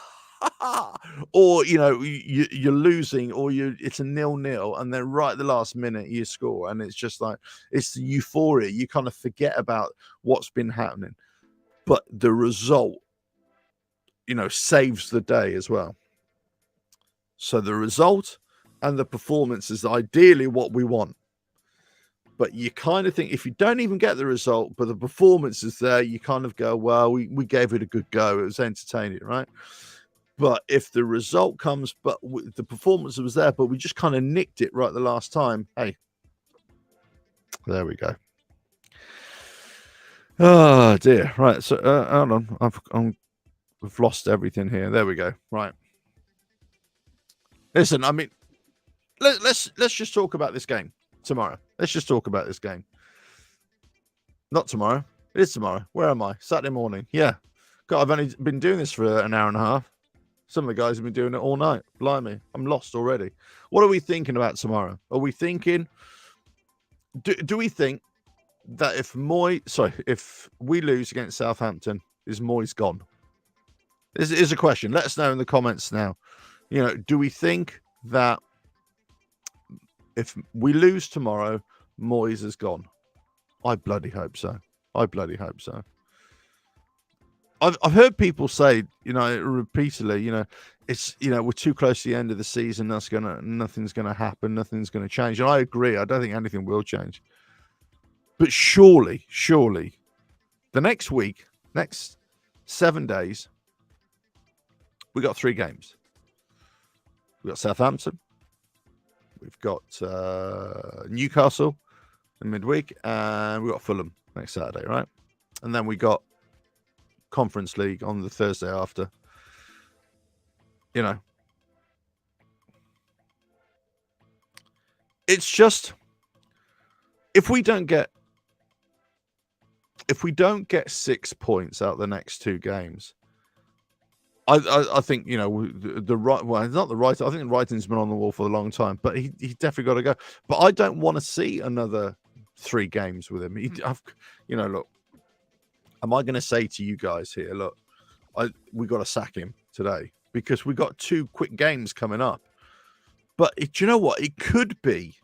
or, you know, you're losing, or it's a 0-0. And then right at the last minute, you score. And it's just like, it's the euphoria. You kind of forget about what's been happening. But the result, you know, saves the day as well. So the result and the performance is ideally what we want. But you kind of think if you don't even get the result, but the performance is there, you kind of go, well, we gave it a good go. It was entertaining, right? But if the result comes, but the performance was there, but we just kind of nicked it right the last time. Hey, there we go. Oh, dear. Right. So, hold on. We've lost everything here. There we go. Right. Listen, I mean, let's just talk about this game tomorrow. Let's just talk about this game. Not tomorrow. It is tomorrow. Where am I? Saturday morning. Yeah. God, I've only been doing this for an hour and a half. Some of the guys have been doing it all night. Blimey, I'm lost already. What are we thinking about tomorrow? Are we thinking? Do we think that if we lose against Southampton, is Moyes gone? This is a question. Let us know in the comments now. You know, do we think that if we lose tomorrow, Moyes is gone? I bloody hope so. I bloody hope so. I've heard people say, you know, repeatedly, you know, it's, you know, we're too close to the end of the season. Nothing's gonna happen. Nothing's gonna change. And I agree. I don't think anything will change. But surely, the next week, next 7 days, we got 3 games. We've got Southampton. We've got Newcastle in midweek, and we've got Fulham next Saturday, right? And then we got Conference League on the Thursday after. You know, it's just if we don't get 6 points out the next 2 games, I think, you know, the right, well, it's not the right. I think the writing's been on the wall for a long time, but he definitely got to go. But I don't want to see another 3 games with him. You know, look, am I going to say to you guys here, look, we got to sack him today because we got 2 quick games coming up. But do you know what? It could be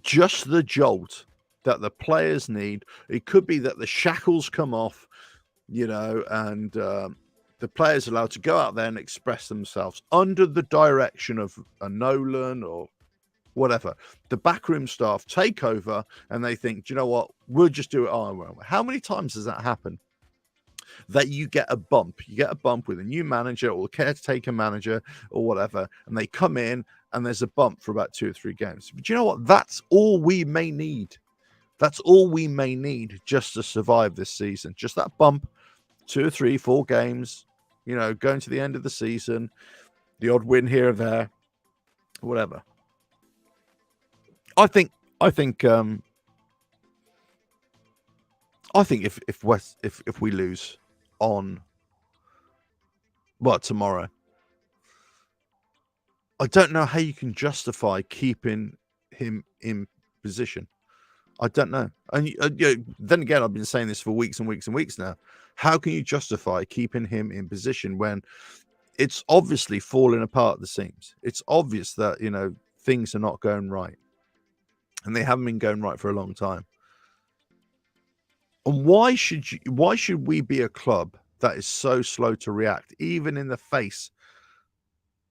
just the jolt that the players need. It could be that the shackles come off, you know, and the players are allowed to go out there and express themselves under the direction of a Nolan or whatever. The backroom staff take over and they think, do you know what? We'll just do it our way. How many times does that happen? That you get a bump. You get a bump with a new manager or caretaker manager or whatever, and they come in and there's a bump for about 2 or 3 games. But you know what? That's all we may need. That's all we may need just to survive this season. Just that bump, 2 or 3, 4 games, you know, going to the end of the season, the odd win here or there, whatever. I think if we lose on tomorrow, I don't know how you can justify keeping him in position. I don't know. And you know, then again, I've been saying this for weeks and weeks and weeks now. How can you justify keeping him in position when it's obviously falling apart at the seams? It's obvious that, you know, things are not going right. And they haven't been going right for a long time. And why should we be a club that is so slow to react, even in the face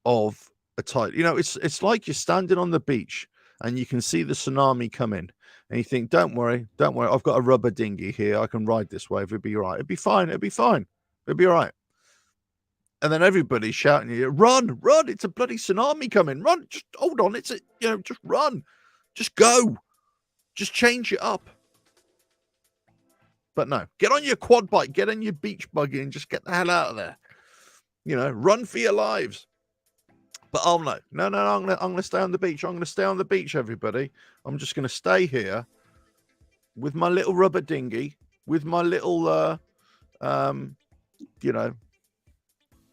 of a title? You know, it's like you're standing on the beach and you can see the tsunami coming, and you think, don't worry, I've got a rubber dinghy here. I can ride this wave. It'll be all right. It'll be fine. It'll be fine. It'll be all right. And then everybody's shouting at you, run, it's a bloody tsunami coming. Run, just hold on. Just run. Just go. Just change it up. But no, get on your quad bike, get on your beach buggy and just get the hell out of there. You know, run for your lives. But oh no, I'm gonna stay on the beach. I'm gonna stay on the beach, everybody. I'm just gonna stay here with my little rubber dinghy, with my little you know,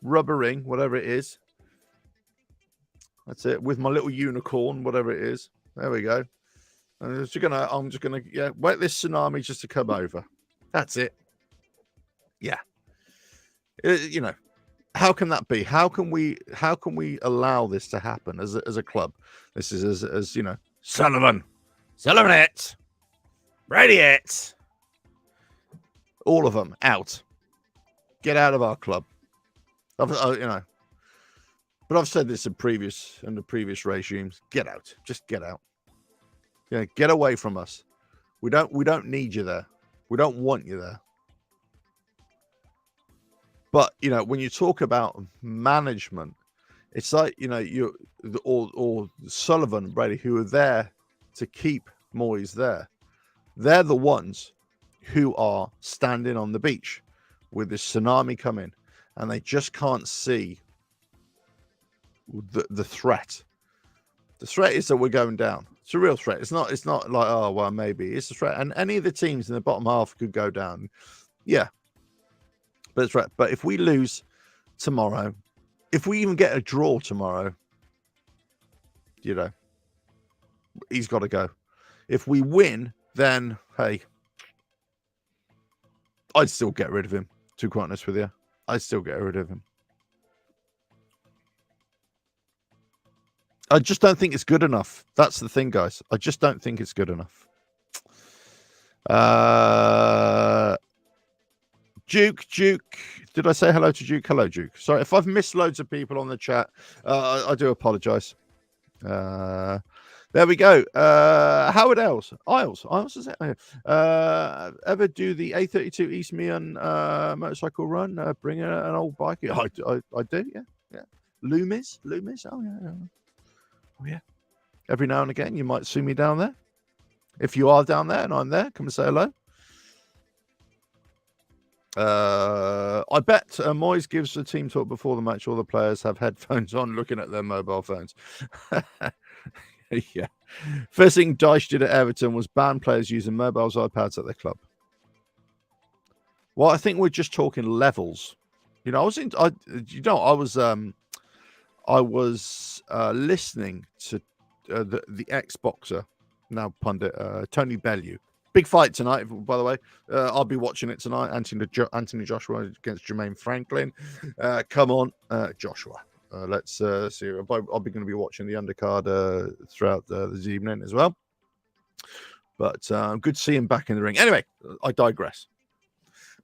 rubber ring, whatever it is. That's it, with my little unicorn, whatever it is. There we go. And I'm just gonna wait this tsunami just to come over. That's it. Yeah. You know, how can that be? How can we allow this to happen as a club? This is as you know, Sullivan it, Brady it, all of them out. Get out of our club. You know, but I've said this in the previous regimes. Get out. Just get out. Yeah, get away from us. We don't need you there. We don't want you there. But you know, when you talk about management, it's like, you know, or Sullivan, Brady, who are there to keep Moyes there. They're the ones who are standing on the beach with this tsunami coming, and they just can't see the threat. The threat is that we're going down. It's a real threat. It's not like, oh well, maybe. It's a threat, and any of the teams in the bottom half could go down. Yeah, but it's right. But if we lose tomorrow, if we even get a draw tomorrow, you know, he's got to go. If we win, then hey, I'd still get rid of him. To be quite honest with you, I'd still get rid of him. I just don't think it's good enough. That's the thing, guys. I just don't think it's good enough. Duke. Did I say hello to Duke? Hello, Duke. Sorry, if I've missed loads of people on the chat, I do apologise. There we go. Howard Isles, is it? Ever do the A32 East Meon motorcycle run? Bring an old bike? I do, yeah. Loomis? Oh, yeah. Every now and again, you might see me down there. If you are down there and I'm there, come and say hello. I bet Moyes gives the team talk before the match. All the players have headphones on looking at their mobile phones. Yeah. First thing Dyche did at Everton was ban players using mobiles, iPads at their club. Well, I think we're just talking levels. You know, I was listening to the ex-boxer, now pundit, Tony Bellew. Big fight tonight, by the way. I'll be watching it tonight. Anthony Joshua against Jermaine Franklin. Come on, Joshua. Let's see. I'll be going to be watching the undercard throughout this evening as well. But good to see him back in the ring. Anyway, I digress.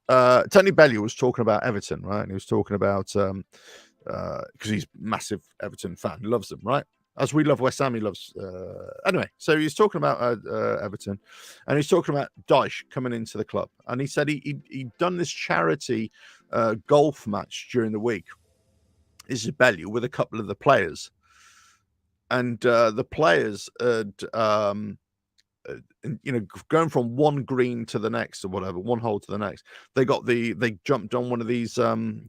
Tony Bellew was talking about Everton, right? And he was talking about because he's a massive Everton fan, loves them, right? As we love West Ham, he loves. Anyway, so he's talking about Everton, and he's talking about Dyche coming into the club, and he said he'd done this charity golf match during the week. This is Bellew with a couple of the players, and the players had, you know, going from one green to the next or whatever, one hole to the next. They jumped on one of these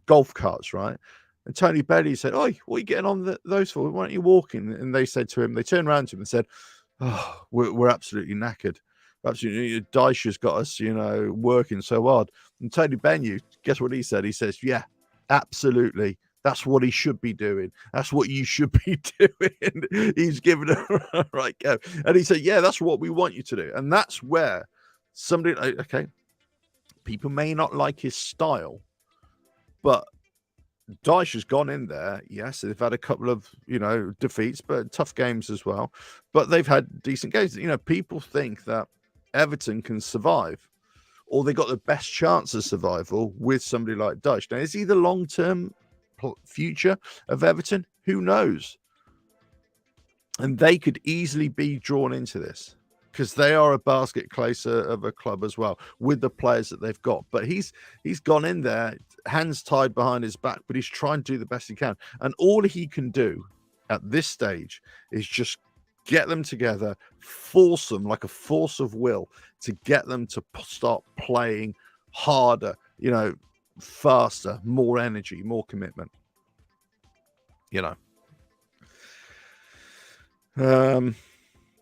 golf carts, right? And Tony Bellew said, "Oh, what are you getting on those for? Why aren't you walking?" And they said to him, they turned around to him and said, "Oh, we're absolutely knackered. Absolutely, Dyche has got us, you know, working so hard." And Tony Bellew, guess what he said? He says, "Yeah, absolutely. That's what he should be doing. That's what you should be doing." He's given a right go. And he said, "Yeah, that's what we want you to do." And that's where somebody, okay, people may not like his style, but Dyche has gone in there. Yes, they've had a couple of, you know, defeats, but tough games as well. But they've had decent games. You know, people think that Everton can survive, or they got the best chance of survival with somebody like Dyche. Now, is he the long-term future of Everton? Who knows? And they could easily be drawn into this because they are a basket case of a club as well with the players that they've got. But he's gone in there, hands tied behind his back, but he's trying to do the best he can. And all he can do at this stage is just get them together, force them like a force of will to get them to start playing harder, you know, faster, more energy, more commitment, you know.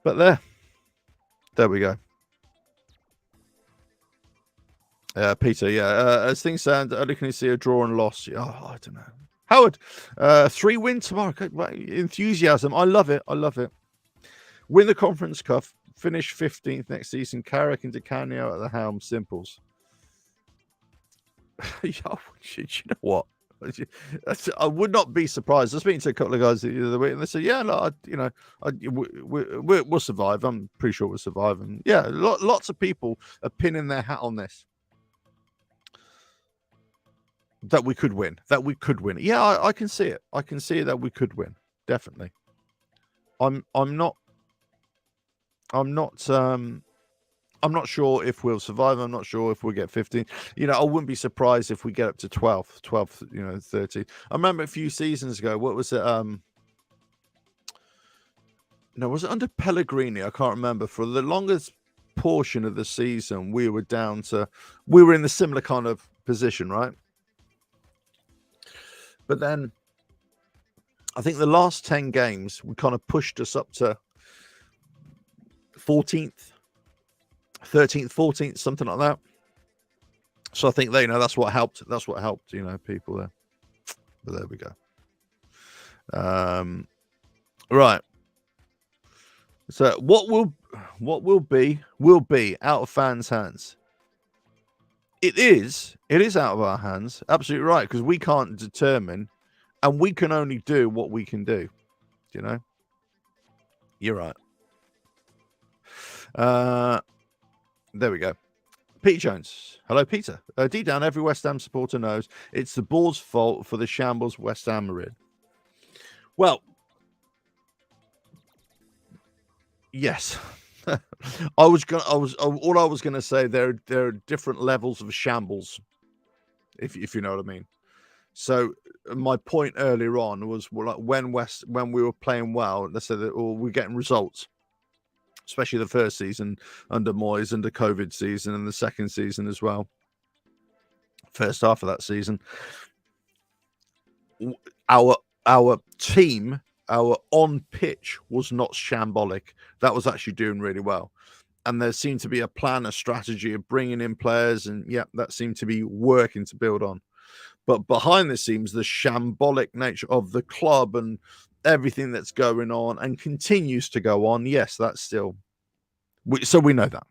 But there we go. Peter, yeah. As things stand, only can you see a draw and loss? Oh, I don't know. Howard, 3 wins tomorrow. Enthusiasm. I love it. Win the Conference Cup. Finish 15th next season. Carrick and Di Canio at the helm. Simples. You know what? I would not be surprised. I was speaking to a couple of guys the other week, and they said, "Yeah, no, we'll survive. I'm pretty sure we'll survive." And yeah, lots of people are pinning their hat on this, that we could win. Yeah, I can see it. I can see that we could win. Definitely. I'm not sure if we'll survive. I'm not sure if we'll get 15. I wouldn't be surprised if we get up to 12, 13. I remember a few seasons ago, what was it? Was it under Pellegrini? I can't remember. For the longest portion of the season, we were in the similar kind of position, right? But then I think the last 10 games, we kind of pushed us up to 14th. 13th, 14th, something like that. So I think that's what helped. That's what helped, people there. But there we go. Right. So what will be out of fans' hands. It is out of our hands. Absolutely right, because we can't determine, and we can only do what we can do. You're right. There we go. Pete Jones. Hello, Peter. Deep down, every West Ham supporter knows it's the board's fault for the shambles West Ham are in. Well, yes. All I was gonna say, there are different levels of shambles, if you know what I mean. So my point earlier on was when we were playing well, let's say that we're getting results. Especially the first season under Moyes, and the COVID season, and the second season as well. First half of that season, our team, our on pitch was not shambolic. That was actually doing really well, and there seemed to be a plan, a strategy of bringing in players, and that seemed to be working to build on. But behind the scenes, the shambolic nature of the club and everything that's going on and continues to go on. Yes, that's still. So we know that.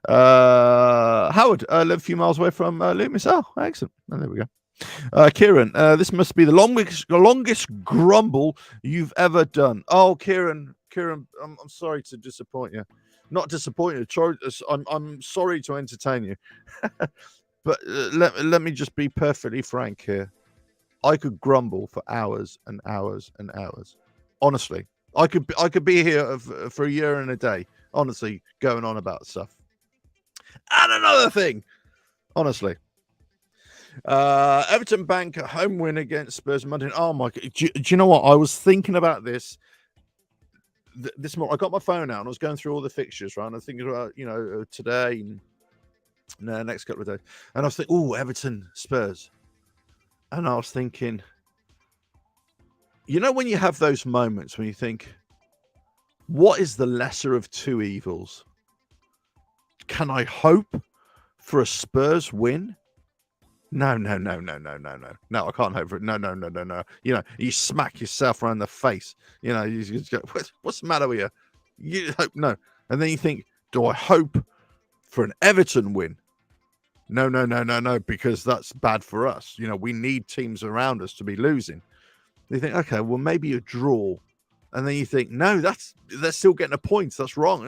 Howard, live a few miles away from Loomis. Oh, excellent. Oh, there we go. Kieran, this must be the longest grumble you've ever done. Oh, Kieran, I'm sorry to disappoint you. Not disappoint you. I'm sorry to entertain you. But let me just be perfectly frank here. I could grumble for hours and hours and hours. Honestly, I could be here for a year and a day. Honestly, going on about stuff. And another thing, honestly, Everton bank a home win against Spurs Monday. Oh my God! Do you know what? I was thinking about this. This morning, I got my phone out and I was going through all the fixtures. Right, and I was thinking about today and next couple of days, and I was thinking, oh, Everton Spurs. And I was thinking, when you have those moments when you think, what is the lesser of two evils? Can I hope for a Spurs win? No. No, I can't hope for it. No. You smack yourself around the face. You just go, what's the matter with you? You hope no. And then you think, do I hope for an Everton win? No, because that's bad for us. We need teams around us to be losing. You think, okay, well, maybe a draw. And then you think, no, they're still getting a point. That's wrong.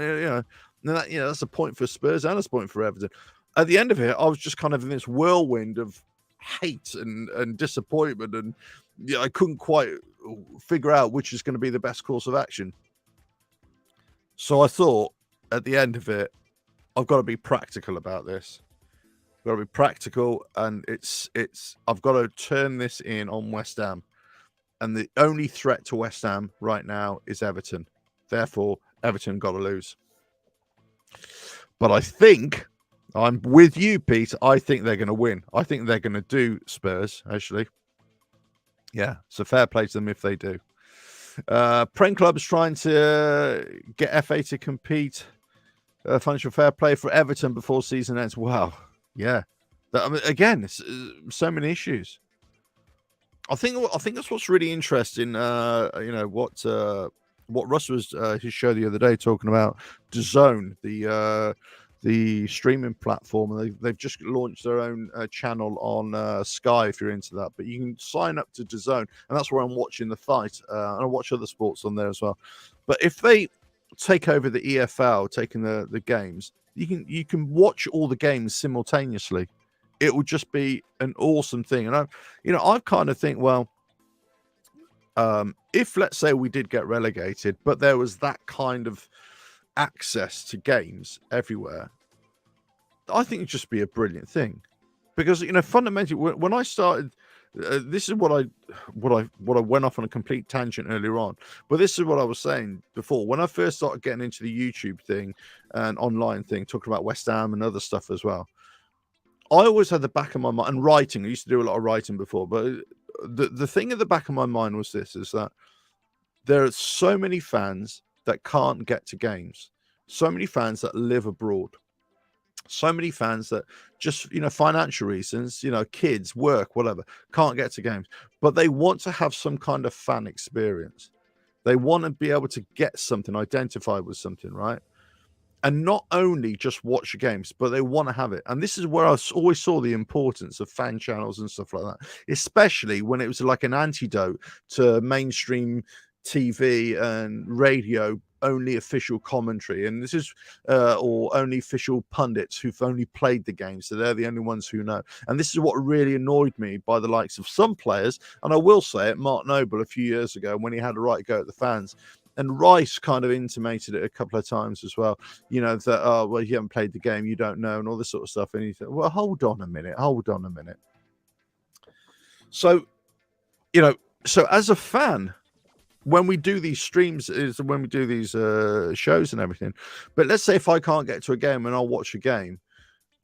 That's a point for Spurs and a point for Everton. At the end of it, I was just kind of in this whirlwind of hate and disappointment. And I couldn't quite figure out which is going to be the best course of action. So I thought at the end of it, I've got to be practical about this. Got to be practical, and I've got to turn this in on West Ham, and the only threat to West Ham right now is Everton. Therefore, Everton got to lose. But I think I'm with you, Pete. I think they're going to win. I think they're going to do Spurs. Actually, yeah. So fair play to them if they do. Prem club's trying to get FA to compete. Financial fair play for Everton before season ends. Wow. Yeah, again, so many issues. I think that's what's really interesting. What Russ was his show the other day talking about DAZN, the streaming platform, and they've just launched their own channel on Sky if you're into that. But you can sign up to DAZN, and that's where I'm watching the fight, and I watch other sports on there as well. But if they take over the EFL, taking the games, you can watch all the games simultaneously. It would just be an awesome thing. And I kind of think, well, if let's say we did get relegated, but there was that kind of access to games everywhere, I think it'd just be a brilliant thing. Because fundamentally, when I started, this is what I went off on a complete tangent earlier on. But this is what I was saying before. When I first started getting into the YouTube thing and online thing, talking about West Ham and other stuff as well, I always had the back of my mind, and writing. I used to do a lot of writing before, but the thing at the back of my mind was this: is that there are so many fans that can't get to games, so many fans that live abroad, so many fans that just, financial reasons, kids, work, whatever, can't get to games, but they want to have some kind of fan experience. They want to be able to get something, identify with something, right? And not only just watch games, but they want to have it. And this is where I always saw the importance of fan channels and stuff like that, especially when it was like an antidote to mainstream TV and radio only official commentary. And this is or only official pundits who've only played the game, so they're the only ones who know. And this is what really annoyed me by the likes of some players. And I will say it, Mark Noble a few years ago, when he had a right go at the fans, and Rice kind of intimated it a couple of times as well, that, oh, well, you haven't played the game, you don't know, and all this sort of stuff. And you think, well, hold on a minute. So, so as a fan, when we do these streams, is when we do these shows and everything. But let's say if I can't get to a game and I'll watch a game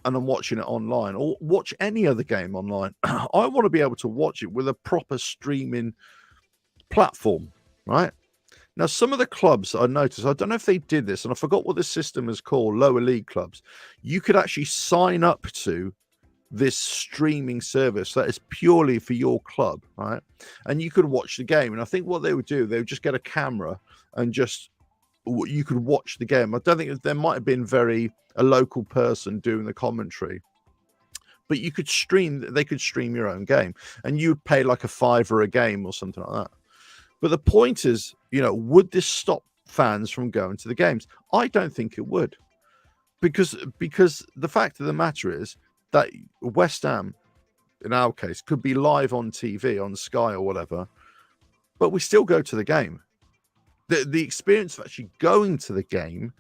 and I'm watching it online, or watch any other game online, I want to be able to watch it with a proper streaming platform, right? Now, some of the clubs I noticed, I don't know if they did this, and I forgot what the system is called, lower league clubs. You could actually sign up to this streaming service that is purely for your club, right? And you could watch the game. And I think what they would do, they would just get a camera and you could watch the game. I don't think there might have been a local person doing the commentary, but you could they could stream your own game, and you'd pay like $5 a game or something like that. But the point is, would this stop fans from going to the games? I don't think it would, because the fact of the matter is that West Ham, in our case, could be live on TV, on Sky or whatever, but we still go to the game. The experience of actually going to the game,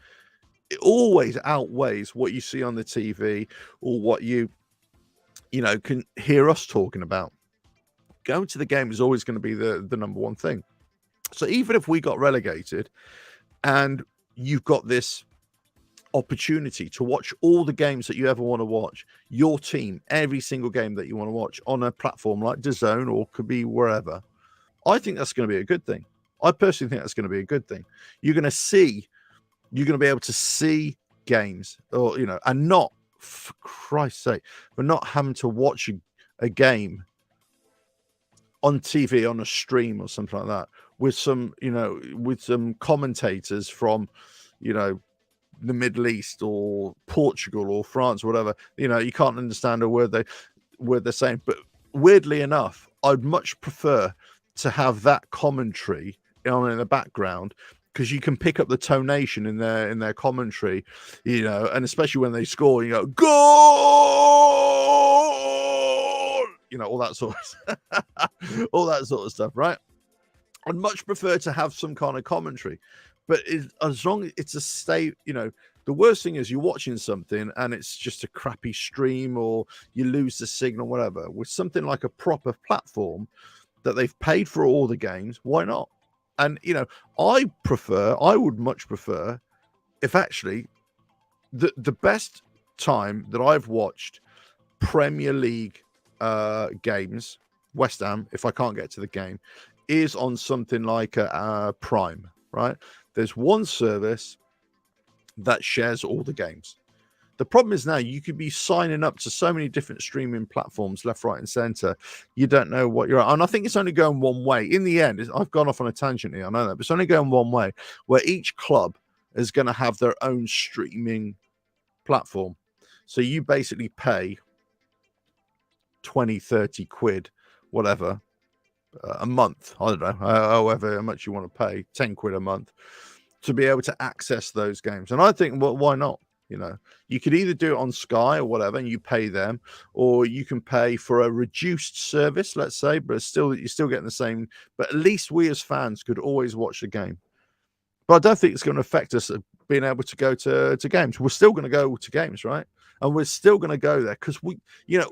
it always outweighs what you see on the TV or what you can hear us talking about. Going to the game is always going to be the number one thing. So even if we got relegated and you've got this opportunity to watch all the games that you ever want to watch, your team, every single game that you want to watch on a platform like DAZN or could be wherever, I think that's going to be a good thing. I personally think that's going to be a good thing. You're going to be able to see games, or and not, for Christ's sake, but not having to watch a game on TV on a stream or something like that with some commentators from the Middle East or Portugal or France or whatever. You can't understand a word they're saying. But weirdly enough, I'd much prefer to have that commentary on in the background, because you can pick up the tonation in their commentary, and especially when they score, you go, goal, all that sort of stuff, right? I'd much prefer to have some kind of commentary, but as long as it's a state, the worst thing is you're watching something and it's just a crappy stream, or you lose the signal, whatever. With something like a proper platform that they've paid for all the games, why not? And I would much prefer if actually the best time that I've watched Premier League games, West Ham, if I can't get to the game, is on something like a Prime, right? There's one service that shares all the games. The problem is now you could be signing up to so many different streaming platforms, left, right, and center. You don't know what you're at. And I think it's only going one way. In the end, I've gone off on a tangent here, I know that, but it's only going one way, where each club is going to have their own streaming platform. So you basically pay 20, 30 quid, whatever, a month. I don't know, however much you want to pay, 10 quid a month to be able to access those games. And I think, well, why not? You know, you could either do it on Sky or whatever, and you pay them, or you can pay for a reduced service, let's say, but still, you're still getting the same. But at least we as fans could always watch the game. But I don't think it's going to affect us being able to go to games. We're still going to go to games, right? And we're still going to go there because we, you know,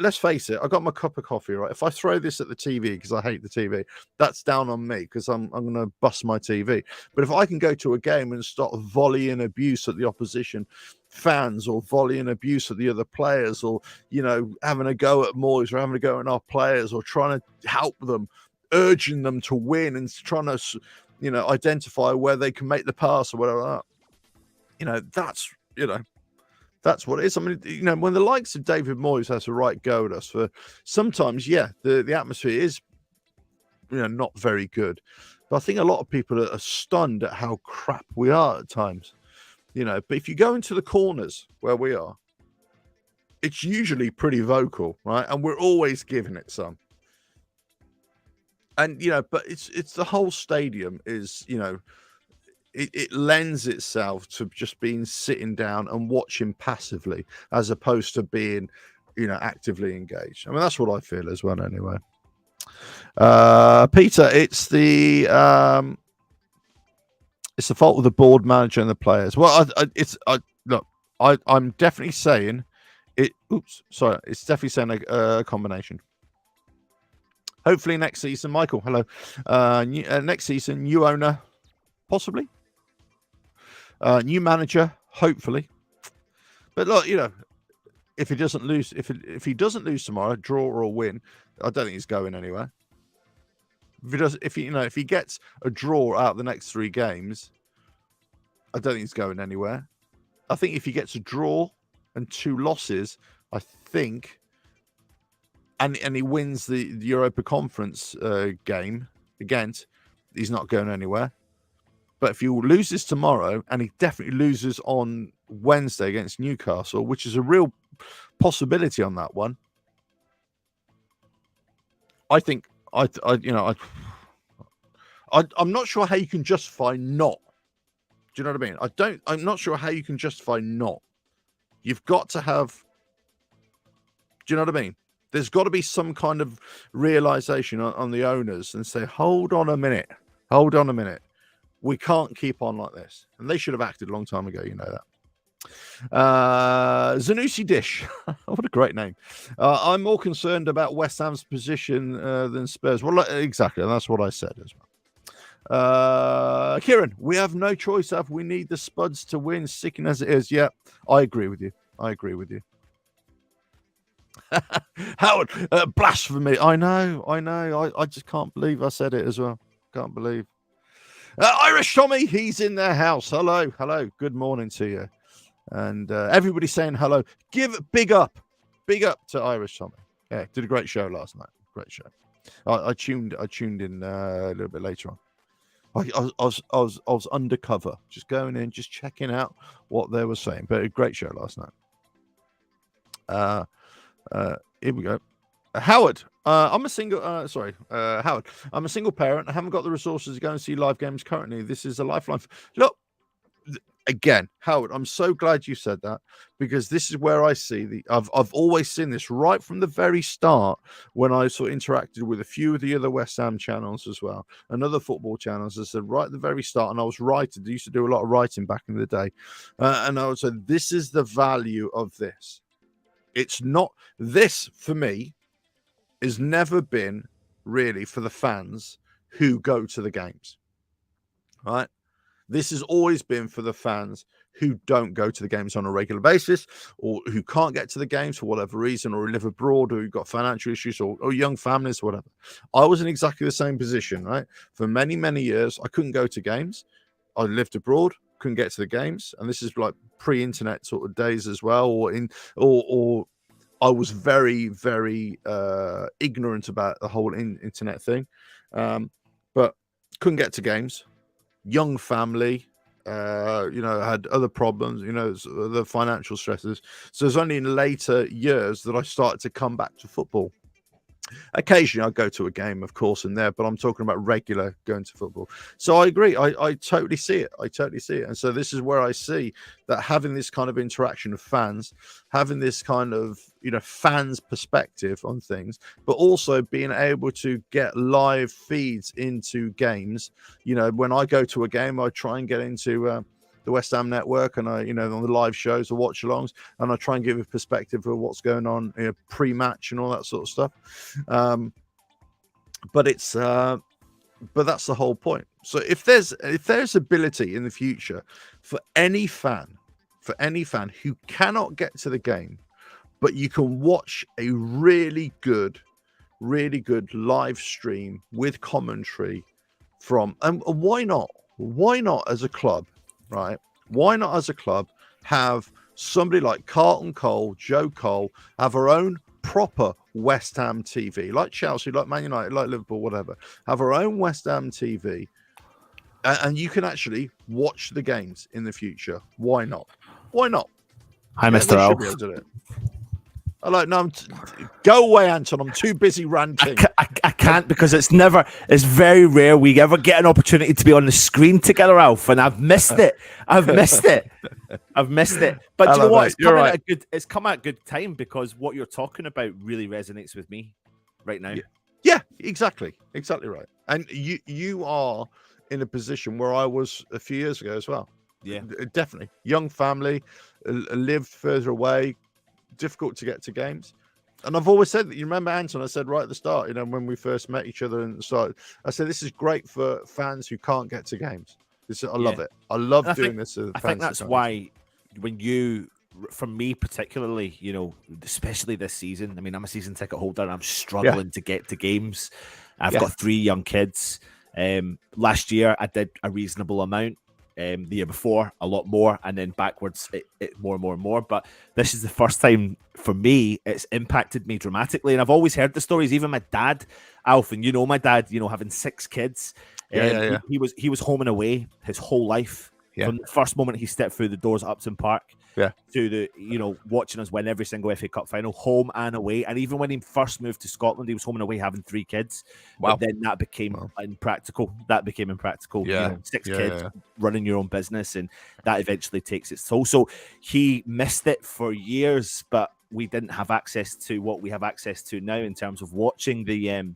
let's face it, I got my cup of coffee, right? If I throw this at the TV because I hate the TV, that's down on me because I'm going to bust my TV. But if I can go to a game and start volleying abuse at the opposition fans or volleying abuse at the other players, or, you know, having a go at Moyes or having a go at our players, or trying to help them, urging them to win and trying to, you know, identify where they can make the pass or whatever, you know, that's, you know, that's what it is. I mean, you know, when the likes of David Moyes has a right go at us for sometimes, yeah, the atmosphere is, you know, not very good. But I think a lot of people are stunned at how crap we are at times, you know. But if you go into the corners where we are, it's usually pretty vocal, right? And we're always giving it some. And, you know, but it's the whole stadium is, you know, it lends itself to just being sitting down and watching passively as opposed to being, you know, actively engaged. I mean, that's what I feel as well anyway. Peter, it's the fault of the board, manager and the players. Well, I'm definitely saying it. Oops, sorry. It's definitely saying a combination. Hopefully next season, Michael, hello. Next season, new owner, possibly. New manager, hopefully. But look, you know, if he doesn't lose, if he doesn't lose tomorrow, draw or win, I don't think he's going anywhere. If he does, if he gets a draw out of the next 3 games, I don't think he's going anywhere. I think if he gets a draw and 2 losses, I think, and he wins the Europa Conference game against, he's not going anywhere. But if he loses tomorrow, and he definitely loses on Wednesday against Newcastle, which is a real possibility on that one, I think I'm not sure how you can justify not. Do you know what I mean? I'm not sure how you can justify not. You've got to have. Do you know what I mean? There's got to be some kind of realization on the owners and say, hold on a minute. We can't keep on like this. And they should have acted a long time ago, you know that. Zanussi Dish. What a great name. I'm more concerned about West Ham's position than Spurs. Well, exactly. And that's what I said as well. Kieran, we have no choice. We need the Spuds to win, sickening as it is. Yeah, I agree with you. Howard, blasphemy. I know. I just can't believe I said it as well. Can't believe. Irish Tommy, he's in their house. Hello. Good morning to you. And everybody saying hello. Give big up to Irish Tommy. Yeah, did a great show last night. Great show. I tuned in a little bit later on. I was undercover, just going in, just checking out what they were saying. But a great show last night. Here we go. Howard, I'm a single. Howard, I'm a single parent. I haven't got the resources to go and see live games currently. This is a lifeline. Look, again, Howard, I'm so glad you said that, because this is where I see I've always seen this right from the very start when I sort of interacted with a few of the other West Ham channels as well and other football channels. I said right at the very start, and I was writing. I used to do a lot of writing back in the day, and I would say this is the value of this. It's not this for me. Has never been really for the fans who go to the games, right? This has always been for the fans who don't go to the games on a regular basis, or who can't get to the games for whatever reason, or who live abroad, or who've got financial issues, or young families, whatever. I was in exactly the same position, right? For many, many years, I couldn't go to games. I lived abroad, couldn't get to the games, and this is like pre-internet sort of days as well, or I was very, very ignorant about the whole internet thing, but couldn't get to games. Young family, had other problems, the financial stresses. So it's only in later years that I started to come back to football. Occasionally I go to a game, of course, in there, but I'm talking about regular going to football. So I agree. I totally see it. And so this is where I see that having this kind of interaction of fans, having this kind of, fans perspective on things, but also being able to get live feeds into games. When I go to a game, I try and get into the West Ham network, and I, on the live shows or watch alongs, and I try and give a perspective of what's going on pre-match and all that sort of stuff. But that's the whole point. So if there's ability in the future for any fan who cannot get to the game, but you can watch a really good live stream with commentary from, and why not as a club? Right? Why not, as a club, have somebody like Carlton Cole, Joe Cole, have our own proper West Ham TV, like Chelsea, like Man United, like Liverpool, whatever, have our own West Ham TV, and you can actually watch the games in the future. Why not? Hi, Mr. Alf. Go away, Anton. I'm too busy ranting. I can't, because it's very rare we ever get an opportunity to be on the screen together, Alf, and I've missed it. But you know what? It's come at a good time, because what you're talking about really resonates with me right now. Yeah, exactly right. And you are in a position where I was a few years ago as well. Yeah, definitely. Young family, lived further away, difficult to get to games. And I've always said that, you remember, Anton, I said right at the start, when we first met each other and started, I said this is great for fans who can't get to games. I love it. I love doing this. I think that's why when you, for me particularly, especially this season, I mean, I'm a season ticket holder and I'm struggling to get to games. I've got 3 young kids. Last year I did a reasonable amount. The year before, a lot more, and then backwards, it more and more and more. But this is the first time for me it's impacted me dramatically. And I've always heard the stories. Even my dad, Alf, and my dad, having 6 kids. He was home and away his whole life. From the first moment he stepped through the doors at Upton Park, to the watching us win every single FA Cup final, home and away. And even when he first moved to Scotland, he was home and away having 3 kids. Wow. But then that became impractical. 6 kids, running your own business, and that eventually takes its toll. So he missed it for years, but we didn't have access to what we have access to now in terms of watching the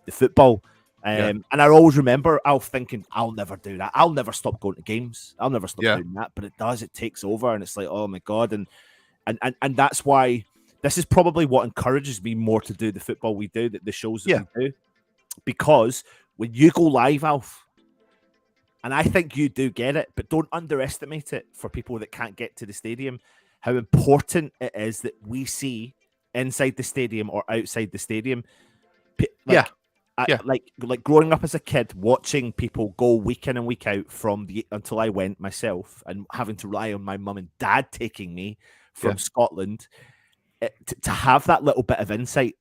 football. And I always remember Alf thinking, I'll never do that. I'll never stop going to games. I'll never stop doing that. But it takes over, and it's like, oh my God. And that's why this is probably what encourages me more to do the football we do, the shows that we do. Because when you go live, Alf, and I think you do get it, but don't underestimate it for people that can't get to the stadium, how important it is that we see inside the stadium or outside the stadium. Like growing up as a kid, watching people go week in and week out until I went myself, and having to rely on my mum and dad taking me from Scotland, to have that little bit of insight,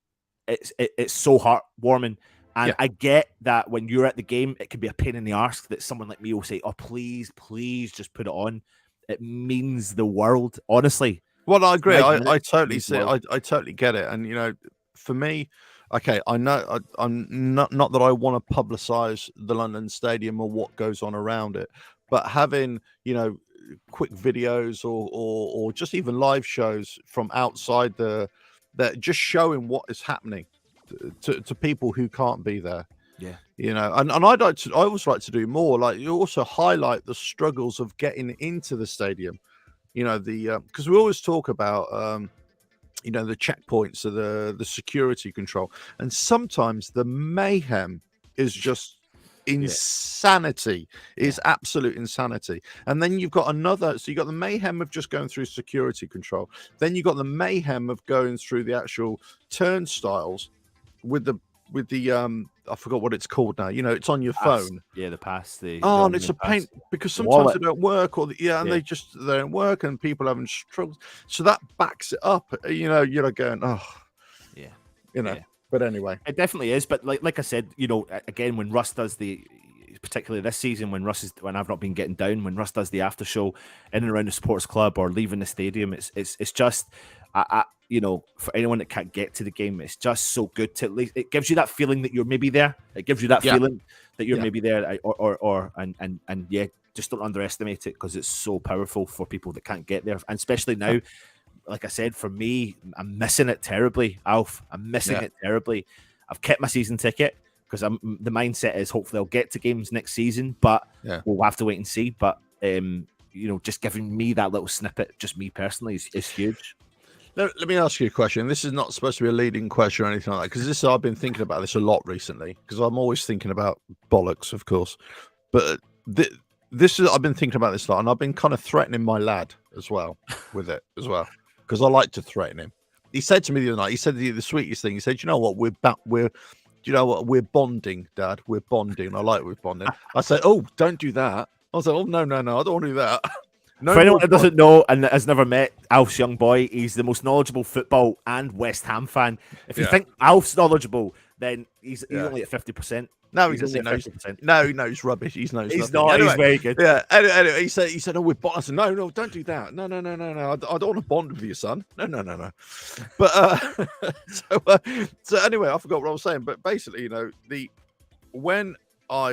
it's so heartwarming. And I get that when you're at the game, it can be a pain in the arse that someone like me will say, "Oh, please just put it on." It means the world, honestly. Well, I agree. I totally see it. I totally get it. And for me, okay, I know I'm not that I want to publicize the London Stadium or what goes on around it, but having quick videos or just even live shows from outside that just showing what is happening to people who can't be there. And I always like to do more. Like, you also highlight the struggles of getting into the stadium. Because we always talk about the checkpoints or the security control, and sometimes the mayhem is just insanity. Is absolute insanity. And then you've got you've got the mayhem of just going through security control, then you've got the mayhem of going through the actual turnstiles with the I forgot what it's called now. It's on your phone. The pass. And it's a pain because sometimes they don't work, and they don't work, and people having struggles. So that backs it up. You're going, But anyway, it definitely is. But like I said, again, when Russ does the particularly this season when I've not been getting down, when Russ does the after show in and around the sports club or leaving the stadium, it's just, you know, for anyone that can't get to the game, it's just so good to at least, it gives you that feeling that you're maybe there. It gives you that feeling that you're maybe there, and yeah, just don't underestimate it, because it's so powerful for people that can't get there, and especially now. Like I said, for me, I'm missing it terribly, Alf. I'm missing it terribly. I've kept my season ticket because the mindset is hopefully I'll get to games next season, but we'll have to wait and see. But you know, just giving me that little snippet, just me personally, is huge. Let me ask you a question. This is not supposed to be a leading question or anything like that, because I've been thinking about this a lot recently, because I'm always thinking about bollocks, of course. But I've been thinking about this a lot, and I've been kind of threatening my lad as well with it as well, because I like to threaten him. He said to me the other night, he said the sweetest thing. He said, "You know what? We're bonding, Dad. We're bonding. I like we're bonding." I said, "Oh, don't do that." I was like, "Oh, no, I don't want to do that." No, for anyone that doesn't know and has never met Alf's young boy, he's the most knowledgeable football and West Ham fan. If you think Alf's knowledgeable, then he's only at 50%. No, he doesn't know. No, he knows rubbish. He's nothing. Not. Anyway, he's very good. Yeah. Anyway, he said, "Oh, we're bond." I said, "No, don't do that. No. I don't want to bond with your son. No. But so anyway, I forgot what I was saying. But basically, you know, when I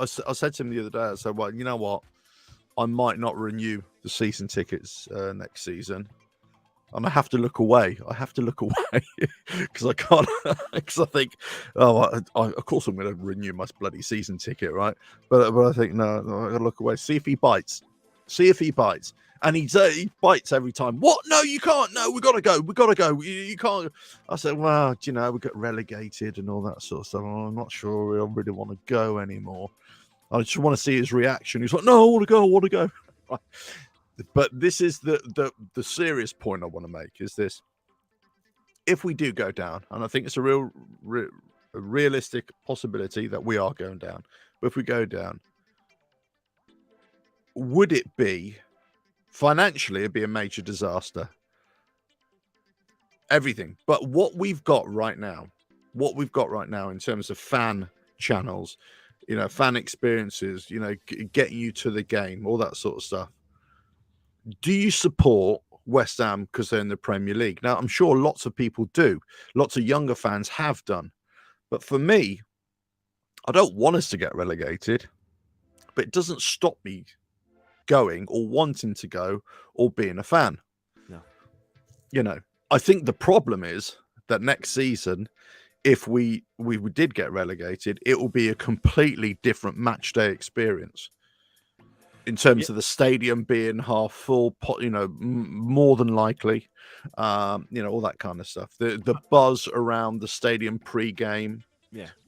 said to him the other day, I said, "Well, you know what? I might not renew the season tickets next season." And I have to look away. Because I can't. Because I think, of course I'm going to renew my bloody season ticket, right? But I think no, I got to look away. See if he bites. And he bites every time. What? No, you can't. No, we got to go. You can't. I said, well, you know, we got relegated and all that sort of stuff. I'm not sure I really want to go anymore. I just want to see his reaction. He's like, no, I want to go. Right. But this is the serious point I want to make is this: if we do go down, and I think it's a realistic possibility that we are going down, but if we go down, would it be financially? It'd be a major disaster. Everything, but what we've got right now in terms of fan channels, you know, fan experiences, you know, getting you to the game, all that sort of stuff. Do you support West Ham because they're in the Premier League? Now, I'm sure lots of people do. Lots of younger fans have done. But for me, I don't want us to get relegated, but it doesn't stop me going or wanting to go or being a fan. No. You know, I think the problem is that next season, if we did get relegated, it will be a completely different match day experience. In terms of the stadium being half full, you know, more than likely, you know, all that kind of stuff. The buzz around the stadium pre-game,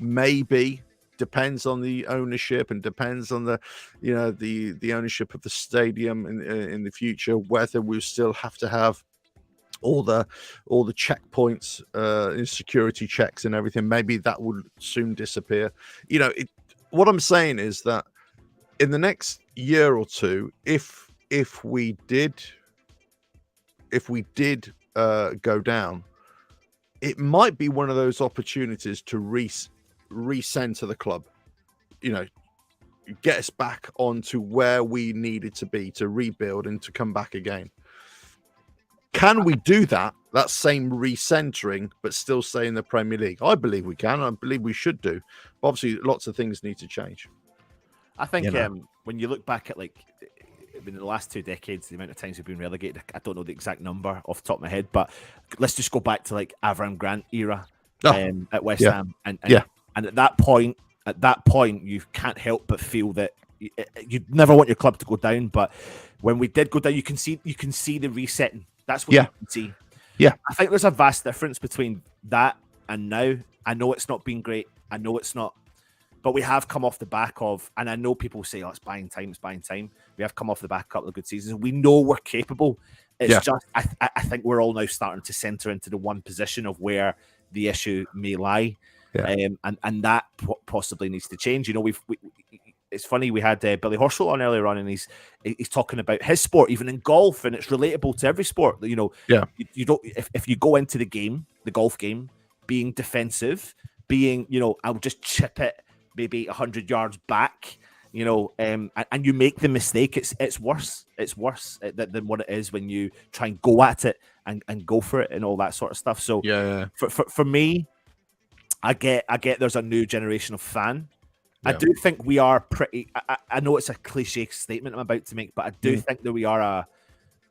maybe depends on the ownership and depends on the, you know, the ownership of the stadium in the future, whether we still have to have all the checkpoints, security checks and everything. Maybe that would soon disappear. You know, what I'm saying is that in the next year or two, if we did go down, it might be one of those opportunities to recenter the club, you know, get us back onto where we needed to be to rebuild and to come back again. Can we do that same recentering but still stay in the Premier League? I believe we can. I believe we should do. But obviously lots of things need to change. I think when you look back at in the last 2 decades, the amount of times we've been relegated, I don't know the exact number off the top of my head, but let's just go back to Avram Grant era at West Ham, and at that point, you can't help but feel that you'd never want your club to go down. But when we did go down, you can see the resetting. That's what you can see. Yeah, I think there's a vast difference between that and now. I know it's not been great. I know it's not. But we have come off the back of, and I know people say, "Oh, it's buying time." We have come off the back of a couple of good seasons. We know we're capable. It's just, I think we're all now starting to center into the one position of where the issue may lie, and that possibly needs to change. You know, it's funny, we had Billy Horschel on earlier on, and he's talking about his sport, even in golf, and it's relatable to every sport. You know, you don't if you go into the golf game, being defensive, being, I'll just chip it maybe 100 yards back, and you make the mistake. It's worse. It's worse than what it is when you try and go at it and go for it and all that sort of stuff. So for me, I get there's a new generation of fan. I do think we are pretty. I know it's a cliche statement I'm about to make, but I do think that we are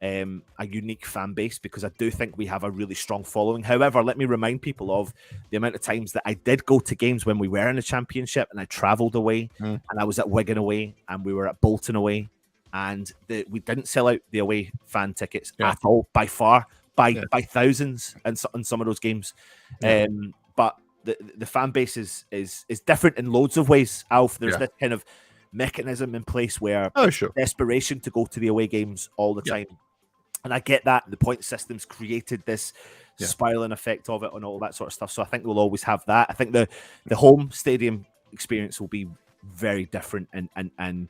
a unique fan base, because I do think we have a really strong following. However, let me remind people of the amount of times that I did go to games when we were in the Championship, and I travelled away, and I was at Wigan away, and we were at Bolton away, and we didn't sell out the away fan tickets at all, by far, by thousands, in some of those games. But the fan base is different in loads of ways, Alf. There's this kind of mechanism in place where desperation to go to the away games all the time. And I get that. The point system's created this spiraling effect of it and all that sort of stuff. So I think we'll always have that. I think the home stadium experience will be very different, and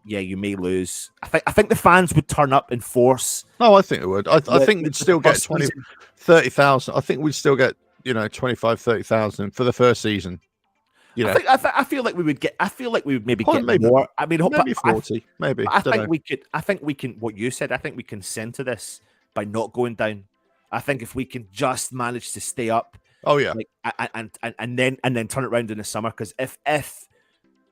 you may lose. I think the fans would turn up in force. Oh, I think it would. I think we'd still get 30,000. I think we'd still get 25, 30,000 for the first season. I feel like we would get. I feel like we would maybe get more. I mean, maybe 40. Maybe. I think we could. I think we can. What you said. I think we can center this by not going down. I think if we can just manage to stay up. Oh yeah. And then turn it around in the summer, because if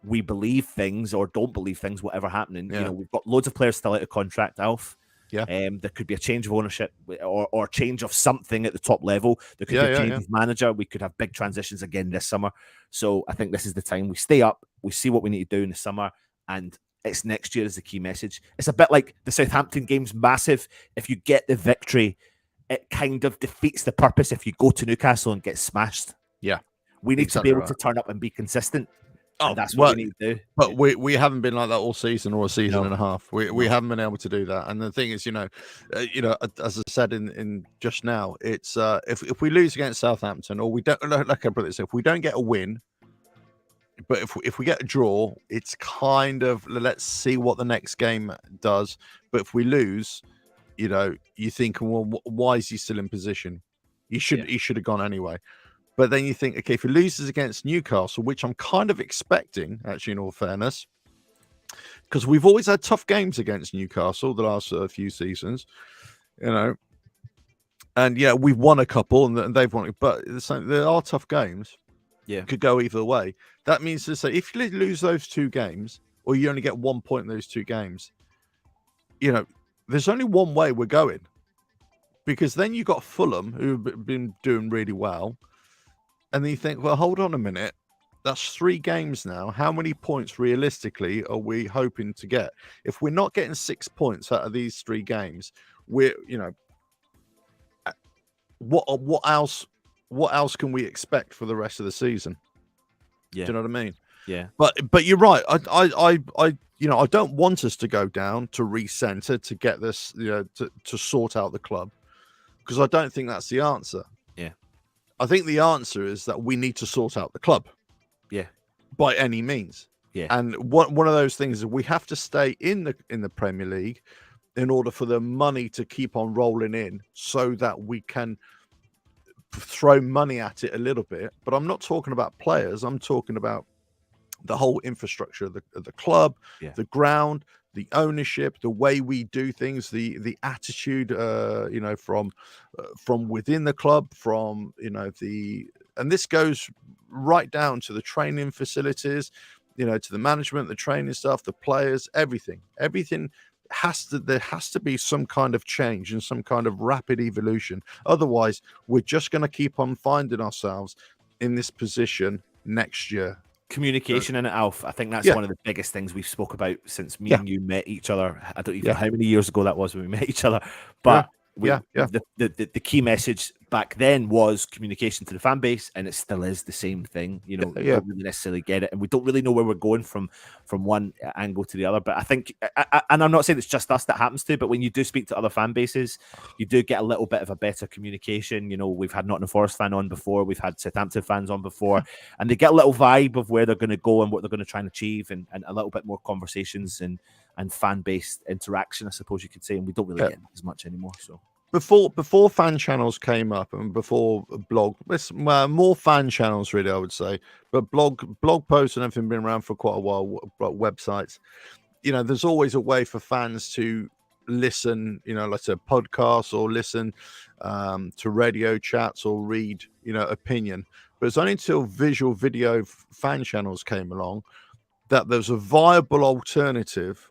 we believe things or don't believe things, whatever happening, we've got loads of players still out of contract, Alf. Yeah. There could be a change of ownership or change of something at the top level. There could be a change of manager. We could have big transitions again this summer. So I think this is the time we stay up. We see what we need to do in the summer, and it's next year is the key message. It's a bit like the Southampton game's massive. If you get the victory, it kind of defeats the purpose if you go to Newcastle and get smashed. Yeah. We need to be able to turn up and be consistent. Oh, that's what we need to do. But we haven't been like that all season or a season and a half. We haven't been able to do that. And the thing is, as I said in just now, it's if we lose against Southampton, or we don't, like I put this, if we don't get a win, but if we get a draw, it's kind of, let's see what the next game does. But if we lose, you think, well, why is he still in position? He should have gone anyway. But then you think, okay, if he loses against Newcastle, which I'm kind of expecting, actually, in all fairness, because we've always had tough games against Newcastle the last few seasons, and we've won a couple and they've won it, but there are tough games. Yeah, could go either way. That means to say, if you lose those two games, or you only get 1 point in those two games, there's only one way we're going, because then you got Fulham, who've been doing really well. And then you think, well, hold on a minute. That's 3 games now. How many points realistically are we hoping to get? If we're not getting 6 points out of these 3 games, we're, what else can we expect for the rest of the season? Yeah. Do you know what I mean? Yeah. But you're right. I don't want us to go down, to recenter, to get this, to sort out the club, because I don't think that's the answer. Yeah. I think the answer is that we need to sort out the club. Yeah. By any means. Yeah. And one of those things is we have to stay in the Premier League in order for the money to keep on rolling in, so that we can throw money at it a little bit. But I'm not talking about players. I'm talking about the whole infrastructure of the club, the ground, the ownership, the way we do things, the attitude, from within the club, from and this goes right down to the training facilities, to the management, the training staff, the players, everything there has to be some kind of change and some kind of rapid evolution. Otherwise, we're just going to keep on finding ourselves in this position next year. Communication in it, Alf. I think that's one of the biggest things we've spoke about since me and you met each other. I don't even know how many years ago that was when we met each other, but the key message back then was communication to the fan base, and it still is the same thing. We don't really necessarily get it, and we don't really know where we're going from one angle to the other. But I think, and I'm not saying it's just us that happens to, but when you do speak to other fan bases, you do get a little bit of a better communication. We've had Nottingham Forest fan on before, we've had Southampton fans on before, and they get a little vibe of where they're going to go and what they're going to try and achieve, and a little bit more conversations and fan-based interaction, I suppose you could say, and we don't really get as much anymore. So before fan channels came up and before more fan channels really, I would say, but blog posts and everything been around for quite a while, websites, there's always a way for fans to listen, like a podcast, or listen to radio chats, or read, opinion. But it's only until visual video fan channels came along that there's a viable alternative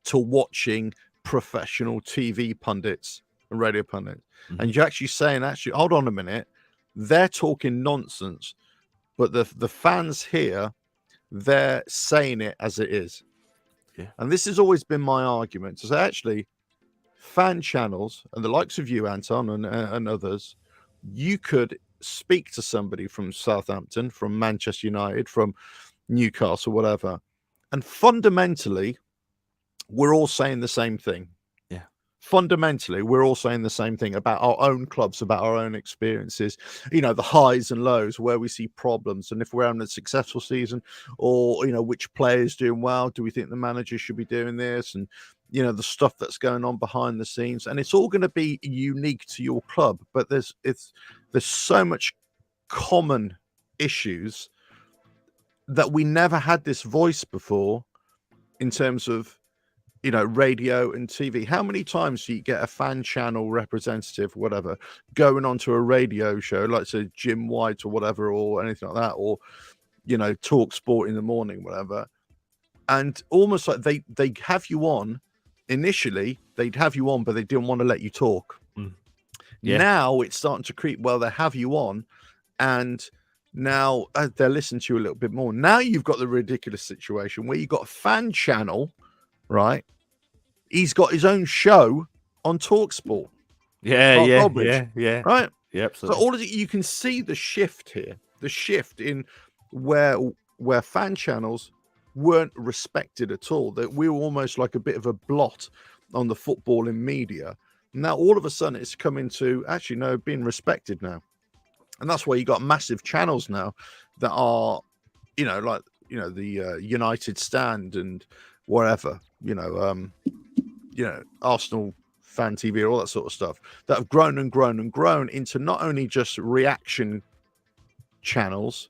to watching professional TV pundits and radio pundits. And you're actually saying, hold on a minute, they're talking nonsense, but the fans here, they're saying it as it is. Yeah. And this has always been my argument, to say, actually, fan channels and the likes of you, Anton, and others, you could speak to somebody from Southampton, from Manchester United, from Newcastle, whatever, and fundamentally, we're all saying the same thing. Yeah. Fundamentally, we're all saying the same thing about our own clubs, about our own experiences, the highs and lows, where we see problems, and if we're having a successful season, or, which players doing well, do we think the manager should be doing this, and, the stuff that's going on behind the scenes. And it's all going to be unique to your club, but there's so much common issues that we never had this voice before in terms of, radio and TV. How many times do you get a fan channel representative, whatever, going onto a radio show, like say Jim White or whatever, or anything like that, or, Talk Sport in the morning, whatever, and almost like they have you on. Initially, they'd have you on, but they didn't want to let you talk. Yeah. Now it's starting to creep. Well, they have you on, and now they're listening to you a little bit more. Now you've got the ridiculous situation where you've got a fan channel, right? He's got his own show on TalkSport. Yeah. Right? Yeah, absolutely. So all of it, you can see the shift here, the shift in where fan channels weren't respected at all. That we were almost like a bit of a blot on the footballing media. Now all of a sudden it's coming to being respected now. And that's why you got massive channels now that are, the United Stand and whatever, Arsenal Fan TV, all that sort of stuff, that have grown and grown and grown into not only just reaction channels,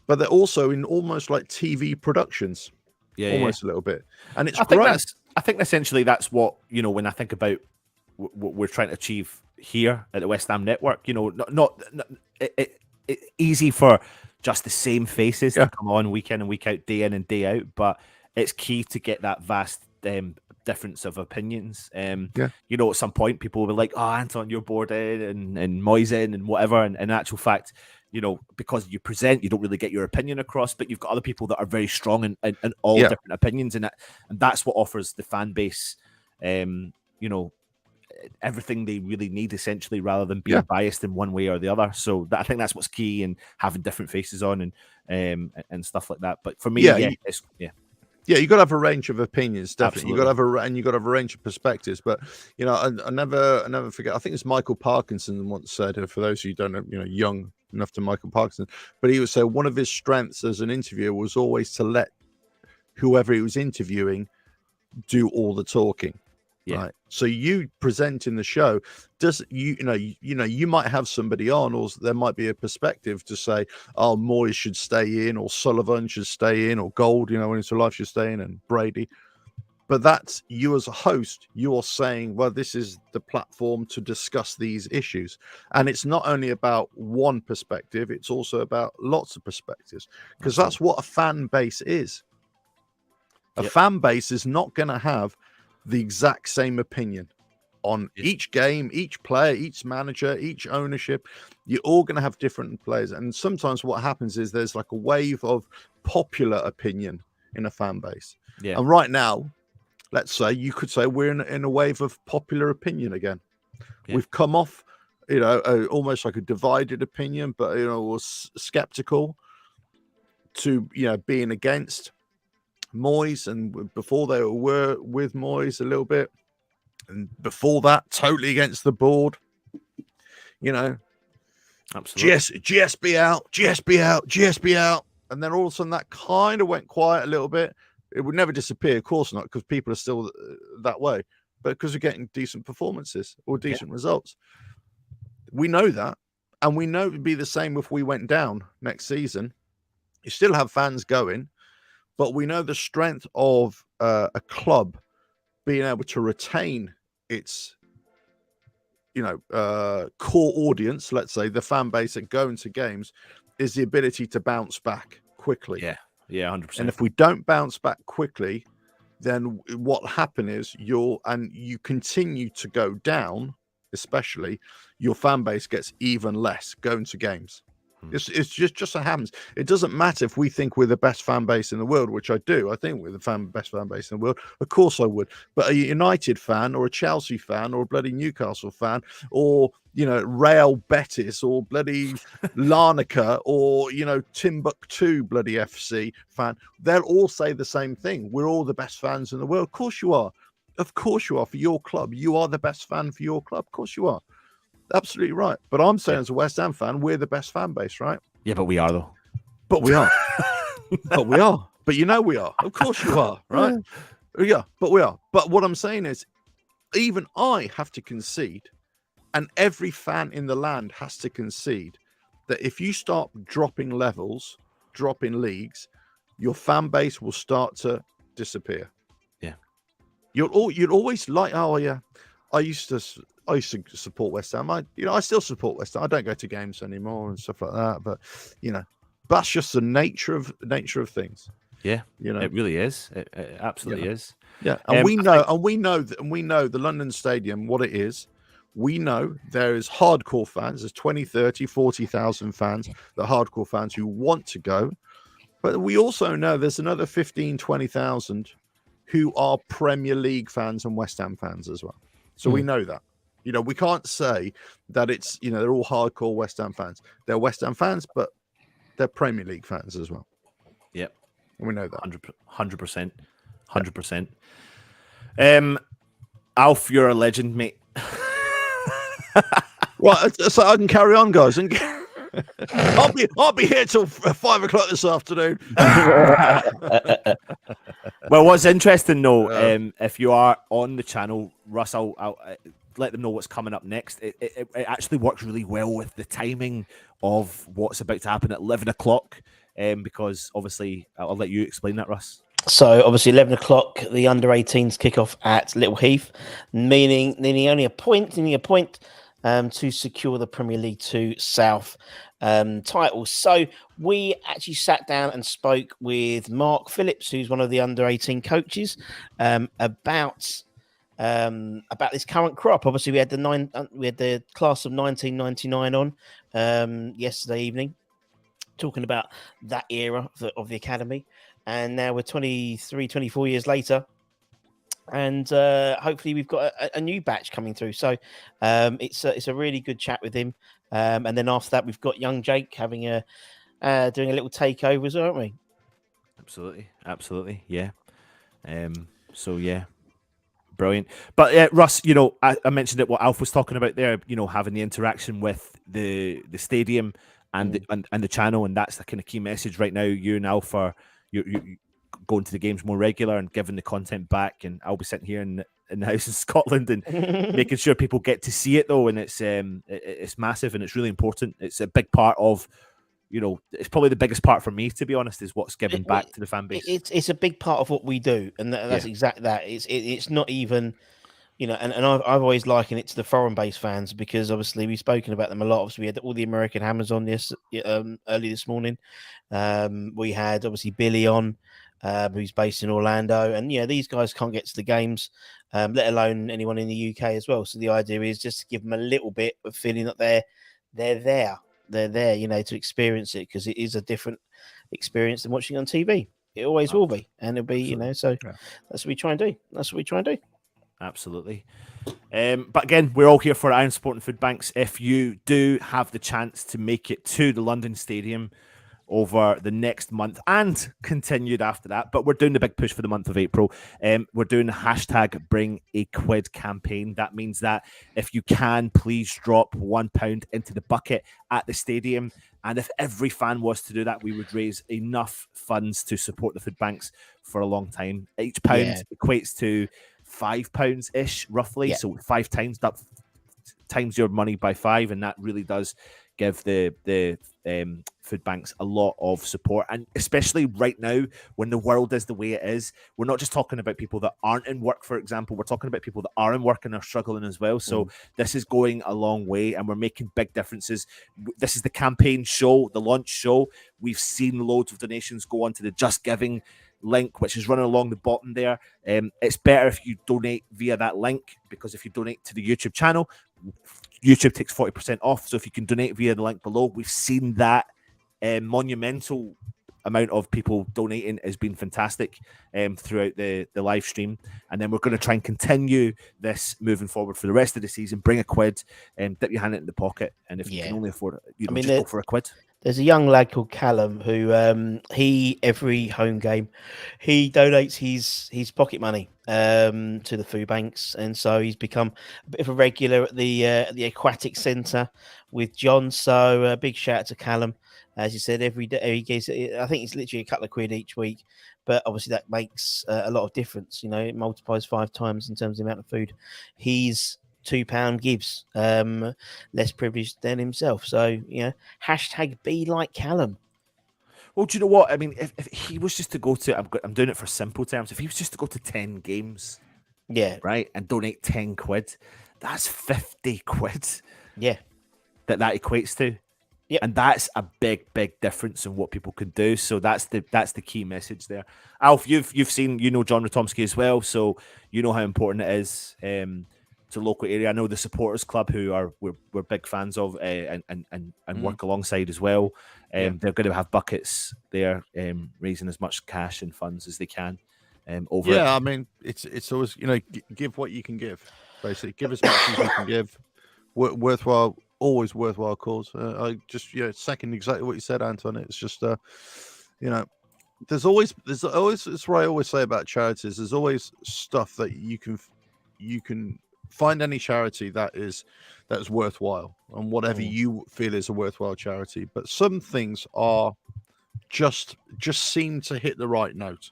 but they're also in almost like TV productions, almost a little bit. And it's I think essentially that's what, when I think about what we're trying to achieve here at the West Ham Network, not easy for just the same faces to come on week in and week out, day in and day out, but it's key to get that vast difference of opinions. At some point people will be like, "Oh, Anton, you're bored in and Moyes in and whatever," and in actual fact, because you present, you don't really get your opinion across, but you've got other people that are very strong in all different opinions, and that's what offers the fan base, everything they really need, essentially, rather than being biased in one way or the other. So I think that's what's key in having different faces on and stuff like that. But for me, you got to have a range of opinions, definitely. Absolutely. You got to have a range of perspectives. But I never forget. I think it's Michael Parkinson once said, for those of you who don't know, young enough to Michael Parkinson, but he would say one of his strengths as an interviewer was always to let whoever he was interviewing do all the talking. Right. So you present in the show, you might have somebody on, or there might be a perspective to say, oh, Moyes should stay in, or Sullivan should stay in, or Gold, when it's life should stay in, and Brady. But that's you as a host, you're saying, well, this is the platform to discuss these issues. And it's not only about one perspective, it's also about lots of perspectives, because that's what a fan base is. A fan base is not going to have the exact same opinion on each game, each player, each manager, each ownership. You're all going to have different players. And sometimes what happens is there's like a wave of popular opinion in a fan base. Yeah. And right now, let's say, you could say we're in a wave of popular opinion again. Yeah. We've come off, almost like a divided opinion, but, was skeptical, to, being against Moyes, and before they were with Moyes a little bit, and before that totally against the board, absolutely. GSB out, and then all of a sudden that kind of went quiet a little bit. It would never disappear, of course not, because people are still that way, but because we're getting decent performances or decent results. We know that, and we know it would be the same if we went down next season. You still have fans going, but we know the strength of a club being able to retain its core audience, let's say the fan base that go into games, is the ability to bounce back quickly. Yeah, 100%. And if we don't bounce back quickly, then what happen is you continue to go down, especially your fan base gets even less going to games. It's just what happens. It doesn't matter if we think we're the best fan base in the world, which I do. I think we're the best fan base in the world. Of course I would. But a United fan or a Chelsea fan or a bloody Newcastle fan or, Real Betis or bloody Larnaca or, Timbuktu bloody FC fan, they'll all say the same thing. We're all the best fans in the world. Of course you are. Of course you are for your club. You are the best fan for your club. Of course you are. Absolutely right. But I'm saying as a West Ham fan, we're the best fan base, right? Yeah, but we are, though. But we are. But we are. But we are. Of course you are, right? Yeah, but we are. But what I'm saying is, even I have to concede, and every fan in the land has to concede, that if you start dropping levels, dropping leagues, your fan base will start to disappear. Yeah. You'll always like, oh, yeah, I used to support West Ham. I still support West Ham. I don't go to games anymore and stuff like that. But that's just the nature of things. Yeah, it really is. It absolutely is. Yeah, and we know the London Stadium, what it is. We know there is hardcore fans. There's 20, 30, 40,000 fans, the hardcore fans who want to go. But we also know there's another 15, 20,000 who are Premier League fans and West Ham fans as well. So we know that. We can't say that it's, they're all hardcore West Ham fans. They're West Ham fans, but they're Premier League fans as well. Yep. And we know that. 100%. 100%. Alf, you're a legend, mate. Well, so I can carry on, guys. And I'll be here till 5 o'clock this afternoon. Well, what's interesting though, if you are on the channel, Russ, I'll let them know what's coming up next. It actually works really well with the timing of what's about to happen at 11 o'clock, because obviously I'll let you explain that, Russ. So obviously 11 o'clock, the under-18s kick off at Little Heath, meaning needing only a point to secure the Premier League 2 South title. So we actually sat down and spoke with Mark Phillips, who's one of the under-18 coaches, about this current crop. Obviously, we had the class of 1999 on yesterday evening, talking about that era of the academy, and now we're 23, 24 years later. And hopefully we've got a new batch coming through. So it's a really good chat with him. And then after that, we've got young Jake having doing a little takeover as well, aren't we? Absolutely, yeah. So yeah, brilliant. But Russ, I mentioned it. What Alf was talking about there, having the interaction with the stadium and the channel, and that's the kind of key message right now. You and Alf are you going to the games more regular and giving the content back, and I'll be sitting here in the house in Scotland and making sure people get to see it though, and it's massive and it's really important. It's a big part of, it's probably the biggest part for me, to be honest, is what's given back to the fan base. It's a big part of what we do, and that's exactly that. It's not even, and I've always likened it to the foreign-based fans, because obviously we've spoken about them a lot. Obviously, we had all the American Hammers on this early this morning. We had obviously Billy on, who's based in Orlando, and these guys can't get to the games, let alone anyone in the UK as well. So the idea is just to give them a little bit of feeling that they're there, to experience it, because it is a different experience than watching on TV. It always will be, and it'll be, so that's what we try and do. Absolutely. But again, we're all here for Iron Sport and Foodbanks. If you do have the chance to make it to the London Stadium over the next month and continued after that, but we're doing the big push for the month of April. We're doing the hashtag Bring a Quid campaign. That means that if you can, please drop £1 into the bucket at the stadium. And if every fan was to do that, we would raise enough funds to support the food banks for a long time. Each pound equates to £5 ish, roughly. Yeah. So 5 times that, times your money by 5, and that really does give the food banks a lot of support. And especially right now, when the world is the way it is, we're not just talking about people that aren't in work, for example. We're talking about people that are in work and are struggling as well. So this is going a long way, and we're making big differences. This is the campaign show, the launch show. We've seen loads of donations go onto the Just Giving link, which is running along the bottom there. It's better if you donate via that link, because if you donate to the YouTube channel, YouTube takes 40% off. So if you can donate via the link below, we've seen that monumental amount of people donating has been fantastic throughout the live stream. And then we're going to try and continue this moving forward for the rest of the season. Bring a quid and dip your hand in the pocket, and if you can only afford it, just go for a quid. There's a young lad called Callum who he every home game he donates his pocket money to the food banks, and so he's become a bit of a regular at the aquatic centre with John. So a big shout out to Callum. As you said, every day he gives, I think it's literally a couple of quid each week, but obviously that makes a lot of difference. You know, it multiplies 5 times in terms of the amount of food. He's £2 gives, less privileged than himself. So, hashtag be like Callum. Well, do you know what? I mean, if he was just to go to, I'm doing it for simple terms, if he was just to go to 10 games, right, and donate 10 quid, that's 50 quid. Yeah. That equates to. Yeah. And that's a big difference in what people can do. So that's the key message there. Alf, you've seen, John Ratomski as well, so you know how important it is to local area. I know the supporters club, who we're big fans of and work alongside as well. They're going to have buckets there, raising as much cash and funds as they can over it. I mean, it's always, give what you can give, basically. Give as much as you can give. Worthwhile, always worthwhile cause. I just second exactly what you said, Anton. It's just there's always it's what I always say about charities. There's always stuff that you can find any charity that's worthwhile, and whatever you feel is a worthwhile charity. But some things are just seem to hit the right note.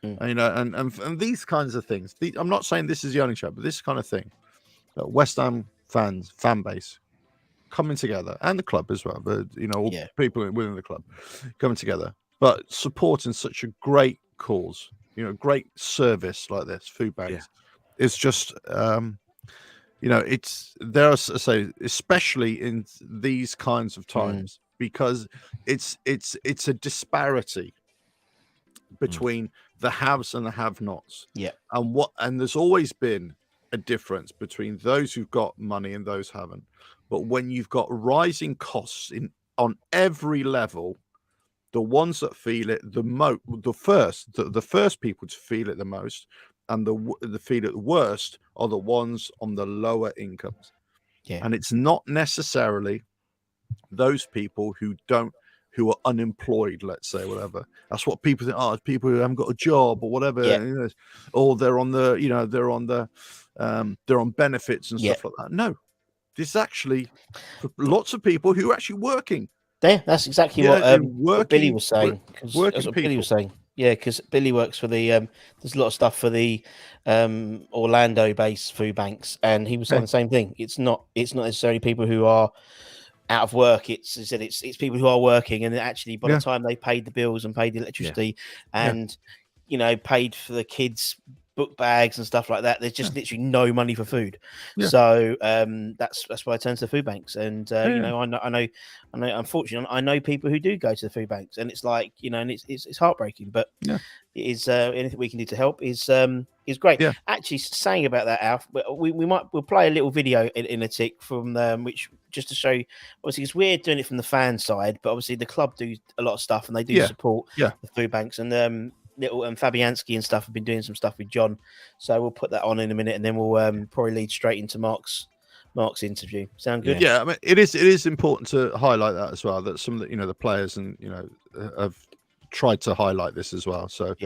And these kinds of things. I'm not saying this is the only charity, but this kind of thing. West Ham fan base coming together, and the club as well, but people within the club coming together, but supporting such a great cause, great service like this, food banks, is just it's there, I say, especially in these kinds of times, because it's a disparity between the haves and the have-nots. And there's always been a difference between those who've got money and those haven't. But when you've got rising costs on every level, the ones that feel it the first people to feel it the most, and the feel it the worst, are the ones on the lower incomes. And it's not necessarily those people who are unemployed, let's say, whatever. That's what people think. It's people who haven't got a job or whatever, or they're on the they're on benefits and stuff like that. No, this is actually for lots of people who are actually working. Yeah, that's exactly what Billy was saying. That's what Billy was saying. Yeah, because Billy works for the there's a lot of stuff for the Orlando-based food banks, and he was saying the same thing. It's not necessarily people who are out of work. It's people who are working, and actually by the time they paid the bills and paid the electricity and paid for the kids' book bags and stuff like that, there's just literally no money for food. So that's why I turn to the food banks. And I know unfortunately I know people who do go to the food banks, and it's like, and it's heartbreaking, but it is anything we can do to help is great. Actually, saying about that, Alf, we'll play a little video in a tick from which, just to show you, obviously, because we're doing it from the fan side, but obviously the club do a lot of stuff, and they do support the food banks, and little Fabianski and stuff have been doing some stuff with John, so we'll put that on in a minute, and then we'll probably lead straight into Mark's interview. Sound good? I mean, it is important to highlight that as well, that some of the players and have tried to highlight this as well. So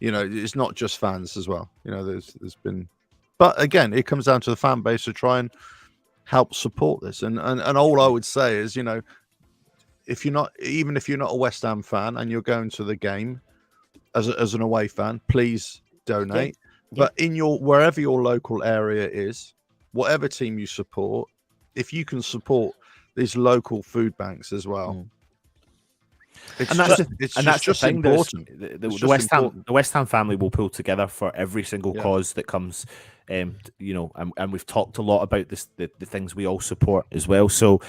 it's not just fans as well. There's been, but again, it comes down to the fan base to try and help support this. And all I would say is, if you're not a West Ham fan and you're going to the game as an away fan, please donate. But in wherever your local area is, whatever team you support, if you can support these local food banks as well. That's just important. The West Ham family will pull together for every single cause that comes, and we've talked a lot about this, the things we all support as well. So,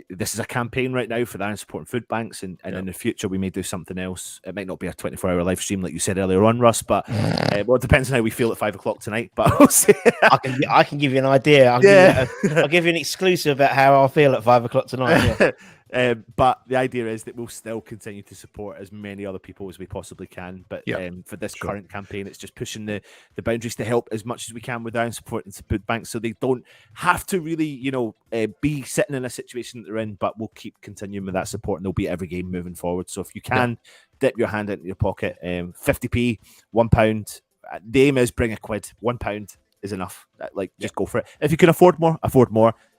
this is a campaign right now for that and supporting food banks, and in the future we may do something else. It might not be a 24-hour live stream like you said earlier on, Russ, but it depends on how we feel at 5 o'clock tonight. But I can give you an idea. I'll give you an exclusive about how I feel at 5 o'clock tonight. Yeah. But the idea is that we'll still continue to support as many other people as we possibly can. But for this current campaign, it's just pushing the boundaries to help as much as we can without supporting food banks, so they don't have to really, be sitting in a situation that they're in. But we'll keep continuing with that support, and they'll be every game moving forward. So if you can dip your hand into your pocket, 50p, £1. The aim is bring a quid. £1 is enough. Just go for it. If you can afford more,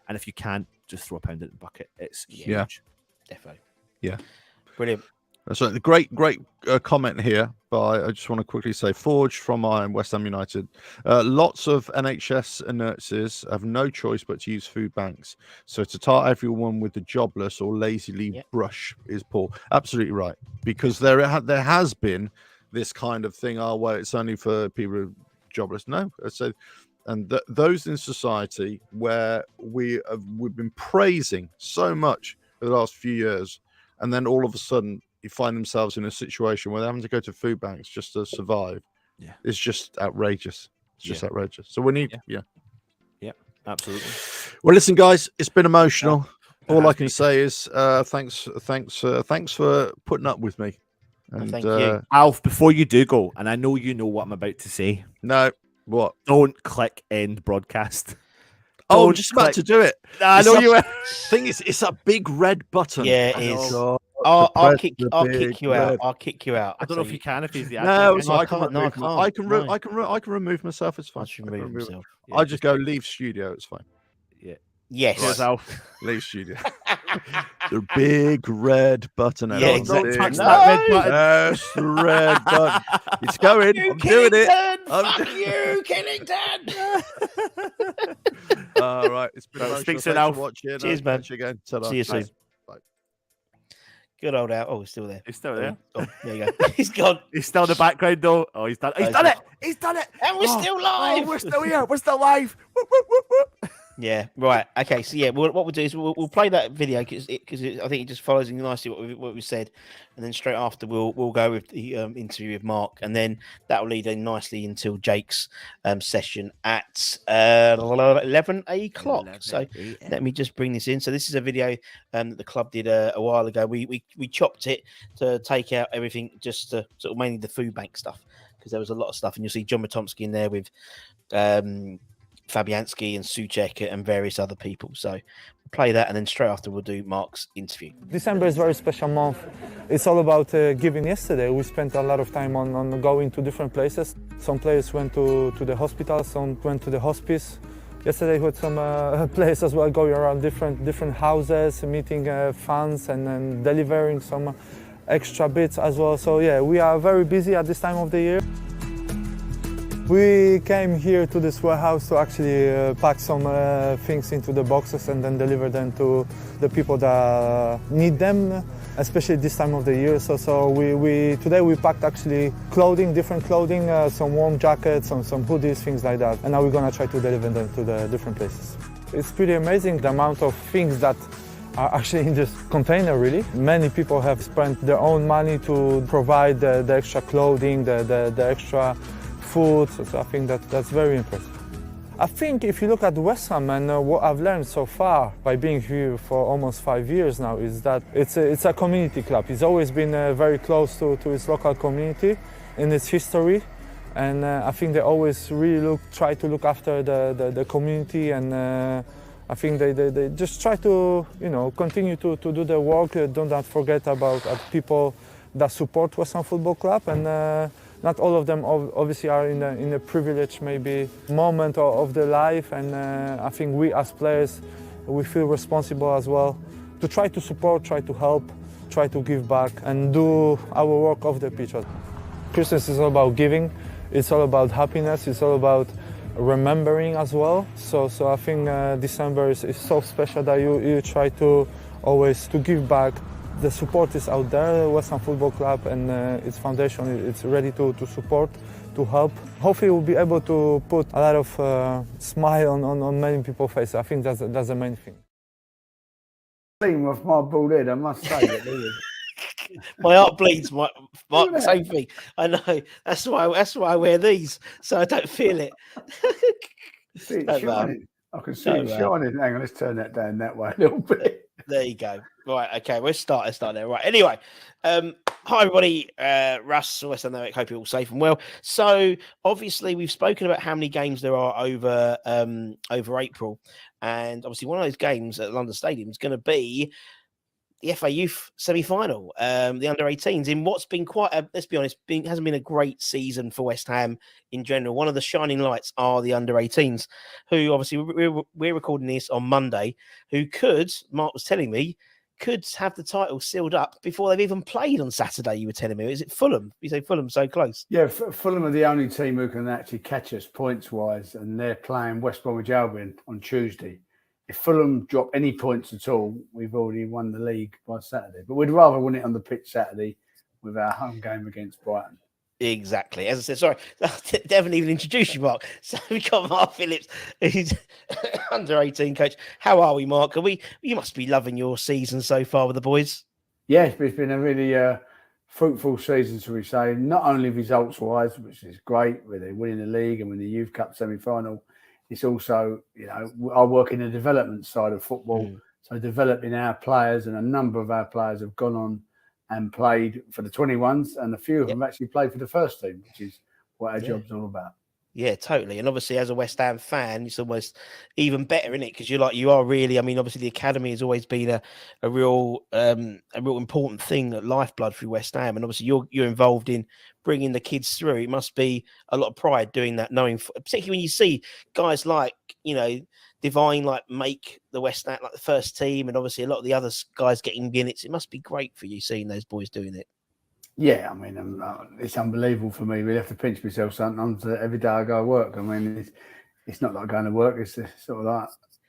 and if you can't, just throw a pound in the bucket. It's huge. Definitely. Yeah. Brilliant. So the great comment here by, I just want to quickly say, Forge from Iron, West Ham United. Lots of NHS nurses have no choice but to use food banks. So to tar everyone with the jobless or lazy leave brush is poor. Absolutely right. Because there has been this kind of thing, where it's only for people who are jobless. No. So, and those in society where we've been praising so much for the last few years, and then all of a sudden you find themselves in a situation where they're having to go to food banks just to survive. It's just outrageous. It's just outrageous. So we need absolutely. Well, listen, guys, it's been emotional. All I can say is thanks for putting up with me. And thank you, Alf. Before you do go, and I know you know what I'm about to say. No. What? Don't click end broadcast. I'm just about to do it. I know you were. Thing is, it's a big red button. Yeah, it is. I'll kick you out. I'll kick you out. I don't know if you can. If he's the I can remove myself. It's fine. I just go leave studio. It's fine. Yeah. Yes. Cheers, Alf. Leave studio. The big red button. Yeah, exactly. Don't touch that red button. Yes, the red button. It's going. I'm doing it. Fuck you, Killington. All right. It's been Speak soon, Alf. Cheers, man. Again. See you soon. Bye. Good old Al. Oh, he's still there. He's still there. Oh, there you go. He's gone. He's still in the background, though. Oh, he's done it. He's done it. He's done it. And we're still live. We're still here. We're still live. Whoop, whoop, whoop, whoop. Yeah, right. Okay, so what we'll do is we'll play that video because I think it just follows in nicely what we said, and then straight after we'll go with the interview with Mark, and then that will lead in nicely until Jake's session at 11 o'clock. So let me just bring this in. So this is a video that the club did a while ago. We chopped it to take out everything, just to sort of mainly the food bank stuff, because there was a lot of stuff, and you'll see John Matomsky in there with Fabianski and Souček and various other people. So we'll play that, and then straight after we'll do Mark's interview. December is a very special month. It's all about giving. Yesterday we spent a lot of time on going to different places. Some players went to the hospital, some went to the hospice. Yesterday we had some players as well going around different houses, meeting fans and delivering some extra bits as well. So yeah, we are very busy at this time of the year. We came here to this warehouse to actually pack some things into the boxes and then deliver them to the people that need them, especially this time of the year. So today we packed actually different clothing, some warm jackets, some hoodies, things like that. And now we're gonna try to deliver them to the different places. It's pretty amazing the amount of things that are actually in this container, really. Many people have spent their own money to provide the extra clothing, the extra food, so I think that's very impressive. I think if you look at West Ham and what I've learned so far by being here for almost 5 years now is that it's a community club. It's always been very close to its local community in its history, and I think they always really try to look after the community, and I think they just try to continue to do their work. Do not forget about people that support West Ham Football Club, and not all of them obviously are in a privileged maybe moment of their life, and I think we as players, we feel responsible as well to try to support, try to help, try to give back and do our work off the pitch. Christmas is all about giving, it's all about happiness. It's all about remembering as well. So I think December is so special that you try to always to give back. The support is out there, West Ham Football Club and its foundation, it's ready to support, to help. Hopefully we'll be able to put a lot of smile on many people's faces. I think that's the main thing. With my bald head, I must say that. My heart bleeds. My same thing. I know. That's why I wear these, so I don't feel it. See it shining. I can see it shining. Hang on, let's turn that down that way a little bit. There you go. Right, okay, let's start there. Right, anyway, hi everybody, Russ, West Ham, hope you're all safe and well. So obviously we've spoken about how many games there are over April, and obviously one of those games at London Stadium is going to be the FA Youth semi-final, the under-18s, in what's been let's be honest, hasn't been a great season for West Ham in general. One of the shining lights are the under-18s, who obviously we're recording this on Monday, who Mark was telling me, could have the title sealed up before they've even played on Saturday, you were telling me. Is it Fulham? You say Fulham so close. Yeah, Fulham are the only team who can actually catch us points-wise, and they're playing West Bromwich Albion on Tuesday. If Fulham drop any points at all, we've already won the league by Saturday. But we'd rather win it on the pitch Saturday with our home game against Brighton. Exactly. As I said, sorry, definitely even introduce you, Mark. So we got Mark Phillips, who's under-18 coach. How are we, Mark? You must be loving your season so far with the boys. Yeah, it's been a really fruitful season, shall we say. Not only results-wise, which is great, with winning the league and winning the Youth Cup semi-final. It's also, I work in the development side of football. So developing our players, and a number of our players have gone on and played for the 21s, and a few of them actually played for the first team, which is what our job's all about. Yeah, totally. And obviously, as a West Ham fan, it's almost even better, isn't it? Because you are really. I mean, obviously, the academy has always been a real important thing, lifeblood for West Ham. And obviously, you're involved in bringing the kids through. It must be a lot of pride doing that, knowing, particularly when you see guys like Divine make the West Ham the first team, and obviously a lot of the other guys getting minutes. It must be great for you seeing those boys doing it. Yeah, I mean, it's unbelievable for me. We have to pinch myself sometimes every day I go to work. I mean, it's not like going to work. It's sort of like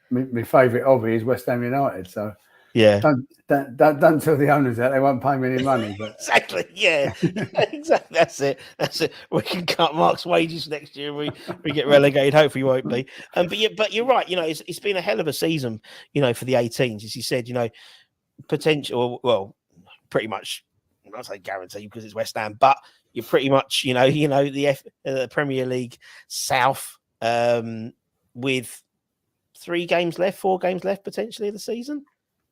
my favourite hobby is West Ham United. So yeah, don't tell the owners that, they won't pay me any money. But exactly, yeah, exactly. That's it. We can cut Mark's wages next year. We get relegated. Hopefully, we won't be. But you're right. It's been a hell of a season. For the 18s, as you said. Potential. Well, pretty much. I say guarantee because it's West Ham, but you're pretty much, the Premier League South with 4 games left potentially of the season.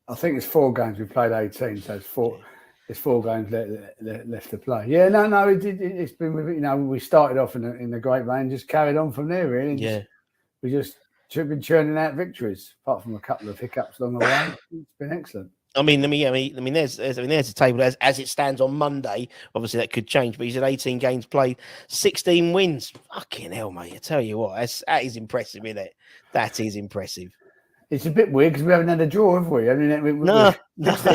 I think it's 4 games. We played 18, so it's 4 games left to play. Yeah, no, it's been, we started off in the great vein, just carried on from there, really. Yeah, we just been churning out victories, apart from a couple of hiccups along the way. It's been excellent. I mean, there's a table as it stands on Monday. Obviously, that could change, but he's at 18 games played, 16 wins. Fucking hell, mate! I tell you what, that is impressive, isn't it? That is impressive. It's a bit weird because we haven't had a draw, have we? I mean, no. You've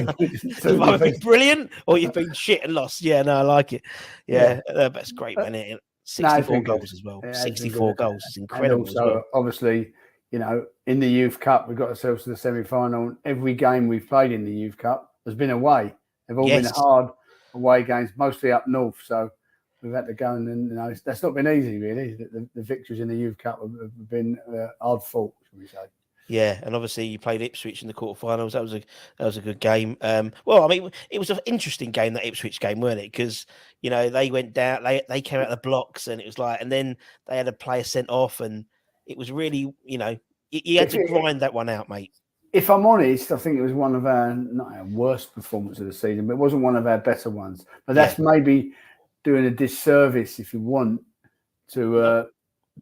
either been brilliant or you've been shit and lost. Yeah, no, I like it. Yeah. That's great, man. 64 goals as well. 64 goals is incredible. And also, obviously, in the Youth Cup, we got ourselves to the semi-final. Every game we've played in the Youth Cup has been away. They've all been hard away games, mostly up north. So we've had to go, and that's not been easy, really. The victories in the Youth Cup have been hard fought, shall we say. Yeah, and obviously you played Ipswich in the quarterfinals. That was a good game. Well, I mean, it was an interesting game, that Ipswich game, weren't it? Because they went down, they came out of the blocks, and it was like, and then they had a player sent off, and it was really, you had to grind that one out, mate. If I'm honest, I think it was one of not our worst performances of the season, but it wasn't one of our better ones. But that's maybe doing a disservice, if you want, to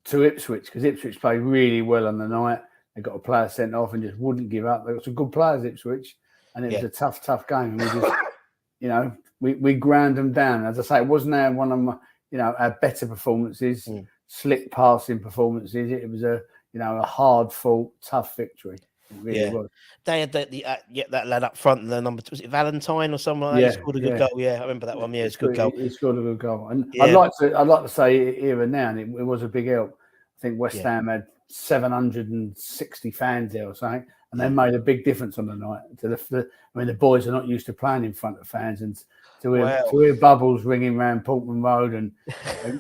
Ipswich, because Ipswich played really well on the night. They got a player sent off and just wouldn't give up. They got some good players, Ipswich, and it was a tough game. And we just, we ground them down. As I say, it wasn't one of my, our better performances, slick passing performances. It was a hard fought, tough victory. It really was. They had that lad up front, and the number was it Valentine or something like that? He scored a good goal. Yeah, I remember that one. Yeah, it's a good goal. He scored a good goal, and Yeah. I'd like to say here and now, and it was a big help. I think West Ham had 760 fans there or something, and they made a big difference on the night. The boys are not used to playing in front of fans, and to hear bubbles ringing around Portman Road, and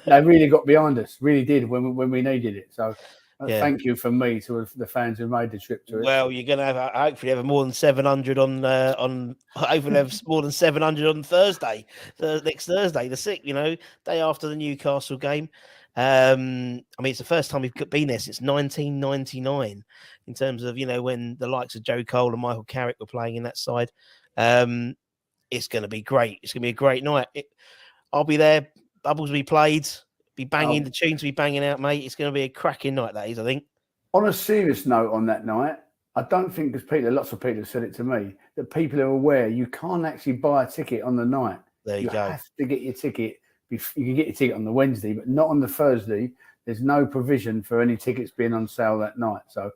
they really got behind us. Really did when we needed it. So. Thank you from me to the fans who made the trip to it. Well, you're going to have hopefully have more than 700 hopefully have more than 700 on Thursday, next Thursday, the 6th. Day after the Newcastle game. I mean, it's the first time we've been there since 1999 in terms of when the likes of Joe Cole and Michael Carrick were playing in that side. It's going to be great. It's going to be a great night. I'll be there. Bubbles will be played. Be banging the tunes, be banging out, mate. It's going to be a cracking night, that is, I think. On a serious note, on that night, I don't think lots of people have said it to me, that people are aware you can't actually buy a ticket on the night. There you go. You have to get your ticket. You can get your ticket on the Wednesday, but not on the Thursday. There's no provision for any tickets being on sale that night. So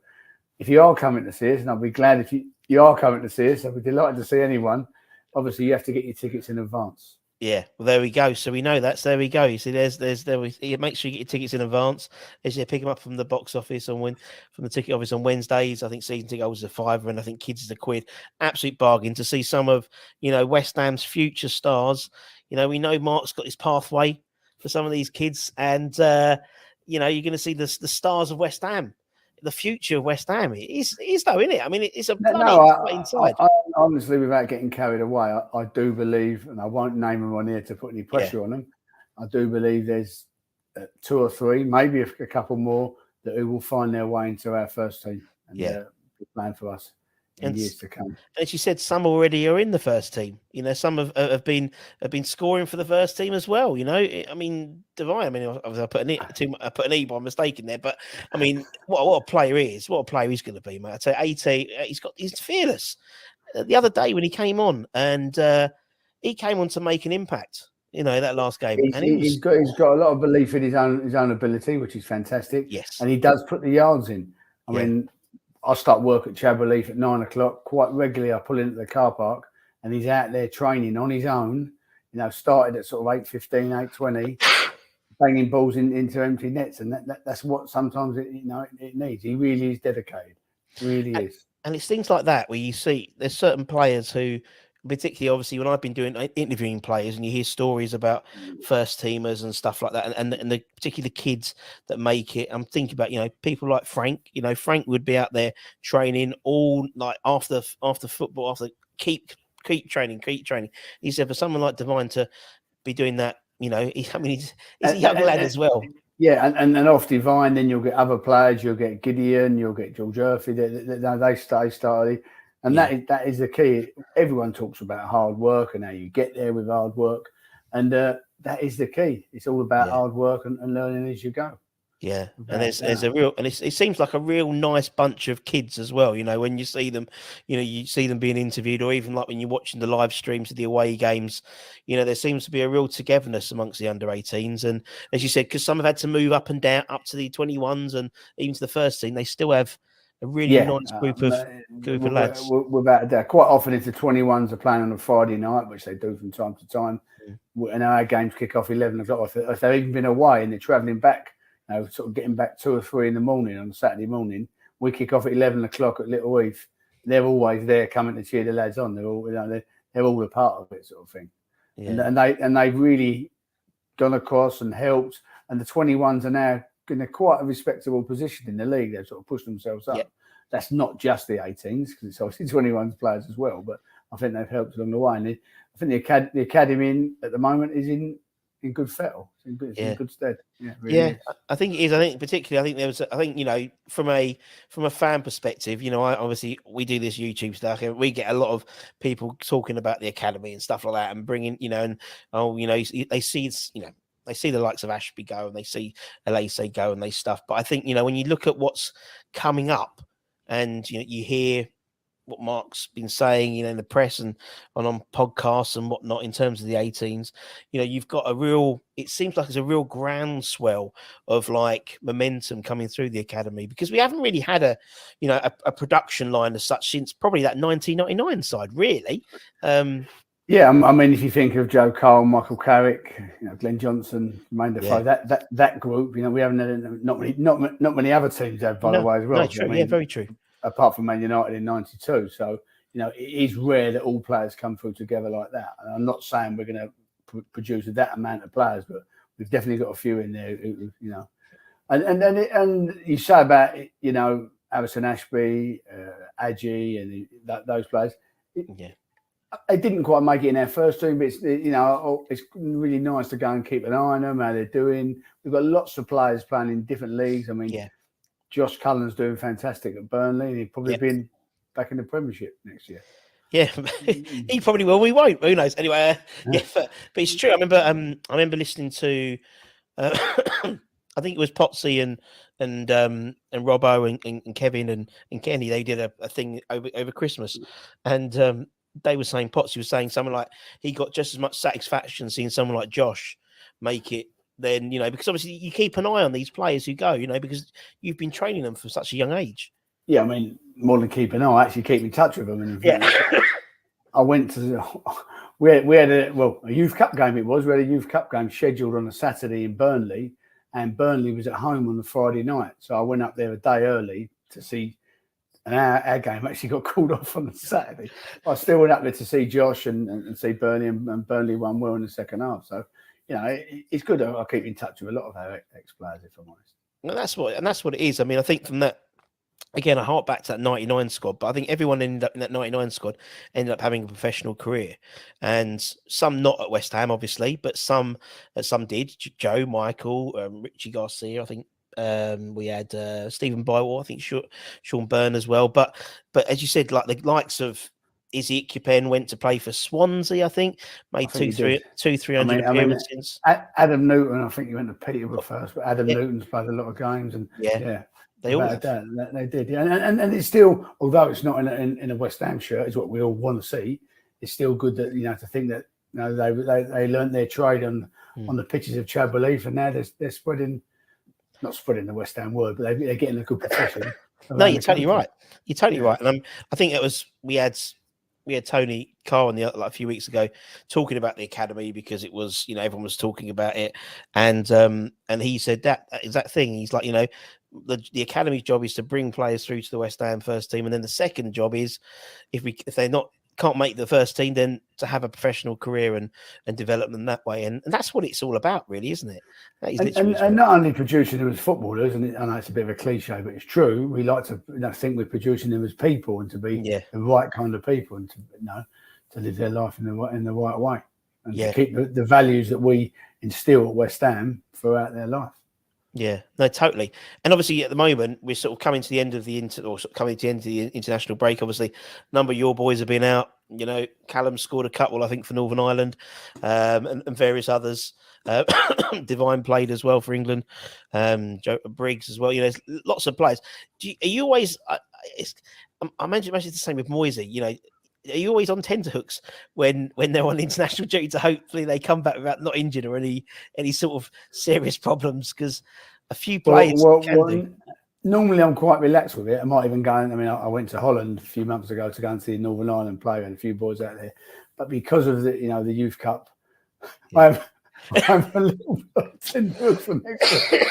if you are coming to see us, and I'll be glad if you are coming to see us, I'll be delighted to see anyone. Obviously, you have to get your tickets in advance. Yeah, well, there we go. So we know that. So there we go. You see, make sure you get your tickets in advance. As you pick them up from the box office from the ticket office on Wednesdays. I think season ticket was £5, and I think kids is £1. Absolute bargain to see some of West Ham's future stars. We know Mark's got his pathway for some of these kids, and you're going to see the stars of West Ham. The future of West Ham is though, isn't it? I mean, it's a bloody inside. I honestly, without getting carried away, I do believe, and I won't name them on here to put any pressure on them. I do believe there's 2 or 3, maybe a couple more that will find their way into our first team and be playing for us in years to come. As you said, some already are in the first team. Some have been scoring for the first team as well. I mean, Divine. I mean, I put an E by mistake in there, but I mean, what a player he is. What a player he's going to be, mate. I'd say 80. He's fearless. The other day when he came on, and he came on to make an impact. That last game, he's got a lot of belief in his own ability, which is fantastic. Yes, and he does put the yards in. I mean. I start work at Chabberleaf at 9 o'clock. Quite regularly, I pull into the car park, and he's out there training on his own. Started at sort of 8:15, 8:20, banging balls into empty nets, and that's what sometimes it needs. He really is dedicated. Really is. And it's things like that where you see there's certain players who, particularly obviously when I've been interviewing players, and you hear stories about first teamers and stuff like that, and the particularly the kids that make it. I'm thinking about people like Frank. Frank would be out there training all night after football, after keep training. He said for someone like Divine to be doing that, he's a young lad as well. Yeah, and off Divine, then you'll get other players. You'll get Gideon, you'll get George Murphy. They started. And that is the key. Everyone talks about hard work and how you get there with hard work. And that is the key. It's all about hard work and learning as you go. Yeah. And there's a real, and it seems like a real nice bunch of kids as well. When you see them, you see them being interviewed, or even like when you're watching the live streams of the away games, there seems to be a real togetherness amongst the under 18s. And as you said, because some have had to move up and down up to the 21s and even to the first team, they still have a really nice group of lads. Without a doubt. Quite often, if the 21s are playing on a Friday night, which they do from time to time, and our games kick off 11 o'clock, if they've even been away and they're travelling back, sort of getting back 2 or 3 in the morning on a Saturday morning, we kick off at 11 o'clock at Little Heath. They're always there coming to cheer the lads on. They're all, they're all a part of it, sort of thing. Yeah. And they've really gone across and helped. And the 21s are now in a quite a respectable position in the league. They've sort of pushed themselves up. Yep. That's not just the 18s, because it's obviously 21s players as well, but I think they've helped along the way. And I think the academy at the moment is in good fettle. It's in good stead. Yeah, really is. I think it is. I think particularly, from a fan perspective, obviously we do this YouTube stuff, and we get a lot of people talking about the academy and stuff like that, and bringing, they see it's, they see the likes of Ashby go, and they see Elise go, and they stuff. But I think, when you look at what's coming up, and you hear what Mark's been saying, in the press and on podcasts and whatnot in terms of the 18s, you've got it seems like there's a real groundswell of like momentum coming through the academy, because we haven't really had a production line as such since probably that 1999 side, really. Yeah, I mean, if you think of Joe Cole, Michael Carrick, Glenn Johnson, Main Defoe, that group, we haven't had not many other teams have, by the way, as well. No, true. Very true. Apart from Man United in '92, so it is rare that all players come through together like that. And I'm not saying we're going to produce that amount of players, but we've definitely got a few in there, and you say about Alison Ashby, Adji, and those players. They didn't quite make it in our first team, but it's really nice to go and keep an eye on them, how they're doing. We've got lots of players playing in different leagues. I mean, Josh Cullen's doing fantastic at Burnley. He'll probably be back in the Premiership next year. Yeah, he probably will. We won't. Who knows? Anyway, but it's true. I remember listening to, I think it was Potsy and Robbo and Kevin and Kenny. They did a thing over Christmas, and they were saying, Potsy was saying something like he got just as much satisfaction seeing someone like Josh make it then, because obviously you keep an eye on these players who go, because you've been training them for such a young age. Yeah, I mean, more than keep an eye, I actually keep in touch with them. And I went to, we had a youth cup game it was. We had a youth cup game scheduled on a Saturday in Burnley, and Burnley was at home on the Friday night. So I went up there a day early to see, and our game actually got called off on the Saturday. I still went up there to see Josh and see Burnley, and Burnley won well in the second half. So, it's good. I keep in touch with a lot of our ex-players, if I'm honest. And that's what it is. I mean, I think from that, again, I hark back to that 99 squad, but I think everyone ended up in that 99 squad ended up having a professional career, and some not at West Ham, obviously, but some did. Joe, Michael, Richie Garcia, I think. We had Stephen Bywell, I think Sean Byrne as well. But as you said, like the likes of Izzy Ickpen went to play for Swansea, I think, made 300 appearances. Adam Newton, I think he went to Peterborough first, but Adam Newton's played a lot of games, and they all they did. Yeah. And it's still, although it's not in a West Ham shirt, is what we all want to see. It's still good that to think that they learnt their trade on the pitches of Chad Belief, and now they're spreading. Not spreading the West Ham word, but they're getting a good profession. No, you're totally right. You're totally right. And I think it was we had Tony Carr a few weeks ago talking about the academy, because it was everyone was talking about it, and he said that exact thing. He's like the academy's job is to bring players through to the West Ham first team, and then the second job is if they're can't make the first team, then to have a professional career and develop them that way, and that's what it's all about, really, isn't it? That is and not only producing them as footballers, and I know it's a bit of a cliche, but it's true. We like to think we're producing them as people, and to be the right kind of people, and to live their life in the right way, and to keep the values that we instill at West Ham throughout their life. Yeah, no, totally. And obviously, at the moment, we're sort of coming to the end of the international break. Obviously, a number of your boys have been out. Callum scored a couple, I think, for Northern Ireland, and various others. Divine played as well for England. Joe Briggs as well. There's lots of players. Are you always? I imagine it's the same with Moyes. Are you always on tenterhooks when they're on international duty to hopefully they come back without not injured or any sort of serious problems? Because a few players normally I'm quite relaxed with it. I might even go. I went to Holland a few months ago to go and see Northern Ireland play, and a few boys out there. But because of the the Youth Cup, I'm a little tenterhooks for next year.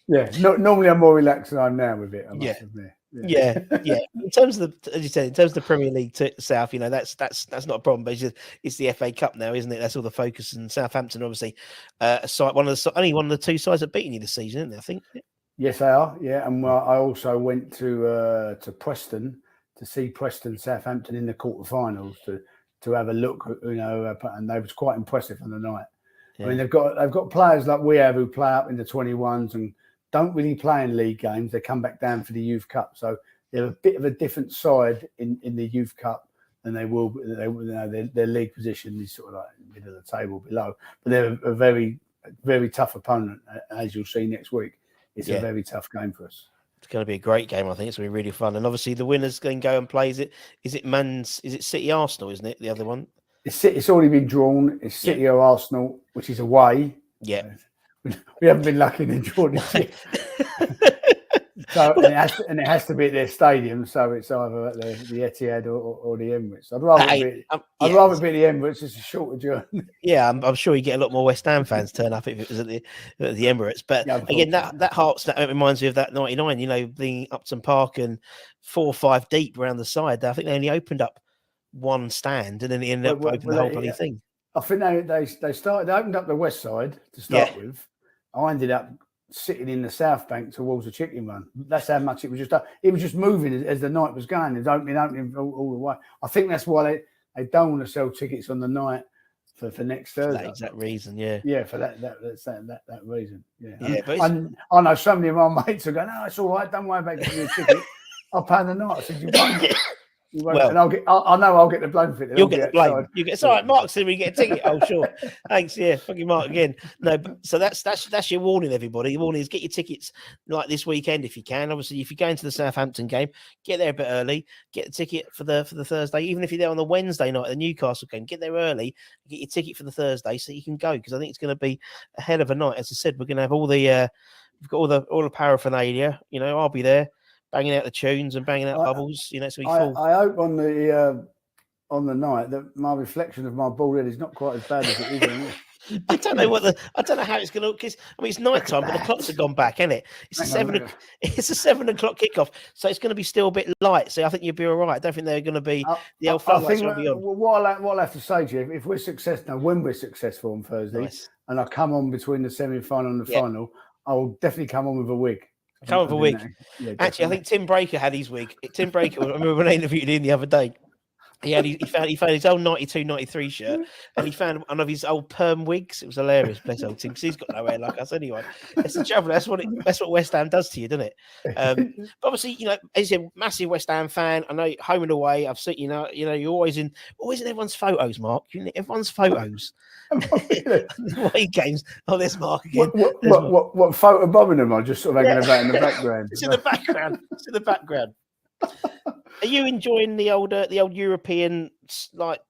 Yeah, normally I'm more relaxed than I'm now with it. I must admit. Yeah. In terms of as you said, in terms of the Premier League South, that's not a problem. But it's the FA Cup now, isn't it? That's all the focus. And Southampton, obviously, only one of the two sides that beaten you this season, isn't they? I think. Yes, they are. Yeah, and I also went to Preston to see Preston Southampton in the quarterfinals to have a look. And they was quite impressive on the night. Yeah. I mean, they've got players like we have who play up in the 21s and don't really play in league games. They come back down for the Youth Cup, so they're a bit of a different side in the Youth Cup than they will. Their league position is sort of like in the middle of the table below, but they're a very, very tough opponent, as you'll see next week. It's a very tough game for us. It's going to be a great game. I think it's going to be really fun. And obviously, the winners can go and play. Is it City Arsenal? Isn't it the other one? It's already been drawn. It's City or Arsenal, which is away. Yeah. We haven't been lucky in drawing it yet. So and it has to be at their stadium. So it's either at the Etihad or the Emirates. I'd rather be at the Emirates. It's a shorter journey. Yeah, I'm sure you get a lot more West Ham fans turn up if it was at the Emirates. But again, that reminds me of that '99. You know, being Upton Park and 4 or 5 deep around the side. I think they only opened up one stand and then they ended up opening the whole bloody thing. I think they opened up the west side to start with. I ended up sitting in the south bank towards the chicken run. That's how much it was just moving as the night was going. It was opening all the way. I think that's why they don't want to sell tickets on the night for next Thursday. For that exact reason, yeah. Yeah, for that reason. Yeah. But and I know so many of my mates are going, "No, it's all right. Don't worry about getting a ticket. I'll pay the night." I said, "You won't." Well, and I know I'll get the blame for it. You'll get the blame. It's all right. Mark said we get a ticket. Oh, sure. Thanks. Yeah, fucking Mark again. No, so that's your warning, everybody. Your warning is get your tickets like this weekend if you can. Obviously, if you're going to the Southampton game, get there a bit early. Get the ticket for the Thursday. Even if you're there on the Wednesday night at the Newcastle game, get there early. Get your ticket for the Thursday so you can go, because I think it's going to be a hell of a night. As I said, we're going to have all the we've got all the paraphernalia. You know, I'll be there, banging out the tunes and banging out bubbles. You know, it's going to be full. I hope on the night that my reflection of my bald head is not quite as bad as it is. I don't know how it's going to look. Because I mean, it's night time, but the clocks have gone back, isn't it? It's a 7 o'clock kickoff, so it's going to be still a bit light. So I think you'll be all right. I don't think they're going to be the old floodlights will be on. What I'll have to say to you, if we're successful, when we're successful on Thursday, and I come on between the semi-final and the final, I will definitely come on with a wig. Come on for a wig. Yeah, actually, I think Tim Breaker had his wig. Tim Breaker, I remember when I interviewed him the other day. He found his old 92, 93 shirt, and he found one of his old perm wigs. It was hilarious, bless old Tim, because he's got no hair like us anyway. That's the trouble. That's what West Ham does to you, doesn't it? But obviously, you know, as a massive West Ham fan, I know home and away. I've seen, you know, you're always in everyone's photos, Mark. You're in everyone's photos. Away games. Oh, there's Mark again. What photo bombing am I just sort of hanging about in the background? It's in the background. It's in the background. Are you enjoying the old European like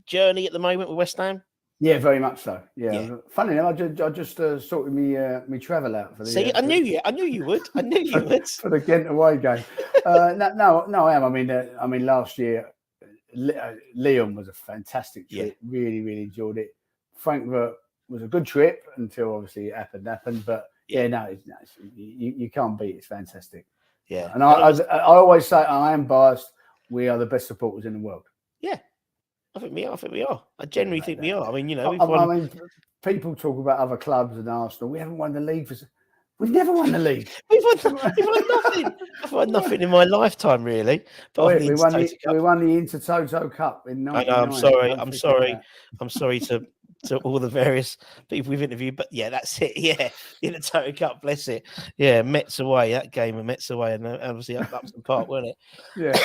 journey at the moment with West Ham? Yeah, very much so. Yeah. Funny enough, I just sorted me travel out for the. See, I knew you would. I knew you would for the Ghent away game. No, I am. I mean, last year, Lyon was a fantastic trip. Yeah. Really, really enjoyed it. Frankfurt was a good trip until obviously it happened. But you can't beat it. It's fantastic. Yeah, and I always say I am biased. We are the best supporters in the world. Yeah, I think we are. I genuinely think we are. I mean, you know, I mean, people talk about other clubs and Arsenal. We haven't won the league we've never won the league. We've won nothing. I've won nothing in my lifetime, really. But we won the Intertoto Cup in 1999. I'm sorry to all the various people we've interviewed, but yeah, that's it. Yeah, in the Toto Cup, bless it. Yeah, Mets away, that game of Mets away, and obviously Upton Park, weren't it? Yeah.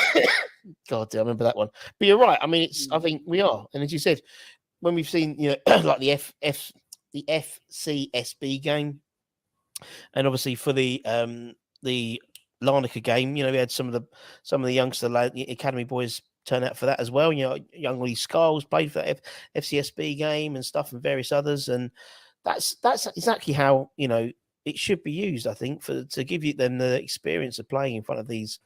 God, I remember that one. But you're right. I mean, I think we are, and as you said, when we've seen, you know, like the FCSB game, and obviously for the Larnaca game, you know, we had some of the youngster academy boys turn out for that as well. You know, young Lee Scarles played for that FCSB game and stuff, and various others, and that's exactly how, you know, it should be used. I think to give them the experience of playing in front of these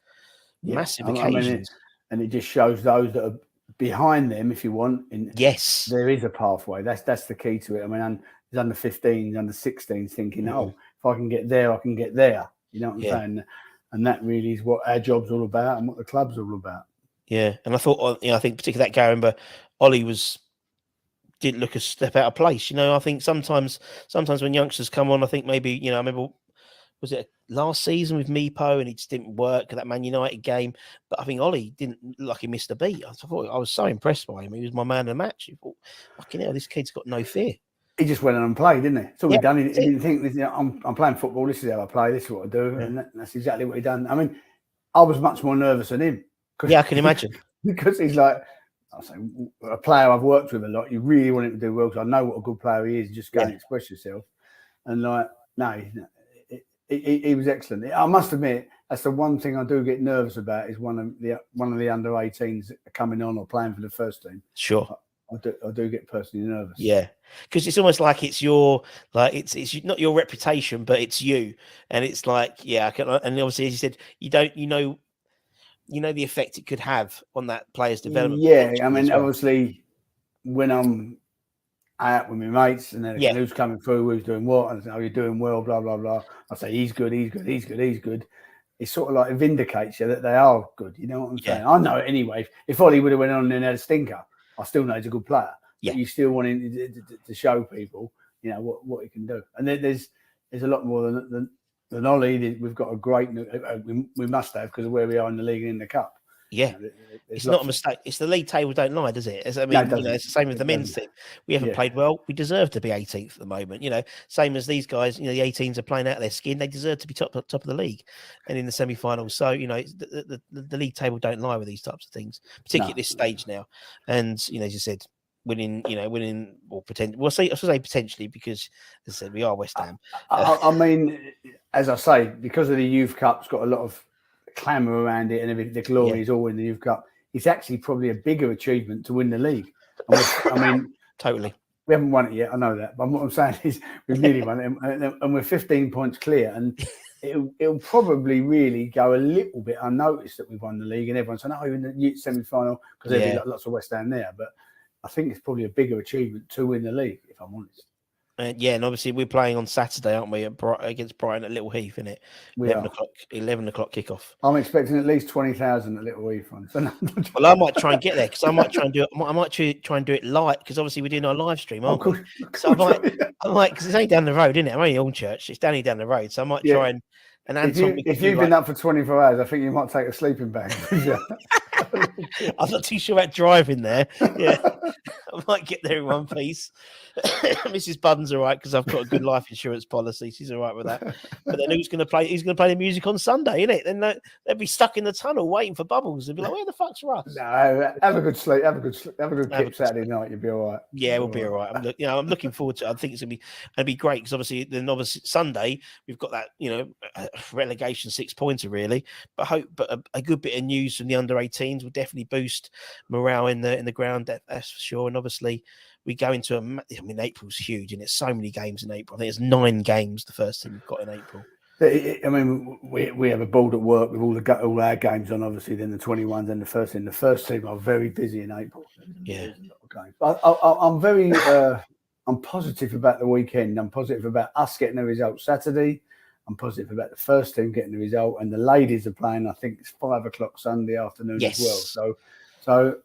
massive occasions. And it just shows those that are behind them, if you want. Yes, there is a pathway. That's the key to it. I mean, there's under 15s, under 16s thinking, if I can get there, I can get there. You know what I'm saying? And that really is what our job's all about and what the club's all about. Yeah, and I thought, you know, I think particularly that game, I remember Ollie didn't look a step out of place. You know, I think sometimes when youngsters come on, I think maybe, you know, I remember, was it last season with Meepo, and it just didn't work at that Man United game. But I think Ollie didn't look like he missed a beat. I thought I was so impressed by him. He was my man of the match. He thought, fucking hell, this kid's got no fear. He just went on and played, didn't he? That's all he done. He didn't think, you know, I'm playing football. This is how I play. This is what I do, and that's exactly what he done. I mean, I was much more nervous than him. Yeah, I can imagine. Because he's like, I say, a player I've worked with a lot. You really want him to do well, because I know what a good player he is. Just go and express yourself. And like, no, he was excellent. I must admit, that's the one thing I do get nervous about is one of the under 18s coming on or playing for the first team. Sure. I do get personally nervous. Yeah, because it's almost like it's your it's not your reputation, but it's you, and it's like I can, and obviously as you said, you know the effect it could have on that player's development. Yeah, I mean, obviously, when I'm out with my mates and then who's coming through, who's doing what, and you're doing well, blah blah blah. I say he's good. It's sort of like it vindicates you that they are good. You know what I'm saying? I know it anyway. If Ollie would have went on and had a stinker, I still know he's a good player. Yeah. But you still want him to show people, what he can do. And there's a lot more than Ollie. We've got a great. We must have because of where we are in the league and in the cup. Yeah, it's not a mistake. It's the league table don't lie, does it? It's the same with the men's team. We haven't played well. We deserve to be 18th at the moment. Same as these guys. The 18s are playing out of their skin. They deserve to be top of the league and in the semi-finals. So the league table don't lie with these types of things, particularly at this stage now. And as you said, winning or potentially. We'll say I should say potentially because as I said we are West Ham. I mean, as I say, because of the Youth Cup's got a lot of clamour around it and everything, the glory is all in the Youth Cup. It's actually probably a bigger achievement to win the league. I mean, totally. We haven't won it yet. I know that, but what I'm saying is we've nearly won it, and we're 15 points clear. And it'll probably really go a little bit unnoticed that we've won the league, and everyone's saying, "Oh, you're in the semi-final," because there'll be lots of West Ham there. But I think it's probably a bigger achievement to win the league, if I'm honest. And obviously we're playing on Saturday, aren't we? Against Brighton at Little Heath, isn't it? 11 o'clock kickoff. I'm expecting at least 20,000 at Little Heath. Well, I might try and get there because I might try and do it. I might try and do it live because obviously we're doing our live stream, aren't we? So I might because it's only down the road, isn't it? I'm only in Church. It's down down the road, so I might try and. If you've been up for 24 hours, I think you might take a sleeping bag. I'm not too sure about driving there. Yeah, I might get there in one piece. Mrs. Budden's all right because I've got a good life insurance policy. She's all right with that. But then who's going to play? Who's going to play the music on Sunday? Innit? Then they'll be stuck in the tunnel waiting for Bubbles. They'll be like, "Where the fuck's Russ?" No, have a good sleep. Have a good kip Saturday night. You'll be all right. Yeah, we'll be all right. I'm looking forward to it. I think it's going to be great because obviously Sunday we've got that relegation 6-pointer really. But a good bit of news from the under 18s will definitely boost morale in the ground. That's for sure. And obviously we go into April's huge, and it's so many games in April. I think it's 9 games the first team we've got in April. I mean, we have a board at work with all our games on, obviously, then the 21s and the first team. The first team are very busy in April. Yeah. I'm very I'm positive about the weekend. I'm positive about us getting the result Saturday. I'm positive about the first team getting the result, and the ladies are playing. I think it's 5 o'clock Sunday afternoon as well. So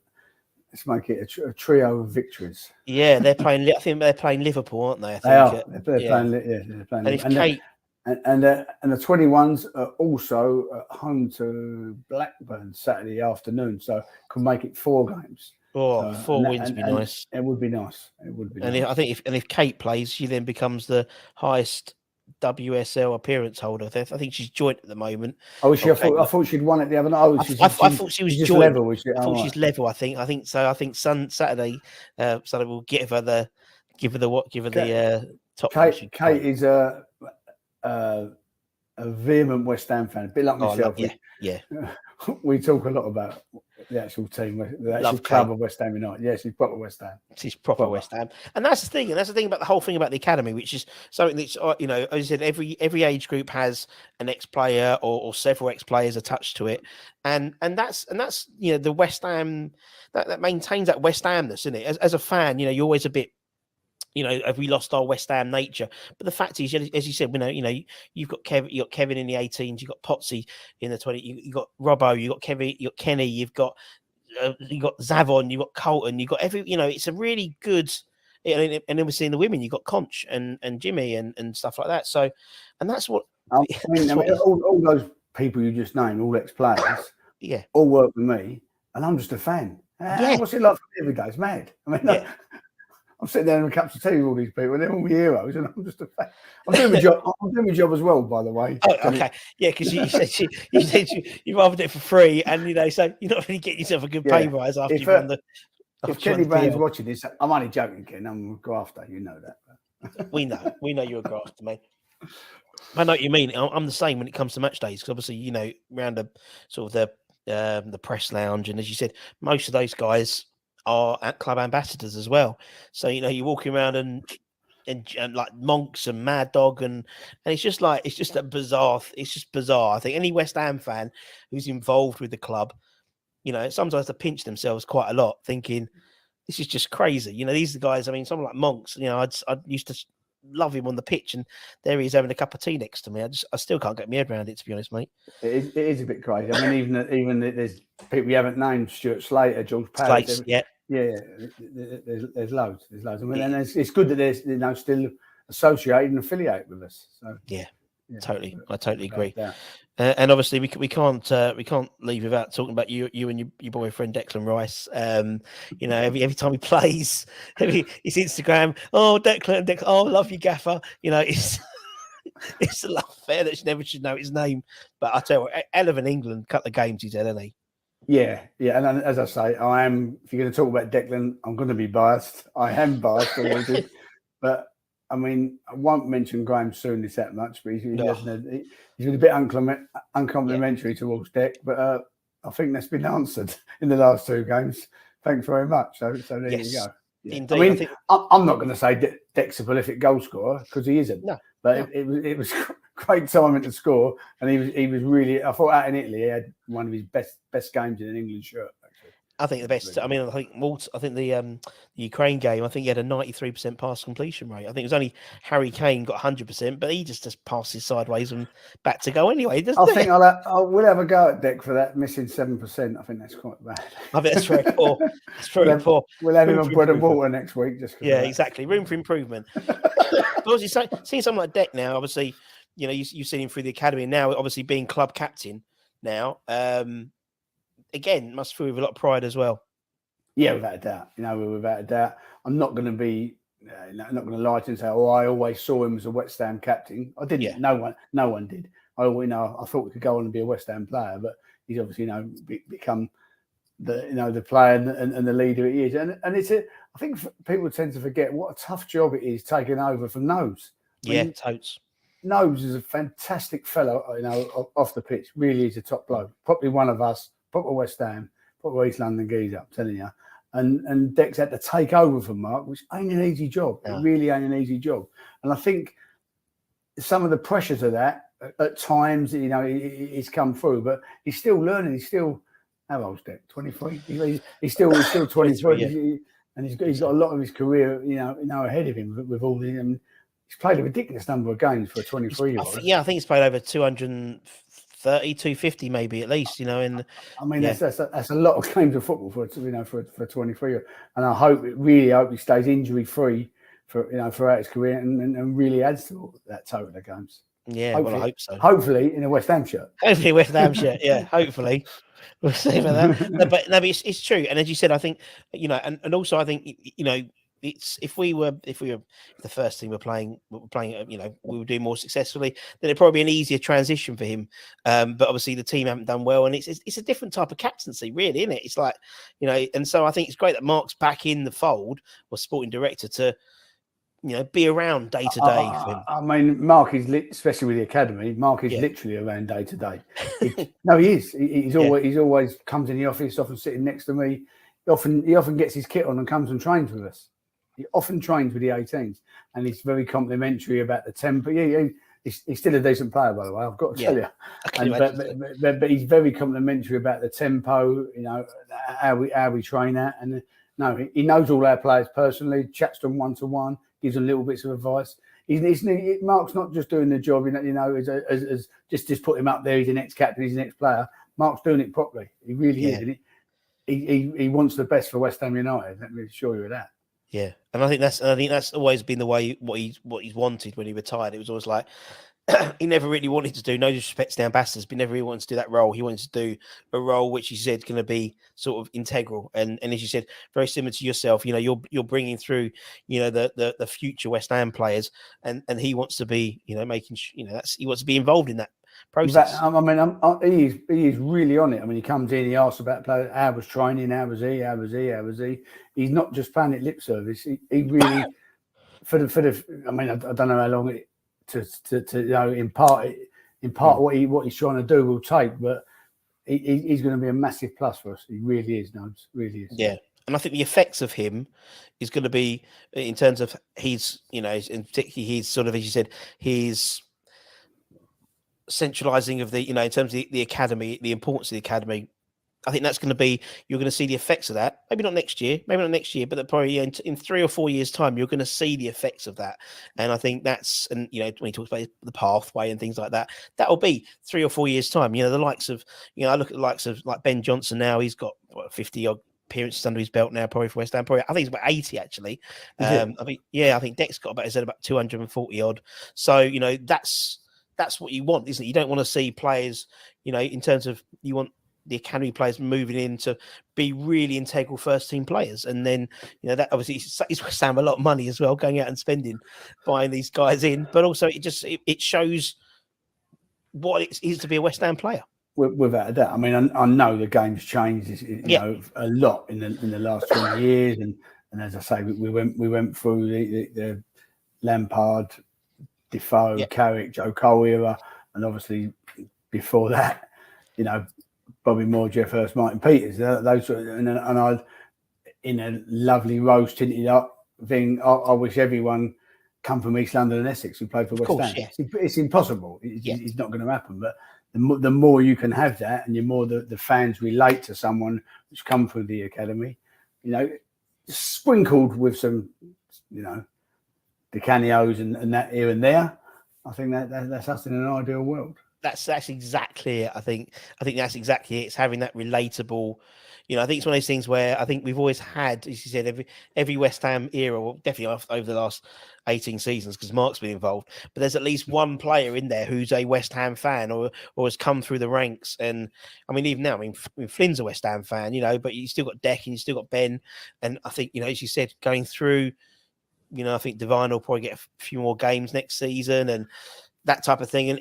let's make it a trio of victories. Yeah, they're playing. I think they're playing Liverpool, aren't they? They're playing. They're playing. And if Kate. And the 21s are also at home to Blackburn Saturday afternoon, so could make it 4 games. Oh, 4 wins would be nice. It would be nice. It would be. And nice. if Kate plays, she then becomes the highest WSL appearance holder. I think she's joint at the moment. Oh, is she? I thought she'd won it the other night. Oh, I thought she was just joint. Level. Was she? I thought she's level. I think so. I think Saturday, Sunday will give her the top. Kate is a vehement West Ham fan, a bit like myself. Yeah. We talk a lot about the actual team, the actual club of West Ham United. Yeah, she's proper West Ham. She's proper West Ham, and that's the thing. And that's the thing about the whole thing about the academy, which is something that's as I said, every age group has an ex-player or several ex-players attached to it, and that's the West Ham that maintains that West Hamness, isn't it? As a fan, you're always a bit. Have we lost our West Ham nature? But the fact is, as you said, you've got Kevin in the 18s, you've got Potsy in the 20, you got Robbo, you got Kevin, you got Kenny, you've got Zavon, you've got Colton, you've got it's a really good. And then we're seeing the women, you've got Conch and Jimmy and stuff like that. So, and that's what all those people you just named, all ex-players, all work with me, and I'm just a fan. What's it like for me every day? It's mad. I'm sitting there in cups of tea with all these people, and they're all my heroes, and I'm just a fan. I'm doing my job. I'm doing my job as well, by the way. Oh, okay, yeah, because you said you rather do it for free, and so you're not really getting yourself a good pay rise after you've won the. If Kenny Brown's watching this, I'm only joking, Ken. I'm a grafter, you know that. We know you're a grafter, mate. I know what you mean. I'm the same when it comes to match days because obviously, you know, around the sort of the press lounge, and as you said, most of those guys are club ambassadors as well. So you know, you're walking around and like Monks and Mad Dog and it's just a bizarre. It's just bizarre. I think any West Ham fan who's involved with the club, you know, sometimes they pinch themselves quite a lot, thinking this is just crazy. You know, these are the guys. I mean, someone like Monks. You know, I used to love him on the pitch, and there he is having a cup of tea next to me. I still can't get my head around it, to be honest, mate. It is a bit crazy. I mean, even there's people you haven't named: Stuart Slater, George Palace. Yeah. There's loads. I mean, and it's good that there's, you know, still associated and affiliated with us. So yeah, totally. I totally agree. And obviously, we can't leave without talking about you and your boyfriend Declan Rice. You know, every time he plays, his Instagram. Oh, Declan. Oh, I love you, Gaffer. You know, it's a lot fair that she never should know his name. But I tell you, hell of an England couple of games he's had, hasn't he? Yeah, and as I say, I am. If you're going to talk about Declan, I'm going to be biased. I am biased already, but I mean, I won't mention Graham Souness that much, but he's been a bit uncomplimentary towards Dec. But I think that's been answered in the last two games. Thanks very much. So there you go. Yeah. Indeed, I mean, I'm not going to say Dec's a prolific goal scorer because he isn't. No, but it was great timing to score, and he was really. I thought out in Italy he had one of his best games in an England shirt. Actually, I think the best. I mean, I think the Ukraine game. I think he had a 93% pass completion rate. I think it was only Harry Kane got 100%, but he just passes sideways and back to go anyway. I think we'll have a go at Dec for that missing 7%. I think that's quite bad. I bet that's very poor. That's very poor. We'll have him on bread and water next week. Exactly. Room for improvement. But obviously, seeing someone like Dec now, obviously, you know, you've seen him through the academy, and now obviously being club captain now. Again, must fill with a lot of pride as well. Yeah, without a doubt. You know, without a doubt. I'm not going to be, not going to lie to you and say, "Oh, I always saw him as a West Ham captain." I didn't. Yeah. No one did. I thought we could go on and be a West Ham player, but he's obviously, become the player and the leader he is. And it's I think people tend to forget what a tough job it is taking over from Nose. Totes. Nose is a fantastic fellow, off the pitch. Really is a top bloke. Probably one of us. Proper West Ham, proper East London geezer, I'm telling you. And Dec's had to take over from Mark, which ain't an easy job. It really ain't an easy job. And I think some of the pressures of that at times, he's come through, but he's still learning. He's still, how old's Dec? 23. He's still 23, and he's got a lot of his career, ahead of him with all the. He's played a ridiculous number of games for a 23-year-old. I think he's played over 230, 250 maybe at least, And I mean, that's a lot of games of football for a 23-year-old. And I really hope he stays injury free throughout his career and really adds to that total of games. Yeah, hopefully, I hope so. Hopefully in a West Ham shirt. Hopefully West Ham shirt. Yeah, hopefully. We'll see about that. But it's true. And as you said, I think and also I think it's if the first team were playing, we would do more successfully, then it'd probably be an easier transition for him. But obviously the team haven't done well, and it's a different type of captaincy, really, isn't it? It's like, and so I think it's great that Mark's back in the fold, or sporting director, to be around day to day. I mean, Mark is especially with the academy. Mark is literally around day to day. No, he is. He's always comes in the office, often sitting next to me. He often gets his kit on and comes and trains with us. He often trains with the 18s, and he's very complimentary about the tempo. He's still a decent player, by the way. I've got to tell you. But he's very complimentary about the tempo. How we train at, and he knows all our players personally. Chats to them 1-to-1, gives them little bits of advice. Mark's not just doing the job, as just put him up there. He's the next captain. He's the next player. Mark's doing it properly. He really is. And he wants the best for West Ham United. Let me assure you of that. Yeah, and I think that's always been the way what he's wanted when he retired. It was always like he never really wanted to do, no disrespect to the ambassadors, but never really wanted to do that role. He wanted to do a role which he said going to be sort of integral, and as you said, very similar to yourself. You're bringing through the future West Ham players, and he wants to be he wants to be involved in that process. He is really on it. I mean, he comes in, he asks about players, how was training, how was he. He's not just playing it lip service. He really, I don't know how long to impart what he's trying to do will take. But he's going to be a massive plus for us. He really is, Nobes. Really is. Yeah. And I think the effects of him is going to be in terms of he's, in particularly he's sort of, as you said, he's centralizing of the, in terms of the academy, the importance of the academy. I think that's going to be, you're going to see the effects of that. Maybe not next year, but probably in 3 or 4 years' time, you're going to see the effects of that. And I think that's, and when he talks about the pathway and things like that, that'll be 3 or 4 years' time. The likes of, I look at the likes of like Ben Johnson now, he's got 50 odd appearances under his belt now, probably for West Ham. Probably, I think it's about 80 actually. I think Deck's got about 240 odd. So, that's what you want, isn't it? You don't want to see players, in terms of, you want the academy players moving in to be really integral first team players. And then, that obviously is West Ham a lot of money as well, going out and buying these guys in. But also it shows what it is to be a West Ham player. Without a doubt. I mean, I know the game's changed, a lot in the last 20 years. And as I say, we went through the Lampard, Defoe, Carrick, Joe Cole era. And obviously before that, Bobby Moore, Jeff Hurst, Martin Peters, those sort of, and I, in a lovely rose tinted up thing, I wish everyone come from East London and Essex who played for West Ham. It's impossible. It's not going to happen. But the more you can have that, and the more the fans relate to someone who's come through the academy, sprinkled with some, the cameos and that here and there, I think that's us in an ideal world. That's exactly it. I think that's exactly it. It's having that relatable, I think it's one of those things where I think we've always had, as you said, every West Ham era, well, definitely over the last 18 seasons, because Mark's been involved, but there's at least one player in there who's a West Ham fan or has come through the ranks. And I mean, even now, Flynn's a West Ham fan, but you still got Deck and you still got Ben. And I think, as you said, going through, I think Divine will probably get a few more games next season and that type of thing. And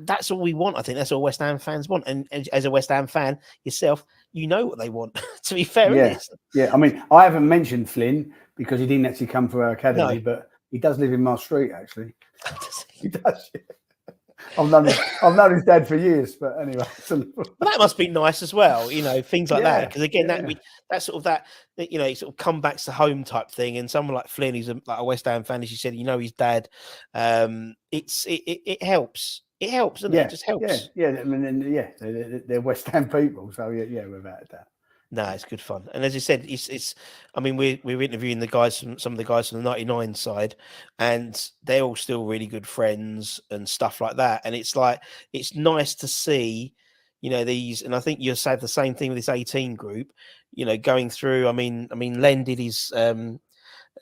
that's all we want. I think that's all West Ham fans want. And as a West Ham fan yourself, what they want, to be fair. Yeah. I mean, I haven't mentioned Flynn because he didn't actually come through our academy, but he does live in my street, actually. He does. Yeah. I've known his dad for years, but anyway. That must be nice as well, things like that. Because again, that's sort of that sort of come back to home type thing. And someone like Flynn, who's like a West Ham fan, as you said, his dad. It helps. It helps, doesn't it? It just helps. Yeah. I mean, they're West Ham people, so without that. No, it's good fun. And as you said, it's. I mean, we're interviewing some of the guys from the '99 side, and they're all still really good friends and stuff like that. And it's nice to see, these. And I think you'll say the same thing with this 18 group, going through. I mean, Len did his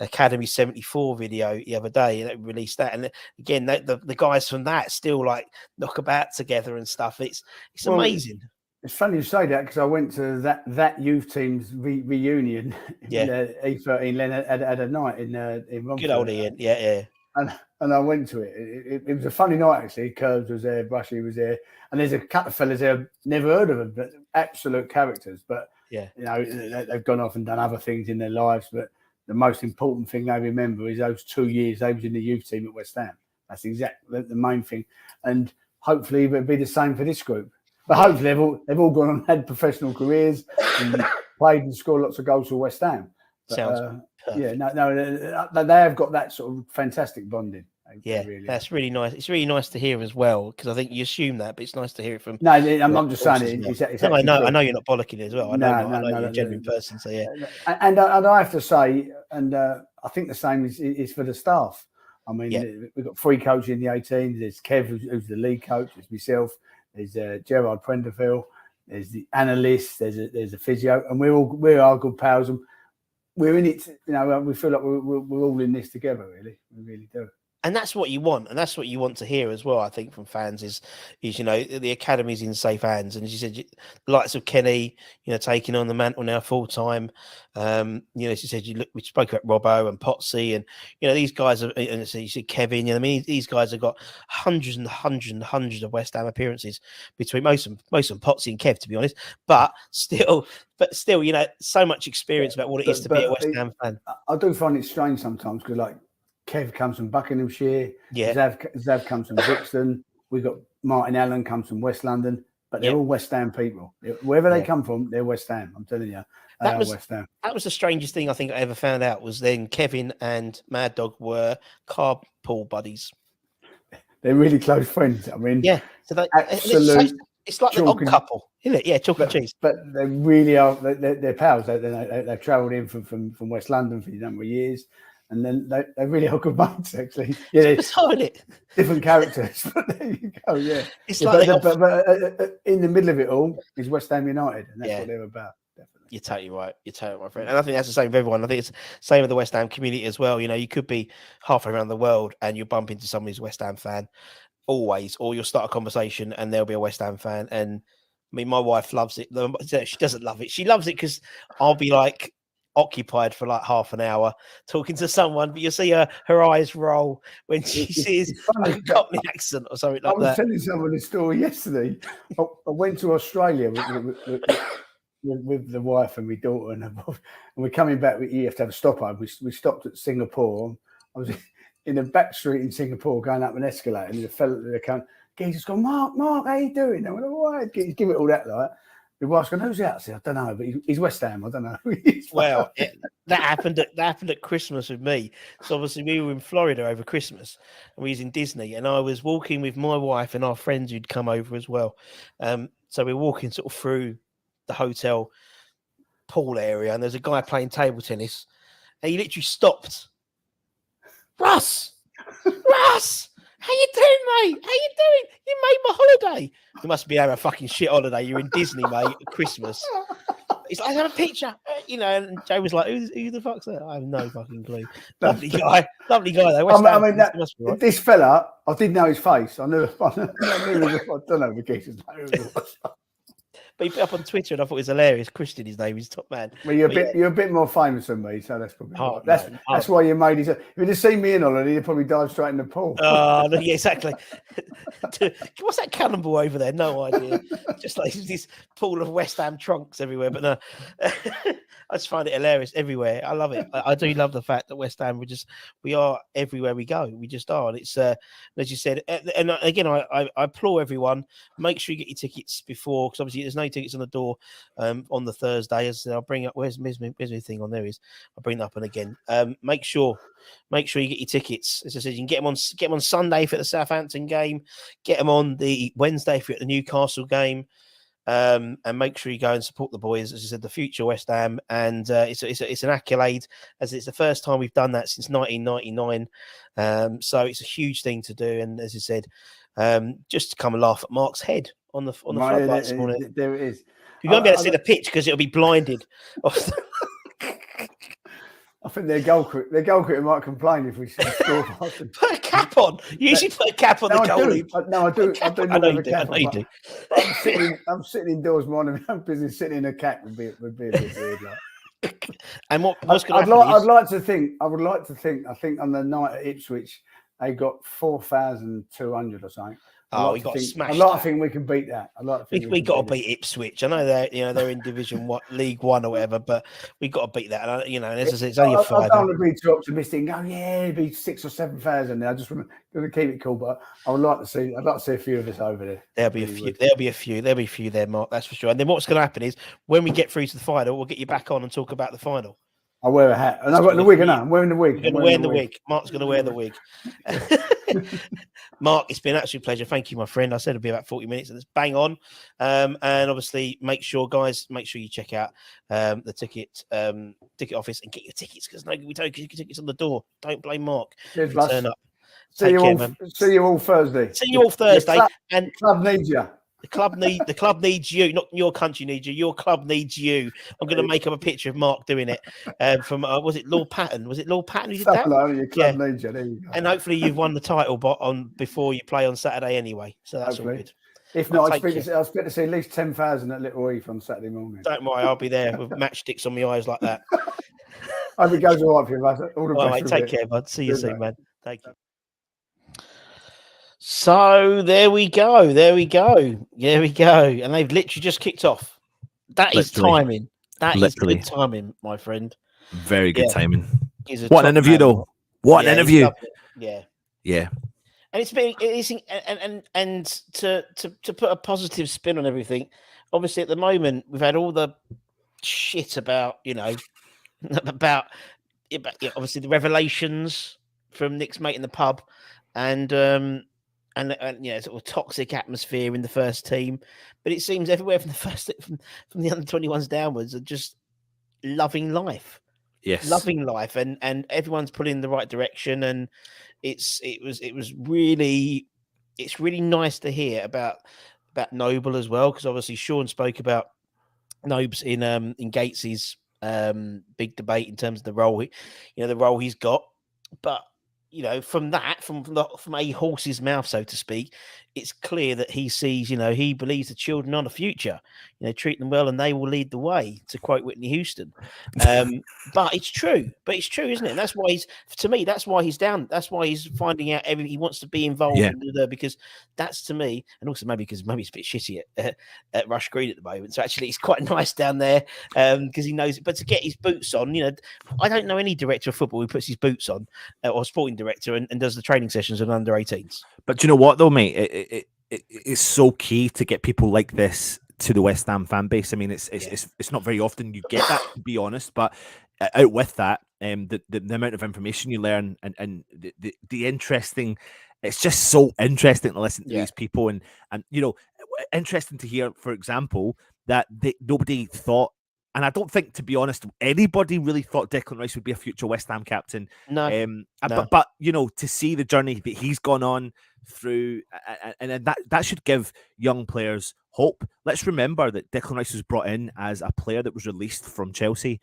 Academy 74 video the other day, and they released that. And again, the guys from that still knock about together and stuff. It's amazing. It's funny you say that because I went to that youth team's reunion. E13. Len had a night in Romford. Good old Ian, yeah. And I went to it. It was a funny night actually. Curbs was there, Brushy was there, and there's a couple of fellas there. Never heard of them, but absolute characters. But they've gone off and done other things in their lives. But the most important thing they remember is those 2 years they was in the youth team at West Ham. That's exactly the main thing. And hopefully it'll be the same for this group. But hopefully they've all gone and had professional careers and played and scored lots of goals for West Ham. But, Sounds they have got that sort of fantastic bonding. That's really nice. It's really nice to hear as well, because I think you assume that, but it's nice to hear it from. No, I'm just saying it. I know you're not bollocking it as well. I know you're a genuine person. So yeah, and I have to say, and I think the same is for the staff. I mean, we've got 3 coaches in the 18s. There's Kev, who's the lead coach. There's myself. There's Gerard Prenderfield. There's the analyst. There's a physio, and we are good pals, and we're in it. We feel like we're all in this together. Really, we really do. And that's what you want, and that's what you want to hear as well. I think from fans is the academy's in safe hands, and as you said, the likes of Kenny, taking on the mantle now full time. As you said, we spoke about Robbo and Potsy, and these guys are, and so you said Kevin. These guys have got hundreds and hundreds of West Ham appearances between most of them, Potsy and Kev, to be honest. But still, so much experience about what it is to be a West Ham fan. I do find it strange sometimes because Kev comes from Buckinghamshire. Yeah. Zav comes from Brixton. We got Martin Allen comes from West London. But they're all West Ham people. Wherever they come from, they're West Ham. I'm telling you, West Ham. That was the strangest thing I think I ever found out was then Kevin and Mad Dog were carpool buddies. They're really close friends. I mean, yeah, so they, absolute. It's like the odd couple, isn't it? Yeah, chalk and cheese. But they really are. They're pals. They've travelled in from West London for a number of years. And then they really are good mates, actually. Yeah, it. Different characters, but there you go. Yeah, it's like but in the middle of it all is West Ham United, and that's what they're about. Definitely. You're totally right. You're totally right, my friend. And I think that's the same with everyone. I think it's the same with the West Ham community as well. You know, you could be halfway around the world and you bump into somebody who's a West Ham fan, always, or you'll start a conversation and there'll be a West Ham fan. And I mean, my wife loves it. She doesn't love it. She loves it because I'll be like occupied for like half an hour talking to someone, but you'll see her eyes roll when she sees a Cockney accent or something like that. I was telling someone a story yesterday. I went to Australia with the wife and my daughter, and we're coming back. You have to have a stopover. We stopped at Singapore. I was in a back street in Singapore going up an escalator, and the fella at the account, he's just gone, Mark, how you doing? I went, all right. Give it all that, like. My wife's going, who's that? I said, I don't know, but he's West Ham. I don't know. Well, that happened at Christmas with me. So obviously we were in Florida over Christmas, and we was in Disney, and I was walking with my wife and our friends who'd come over as well. So we're walking sort of through the hotel pool area, and there's a guy playing table tennis, and he literally stopped. Russ, how you doing, mate? How you doing? You made my holiday. You must be having a fucking shit holiday. You're in Disney, mate, at Christmas. He's like, I have a picture. You know, and Joe was like, who the fuck's that? I have no fucking clue. Lovely guy though. Right. This fella, I didn't know his face. I don't know the geezer's name. But he put up on Twitter, and I thought it was hilarious. Christian, his name, he's top man. Well, you're a bit more famous than me, so that's probably that's why you made it. If you'd have seen me in holiday, you'd probably dive straight in the pool. Oh, no, yeah, exactly. What's that cannonball over there? No idea. Just like this pool of West Ham trunks everywhere. But no, I just find it hilarious everywhere. I love it. I do love the fact that West Ham we are everywhere we go. We just are. And it's as you said. And again, I implore everyone, make sure you get your tickets before, because obviously there's no tickets on the door on the Thursday. As I'll bring up, where's my thing on there is. I'll bring that up and again. Make sure you get your tickets. As I said, you can get them on Sunday for the Southampton game. Get them on the Wednesday for the Newcastle game. And make sure you go and support the boys, as I said, the future West Ham, and it's an accolade, as it's the first time we've done that since 1999. So it's a huge thing to do, and as I said, just to come and laugh at Mark's head on the floodlights this morning. There it is. You won't be able to see the pitch because it'll be blinded. I think their goalkeeper might complain if we score. Put a cap on. You usually put a cap on the goalie. No, I do. I know you do. I'm sitting indoors, minding my own business. Sitting in a cap would be a bit weird. Like. And what's going to happen? I'd like to think. I think on the night at Ipswich, they got 4,200 or something. We got smashed. I'd like to think we can beat that. We got to beat Ipswich. I know they're in Division League One or whatever, but we got to beat that. And and as I said, it's only a 5. I don't want to be too optimistic and go, it'd be 6,000 or 7,000. I just want to keep it cool, but I'd like to see a few of us over there. There'll be a few there, Mark. That's for sure. And then what's going to happen is when we get through to the final, we'll get you back on and talk about the final. I wear a hat, and I've got the wig, and I'm wearing the wig. You're going to wear the wig. Mark's going to wear the wig. Mark, it's been an absolute pleasure. Thank you, my friend. I said it'll be about 40 minutes, and it's bang on. And obviously, make sure you check out the ticket office and get your tickets, because we don't get your tickets on the door. Don't blame Mark. Turn up. See you all Thursday. See you all Thursday. And club needs you. The club needs you, not your country needs you. Your club needs you. I'm going to make up a picture of Mark doing it. From was it Lord Patton? Was it Lord Patton who did that? Your club needs you. There you go. And hopefully you've won the title before you play on Saturday anyway. So that's all good. If not, I expect to see at least 10,000 at Little Eve on Saturday morning. Don't worry, I'll be there with matchsticks on my eyes like that. I hope it goes all right for you, mate. All the best. Mate, take care, bud. See you soon, man. Thank you. So there we go. And they've literally just kicked off. That is timing. That is good timing, my friend. Very good timing. What an interview, though. What an Yeah, he's interview! loved it. Yeah. Yeah. And it's been and to put a positive spin on everything. Obviously, at the moment, we've had all the shit about about obviously the revelations from Nick's mate in the pub, and sort of toxic atmosphere in the first team. But it seems everywhere from the under 21s downwards are just loving life. Yes. Loving life, and everyone's pulling in the right direction, and it's really nice to hear about Noble as well, because obviously Sean spoke about Nobes in Gates's big debate in terms of the role the role he's got, but from a horse's mouth, so to speak, it's clear that he sees, he believes the children are the future, treat them well and they will lead the way, to quote Whitney Houston. But it's true, isn't it? And that's why that's why he's down. That's why he's finding out he wants to be involved because that's, to me, and also maybe it's a bit shitty at Rush Green at the moment. So actually it's quite nice down there because he knows it. But to get his boots on, I don't know any director of football who puts his boots on or sporting director and does the training sessions on under 18s. But do you know what though, mate? It's so key to get people like this to the West Ham fan base. I mean, it's not very often you get that, to be honest. But out with that, the amount of information you learn and the interesting, it's just so interesting to listen to these people and interesting to hear, for example, that nobody thought. And I don't think, to be honest, anybody really thought Declan Rice would be a future West Ham captain. No. No. But to see the journey that he's gone on through, and that should give young players hope. Let's remember that Declan Rice was brought in as a player that was released from Chelsea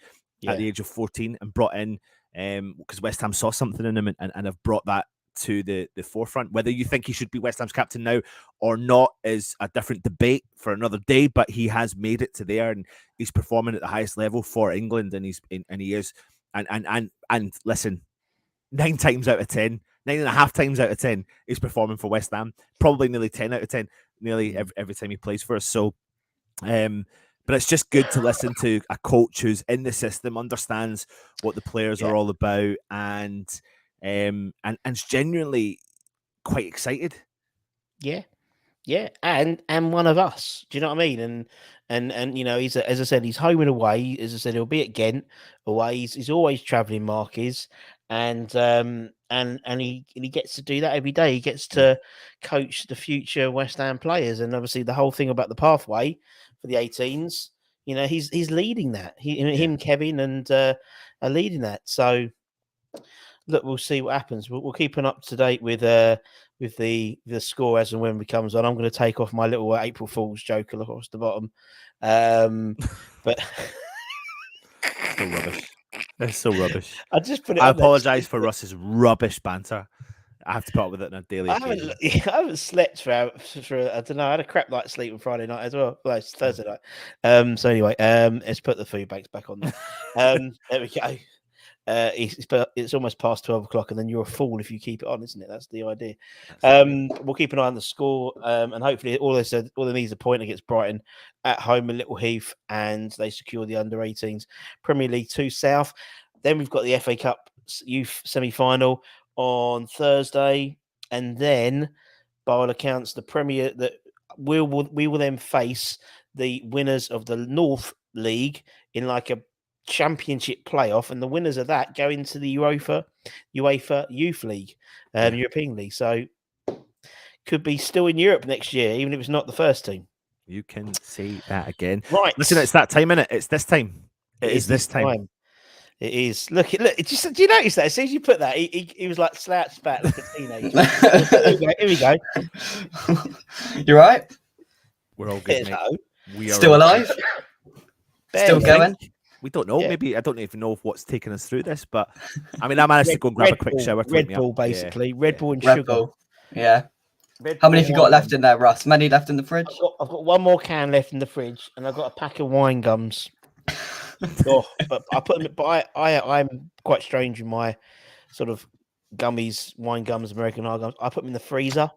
at the age of 14 and brought in because West Ham saw something in him and have brought that to the forefront. Whether you think he should be West Ham's captain now or not is a different debate for another day, but he has made it to there and he's performing at the highest level for England, and he is and listen, 9 times out of 10, 9.5 times out of 10 he's performing for West Ham, probably nearly 10 out of 10 nearly every time he plays for us. So but it's just good to listen to a coach who's in the system, understands what the players are all about, and is genuinely quite excited. Yeah, and one of us. Do you know what I mean? And he's as I said, he's home and away. As I said, he'll be at Ghent away. He's always travelling marques, and he gets to do that every day. He gets to coach the future West Ham players, and obviously the whole thing about the pathway for the 18s. He's leading that. Him, Kevin, and are leading that. So. Look, we'll see what happens. We'll keep an up to date with the score as and when it comes on. I'm going to take off my little April Fool's joke across the bottom, but so rubbish. It's so rubbish. I just put it. I apologise for Russ's rubbish banter. I have to put up with it on a daily. I haven't slept for I don't know. I had a crap night's sleep on Friday night as well. Well, it's Thursday night. So anyway, let's put the Foodbanks back on there. There we go. It's almost past 12 o'clock, and then you're a fool if you keep it on, isn't it? That's the idea. We'll keep an eye on the score, and hopefully all they need is a point against Brighton at home in Little Heath, and they secure the under 18s Premier League 2 South. Then we've got the FA Cup Youth semi-final on Thursday, and then by all accounts the Premier that we will then face the winners of the North League in like a championship playoff, and the winners of that go into the UEFA Youth League, European League. So could be still in Europe next year, even if it's not the first team. You can say that again. Right. Listen, it's that time, innit? It's this time. It is this time. It is. Look. Just, do you notice that? As soon as you put that, he was like slouched back like a teenager. Here we go. You right? We're all good, mate. We are still alive. Still going. We don't know. Maybe I don't even know what's taking us through this, but I mean, I managed to go and grab a quick shower. Red Bull, basically. Red Bull and Red sugar. Bull. Yeah. How many have you got left in there, Russ? Many left in the fridge? I've got one more can left in the fridge, and I've got a pack of wine gums. But I put them. But I'm quite strange in my sort of gummies, wine gums, American hard gums. I put them in the freezer.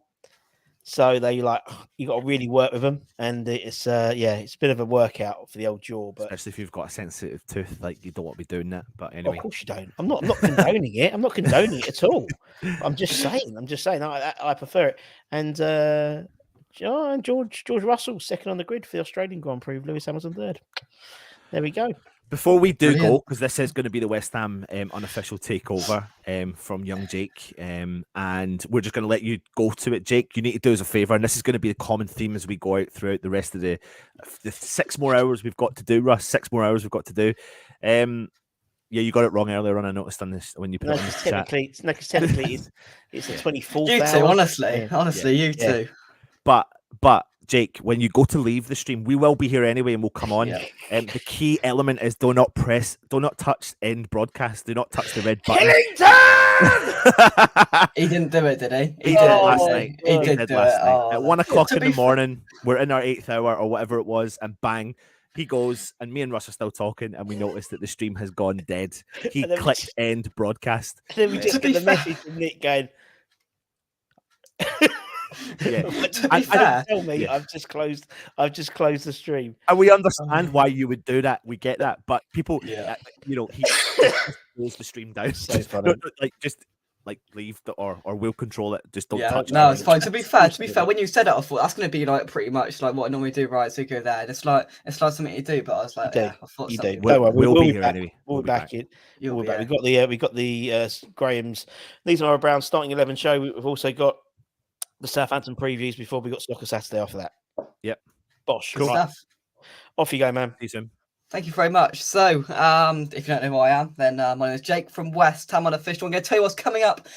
So they you got to really work with them, and it's it's a bit of a workout for the old jaw. But especially if you've got a sensitive tooth, like you don't want to be doing that. But well, anyway, of course you don't. I'm not condoning it. I'm not condoning it at all. I'm just saying. I prefer it. And George Russell second on the grid for the Australian Grand Prix. Lewis Hamilton third. There we go. Before we do go, because this is going to be the West Ham unofficial takeover from young Jake, and we're just going to let you go to it, Jake. You need to do us a favour, and this is going to be the common theme as we go out throughout the rest of the 6 more hours we've got to do, Russ. 6 more hours we've got to do. Yeah, you got it wrong earlier on. I noticed on this when you put it on the chat. Technically, it's a 24th You hour. too, honestly, you too. But Jake, when you go to leave the stream, we will be here anyway, and we'll come on. The key element is do not touch end broadcast. Do not touch the red button. He didn't do it, did he? He did it last night. He did do last it. night. At 1 o'clock in the morning, we're in our 8th hour or whatever it was, and bang, he goes, and me and Russ are still talking, and we noticed that the stream has gone dead. He clicked end broadcast. And then we just get the message from Nick going. Yeah, Tell me, I've just closed the stream. And we understand why you would do that. We get that, but people, he closed the stream down. Like leave or we'll control it. Just don't touch it. No, it's fine. To be fair, when you said it, I thought that's going to be like pretty much like what I normally do. Right, so you go there, and it's like something you do. But I was like, I thought you something. do. We'll be here anyway. We'll be back. We'll be back. We got the Graham's. These are our Brown starting 11 show. We've also got the Southampton previews before we got Soccer Saturday after that. Yep. Bosh. Cool stuff. Off you go, man. See you soon. Thank you very much. So, if you don't know who I am, then my name is Jake from West Ham Unofficial. I'm going to tell you what's coming up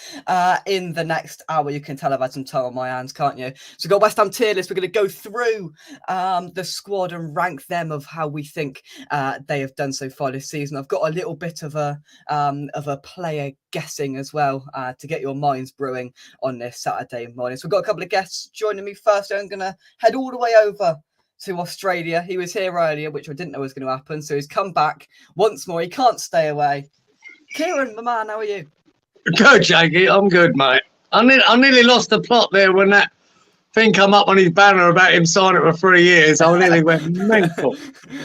in the next hour. You can tell I've had some time on my hands, can't you? So, we've got West Ham tier list. We're going to go through the squad and rank them of how we think they have done so far this season. I've got a little bit of a player guessing as well to get your minds brewing on this Saturday morning. So, we've got a couple of guests joining me first. I'm going to head all the way over to Australia. He was here earlier, which I didn't know was going to happen. So he's come back once more. He can't stay away. Kieran, my man, how are you? Good, Jakey. I'm good, mate. I nearly lost the plot there when that thing come up on his banner about him signing for 3 years. I nearly went mental.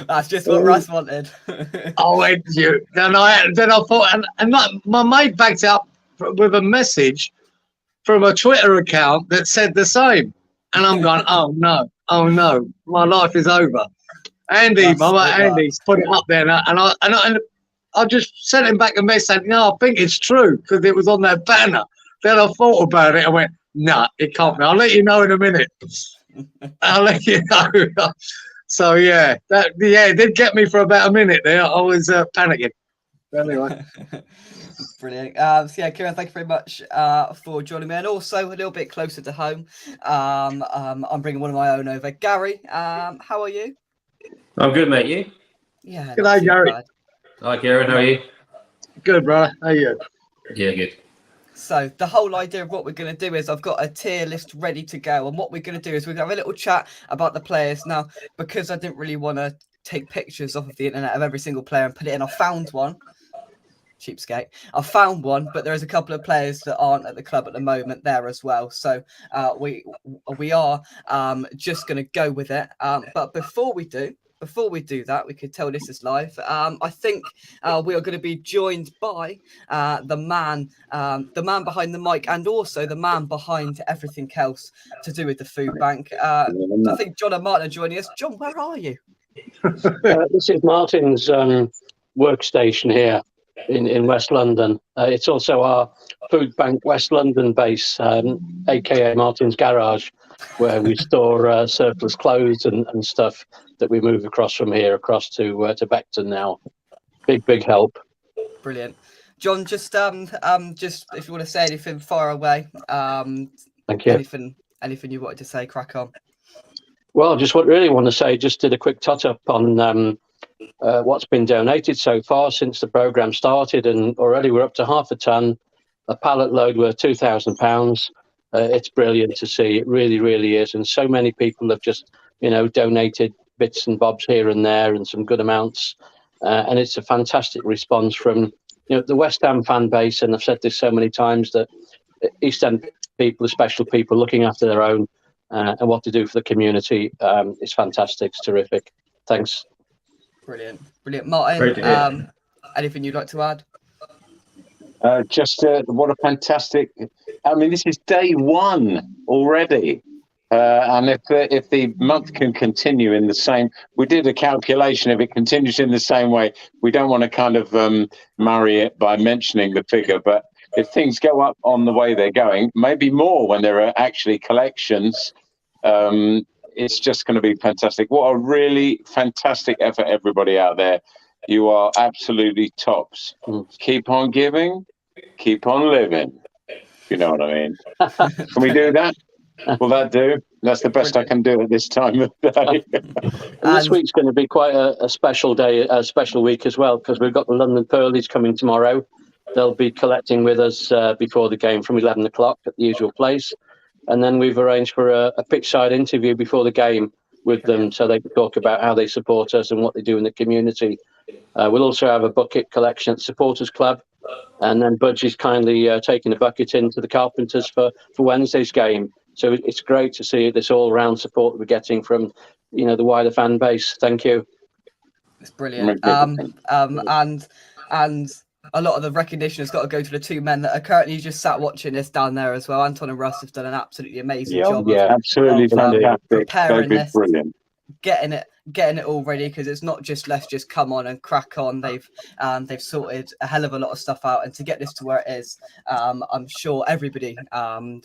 That's just what Russ wanted. I went you. Then I thought, and my mate backed up with a message from a Twitter account that said the same. And I'm going, oh no, my life is over. Andy's put it up there, and I just sent him back a message saying, no, I think it's true because it was on that banner. Then I thought about it. I went, nah, it can't be. I'll let you know in a minute. I'll let you know. So yeah, it did get me for about a minute there. I was panicking. Anyway. Brilliant. So yeah, Kieran, thank you very much for joining me, and also a little bit closer to home. I'm bringing one of my own over. Gary, how are you? I'm good, mate. You? Yeah. Good day, Gary. Bad. Hi, Kieran. How are you? Good, brother. How are you? Yeah, good. So the whole idea of what we're going to do is I've got a tier list ready to go, and what we're going to do is we're going to have a little chat about the players. Now, because I didn't really want to take pictures off of the internet of every single player and put it in, I found one. Cheapskate. I found one, but there is a couple of players that aren't at the club at the moment there as well. So we are just going to go with it. But before we do that, we could tell this is live. I think we are going to be joined by the man behind the mic, and also the man behind everything else to do with the food bank. I think John and Martin are joining us. John, where are you? This is Martin's workstation here in West London. It's also our food bank West London base, aka Martin's garage, where we store surplus clothes and stuff that we move across from here across to Beckton now. Big help. Brilliant. John, just if you want to say anything, far away. Thank you. Anything you wanted to say, crack on. Well, really want to say, just did a quick tot up on what's been donated so far since the programme started, and already we're up to half a tonne, a pallet load worth £2,000. It's brilliant to see. It really is. And so many people have just, donated bits and bobs here and there and some good amounts. And it's a fantastic response from, the West Ham fan base. And I've said this so many times that East End people are special people looking after their own. and what they do for the community is fantastic. It's terrific. Thanks. Brilliant. Great to Martin, hear. anything you'd like to add? Just what a fantastic! I mean, this is day one already, and if the month can continue in the same, we did a calculation. If it continues in the same way, we don't want to kind of marry it by mentioning the figure, but if things go up on the way they're going, maybe more when there are actually collections, it's just going to be fantastic. What a really fantastic effort, everybody out there! You are absolutely tops. Keep on giving. Keep on living. You know what I mean? Can we do that? Will that do? That's the best I can do at this time of day. And this week's going to be quite a special day, a special week as well, because we've got the London Pearlies coming tomorrow. They'll be collecting with us before the game from 11 o'clock at the usual place. And then we've arranged for a pitch-side interview before the game with them, so they can talk about how they support us and what they do in the community. We'll also have a bucket collection at the Supporters Club. And then Budgie's kindly taking a bucket into the Carpenters for Wednesday's game. So it's great to see this all-round support that we're getting from, the wider fan base. Thank you. It's brilliant. And a lot of the recognition has got to go to the two men that are currently just sat watching this down there as well. Anton and Russ have done an absolutely amazing job. Absolutely fantastic. Preparing this, brilliant. Getting it all ready, because it's not just let's just come on and crack on. They've sorted a hell of a lot of stuff out, and to get this to where it is, I'm sure everybody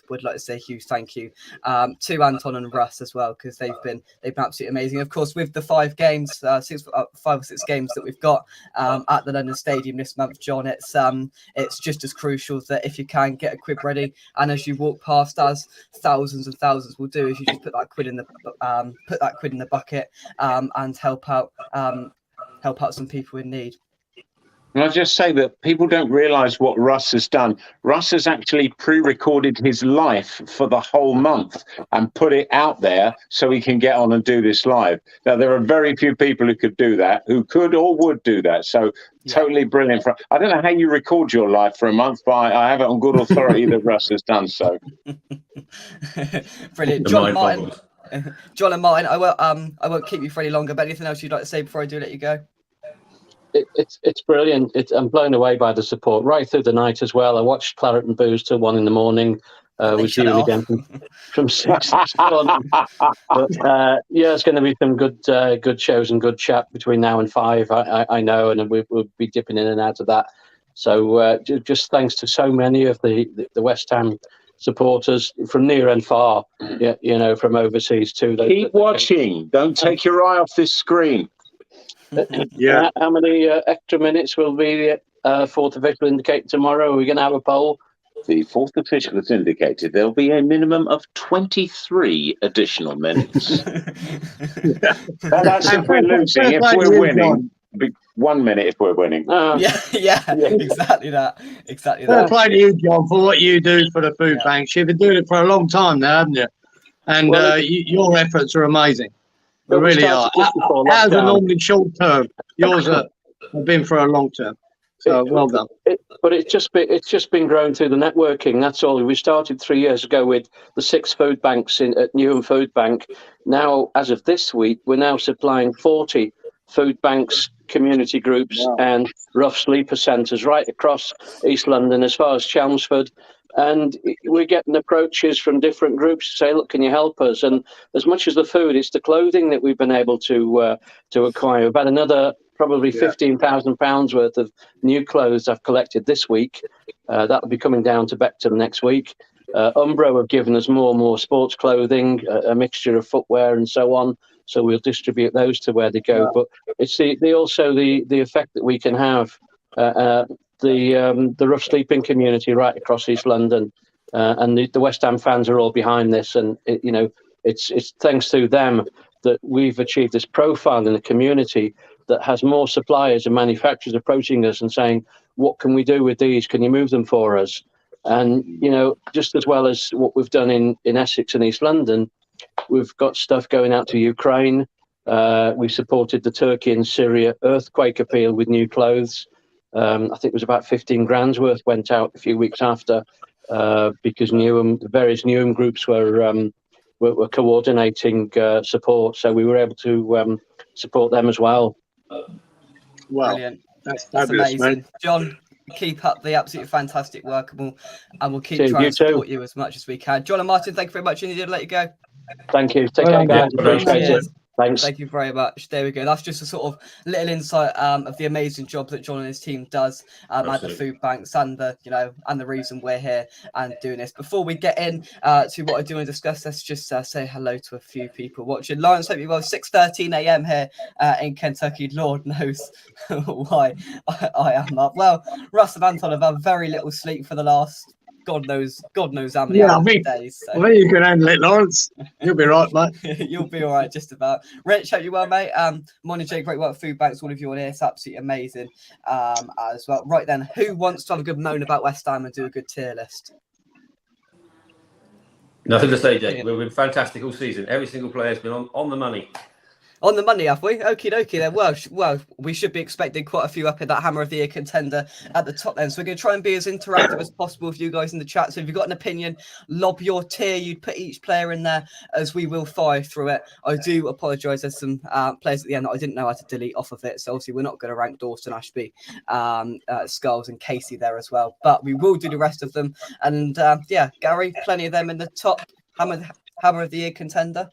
would like to say a huge thank you to Anton and Russ as well, because they've been absolutely amazing. Of course, with the 5 or 6 games that we've got at the London Stadium this month, John, it's just as crucial that if you can get a quid ready, and as you walk past, as thousands and thousands will do, is you just put that quid in the bucket. And help out some people in need. And I'll just say that people don't realise what Russ has done. Russ has actually pre-recorded his life for the whole month and put it out there so he can get on and do this live. Now, there are very few people who could do that, who could or would do that. So totally brilliant. I don't know how you record your life for a month, but I have it on good authority that Russ has done so. Brilliant. John and Martin, I won't keep you for any longer, but anything else you'd like to say before I do let you go? It's brilliant. I'm blown away by the support right through the night as well. I watched Claret and Booze till 1 a.m. Was viewing again from 6 to 1. But it's going to be some good shows and good chat between now and 5. I know, and we'll be dipping in and out of that. So just thanks to so many of the West Ham supporters from near and far, from overseas too. Keep watching. Don't take your eye off this screen. How many extra minutes will be the fourth official indicate tomorrow? Are we going to have a poll? The fourth official has indicated there'll be a minimum of 23 additional minutes. That's if we're losing. If we're winning, 1 minute if we're winning. Exactly that. Fair play to you, John, for what you do for the food banks. You've been doing it for a long time now, haven't you? And your efforts are amazing. They really are. Ours are normally short term. Yours have been for a long term. So well done. But it's just been growing through the networking. That's all. We started 3 years ago with the 6 food banks at Newham Food Bank. Now, as of this week, we're now supplying 40 food banks, community groups, and rough sleeper centres right across East London, as far as Chelmsford. And we're getting approaches from different groups to say, look, can you help us? And as much as the food, it's the clothing that we've been able to acquire. We've had another probably £15,000 worth of new clothes I've collected this week. That'll be coming down to Beckton next week. Umbro have given us more and more sports clothing, a mixture of footwear and so on. So we'll distribute those to where they go. But it's the effect that we can have. The rough sleeping community right across East London, and the West Ham fans are all behind this, and it's thanks to them that we've achieved this profile in the community that has more suppliers and manufacturers approaching us and saying, what can we do with these? Can you move them for us? And just as well as what we've done in Essex and East London, we've got stuff going out to Ukraine. We supported the Turkey and Syria earthquake appeal with new clothes. I think it was about 15 grand's worth went out a few weeks after, because the various Newham groups were were coordinating support, so we were able to support them as well. Wow, Brilliant. that's That's fabulous, amazing, man. John. Keep up the absolutely fantastic work, and we'll keep Cheers, trying you to support too. you as much as we can. John and Martin, thank you very much. And let you go. Thank you. Take Well care, done, guys. Appreciate it. Cheers. Thanks. Thank you very much. There we go. That's just a sort of little insight of the amazing job that John and his team does at the Absolutely. food banks, and the reason we're here and doing this. Before we get in to what I do want to discuss, let's just say hello to a few people watching. Lawrence, hope you well. 6:13 a.m. here in Kentucky. Lord knows why I am up. Well, Russ and Anton have had very little sleep for the last God knows how many Yeah, hours I think days. So. you can handle it, Lawrence. You'll be right, mate. You'll be all right, just about. Rich, hope you well, mate. Morning, Jay. Great work, Food Banks. All of you on here. It's absolutely amazing as well. Right then, who wants to have a good moan about West Ham and do a good tier list? Nothing to say, Jake. We've been fantastic all season. Every single player's been on the money. On the money, have we? Okie dokie then. Well, we should be expecting quite a few up in that Hammer of the Year contender at the top then. So we're going to try and be as interactive as possible with you guys in the chat. So if you've got an opinion, lob your tier. You'd put each player in there as we will fire through it. I do apologise. There's some players at the end that I didn't know how to delete off of it. So obviously we're not going to rank Dawson, Ashby, Skulls and Casey there as well. But we will do the rest of them. And yeah, Gary, plenty of them in the top Hammer of the Year contender.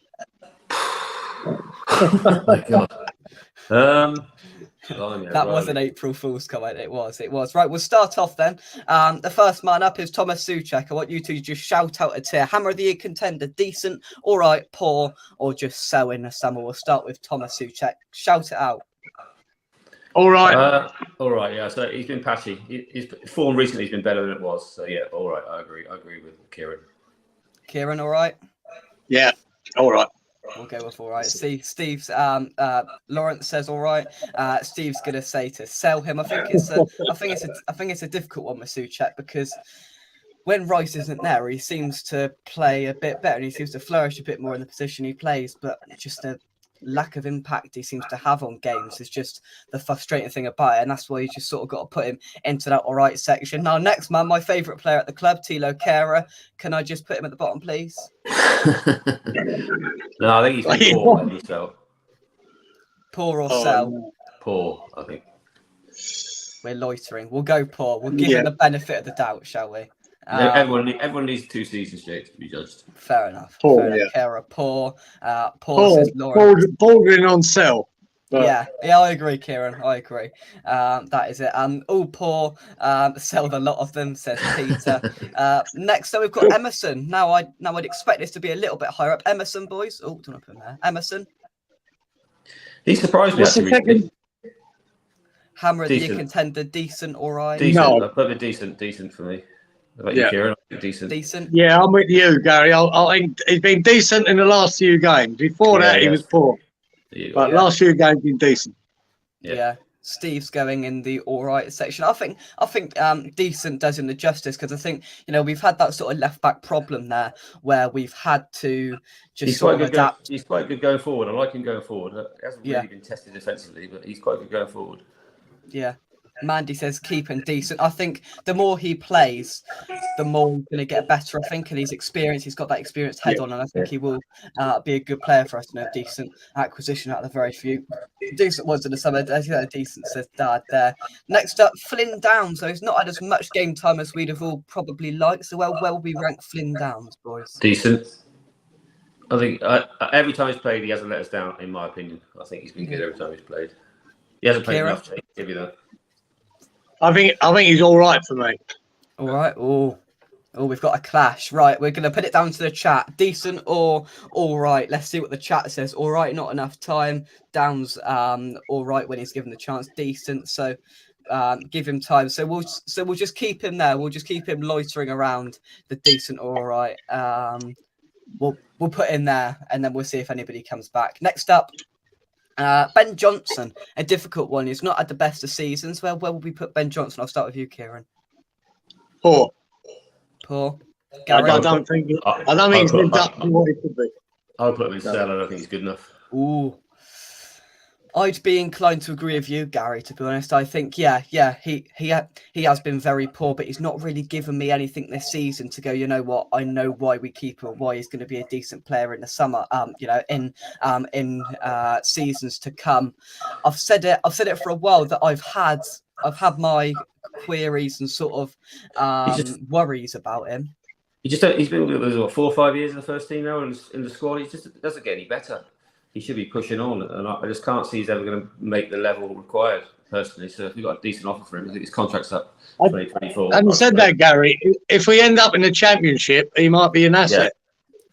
Oh my God. That was an April Fool's comment. It was. Right, we'll start off then. The first man up is Thomas Souček. I want you to just shout out a tier. Hammer of the Year contender, decent, all right, poor, or just so in the summer. We'll start with Thomas Souček. Shout it out. All right. All right, yeah. So he's been patchy. His form recently has been better than it was. So yeah, all right. I agree with Kieran. Kieran, all right? Yeah, all right. We'll go with all right. See, Steve's Lawrence says all right. Steve's gonna say to sell him. I think it's a difficult one with Souček because when Rice isn't there, he seems to play a bit better and he seems to flourish a bit more in the position he plays, but just the lack of impact he seems to have on games is just the frustrating thing about it, and that's why you just sort of got to put him into that all right section. Now, next man, my favourite player at the club, Tilo Kehrer. Can I just put him at the bottom, please? No, I think he's been poor. Maybe so. Poor or sell? Poor, I think. We're loitering. We'll go poor. We'll give him the benefit of the doubt, shall we? Everyone needs 2 seasons, Jake, to be judged. Fair enough. Poor, fair enough. yeah. Kehrer, poor. Poor says Lawrence. Bordering on sell. But... Yeah, I agree, Kieran. I agree. That is it. All poor. Sold a lot of them, says Peter. Next up, we've got Emerson. Now I'd expect this to be a little bit higher up. Emerson, boys. Oh, don't put him there. Emerson. He surprised me. Actually. Hammer of the Year contender, decent, all right. Decent. No. I'll put it decent for me. How about you, Kieran? Decent. Yeah, I'm with you, Gary. I think he's been decent in the last few games. Before that, he was poor. But last few games, been decent. Yeah. Steve's going in the all right section. I think decent does him the justice because I think we've had that sort of left back problem there where we've had to just sort of adapt. He's quite good going forward. I like him going forward. He hasn't really been tested defensively, but he's quite good going forward. Yeah. Mandy says keep him decent. I think the more he plays, the more he's going to get better. I think, and he's experienced. He's got that experienced head on, and I think he will be a good player for us. Decent acquisition out of the very few decent ones in the summer. Decent says Dad there. Next up, Flynn Downs. So he's not had as much game time as we'd have all probably liked. So well, we rank Flynn Downs, boys. Decent. I think every time he's played, he hasn't let us down. In my opinion, I think he's been good every time he's played. He hasn't played enough. To give you that. I think he's all right for me. All right. Oh, we've got a clash. Right, we're going to put it down to the chat. Decent or all right? Let's see what the chat says. All right, not enough time. Downs, all right when he's given the chance. Decent. So, give him time. So we'll just keep him there. We'll just keep him loitering around the decent or all right. We'll put him there, and then we'll see if anybody comes back. Next up. Ben Johnson, a difficult one. He's not had the best of seasons. Where will we put Ben Johnson? I'll start with you, Kieran. Poor. Gary? I don't think he's lived up to what he could be. I'll put him in sell. I don't think he's good enough. Ooh. I'd be inclined to agree with you, Gary. To be honest, I think he has been very poor, but he's not really given me anything this season to go. You know what? I know why we keep him, why he's going to be a decent player in the summer. In seasons to come. I've said it for a while that I've had my queries and sort of worries about him. He's been with what, 4 or 5 years in the first team now, and in the squad. He just doesn't get any better. He should be pushing on, and I just can't see he's ever going to make the level required, personally. So if we've got a decent offer for him, I think his contract's up 2024. Having said that, Gary, if we end up in the Championship, he might be an asset.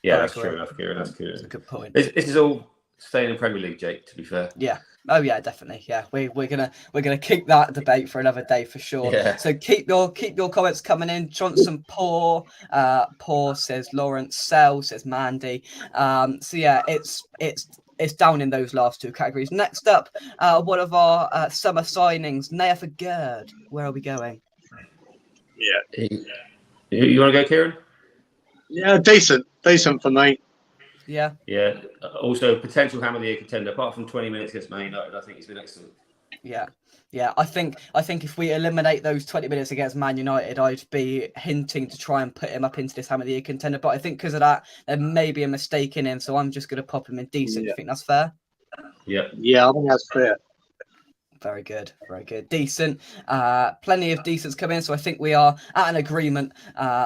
Yeah, that's true enough, Kieran. That's good. That's a good point. This is all staying in Premier League, Jake, to be fair. Yeah. Oh yeah, definitely. Yeah, we're gonna keep that debate for another day for sure. Yeah. So keep your comments coming in. Johnson poor says Lawrence. Sell says Mandy. So yeah, it's down in those last two categories. Next up, one of our summer signings, Naya for Gerd. Where are we going? Yeah. You want to go, Kieran? Yeah, decent for me. Yeah. Yeah. Also, potential Hammer of the Year contender. Apart from 20 minutes against Man United, I think he's been excellent. Yeah. Yeah, I think if we eliminate those 20 minutes against Man United, I'd be hinting to try and put him up into this Hammer of the Year contender. But I think because of that, there may be a mistake in him. So I'm just going to pop him in decent. Yeah. You think that's fair? Yeah. Yeah, I think that's fair. Very good. Very good. Decent. Plenty of decents come in. So I think we are at an agreement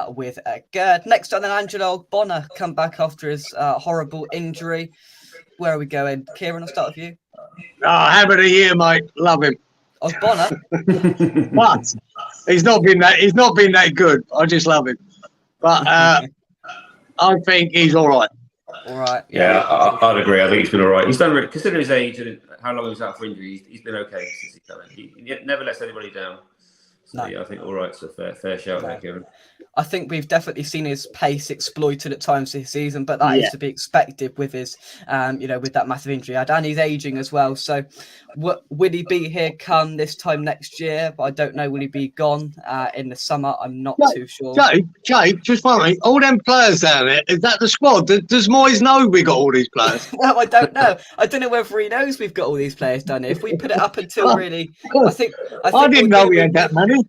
with Gerd. Next on, then Angelo Bonner come back after his horrible injury. Where are we going? Kieran, I'll start with you. Hammer of the Year, mate. Love him. Oh, Bonner. But he's not been that good. I just love him. But I think he's all right. All right. Yeah, I'd agree. I think he's been all right. He's done, considering his age and how long he was out for injury, he's been okay since he's come in. He never lets anybody down. So No. yeah, I think all right. So fair shout there, Kieran. I think we've definitely seen his pace exploited at times this season, but that is to be expected with his, with that massive injury he had, and he's aging as well. So, will he be here come this time next year? But I don't know. Will he be gone in the summer? I'm not too sure. Jake, just wondering, all them players down there, is that the squad? Does Moyes know we got all these players? No, I don't know. I don't know whether he knows we've got all these players down here. If we put it up until really, I didn't know we had that many.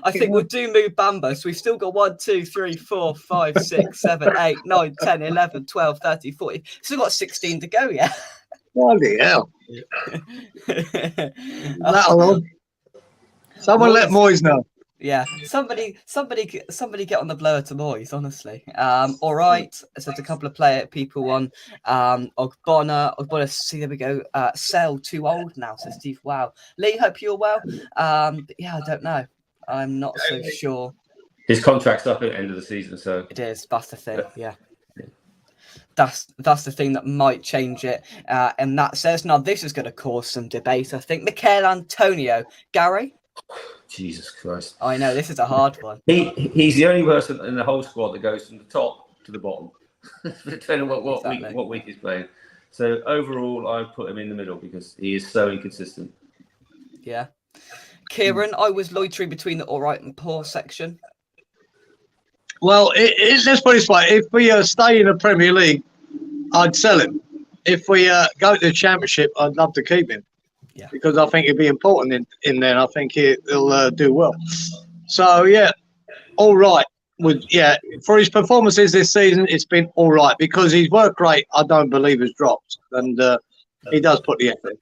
I think we'll do Mubamba. So we've still got 1, 2, 3, 4, 5, 6, 7, 8, 9, 10, 11, 12, 13, 14. Still got 16 to go, yeah. Bloody hell. That'll on. Someone let Moyes know. Yeah, somebody get on the blower to Moyes, honestly. All right. So there's a couple of people on Ogbonna. See, there we go. Sell too old now, says Steve. Wow. Lee, hope you're well. But yeah, I don't know. I'm not so sure. His contract's up at the end of the season, so it is. That's the thing. Yeah. That's the thing that might change it. And that says now this is going to cause some debate. I think Michael Antonio, Gary. Jesus Christ! I know this is a hard one. He's the only person in the whole squad that goes from the top to the bottom, depending on what week he's playing. So overall, I put him in the middle because he is so inconsistent. Yeah, Kieran, I was loitering between the all right and poor section. Well, let's put it this way: if we stay in the Premier League, I'd sell him. If we go to the Championship, I'd love to keep him. Yeah. Because I think he'd be important in there. I think he'll do well. So yeah, all right. For his performances this season, it's been all right because his work rate, I don't believe, has dropped, and he does put the effort.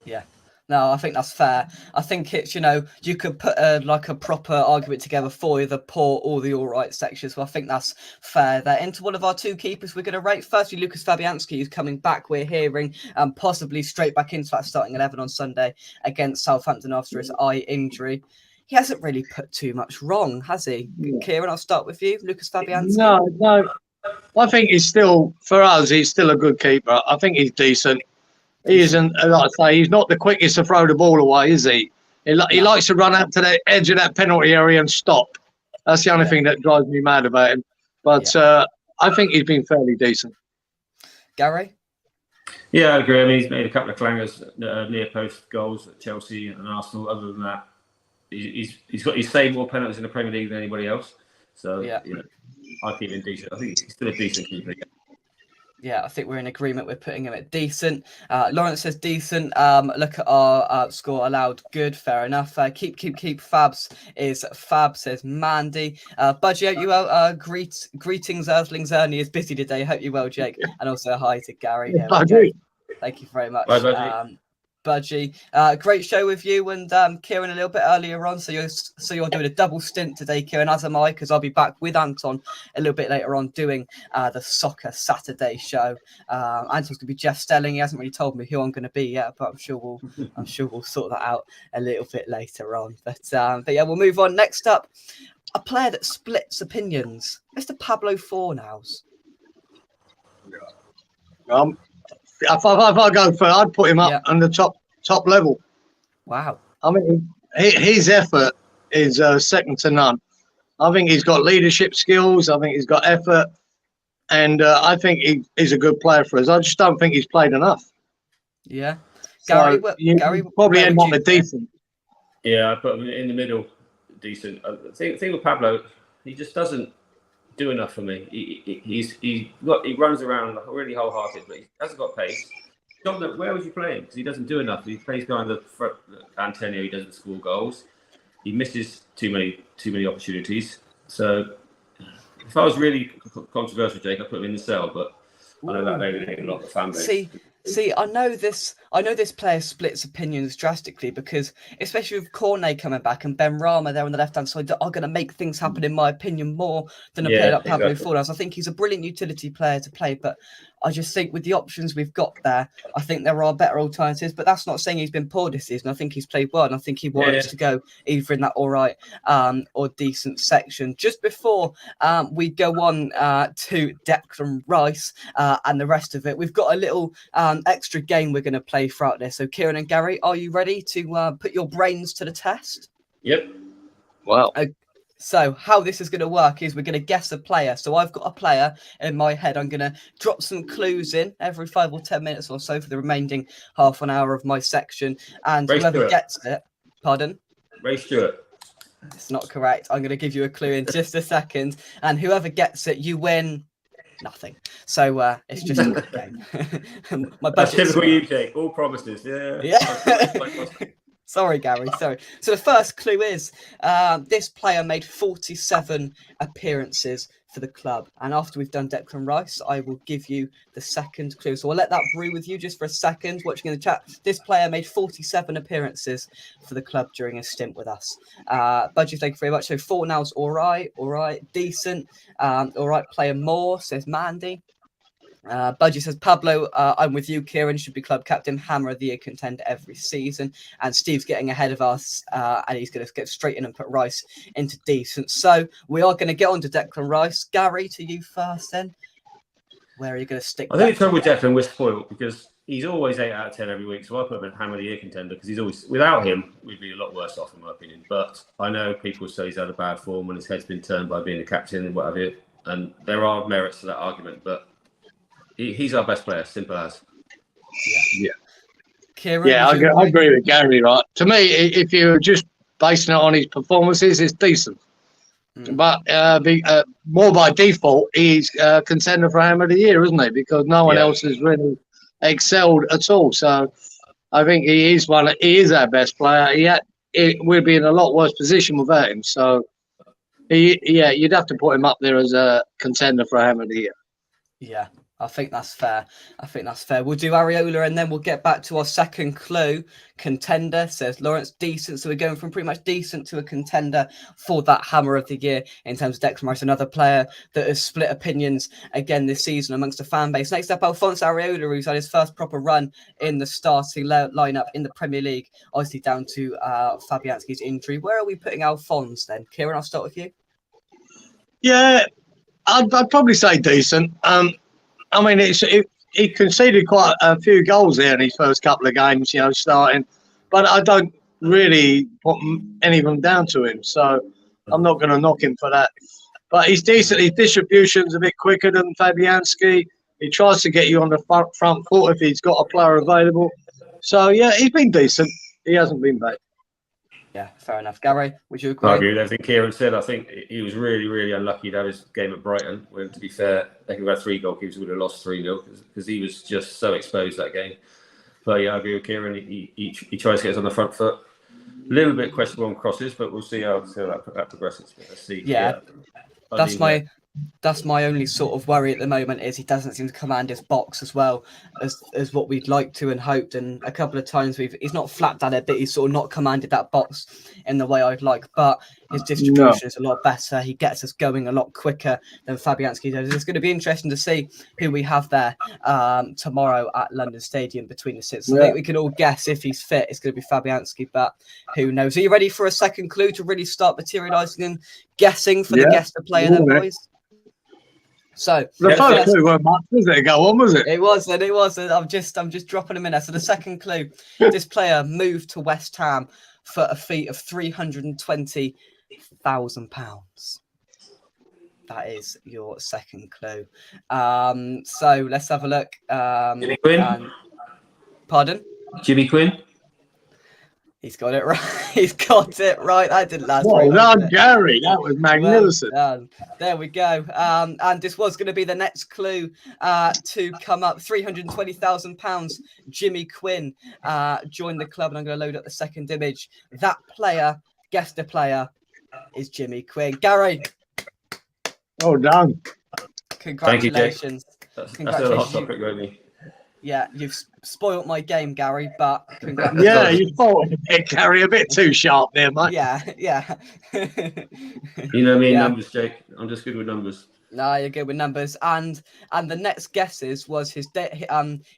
Yeah. No, I think that's fair. I think it's, you could put a proper argument together for the poor or the all right section. So I think that's fair there. Into one of our two keepers we're going to rate. Firstly, Lucas Fabianski, who's coming back, we're hearing, possibly straight back into that starting 11 on Sunday against Southampton after his eye injury. He hasn't really put too much wrong, has he? Yeah. Kieran, I'll start with you. Lucas Fabianski. No. I think he's still a good keeper. I think he's decent. He isn't, like I say, he's not the quickest to throw the ball away, is he? He likes to run out to the edge of that penalty area and stop. That's the only thing that drives me mad about him. But I think he's been fairly decent. Gary? Yeah, I agree. I mean, he's made a couple of clangers, near post goals at Chelsea and Arsenal. Other than that, he's saved more penalties in the Premier League than anybody else. So, I keep him decent. I think he's still a decent keeper. Yeah, I think we're in agreement with putting him at decent. Lawrence says decent. Look at our score allowed. Good, fair enough. Keep. Fabs is Fab, says Mandy. Budgie, hope you well. Greetings, Earthlings. Ernie is busy today. Hope you well, Jake. And also hi to Gary. There we go. Thank you very much. Bye, Budgie. Budgie, great show with you and Kieran a little bit earlier on. So you're doing a double stint today, Kieran, as am I, because I'll be back with Anton a little bit later on doing the Soccer Saturday show. Anton's gonna be Jeff Stelling. He hasn't really told me who I'm gonna be yet, but I'm sure we'll sort that out a little bit later on. But yeah, we'll move on. Next up, a player that splits opinions, Mr. Pablo Fornals. If I go for, I'd put him up on the top level. Wow. I mean, his effort is second to none. I think he's got leadership skills. I think he's got effort, and I think he's a good player for us. I just don't think he's played enough. Yeah, Gary. So Gary probably end up with decent. Yeah, I put him in the middle, decent. The thing with Pablo, he just doesn't do enough for me. He runs around like really wholehearted, but he hasn't got pace. Where was he playing? Because he doesn't do enough. He plays behind the front. Antonio, he doesn't score goals. He misses too many opportunities. So if I was really controversial, Jake, I'd put him in the cell. But I know that maybe a lot of the fan base. See, I know this player splits opinions drastically because, especially with Cornet coming back and Ben Rama there on the left-hand side, are going to make things happen, in my opinion, more than a player like Pablo Fornals. I think he's a brilliant utility player to play, but I just think with the options we've got there, I think there are better alternatives. But that's not saying he's been poor this season. I think he's played well, and I think he warrants to go either in that all right or decent section. Just before we go on to Declan Rice and the rest of it, we've got a little extra game we're going to play throughout this. So, Kieran and Gary, are you ready to put your brains to the test? Yep. Wow. So how this is going to work is we're going to guess a player. So I've got a player in my head. I'm going to drop some clues in every 5 or 10 minutes or so for the remaining half an hour of my section. And whoever gets it, pardon? Ray Stewart. It's not correct. I'm going to give you a clue in just a second. And whoever gets it, you win nothing. So it's just a game. My That's budget. typical you, Jake. All promises. Yeah. Yeah. Sorry, Gary. Sorry. So the first clue is this player made 47 appearances for the club. And after we've done Declan Rice, I will give you the second clue. So I'll let that brew with you just for a second, watching in the chat. This player made 47 appearances for the club during a stint with us. Budgie, thank you very much. So Fornals, all right, decent. All right, player more, says Mandy. Budgie says, Pablo, I'm with you. Kieran should be club captain, hammer of the year contender every season. And Steve's getting ahead of us, and he's going to get straight in and put Rice into decent. So we are going to get on to Declan Rice. Gary, to you first then. Where are you going to stick? I think the trouble with Declan, we're spoiled because he's always 8 out of 10 every week. So I put him in hammer of the year contender because he's always, without him, we'd be a lot worse off in my opinion. But I know people say he's had a bad form when his head's been turned by being a captain and whatever. And there are merits to that argument, but he's our best player, simple as. Yeah. Kieran, yeah, I agree with Gary, right? To me, if you're just basing it on his performances, it's decent. But more by default, he's contender for Hammer of the Year, isn't he? Because no one else has really excelled at all. So I think he is our best player. We'd be in a lot worse position without him. So, you'd have to put him up there as a contender for Hammer of the Year. Yeah. I think that's fair. We'll do Areola and then we'll get back to our second clue. Contender, says Lawrence, decent. So we're going from pretty much decent to a contender for that Hammer of the Year in terms of Declan Rice, another player that has split opinions again this season amongst the fan base. Next up, Alphonse Areola, who's had his first proper run in the starting lineup in the Premier League, obviously down to Fabianski's injury. Where are we putting Alphonse then? Kieran, I'll start with you. Yeah, I'd probably say decent. I mean, he conceded quite a few goals there in his first couple of games, starting. But I don't really put any of them down to him, so I'm not going to knock him for that. But he's decent. His distribution's a bit quicker than Fabianski. He tries to get you on the front foot if he's got a player available. So, yeah, he's been decent. He hasn't been bad. Yeah, fair enough. Gary, would you agree? I agree with everything Kieran said. I think he was really, really unlucky to have his game at Brighton. When, to be fair, they could have had 3 goalkeepers, would have lost 3-0 because he was just so exposed that game. But yeah, I agree with Kieran. He tries to get us on the front foot. A little bit questionable on crosses, but we'll see how that progresses. Let's see. Yeah. That's my only sort of worry at the moment is he doesn't seem to command his box as well as what we'd like to and hoped. And a couple of times he's not flapped at it, but he's sort of not commanded that box in the way I'd like. But his distribution is a lot better. He gets us going a lot quicker than Fabianski does. It's going to be interesting to see who we have there tomorrow at London Stadium between the six. I think we can all guess if he's fit, it's going to be Fabianski, but who knows? Are you ready for a second clue to really start materialising and guessing for the guest to play then, boys? So the first clue weren't much, was it? Go on, was it? It was. I'm just dropping them in there. So the second clue: this player moved to West Ham for a fee of £320,000. That is your second clue. So let's have a look. Jimmy Quinn. Pardon? Jimmy Quinn. He's got it right. He's got it right. That didn't last. Well done, Gary. That was magnificent. Well, there we go. And this was going to be the next clue to come up. £320,000. Jimmy Quinn joined the club, and I'm going to load up the second image. That player, guess the player, is Jimmy Quinn. Gary. Well done. Congratulations. Thank you, Jake. That's a hot topic, really. Yeah, you've spoilt my game, Gary, but congratulations. Yeah, you spoiled it, Gary. A bit too sharp there, mate. Yeah. You know me in numbers, Jake. I'm just good with numbers. No, you're good with numbers. And the next guesses was he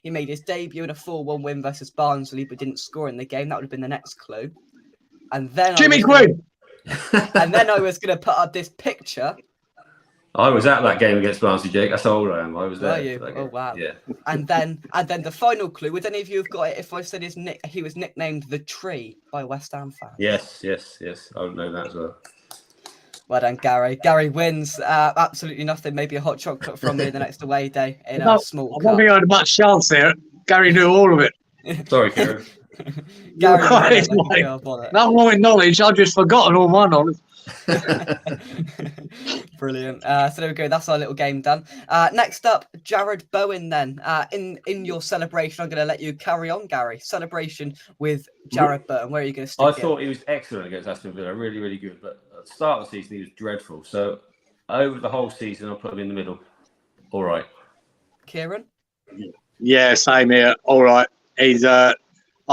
made his debut in a 4-1 win versus Barnsley, but didn't score in the game. That would have been the next clue. And then Jimmy Quinn. And then I was going to put up this picture. I was at that game against Barnsley, Jake. That's how old I am. I was there. Were you? Oh wow! Yeah. And then the final clue. Would any of you have got it if I said he was nicknamed the Tree by West Ham fans? Yes. I would know that as well. Well done, Gary. Gary wins. Absolutely nothing. Maybe a hot chocolate from me the next away day in a small cup. I don't think I had much chance there. Gary knew all of it. Sorry, Kieran. Gary, nothing wrong with knowledge. I've just forgotten all my knowledge. Brilliant. So there we go. That's our little game done. Next up, Jared Bowen. Then in your celebration, I'm going to let you carry on, Gary. Celebration with Jared Bowen. Where are you going to stick? I thought he was excellent against Aston Villa. Really, really good. But at the start of the season, he was dreadful. So over the whole season, I'll put him in the middle. All right. Kieran. Yeah, same here. All right. He's. I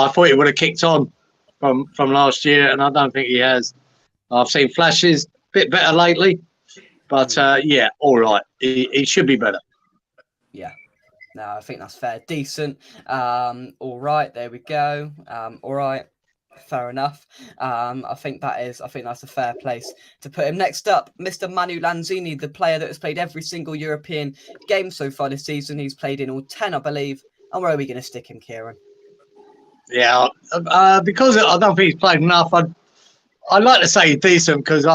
thought he would have kicked on from last year, and I don't think he has. I've seen flashes, a bit better lately, but yeah, all right. He should be better. Yeah, no, I think that's fair. Decent. All right, there we go. All right, fair enough. I think that's a fair place to put him. Next up, Mr. Manu Lanzini, the player that has played every single European game so far this season. He's played in all 10, I believe. And where are we going to stick him, Kieran? Yeah, because I don't think he's played enough. I'd like to say decent because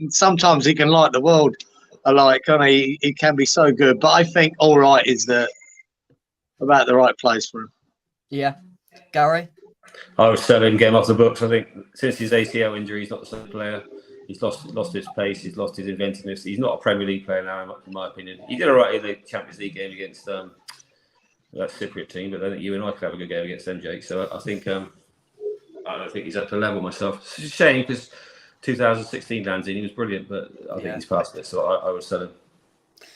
sometimes he can light the world alike, and he can be so good. But I think all right is about the right place for him. Yeah, Gary. I would sell him, get him off the books. I think since his ACL injury, he's not the same player. He's lost his pace. He's lost his inventiveness. He's not a Premier League player now, in my opinion. He did all right in the Champions League game against that Cypriot team, but I think you and I could have a good game against them, Jake. So I think. I don't think he's up to level myself. It's a shame because 2016 Lanzini was brilliant, but I think he's past it, so I would sell him.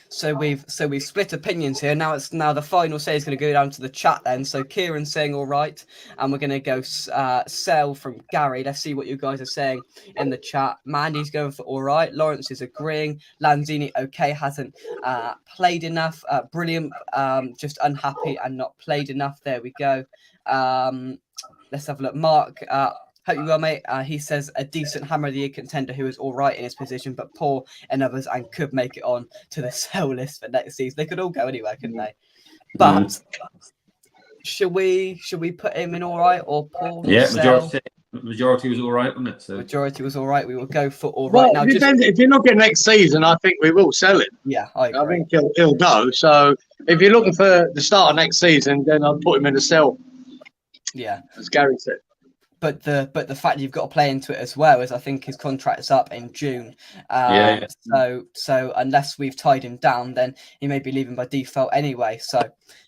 So we've split opinions here. Now the final say is going to go down to the chat then. So Kieran's saying all right, and we're going to go sell from Gary. Let's see what you guys are saying in the chat. Mandy's going for all right. Lawrence is agreeing. Lanzini okay, hasn't played enough. Brilliant. Just unhappy and not played enough. There we go. Let's have a look. Mark, hope you well, mate. He says a decent Hammer of the Year contender who is all right in his position, but poor in others and could make it on to the sell list for next season. They could all go anywhere, couldn't they? But should we put him in all right or poor? Yeah, majority was all right, wasn't it? So majority was all right. We will go for all right. Now, if you're looking next season, I think we will sell him. Yeah, I think he'll go. So if you're looking for the start of next season, then I'll put him in the sell. Yeah, as Gary said. but the fact you've got to play into it as well is I think his contract's up in June. So unless we've tied him down, then he may be leaving by default anyway. So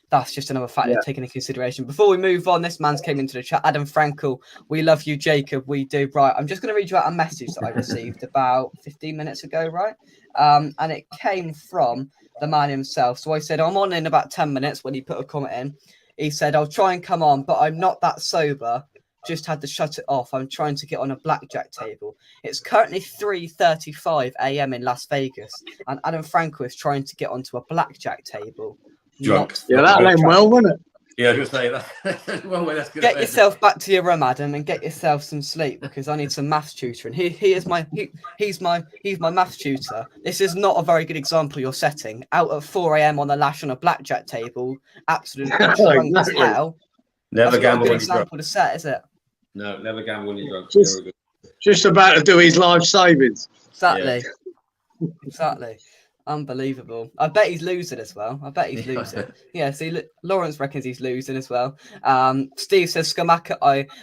that's just another factor to take into consideration. Before we move on, this man's came into the chat. Adam Frankel, we love you, Jacob. We do. Right, I'm just going to read you out a message that I received about 15 minutes ago, right? And it came from the man himself. So I said, I'm on in about 10 minutes when he put a comment in. He said, I'll try and come on, but I'm not that sober. Just had to shut it off. I'm trying to get on a blackjack table. It's currently 3:35 a.m. in Las Vegas, and Adam Franco is trying to get onto a blackjack table. Drunk. Yeah, that went well, wasn't it? Yeah, I was going to say that. Well, that's good. Get yourself back to your room, Adam, and get yourself some sleep because I need some maths tutoring. He's my maths tutor. This is not a very good example you're setting. Out at 4 a.m. on the lash on a blackjack table, absolutely drunk as hell. Never That's not a gamble good when you're drunk. example to set, is it? No, never gamble when you're drunk. Just about to do his life savings. Exactly. Exactly. Unbelievable. I bet he's losing as well. Yeah, see, Lawrence reckons he's losing as well. Steve says, Skamaka,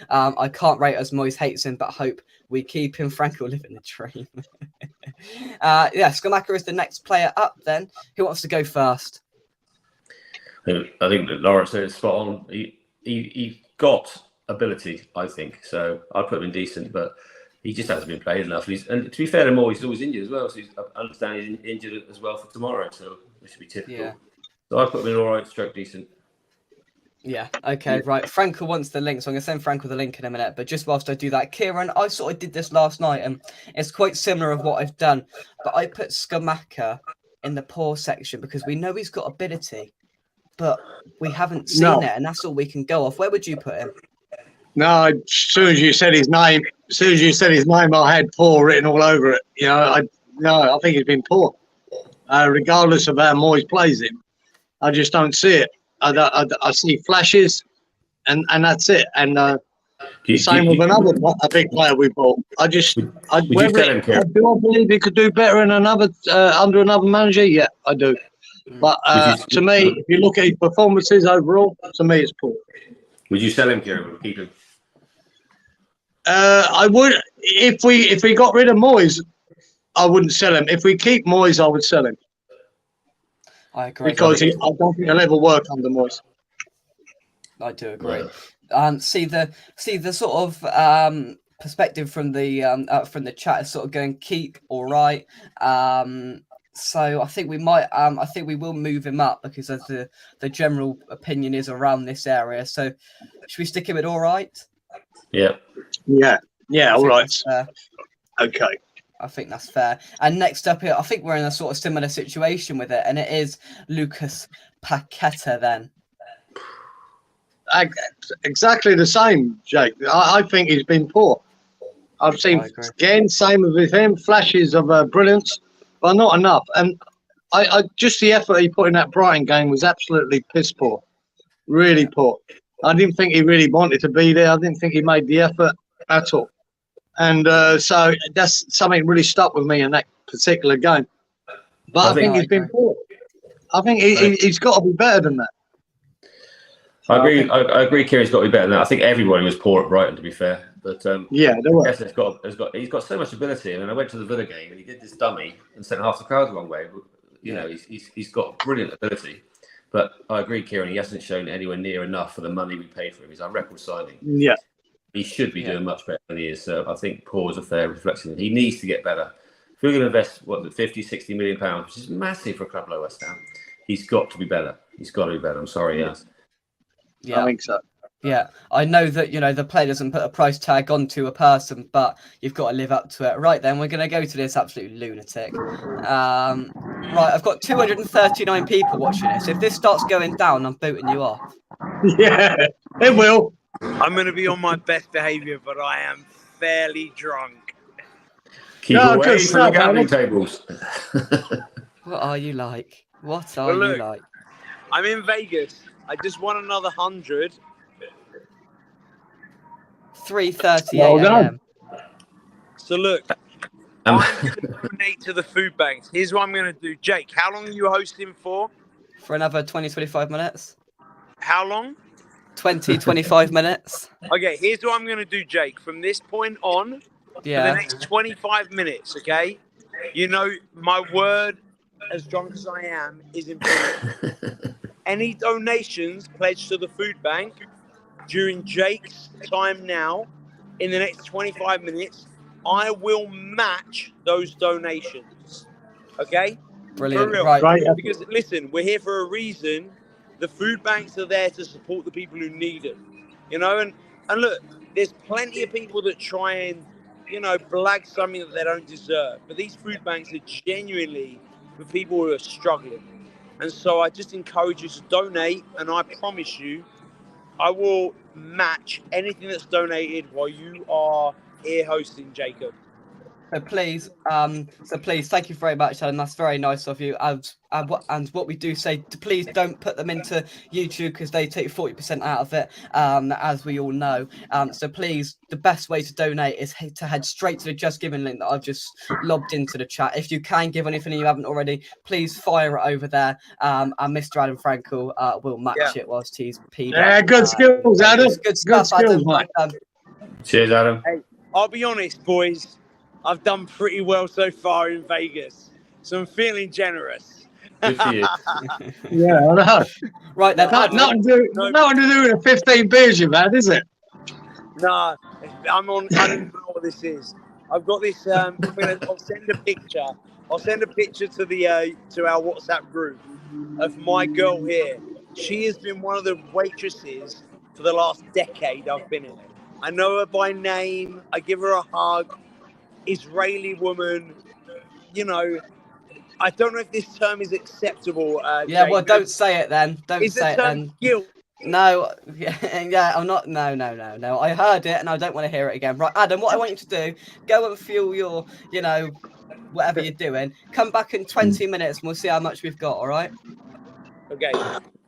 I can't rate as Moyes hates him, but hope we keep him. Franco living the dream. Yeah, Skamaka is the next player up then. Who wants to go first? I think that Lawrence said it's spot on. He got ability, I think. So I'd put him in decent, but he just hasn't been playing enough. And to be fair to Moore, he's always injured as well. So I understand he's injured as well for tomorrow. So it should be typical. Yeah. So I put him in all right, stroke decent. Yeah, okay, right. Franco wants the link, so I'm going to send Franco the link in a minute. But just whilst I do that, Kieran, I sort of did this last night, and it's quite similar of what I've done. But I put Skamaka in the poor section because we know he's got ability, but we haven't seen it, and that's all we can go off. Where would you put him? No, as soon as you said his name, I had poor written all over it. You know, I think he's been poor, regardless of how Moyes plays him. I just don't see it. I see flashes, and that's it. And same with a big player we bought. I do I believe he could do better in another under another manager. Yeah, I do. But to me, if you look at his performances overall, to me it's poor. Would you sell him, Kieran, or keep him? I would if we got rid of Moyes, I wouldn't sell him. If we keep Moyes, I would sell him. I agree. Because I don't think he'll ever work under Moyes. I do agree. See the sort of perspective from the chat is sort of going keep all right. So I think we might. I think we will move him up because of the general opinion is around this area. So should we stick him at all right? Yeah. Yeah. All right. Okay. I think that's fair. And next up here, I think we're in a sort of similar situation with it, and it is Lucas Paqueta then. Exactly the same, Jake. I think he's been poor. I've seen, again, same with him, flashes of brilliance, but not enough. And I just the effort he put in that Brighton game was absolutely piss poor. Really poor. I didn't think he really wanted to be there. I didn't think he made the effort at all. And so that's something really stuck with me in that particular game. But I think he's been poor. I think he's got to be better than that. I agree. I agree. Kieran's got to be better than that. I think everybody was poor at Brighton, to be fair. But yeah, they were. He's got so much ability. And then I went to the Villa game and he did this dummy and sent half the crowd the wrong way. But, you know, he's got brilliant ability. But I agree, Kieran. He hasn't shown anywhere near enough for the money we paid for him. He's our record signing. Yeah. He should be doing much better than he is. So I think poor is a fair reflection. He needs to get better. If we're going to invest, 50, 60 million pounds, which is massive for a club like West Ham, he's got to be better. He's got to be better. I'm sorry, yes. Yeah. I think so. Yeah, I know that, you know, the player doesn't put a price tag onto a person, but you've got to live up to it. Right, then, we're going to go to this absolute lunatic. Right, I've got 239 people watching this. If this starts going down, I'm booting you off. Yeah, it will. I'm going to be on my best behaviour, but I am fairly drunk. Keep away from the gambling tables. What are you like? What are you like? I'm in Vegas. I just won another 100. 3:38 a.m. So look, I'm going to donate to the Foodbanks. Here's what I'm going to do. Jake, how long are you hosting for? For another 20, 25 minutes. How long? 20, 25 minutes. Okay, here's what I'm going to do, Jake. From this point on, for the next 25 minutes, okay? You know, my word, as drunk as I am, is important. Any donations pledged to the food bank during Jake's time now, in the next 25 minutes, I will match those donations. Okay? Brilliant. For real. Right. Because, listen, we're here for a reason. The food banks are there to support the people who need them. You know, and look, there's plenty of people that try and, you know, blag something that they don't deserve. But these food banks are genuinely for people who are struggling. And so I just encourage you to donate, and I promise you, I will match anything that's donated while you are here hosting, Jacob. So please, thank you very much, Alan. That's very nice of you. And what we do say, please don't put them into YouTube because they take 40% out of it, as we all know. So please, the best way to donate is to head straight to the Just Giving link that I've just lobbed into the chat. If you can give anything and you haven't already, please fire it over there. And Mr. Adam Frankel will match it whilst he's peed. Yeah, good skills, Adam. Good stuff, skills, Adam. mate. Cheers, Adam. Hey, I'll be honest, boys. I've done pretty well so far in Vegas, so I'm feeling generous. Good for you. Yeah, I know. Right then, nothing to do with the 15 beers you've had, is it? Nah, I'm on. I don't even know what this is. I've got this. I'll send a picture. I'll send a picture to the to our WhatsApp group of my girl here. She has been one of the waitresses for the last decade I've been in it. I know her by name. I give her a hug. Israeli woman, you know, I don't know if this term is acceptable. Yeah, well, don't say it then. Don't is say the it term then. guilt? No, yeah, I'm not. No. I heard it and I don't want to hear it again. Right, Adam, what I want you to do, go and fuel your, you know, whatever you're doing. Come back in 20 minutes and we'll see how much we've got, all right? Okay.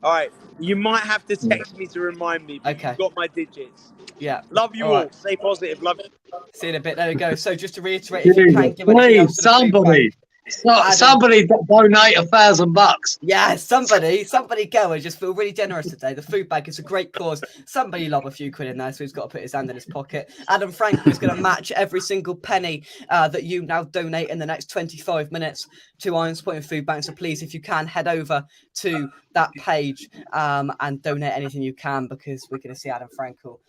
All right. You might have to text me to remind me, but you've got my digits. Yeah. Love you all. Right. Stay positive. Love you. See you in a bit. There we go. So just to reiterate, if you can give anything else to the somebody donate $1,000. Yeah, somebody go and just feel really generous today. The food bag is a great cause. Somebody lob a few quid in there, so he's got to put his hand in his pocket. Adam Frankel is going to match every single penny that you now donate in the next 25 minutes to Iron Sport and Food Bank. So please, if you can, head over to that page and donate anything you can, because we're going to see Adam Frankel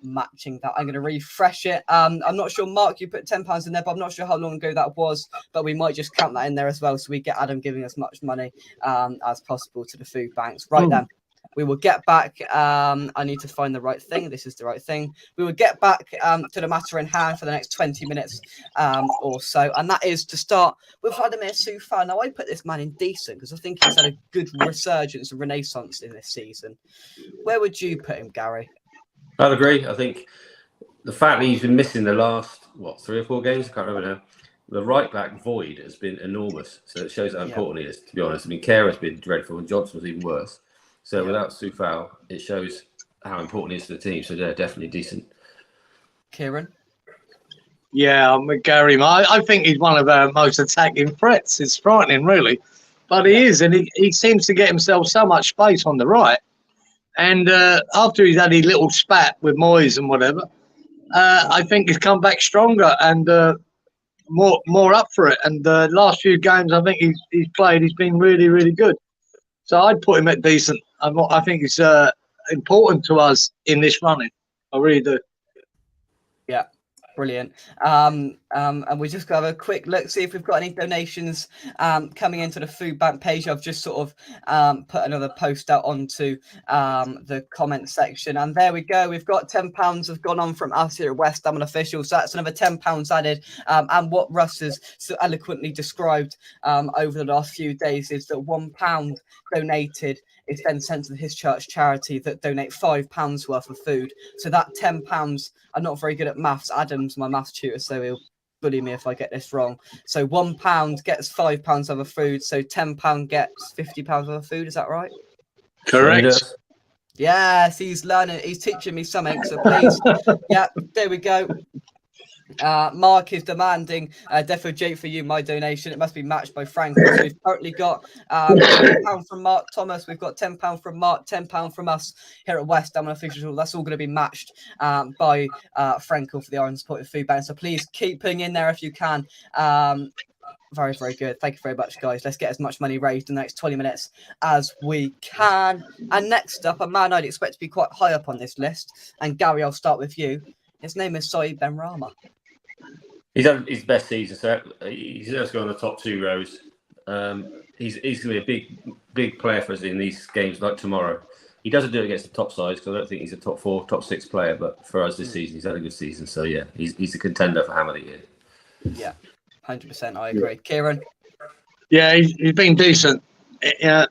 matching that. I'm going to refresh it. I'm not sure, Mark, you put £10 in there, but I'm not sure how long ago that was, but we might just count that in there as well, so we get Adam giving us much money as possible to the food banks. Right then, we will get back. I need to find the right thing. This is the right thing. We will get back to the matter in hand for the next 20 minutes or so, and that is to start with Vladimir Soufal. Now, I put this man in decent because I think he's had a good resurgence and renaissance in this season. Where would you put him, Gary? I'd agree. I think the fact that he's been missing the last, 3 or 4 games, I can't remember now. The right back void has been enormous. So it shows how important he is, to be honest. I mean, Kerr has been dreadful and Johnson was even worse. So without Soufal, it shows how important he is to the team. So they're definitely decent. Kieran? Yeah, I'm with Gary. I think he's one of our most attacking threats. It's frightening, really. But he is, and he seems to get himself so much space on the right. And after he's had his little spat with Moyes and whatever, I think he's come back stronger and more up for it. And the last few games I think he's played, he's been really, really good. So I'd put him at decent. I think it's important to us in this running. I really do. Yeah, brilliant. And we just got to have a quick look, see if we've got any donations coming into the food bank page. I've just sort of put another post out onto the comment section, and there we go. We've got £10 have gone on from us here at West Ham Official, so that's another £10 added. And what Russ has so eloquently described over the last few days is that £1 donated is then sent to his church charity that donate £5 worth of food. So that £10, I'm not very good at maths. Adam's my maths tutor, so he'll bully me if I get this wrong. So £1 gets £5 worth of food. So £10 gets £50 worth of food. Is that right? Correct. Yes, he's learning. He's teaching me something. So please, yeah, there we go. Mark is demanding Defo Jake for you, my donation. It must be matched by Frank. So we've currently got £20 from Mark Thomas. We've got £10 from Mark, £10 from us here at West Ham Official. That's all going to be matched by Frankel for the Iron Supported Food Bank. So please keep putting in there if you can. Very, very good. Thank you very much, guys. Let's get as much money raised in the next 20 minutes as we can. And next up, a man I'd expect to be quite high up on this list. And Gary, I'll start with you. His name is Saeed Benrahma. He's had his best season, so he's just going on the top 2 rows. He's going to be a big player for us in these games like tomorrow. He doesn't do it against the top sides because I don't think he's a top 4, top 6 player. But for us this season, he's had a good season. So yeah, he's a contender for Hammer of the Year. Yeah, 100%. I agree. Kieran? Yeah, he's been decent. Hit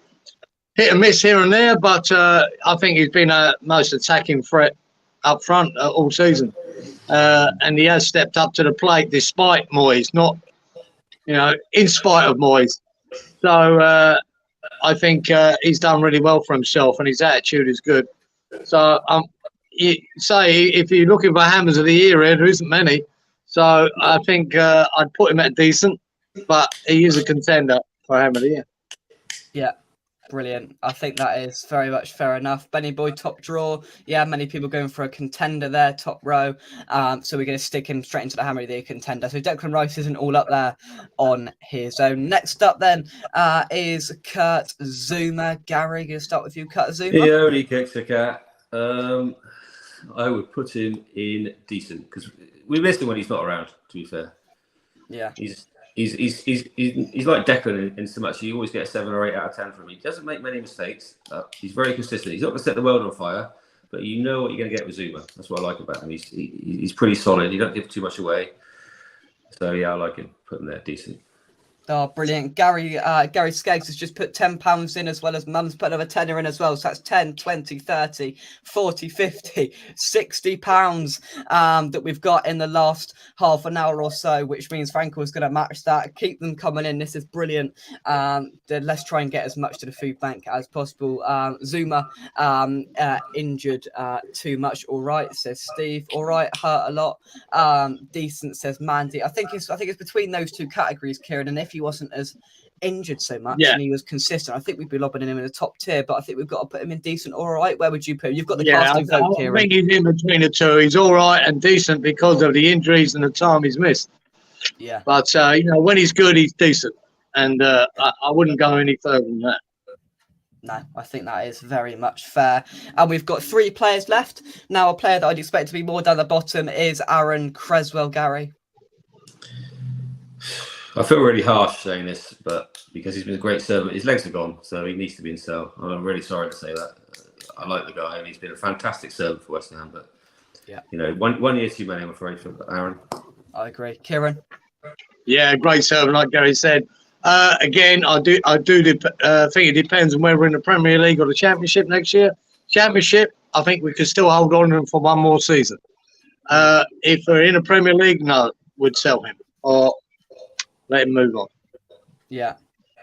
and miss here and there, but I think he's been a most attacking threat up front all season. And he has stepped up to the plate despite Moyes, not, in spite of Moyes. So I think he's done really well for himself and his attitude is good. So if you're looking for Hammers of the Year here, there isn't many. So I think I'd put him at decent, but he is a contender for Hammer of the Year. Yeah, brilliant. I think that is very much fair enough. Benny Boy, top draw. Yeah, many people going for a contender there, top row. So we're going to stick him straight into the Hammer of the Year contender. So Declan Rice isn't all up there on his own. Next up then is Kurt Zuma. Gary, going to start with you, Kurt Zuma. He only kicks a cat. I would put him in decent because we missed him when he's not around. To be fair, yeah, he's like Declan in so much he always gets 7 or 8 out of 10 from him. He doesn't make many mistakes. He's very consistent. He's not going to set the world on fire, but you know what you're going to get with Zuma. That's what I like about him. He's pretty solid. He don't give too much away. So yeah, I like him. Put him there, decent. Oh, brilliant. Gary Skeggs has just put £10 in as well as Mum's put another tenner in as well. So that's 10, 20, 30, 40, 50, £60 that we've got in the last half an hour or so, which means Frankel is going to match that. Keep them coming in. This is brilliant. Let's try and get as much to the food bank as possible. Zuma injured too much. All right, says Steve. All right, hurt a lot. Decent, says Mandy. I think it's between those two categories, Kieran, and if he wasn't as injured so much and he was consistent, I think we'd be lobbing him in the top tier, but I think we've got to put him in decent. All right, where would you put him? You've got the casting vote, Kieran. I think he's in between the two. He's all right and decent because of the injuries and the time he's missed. Yeah. But, when he's good, he's decent. And I wouldn't go any further than that. No, I think that is very much fair. And we've got 3 players left. Now, a player that I'd expect to be more down the bottom is Aaron Creswell, Gary. I feel really harsh saying this, but because he's been a great servant, his legs are gone, so he needs to be in sell. I'm really sorry to say that. I like the guy, and he's been a fantastic servant for West Ham. But one year too many, I'm afraid, for Aaron. I agree, Kieran. Yeah, great servant, like Gary said. Again, I do think it depends on whether we're in the Premier League or the Championship next year. Championship, I think we could still hold on to him for one more season. If we're in the Premier League, no, we'd sell him or let him move on. Yeah,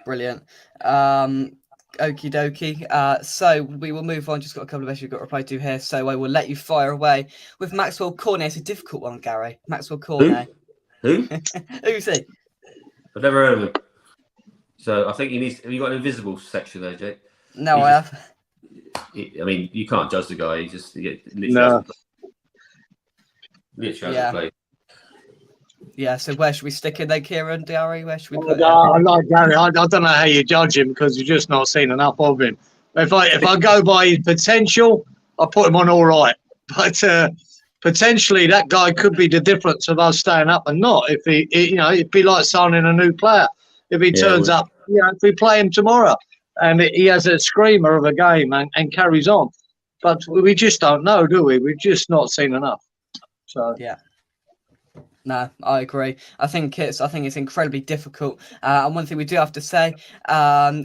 brilliant. Okie dokie. So we will move on. Just got a couple of issues we've got to reply to here. So I will let you fire away with Maxwell Cornet. It's a difficult one, Gary. Maxwell Cornet. Who? Who's he? I've never heard of him. So I think he needs. Have you got an invisible section there, Jake? No, I have. I mean, you can't judge the guy. He just literally hasn't played. Yeah, so where should we stick in there, Kieran, Gary? Where should we put him? I like Gary. I don't know how you judge him because you've just not seen enough of him. If I go by his potential, I put him on all right. But potentially that guy could be the difference of us staying up and not. If it'd be like signing a new player. If he turns up, if we play him tomorrow and he has a screamer of a game and carries on. But we just don't know, do we? We've just not seen enough. So yeah. No, I agree. I think it's incredibly difficult. And one thing we do have to say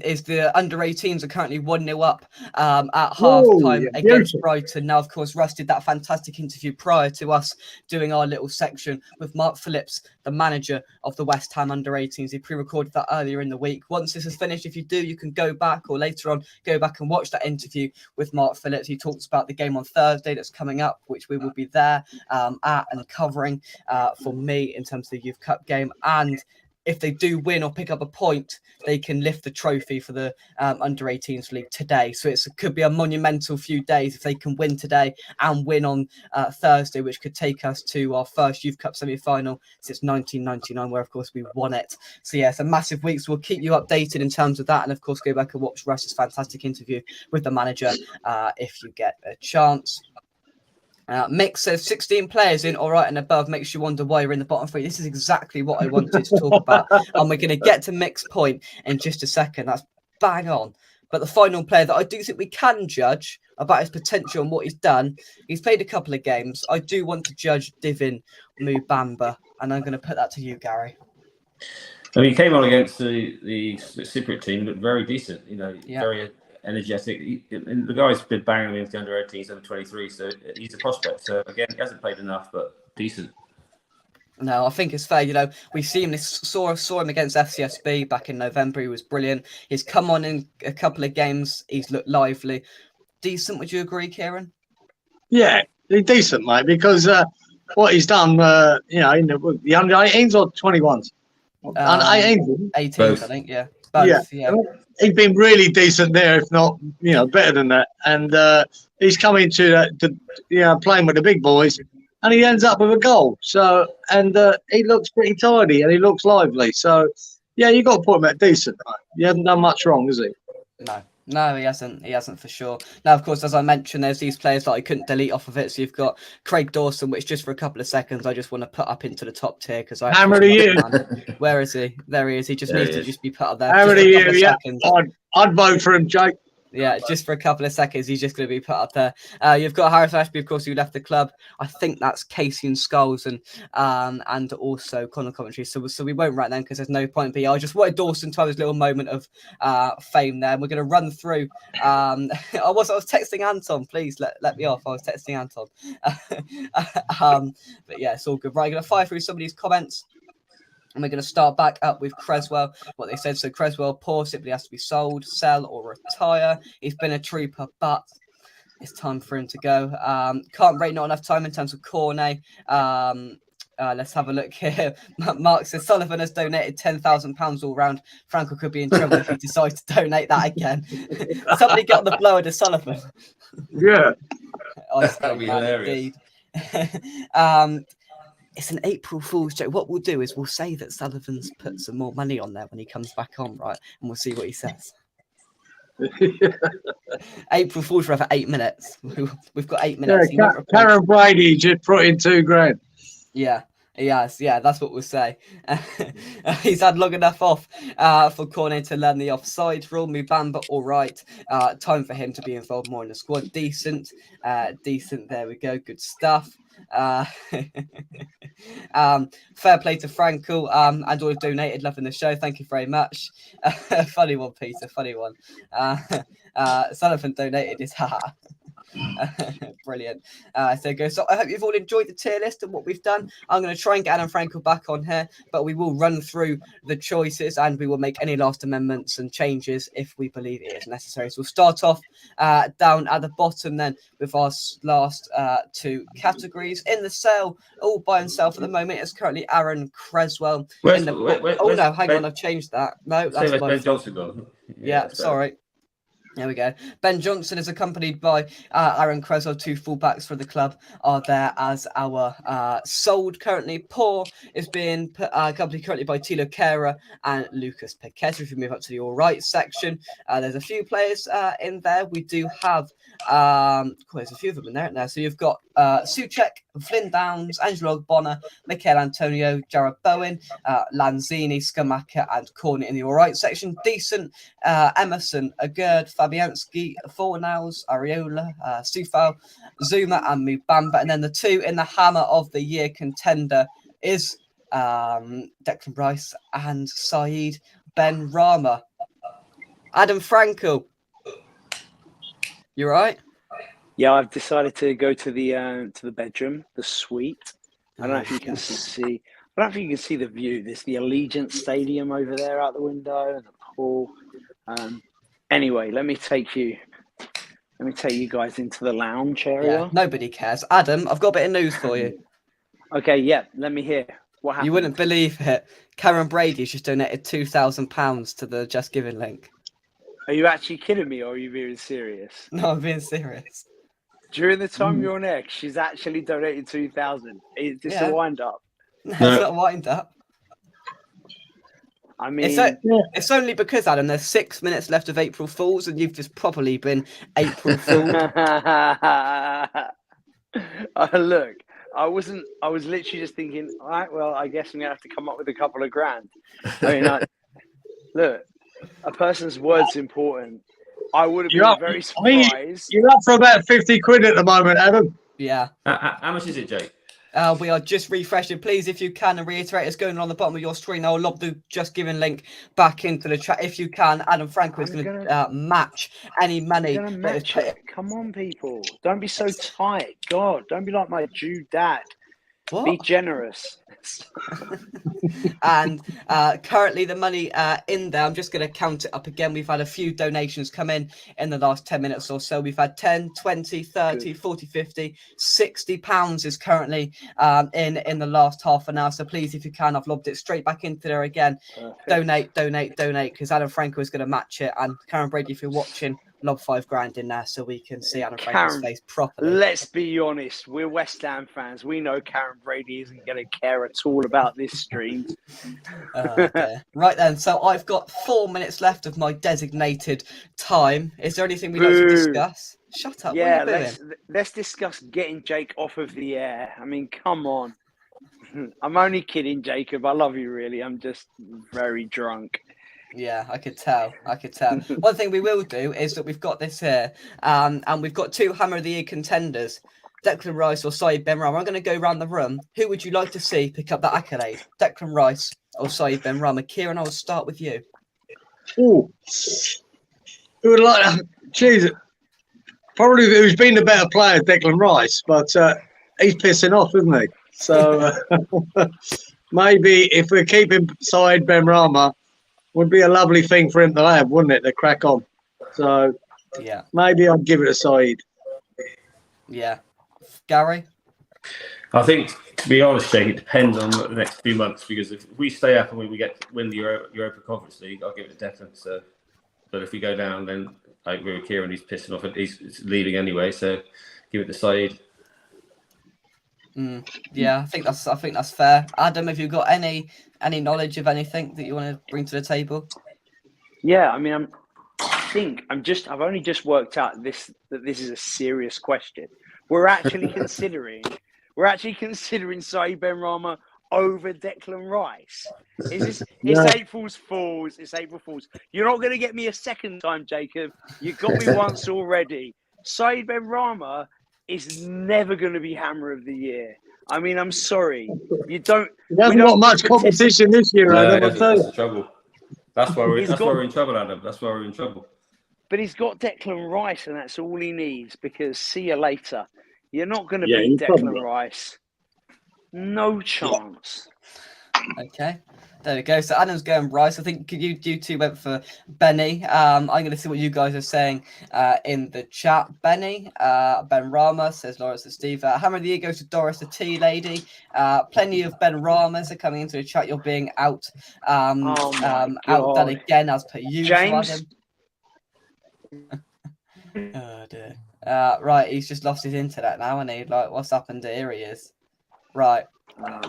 is the under-18s are currently 1-0 up at half-time against Brighton. Now, of course, Russ did that fantastic interview prior to us doing our little section with Mark Phillips the manager of the West Ham under-18s. He pre-recorded that earlier in the week. Once this is finished, if you do, you can go back, or later on, go back and watch that interview with Mark Phillips. He talks about the game on Thursday that's coming up, which we will be there at and covering for me in terms of the Youth Cup game. And if they do win or pick up a point, they can lift the trophy for the under-18s league today. So it could be a monumental few days if they can win today and win on Thursday, which could take us to our first Youth Cup semi-final since 1999, where, of course, we won it. So, yeah, it's a massive week. So we'll keep you updated in terms of that. And, of course, go back and watch Russ's fantastic interview with the manager if you get a chance. Mick says 16 players in all right and above makes you wonder why you're in the bottom three. This is exactly what I wanted to talk about. And we're going to get to Mick's point in just a second. That's bang on. But the final player that I do think we can judge about his potential and what he's done, he's played a couple of games. I do want to judge Divin Mubamba, and I'm going to put that to you, Gary. I mean, he came on against the Cypriot team, looked very decent, very energetic. And the guy's been banging against the under-18s, under-23, so he's a prospect. So, again, he hasn't played enough, but decent. No, I think it's fair. We saw him against FCSB back in November. He was brilliant. He's come on in a couple of games. He's looked lively. Decent, would you agree, Kieran? Yeah, he's decent, mate, because what he's done, in the under-18s or 21s? Under-18s? 18s, I think, yeah. Both, yeah. He's been really decent there, if not, better than that. And he's come into playing with the big boys, and he ends up with a goal. So, and he looks pretty tidy, and he looks lively. So, yeah, you got to put him at decent. Right? He hasn't done much wrong, has he? No, he hasn't. He hasn't for sure. Now, of course, as I mentioned, there's these players that I couldn't delete off of it. So you've got Craig Dawson, which just for a couple of seconds, I just want to put up into the top tier because I. Hammer to you. Where is he? There he is. He just needs to just be put up there. Hammer to you. Yeah, I'd vote for him, Jake. Yeah, just for a couple of seconds, he's just going to be put up there. You've got Harris Ashby, of course, who left the club. I think that's Casey and Skulls and also Conor Coventry. So we won't write them because there's no point. But yeah, I just wanted Dawson to have his little moment of fame there. And we're going to run through. I was texting Anton. Please let me off. I was texting Anton. But yeah, it's all good. Right, I'm going to fire through some of these comments. And we're going to start back up with Creswell, what they said. So Creswell, poor, simply has to be sold, sell or retire. He's been a trooper, but it's time for him to go. Can't rate not enough time in terms of Cornet. Let's have a look here. Mark says Sullivan has donated £10,000 all round. Franco could be in trouble if he decides to donate that again. Somebody get on the blower to Sullivan. Yeah. That would be hilarious. It's an April Fool's joke. What we'll do is we'll say that Sullivan's put some more money on there when he comes back on, right? And we'll see what he says. April Fool's for 8 minutes. We've got 8 minutes. Yeah, Karen Brady just put in £2,000. Yeah. Yes, yeah, that's what we'll say. He's had long enough off for Cornet to learn the offside rule. Mubamba, all right. Time for him to be involved more in the squad. Decent. There we go. Good stuff. Fair play to Frankel and all donated, loving the show. Thank you very much. Funny one, Peter. Funny one. Sullivan donated his hat. Brilliant. So I hope you've all enjoyed the tier list and what we've done. I'm going to try and get Adam Frankel back on here, but we will run through the choices and we will make any last amendments and changes if we believe it is necessary. So we'll start off down at the bottom then with our last two categories. In the sale, all by himself at the moment is currently Aaron Creswell. Hang on, I've changed that. No, that's Ben Johnson gone. Yeah, sorry. There we go. Ben Johnson is accompanied by Aaron Creswell. Two fullbacks for the club are there as our sold currently. Poor is being accompanied currently by Tilo Kehrer and Lucas Paqueta. If we move up to the all right section, there's a few players in there. We do have there's a few of them in there now. So you've got Souček, Flynn Downs, Angelo Bonner, Michael Antonio, Jared Bowen, Lanzini, Skamaka, and Cornet in the all right section. Decent, Emerson, Agurd, Fabianski, Fornals, Areola, Sufal, Zuma, and Mubamba. And then the two in the hammer of the year contender is Declan Rice and Saeed Ben Rama. Adam Frankel, you right? Yeah, I've decided to go to the bedroom, the suite. I don't know if you can see. I don't think you can see the view. There's the Allegiant Stadium over there out the window and the pool. Anyway, let me take you guys into the lounge area. Yeah, nobody cares. Adam, I've got a bit of news for you. Okay, yeah, let me hear. What happened? You wouldn't believe it. Karen Brady's just donated £2,000 to the Just Giving link. Are you actually kidding me, or are you being serious? No, I'm being serious. During the time you're on air, she's actually donated 2,000. Is this a wind up? No, it's not a wind up. I mean, it's only because, Adam, there's 6 minutes left of April Fools, and you've just properly been April Fooled. Look, I was literally just thinking, all right, well, I guess I'm gonna have to come up with a couple of grand. I mean, look, a person's word's important. I would have been very surprised. You're up for about 50 quid at the moment, Adam. Yeah. How much is it, Jake? We are just refreshing. Please, if you can, and reiterate, it's going on the bottom of your screen. I'll lob the Just Giving link back into the chat if you can. Adam Franco is going to match any money. Match it. Come on, people. Don't be so tight. God, don't be like my Jew dad. What? Be generous. And currently the money in there, I'm just going to count it up again. We've had a few donations come in the last 10 minutes or so. We've had 10, 20, 30, 40, 50, 60 pounds is currently in the last half an hour. So please, if you can, I've lobbed it straight back into there again. Donate, because Adam Franco is going to match it. And Karen Brady, if you're watching, lob 5 grand in there so we can see Adam Franco's face properly. Let's be honest, we're West Ham fans. We know Karen Brady isn't going to care at all about this stream. Right then, so I've got 4 minutes left of my designated time. Is there anything we'd like to discuss? Shut up. Yeah, what are you doing? let's discuss getting Jake off of the air. I mean, come on. I'm only kidding, Jacob. I love you, really. I'm just very drunk. Yeah, I could tell. One thing we will do is that we've got this here, and we've got 2 Hammer of the Year contenders, Declan Rice or Saeed Benrahma. I'm going to go around the room. Who would you like to see pick up that accolade? Declan Rice or Saeed Benrahma? Kieran, I will start with you. Oh, who would like? Jesus, probably who's been the better player, Declan Rice, but he's pissing off, isn't he? So maybe if we're keeping Saeed Benrahma, would be a lovely thing for him to have, wouldn't it? To crack on. So yeah, maybe I'd give it a Saeed. Yeah, Gary. I think, to be honest, Jake, it depends on the next few months, because if we stay up and we win the Europa Conference League, I'll give it to Declan. So, but if we go down, then I agree with Kieran. He's pissing off and he's leaving anyway. So, give it to Saeed. Yeah, I think that's fair. Adam, have you got any knowledge of anything that you want to bring to the table? Yeah, I mean, I've only just worked out that this is a serious question. We're actually considering Saeed Benrahma over Declan Rice. It's April Fools. It's April Fools. You're not going to get me a second time, Jacob. You got me once already. Saeed Benrahma is never going to be Hammer of the Year. I mean, I'm sorry. You don't. He hasn't got much competition this year, Adam. That's the trouble. That's why we're in trouble, Adam. That's why we're in trouble. But he's got Declan Rice, and that's all he needs. Because see you later. You're not going to beat Declan Rice. No chance. Okay. There we go. So Adam's going Rice. I think you two went for Benny. I'm going to see what you guys are saying in the chat. Benny, Benrahma, says Lawrence and Steve. Hammer of the Year goes to Doris, the tea lady. Plenty of Benrahmas are coming into the chat. You're being outdone again as per usual. James. Oh dear. Right, he's just lost his internet now, and he what's happened? Here he is. Right. There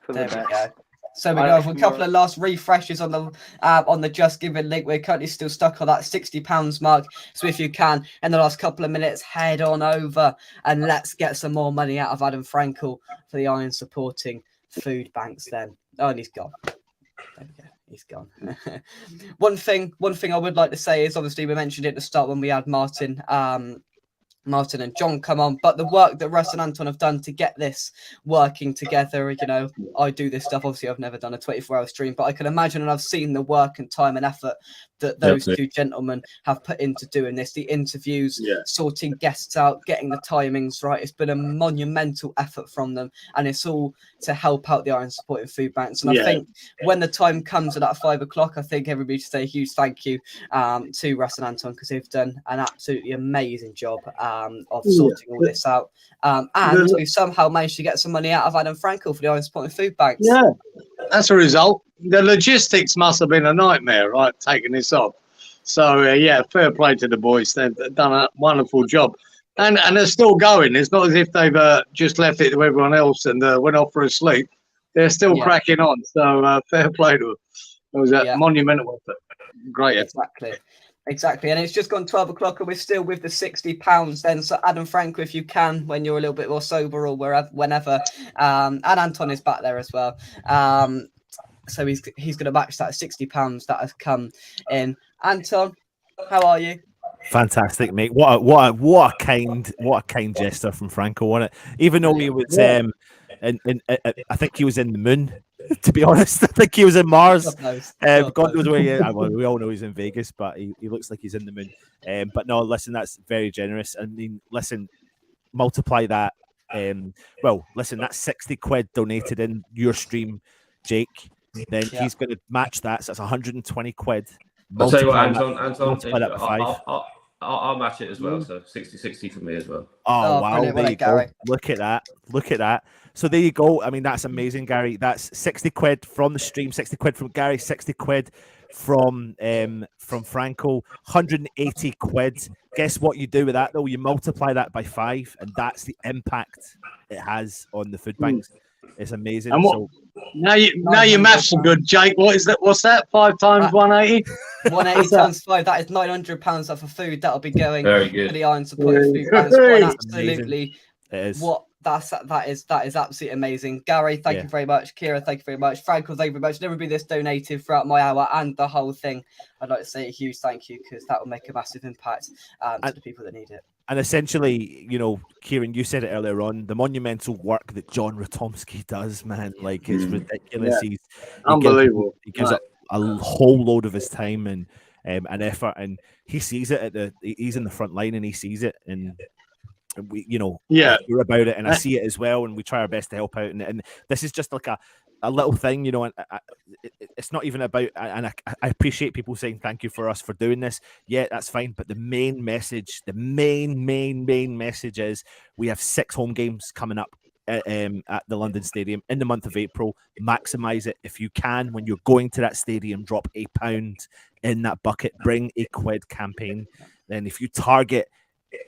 we go. So we go for a couple of last refreshes on the Just Giving link. We're currently still stuck on that £60 mark. So if you can, in the last couple of minutes, head on over and let's get some more money out of Adam Frankel for the Iron supporting Foodbanks then. Oh, and he's gone. There we go. He's gone. One thing I would like to say is, obviously we mentioned it at the start when we had Martin and John come on, but the work that Russ and Anton have done to get this working together, I do this stuff. Obviously, I've never done a 24-hour stream, but I can imagine, and I've seen the work and time and effort that those two gentlemen have put into doing this, the interviews, sorting guests out, getting the timings right. It's been a monumental effort from them, and it's all to help out the Iron Supporting Food Banks. And I think when the time comes at that 5 o'clock, I think everybody should say a huge thank you to Russ and Anton, because they've done an absolutely amazing job of sorting all this out. And we somehow managed to get some money out of Adam Frankel for the Iron Supporting Food Banks. Yeah, that's a result. The logistics must have been a nightmare, right, taking this off. So, fair play to the boys. They've done a wonderful job. And they're still going. It's not as if they've just left it to everyone else and went off for a sleep. They're still cracking on. So, fair play to them. It was a monumental effort. Great effort. Exactly. And it's just gone 12 o'clock and we're still with the £60 then. So Adam Franco, if you can, when you're a little bit more sober or whenever. And Anton is back there as well. So he's going to match that £60 that has come in. Anton, how are you? Fantastic, mate. What a kind gesture from Franco, wasn't it? Even though he was I think he was in the moon, to be honest. I think he was in Mars. God knows where he is. Well, we all know he's in Vegas, but he looks like he's in the moon. But no, listen, that's very generous. I mean, listen, multiply that. That's 60 quid donated in your stream, Jake. Then he's going to match that. So that's 120 quid. I'll tell you what, Anton, I'll match it as well. So 60-60 for me as well. Oh wow, there you go. Look at that. So there you go. I mean, that's amazing, Gary. That's 60 quid from the stream, 60 quid from Gary, 60 quid from Franco, 180 quid. Guess what you do with that though? You multiply that by 5, and that's the impact it has on the food banks. It's amazing. And now your maths are good, Jake. What is that? What's that? 5 times 180? 180 times 5. That is £900 worth of food that'll be going to the Iron Supporting Food Banks. Absolutely. It is. That is absolutely amazing. Gary, thank you very much. Kira, thank you very much. Franco, thank you very much. Never been this donated throughout my hour and the whole thing. I'd like to say a huge thank you, because that will make a massive impact to the people that need it. And essentially, Kieran, you said it earlier on, the monumental work that John Ratomski does, man, like it's ridiculous. Yeah. Unbelievable. He gives up a whole load of his time and effort, and he sees it he's in the front line and he sees it, and we, I hear about it and I see it as well, and we try our best to help out. And this is just like a little thing, and it's not even about. And I appreciate people saying thank you for us for doing this. Yeah, that's fine. But the main message, the main message is we have 6 home games coming up at the London Stadium in the month of April. Maximize it if you can. When you're going to that stadium, drop £1 in that bucket. Bring a £1 campaign. Then if you target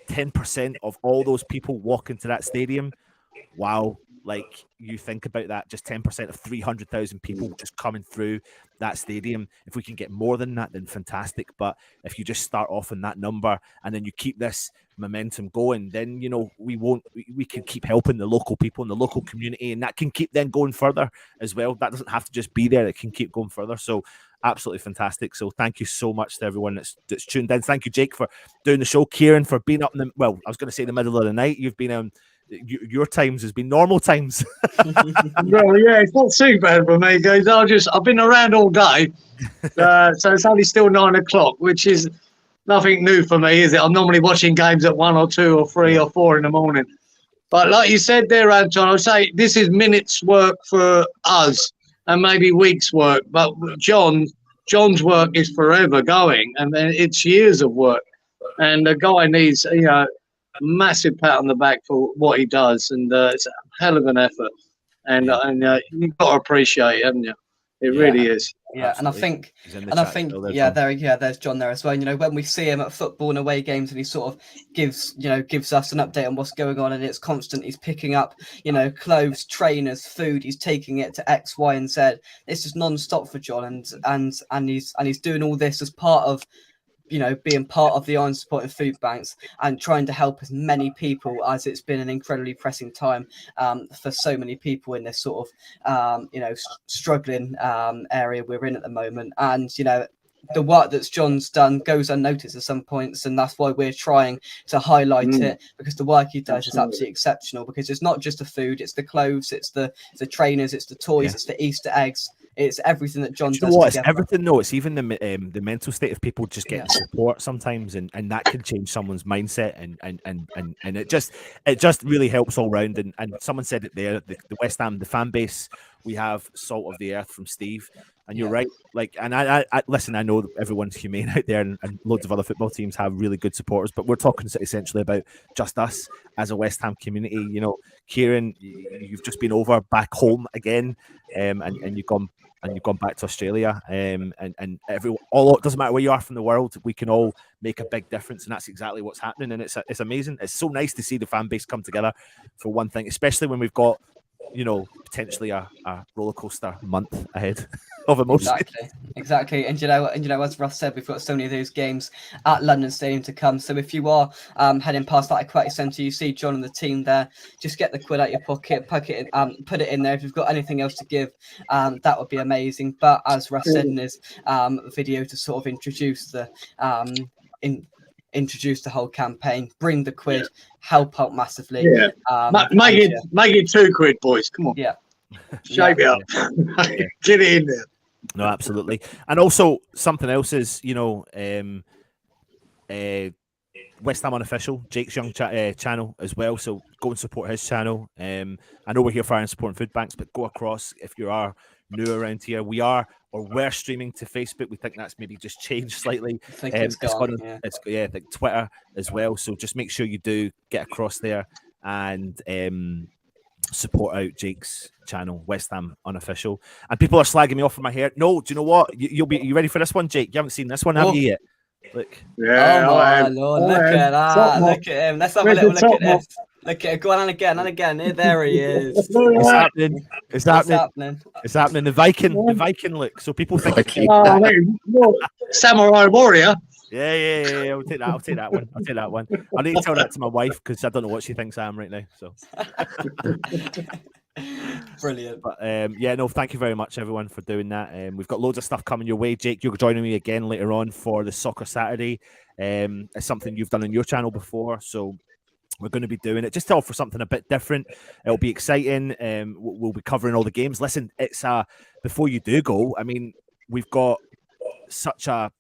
10% of all those people walking to that stadium, wow, like you think about that, just 10% of 300,000 people just coming through that stadium. If we can get more than that, then fantastic. But if you just start off in that number and then you keep this momentum going, then we can keep helping the local people in the local community, and that can keep then going further as well. That doesn't have to just be there, it can keep going further. So absolutely fantastic. So thank you so much to everyone that's tuned in. Thank you, Jake, for doing the show. Kieran, for being up in I was going to say the middle of the night. You've been your times has been normal times. Well, yeah, it's not too bad for me, guys. I've been around all day, so it's only still 9 o'clock, which is nothing new for me, is it? I'm normally watching games at 1 or 2 or 3 or 4 in the morning. But like you said there, Anton, I'd say this is minutes work for us and maybe weeks work. But John's work is forever going, and it's years of work. And the guy needs, massive pat on the back for what he does, and it's a hell of an effort, and you've got to appreciate it, haven't you? It really is. Yeah, absolutely. and I think there's John there as well. When we see him at football and away games, and he sort of gives us an update on what's going on, and it's constant. He's picking up, clothes, trainers, food. He's taking it to X, Y, and Z. It's just non-stop for John, and he's doing all this as part of, being part of the Iron Supporting Food Banks and trying to help as many people, as it's been an incredibly pressing time for so many people in this sort of, struggling area we're in at the moment. And, the work that John's done goes unnoticed at some points, and that's why we're trying to highlight it, because the work he does is absolutely exceptional, because it's not just the food, it's the clothes, it's the trainers, it's the toys, it's the Easter eggs. It's everything that John Do you does know what? It's together. everything, though. It's even the mental state of people just getting support sometimes, and that can change someone's mindset, and it just really helps all round. And someone said it there, the West Ham, the fan base, we have salt of the earth from Steve. And you're right. Like, and I listen, I know that everyone's humane out there, and loads of other football teams have really good supporters, but we're talking essentially about just us as a West Ham community. You know, Kieran, you've just been over back home again, and you've gone back to Australia, and everyone, all, it doesn't matter where you are from the world, we can all make a big difference, and that's exactly what's happening. And it's amazing. It's so nice to see the fan base come together for one thing, especially when we've got, you know, potentially a roller coaster month ahead of emotion. Exactly. And you know, as Russ said, we've got so many of those games at London Stadium to come. So if you are heading past that Aquatic Centre, you see John and the team there, just get the quid out your pocket, put it in there. If you've got anything else to give, that would be amazing. But as Russ said in his video, to sort of introduce the whole campaign, bring the quid, help out massively. Yeah. Make it £2, boys. Come on. Yeah. Shape it up. Get it in there. No, absolutely. And also something else is, you know, West Ham Unofficial, Jake's young channel as well. So go and support his channel. I know we're here for and supporting Foodbanks, but go across if you are new around here. We're streaming to Facebook. We think that's maybe just changed slightly. I think it's gone. It's like Twitter as well. So just make sure you do get across there and support out Jake's channel, West Ham Unofficial. And people are slagging me off for my hair. No, do you know what? You ready for this one, Jake? You haven't seen this one, have you yet? Look. Yeah. Oh my Lord! Look at that! Look at him. Let's have a little look at this. Look at it. Go on and again. There he is. It's happening. It's happening. It's happening. The Viking look. So people think Samurai Warrior. Yeah. I'll take that one. I need to tell that to my wife because I don't know what she thinks I am right now. So brilliant. But no, thank you very much, everyone, for doing that. We've got loads of stuff coming your way. Jake, you're joining me again later on for the Soccer Saturday. It's something you've done on your channel before, so we're going to be doing it just to offer something a bit different. It'll be exciting. We'll be covering all the games. Listen, it's before you do go, I mean, we've got such a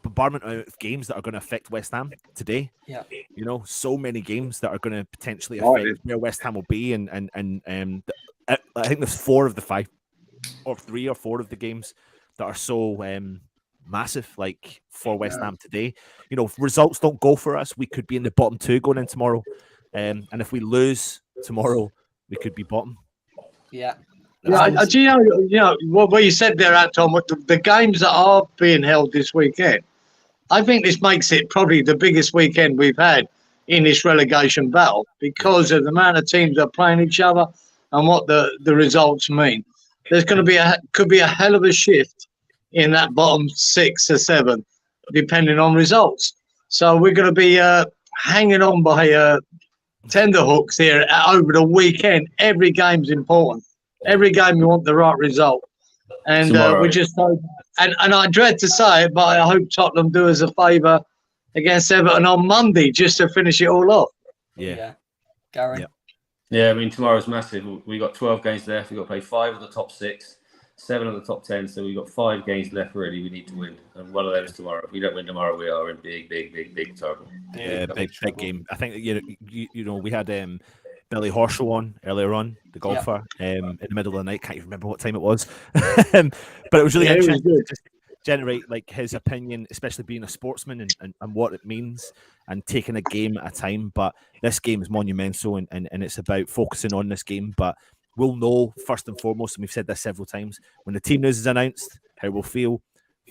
bombardment of games that are going to affect West Ham today. Yeah, you know, so many games that are going to potentially affect where West Ham will be, and I think there's 4 of the 5, or 3 or 4 of the games that are so massive, like for West Ham today. You know, if results don't go for us, we could be in the bottom 2 going in tomorrow, and if we lose tomorrow, we could be bottom. Yeah. Do you know what you said there, Anton? The games that are being held this weekend, I think this makes it probably the biggest weekend we've had in this relegation battle because of the amount of teams that are playing each other and what the results mean. There's going to could be a hell of a shift in that bottom 6 or 7, depending on results. So we're going to be hanging on by tender hooks here over the weekend. Every game's important. Every game you want the right result, and we just hope. And I dread to say it, but I hope Tottenham do us a favour against Everton on Monday just to finish it all off. Yeah. Gary. Yeah, I mean tomorrow's massive. We got 12 games left. We've got to play 5 of the top 6, 7 of the top 10. So we've got 5 games left already. We need to win, and one of them is tomorrow. If we don't win tomorrow, we are in big trouble. Yeah, big game. I think you know we had Billy Horschel on earlier on, the golfer, in the middle of the night. Can't even remember what time it was, but it was really interesting to just generate like his opinion, especially being a sportsman and what it means and taking a game at a time. But this game is monumental, and it's about focusing on this game. But we'll know first and foremost, and we've said this several times, when the team news is announced, how we'll feel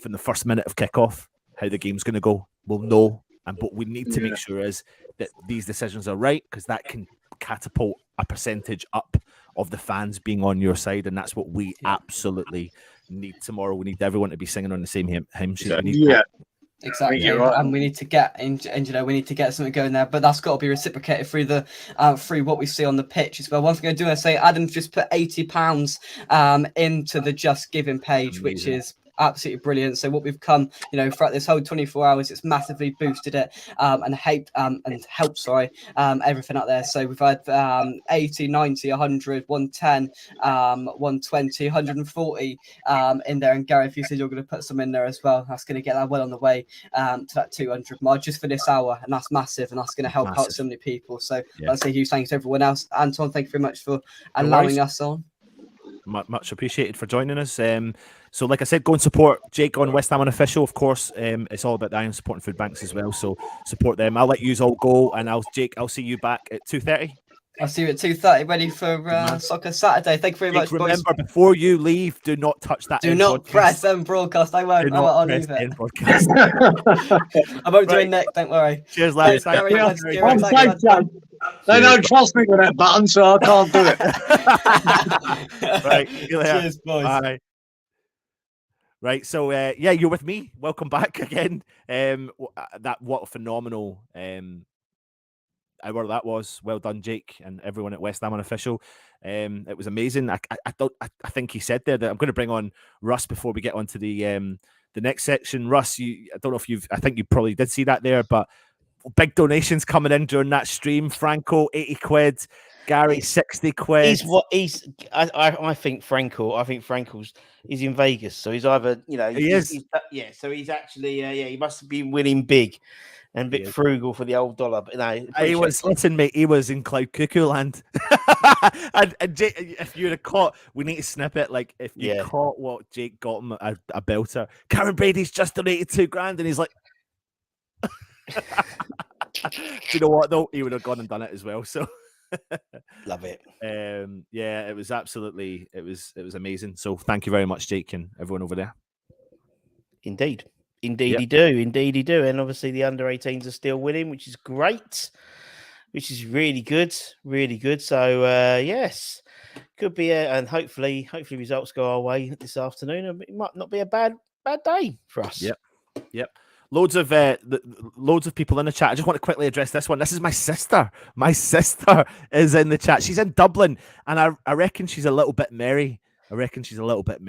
from the first minute of kickoff, how the game's going to go. We'll know, but we need to make sure is that these decisions are right, because that can catapult a percentage up of the fans being on your side, and that's what we absolutely need tomorrow. We need everyone to be singing on the same hymn sheet. Exactly, and we need to get we need to get something going there, but that's got to be reciprocated through the through what we see on the pitch as well. One thing I do want to say, Adam's just put £80 into the Just Giving page, which is absolutely brilliant. So what we've come, you know, throughout this whole 24 hours, it's massively boosted it and helped everything out there. So we've had 80, 90, 100, 110, 120, 140 in there. And Gary, if you said you're going to put some in there as well, that's going to get that well on the way to that 200 mark just for this hour, and that's massive, and that's going to help out so many people. So I'd say a huge thank you to everyone else. Anton, thank you very much for allowing us on. Much appreciated for joining us. So like I said, go and support Jake on West Ham Unofficial. Of course, it's all about the Iron supporting Foodbanks as well, so support them. I'll let you all go, and I'll see you back at 2:30. I'll see you at 2:30, ready for Soccer Saturday. Thank you very much, boys. Remember, before you leave, do not touch that. Do not press end broadcast. I won't. I'll leave it. Broadcast. I won't do it next. Don't worry. Cheers, lads. They don't trust me with that button, so I can't do it. Right. See you later. Cheers, boys. Bye. Right. So you're with me. Welcome back again. What a phenomenal hour that was. Well done, Jake, and everyone at West Ham Unofficial. It was amazing. I think he said there that I'm going to bring on Russ before we get on to the next section. Russ, I don't know if I think you probably did see that there, but big donations coming in during that stream. Franco, 80 quid. Gary, 60 quid. I think Franco's he's in Vegas, so he's either, you know, he is. So he's actually he must have been winning big and a bit frugal for the old dollar. But no, he was in Cloud Cuckoo land. and if you'd have caught, we need to snip it. Like if you caught what Jake got him a belter. Karen Brady's just donated $2,000, and he's like, do you know what though? He would have gone and done it as well. So. Love it. It was absolutely, it was amazing. So thank you very much, Jake, and everyone over there. Indeed he do, and obviously the under 18s are still winning, which is great, which is really good. So yes, could be and hopefully results go our way this afternoon. It might not be a bad day for us. Yep. Loads of people in the chat. I just want to quickly address this one. This is my sister. My sister is in the chat. She's in Dublin, and I reckon she's a little bit merry. Of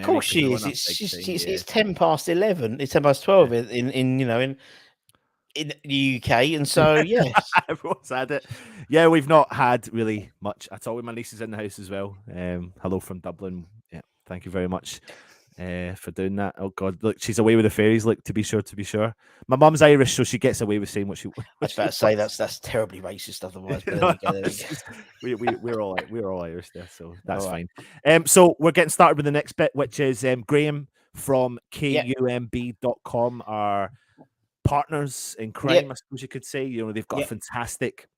course she is. It's 10 past 11. It's 10 past 12 in the UK, and so yes, everyone's had it. Yeah, we've not had really much at all. My niece is in the house as well. Hello from Dublin. Yeah, thank you very much. For doing that. Oh God, look, she's away with the fairies. Like, to be sure. My mum's Irish, so she gets away with saying what she. I was about to say that's terribly racist. Otherwise, we're all Irish there, so that's fine. So we're getting started with the next bit, which is Graham from KUMB.com, our partners in crime, I suppose you could say. You know, they've got a fantastic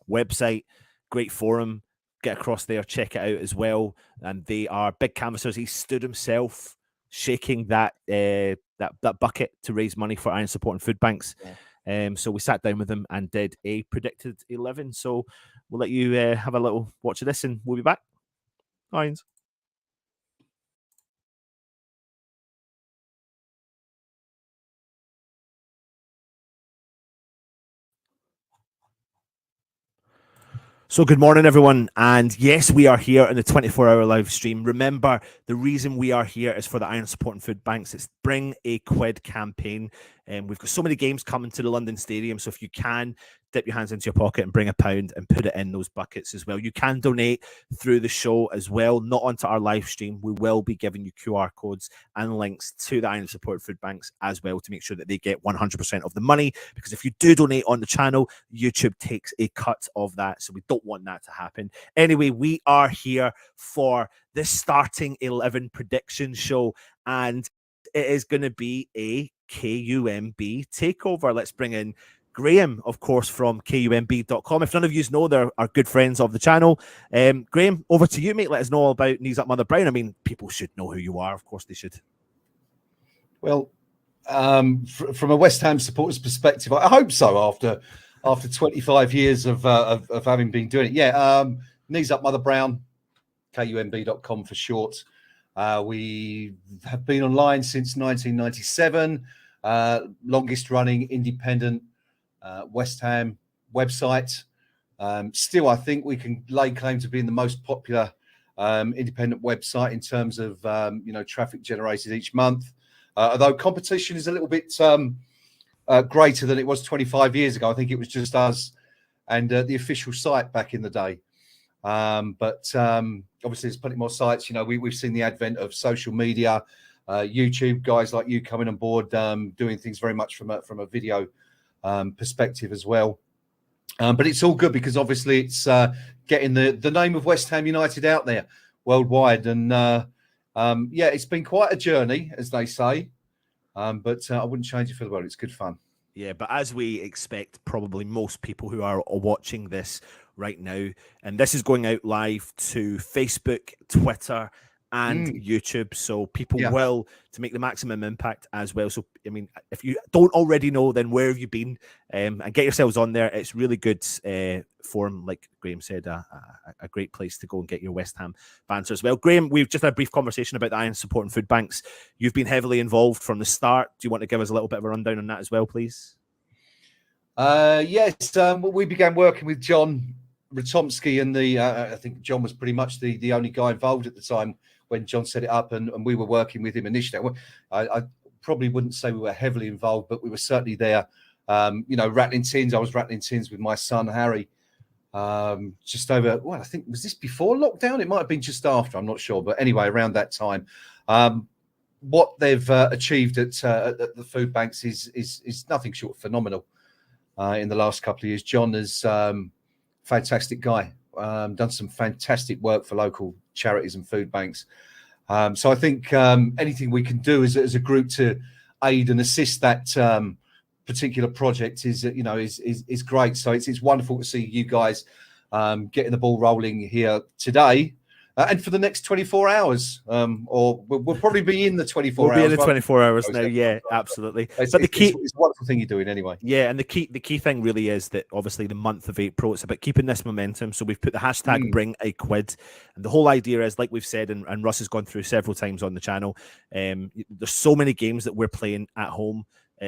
website, great forum. Get across there, check it out as well. And they are big canvassers. He stood himself shaking that bucket to raise money for Iron Support and Foodbanks. So we sat down with them and did a predicted 11. So we'll let you have a little watch of this, and we'll be back. Irons. So good morning, everyone. And yes, we are here in the 24-hour live stream. Remember, the reason we are here is for the Iron Support and Foodbanks. It's Bring a Quid campaign. And we've got so many games coming to the London Stadium. So if you can, dip your hands into your pocket and bring £1 and put it in those buckets as well. You can donate through the show as well, not onto our live stream. We will be giving you QR codes and links to the Iron Support Foodbanks as well to make sure that they get 100% of the money. Because if you do donate on the channel, YouTube takes a cut of that. So we don't want that to happen. Anyway, we are here for this starting 11 prediction show, and it is going to be a KUMB takeover. Let's bring in Graham, of course, from KUMB.com. If none of you know, they're our good friends of the channel. Graham, over to you, mate. Let us know all about Knees Up Mother Brown. I mean, people should know who you are. Of course they should. Well, from a West Ham supporter's perspective, I hope so after 25 years of having been doing it. Yeah, Knees Up Mother Brown, KUMB.com for short. We have been online since 1997, longest running independent West Ham website. Still, I think we can lay claim to being the most popular independent website in terms of traffic generated each month. Although competition is a little bit greater than it was 25 years ago. I think it was just us and the official site back in the day. But obviously there's plenty more sites. You know, we've seen the advent of social media, YouTube, guys like you coming on board, doing things very much from a video perspective as well. But it's all good because obviously it's getting the name of West Ham United out there worldwide. And yeah, it's been quite a journey, as they say. But I wouldn't change it for the world. It's good fun. Yeah, but as we expect, probably most people who are watching this right now, and this is going out live to Facebook, Twitter, and YouTube, so people will, to make the maximum impact as well. So, I mean, if you don't already know, then where have you been? And get yourselves on there. It's really good forum, like Graham said, a great place to go and get your West Ham banter as well. Graham, we've just had a brief conversation about the Iron Support and Foodbanks. You've been heavily involved from the start. Do you want to give us a little bit of a rundown on that as well, please? Yes, we began working with John Ratomski, and I think John was pretty much the only guy involved at the time when John set it up, and we were working with him initially. I probably wouldn't say we were heavily involved, but we were certainly there. You know, rattling tins. I was rattling tins with my son Harry. Just over, well, I think, was this before lockdown? It might have been just after. I'm not sure, but anyway, around that time. What they've achieved at the food banks is nothing short of phenomenal. In the last couple of years, John is fantastic guy. Done some fantastic work for local charities and food banks. So I think anything we can do as a group to aid and assist that particular project is great. So it's wonderful to see you guys getting the ball rolling here today. And for the next 24 hours, or we'll probably be in the 24 hours. We'll be in the 24 hours now, yeah, absolutely. But the key, it's a wonderful thing you're doing anyway. Yeah, and the key thing really is that obviously the month of April, it's about keeping this momentum. So we've put the hashtag bring a quid. And the whole idea is, like we've said, and Russ has gone through several times on the channel, there's so many games that we're playing at home,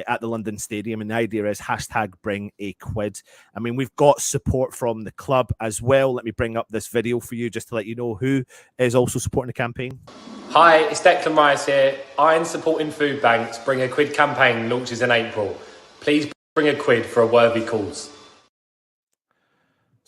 at the London Stadium, and the idea is hashtag bring a quid. I mean, we've got support from the club as well. Let me bring up this video for you just to let you know who is also supporting the campaign. Hi, it's Declan Rice here. Iron Supporting Food Banks Bring a Quid campaign launches in April. Please bring a quid for a worthy cause.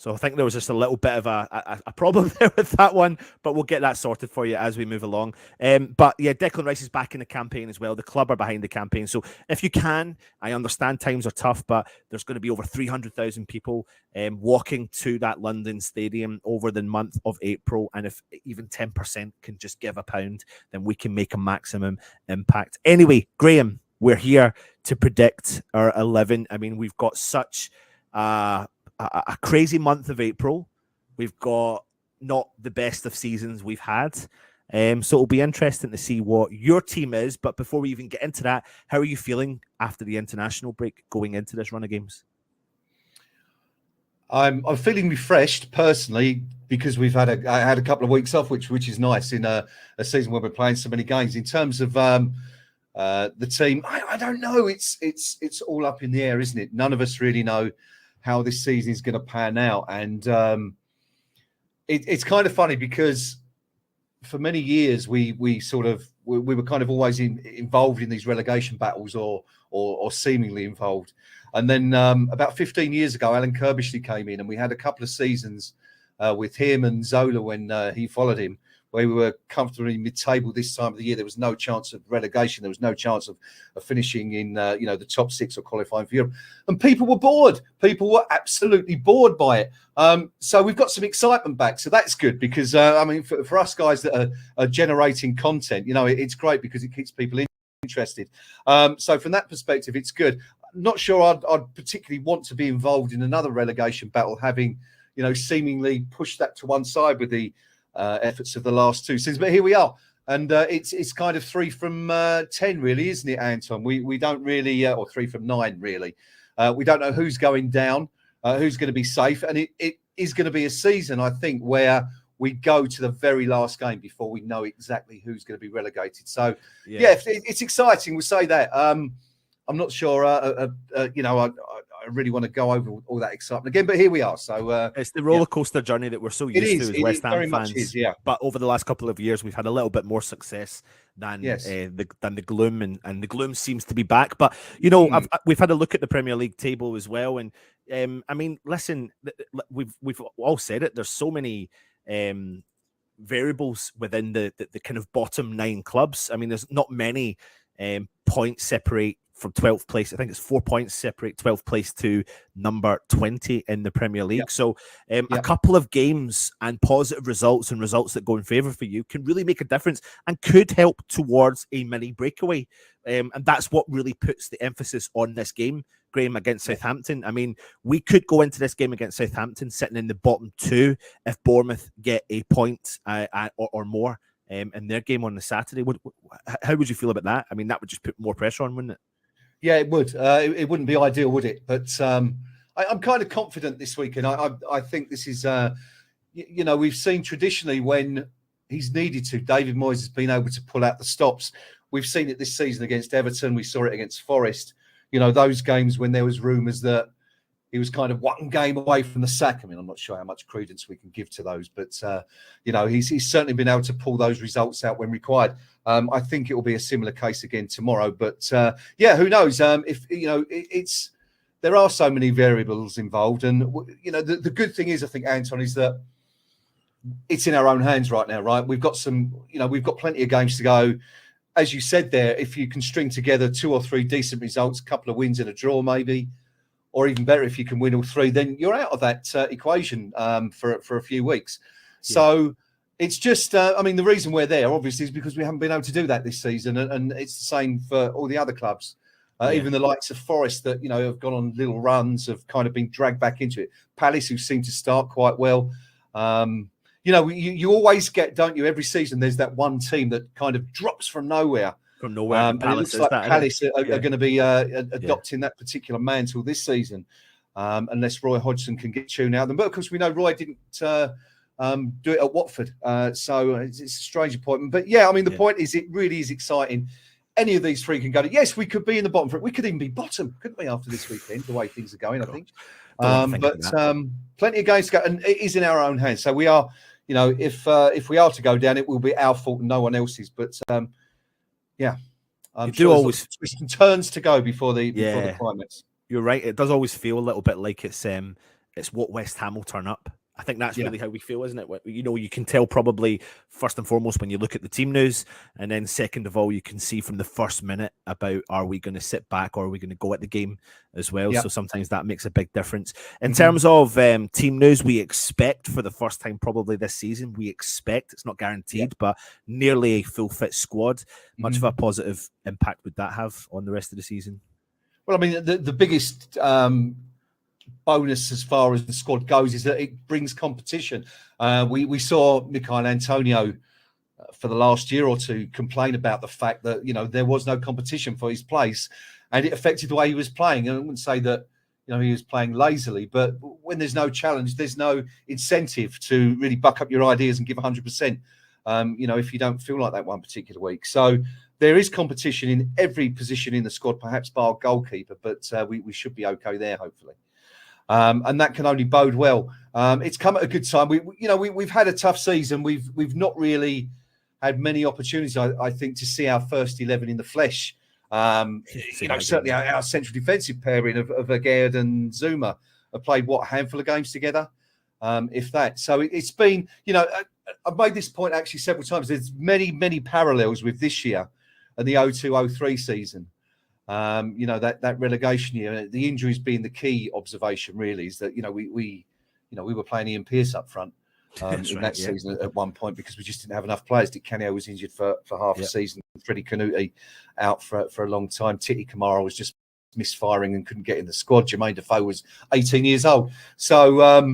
So I think there was just a little bit of a problem there with that one, but we'll get that sorted for you as we move along. But yeah, Declan Rice is back in the campaign as well. The club are behind the campaign. So if you can, I understand times are tough, but there's going to be over 300,000 people walking to that London stadium over the month of April. And if even 10% can just give £1, then we can make a maximum impact. Anyway, Graham, we're here to predict our 11. I mean, we've got such a crazy month of April. We've got not the best of seasons we've had. So it'll be interesting to see what your team is. But before we even get into that, how are you feeling after the international break going into this run of games? I'm feeling refreshed personally because I had a couple of weeks off, which is nice in a season where we're playing so many games. In terms of the team, I don't know. It's all up in the air, isn't it? None of us really know how this season is going to pan out, and it's kind of funny because for many years we were kind of always involved in these relegation battles or seemingly involved, and then about 15 years ago Alan Kirbishley came in and we had a couple of seasons with him and Zola when he followed him, where we were comfortably mid-table this time of the year. There was no chance of relegation. There was no chance of finishing in the top 6 or qualifying for Europe. And people were bored. People were absolutely bored by it. So we've got some excitement back. So that's good because, I mean, for us guys that are generating content, it's great because it keeps people interested. So from that perspective, it's good. Not sure I'd particularly want to be involved in another relegation battle, having, seemingly pushed that to one side with the efforts of the last two seasons, but here we are, and it's kind of 3 from 10, really, isn't it, Anton? We don't really, or 3 from 9, really. We don't know who's going down, who's going to be safe, and it is going to be a season, I think, where we go to the very last game before we know exactly who's going to be relegated. So, yeah it's exciting. We'll say that. I'm not sure. really want to go over all that excitement again. But here we are. So it's the roller coaster journey that we're so used to as West Ham fans. Yeah. But over the last couple of years, we've had a little bit more success than the gloom, and the gloom seems to be back. But you know, we've had a look at the Premier League table as well, and I mean, listen, we've all said it. There's so many variables within the kind of bottom 9 clubs. I mean, there's not many points separate from 12th place. I think it's 4 points separate 12th place to number 20 in the Premier League. So a couple of games and positive results and results that go in favour for you can really make a difference and could help towards a mini breakaway. And that's what really puts the emphasis on this game, Graham, against Southampton. I mean, we could go into this game against Southampton sitting in the bottom 2 if Bournemouth get a point or more in their game on the Saturday. How would you feel about that? I mean, that would just put more pressure on, wouldn't it? Yeah, it would. It wouldn't be ideal, would it? But I'm kind of confident this weekend. I think this is, you know, we've seen traditionally when he's needed to, David Moyes has been able to pull out the stops. We've seen it this season against Everton. We saw it against Forest. You know, those games when there was rumours that he was kind of one game away from the sack. I mean, I'm not sure how much credence we can give to those, but, you know, he's certainly been able to pull those results out when required. I think it will be a similar case again tomorrow. But, yeah, who knows? If, you know, there are so many variables involved. And, you know, the good thing is, I think, Anton, is that it's in our own hands right now, right? We've got we've got plenty of games to go. As you said there, if you can string together 2 or 3 decent results, a couple of wins and a draw maybe, or even better if you can win all 3, then you're out of that equation for a few weeks. Yeah. So it's just, I mean, the reason we're there, obviously, is because we haven't been able to do that this season. And it's the same for all the other clubs. Even the likes of Forest that, you know, have gone on little runs, have kind of been dragged back into it. Palace, who seem to start quite well. You know, you always get, don't you, every season there's that one team that kind of drops from nowhere. From nowhere. And it looks like Palace are going to be adopting that particular mantle this season, unless Roy Hodgson can get tuned out of them. But of course, we know Roy didn't do it at Watford, so it's a strange appointment. But yeah, I mean, the point is, it really is exciting. Any of these 3 can go to. Yes, we could be in the bottom 3. We could even be bottom, couldn't we, after this weekend? The way things are going, I think. But plenty of games to go, and it is in our own hands. So we are, you know, if we are to go down, it will be our fault and no one else's. But yeah, you do always twists and turns to go before the climax. You're right. It does always feel a little bit like it's what West Ham will turn up. I think that's really how we feel, isn't it? You know, you can tell probably first and foremost when you look at the team news, and then second of all, you can see from the first minute about, are we going to sit back or are we going to go at the game as well? So sometimes that makes a big difference. In terms of team news, we expect for the first time probably this season, it's not guaranteed, but nearly a full fit squad. Much of a positive impact would that have on the rest of the season? Well, I mean, the biggest bonus as far as the squad goes is that it brings competition. We saw Michail Antonio for the last year or 2 complain about the fact that, you know, there was no competition for his place, and it affected the way he was playing. And I wouldn't say that, you know, he was playing lazily, but when there's no challenge, there's no incentive to really buck up your ideas and give 100%. You know, if you don't feel like that one particular week. So there is competition in every position in the squad, perhaps bar goalkeeper, but we should be okay there, hopefully. And that can only bode well. It's come at a good time. We've had a tough season. We've not really had many opportunities, I think, to see our first 11 in the flesh. Certainly our central defensive pairing of Agerd and Zuma have played a handful of games together, if that. So it's been, you know, I've made this point actually several times. There's many parallels with this year and the 02-03 season. You know, that relegation year, the injuries being the key observation really is that, you know, we were playing Ian Pearce up front in that season at one point because we just didn't have enough players. Dick Canio was injured for half a season. Freddie Canuti out for a long time. Titi Kamara was just misfiring and couldn't get in the squad. Jermaine Defoe was 18 years old. So,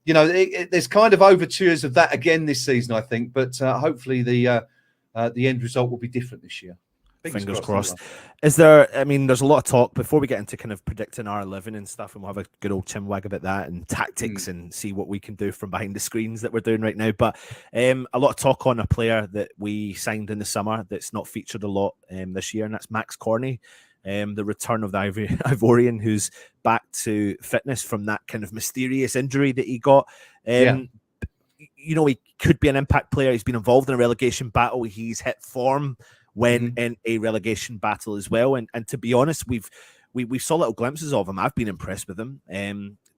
you know, there's kind of overtures of that again this season, I think. But hopefully the end result will be different this year. Fingers crossed. Is there, I mean, there's a lot of talk before we get into kind of predicting our 11 and stuff, and we'll have a good old chinwag about that and tactics and see what we can do from behind the screens that we're doing right now. But a lot of talk on a player that we signed in the summer that's not featured a lot this year, and that's Max Corney. the return of the Ivorian, who's back to fitness from that kind of mysterious injury that he got. You know, he could be an impact player. He's been involved in a relegation battle. He's hit form when in a relegation battle as well. And to be honest, we saw little glimpses of him. I've been impressed with him.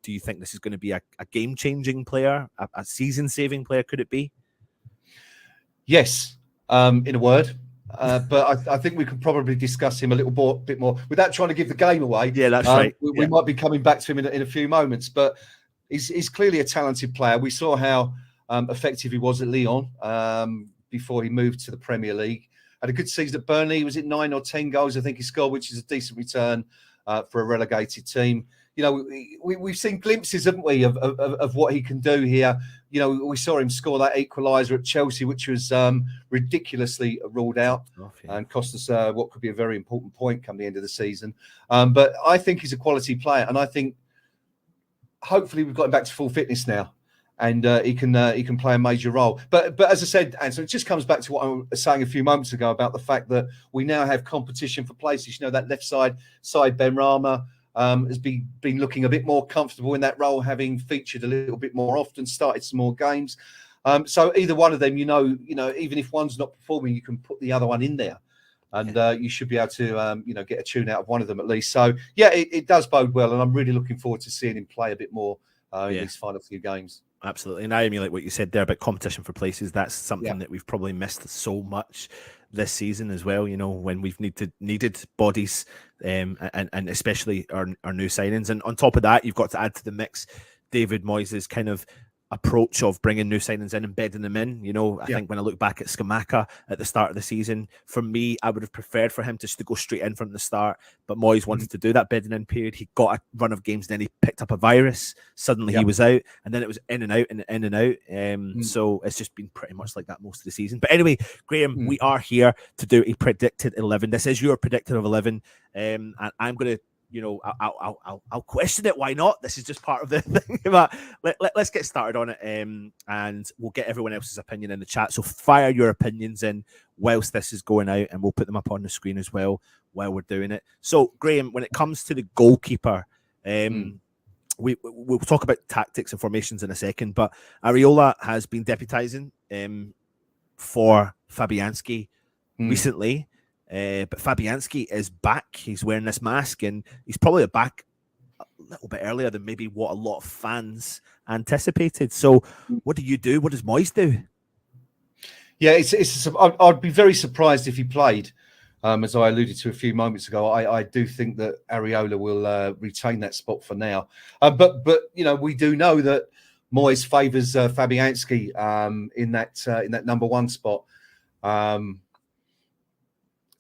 Do you think this is going to be a game-changing player, a season-saving player? Could it be? Yes, in a word. But I think we could probably discuss him a bit more without trying to give the game away. Yeah, that's right. We might be coming back to him in a few moments, but he's clearly a talented player. We saw how effective he was at Lyon before he moved to the Premier League. Had a good season at Burnley. Was it 9 or 10 goals? I think he scored, which is a decent return for a relegated team. You know, we've seen glimpses, haven't we, of what he can do here. You know, we saw him score that equaliser at Chelsea, which was ridiculously ruled out and cost us what could be a very important point come the end of the season. But I think he's a quality player, and I think hopefully we've got him back to full fitness now, and he can play a major role. But as I said, and so it just comes back to what I was saying a few moments ago about the fact that we now have competition for places. You know, that left side Benrahma has been looking a bit more comfortable in that role, having featured a little bit more often, started some more games. So either one of them, you know, even if one's not performing, you can put the other one in there, and you should be able to, get a tune out of one of them at least. So yeah, it does bode well, and I'm really looking forward to seeing him play a bit more in these final few games. Absolutely. And I emulate what you said there about competition for places. That's something that we've probably missed so much this season as well, you know, when we've needed bodies and especially our new signings. And on top of that, you've got to add to the mix David Moyes' kind of approach of bringing new signings in and bedding them in. You know, I think when I look back at Scamacca at the start of the season, for me, I would have preferred for him just to go straight in from the start, but Moyes wanted to do that bedding in period. He got a run of games, then he picked up a virus, suddenly he was out, and then it was in and out and in and out. So it's just been pretty much like that most of the season. But anyway, Graham, we are here to do a predicted 11. This is your predicted of 11, and I'm going to, you know, I'll question it. Why not? This is just part of the thing. But let's get started on it, and we'll get everyone else's opinion in the chat. So fire your opinions in whilst this is going out, and we'll put them up on the screen as well while we're doing it. So Graham, when it comes to the goalkeeper, we'll talk about tactics and formations in a second. But Areola has been deputising for Fabianski recently. But Fabianski is back. He's wearing this mask, and he's probably back a little bit earlier than maybe what a lot of fans anticipated. So what do you do? What does Moyes do? Yeah, I'd be very surprised if he played. As I alluded to a few moments ago, I do think that Areola will retain that spot for now. But you know, we do know that Moyes favours Fabianski in that number one spot.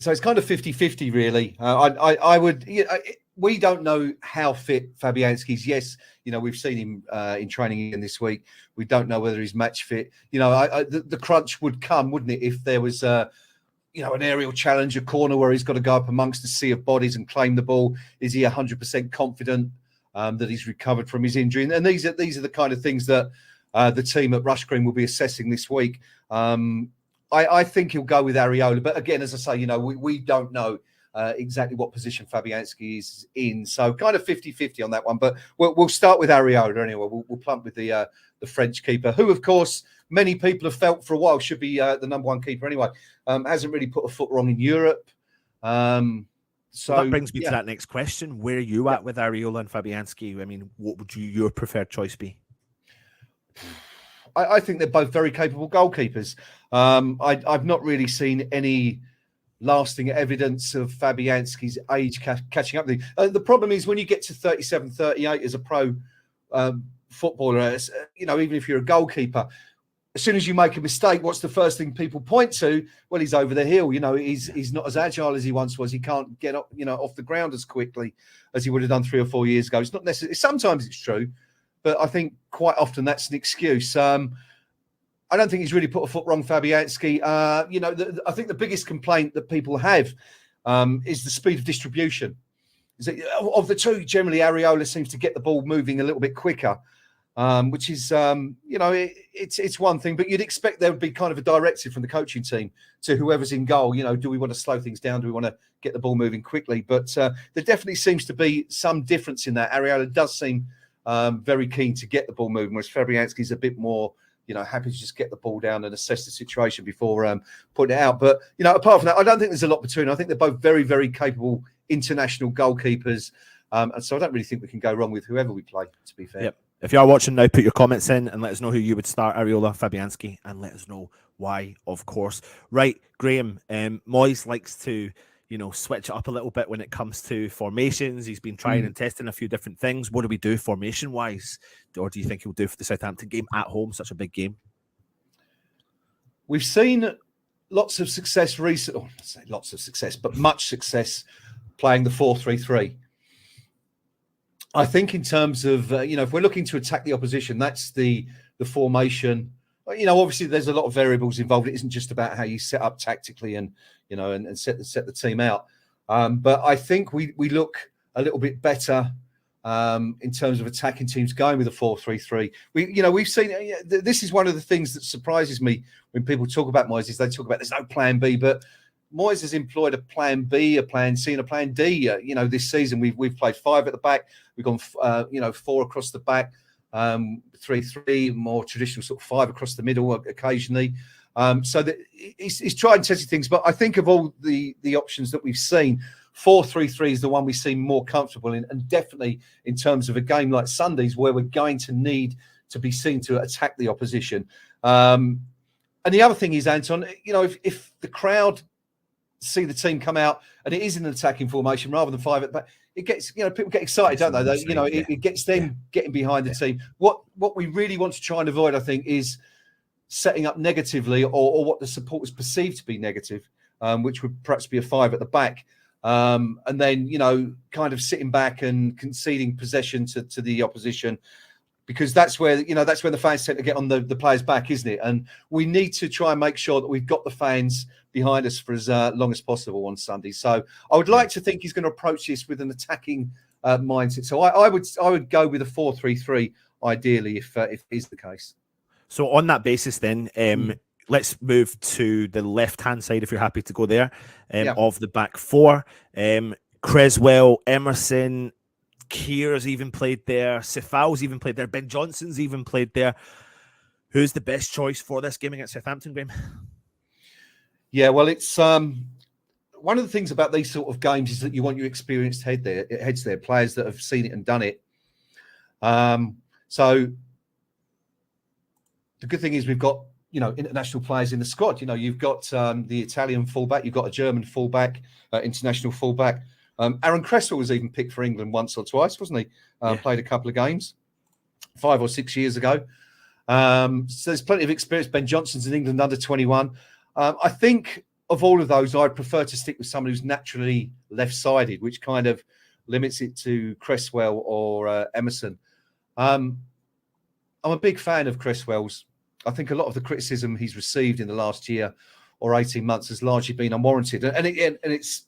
So it's kind of 50-50, really. I would. We don't know how fit Fabianski is. Yes, you know, we've seen him in training again this week. We don't know whether he's match fit. You know, the crunch would come, wouldn't it, if there was an aerial challenge, a corner where he's got to go up amongst a sea of bodies and claim the ball. Is he 100% confident that he's recovered from his injury? And these are the kind of things that the team at Rush Green will be assessing this week. I think he'll go with Areola, but again, as I say, you know, we don't know exactly what position Fabianski is in, so kind of 50-50 on that one. But we'll start with Areola anyway. We'll plump with the French keeper, who, of course, many people have felt for a while should be the number one keeper anyway. Hasn't really put a foot wrong in Europe. So that brings me to that next question: where are you at with Areola and Fabianski? I mean, what would your preferred choice be? I think they're both very capable goalkeepers. I've not really seen any lasting evidence of Fabianski's age catching up. The problem is when you get to 37, 38 as a pro footballer, you know, even if you're a goalkeeper, as soon as you make a mistake, what's the first thing people point to? Well, he's over the hill. You know, he's not as agile as he once was. He can't get up, off the ground as quickly as he would have done 3 or 4 years ago. It's not necessarily. Sometimes it's true, but I think quite often that's an excuse. I don't think he's really put a foot wrong, Fabianski. I think the biggest complaint that people have is the speed of distribution. Is that, of the two, generally Areola seems to get the ball moving a little bit quicker. which is, it's one thing, but you'd expect there would be kind of a directive from the coaching team to whoever's in goal. Do we want to slow things down? Do we want to get the ball moving quickly? But there definitely seems to be some difference in that. Areola does seem very keen to get the ball moving, whereas Fabianski's a bit more, happy to just get the ball down and assess the situation before putting it out. But, apart from that, I don't think there's a lot between. I think they're both very, very capable international goalkeepers. And so I don't really think we can go wrong with whoever we play, to be fair. Yep. If you are watching now, put your comments in and let us know who you would start, Areola, Fabianski, and let us know why, of course. Right, Graham, Moyes likes to, switch it up a little bit when it comes to formations. He's been trying and testing a few different things. What do we do formation-wise? Or do you think he'll do for the Southampton game at home, such a big game? We've seen lots of success recently. I say lots of success, but much success playing the 4-3-3. I think in terms of, if we're looking to attack the opposition, that's the formation. Obviously there's a lot of variables involved. It isn't just about how you set up tactically and set the team out. But I think we look a little bit better in terms of attacking teams going with a 4-3-3. We've seen, this is one of the things that surprises me when people talk about Moyes, is they talk about there's no plan B, but Moyes has employed a plan B, a plan C, and a plan D. This season we've played 5 at the back. We've gone, 4 across the back, 3-3, more traditional sort of 5 across the middle occasionally. So that he's tried and tested things. But I think of all the options that we've seen, 4-3-3 is the one we seem more comfortable in, and definitely in terms of a game like Sunday's, where we're going to need to be seen to attack the opposition. And the other thing is, Anton, if the crowd see the team come out and it is in an attacking formation rather than 5 at the back, it gets, people get excited, don't they? It gets them getting behind the team. What we really want to try and avoid, I think, is setting up negatively or what the supporters perceive to be negative, which would perhaps be a 5 at the back. And then, kind of sitting back and conceding possession to the opposition, because that's where, that's when the fans tend to get on the players' back, isn't it? And we need to try and make sure that we've got the fans behind us for as long as possible on Sunday. So I would like to think he's going to approach this with an attacking mindset. So I would go with a 4-3-3 ideally if is the case. So on that basis, then let's move to the left-hand side, if you're happy to go there, of the back 4. Creswell, Emerson, Keir's even played there. Sifal's even played there. Ben Johnson's even played there. Who's the best choice for this game against Southampton, Graham? Yeah, well, it's one of the things about these sort of games is that you want your experienced heads there, players that have seen it and done it. So the good thing is we've got, international players in the squad. You've got the Italian fullback, you've got a German fullback, international fullback. Aaron Cresswell was even picked for England once or twice, wasn't he? Played a couple of games 5 or 6 years ago. So there's plenty of experience. Ben Johnson's in England under 21. I think of all of those, I'd prefer to stick with someone who's naturally left-sided, which kind of limits it to Cresswell or Emerson. I'm a big fan of Cresswell's. I think a lot of the criticism he's received in the last year or 18 months has largely been unwarranted. And it's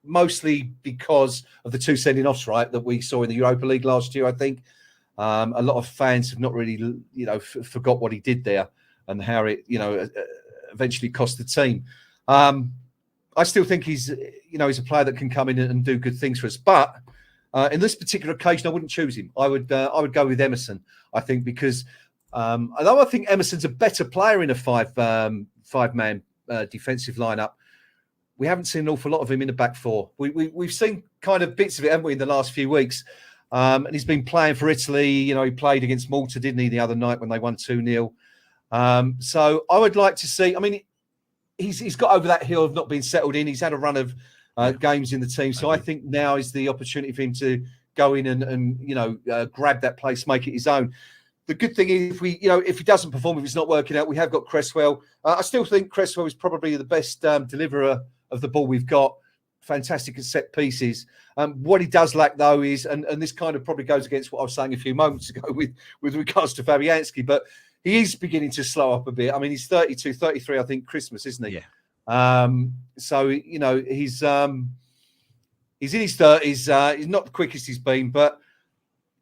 mostly because of the 2 sending-offs, right, that we saw in the Europa League last year, I think. A lot of fans have not really, forgot what he did there and how it, eventually cost the team. I still think he's a player that can come in and do good things for us. But in this particular occasion, I wouldn't choose him. I would go with Emerson, I think, because although I think Emerson's a better player in a five-man defensive lineup, we haven't seen an awful lot of him in the back 4. We've seen kind of bits of it, haven't we, in the last few weeks. And he's been playing for Italy. He played against Malta, didn't he, the other night when they won 2-0. So I would like to see, he's got over that hill of not being settled in. He's had a run of games in the team. So I think now is the opportunity for him to go in and grab that place, make it his own. The good thing is, if he doesn't perform, if it's not working out, we have got Cresswell. I still think Cresswell is probably the best deliverer of the ball we've got. Fantastic at set pieces. What he does lack, though, is, and this kind of probably goes against what I was saying a few moments ago with regards to Fabianski, but he is beginning to slow up a bit. He's 32, 33, I think, Christmas, isn't he? Yeah. So, he's in his 30s. He's not the quickest he's been, but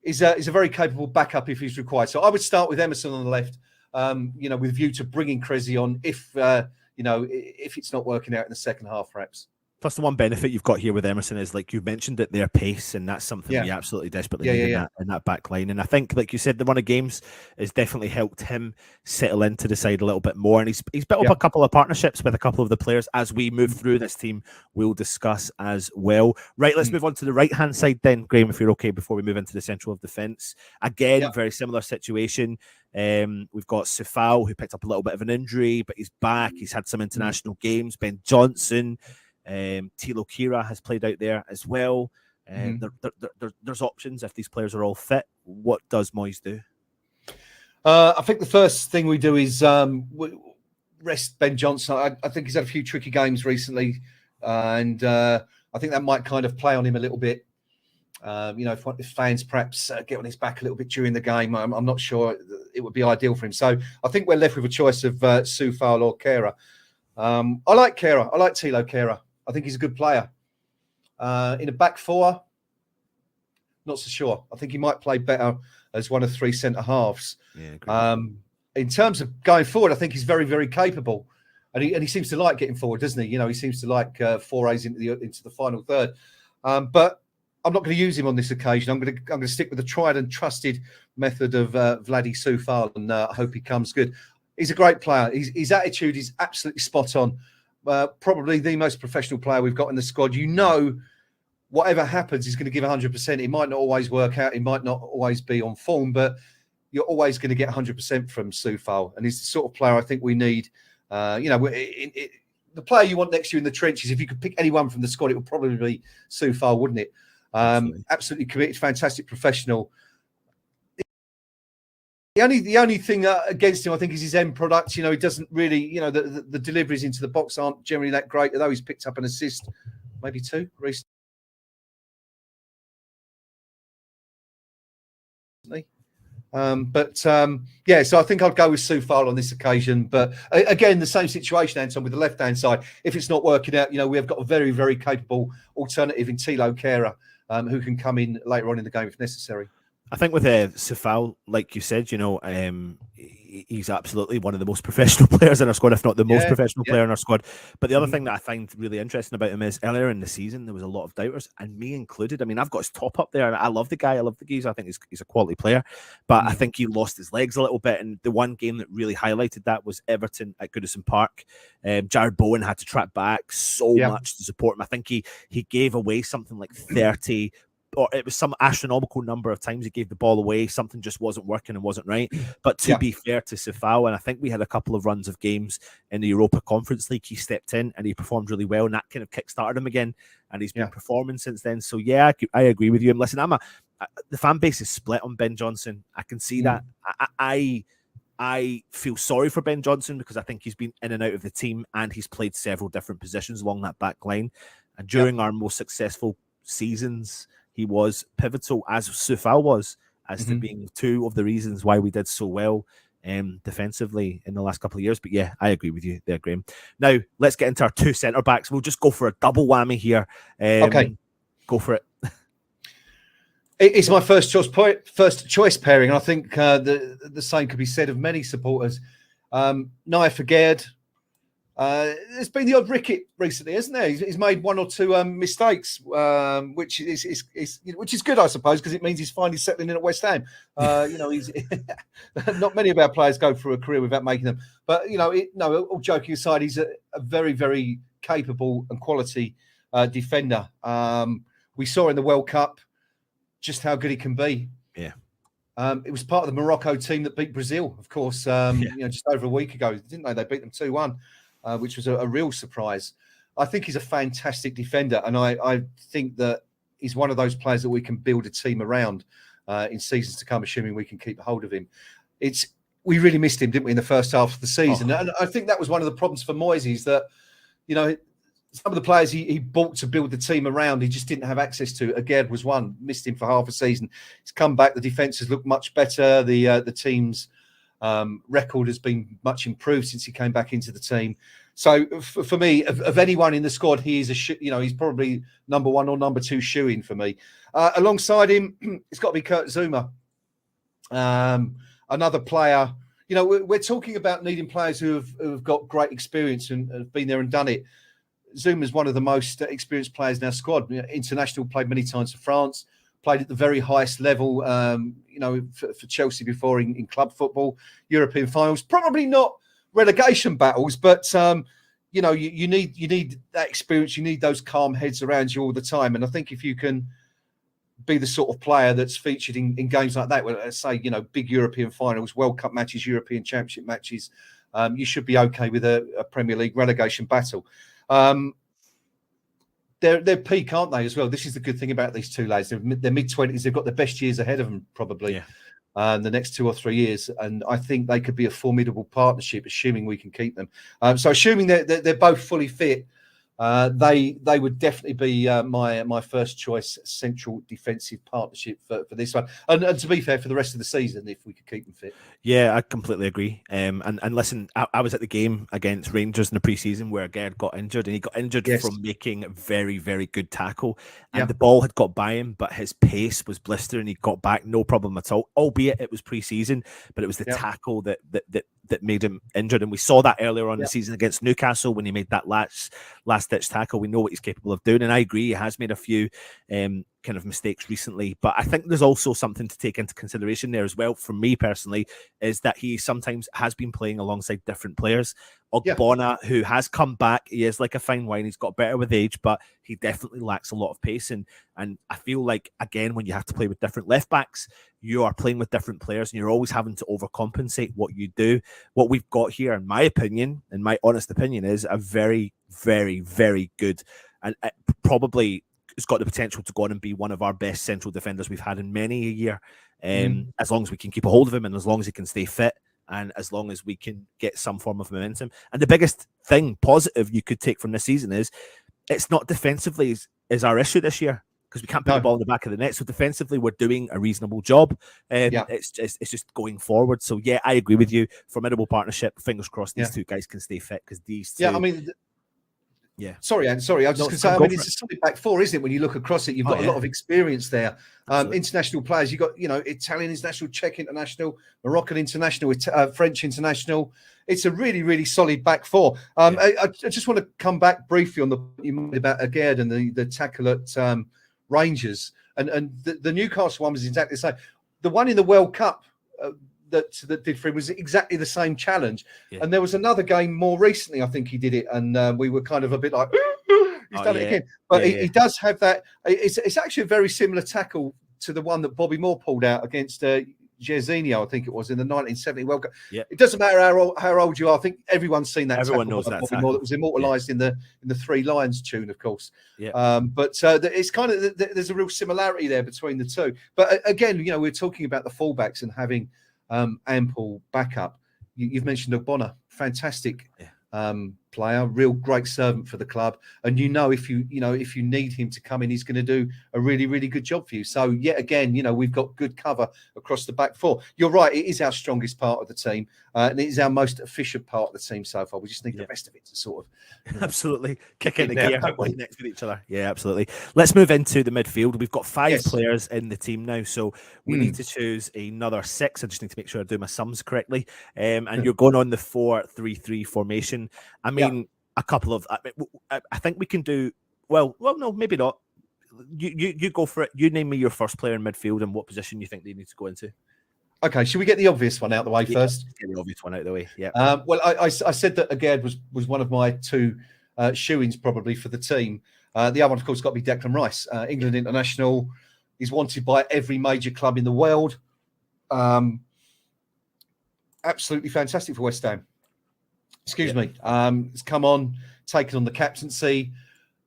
is a very capable backup if he's required. So I would start with Emerson on the left, with view to bringing Cressy on if it's not working out in the second half, perhaps. Plus, the one benefit you've got here with Emerson is, like you mentioned, it, their pace, and that's something we absolutely desperately need in that back line. And I think, like you said, the run of games has definitely helped him settle into the side a little bit more. And he's built up a couple of partnerships with a couple of the players as we move through this team. We'll discuss as well. Right, let's move on to the right-hand side then, Graham, if you're okay, before we move into the central of defence. Again, very similar situation. We've got Sifal, who picked up a little bit of an injury, but he's back. He's had some international games. Ben Johnson. Tilo Kira has played out there as well. There's options if these players are all fit. What does Moyes do? I think the first thing we do is rest Ben Johnson. I think he's had a few tricky games recently, and I think that might kind of play on him a little bit. If fans perhaps get on his back a little bit during the game, I'm not sure it would be ideal for him. So I think we're left with a choice of Sufal or Kera. I like Kera. I like Tilo Kera. I think he's a good player. In a back four, not so sure. I think he might play better as one of three centre halves. In terms of going forward, I think he's very, very capable, and he seems to like getting forward, doesn't he? He seems to like forays into the final third. But I'm not going to use him on this occasion. I'm going to stick with the tried and trusted method of Vladi Sufal, and I hope he comes good. He's a great player. His attitude is absolutely spot on. Probably the most professional player we've got in the squad. Whatever happens, he's going to give 100%. It might not always work out. He might not always be on form, but you're always going to get 100% from Sufal. And he's the sort of player I think we need. The player you want next to you in the trenches, if you could pick anyone from the squad, it would probably be Sufal, wouldn't it? Absolutely committed, fantastic professional. The only thing against him, I think, is his end product. He doesn't really, the deliveries into the box aren't generally that great, although he's picked up an assist, maybe two recently. So I think I'd go with Sufal on this occasion. But again, the same situation, Anton, with the left-hand side. If it's not working out, we have got a very, very capable alternative in Tilo Kera, who can come in later on in the game if necessary. I think with Sifal, like you said, he's absolutely one of the most professional players in our squad, if not the most professional player in our squad. But the other thing that I find really interesting about him is earlier in the season, there was a lot of doubters, and me included. I mean, I've got his top up there, and I love the guy. I love the geezer. I think he's a quality player. But I think he lost his legs a little bit, and the one game that really highlighted that was Everton at Goodison Park. Jared Bowen had to track back so much to support him. I think he gave away something like 30, or it was some astronomical number of times he gave the ball away. Something just wasn't working and wasn't right. But to be fair to Sifal, and I think we had a couple of runs of games in the Europa Conference League, he stepped in and he performed really well, and that kind of kick-started him again, and he's been performing since then. So yeah, I agree with you. And listen, the fan base is split on Ben Johnson. I can see that. I feel sorry for Ben Johnson because I think he's been in and out of the team, and he's played several different positions along that back line. And during our most successful seasons, he was pivotal, as Sufal was, as to being two of the reasons why we did so well defensively in the last couple of years. But yeah, I agree with you there, Graham. Now, let's get into our two centre-backs. We'll just go for a double whammy here. Okay. Go for it. It's my first choice pairing. I think the same could be said of many supporters. Naya Fagerd. There's been the odd ricket recently, isn't there? He's made one or two mistakes, which is good, I suppose, because it means he's finally settling in at West Ham. He's not many of our players go through a career without making them. But all joking aside, he's a very, very capable and quality defender. We saw in the World Cup just how good he can be. Yeah. It was part of the Morocco team that beat Brazil, of course, just over a week ago, didn't they? They beat them 2-1. Which was a real surprise. I think he's a fantastic defender, and I think that he's one of those players that we can build a team around in seasons to come, assuming we can keep a hold of him. We really missed him, didn't we, in the first half of the season? And I think that was one of the problems for Moyes, is that, some of the players he bought to build the team around, he just didn't have access to. Agerd was one, missed him for half a season. He's come back, the defence has looked much better, the team's record has been much improved since he came back into the team. So for me, of anyone in the squad, he is he's probably number 1 or number 2 shoe-in for me. Alongside him, it's got to be Kurt Zuma, another player. You know, we're talking about needing players who have got great experience and have been there and done it. Zuma's one of the most experienced players in our squad. International, played many times for France, played at the very highest level, for Chelsea before in club football, European finals, probably not relegation battles, but you need that experience. You need those calm heads around you all the time. And I think if you can be the sort of player that's featured in games like that, let's say, big European finals, World Cup matches, European Championship matches, you should be okay with a Premier League relegation battle. They're peak, aren't they, as well? This is the good thing about these two lads. They're mid-20s. They've got the best years ahead of them, probably, in the next 2 or 3 years. And I think they could be a formidable partnership, assuming we can keep them. So assuming they're both fully fit, they would definitely be my first choice central defensive partnership for this one. And to be fair, for the rest of the season, if we could keep them fit. Yeah, I completely agree. And listen, I was at the game against Rangers in the pre-season where Gerd got injured, and he got injured from making a very, very good tackle. And the ball had got by him, but his pace was blistering. He got back, no problem at all, albeit it was pre-season, but it was the tackle that made him injured. And we saw that earlier on in the season against Newcastle when he made that last-ditch tackle. We know what he's capable of doing, and I agree, he has made a few kind of mistakes recently, but I think there's also something to take into consideration there as well, for me personally, is that he sometimes has been playing alongside different players. Ogbonna, who has come back, he is like a fine wine, he's got better with age, but he definitely lacks a lot of pace, and I feel like, again, when you have to play with different left backs, you are playing with different players, and you're always having to overcompensate what you do. What we've got here, in my opinion, in my honest opinion, is a very, very, very good, and probably has got the potential to go on and be one of our best central defenders we've had in many a year, as long as we can keep a hold of him, and as long as he can stay fit, and as long as we can get some form of momentum. And the biggest thing positive you could take from this season is it's not defensively is our issue this year, because we can't put the ball in the back of the net. So defensively, we're doing a reasonable job. It's just going forward. So yeah, I agree with you. Formidable partnership. Fingers crossed these two guys can stay fit, because these two. Yeah, I mean. Yeah. Sorry, Anne. Sorry, I was just going to say, it's a solid back four, isn't it? When you look across it, you've got a lot of experience there. International players, you've got, Italian international, Czech international, Moroccan international, French international. It's a really, really solid back four. I just want to come back briefly on the point you made about Agerd and the tackle at Rangers. And the Newcastle one was exactly the same. The one in the World Cup that did for him was exactly the same challenge. And there was another game more recently, I think he did it, and we were kind of a bit like, he's done it again. But he does have that. It's actually a very similar tackle to the one that Bobby Moore pulled out against Jairzinho, I think it was, in the 1970 World Cup. It doesn't matter how old you are. I think everyone's seen that. Everyone knows that Bobby Moore that was immortalised in the Three Lions tune, of course. But it's kind of there's a real similarity there between the two. But again, we're talking about the fullbacks and having ample backup. You've mentioned Ogbonna, fantastic player, real great servant for the club, and if you need him to come in, he's going to do a really, really good job for you. So yet again, we've got good cover across the back four. You're right, it is our strongest part of the team, and it is our most efficient part of the team so far. We just need the rest of it to sort of absolutely kick in the gear next with each other. Yeah, absolutely. Let's move into the midfield. We've got 5 players in the team now, so we need to choose another 6. I just need to make sure I do my sums correctly. And you're going on the 4-3-3 formation. I mean, a couple of. I think we can do well. Well, no, maybe not. You go for it. You name me your first player in midfield and what position you think they need to go into. Okay, should we get the obvious one out of the way first? Get the obvious one out of the way. Yeah. Well, I said that Agerd was one of my 2 shoe-ins probably for the team. The other one, of course, got to be Declan Rice, England international. He's wanted by every major club in the world. Absolutely fantastic for West Ham. Excuse me. It's come on, taken on the captaincy,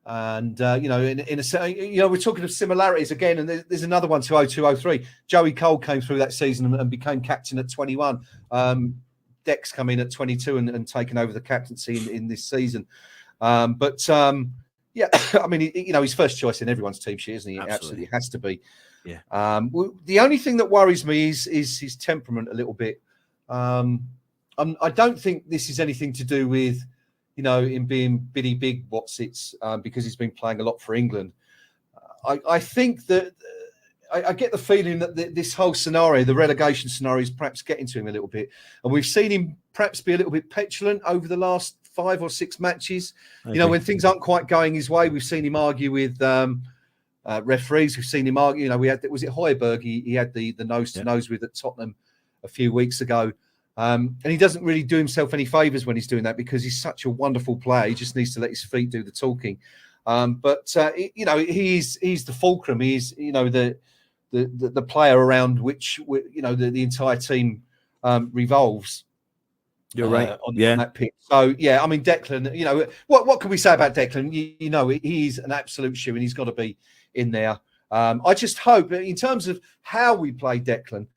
and we're talking of similarities again. And there's another one to 02-03. Joey Cole came through that season and became captain at 21. Dex come in at 22 and taken over the captaincy in this season. I mean, he's first choice in everyone's team sheet, isn't he? Absolutely has to be. Yeah. The only thing that worries me is his temperament a little bit. I don't think this is anything to do with in being Billy Big Watsits because he's been playing a lot for England. I think that I get the feeling that this whole scenario, the relegation scenario, is perhaps getting to him a little bit. And we've seen him perhaps be a little bit petulant over the last 5 or 6 matches. When things aren't quite going his way, we've seen him argue with referees. We've seen him argue. Was it Højbjerg he had the nose-to-nose with at Tottenham a few weeks ago. And he doesn't really do himself any favours when he's doing that because he's such a wonderful player. He just needs to let his feet do the talking. But he's the fulcrum. He's the player around which the entire team revolves. You're right. On that pitch. So I mean Declan. What can we say about Declan? He's an absolute shoe, and he's got to be in there. I just hope, in terms of how we play Declan,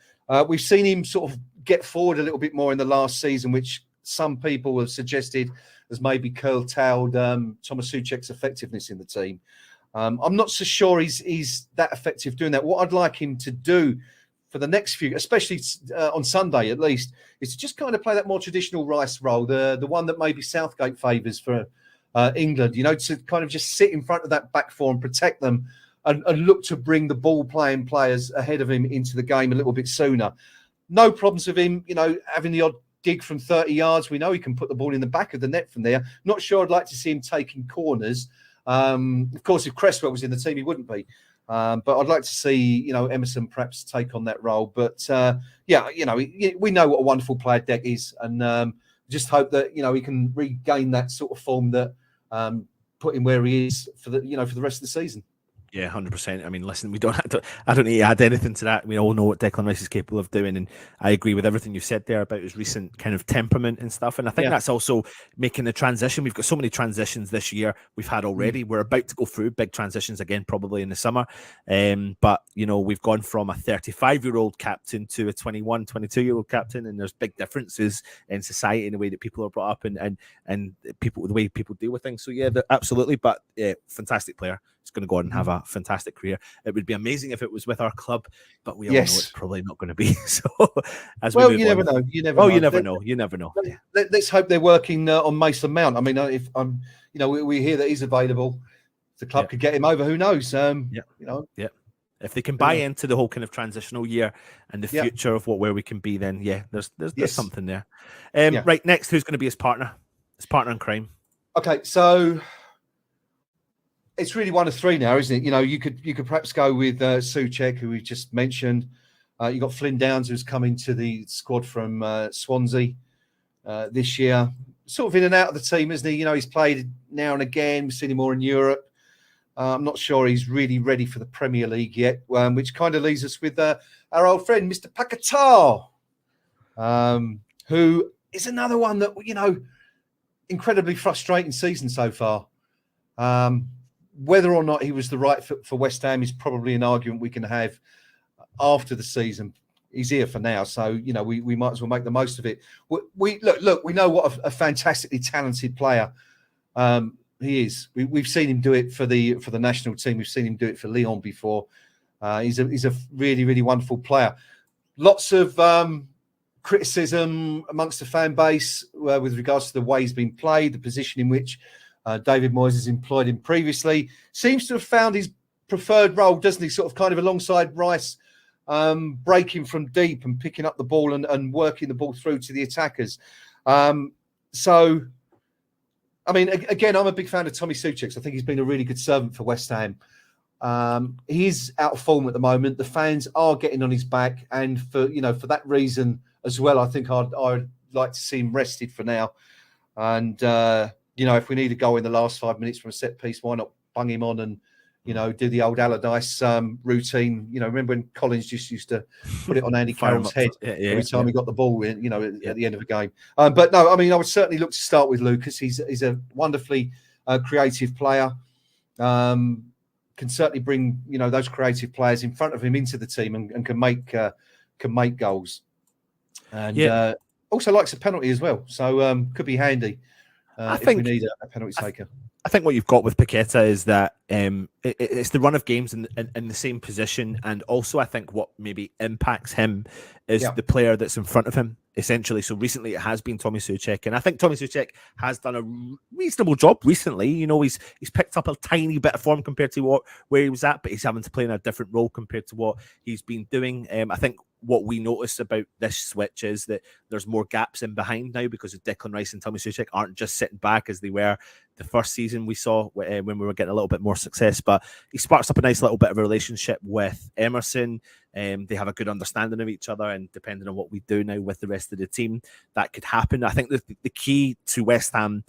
we've seen him sort of get forward a little bit more in the last season, which some people have suggested has maybe curtailed Thomas Souček's effectiveness in the team. I'm not so sure he's that effective doing that. What I'd like him to do for the next few, especially on Sunday at least, is to just kind of play that more traditional Rice role, the one that maybe Southgate favours for England, to kind of just sit in front of that back four and protect them and look to bring the ball-playing players ahead of him into the game a little bit sooner. No problems with him, having the odd dig from 30 yards. We know he can put the ball in the back of the net from there. Not sure I'd like to see him taking corners. Of course, if Cresswell was in the team, he wouldn't be. But I'd like to see, Emerson perhaps take on that role. But we know what a wonderful player Deck is, and just hope that he can regain that sort of form that put him where he is for the rest of the season. Yeah, 100%. I mean, listen, I don't need to add anything to that. We all know what Declan Rice is capable of doing, and I agree with everything you said there about his recent kind of temperament and stuff. And I think that's also making the transition. We've got so many transitions this year we've had already. We're about to go through big transitions again, probably in the summer. But, we've gone from a 35-year-old captain to a 21, 22-year-old captain, and there's big differences in society in the way that people are brought up and people, the way people deal with things. So, absolutely. But, fantastic player. He's going to go on and have a fantastic career. It would be amazing if it was with our club, but we all know it's probably not going to be. So, you never know. You never know. Let's hope they're working on Mason Mount. I mean, if we hear that he's available, if the club could get him over. Who knows? If they can buy into the whole kind of transitional year and the future of where we can be, then there's something there. Right, next, who's going to be his partner? His partner in crime. Okay, so it's really one of three now, isn't it? You could perhaps go with Souček, who we just mentioned. You got Flynn Downs, who's coming to the squad from Swansea this year. Sort of in and out of the team, isn't he? He's played now and again. We've seen him more in Europe. I'm not sure he's really ready for the Premier League yet, which kind of leaves us with our old friend, Mr. Paquetá, who is another one that, incredibly frustrating season so far. Whether or not he was the right fit for West Ham is probably an argument we can have after the season. He's here for now, so we might as well make the most of it. We know what a fantastically talented player he is. We've seen him do it for the national team. We've seen him do it for Lyon before. He's a really, really wonderful player. Lots of criticism amongst the fan base with regards to the way he's been played, the position in which David Moyes has employed him previously. Seems to have found his preferred role, doesn't he? Sort of kind of alongside Rice, breaking from deep and picking up the ball and working the ball through to the attackers. So, I mean, again, I'm a big fan of Tommy Souček. I think he's been a really good servant for West Ham. He's out of form at the moment. The fans are getting on his back, and for that reason as well, I think I'd like to see him rested for now. And if we need a goal in the last 5 minutes from a set piece, why not bung him on and do the old Allardyce routine? Remember when Collins just used to put it on Andy Carroll's head every time he got the ball in, at the end of a game. But no, I mean, I would certainly look to start with Lucas. He's a wonderfully creative player. Can certainly bring those creative players in front of him into the team and can make goals. And also likes a penalty as well, so could be handy if we need a penalty taker. I think what you've got with Paquetá is that it's the run of games in the same position, and also I think what maybe impacts him is the player that's in front of him. essentially. So recently it has been Tommy Soucek, and I think Tommy Soucek has done a reasonable job recently. You know, he's picked up a tiny bit of form compared to where he was at, but he's having to play in a different role compared to what he's been doing. I think what we notice about this switch is that there's more gaps in behind now because of Declan Rice and Tommy Soucek aren't just sitting back as they were the first season we saw when we were getting a little bit more success. But he sparks up a nice little bit of a relationship with Emerson. They have a good understanding of each other, and depending on what we do now with the rest of the team, that could happen. I think the key to West Ham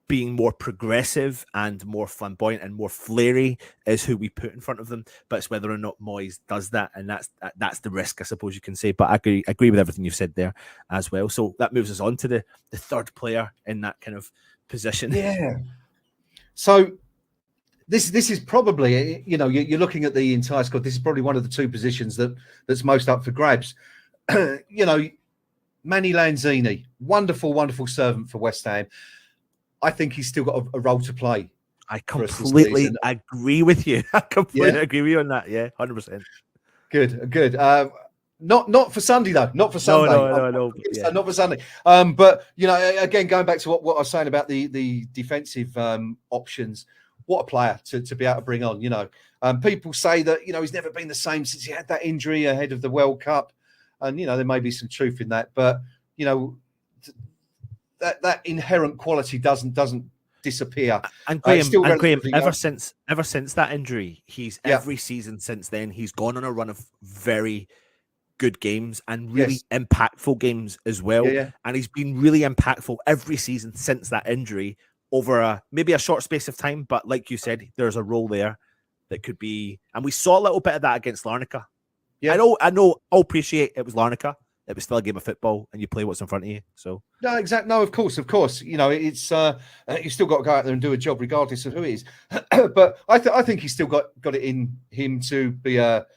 being more progressive and more flamboyant and more flary is who we put in front of them, but it's whether or not Moyes does that, and that's the risk, I suppose you can say. But I agree with everything you've said there as well. So that moves us on to the third player in that kind of position. Yeah. So this is probably, you know, you're looking at the entire squad. This is probably one of the two positions that's most up for grabs. You know, Manny Lanzini, wonderful servant for West Ham. I think he's still got a role to play. I completely agree with you. I completely agree with you on that. Yeah, 100%. Good. Not for Sunday though. Not for Sunday. No. Yeah. Not for Sunday. But you know, again, going back to what I was saying about the defensive options. What a player to be able to bring on. You know, people say that, you know, he's never been the same since he had that injury ahead of the World Cup, and you know there may be some truth in that. But you know, that inherent quality doesn't disappear. And Graham, ever since that injury, he's every season since then he's gone on a run of very good games and really impactful games as well. And he's been really impactful every season since that injury over maybe a short space of time. But like you said, there's a role there that could be, and we saw a little bit of that against Larnaca. I know. I'll appreciate it was Larnaca. It was still a game of football, and you play what's in front of you. So no, exactly. No, of course. You know, it's you still got to go out there and do a job, regardless of who it is. But I think he's still got it in him to be at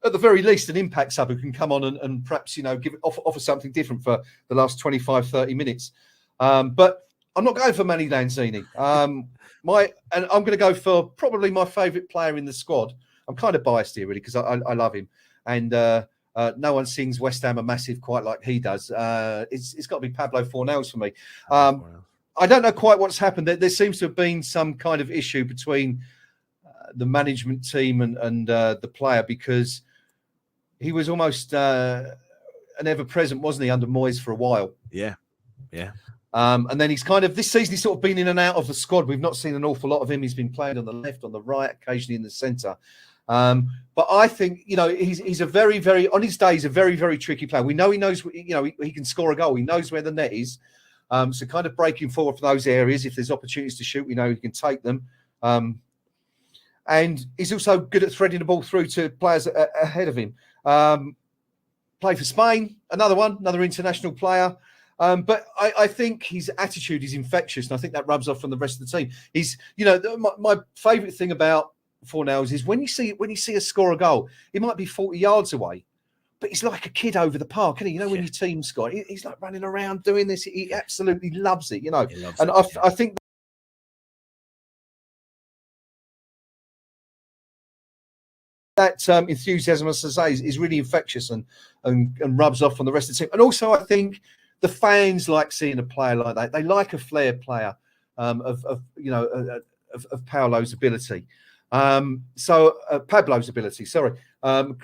the very least an impact sub who can come on and perhaps, you know, offer something different for the last 25, 30 minutes. But I'm not going for Manny Lanzini. And I'm going to go for probably my favourite player in the squad. I'm kind of biased here, really, because I love him. And no one sings West Ham are massive quite like he does. It's got to be Pablo Fornals for me. I don't know quite what's happened. There seems to have been some kind of issue between the management team and the player, because he was almost an ever-present, wasn't he, under Moyes for a while? Yeah. And then he's kind of, this season, he's sort of been in and out of the squad. We've not seen an awful lot of him. He's been playing on the left, on the right, occasionally in the centre. But I think, you know, he's a very, very, on his day, he's a very, very tricky player. We know he knows, you know, he can score a goal. He knows where the net is. So kind of breaking forward for those areas. If there's opportunities to shoot, we know he can take them. And he's also good at threading the ball through to players ahead of him. Played for Spain, another international player. But I think his attitude is infectious, and I think that rubs off from the rest of the team. He's, you know, my favourite thing about Fornals is when you see a score a goal, it might be 40 yards away, but he's like a kid over the park, isn't he? You know, when your team score, he's like running around doing this. He absolutely loves it, you know. And I think that enthusiasm, as I say, is really infectious and rubs off on the rest of the team. And also, I think the fans like seeing a player like that. They like a flair player of Paolo's ability. Pablo's ability. Sorry,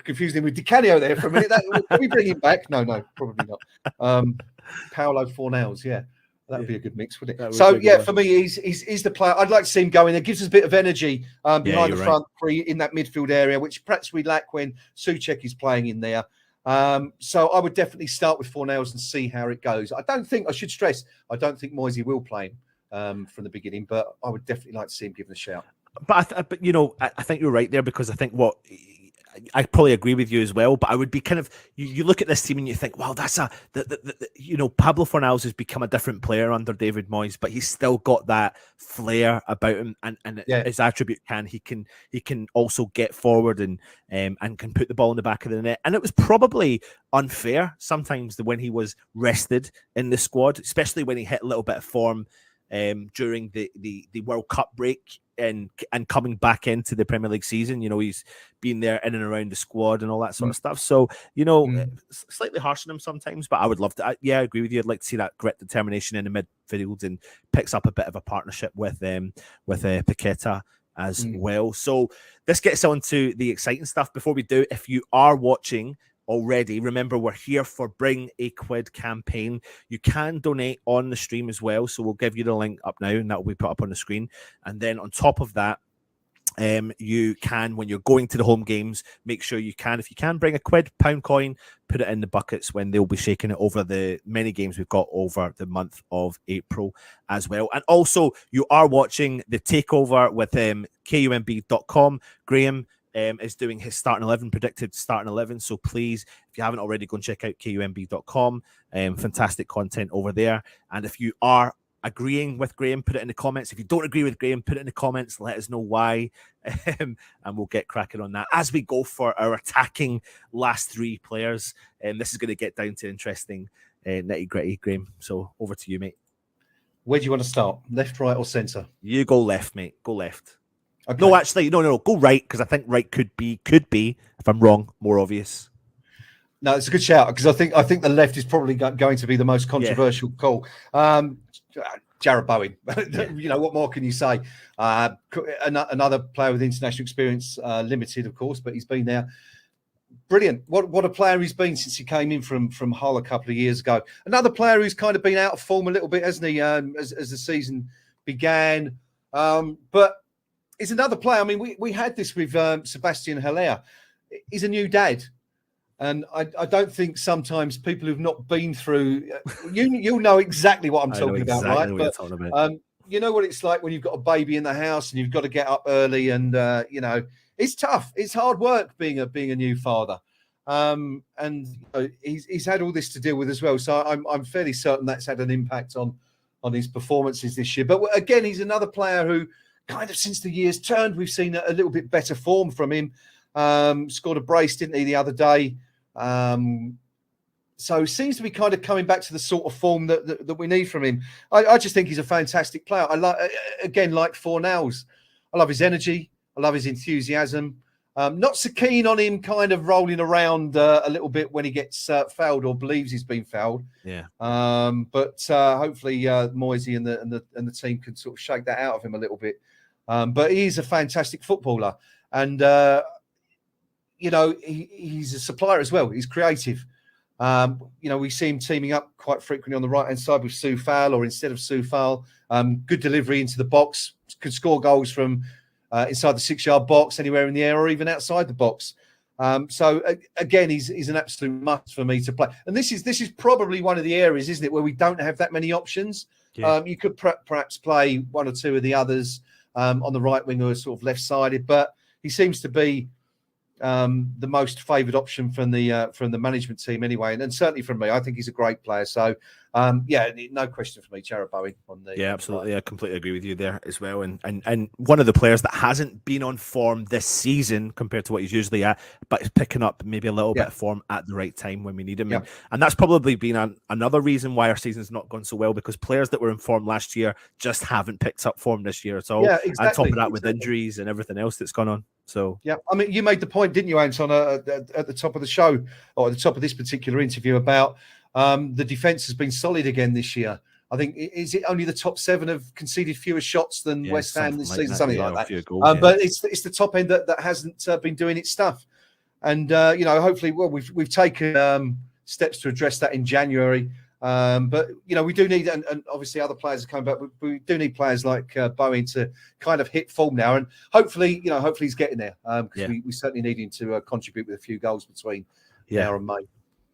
confused him with Di Canio there for a minute. Can we bring him back? No, probably not. Paolo Fornals, that would be a good mix, wouldn't it? So for me, he's the player. I'd like to see him go in there. Gives us a bit of energy behind the front three in that midfield area, which perhaps we lack when Soucek is playing in there. So I would definitely start with Fornals and see how it goes. I don't think Moyes will play him from the beginning, but I would definitely like to see him given a shout. But you know, I think you're right there, because I think I probably agree with you as well. But I would be kind of, you look at this team and you think, wow, that's you know, Pablo Fornals has become a different player under David Moyes, but he's still got that flair about him, and his attribute he can also get forward and can put the ball in the back of the net. And it was probably unfair sometimes when he was rested in the squad, especially when he hit a little bit of form during the World Cup break. and coming back into the Premier League season. You know, he's been there in and around the squad and all that sort of stuff. So, you know, slightly harsh on him sometimes, but I would love to. I agree with you. I'd like to see that grit, determination in the midfield, and picks up a bit of a partnership with Paqueta as well. So this gets on to the exciting stuff. Before we do, if you are watching already, remember we're here for Bring a Quid campaign. You can donate on the stream as well, so we'll give you the link up now and that will be put up on the screen. And then on top of that, you can, when you're going to the home games, make sure you can, if you can, bring a quid, pound coin, put it in the buckets when they'll be shaking it over the many games we've got over the month of April as well. And also, you are watching the takeover with KUMB.com. Graham is doing his starting 11, predicted starting 11. So please, if you haven't already, go and check out KUMB.com. Fantastic content over there. And if you are agreeing with Graham, put it in the comments. If you don't agree with Graham, put it in the comments. Let us know why, and we'll get cracking on that as we go for our attacking last three players. And this is going to get down to interesting nitty gritty, Graham. So over to you, mate. Where do you want to start? Left, right, or centre? You go left, mate. Go left. Okay. No, actually, no. Go right, because I think right could be, if I'm wrong, more obvious. No, it's a good shout, because I think the left is probably going to be the most controversial call. Jarrod Bowen. You know, what more can you say? Another player with international experience, limited, of course, but he's been there. Brilliant. What a player he's been since he came in from Hull a couple of years ago. Another player who's kind of been out of form a little bit, hasn't he, as the season began. But he's another player. I mean, we had this with Sebastian Haller. He's a new dad. And I don't think sometimes people who've not been through, you'll know exactly what I'm talking about, right? But you know what it's like when you've got a baby in the house and you've got to get up early, and you know, it's tough. It's hard work being a new father. And you know, he's had all this to deal with as well. So I'm fairly certain that's had an impact on his performances this year. But again, he's another player who kind of, since the year's turned, we've seen a little bit better form from him. Scored a brace, didn't he, the other day? So seems to be kind of coming back to the sort of form that we need from him. I just think he's a fantastic player. I like Fornals. I love his energy. I love his enthusiasm. Not so keen on him kind of rolling around a little bit when he gets fouled or believes he's been fouled. Yeah. But hopefully Moyes and the team can sort of shake that out of him a little bit. But he's a fantastic footballer, and you know, he's a supplier as well. He's creative. You know, we see him teaming up quite frequently on the right-hand side with Soufal, or instead of Soufal. Good delivery into the box. Could score goals from inside the 6-yard box, anywhere in the air, or even outside the box. So again, he's an absolute must for me to play. And this is probably one of the areas, isn't it, where we don't have that many options. Yeah. You could perhaps play one or two of the others on the right wing, who are sort of left-sided, but he seems to be the most favoured option from the management team anyway, and certainly from me. I think he's a great player. So yeah, no question for me, Jarrod Bowen on the absolutely. I completely agree with you there as well. And one of the players that hasn't been on form this season compared to what he's usually at, but is picking up maybe a little bit of form at the right time when we need him. Yeah. And that's probably been another reason why our season's not gone so well, because players that were in form last year just haven't picked up form this year at all. Yeah, exactly. On top of that, with injuries and everything else that's gone on. So yeah, I mean, you made the point, didn't you, Anton, at the top of the show, or at the top of this particular interview, about the defence has been solid again this year. I think, is it only the top 7 have conceded fewer shots than West Ham this season, something like that. Goals, but it's the top end that hasn't been doing its stuff, and you know, hopefully, well, we've taken steps to address that in January. But you know, we do need, and obviously other players are coming back. We do need players like Bowen to kind of hit form now, and hopefully he's getting there, because we certainly need him to contribute with a few goals between now and May.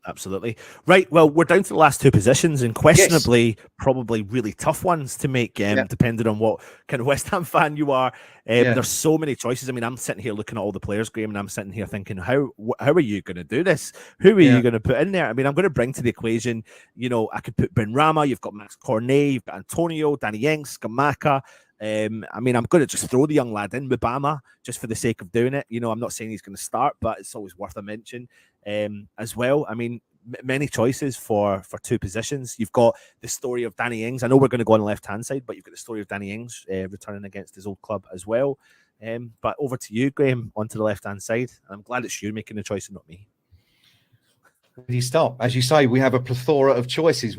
Absolutely. Right. Well, we're down to the last 2 positions, and questionably, probably really tough ones to make, depending on what kind of West Ham fan you are. There's so many choices. I mean, I'm sitting here looking at all the players, Graham, and I'm sitting here thinking, how are you going to do this? Who are you going to put in there? I mean, I'm going to bring to the equation, you know, I could put Ben Rama, you've got Max Cornet, you've got Antonio, Danny Ings, Skamaka. I mean, I'm going to just throw the young lad in with Bama just for the sake of doing it. You know, I'm not saying he's going to start, but it's always worth a mention as well. I mean, many choices for two positions. You've got the story of Danny Ings. I know we're going to go on the left-hand side, but you've got the story of Danny Ings returning against his old club as well. But over to you, Graham, onto the left-hand side. I'm glad it's you making the choice and not me. Where do you start? As you say, we have a plethora of choices.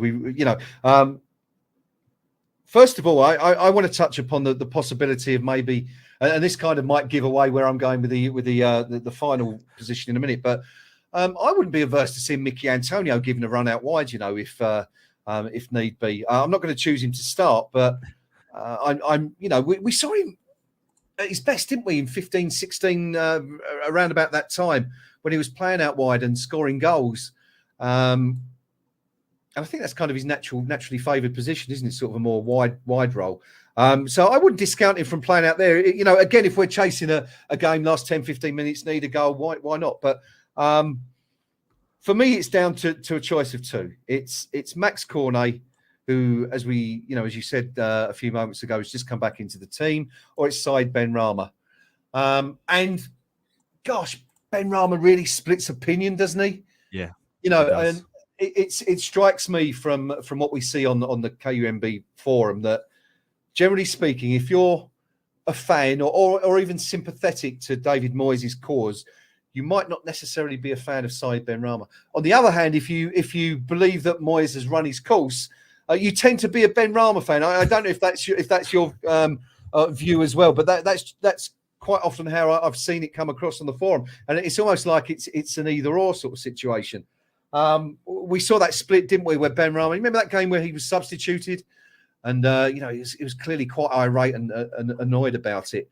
First of all, I want to touch upon the possibility of maybe, and this kind of might give away where I'm going with the final position in a minute, but I wouldn't be averse to seeing Mickey Antonio given a run out wide, if need be. I'm not going to choose him to start, but we saw him at his best, didn't we, in 15, 16, around about that time when he was playing out wide and scoring goals. And I think that's kind of his naturally favoured position, isn't it? Sort of a more wide role. So I wouldn't discount him from playing out there. Again, if we're chasing a game, last 10, 15 minutes, need a goal, why not? But for me, it's down to a choice of two. It's Max Cornet, who, as you said a few moments ago, has just come back into the team, or it's Said Benrahma. And gosh, Benrahma really splits opinion, doesn't he? Yeah. And it strikes me from what we see on the KUMB forum that, generally speaking, if you're a fan or even sympathetic to David Moyes' cause, you might not necessarily be a fan of Said Benrahma. On the other hand, if you believe that Moyes has run his course, you tend to be a Benrahma fan. I don't know if that's your view as well, but that's quite often how I've seen it come across on the forum, and it's almost like it's an either or sort of situation. We saw that split, didn't we, where Benrahma, remember that game where he was substituted, and he was clearly quite irate and annoyed about it,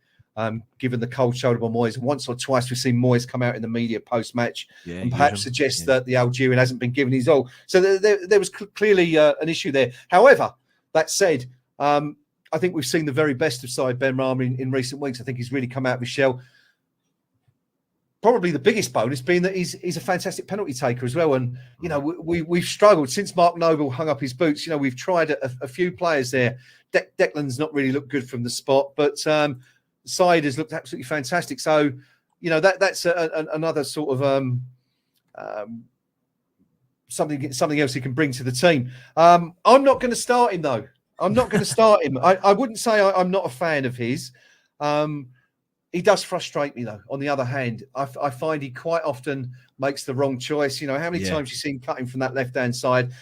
given the cold shoulder by Moyes. Once or twice we've seen Moyes come out in the media post-match and perhaps suggest that the Algerian hasn't been given his all. So there was clearly an issue there. However, that said, I think we've seen the very best of Said Benrahma in recent weeks. I think he's really come out of his shell. Probably the biggest bonus being that he's a fantastic penalty taker as well. And, we've struggled since Mark Noble hung up his boots. We've tried a few players there. Declan's not really looked good from the spot, but Said has looked absolutely fantastic. So, that's another sort of something else he can bring to the team. I'm not going to start him, though. I'm not going to start him. I wouldn't say I'm not a fan of his. He does frustrate me, though. On the other hand, I find he quite often makes the wrong choice. How many times you've seen cutting from that left-hand side, and